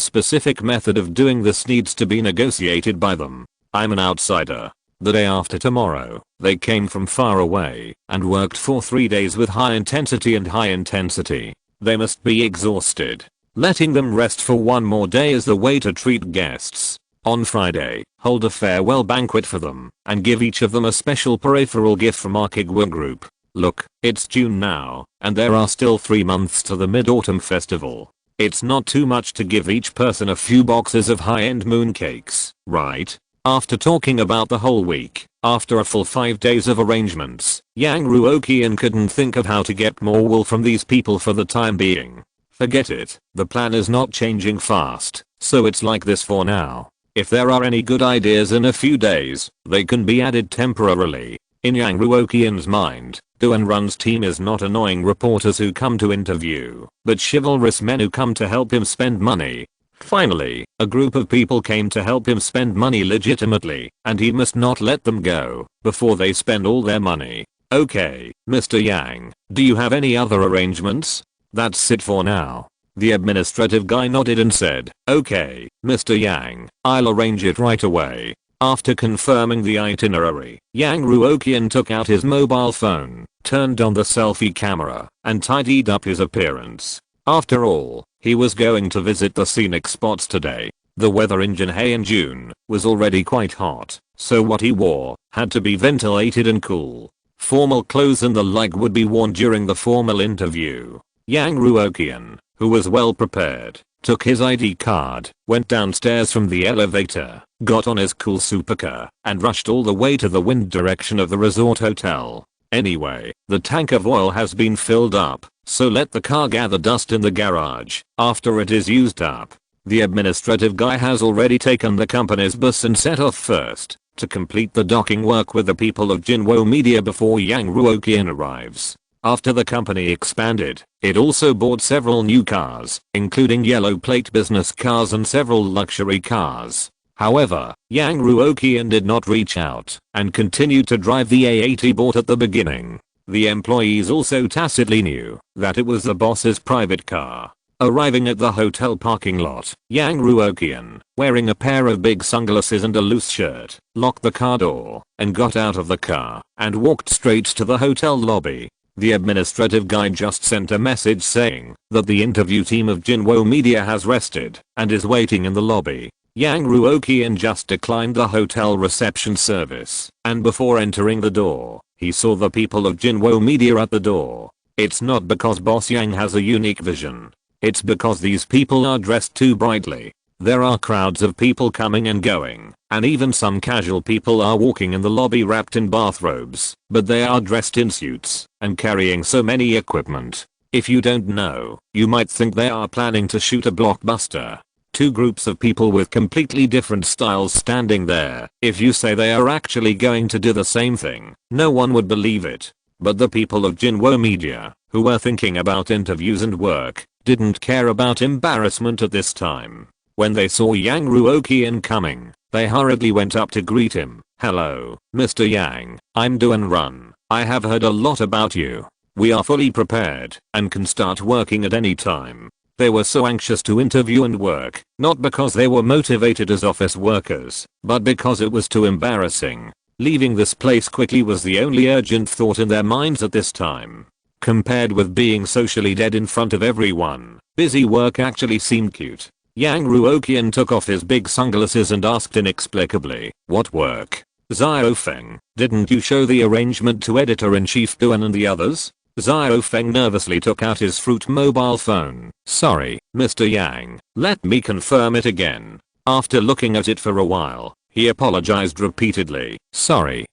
S1: specific method of doing this needs to be negotiated by them. I'm an outsider. The day after tomorrow, they came from far away and worked for 3 days with high intensity. They must be exhausted. Letting them rest for one more day is the way to treat guests. On Friday, hold a farewell banquet for them and give each of them a special peripheral gift from our Kuiguang group. Look, it's June now, and there are still 3 months to the Mid-Autumn Festival. It's not too much to give each person a few boxes of high-end mooncakes, right? After talking about the whole week, after a full 5 days of arrangements, Yang Ruoqian couldn't think of how to get more wool from these people for the time being. Forget it, the plan is not changing fast, so it's like this for now. If there are any good ideas in a few days, they can be added temporarily. In Yang Ruoqian's mind, Duan Run's team is not annoying reporters who come to interview, but chivalrous men who come to help him spend money. Finally, a group of people came to help him spend money legitimately, and he must not let them go before they spend all their money. Okay, Mr. Yang, do you have any other arrangements? That's it for now. The administrative guy nodded and said, okay, Mr. Yang, I'll arrange it right away. After confirming the itinerary, Yang Ruoqian took out his mobile phone, turned on the selfie camera, and tidied up his appearance. After all, he was going to visit the scenic spots today. The weather in Jinhae in June was already quite hot, so what he wore had to be ventilated and cool. Formal clothes and the like would be worn during the formal interview. Yang Ruoqian, who was well prepared, took his ID card, went downstairs from the elevator, got on his cool supercar, and rushed all the way to the wind direction of the resort hotel. Anyway, the tank of oil has been filled up, so let the car gather dust in the garage after it is used up. The administrative guy has already taken the company's bus and set off first to complete the docking work with the people of Jinwo Media before Yang Ruoqian arrives. After the company expanded, it also bought several new cars, including yellow plate business cars and several luxury cars. However, Yang Ruoqian did not reach out and continued to drive the A8 he bought at the beginning. The employees also tacitly knew that it was the boss's private car. Arriving at the hotel parking lot, Yang Ruoqian, wearing a pair of big sunglasses and a loose shirt, locked the car door and got out of the car and walked straight to the hotel lobby. The administrative guy just sent a message saying that the interview team of Jinwo Media has rested and is waiting in the lobby. Yang Ruoqian just declined the hotel reception service, and before entering the door, he saw the people of Jinwo Media at the door. It's not because Boss Yang has a unique vision. It's because these people are dressed too brightly. There are crowds of people coming and going, and even some casual people are walking in the lobby wrapped in bathrobes, but they are dressed in suits and carrying so many equipment. If you don't know, you might think they are planning to shoot a blockbuster. Two groups of people with completely different styles standing there. If you say they are actually going to do the same thing, no one would believe it. But the people of Jinwo Media, who were thinking about interviews and work, didn't care about embarrassment at this time. When they saw Yang Ruoqian coming, they hurriedly went up to greet him. Hello, Mr. Yang, I'm Duan Run. I have heard a lot about you. We are fully prepared and can start working at any time. They were so anxious to interview and work, not because they were motivated as office workers, but because it was too embarrassing. Leaving this place quickly was the only urgent thought in their minds at this time. Compared with being socially dead in front of everyone, busy work actually seemed cute. Yang Ruoqian took off his big sunglasses and asked inexplicably, what work? Xiaofeng, didn't you show the arrangement to editor-in-chief Duan and the others? Xiaofeng nervously took out his fruit mobile phone. Sorry, Mr. Yang, let me confirm it again. After looking at it for a while, he apologized repeatedly. Sorry,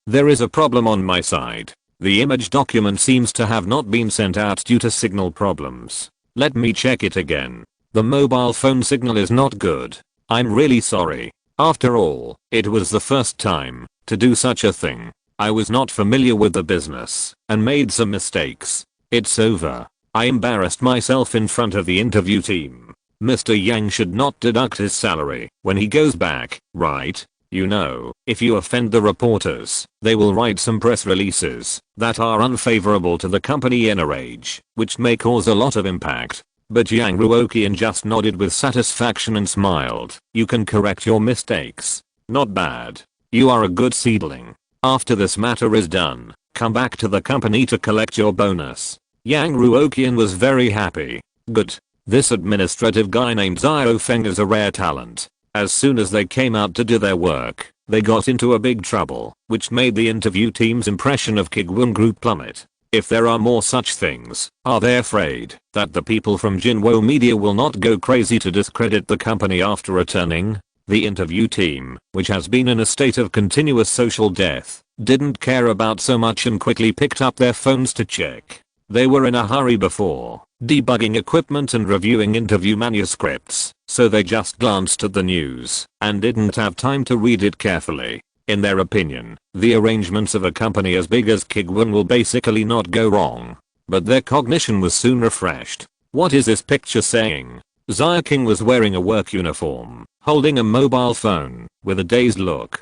S1: there is a problem on my side. The image document seems to have not been sent out due to signal problems. Let me check it again. The mobile phone signal is not good. I'm really sorry. After all, it was the first time to do such a thing. I was not familiar with the business and made some mistakes. It's over. I embarrassed myself in front of the interview team. Mr. Yang should not deduct his salary when he goes back, right? You know, if you offend the reporters, they will write some press releases that are unfavorable to the company in a rage, which may cause a lot of impact. But Yang Ruoqian just nodded with satisfaction and smiled. You can correct your mistakes. Not bad. You are a good seedling. After this matter is done, come back to the company to collect your bonus. Yang Ruoqian was very happy. Good. This administrative guy named Xiaofeng is a rare talent. As soon as they came out to do their work, they got into a big trouble, which made the interview team's impression of Kuiguang Group plummet. If there are more such things, are they afraid that the people from Jinwo Media will not go crazy to discredit the company after returning? The interview team, which has been in a state of continuous social death, didn't care about so much and quickly picked up their phones to check. They were in a hurry before debugging equipment and reviewing interview manuscripts, so they just glanced at the news and didn't have time to read it carefully. In their opinion, the arrangements of a company as big as Kuiguang will basically not go wrong. But their cognition was soon refreshed. What is this picture saying? Xia King was wearing a work uniform, holding a mobile phone, with a dazed look.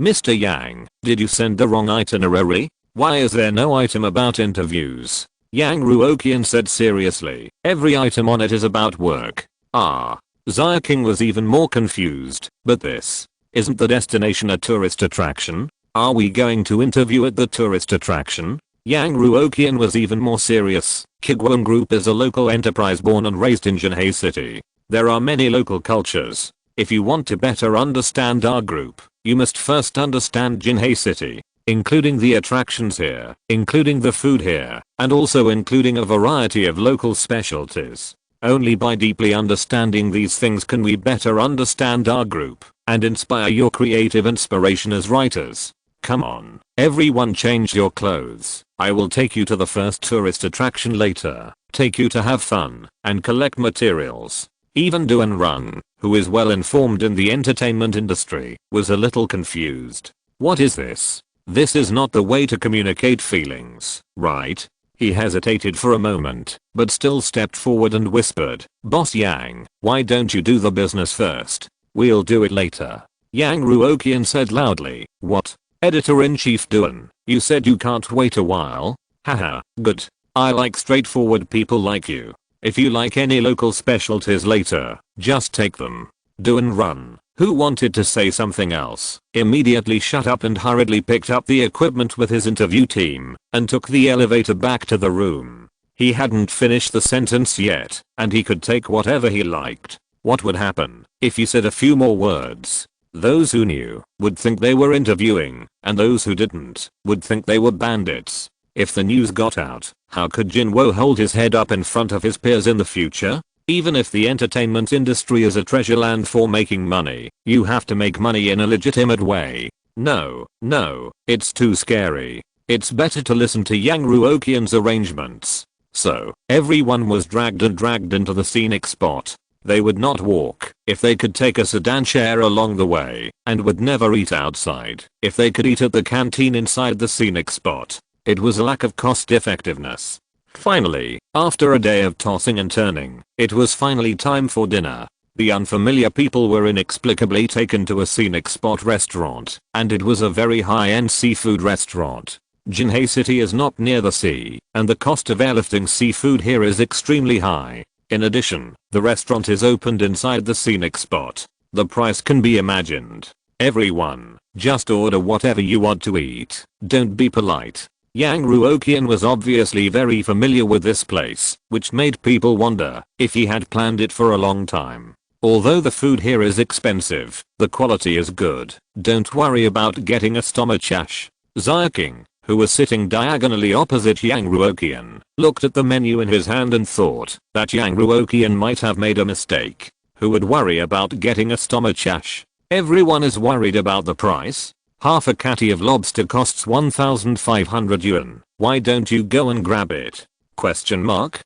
S1: Mr. Yang, did you send the wrong itinerary? Why is there no item about interviews? Yang Ruoqian said seriously. Every item on it is about work. Xia King was even more confused. But this isn't the destination a tourist attraction? Are we going to interview at the tourist attraction? Yang Ruoqian was even more serious. Kuiguang Group is a local enterprise born and raised in Jinhei City. There are many local cultures. If you want to better understand our group, you must first understand Jinhei City, including the attractions here, including the food here, and also including a variety of local specialties. Only by deeply understanding these things can we better understand our group and inspire your creative inspiration as writers. Come on, everyone, change your clothes. I will take you to the first tourist attraction later, take you to have fun and collect materials. Even Duan Run, who is well informed in the entertainment industry, was a little confused. What is this? This is not the way to communicate feelings, right? He hesitated for a moment, but still stepped forward and whispered, Boss Yang, why don't you do the business first? We'll do it later. Yang Ruoqian said loudly. What? Editor-in-Chief Duan, you said you can't wait a while? Haha, good. I like straightforward people like you. If you like any local specialties later, just take them. Duan Run, who wanted to say something else, immediately shut up and hurriedly picked up the equipment with his interview team and took the elevator back to the room. He hadn't finished the sentence yet, and he could take whatever he liked. What would happen if he said a few more words? Those who knew would think they were interviewing, and those who didn't would think they were bandits. If the news got out, how could Jinwo hold his head up in front of his peers in the future? Even if the entertainment industry is a treasure land for making money, you have to make money in a legitimate way. No, it's too scary. It's better to listen to Yang Ruoqian's arrangements. So, everyone was dragged into the scenic spot. They would not walk if they could take a sedan chair along the way, and would never eat outside if they could eat at the canteen inside the scenic spot. It was a lack of cost effectiveness. Finally, after a day of tossing and turning, it was finally time for dinner. The unfamiliar people were inexplicably taken to a scenic spot restaurant, and it was a very high-end seafood restaurant. Jinhei City is not near the sea, and the cost of airlifting seafood here is extremely high. In addition, the restaurant is opened inside the scenic spot. The price can be imagined. Everyone, just order whatever you want to eat. Don't be polite. Yang Ruoqian was obviously very familiar with this place, which made people wonder if he had planned it for a long time. Although the food here is expensive, the quality is good. Don't worry about getting a stomachache. Xia King, who was sitting diagonally opposite Yang Ruoqian, looked at the menu in his hand and thought that Yang Ruoqian might have made a mistake. Who would worry about getting a stomachache? Everyone is worried about the price. Half a catty of lobster costs 1,500 yuan. Why don't you go and grab it? Question mark.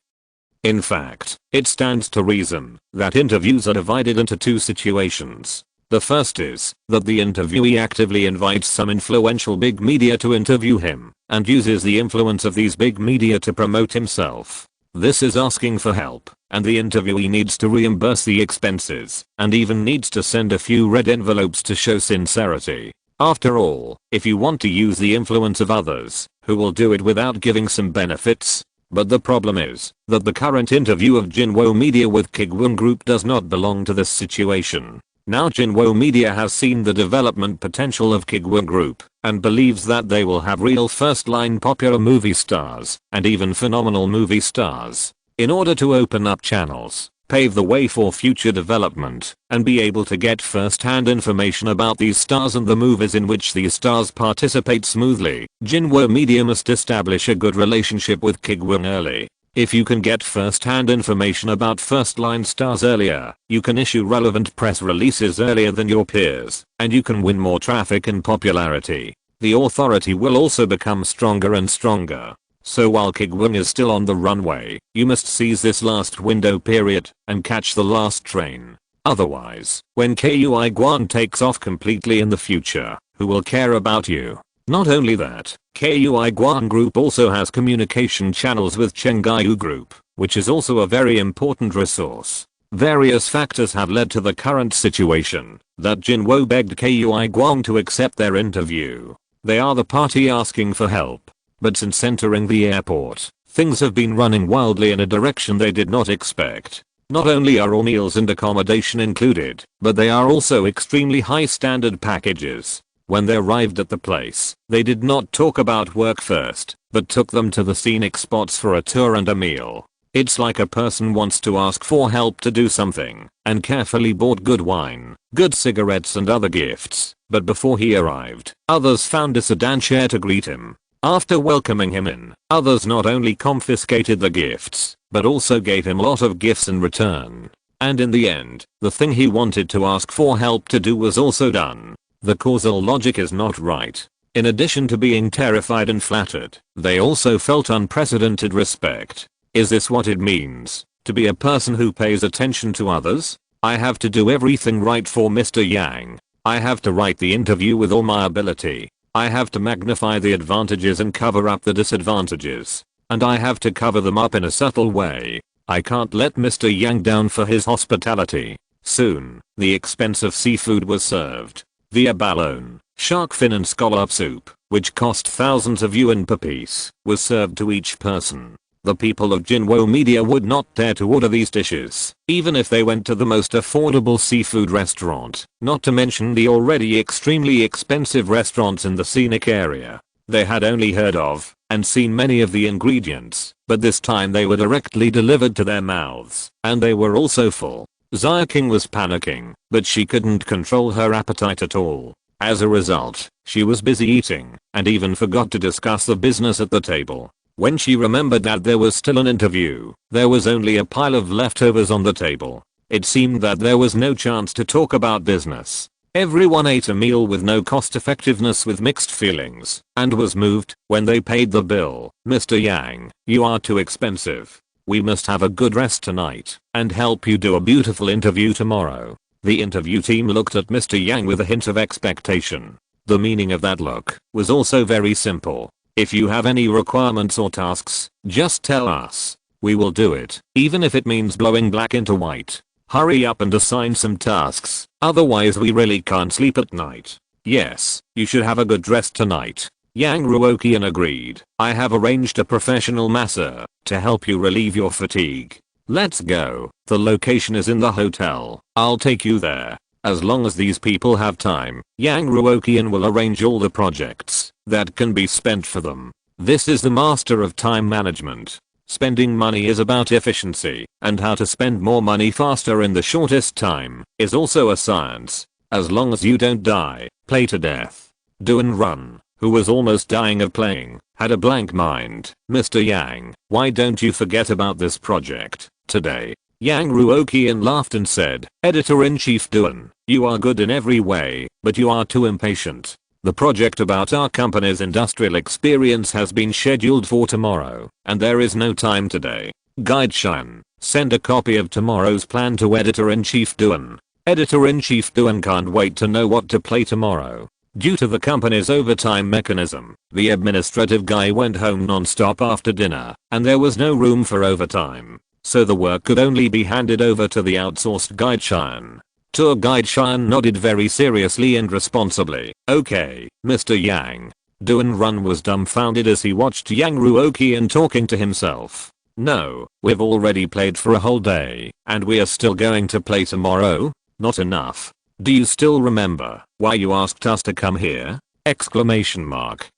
S1: In fact, it stands to reason that interviews are divided into two situations. The first is that the interviewee actively invites some influential big media to interview him and uses the influence of these big media to promote himself. This is asking for help, and the interviewee needs to reimburse the expenses and even needs to send a few red envelopes to show sincerity. After all, if you want to use the influence of others, who will do it without giving some benefits? But the problem is that the current interview of Jinwo Media with Kuiguang Group does not belong to this situation. Now Jinwo Media has seen the development potential of Kuiguang Group and believes that they will have real first-line popular movie stars and even phenomenal movie stars. In order to open up channels, pave the way for future development, and be able to get first-hand information about these stars and the movies in which these stars participate smoothly. Jinwo Media must establish a good relationship with Kuiguang early. If you can get first-hand information about first-line stars earlier, you can issue relevant press releases earlier than your peers, and you can win more traffic and popularity. The authority will also become stronger and stronger. So while Kuiguang is still on the runway, you must seize this last window period and catch the last train. Otherwise, when Kuiguang takes off completely in the future, who will care about you? Not only that, Kuiguang Group also has communication channels with Chengaiyu Group, which is also a very important resource. Various factors have led to the current situation that Jinwo begged Kuiguang to accept their interview. They are the party asking for help. But since entering the airport, things have been running wildly in a direction they did not expect. Not only are all meals and accommodation included, but they are also extremely high standard packages. When they arrived at the place, they did not talk about work first, but took them to the scenic spots for a tour and a meal. It's like a person wants to ask for help to do something, and carefully bought good wine, good cigarettes and other gifts, but before he arrived, others found a sedan chair to greet him. After welcoming him in, others not only confiscated the gifts, but also gave him a lot of gifts in return. And in the end, the thing he wanted to ask for help to do was also done. The causal logic is not right. In addition to being terrified and flattered, they also felt unprecedented respect. Is this what it means to be a person who pays attention to others? I have to do everything right for Mr. Yang. I have to write the interview with all my ability. I have to magnify the advantages and cover up the disadvantages. And I have to cover them up in a subtle way. I can't let Mr. Yang down for his hospitality. Soon, the expensive seafood was served. The abalone, shark fin and scallop soup, which cost thousands of yuan per piece, was served to each person. The people of Jinwo Media would not dare to order these dishes, even if they went to the most affordable seafood restaurant, not to mention the already extremely expensive restaurants in the scenic area. They had only heard of and seen many of the ingredients, but this time they were directly delivered to their mouths, and they were also full. Xia King was panicking, but she couldn't control her appetite at all. As a result, she was busy eating, and even forgot to discuss the business at the table. When she remembered that there was still an interview, there was only a pile of leftovers on the table. It seemed that there was no chance to talk about business. Everyone ate a meal with no cost effectiveness with mixed feelings, and was moved when they paid the bill. Mr. Yang, you are too expensive. We must have a good rest tonight, and help you do a beautiful interview tomorrow. The interview team looked at Mr. Yang with a hint of expectation. The meaning of that look was also very simple. If you have any requirements or tasks, just tell us. We will do it, even if it means blowing black into white. Hurry up and assign some tasks, otherwise we really can't sleep at night. Yes, you should have a good rest tonight. Yang Ruoqian agreed. I have arranged a professional masseur to help you relieve your fatigue. Let's go. The location is in the hotel. I'll take you there. As long as these people have time, Yang Ruoqian will arrange all the projects that can be spent for them. This is the master of time management. Spending money is about efficiency, and how to spend more money faster in the shortest time is also a science. As long as you don't die, play to death. Do and run, who was almost dying of playing, had a blank mind. Mr. Yang, why don't you forget about this project today? Yang Ruoqian laughed and said, Editor-in-Chief Duan, you are good in every way, but you are too impatient. The project about our company's industrial experience has been scheduled for tomorrow, and there is no time today. Guide Shan, send a copy of tomorrow's plan to Editor-in-Chief Duan. Editor-in-Chief Duan can't wait to know what to play tomorrow. Due to the company's overtime mechanism, the administrative guy went home non-stop after dinner, and there was no room for overtime. So the work could only be handed over to the outsourced Guide Shan. Tour Guide Shan nodded very seriously and responsibly. Okay, Mr. Yang. Duan Run was dumbfounded as he watched Yang Ruoqian talking to himself. No, we've already played for a whole day, and we are still going to play tomorrow? Not enough. Do you still remember why you asked us to come here? Exclamation mark.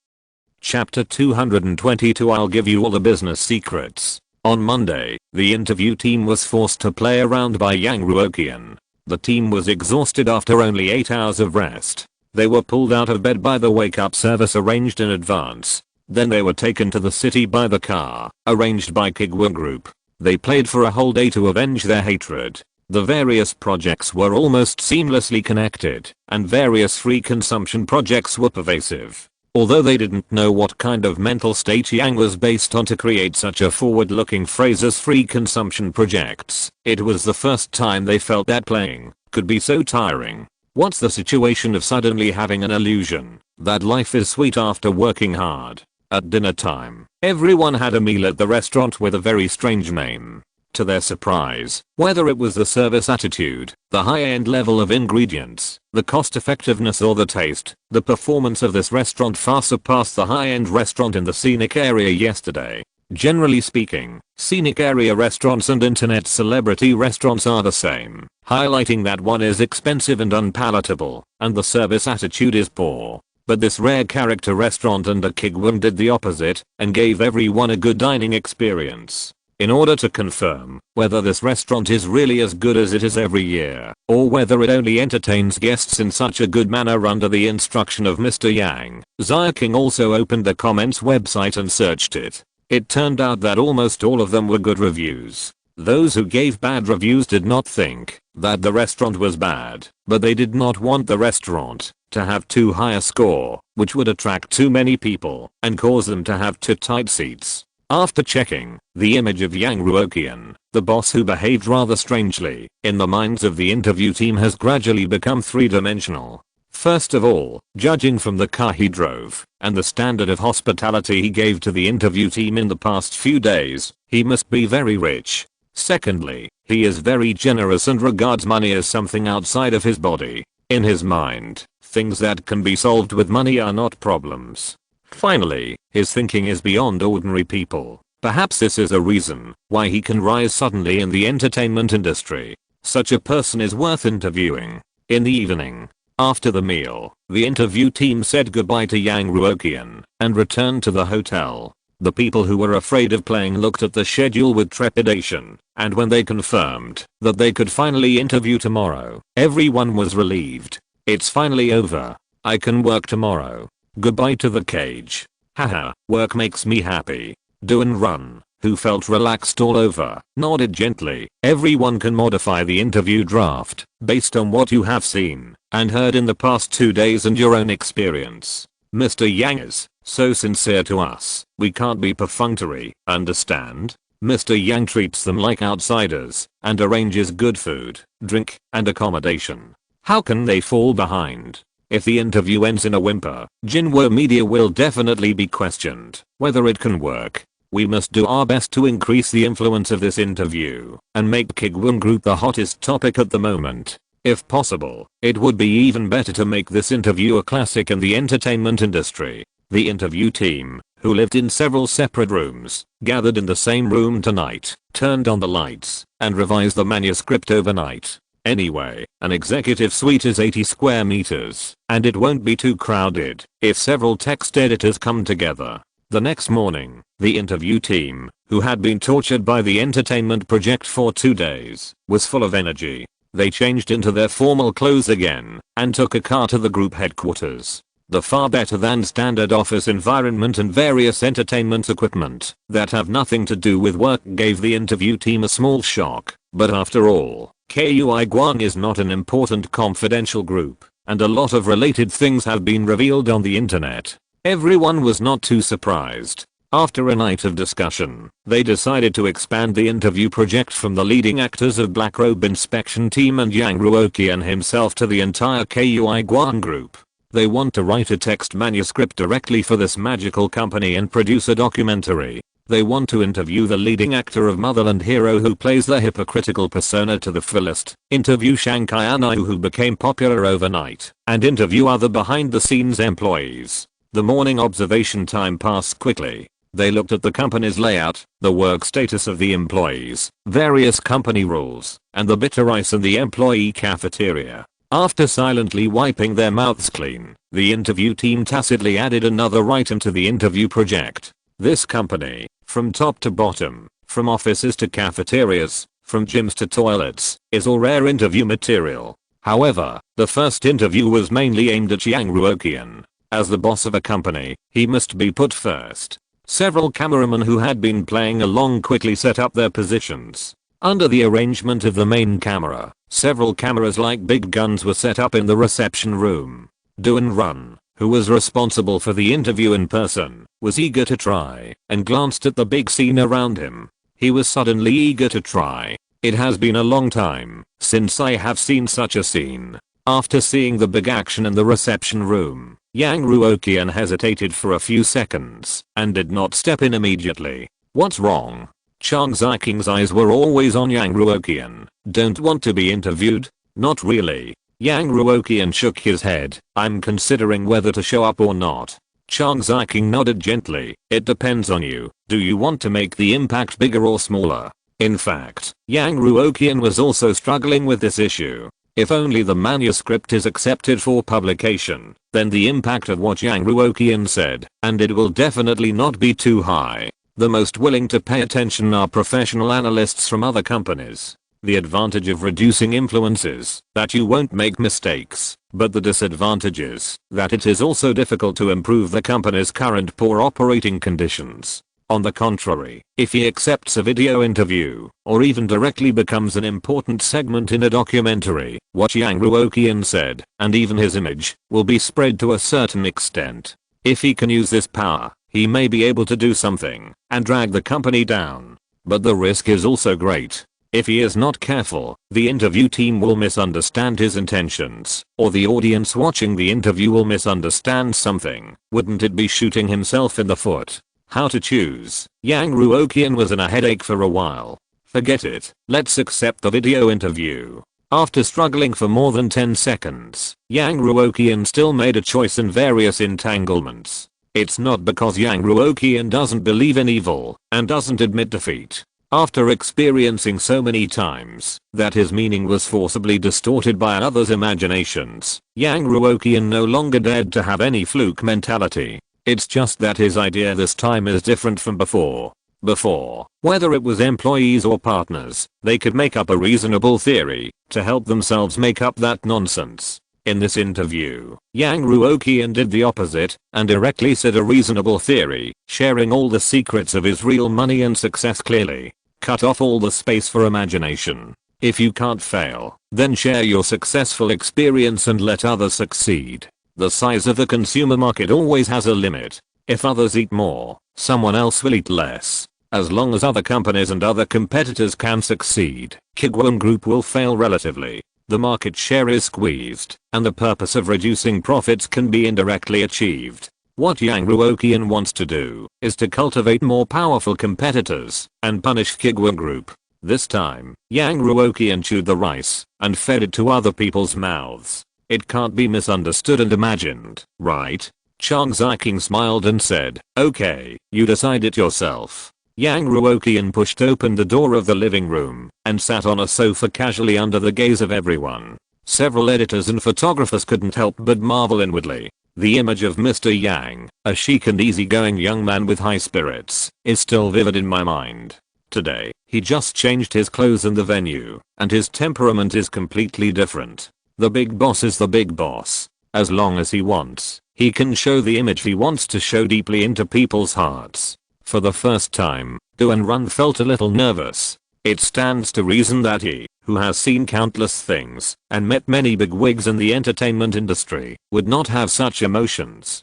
S1: Chapter 222 I'll give you all the business secrets. On Monday, the interview team was forced to play around by Yang Ruoqian. The team was exhausted after only 8 hours of rest. They were pulled out of bed by the wake-up service arranged in advance. Then they were taken to the city by the car, arranged by Kuiguang Group. They played for a whole day to avenge their hatred. The various projects were almost seamlessly connected, and various free consumption projects were pervasive. Although they didn't know what kind of mental state Yang was based on to create such a forward-looking phrase as free consumption projects, it was the first time they felt that playing could be so tiring. What's the situation of suddenly having an illusion that life is sweet after working hard? At dinner time, everyone had a meal at the restaurant with a very strange name. To their surprise, whether it was the service attitude, the high-end level of ingredients, the cost-effectiveness or the taste, the performance of this restaurant far surpassed the high-end restaurant in the scenic area yesterday. Generally speaking, scenic area restaurants and internet celebrity restaurants are the same, highlighting that one is expensive and unpalatable, and the service attitude is poor. But this rare character restaurant under Kuiguang did the opposite, and gave everyone a good dining experience. In order to confirm whether this restaurant is really as good as it is every year, or whether it only entertains guests in such a good manner under the instruction of Mr. Yang, Zia King also opened the comments website and searched it. It turned out that almost all of them were good reviews. Those who gave bad reviews did not think that the restaurant was bad, but they did not want the restaurant to have too high a score, which would attract too many people and cause them to have too tight seats. After checking the image of Yang Ruoqian, the boss who behaved rather strangely in the minds of the interview team has gradually become three-dimensional. First of all, judging from the car he drove and the standard of hospitality he gave to the interview team in the past few days, he must be very rich. Secondly, he is very generous and regards money as something outside of his body. In his mind, things that can be solved with money are not problems. Finally, his thinking is beyond ordinary people. Perhaps this is a reason why he can rise suddenly in the entertainment industry. Such a person is worth interviewing. In the evening, after the meal, the interview team said goodbye to Yang Ruoqian and returned to the hotel. The people who were afraid of playing looked at the schedule with trepidation, and when they confirmed that they could finally interview tomorrow, everyone was relieved. It's finally over. I can work tomorrow. Goodbye to the cage. Haha, work makes me happy. Do and Run, who felt relaxed all over, nodded gently. Everyone can modify the interview draft based on what you have seen and heard in the past 2 days and your own experience. Mr. Yang is so sincere to us, we can't be perfunctory, understand? Mr. Yang treats them like outsiders and arranges good food, drink, and accommodation. How can they fall behind? If the interview ends in a whimper, Jinwo media will definitely be questioned whether it can work. We must do our best to increase the influence of this interview and make Kuiguang Group the hottest topic at the moment. If possible, it would be even better to make this interview a classic in the entertainment industry. The interview team, who lived in several separate rooms, gathered in the same room tonight, turned on the lights, and revised the manuscript overnight. Anyway, an executive suite is 80 square meters, and it won't be too crowded if several text editors come together. The next morning, the interview team, who had been tortured by the entertainment project for 2 days, was full of energy. They changed into their formal clothes again and took a car to the group headquarters. The far better than standard office environment and various entertainment equipment that have nothing to do with work gave the interview team a small shock. But after all, Kuiguang is not an important confidential group, and a lot of related things have been revealed on the internet. Everyone was not too surprised. After a night of discussion, they decided to expand the interview project from the leading actors of Black Robe Inspection Team and Yang Ruoqian himself to the entire Kuiguang Group. They want to write a text manuscript directly for this magical company and produce a documentary. They want to interview the leading actor of Motherland Hero who plays the hypocritical persona to the fullest, interview Shanghai Anayu who became popular overnight, and interview other behind-the-scenes employees. The morning observation time passed quickly. They looked at the company's layout, the work status of the employees, various company rules, and the bitter ice in the employee cafeteria. After silently wiping their mouths clean, the interview team tacitly added another item to the interview project. This company, from top to bottom, from offices to cafeterias, from gyms to toilets, is all rare interview material. However, the first interview was mainly aimed at Yang Ruoqian. As the boss of a company, he must be put first. Several cameramen who had been playing along quickly set up their positions. Under the arrangement of the main camera, several cameras like big guns were set up in the reception room. Duan Run, who was responsible for the interview in person, was eager to try and glanced at the big scene around him. He was suddenly eager to try. It has been a long time since I have seen such a scene. After seeing the big action in the reception room, Yang Ruoqian hesitated for a few seconds and did not step in immediately. What's wrong? Chang Ziking's eyes were always on Yang Ruoqian. Don't want to be interviewed? Not really. Yang Ruoqian shook his head. I'm considering whether to show up or not. Chang Ziking nodded gently. It depends on you. Do you want to make the impact bigger or smaller? In fact, Yang Ruoqian was also struggling with this issue. If only the manuscript is accepted for publication, then the impact of what Yang Ruoqian said, and it will definitely not be too high. The most willing to pay attention are professional analysts from other companies. The advantage of reducing influence is that you won't make mistakes, but the disadvantage is that it is also difficult to improve the company's current poor operating conditions. On the contrary, if he accepts a video interview, or even directly becomes an important segment in a documentary, what Yang Ruoqian said, and even his image, will be spread to a certain extent. If he can use this power, he may be able to do something and drag the company down. But the risk is also great. If he is not careful, the interview team will misunderstand his intentions, or the audience watching the interview will misunderstand something. Wouldn't it be shooting himself in the foot? How to choose? Yang Ruoqian was in a headache for a while. Forget it, let's accept the video interview. After struggling for more than 10 seconds, Yang Ruoqian still made a choice in various entanglements. It's not because Yang Ruoqian doesn't believe in evil and doesn't admit defeat. After experiencing so many times that his meaning was forcibly distorted by others' imaginations, Yang Ruoqian no longer dared to have any fluke mentality. It's just that his idea this time is different from before. Before, whether it was employees or partners, they could make up a reasonable theory to help themselves make up that nonsense. In this interview, Yang Ruoqian did the opposite and directly said a reasonable theory, sharing all the secrets of his real money and success clearly. Cut off all the space for imagination. If you can't fail, then share your successful experience and let others succeed. The size of the consumer market always has a limit. If others eat more, someone else will eat less. As long as other companies and other competitors can succeed, Kuiguang Group will fail relatively. The market share is squeezed, and the purpose of reducing profits can be indirectly achieved. What Yang Ruoqian wants to do is to cultivate more powerful competitors and punish Kuiguang Group. This time, Yang Ruoqian chewed the rice and fed it to other people's mouths. It can't be misunderstood and imagined, right? Chang Ziking smiled and said, okay, you decide it yourself. Yang Ruoqian pushed open the door of the living room and sat on a sofa casually under the gaze of everyone. Several editors and photographers couldn't help but marvel inwardly. The image of Mr. Yang, a chic and easygoing young man with high spirits, is still vivid in my mind. Today, he just changed his clothes in the venue, and his temperament is completely different. The big boss is the big boss. As long as he wants, he can show the image he wants to show deeply into people's hearts. For the first time, Duan Run felt a little nervous. It stands to reason that he, who has seen countless things and met many bigwigs in the entertainment industry, would not have such emotions.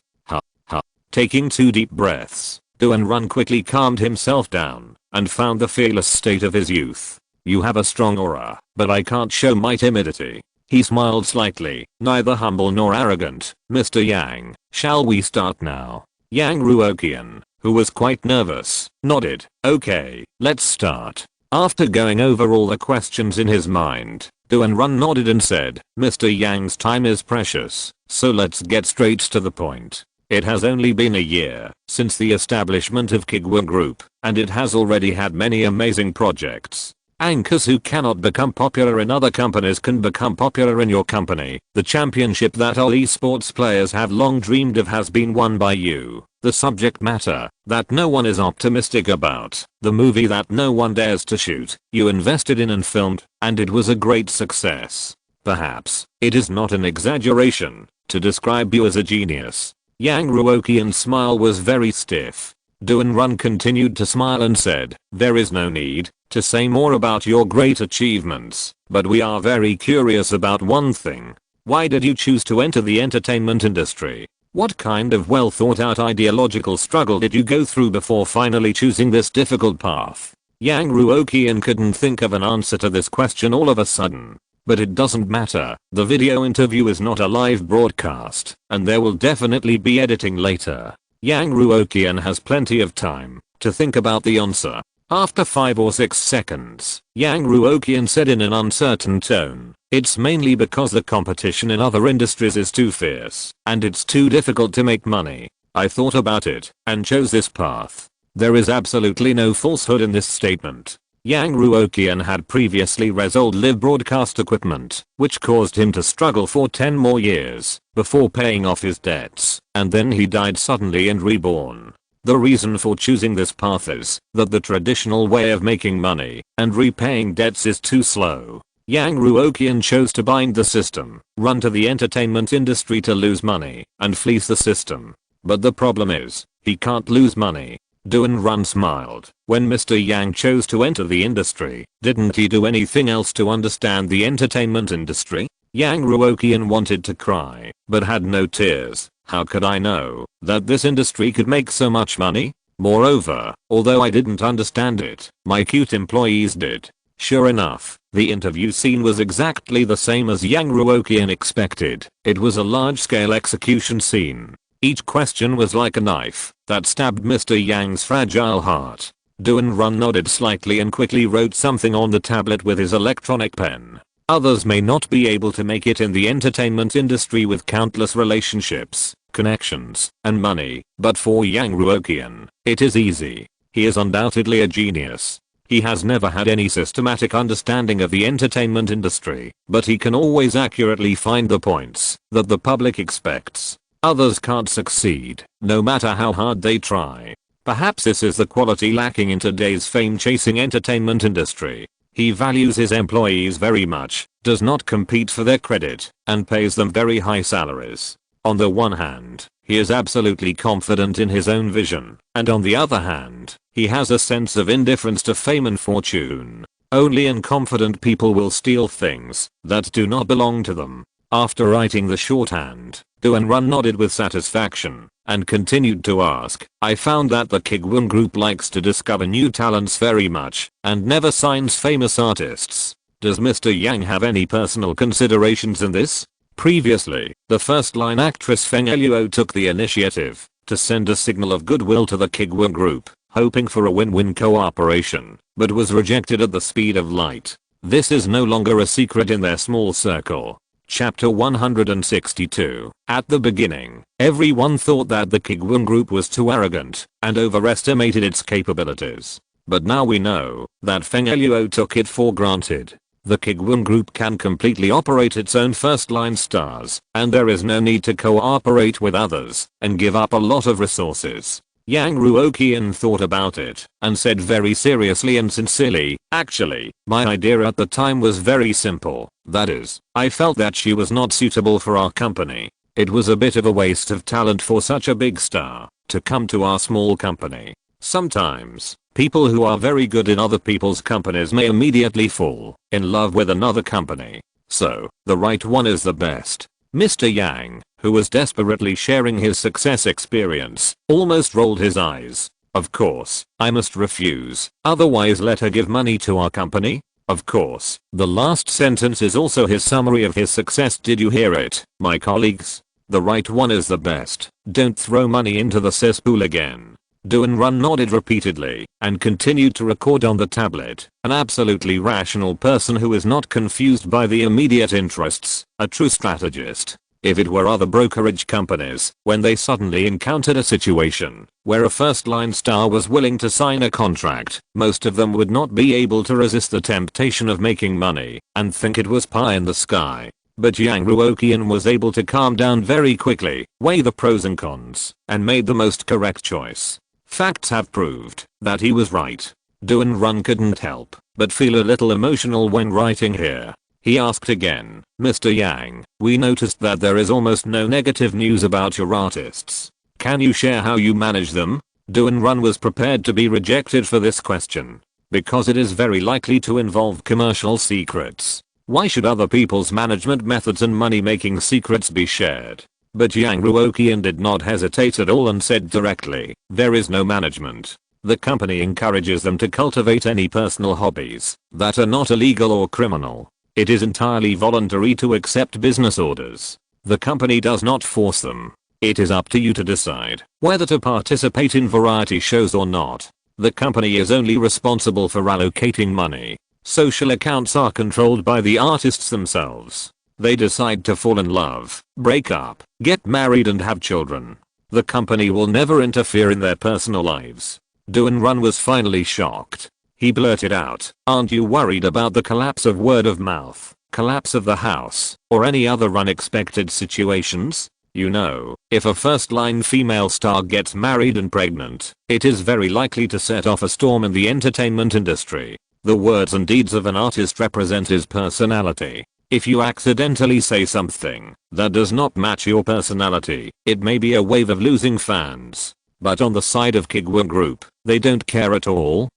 S1: Taking 2 deep breaths, Duan Run quickly calmed himself down and found the fearless state of his youth. You have a strong aura, but I can't show my timidity. He smiled slightly, neither humble nor arrogant. Mr. Yang, shall we start now? Yang Ruoqian, who was quite nervous, nodded. Okay, let's start. After going over all the questions in his mind, Duan Run nodded and said, Mr. Yang's time is precious, so let's get straight to the point. It has only been a year since the establishment of Kuiguang Group, and it has already had many amazing projects. Anchors who cannot become popular in other companies can become popular in your company. The championship that all esports players have long dreamed of has been won by you. The subject matter that no one is optimistic about. The movie that no one dares to shoot. You invested in and filmed, and it was a great success. Perhaps it is not an exaggeration to describe you as a genius. Yang Ruoqian's smile was very stiff. Duan Run continued to smile and said, there is no need to say more about your great achievements, but we are very curious about one thing. Why did you choose to enter the entertainment industry? What kind of well thought out ideological struggle did you go through before finally choosing this difficult path? Yang Ruoqian couldn't think of an answer to this question all of a sudden. But it doesn't matter, the video interview is not a live broadcast, and there will definitely be editing later. Yang Ruoqian has plenty of time to think about the answer. After 5 or 6 seconds, Yang Ruoqian said in an uncertain tone, it's mainly because the competition in other industries is too fierce, and it's too difficult to make money. I thought about it, and chose this path. There is absolutely no falsehood in this statement. Yang Ruoqian had previously resold live broadcast equipment, which caused him to struggle for 10 more years before paying off his debts, and then he died suddenly and reborn. The reason for choosing this path is that the traditional way of making money and repaying debts is too slow. Yang Ruoqian chose to bind the system, run to the entertainment industry to lose money, and fleece the system. But the problem is, he can't lose money. Duan Run smiled. When Mr. Yang chose to enter the industry, didn't he do anything else to understand the entertainment industry? Yang Ruoqian wanted to cry, but had no tears. How could I know that this industry could make so much money? Moreover, although I didn't understand it, my cute employees did. Sure enough, the interview scene was exactly the same as Yang Ruoqian expected. It was a large-scale execution scene. Each question was like a knife that stabbed Mr. Yang's fragile heart. Duan Run nodded slightly and quickly wrote something on the tablet with his electronic pen. Others may not be able to make it in the entertainment industry with countless relationships, connections, and money, but for Yang Ruoqian, it is easy. He is undoubtedly a genius. He has never had any systematic understanding of the entertainment industry, but he can always accurately find the points that the public expects. Others can't succeed, no matter how hard they try. Perhaps this is the quality lacking in today's fame-chasing entertainment industry. He values his employees very much, does not compete for their credit, and pays them very high salaries. On the one hand, he is absolutely confident in his own vision, and on the other hand, he has a sense of indifference to fame and fortune. Only unconfident people will steal things that do not belong to them. After writing the shorthand, Duan Run nodded with satisfaction and continued to ask, I found that the Kuiguang group likes to discover new talents very much and never signs famous artists. Does Mr. Yang have any personal considerations in this? Previously, the first-line actress Feng Eluo took the initiative to send a signal of goodwill to the Kuiguang group, hoping for a win-win cooperation, but was rejected at the speed of light. This is no longer a secret in their small circle. Chapter 162. At the beginning, everyone thought that the Kuiguang group was too arrogant and overestimated its capabilities. But now we know that Feng Eluo took it for granted. The Kuiguang group can completely operate its own first-line stars, and there is no need to cooperate with others and give up a lot of resources. Yang Ruoqian thought about it and said very seriously and sincerely, actually, my idea at the time was very simple. That is, I felt that she was not suitable for our company. It was a bit of a waste of talent for such a big star to come to our small company. Sometimes, people who are very good in other people's companies may immediately fall in love with another company. So, the right one is the best. Mr. Yang, who was desperately sharing his success experience, almost rolled his eyes. Of course, I must refuse, otherwise let her give money to our company. Of course, the last sentence is also his summary of his success. Did you hear it, my colleagues? The right one is the best. Don't throw money into the cesspool again. Duan Run nodded repeatedly and continued to record on the tablet. An absolutely rational person who is not confused by the immediate interests, a true strategist. If it were other brokerage companies, when they suddenly encountered a situation where a first-line star was willing to sign a contract, most of them would not be able to resist the temptation of making money and think it was pie in the sky. But Yang Ruoqian was able to calm down very quickly, weigh the pros and cons, and made the most correct choice. Facts have proved that he was right. Duan Run couldn't help but feel a little emotional when writing here. He asked again, "Mr. Yang, we noticed that there is almost no negative news about your artists. Can you share how you manage them?" Duan Run was prepared to be rejected for this question, because it is very likely to involve commercial secrets. Why should other people's management methods and money-making secrets be shared? But Yang Ruoqian did not hesitate at all and said directly, "There is no management. The company encourages them to cultivate any personal hobbies that are not illegal or criminal. It is entirely voluntary to accept business orders. The company does not force them. It is up to you to decide whether to participate in variety shows or not. The company is only responsible for allocating money. Social accounts are controlled by the artists themselves. They decide to fall in love, break up, get married and have children. The company will never interfere in their personal lives." Duan Run was finally shocked. He blurted out, "Aren't you worried about the collapse of word of mouth, collapse of the house, or any other unexpected situations? You know, if a first-line female star gets married and pregnant, it is very likely to set off a storm in the entertainment industry. The words and deeds of an artist represent his personality. If you accidentally say something that does not match your personality, it may be a wave of losing fans. But on the side of Kuiguang Group, they don't care at all!"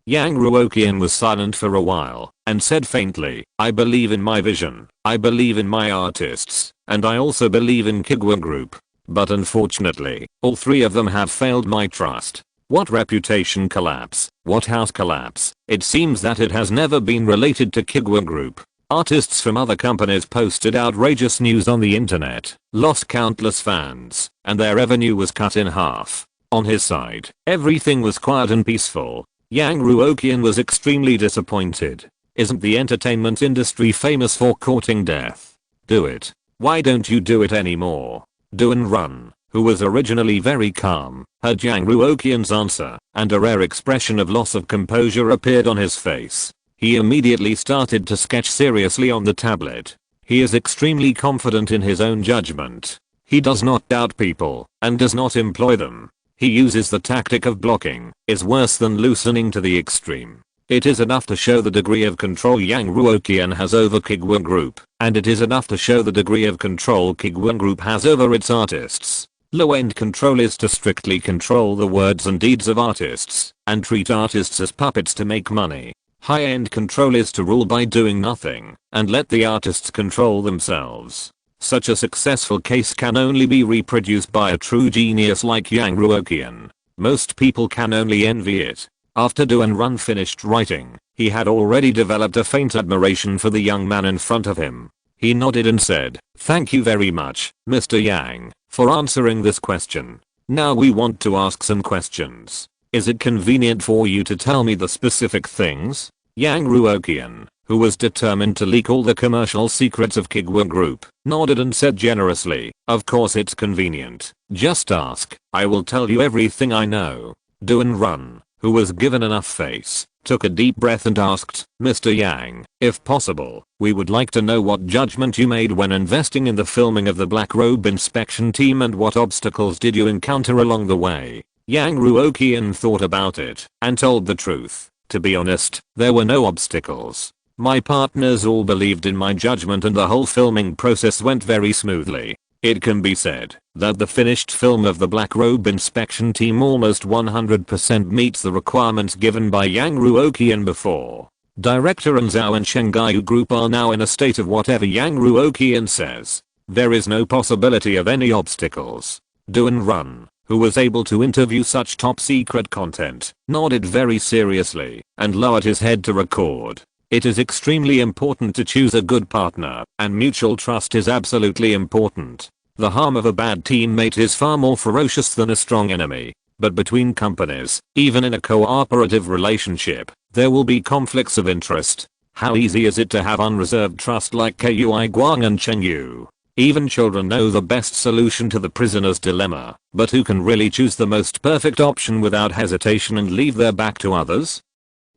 S1: Yang Ruoqian was silent for a while and said faintly, "I believe in my vision, I believe in my artists, and I also believe in Kuiguang Group. But unfortunately, all three of them have failed my trust." What reputation collapse? What house collapse? It seems that it has never been related to Kuiguang Group. Artists from other companies posted outrageous news on the internet, lost countless fans, and their revenue was cut in half. On his side, everything was quiet and peaceful. Yang Ruoqian was extremely disappointed. Isn't the entertainment industry famous for courting death? Do it. Why don't you do it anymore? Duan Run, who was originally very calm, heard Yang Ruoqian's answer, and a rare expression of loss of composure appeared on his face. He immediately started to sketch seriously on the tablet. He is extremely confident in his own judgment. He does not doubt people, and does not employ them. He uses the tactic of blocking, is worse than loosening to the extreme. It is enough to show the degree of control Yang Ruoqian has over Kuiguang Group, and it is enough to show the degree of control Kuiguang Group has over its artists. Low-end control is to strictly control the words and deeds of artists, and treat artists as puppets to make money. High-end control is to rule by doing nothing, and let the artists control themselves. Such a successful case can only be reproduced by a true genius like Yang Ruoqian. Most people can only envy it. After Duan Run finished writing, he had already developed a faint admiration for the young man in front of him. He nodded and said, "Thank you very much, Mr. Yang, for answering this question. Now we want to ask some questions. Is it convenient for you to tell me the specific things?" Yang Ruoqian, who was determined to leak all the commercial secrets of Kuiguang Group, nodded and said generously, "Of course it's convenient. Just ask. I will tell you everything I know." Duan Run, who was given enough face, took a deep breath and asked, "Mr. Yang, if possible, we would like to know what judgment you made when investing in the filming of the Black Robe Inspection Team and what obstacles did you encounter along the way?" Yang Ruoqian thought about it and told the truth. "To be honest, there were no obstacles. My partners all believed in my judgment and the whole filming process went very smoothly. It can be said that the finished film of the Black Robe Inspection Team almost 100% meets the requirements given by Yang Ruoqian before. Director and Zhao and Shanghai Group are now in a state of whatever Yang Ruoqian says. There is no possibility of any obstacles." Duan Run, who was able to interview such top secret content, nodded very seriously and lowered his head to record. It is extremely important to choose a good partner, and mutual trust is absolutely important. The harm of a bad teammate is far more ferocious than a strong enemy. But between companies, even in a cooperative relationship, there will be conflicts of interest. How easy is it to have unreserved trust like Kuiguang and Chengyu? Even children know the best solution to the prisoner's dilemma, but who can really choose the most perfect option without hesitation and leave their back to others?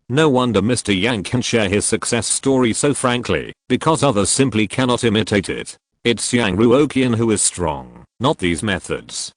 S1: No wonder Mr. Yang can share his success story so frankly, because others simply cannot imitate it. It's Yang Ruoqian who is strong, not these methods.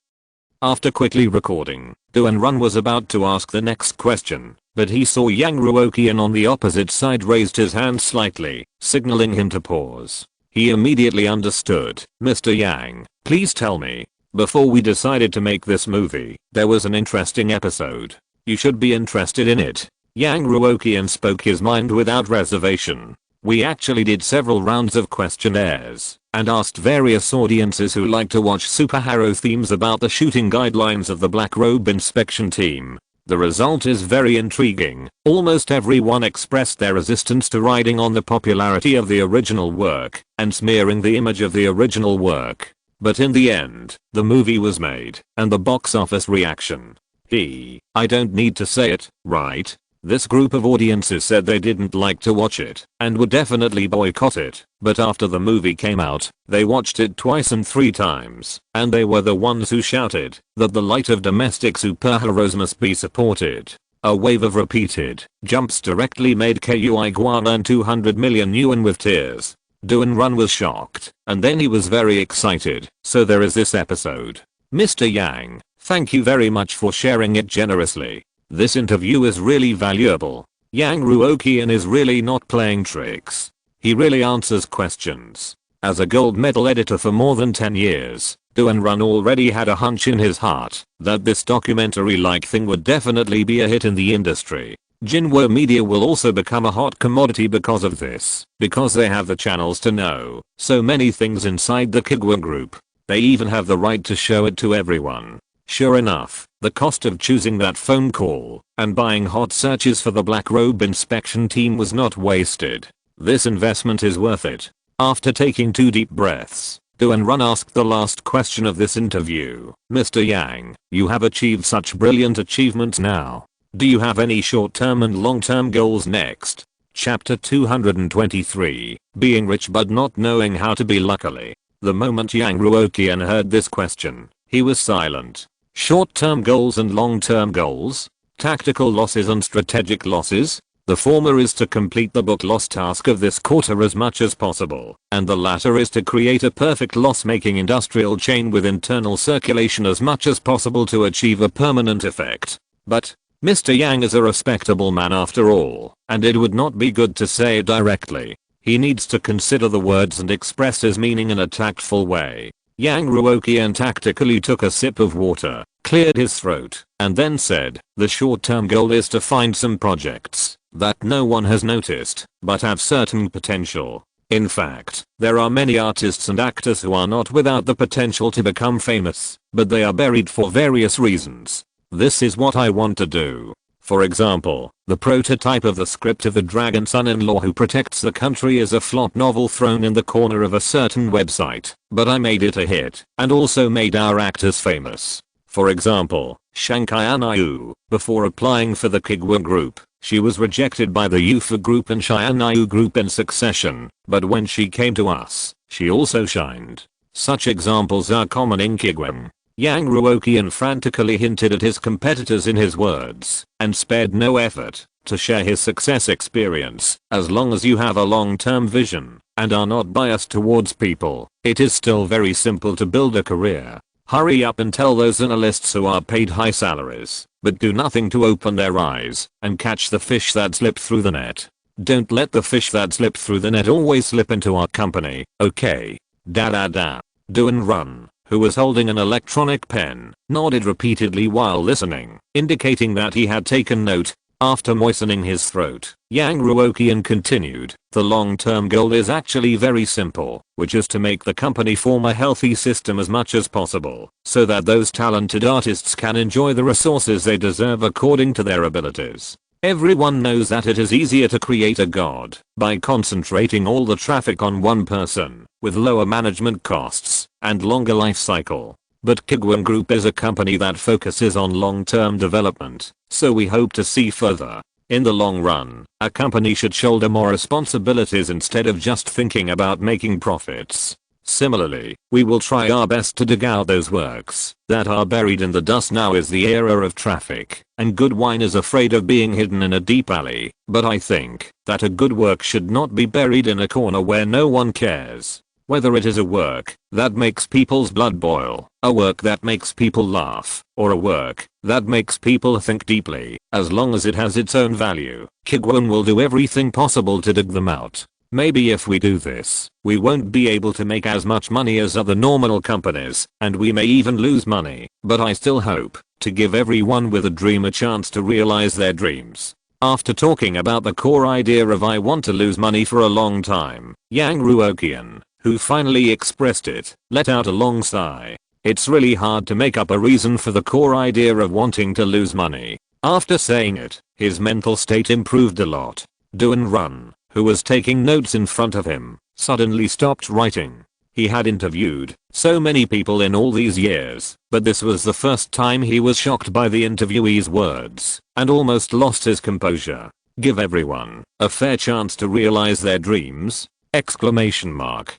S1: After quickly recording, Duan Run was about to ask the next question, but he saw Yang Ruoqian on the opposite side raised his hand slightly, signaling him to pause. He immediately understood. Mr. Yang, please tell me. Before we decided to make this movie, there was an interesting episode. You should be interested in it. Yang Ruoqian spoke his mind without reservation. We actually did several rounds of questionnaires and asked various audiences who like to watch superhero themes about the shooting guidelines of the Black Robe Inspection Team. The result is very intriguing. Almost everyone expressed their resistance to riding on the popularity of the original work and smearing the image of the original work. But in the end, the movie was made, and the box office reaction. I don't need to say it, right? This group of audiences said they didn't like to watch it and would definitely boycott it, but after the movie came out, they watched it twice and 3 times, and they were the ones who shouted that the light of domestic superheroes must be supported. A wave of repeated jumps directly made Kuiguang earn 200 million yuan with tears. Duan Run was shocked, and then he was very excited. So there is this episode. Mr. Yang, thank you very much for sharing it generously. This interview is really valuable. Yang Ruoqian is really not playing tricks. He really answers questions. As a gold medal editor for more than 10 years, Duan Run already had a hunch in his heart that this documentary-like thing would definitely be a hit in the industry. Jinwo Media will also become a hot commodity because of this, because they have the channels to know so many things inside the Kuiguang group. They even have the right to show it to everyone. Sure enough, the cost of choosing that phone call and buying hot searches for the Black Robe Inspection Team was not wasted. This investment is worth it. After taking 2 deep breaths, Duan Run asked the last question of this interview. Mr. Yang, you have achieved such brilliant achievements now. Do you have any short-term and long-term goals next? Chapter 223, Being Rich but Not Knowing How to Be. Luckily, the moment Yang Ruoqian heard this question, he was silent. Short-term goals and long-term goals? Tactical losses and strategic losses? The former is to complete the book loss task of this quarter as much as possible, and the latter is to create a perfect loss-making industrial chain with internal circulation as much as possible to achieve a permanent effect. But Mr. Yang is a respectable man after all, and it would not be good to say it directly. He needs to consider the words and express his meaning in a tactful way. Yang Ruoqian tactically took a sip of water, cleared his throat, and then said, the short-term goal is to find some projects that no one has noticed, but have certain potential. In fact, there are many artists and actors who are not without the potential to become famous, but they are buried for various reasons. This is what I want to do. For example, the prototype of the script of the dragon son-in-law who protects the country is a flop novel thrown in the corner of a certain website, but I made it a hit, and also made our actors famous. For example, Shanghai Anayu, before applying for the Kuiguang group, she was rejected by the Yufa group and Anayu group in succession, but when she came to us, she also shined. Such examples are common in Kuiguang. Yang Ruoqian frantically hinted at his competitors in his words, and spared no effort to share his success experience. As long as you have a long-term vision, and are not biased towards people, it is still very simple to build a career. Hurry up and tell those analysts who are paid high salaries, but do nothing to open their eyes and catch the fish that slip through the net. Don't let the fish that slip through the net always slip into our company, okay? Duan Run, who was holding an electronic pen, nodded repeatedly while listening, indicating that he had taken note. After moistening his throat, Yang Ruoqian continued, the long-term goal is actually very simple, which is to make the company form a healthy system as much as possible, so that those talented artists can enjoy the resources they deserve according to their abilities. Everyone knows that it is easier to create a god by concentrating all the traffic on one person, with lower management costs and longer life cycle. But Kuiguang Group is a company that focuses on long-term development, so we hope to see further In the long run, a company should shoulder more responsibilities instead of just thinking about making profits. Similarly, we will try our best to dig out those works that are buried in the dust. Now is the era of traffic, and good wine is afraid of being hidden in a deep alley, but I think that a good work should not be buried in a corner where no one cares. Whether it is a work that makes people's blood boil, a work that makes people laugh, or a work that makes people think deeply, as long as it has its own value, Kuiguang will do everything possible to dig them out. Maybe if we do this, we won't be able to make as much money as other normal companies, and we may even lose money, but I still hope to give everyone with a dream a chance to realize their dreams. After talking about the core idea of I want to lose money for a long time, Yang Ruoqian, who finally expressed it, let out a long sigh. It's really hard to make up a reason for the core idea of wanting to lose money. After saying it, his mental state improved a lot. Duan Run, who was taking notes in front of him, suddenly stopped writing. He had interviewed so many people in all these years, but this was the first time he was shocked by the interviewee's words and almost lost his composure. Give everyone a fair chance to realize their dreams! Exclamation mark.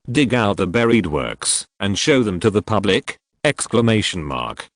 S1: Dig out the buried works and show them to the public! Exclamation mark.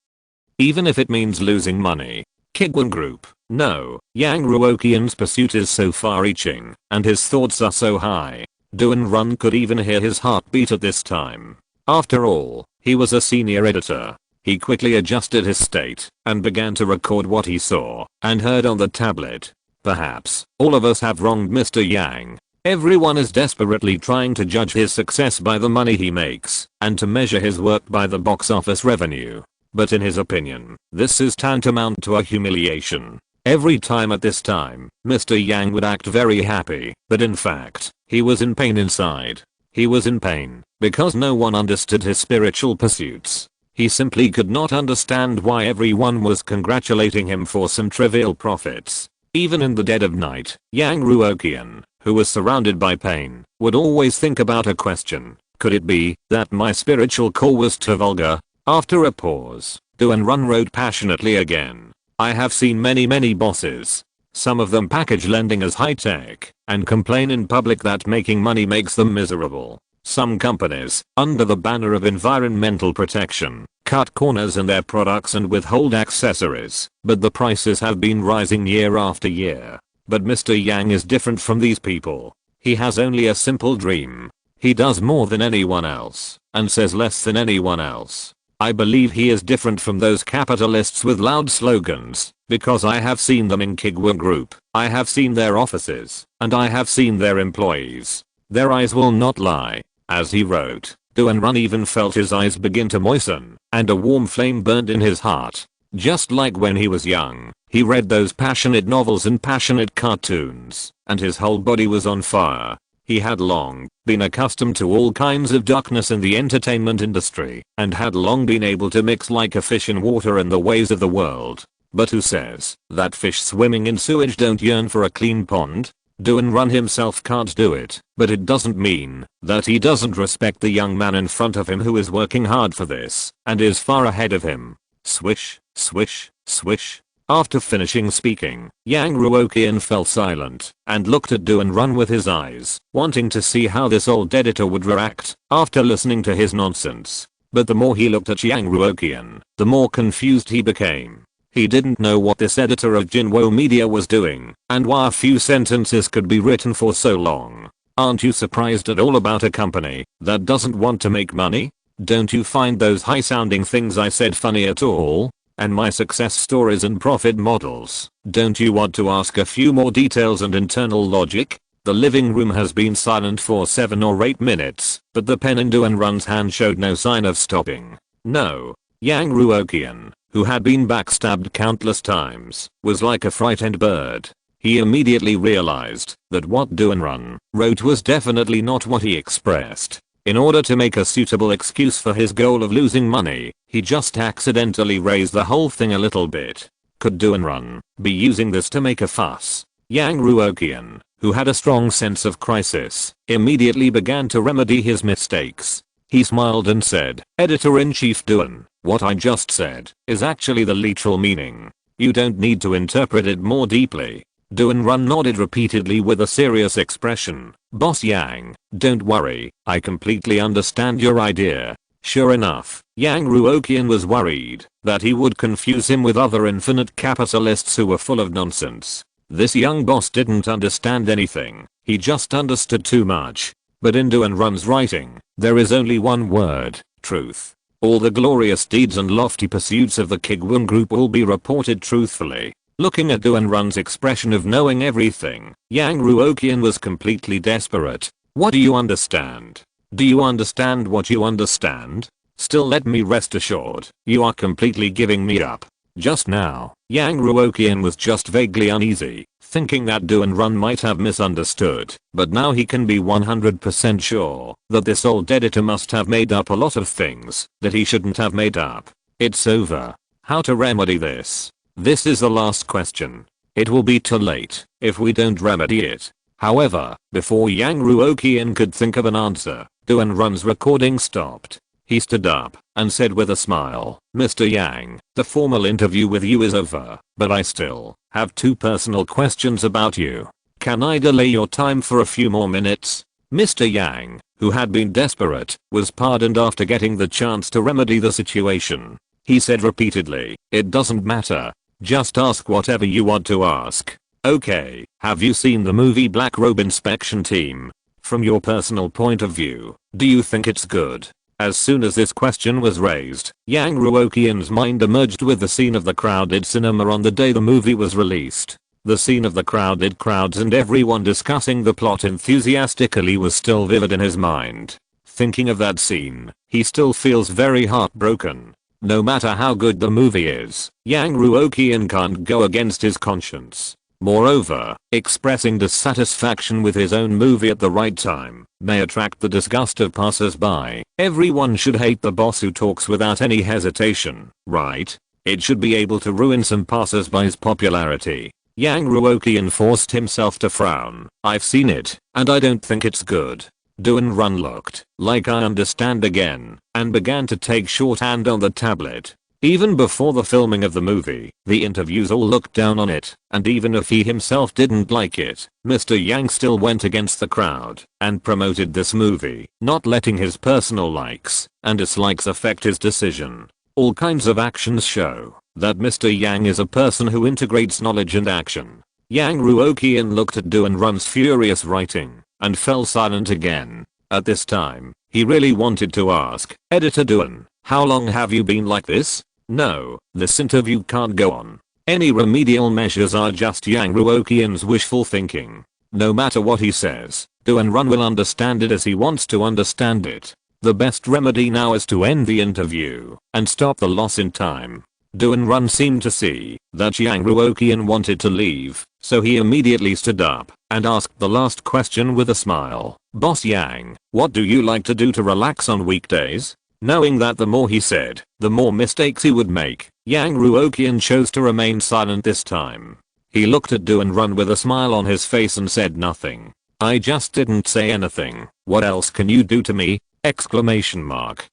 S1: Even if it means losing money. Kuiguang Group. No, Yang Ruoqian's pursuit is so far-reaching, and his thoughts are so high. Duan Run could even hear his heartbeat at this time. After all, he was a senior editor. He quickly adjusted his state and began to record what he saw and heard on the tablet. Perhaps all of us have wronged Mr. Yang. Everyone is desperately trying to judge his success by the money he makes and to measure his work by the box office revenue. But in his opinion, this is tantamount to a humiliation. Every time at this time, Mr. Yang would act very happy, but in fact, he was in pain inside. He was in pain because no one understood his spiritual pursuits. He simply could not understand why everyone was congratulating him for some trivial profits. Even in the dead of night, Yang Ruoqian, who was surrounded by pain, would always think about a question. Could it be that my spiritual core was too vulgar? After a pause, Duan Run wrote passionately again. I have seen many bosses. Some of them package lending as high-tech and complain in public that making money makes them miserable. Some companies, under the banner of environmental protection, cut corners in their products and withhold accessories, but the prices have been rising year after year. But Mr. Yang is different from these people. He has only a simple dream. He does more than anyone else and says less than anyone else. I believe he is different from those capitalists with loud slogans, because I have seen them in Kuiguang Group. I have seen their offices, and I have seen their employees. Their eyes will not lie. As he wrote, Duan Run even felt his eyes begin to moisten, and a warm flame burned in his heart. Just like when he was young, he read those passionate novels and passionate cartoons, and his whole body was on fire. He had long been accustomed to all kinds of darkness in the entertainment industry, and had long been able to mix like a fish in water in the ways of the world. But who says that fish swimming in sewage don't yearn for a clean pond? Duan Run himself can't do it, but it doesn't mean that he doesn't respect the young man in front of him who is working hard for this, and is far ahead of him. Swish, swish, swish. After finishing speaking, Yang Ruoqian fell silent and looked at Duan Run with his eyes, wanting to see how this old editor would react after listening to his nonsense. But the more he looked at Yang Ruoqian, the more confused he became. He didn't know what this editor of Jinwo Media was doing, and why a few sentences could be written for so long. Aren't you surprised at all about a company that doesn't want to make money? Don't you find those high-sounding things I said funny at all? And my success stories and profit models? Don't you want to ask a few more details and internal logic? The living room has been silent for 7 or 8 minutes, but the pen in Duan Run's hand showed no sign of stopping. No. Yang Ruoqian, who had been backstabbed countless times, was like a frightened bird. He immediately realized that what Duan Run wrote was definitely not what he expressed. In order to make a suitable excuse for his goal of losing money, he just accidentally raised the whole thing a little bit. Could Duan Run be using this to make a fuss? Yang Ruoqian, who had a strong sense of crisis, immediately began to remedy his mistakes. He smiled and said, Editor-in-Chief Duan, what I just said is actually the literal meaning. You don't need to interpret it more deeply. Do-and-run nodded repeatedly with a serious expression. Boss Yang, don't worry, I completely understand your idea. Sure enough, Yang Ruoqian was worried that he would confuse him with other infinite capitalists who were full of nonsense. This young boss didn't understand anything, he just understood too much. But in Do-and-Run's writing, there is only one word, truth. All the glorious deeds and lofty pursuits of the Kuiguang group will be reported truthfully. Looking at Do-and-Run's expression of knowing everything, Yang Ruoqian was completely desperate. What do you understand? Do you understand what you understand? Still, let me rest assured, you are completely giving me up. Just now, Yang Ruoqian was just vaguely uneasy, thinking that Do-and-Run might have misunderstood, but now he can be 100% sure that this old editor must have made up a lot of things that he shouldn't have made up. It's over. How to remedy this? This is the last question. It will be too late if we don't remedy it. However, before Yang Ruoqian could think of an answer, Do-and-Run's recording stopped. He stood up and said with a smile, Mr. Yang, the formal interview with you is over, but I still have 2 personal questions about you. Can I delay your time for a few more minutes? Mr. Yang, who had been desperate, was pardoned after getting the chance to remedy the situation. He said repeatedly, it doesn't matter. Just ask whatever you want to ask. Okay, have you seen the movie Black Robe Inspection Team? From your personal point of view, do you think it's good? As soon as this question was raised, Yang Ruoqian's mind emerged with the scene of the crowded cinema on the day the movie was released. The scene of the crowded crowds and everyone discussing the plot enthusiastically was still vivid in his mind. Thinking of that scene, he still feels very heartbroken. No matter how good the movie is, Yang Ruoqian can't go against his conscience. Moreover, expressing dissatisfaction with his own movie at the right time may attract the disgust of passers-by. Everyone should hate the boss who talks without any hesitation, right? It should be able to ruin some passers-by's popularity. Yang Ruoqian forced himself to frown. I've seen it, and I don't think it's good. Do-and-Run looked like I understand again, and began to take shorthand on the tablet. Even before the filming of the movie, the interviews all looked down on it, and even if he himself didn't like it, Mr. Yang still went against the crowd and promoted this movie, not letting his personal likes and dislikes affect his decision. All kinds of actions show that Mr. Yang is a person who integrates knowledge and action. Yang Ruoqian looked at Do-and-Run's furious writing and fell silent again. At this time, he really wanted to ask, Editor Do-and, how long have you been like this? No, this interview can't go on. Any remedial measures are just Yang Ruoqian's wishful thinking. No matter what he says, Do-and-Run will understand it as he wants to understand it. The best remedy now is to end the interview and stop the loss in time. Do-and-Run seemed to see that Yang Ruoqian wanted to leave, so he immediately stood up and asked the last question with a smile. Boss Yang, what do you like to do to relax on weekdays? Knowing that the more he said, the more mistakes he would make, Yang Ruoqian chose to remain silent this time. He looked at Do-and-Run with a smile on his face and said nothing. I just didn't say anything. What else can you do to me? Exclamation mark.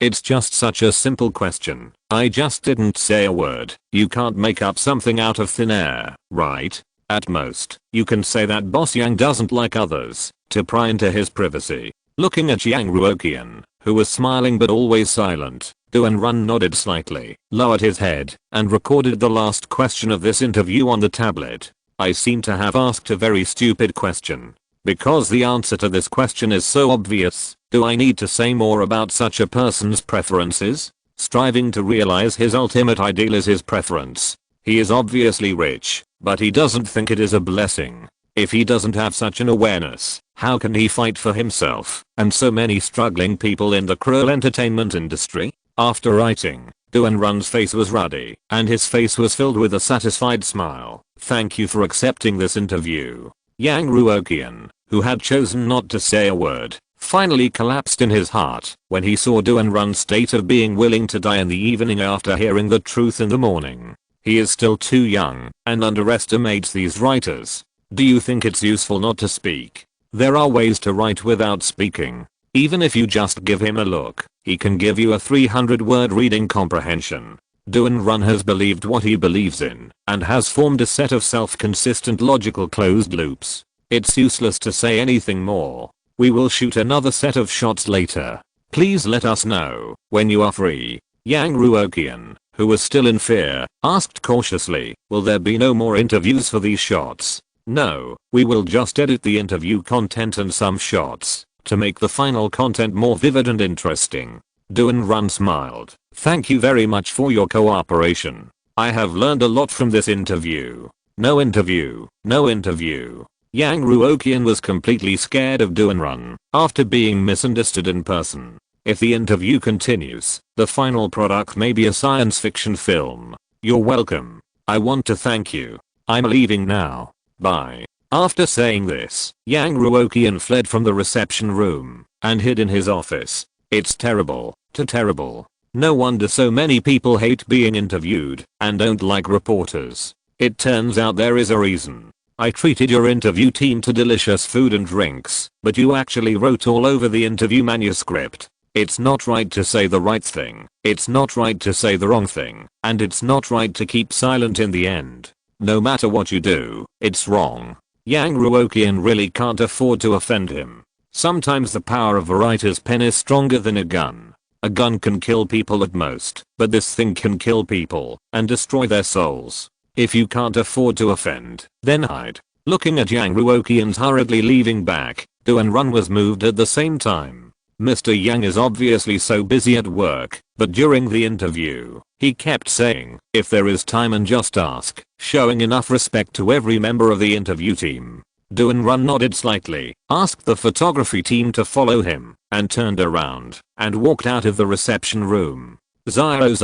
S1: It's just such a simple question. I just didn't say a word. You can't make up something out of thin air, right? At most, you can say that Boss Yang doesn't like others to pry into his privacy. Looking at Yang Ruoqian, who was smiling but always silent, Do-and-Run nodded slightly, lowered his head, and recorded the last question of this interview on the tablet. I seem to have asked a very stupid question. Because the answer to this question is so obvious, do I need to say more about such a person's preferences? Striving to realize his ultimate ideal is his preference. He is obviously rich, but he doesn't think it is a blessing. If he doesn't have such an awareness, how can he fight for himself and so many struggling people in the cruel entertainment industry? After writing, Do-and-Run's face was ruddy, and his face was filled with a satisfied smile. Thank you for accepting this interview. Yang Ruoqian, who had chosen not to say a word, finally collapsed in his heart when he saw Do-and-Run's state of being willing to die in the evening after hearing the truth in the morning. He is still too young and underestimates these writers. Do you think it's useful not to speak? There are ways to write without speaking. Even if you just give him a look, he can give you a 300-word reading comprehension. Do-and-run has believed what he believes in and has formed a set of self-consistent logical closed loops. It's useless to say anything more. We will shoot another set of shots later. Please let us know when you are free. Yang Ruoqian, who was still in fear, asked cautiously, will there be no more interviews for these shots? No, we will just edit the interview content and some shots to make the final content more vivid and interesting. Do-and-run smiled. Thank you very much for your cooperation. I have learned a lot from this interview. No interview. No interview. Yang Ruoqian was completely scared of Do-and-run after being misunderstood in person. If the interview continues, the final product may be a science fiction film. You're welcome. I want to thank you. I'm leaving now. Bye. After saying this, Yang Ruoqian fled from the reception room and hid in his office. It's terrible. Terrible. No wonder so many people hate being interviewed and don't like reporters. It turns out there is a reason. I treated your interview team to delicious food and drinks, but you actually wrote all over the interview manuscript. It's not right to say the right thing, it's not right to say the wrong thing, and it's not right to keep silent in the end. No matter what you do, it's wrong. Yang Ruoqian really can't afford to offend him. Sometimes the power of a writer's pen is stronger than a gun. A gun can kill people at most, but this thing can kill people and destroy their souls. If you can't afford to offend, then hide. Looking at Yang Ruoqian's hurriedly leaving back, Do-and-run was moved at the same time. Mr. Yang is obviously so busy at work, but during the interview, he kept saying, if there is time and just ask, showing enough respect to every member of the interview team. Do-and-run nodded slightly, asked the photography team to follow him, and turned around and walked out of the reception room. Zio,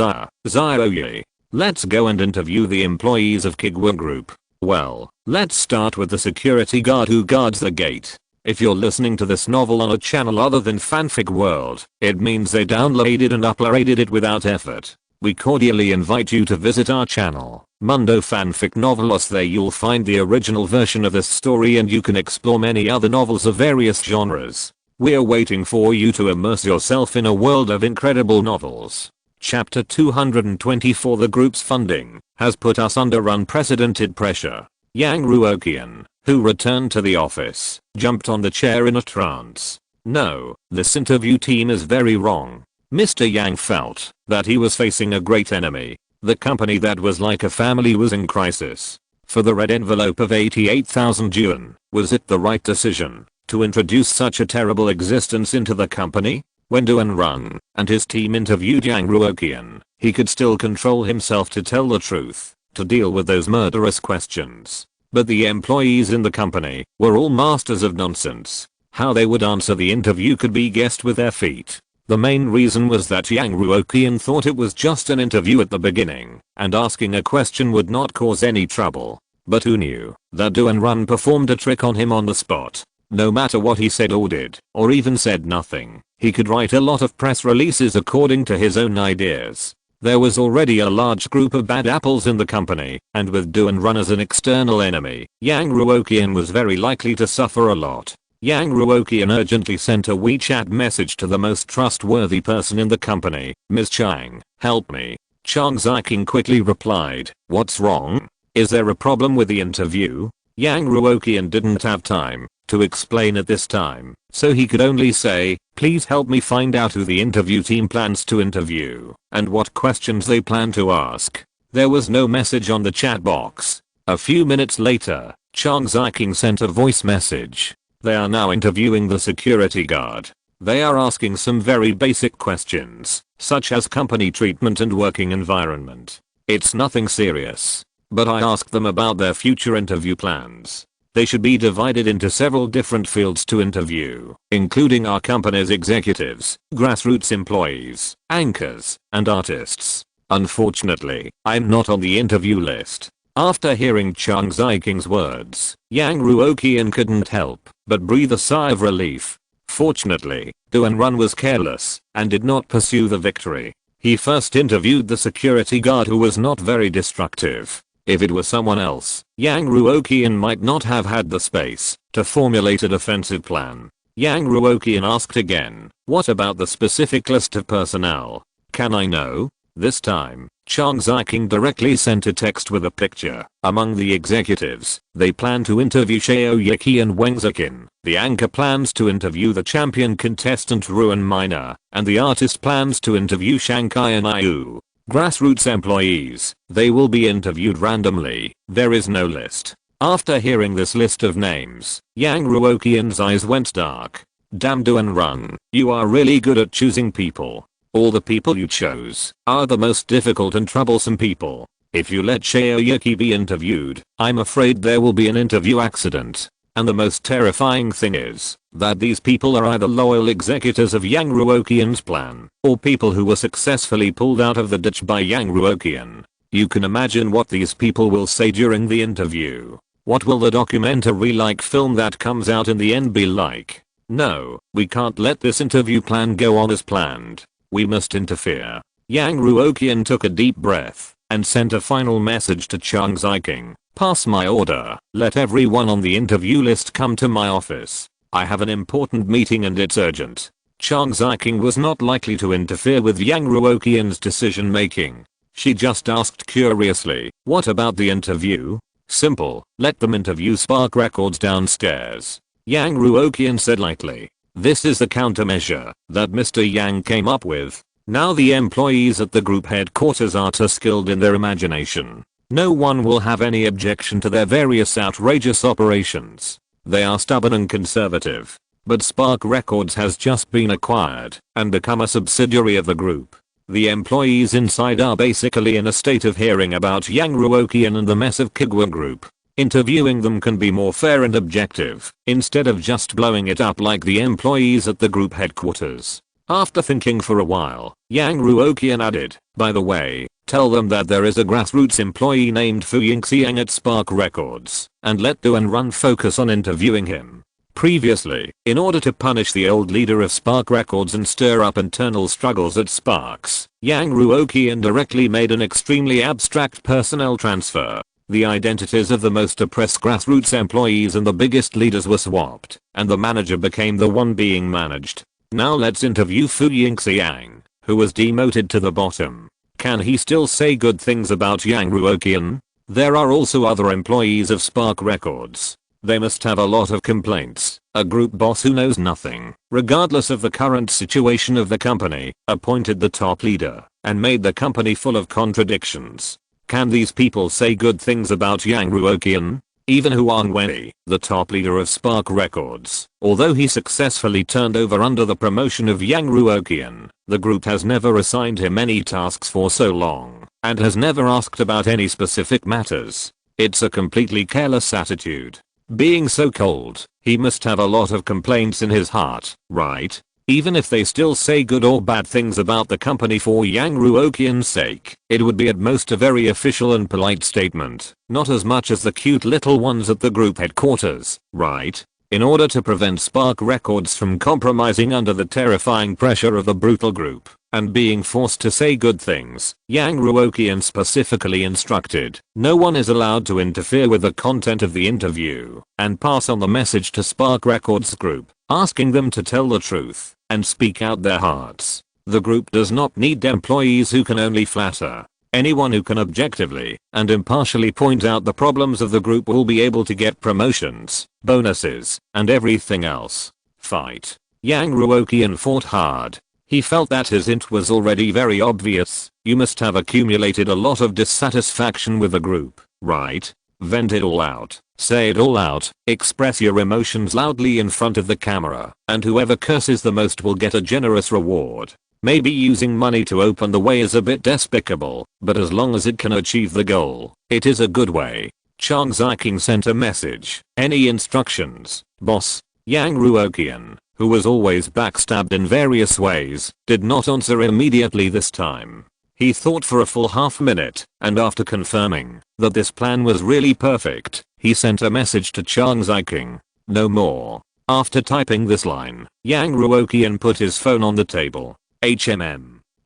S1: let's go and interview the employees of Kuiguang Group. Well, let's start with the security guard who guards the gate. If you're listening to this novel on a channel other than Fanfic World, it means they downloaded and uploaded it without effort. We cordially invite you to visit our channel, Mundo Fanfic Novelos. There you'll find the original version of this story and you can explore many other novels of various genres. We're waiting for you to immerse yourself in a world of incredible novels. Chapter 224. The group's funding has put us under unprecedented pressure. Yang Ruoqian, who returned to the office, jumped on the chair in a trance. No, this interview team is very wrong. Mr. Yang felt that he was facing a great enemy. The company that was like a family was in crisis. For the red envelope of 88,000 yuan, was it the right decision to introduce such a terrible existence into the company? When Do-and-run and his team interviewed Yang Ruoqian, he could still control himself to tell the truth, to deal with those murderous questions. But the employees in the company were all masters of nonsense. How they would answer the interview could be guessed with their feet. The main reason was that Yang Ruoqian thought it was just an interview at the beginning, and asking a question would not cause any trouble. But who knew that Do-and-run performed a trick on him on the spot? No matter what he said or did, or even said nothing, he could write a lot of press releases according to his own ideas. There was already a large group of bad apples in the company, and with Do-and-run as an external enemy, Yang Ruoqian was very likely to suffer a lot. Yang Ruoqian urgently sent a WeChat message to the most trustworthy person in the company, Ms. Chang, help me. Chang Ziking quickly replied, what's wrong? Is there a problem with the interview? Yang Ruoqian didn't have time to explain at this time, so he could only say, please help me find out who the interview team plans to interview, and what questions they plan to ask. There was no message on the chat box. A few minutes later, Chang Ziking sent a voice message. They are now interviewing the security guard. They are asking some very basic questions, such as company treatment and working environment. It's nothing serious. But I asked them about their future interview plans. They should be divided into several different fields to interview, including our company's executives, grassroots employees, anchors, and artists. Unfortunately, I'm not on the interview list. After hearing Chang Ziking's words, Yang Ruoqian couldn't help but breathe a sigh of relief. Fortunately, Do-and-run was careless and did not pursue the victory. He first interviewed the security guard, who was not very destructive. If it was someone else, Yang Ruoqian might not have had the space to formulate a defensive plan. Yang Ruoqian asked again, what about the specific list of personnel? Can I know? This time, Chang Ziking directly sent a text with a picture. Among the executives, they plan to interview Shaoyuki and Wang Zikin. The anchor plans to interview the champion contestant Ruan Minor, and the artist plans to interview Shankai and Ayu. Grassroots employees, they will be interviewed randomly. There is no list. After hearing this list of names, Yang Ruoqian's eyes went dark. Damn Duan Run, you are really good at choosing people. All the people you chose are the most difficult and troublesome people. If you let Shaoyuki be interviewed, I'm afraid there will be an interview accident. And the most terrifying thing is that these people are either loyal executors of Yang Ruoqian's plan, or people who were successfully pulled out of the ditch by Yang Ruoqian. You can imagine what these people will say during the interview. What will the documentary-like film that comes out in the end be like? No, we can't let this interview plan go on as planned. We must interfere. Yang Ruoqian took a deep breath and sent a final message to Chang Ziking. Pass my order. Let everyone on the interview list come to my office. I have an important meeting and it's urgent. Chang Ziking was not likely to interfere with Yang Ruoqian's decision making. She just asked curiously, what about the interview? Simple, let them interview Spark Records downstairs. Yang Ruoqian said lightly. This is the countermeasure that Mr. Yang came up with. Now the employees at the group headquarters are too skilled in their imagination. No one will have any objection to their various outrageous operations. They are stubborn and conservative. But Spark Records has just been acquired and become a subsidiary of the group. The employees inside are basically in a state of hearing about Yang Ruoqian and the mess of Kuiguang Group. Interviewing them can be more fair and objective, instead of just blowing it up like the employees at the group headquarters. After thinking for a while, Yang Ruoqian added, by the way, tell them that there is a grassroots employee named Fu Yingxiang at Spark Records, and let Duan Run focus on interviewing him. Previously, in order to punish the old leader of Spark Records and stir up internal struggles at Sparks, Yang Ruoqian directly made an extremely abstract personnel transfer. The identities of the most oppressed grassroots employees and the biggest leaders were swapped, and the manager became the one being managed. Now let's interview Fu Yingxiang, who was demoted to the bottom. Can he still say good things about Yang Ruoqian? There are also other employees of Spark Records. They must have a lot of complaints. A group boss who knows nothing, regardless of the current situation of the company, appointed the top leader, and made the company full of contradictions. Can these people say good things about Yang Ruoqian? Even Huang Wenyi, the top leader of Spark Records, although he successfully turned over under the promotion of Yang Ruoqian, the group has never assigned him any tasks for so long, and has never asked about any specific matters. It's a completely careless attitude. Being so cold, he must have a lot of complaints in his heart, right? Even if they still say good or bad things about the company for Yang Ruoqian's sake, it would be at most a very official and polite statement, not as much as the cute little ones at the group headquarters, right? In order to prevent Spark Records from compromising under the terrifying pressure of the brutal group, and being forced to say good things, Yang Ruoqian specifically instructed, no one is allowed to interfere with the content of the interview, and pass on the message to Spark Records group, asking them to tell the truth, and speak out their hearts. The group does not need employees who can only flatter. Anyone who can objectively and impartially point out the problems of the group will be able to get promotions, bonuses, and everything else. Fight. Yang Ruoqian fought hard. He felt that his int was already very obvious. You must have accumulated a lot of dissatisfaction with the group, right? Vent it all out. Say it all out. Express your emotions loudly in front of the camera, and whoever curses the most will get a generous reward. Maybe using money to open the way is a bit despicable, but as long as it can achieve the goal, it is a good way. Chang Ziking sent a message. Any instructions, boss? Yang Ruoqian, who was always backstabbed in various ways, did not answer immediately this time. He thought for a full half minute, and after confirming that this plan was really perfect, he sent a message to Chang Ziking. No more. After typing this line, Yang Ruoqian put his phone on the table.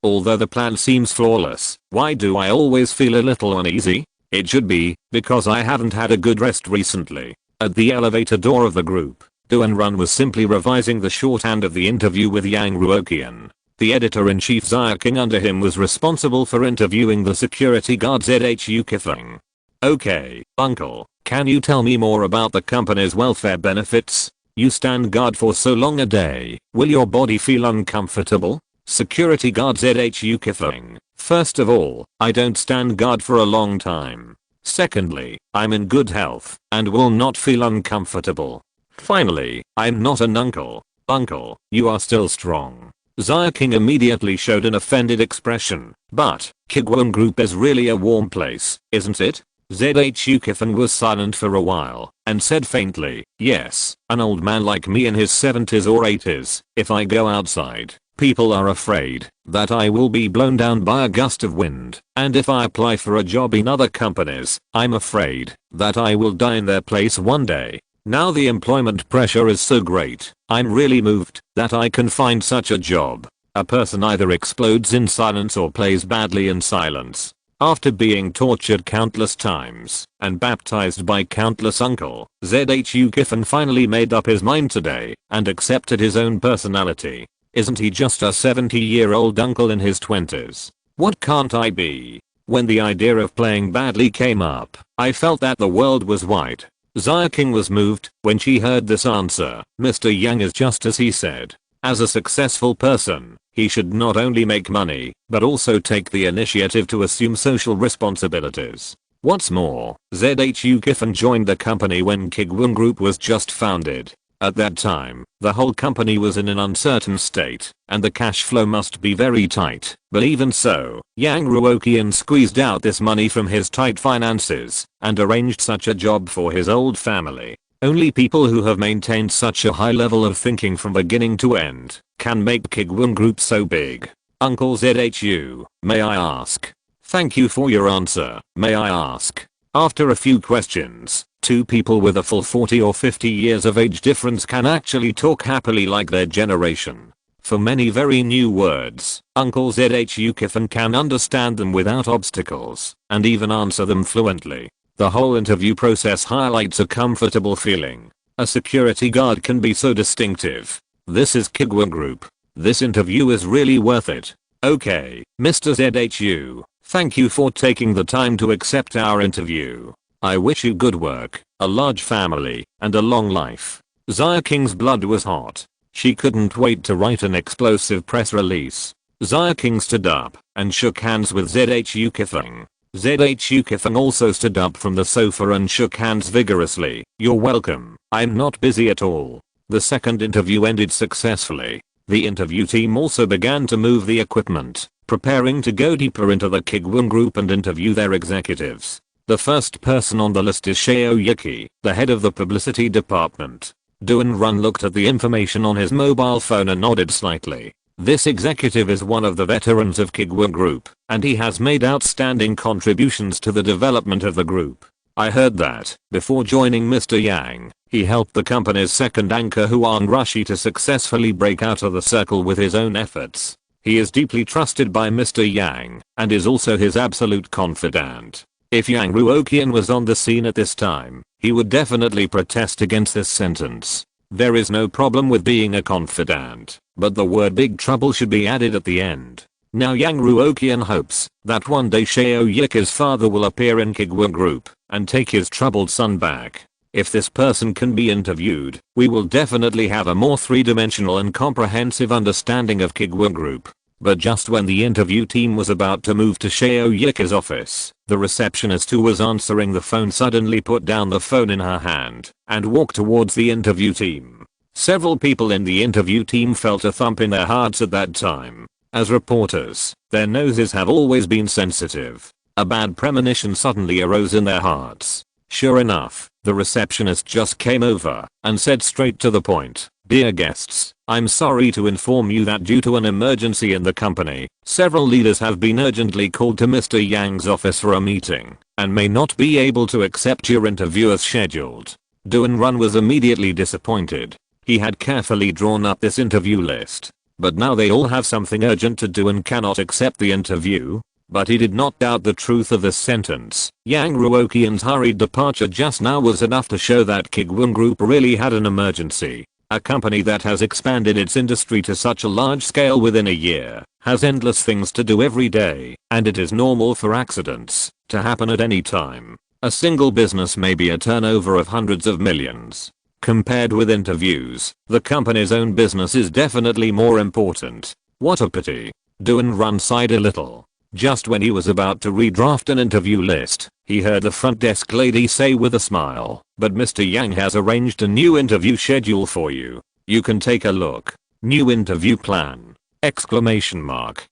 S1: Although the plan seems flawless, why do I always feel a little uneasy? It should be because I haven't had a good rest recently. At the elevator door of the group, Duan Run was simply revising the shorthand of the interview with Yang Ruoqian. The editor-in-chief Zia King under him was responsible for interviewing the security guard Zhu Kifeng. Okay, uncle, can you tell me more about the company's welfare benefits? You stand guard for so long a day, will your body feel uncomfortable? Security guard Zhu Kifeng. First of all, I don't stand guard for a long time. Secondly, I'm in good health and will not feel uncomfortable. Finally, I'm not an uncle. Uncle, you are still strong. Zia King immediately showed an offended expression. But, Kuiguang Group is really a warm place, isn't it? Zhu Kifeng was silent for a while and said faintly, yes, an old man like me in his 70s or 80s, if I go outside, people are afraid that I will be blown down by a gust of wind, and if I apply for a job in other companies, I'm afraid that I will die in their place one day. Now the employment pressure is so great, I'm really moved that I can find such a job. A person either explodes in silence or plays badly in silence. After being tortured countless times and baptized by countless uncle, Zhu Kifeng finally made up his mind today and accepted his own personality. Isn't he just a 70-year-old uncle in his 20s? What can't I be? When the idea of playing badly came up, I felt that the world was white. Zia King was moved when she heard this answer. Mr. Yang is just as he said. As a successful person, he should not only make money, but also take the initiative to assume social responsibilities. What's more, Zhu Kifeng joined the company when Kuiguang Group was just founded. At that time, the whole company was in an uncertain state, and the cash flow must be very tight. But even so, Yang Ruoqian squeezed out this money from his tight finances and arranged such a job for his old family. Only people who have maintained such a high level of thinking from beginning to end can make Kuiguang Group so big. Uncle Zhu, may I ask? Thank you for your answer. May I ask? After a few questions, two people with a full 40 or 50 years of age difference can actually talk happily like their generation. For many very new words, Uncle Zhu Kifeng can understand them without obstacles and even answer them fluently. The whole interview process highlights a comfortable feeling. A security guard can be so distinctive. This is Kuiguang Group. This interview is really worth it. Okay, Mr. Zhu, thank you for taking the time to accept our interview. I wish you good work, a large family, and a long life. Zia King's blood was hot. She couldn't wait to write an explosive press release. Zia King stood up and shook hands with Zhu Kifeng. Zhu Kifeng also stood up from the sofa and shook hands vigorously. You're welcome. I'm not busy at all. The second interview ended successfully. The interview team also began to move the equipment, preparing to go deeper into the Kuiguang Group and interview their executives. The first person on the list is Ruoqian, the head of the publicity department. Duan Run looked at the information on his mobile phone and nodded slightly. This executive is one of the veterans of Kuiguang Group, and he has made outstanding contributions to the development of the group. I heard that, before joining Mr. Yang, he helped the company's second anchor Huang Rushi to successfully break out of the circle with his own efforts. He is deeply trusted by Mr. Yang, and is also his absolute confidant. If Yang Ruoqian was on the scene at this time, he would definitely protest against this sentence. There is no problem with being a confidant, but the word big trouble should be added at the end. Now Yang Ruoqian hopes that one day Ruoqian's father will appear in Kuiguang Group and take his troubled son back. If this person can be interviewed, we will definitely have a more three-dimensional and comprehensive understanding of Kuiguang Group. But just when the interview team was about to move to Ruoqian's office, the receptionist who was answering the phone suddenly put down the phone in her hand and walked towards the interview team. Several people in the interview team felt a thump in their hearts at that time. As reporters, their noses have always been sensitive. A bad premonition suddenly arose in their hearts. Sure enough, the receptionist just came over and said straight to the point, "Dear guests, I'm sorry to inform you that due to an emergency in the company, several leaders have been urgently called to Mr. Yang's office for a meeting and may not be able to accept your interview as scheduled." Duan Run was immediately disappointed. He had carefully drawn up this interview list, but now they all have something urgent to do and cannot accept the interview. But he did not doubt the truth of this sentence. Yang Ruoqian's hurried departure just now was enough to show that Kuiguang Group really had an emergency. A company that has expanded its industry to such a large scale within a year has endless things to do every day, and it is normal for accidents to happen at any time. A single business may be a turnover of hundreds of millions. Compared with interviews, the company's own business is definitely more important. What a pity. Do-and Run sighed a little. Just when he was about to redraft an interview list, he heard the front desk lady say with a smile, "But Mr. Yang has arranged a new interview schedule for you. You can take a look. New interview plan!" Exclamation mark.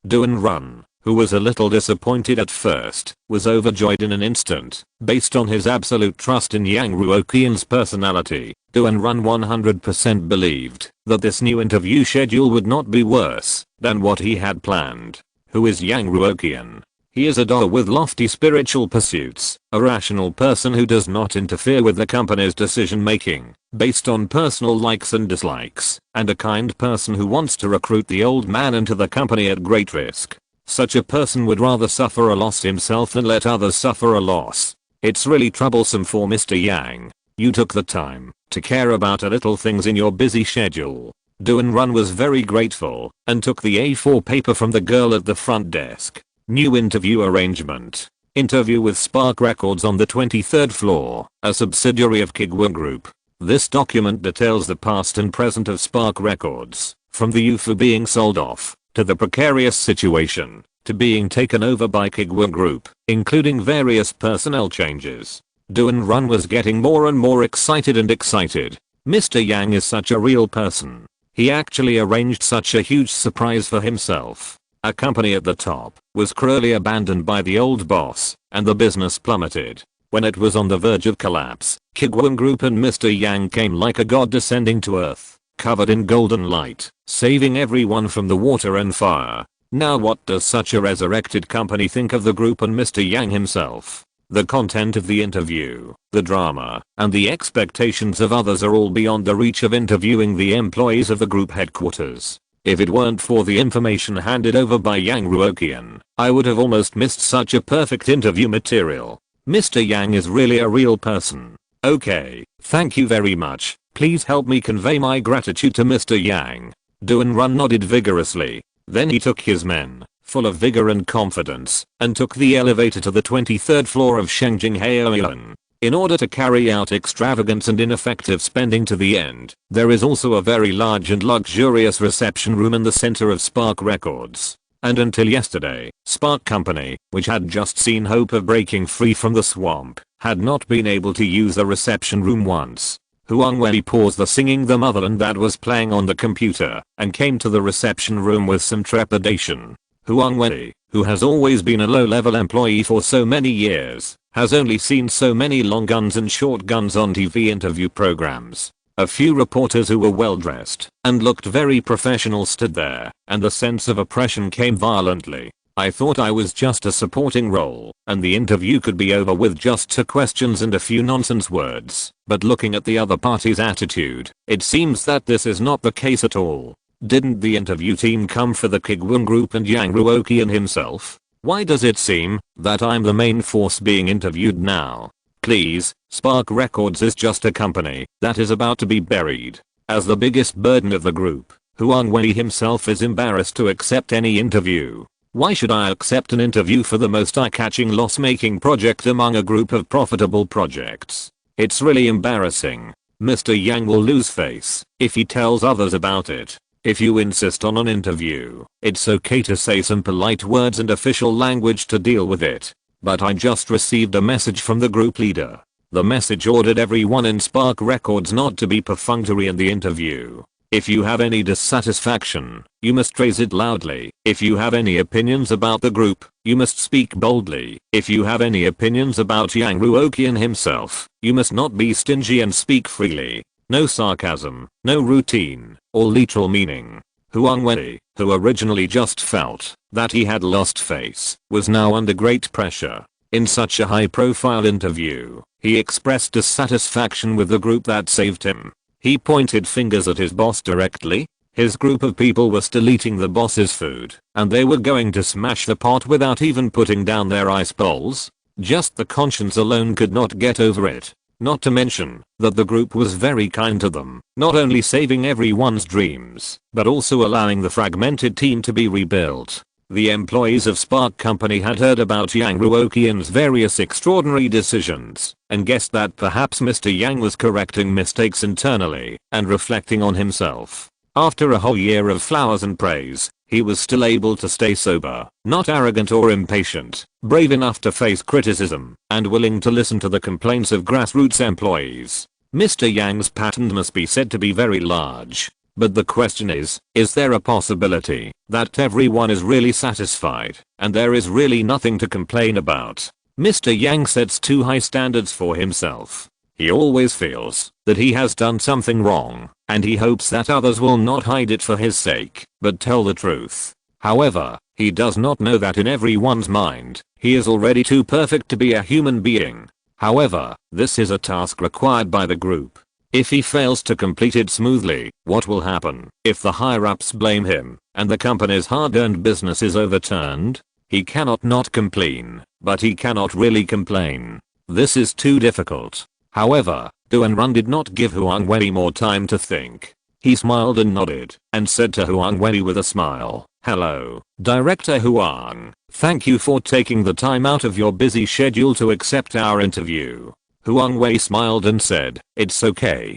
S1: Do-and Run, who was a little disappointed at first, was overjoyed in an instant. Based on his absolute trust in Yang Ruoqian's personality, Do-and Run 100% believed that this new interview schedule would not be worse than what he had planned. Who is Yang Ruoqian? He is a doer with lofty spiritual pursuits, a rational person who does not interfere with the company's decision making based on personal likes and dislikes, and a kind person who wants to recruit the old man into the company at great risk. Such a person would rather suffer a loss himself than let others suffer a loss. It's really troublesome for Mr. Yang. You took the time to care about a little things in your busy schedule. Do-and Run was very grateful and took the A4 paper from the girl at the front desk. New interview arrangement. Interview with Spark Records on the 23rd floor, a subsidiary of Kuiguang Group. This document details the past and present of Spark Records, from the UFO being sold off, to the precarious situation, to being taken over by Kuiguang Group, including various personnel changes. Do-and Run was getting more and more excited. Mr. Yang is such a real person. He actually arranged such a huge surprise for himself. A company at the top was cruelly abandoned by the old boss, and the business plummeted. When it was on the verge of collapse, Kuiguang Group and Mr. Yang came like a god descending to earth, covered in golden light, saving everyone from the water and fire. Now what does such a resurrected company think of the group and Mr. Yang himself? The content of the interview, the drama, and the expectations of others are all beyond the reach of interviewing the employees of the group headquarters. If it weren't for the information handed over by Yang Ruoqian, I would have almost missed such a perfect interview material. Mr. Yang is really a real person. Okay, thank you very much. Please help me convey my gratitude to Mr. Yang. Do-and Run nodded vigorously. Then he took his men, full of vigor and confidence, and took the elevator to the 23rd floor of Shengjing Haoyuan. In order to carry out extravagance and ineffective spending to the end, there is also a very large and luxurious reception room in the center of Spark Records. And until yesterday, Spark Company, which had just seen hope of breaking free from the swamp, had not been able to use the reception room once. Huang Wei paused the singing the motherland that was playing on the computer, and came to the reception room with some trepidation. Huang Wei, who has always been a low-level employee for so many years, has only seen so many long guns and short guns on TV interview programs. A few reporters who were well-dressed and looked very professional stood there, and the sense of oppression came violently. I thought I was just a supporting role, and the interview could be over with just 2 questions and a few nonsense words. But looking at the other party's attitude, it seems that this is not the case at all. Didn't the interview team come for the Kuiguang Group and Yang Ruoqian himself? Why does it seem that I'm the main force being interviewed now? Please, Spark Records is just a company that is about to be buried. As the biggest burden of the group, Huang Wei himself is embarrassed to accept any interview. Why should I accept an interview for the most eye-catching loss-making project among a group of profitable projects? It's really embarrassing. Mr. Yang will lose face if he tells others about it. If you insist on an interview, it's okay to say some polite words and official language to deal with it. But I just received a message from the group leader. The message ordered everyone in Spark Records not to be perfunctory in the interview. If you have any dissatisfaction, you must raise it loudly. If you have any opinions about the group, you must speak boldly. If you have any opinions about Yang Ruoqian himself, you must not be stingy and speak freely. No sarcasm, no routine, or literal meaning. Huang Wei, who originally just felt that he had lost face, was now under great pressure. In such a high-profile interview, he expressed dissatisfaction with the group that saved him. He pointed fingers at his boss directly. His group of people were still eating the boss's food, and they were going to smash the pot without even putting down their ice bowls. Just the conscience alone could not get over it. Not to mention that the group was very kind to them, not only saving everyone's dreams, but also allowing the fragmented team to be rebuilt. The employees of Spark Company had heard about Yang Ruoqian's various extraordinary decisions and guessed that perhaps Mr. Yang was correcting mistakes internally and reflecting on himself. After a whole year of flowers and praise, he was still able to stay sober, not arrogant or impatient, brave enough to face criticism, and willing to listen to the complaints of grassroots employees. Mr. Yang's patent must be said to be very large. But the question is there a possibility that everyone is really satisfied and there is really nothing to complain about? Mr. Yang sets too high standards for himself. He always feels that he has done something wrong, and he hopes that others will not hide it for his sake, but tell the truth. However, he does not know that in everyone's mind, he is already too perfect to be a human being. However, this is a task required by the group. If he fails to complete it smoothly, what will happen if the higher-ups blame him and the company's hard-earned business is overturned? He cannot not complain, but he cannot really complain. This is too difficult. However, Duan Run did not give Huang Wei more time to think. He smiled and nodded and said to Huang Wei with a smile, "Hello, Director Huang. Thank you for taking the time out of your busy schedule to accept our interview." Huang Wei smiled and said, it's okay,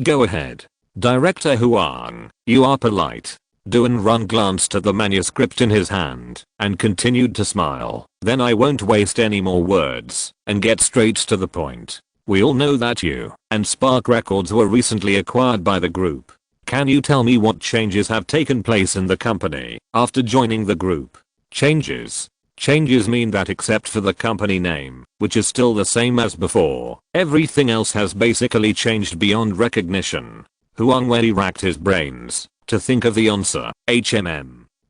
S1: go ahead. Director Huang, you are polite." Duan Run glanced at the manuscript in his hand and continued to smile. "Then I won't waste any more words and get straight to the point. We all know that you and Spark Records were recently acquired by the group. Can you tell me what changes have taken place in the company after joining the group?" Changes? Changes mean that except for the company name, which is still the same as before, everything else has basically changed beyond recognition. Huang Wei racked his brains to think of the answer.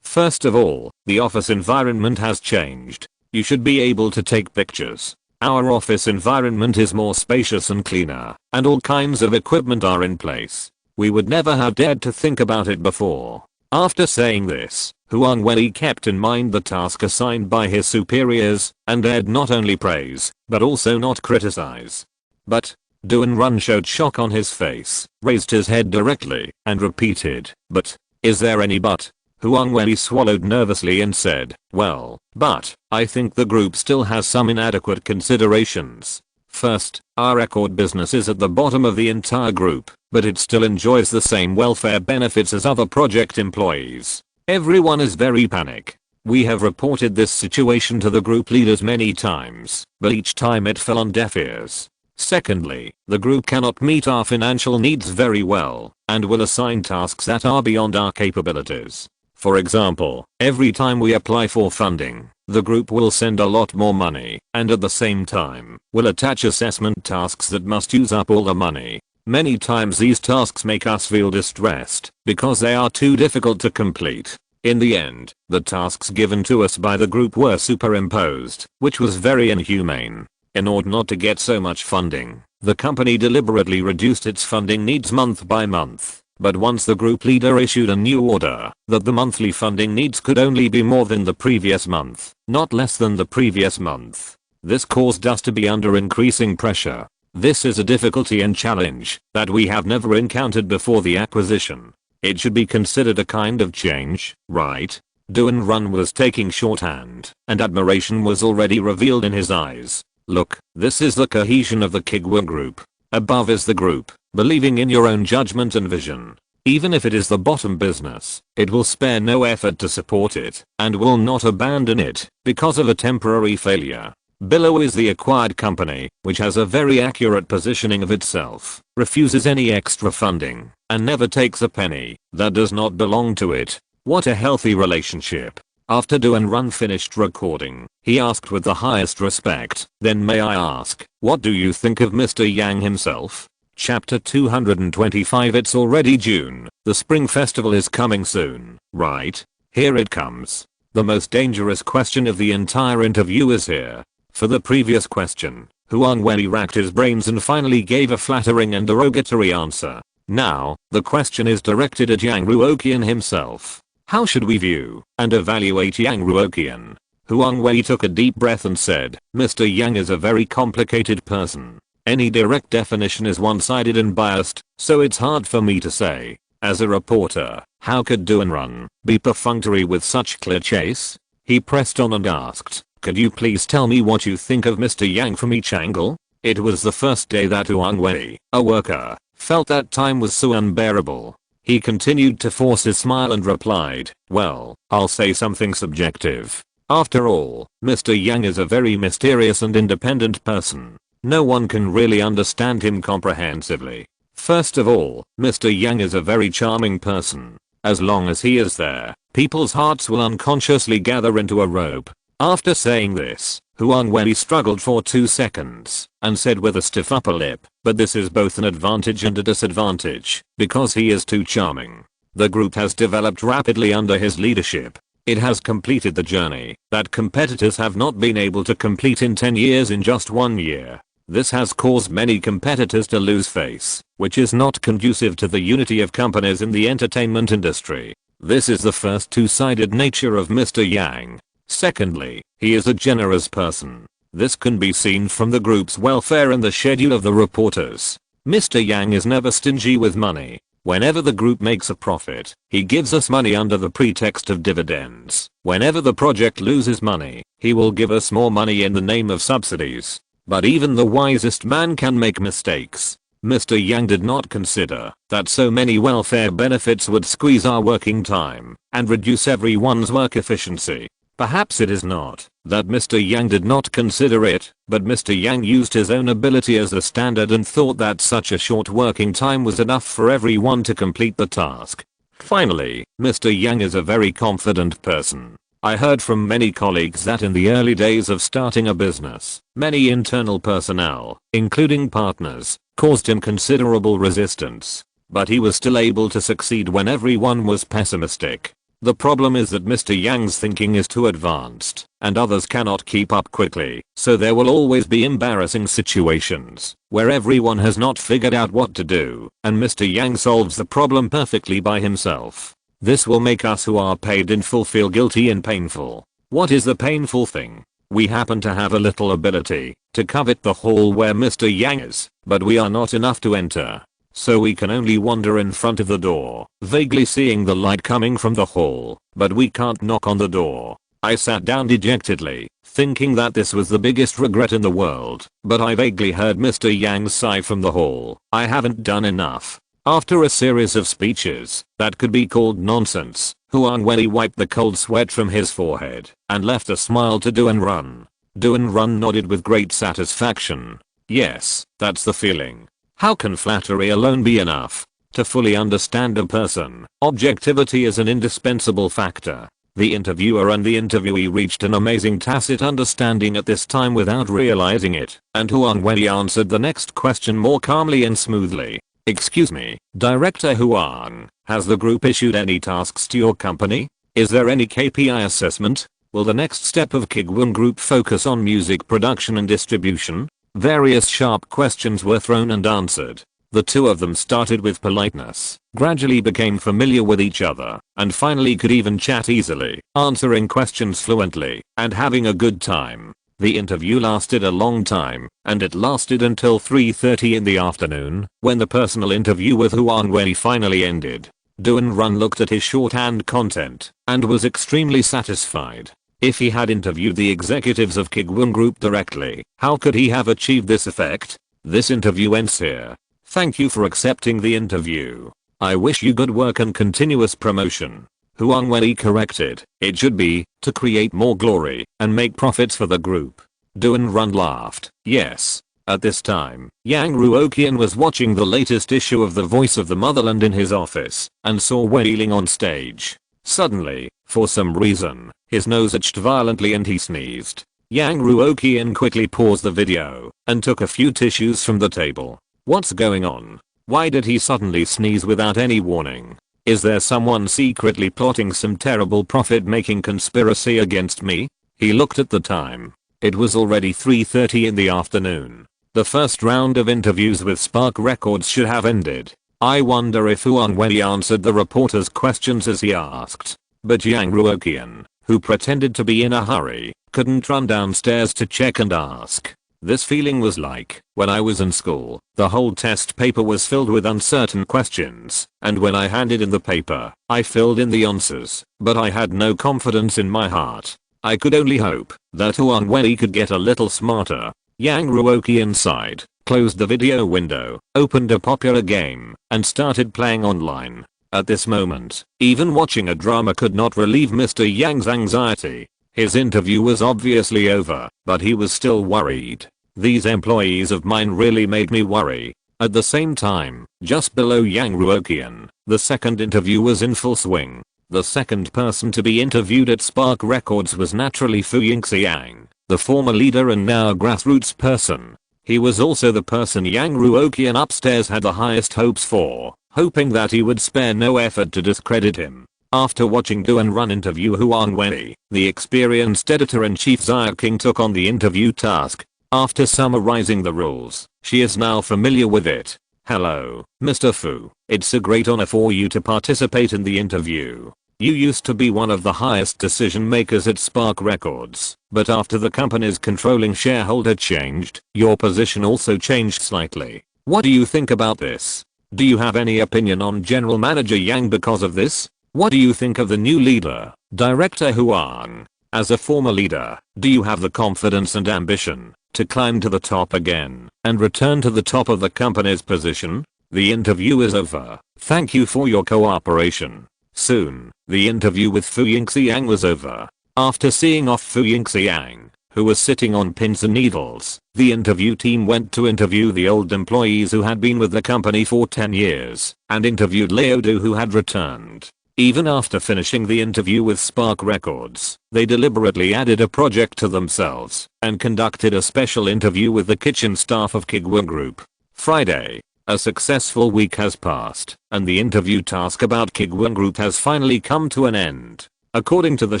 S1: First of all, the office environment has changed. You should be able to take pictures. Our office environment is more spacious and cleaner, and all kinds of equipment are in place. We would never have dared to think about it before. After saying this, Huang Wei kept in mind the task assigned by his superiors and dared not only praise, but also not criticize. But Duan Run showed shock on his face, raised his head directly, and repeated, "But, is there any but?" Huang Wei swallowed nervously and said, "Well, but, I think the group still has some inadequate considerations. First, our record business is at the bottom of the entire group, but it still enjoys the same welfare benefits as other project employees. Everyone is very panic. We have reported this situation to the group leaders many times, but each time it fell on deaf ears. Secondly, the group cannot meet our financial needs very well, and will assign tasks that are beyond our capabilities. For example, every time we apply for funding, the group will send a lot more money, and at the same time, will attach assessment tasks that must use up all the money. Many times these tasks make us feel distressed, because they are too difficult to complete. In the end, the tasks given to us by the group were superimposed, which was very inhumane. In order not to get so much funding, the company deliberately reduced its funding needs month by month. But once the group leader issued a new order that the monthly funding needs could only be more than the previous month, not less than the previous month. This caused us to be under increasing pressure. This is a difficulty and challenge that we have never encountered before the acquisition. It should be considered a kind of change, right? Duan Run was taking shorthand, and admiration was already revealed in his eyes. Look, this is the cohesion of the Kuiguang group. Above is the group, believing in your own judgment and vision. Even if it is the bottom business, it will spare no effort to support it, and will not abandon it because of a temporary failure. Below is the acquired company, which has a very accurate positioning of itself, refuses any extra funding, and never takes a penny that does not belong to it. What a healthy relationship. After Duan Run finished recording, he asked with the highest respect, "Then may I ask, what do you think of Mr. Yang himself?" Chapter 225. It's already June. The spring festival is coming soon, right? Here it comes. The most dangerous question of the entire interview is here. For the previous question, Huang Wei racked his brains and finally gave a flattering and derogatory answer. Now, the question is directed at Yang Ruoqian himself. How should we view and evaluate Yang Ruoqian? Huang Wei took a deep breath and said, "Mr. Yang is a very complicated person. Any direct definition is one-sided and biased, so it's hard for me to say. As a reporter, how could Do and Run be perfunctory with such cliches? He pressed on and asked, could you please tell me what you think of Mr. Yang from each angle? It was the first day that Huang Wei, a worker, felt that time was so unbearable. He continued to force his smile and replied, well, I'll say something subjective. After all, Mr. Yang is a very mysterious and independent person. No one can really understand him comprehensively. First of all, Mr. Yang is a very charming person. As long as he is there, people's hearts will unconsciously gather into a rope. After saying this, Huang Wei struggled for 2 seconds and said with a stiff upper lip, but this is both an advantage and a disadvantage because he is too charming. The group has developed rapidly under his leadership. It has completed the journey that competitors have not been able to complete in 10 years in just 1 year. This has caused many competitors to lose face, which is not conducive to the unity of companies in the entertainment industry. This is the first two-sided nature of Mr. Yang. Secondly, he is a generous person. This can be seen from the group's welfare and the schedule of the reporters. Mr. Yang is never stingy with money. Whenever the group makes a profit, he gives us money under the pretext of dividends. Whenever the project loses money, he will give us more money in the name of subsidies. But even the wisest man can make mistakes. Mr. Yang did not consider that so many welfare benefits would squeeze our working time and reduce everyone's work efficiency. Perhaps it is not that Mr. Yang did not consider it, but Mr. Yang used his own ability as a standard and thought that such a short working time was enough for everyone to complete the task. Finally, Mr. Yang is a very confident person. I heard from many colleagues that in the early days of starting a business, many internal personnel, including partners, caused him considerable resistance. But he was still able to succeed when everyone was pessimistic. The problem is that Mr. Yang's thinking is too advanced, and others cannot keep up quickly, so there will always be embarrassing situations where everyone has not figured out what to do, and Mr. Yang solves the problem perfectly by himself. This will make us who are paid in full feel guilty and painful. What is the painful thing? We happen to have a little ability to covet the hall where Mr. Yang is, but we are not enough to enter. So we can only wander in front of the door, vaguely seeing the light coming from the hall, but we can't knock on the door. I sat down dejectedly, thinking that this was the biggest regret in the world, but I vaguely heard Mr. Yang sigh from the hall. I haven't done enough. After a series of speeches that could be called nonsense, Huang Wei wiped the cold sweat from his forehead and left a smile to Do and Run. Do and Run nodded with great satisfaction. Yes, that's the feeling. How can flattery alone be enough to fully understand a person? Objectivity is an indispensable factor. The interviewer and the interviewee reached an amazing tacit understanding at this time without realizing it, and Huang Wei answered the next question more calmly and smoothly. Excuse me, Director Huang, has the group issued any tasks to your company? Is there any KPI assessment? Will the next step of Kuiguang Group focus on music production and distribution? Various sharp questions were thrown and answered. The two of them started with politeness, gradually became familiar with each other, and finally could even chat easily, answering questions fluently, and having a good time. The interview lasted a long time, and it lasted until 3:30 in the afternoon, when the personal interview with Huang Wei finally ended. Do and Run looked at his shorthand content, and was extremely satisfied. If he had interviewed the executives of Kuiguang Group directly, how could he have achieved this effect? This interview ends here. Thank you for accepting the interview. I wish you good work and continuous promotion. Huang Wei corrected, it should be, to create more glory and make profits for the group. Do and Run laughed, yes. At this time, Yang Ruoqian was watching the latest issue of The Voice of the Motherland in his office, and saw Wei on stage. Suddenly, for some reason, his nose itched violently and he sneezed. Yang Ruoqian quickly paused the video, and took a few tissues from the table. What's going on? Why did he suddenly sneeze without any warning? Is there someone secretly plotting some terrible profit-making conspiracy against me? He looked at the time. It was already 3:30 in the afternoon. The first round of interviews with Spark Records should have ended. I wonder if Huang Wei answered the reporter's questions as he asked. But Yang Ruoqian, who pretended to be in a hurry, couldn't run downstairs to check and ask. This feeling was like when I was in school. The whole test paper was filled with uncertain questions, and when I handed in the paper, I filled in the answers, but I had no confidence in my heart. I could only hope that Huang Wenyi could get a little smarter. Yang Ruoqian sighed, closed the video window, opened a popular game, and started playing online. At this moment, even watching a drama could not relieve Mr. Yang's anxiety. His interview was obviously over, but he was still worried. These employees of mine really made me worry. At the same time, just below Yang Ruoqian, the second interview was in full swing. The second person to be interviewed at Spark Records was naturally Fu Yingxiang, the former leader and now grassroots person. He was also the person Yang Ruoqian upstairs had the highest hopes for, hoping that he would spare no effort to discredit him. After watching Do and Run interview Huang Wenyi, the experienced editor-in-chief Xia King took on the interview task. After summarizing the rules, she is now familiar with it. Hello, Mr. Fu. It's a great honor for you to participate in the interview. You used to be one of the highest decision makers at Spark Records, but after the company's controlling shareholder changed, your position also changed slightly. What do you think about this? Do you have any opinion on General Manager Yang because of this? What do you think of the new leader, Director Huang? As a former leader, do you have the confidence and ambition to climb to the top again and return to the top of the company's position? The interview is over. Thank you for your cooperation. Soon, the interview with Fu Yingxiang was over. After seeing off Fu Yingxiang, who was sitting on pins and needles, the interview team went to interview the old employees who had been with the company for 10 years and interviewed Liu Du who had returned. Even after finishing the interview with Spark Records, they deliberately added a project to themselves and conducted a special interview with the kitchen staff of Kuiguang Group. Friday. A successful week has passed, and the interview task about Kuiguang Group has finally come to an end. According to the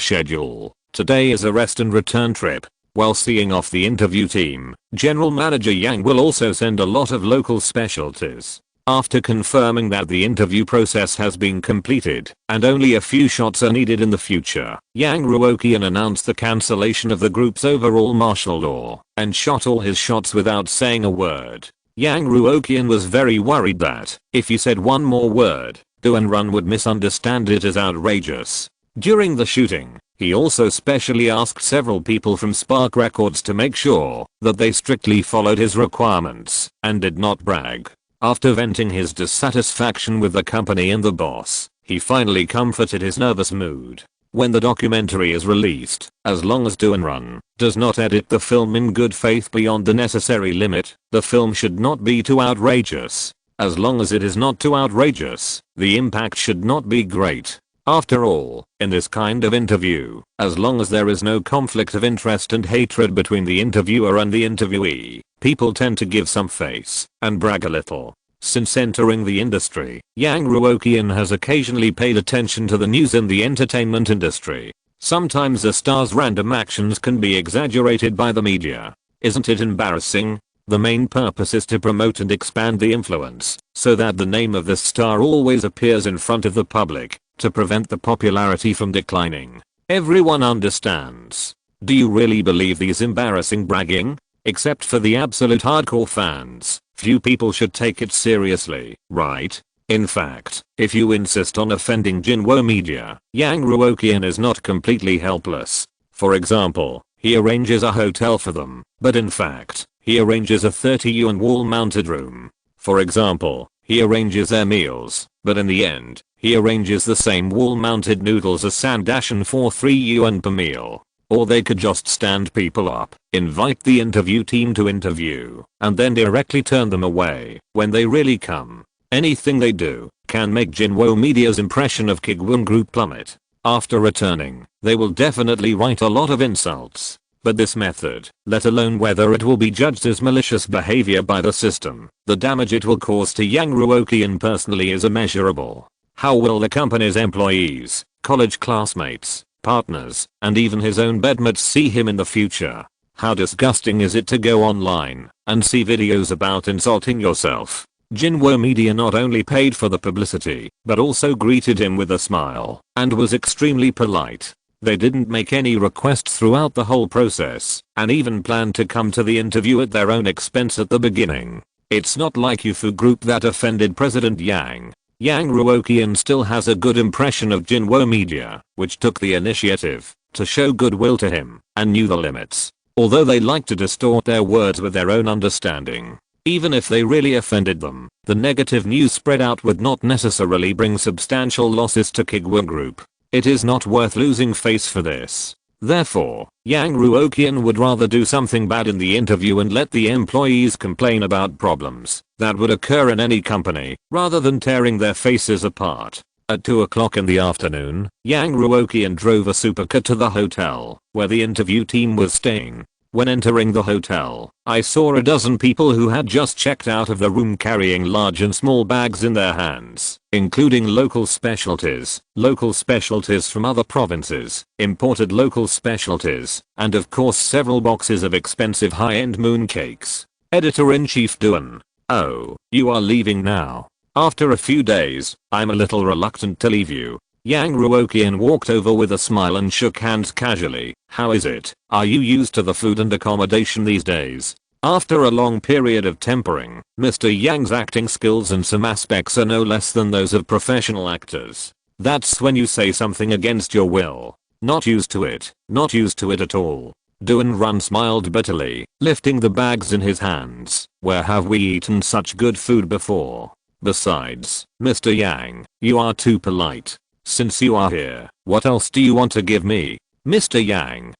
S1: schedule, today is a rest and return trip. While seeing off the interview team, General Manager Yang will also send a lot of local specialties. After confirming that the interview process has been completed and only a few shots are needed in the future, Yang Ruoqian announced the cancellation of the group's overall martial law and shot all his shots without saying a word. Yang Ruoqian was very worried that if he said one more word, Do and Run would misunderstand it as outrageous. During the shooting, he also specially asked several people from Spark Records to make sure that they strictly followed his requirements and did not brag. After venting his dissatisfaction with the company and the boss, he finally comforted his nervous mood. When the documentary is released, as long as Do and Run does not edit the film in good faith beyond the necessary limit, the film should not be too outrageous. As long as it is not too outrageous, the impact should not be great. After all, in this kind of interview, as long as there is no conflict of interest and hatred between the interviewer and the interviewee, people tend to give some face and brag a little. Since entering the industry, Yang Ruoqian has occasionally paid attention to the news in the entertainment industry. Sometimes a star's random actions can be exaggerated by the media. Isn't it embarrassing? The main purpose is to promote and expand the influence, so that the name of the star always appears in front of the public, to prevent the popularity from declining. Everyone understands. Do you really believe these embarrassing bragging? Except for the absolute hardcore fans, few people should take it seriously, right? In fact, if you insist on offending Jinwo Media, Yang Ruoqian is not completely helpless. For example, he arranges a hotel for them, but in fact, he arranges a 30 yuan wall-mounted room. For example, he arranges their meals, but in the end, he arranges the same wall-mounted noodles as Sandashan for 3 yuan per meal. Or they could just stand people up, invite the interview team to interview, and then directly turn them away when they really come. Anything they do can make Jinwo Media's impression of Kuiguang Group plummet. After returning, they will definitely write a lot of insults. But this method, let alone whether it will be judged as malicious behavior by the system, the damage it will cause to Yang Ruoqian personally is immeasurable. How will the company's employees, college classmates, partners, and even his own bedmates see him in the future? How disgusting is it to go online and see videos about insulting yourself? Jinwo Media not only paid for the publicity, but also greeted him with a smile and was extremely polite. They didn't make any requests throughout the whole process, and even planned to come to the interview at their own expense at the beginning. It's not like Yufu Group that offended President Yang. Yang Ruoqian still has a good impression of Jinwo Media, which took the initiative to show goodwill to him and knew the limits. Although they like to distort their words with their own understanding. Even if they really offended them, the negative news spread out would not necessarily bring substantial losses to Kuiguang Group. It is not worth losing face for this. Therefore, Yang Ruoqian would rather do something bad in the interview and let the employees complain about problems that would occur in any company, rather than tearing their faces apart. At 2 o'clock in the afternoon, Yang Ruoqian drove a supercar to the hotel, where the interview team was staying. When entering the hotel, I saw a dozen people who had just checked out of the room carrying large and small bags in their hands, including local specialties from other provinces, imported local specialties, and of course several boxes of expensive high-end mooncakes. Editor-in-Chief Duan. Oh, you are leaving now. After a few days, I'm a little reluctant to leave you. Yang Ruoqian walked over with a smile and shook hands casually. How is it? Are you used to the food and accommodation these days? After a long period of tempering, Mr. Yang's acting skills in some aspects are no less than those of professional actors. That's when you say something against your will. Not used to it. Not used to it at all. Duan Run smiled bitterly, lifting the bags in his hands. Where have we eaten such good food before? Besides, Mr. Yang, you are too polite. Since you are here, what else do you want to give me? Mr. Yang,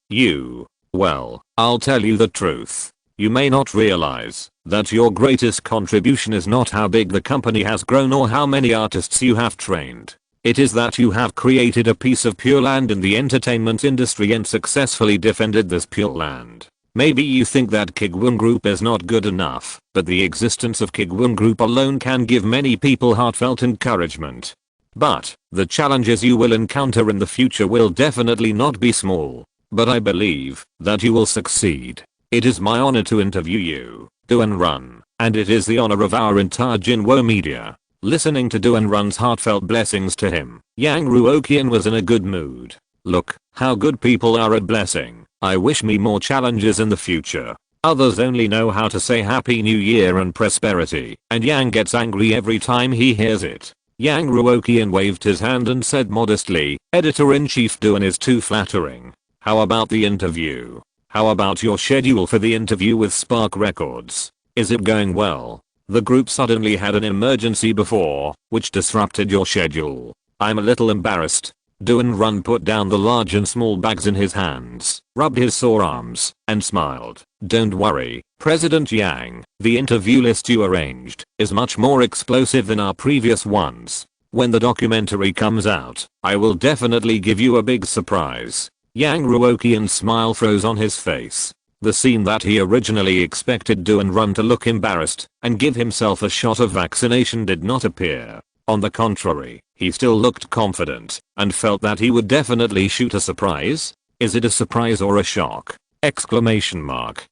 S1: well, I'll tell you the truth. You may not realize that your greatest contribution is not how big the company has grown or how many artists you have trained. It is that you have created a piece of pure land in the entertainment industry and successfully defended this pure land. Maybe you think that Kuiguang Group is not good enough, but the existence of Kuiguang Group alone can give many people heartfelt encouragement. But, the challenges you will encounter in the future will definitely not be small. But I believe that you will succeed. It is my honor to interview you, Duan Run, and it is the honor of our entire Jinwo Media. Listening to Duan Run's heartfelt blessings to him, Yang Ruoqian was in a good mood. Look, how good people are at blessing. I wish me more challenges in the future. Others only know how to say Happy New Year and prosperity, and Yang gets angry every time he hears it. Yang Ruoqian waved his hand and said modestly, Editor-in-Chief Duan is too flattering. How about the interview? How about your schedule for the interview with Spark Records? Is it going well? The group suddenly had an emergency before, which disrupted your schedule. I'm a little embarrassed. Duan Run put down the large and small bags in his hands, rubbed his sore arms, and smiled. Don't worry, President Yang, the interview list you arranged is much more explosive than our previous ones. When the documentary comes out, I will definitely give you a big surprise. Yang Ruoqian's smile froze on his face. The scene that he originally expected Duan Run to look embarrassed and give himself a shot of vaccination did not appear. On the contrary, he still looked confident and felt that he would definitely shoot a surprise. Is it a surprise or a shock? Exclamation mark.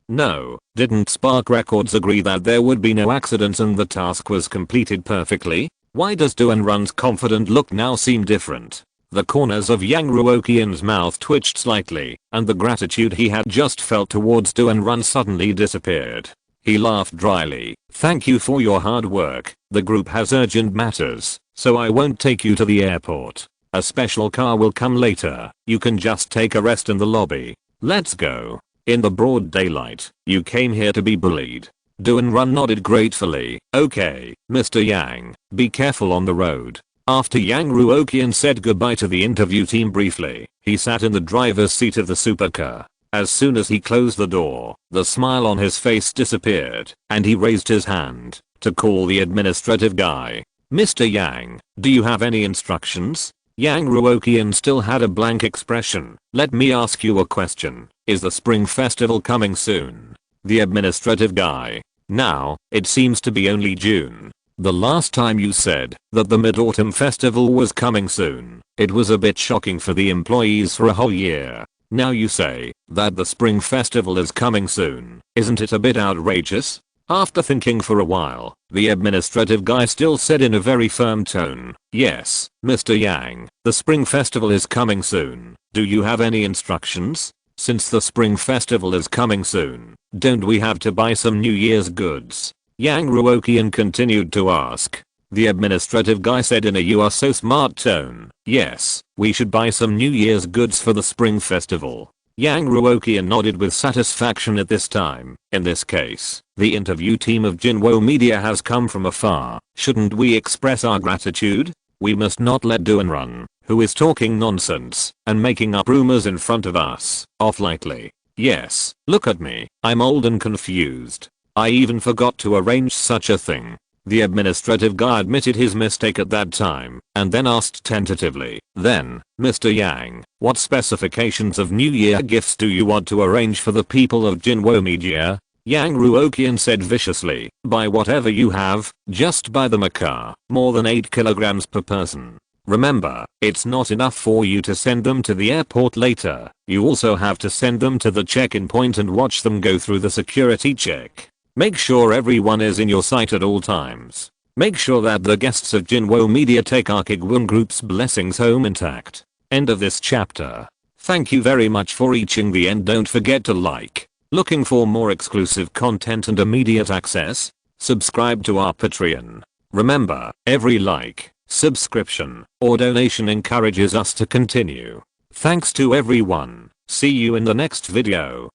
S1: No, didn't Spark Records agree that there would be no accidents and the task was completed perfectly? Why does Duan Run's confident look now seem different? The corners of Yang Ruoqian's mouth twitched slightly, and the gratitude he had just felt towards Duan Run suddenly disappeared. He laughed dryly. Thank you for your hard work. The group has urgent matters, so I won't take you to the airport. A special car will come later. You can just take a rest in the lobby. Let's go. In the broad daylight, you came here to be bullied. Duan Run nodded gratefully. Okay, Mr. Yang, be careful on the road. After Yang Ruoqian said goodbye to the interview team briefly, he sat in the driver's seat of the supercar. As soon as he closed the door, the smile on his face disappeared, and he raised his hand to call the administrative guy. Mr. Yang, do you have any instructions? Yang Ruoqian still had a blank expression. Let me ask you a question. Is the Spring Festival coming soon? The administrative guy. Now, it seems to be only June. The last time you said that the Mid-Autumn Festival was coming soon, it was a bit shocking for the employees for a whole year. Now you say that the Spring Festival is coming soon. Isn't it a bit outrageous? After thinking for a while, the administrative guy still said in a very firm tone, "Yes, Mr. Yang, the Spring Festival is coming soon. Do you have any instructions? Since the Spring Festival is coming soon, don't we have to buy some New Year's goods?" Yang Ruoqian continued to ask. The administrative guy said in a "you are so smart" tone, "Yes, we should buy some New Year's goods for the Spring Festival." Yang Ruoqian nodded with satisfaction at this time. In this case, the interview team of Jinwo Media has come from afar. Shouldn't we express our gratitude? We must not let Duan Run, who is talking nonsense and making up rumors in front of us, off lightly. Yes, look at me. I'm old and confused. I even forgot to arrange such a thing. The administrative guy admitted his mistake at that time and then asked tentatively, "Then, Mr. Yang, what specifications of New Year gifts do you want to arrange for the people of Jinwo Media?" Yang Ruoqian said viciously, "Buy whatever you have, just buy them a car, more than 8 kilograms per person. Remember, it's not enough for you to send them to the airport later, you also have to send them to the check-in point and watch them go through the security check. Make sure everyone is in your sight at all times. Make sure that the guests of Jinwo Media take our Kuiguang Group's blessings home intact." End of this chapter. Thank you very much for reaching the end. Don't forget to like. Looking for more exclusive content and immediate access? Subscribe to our Patreon. Remember, every like, subscription, or donation encourages us to continue. Thanks to everyone. See you in the next video.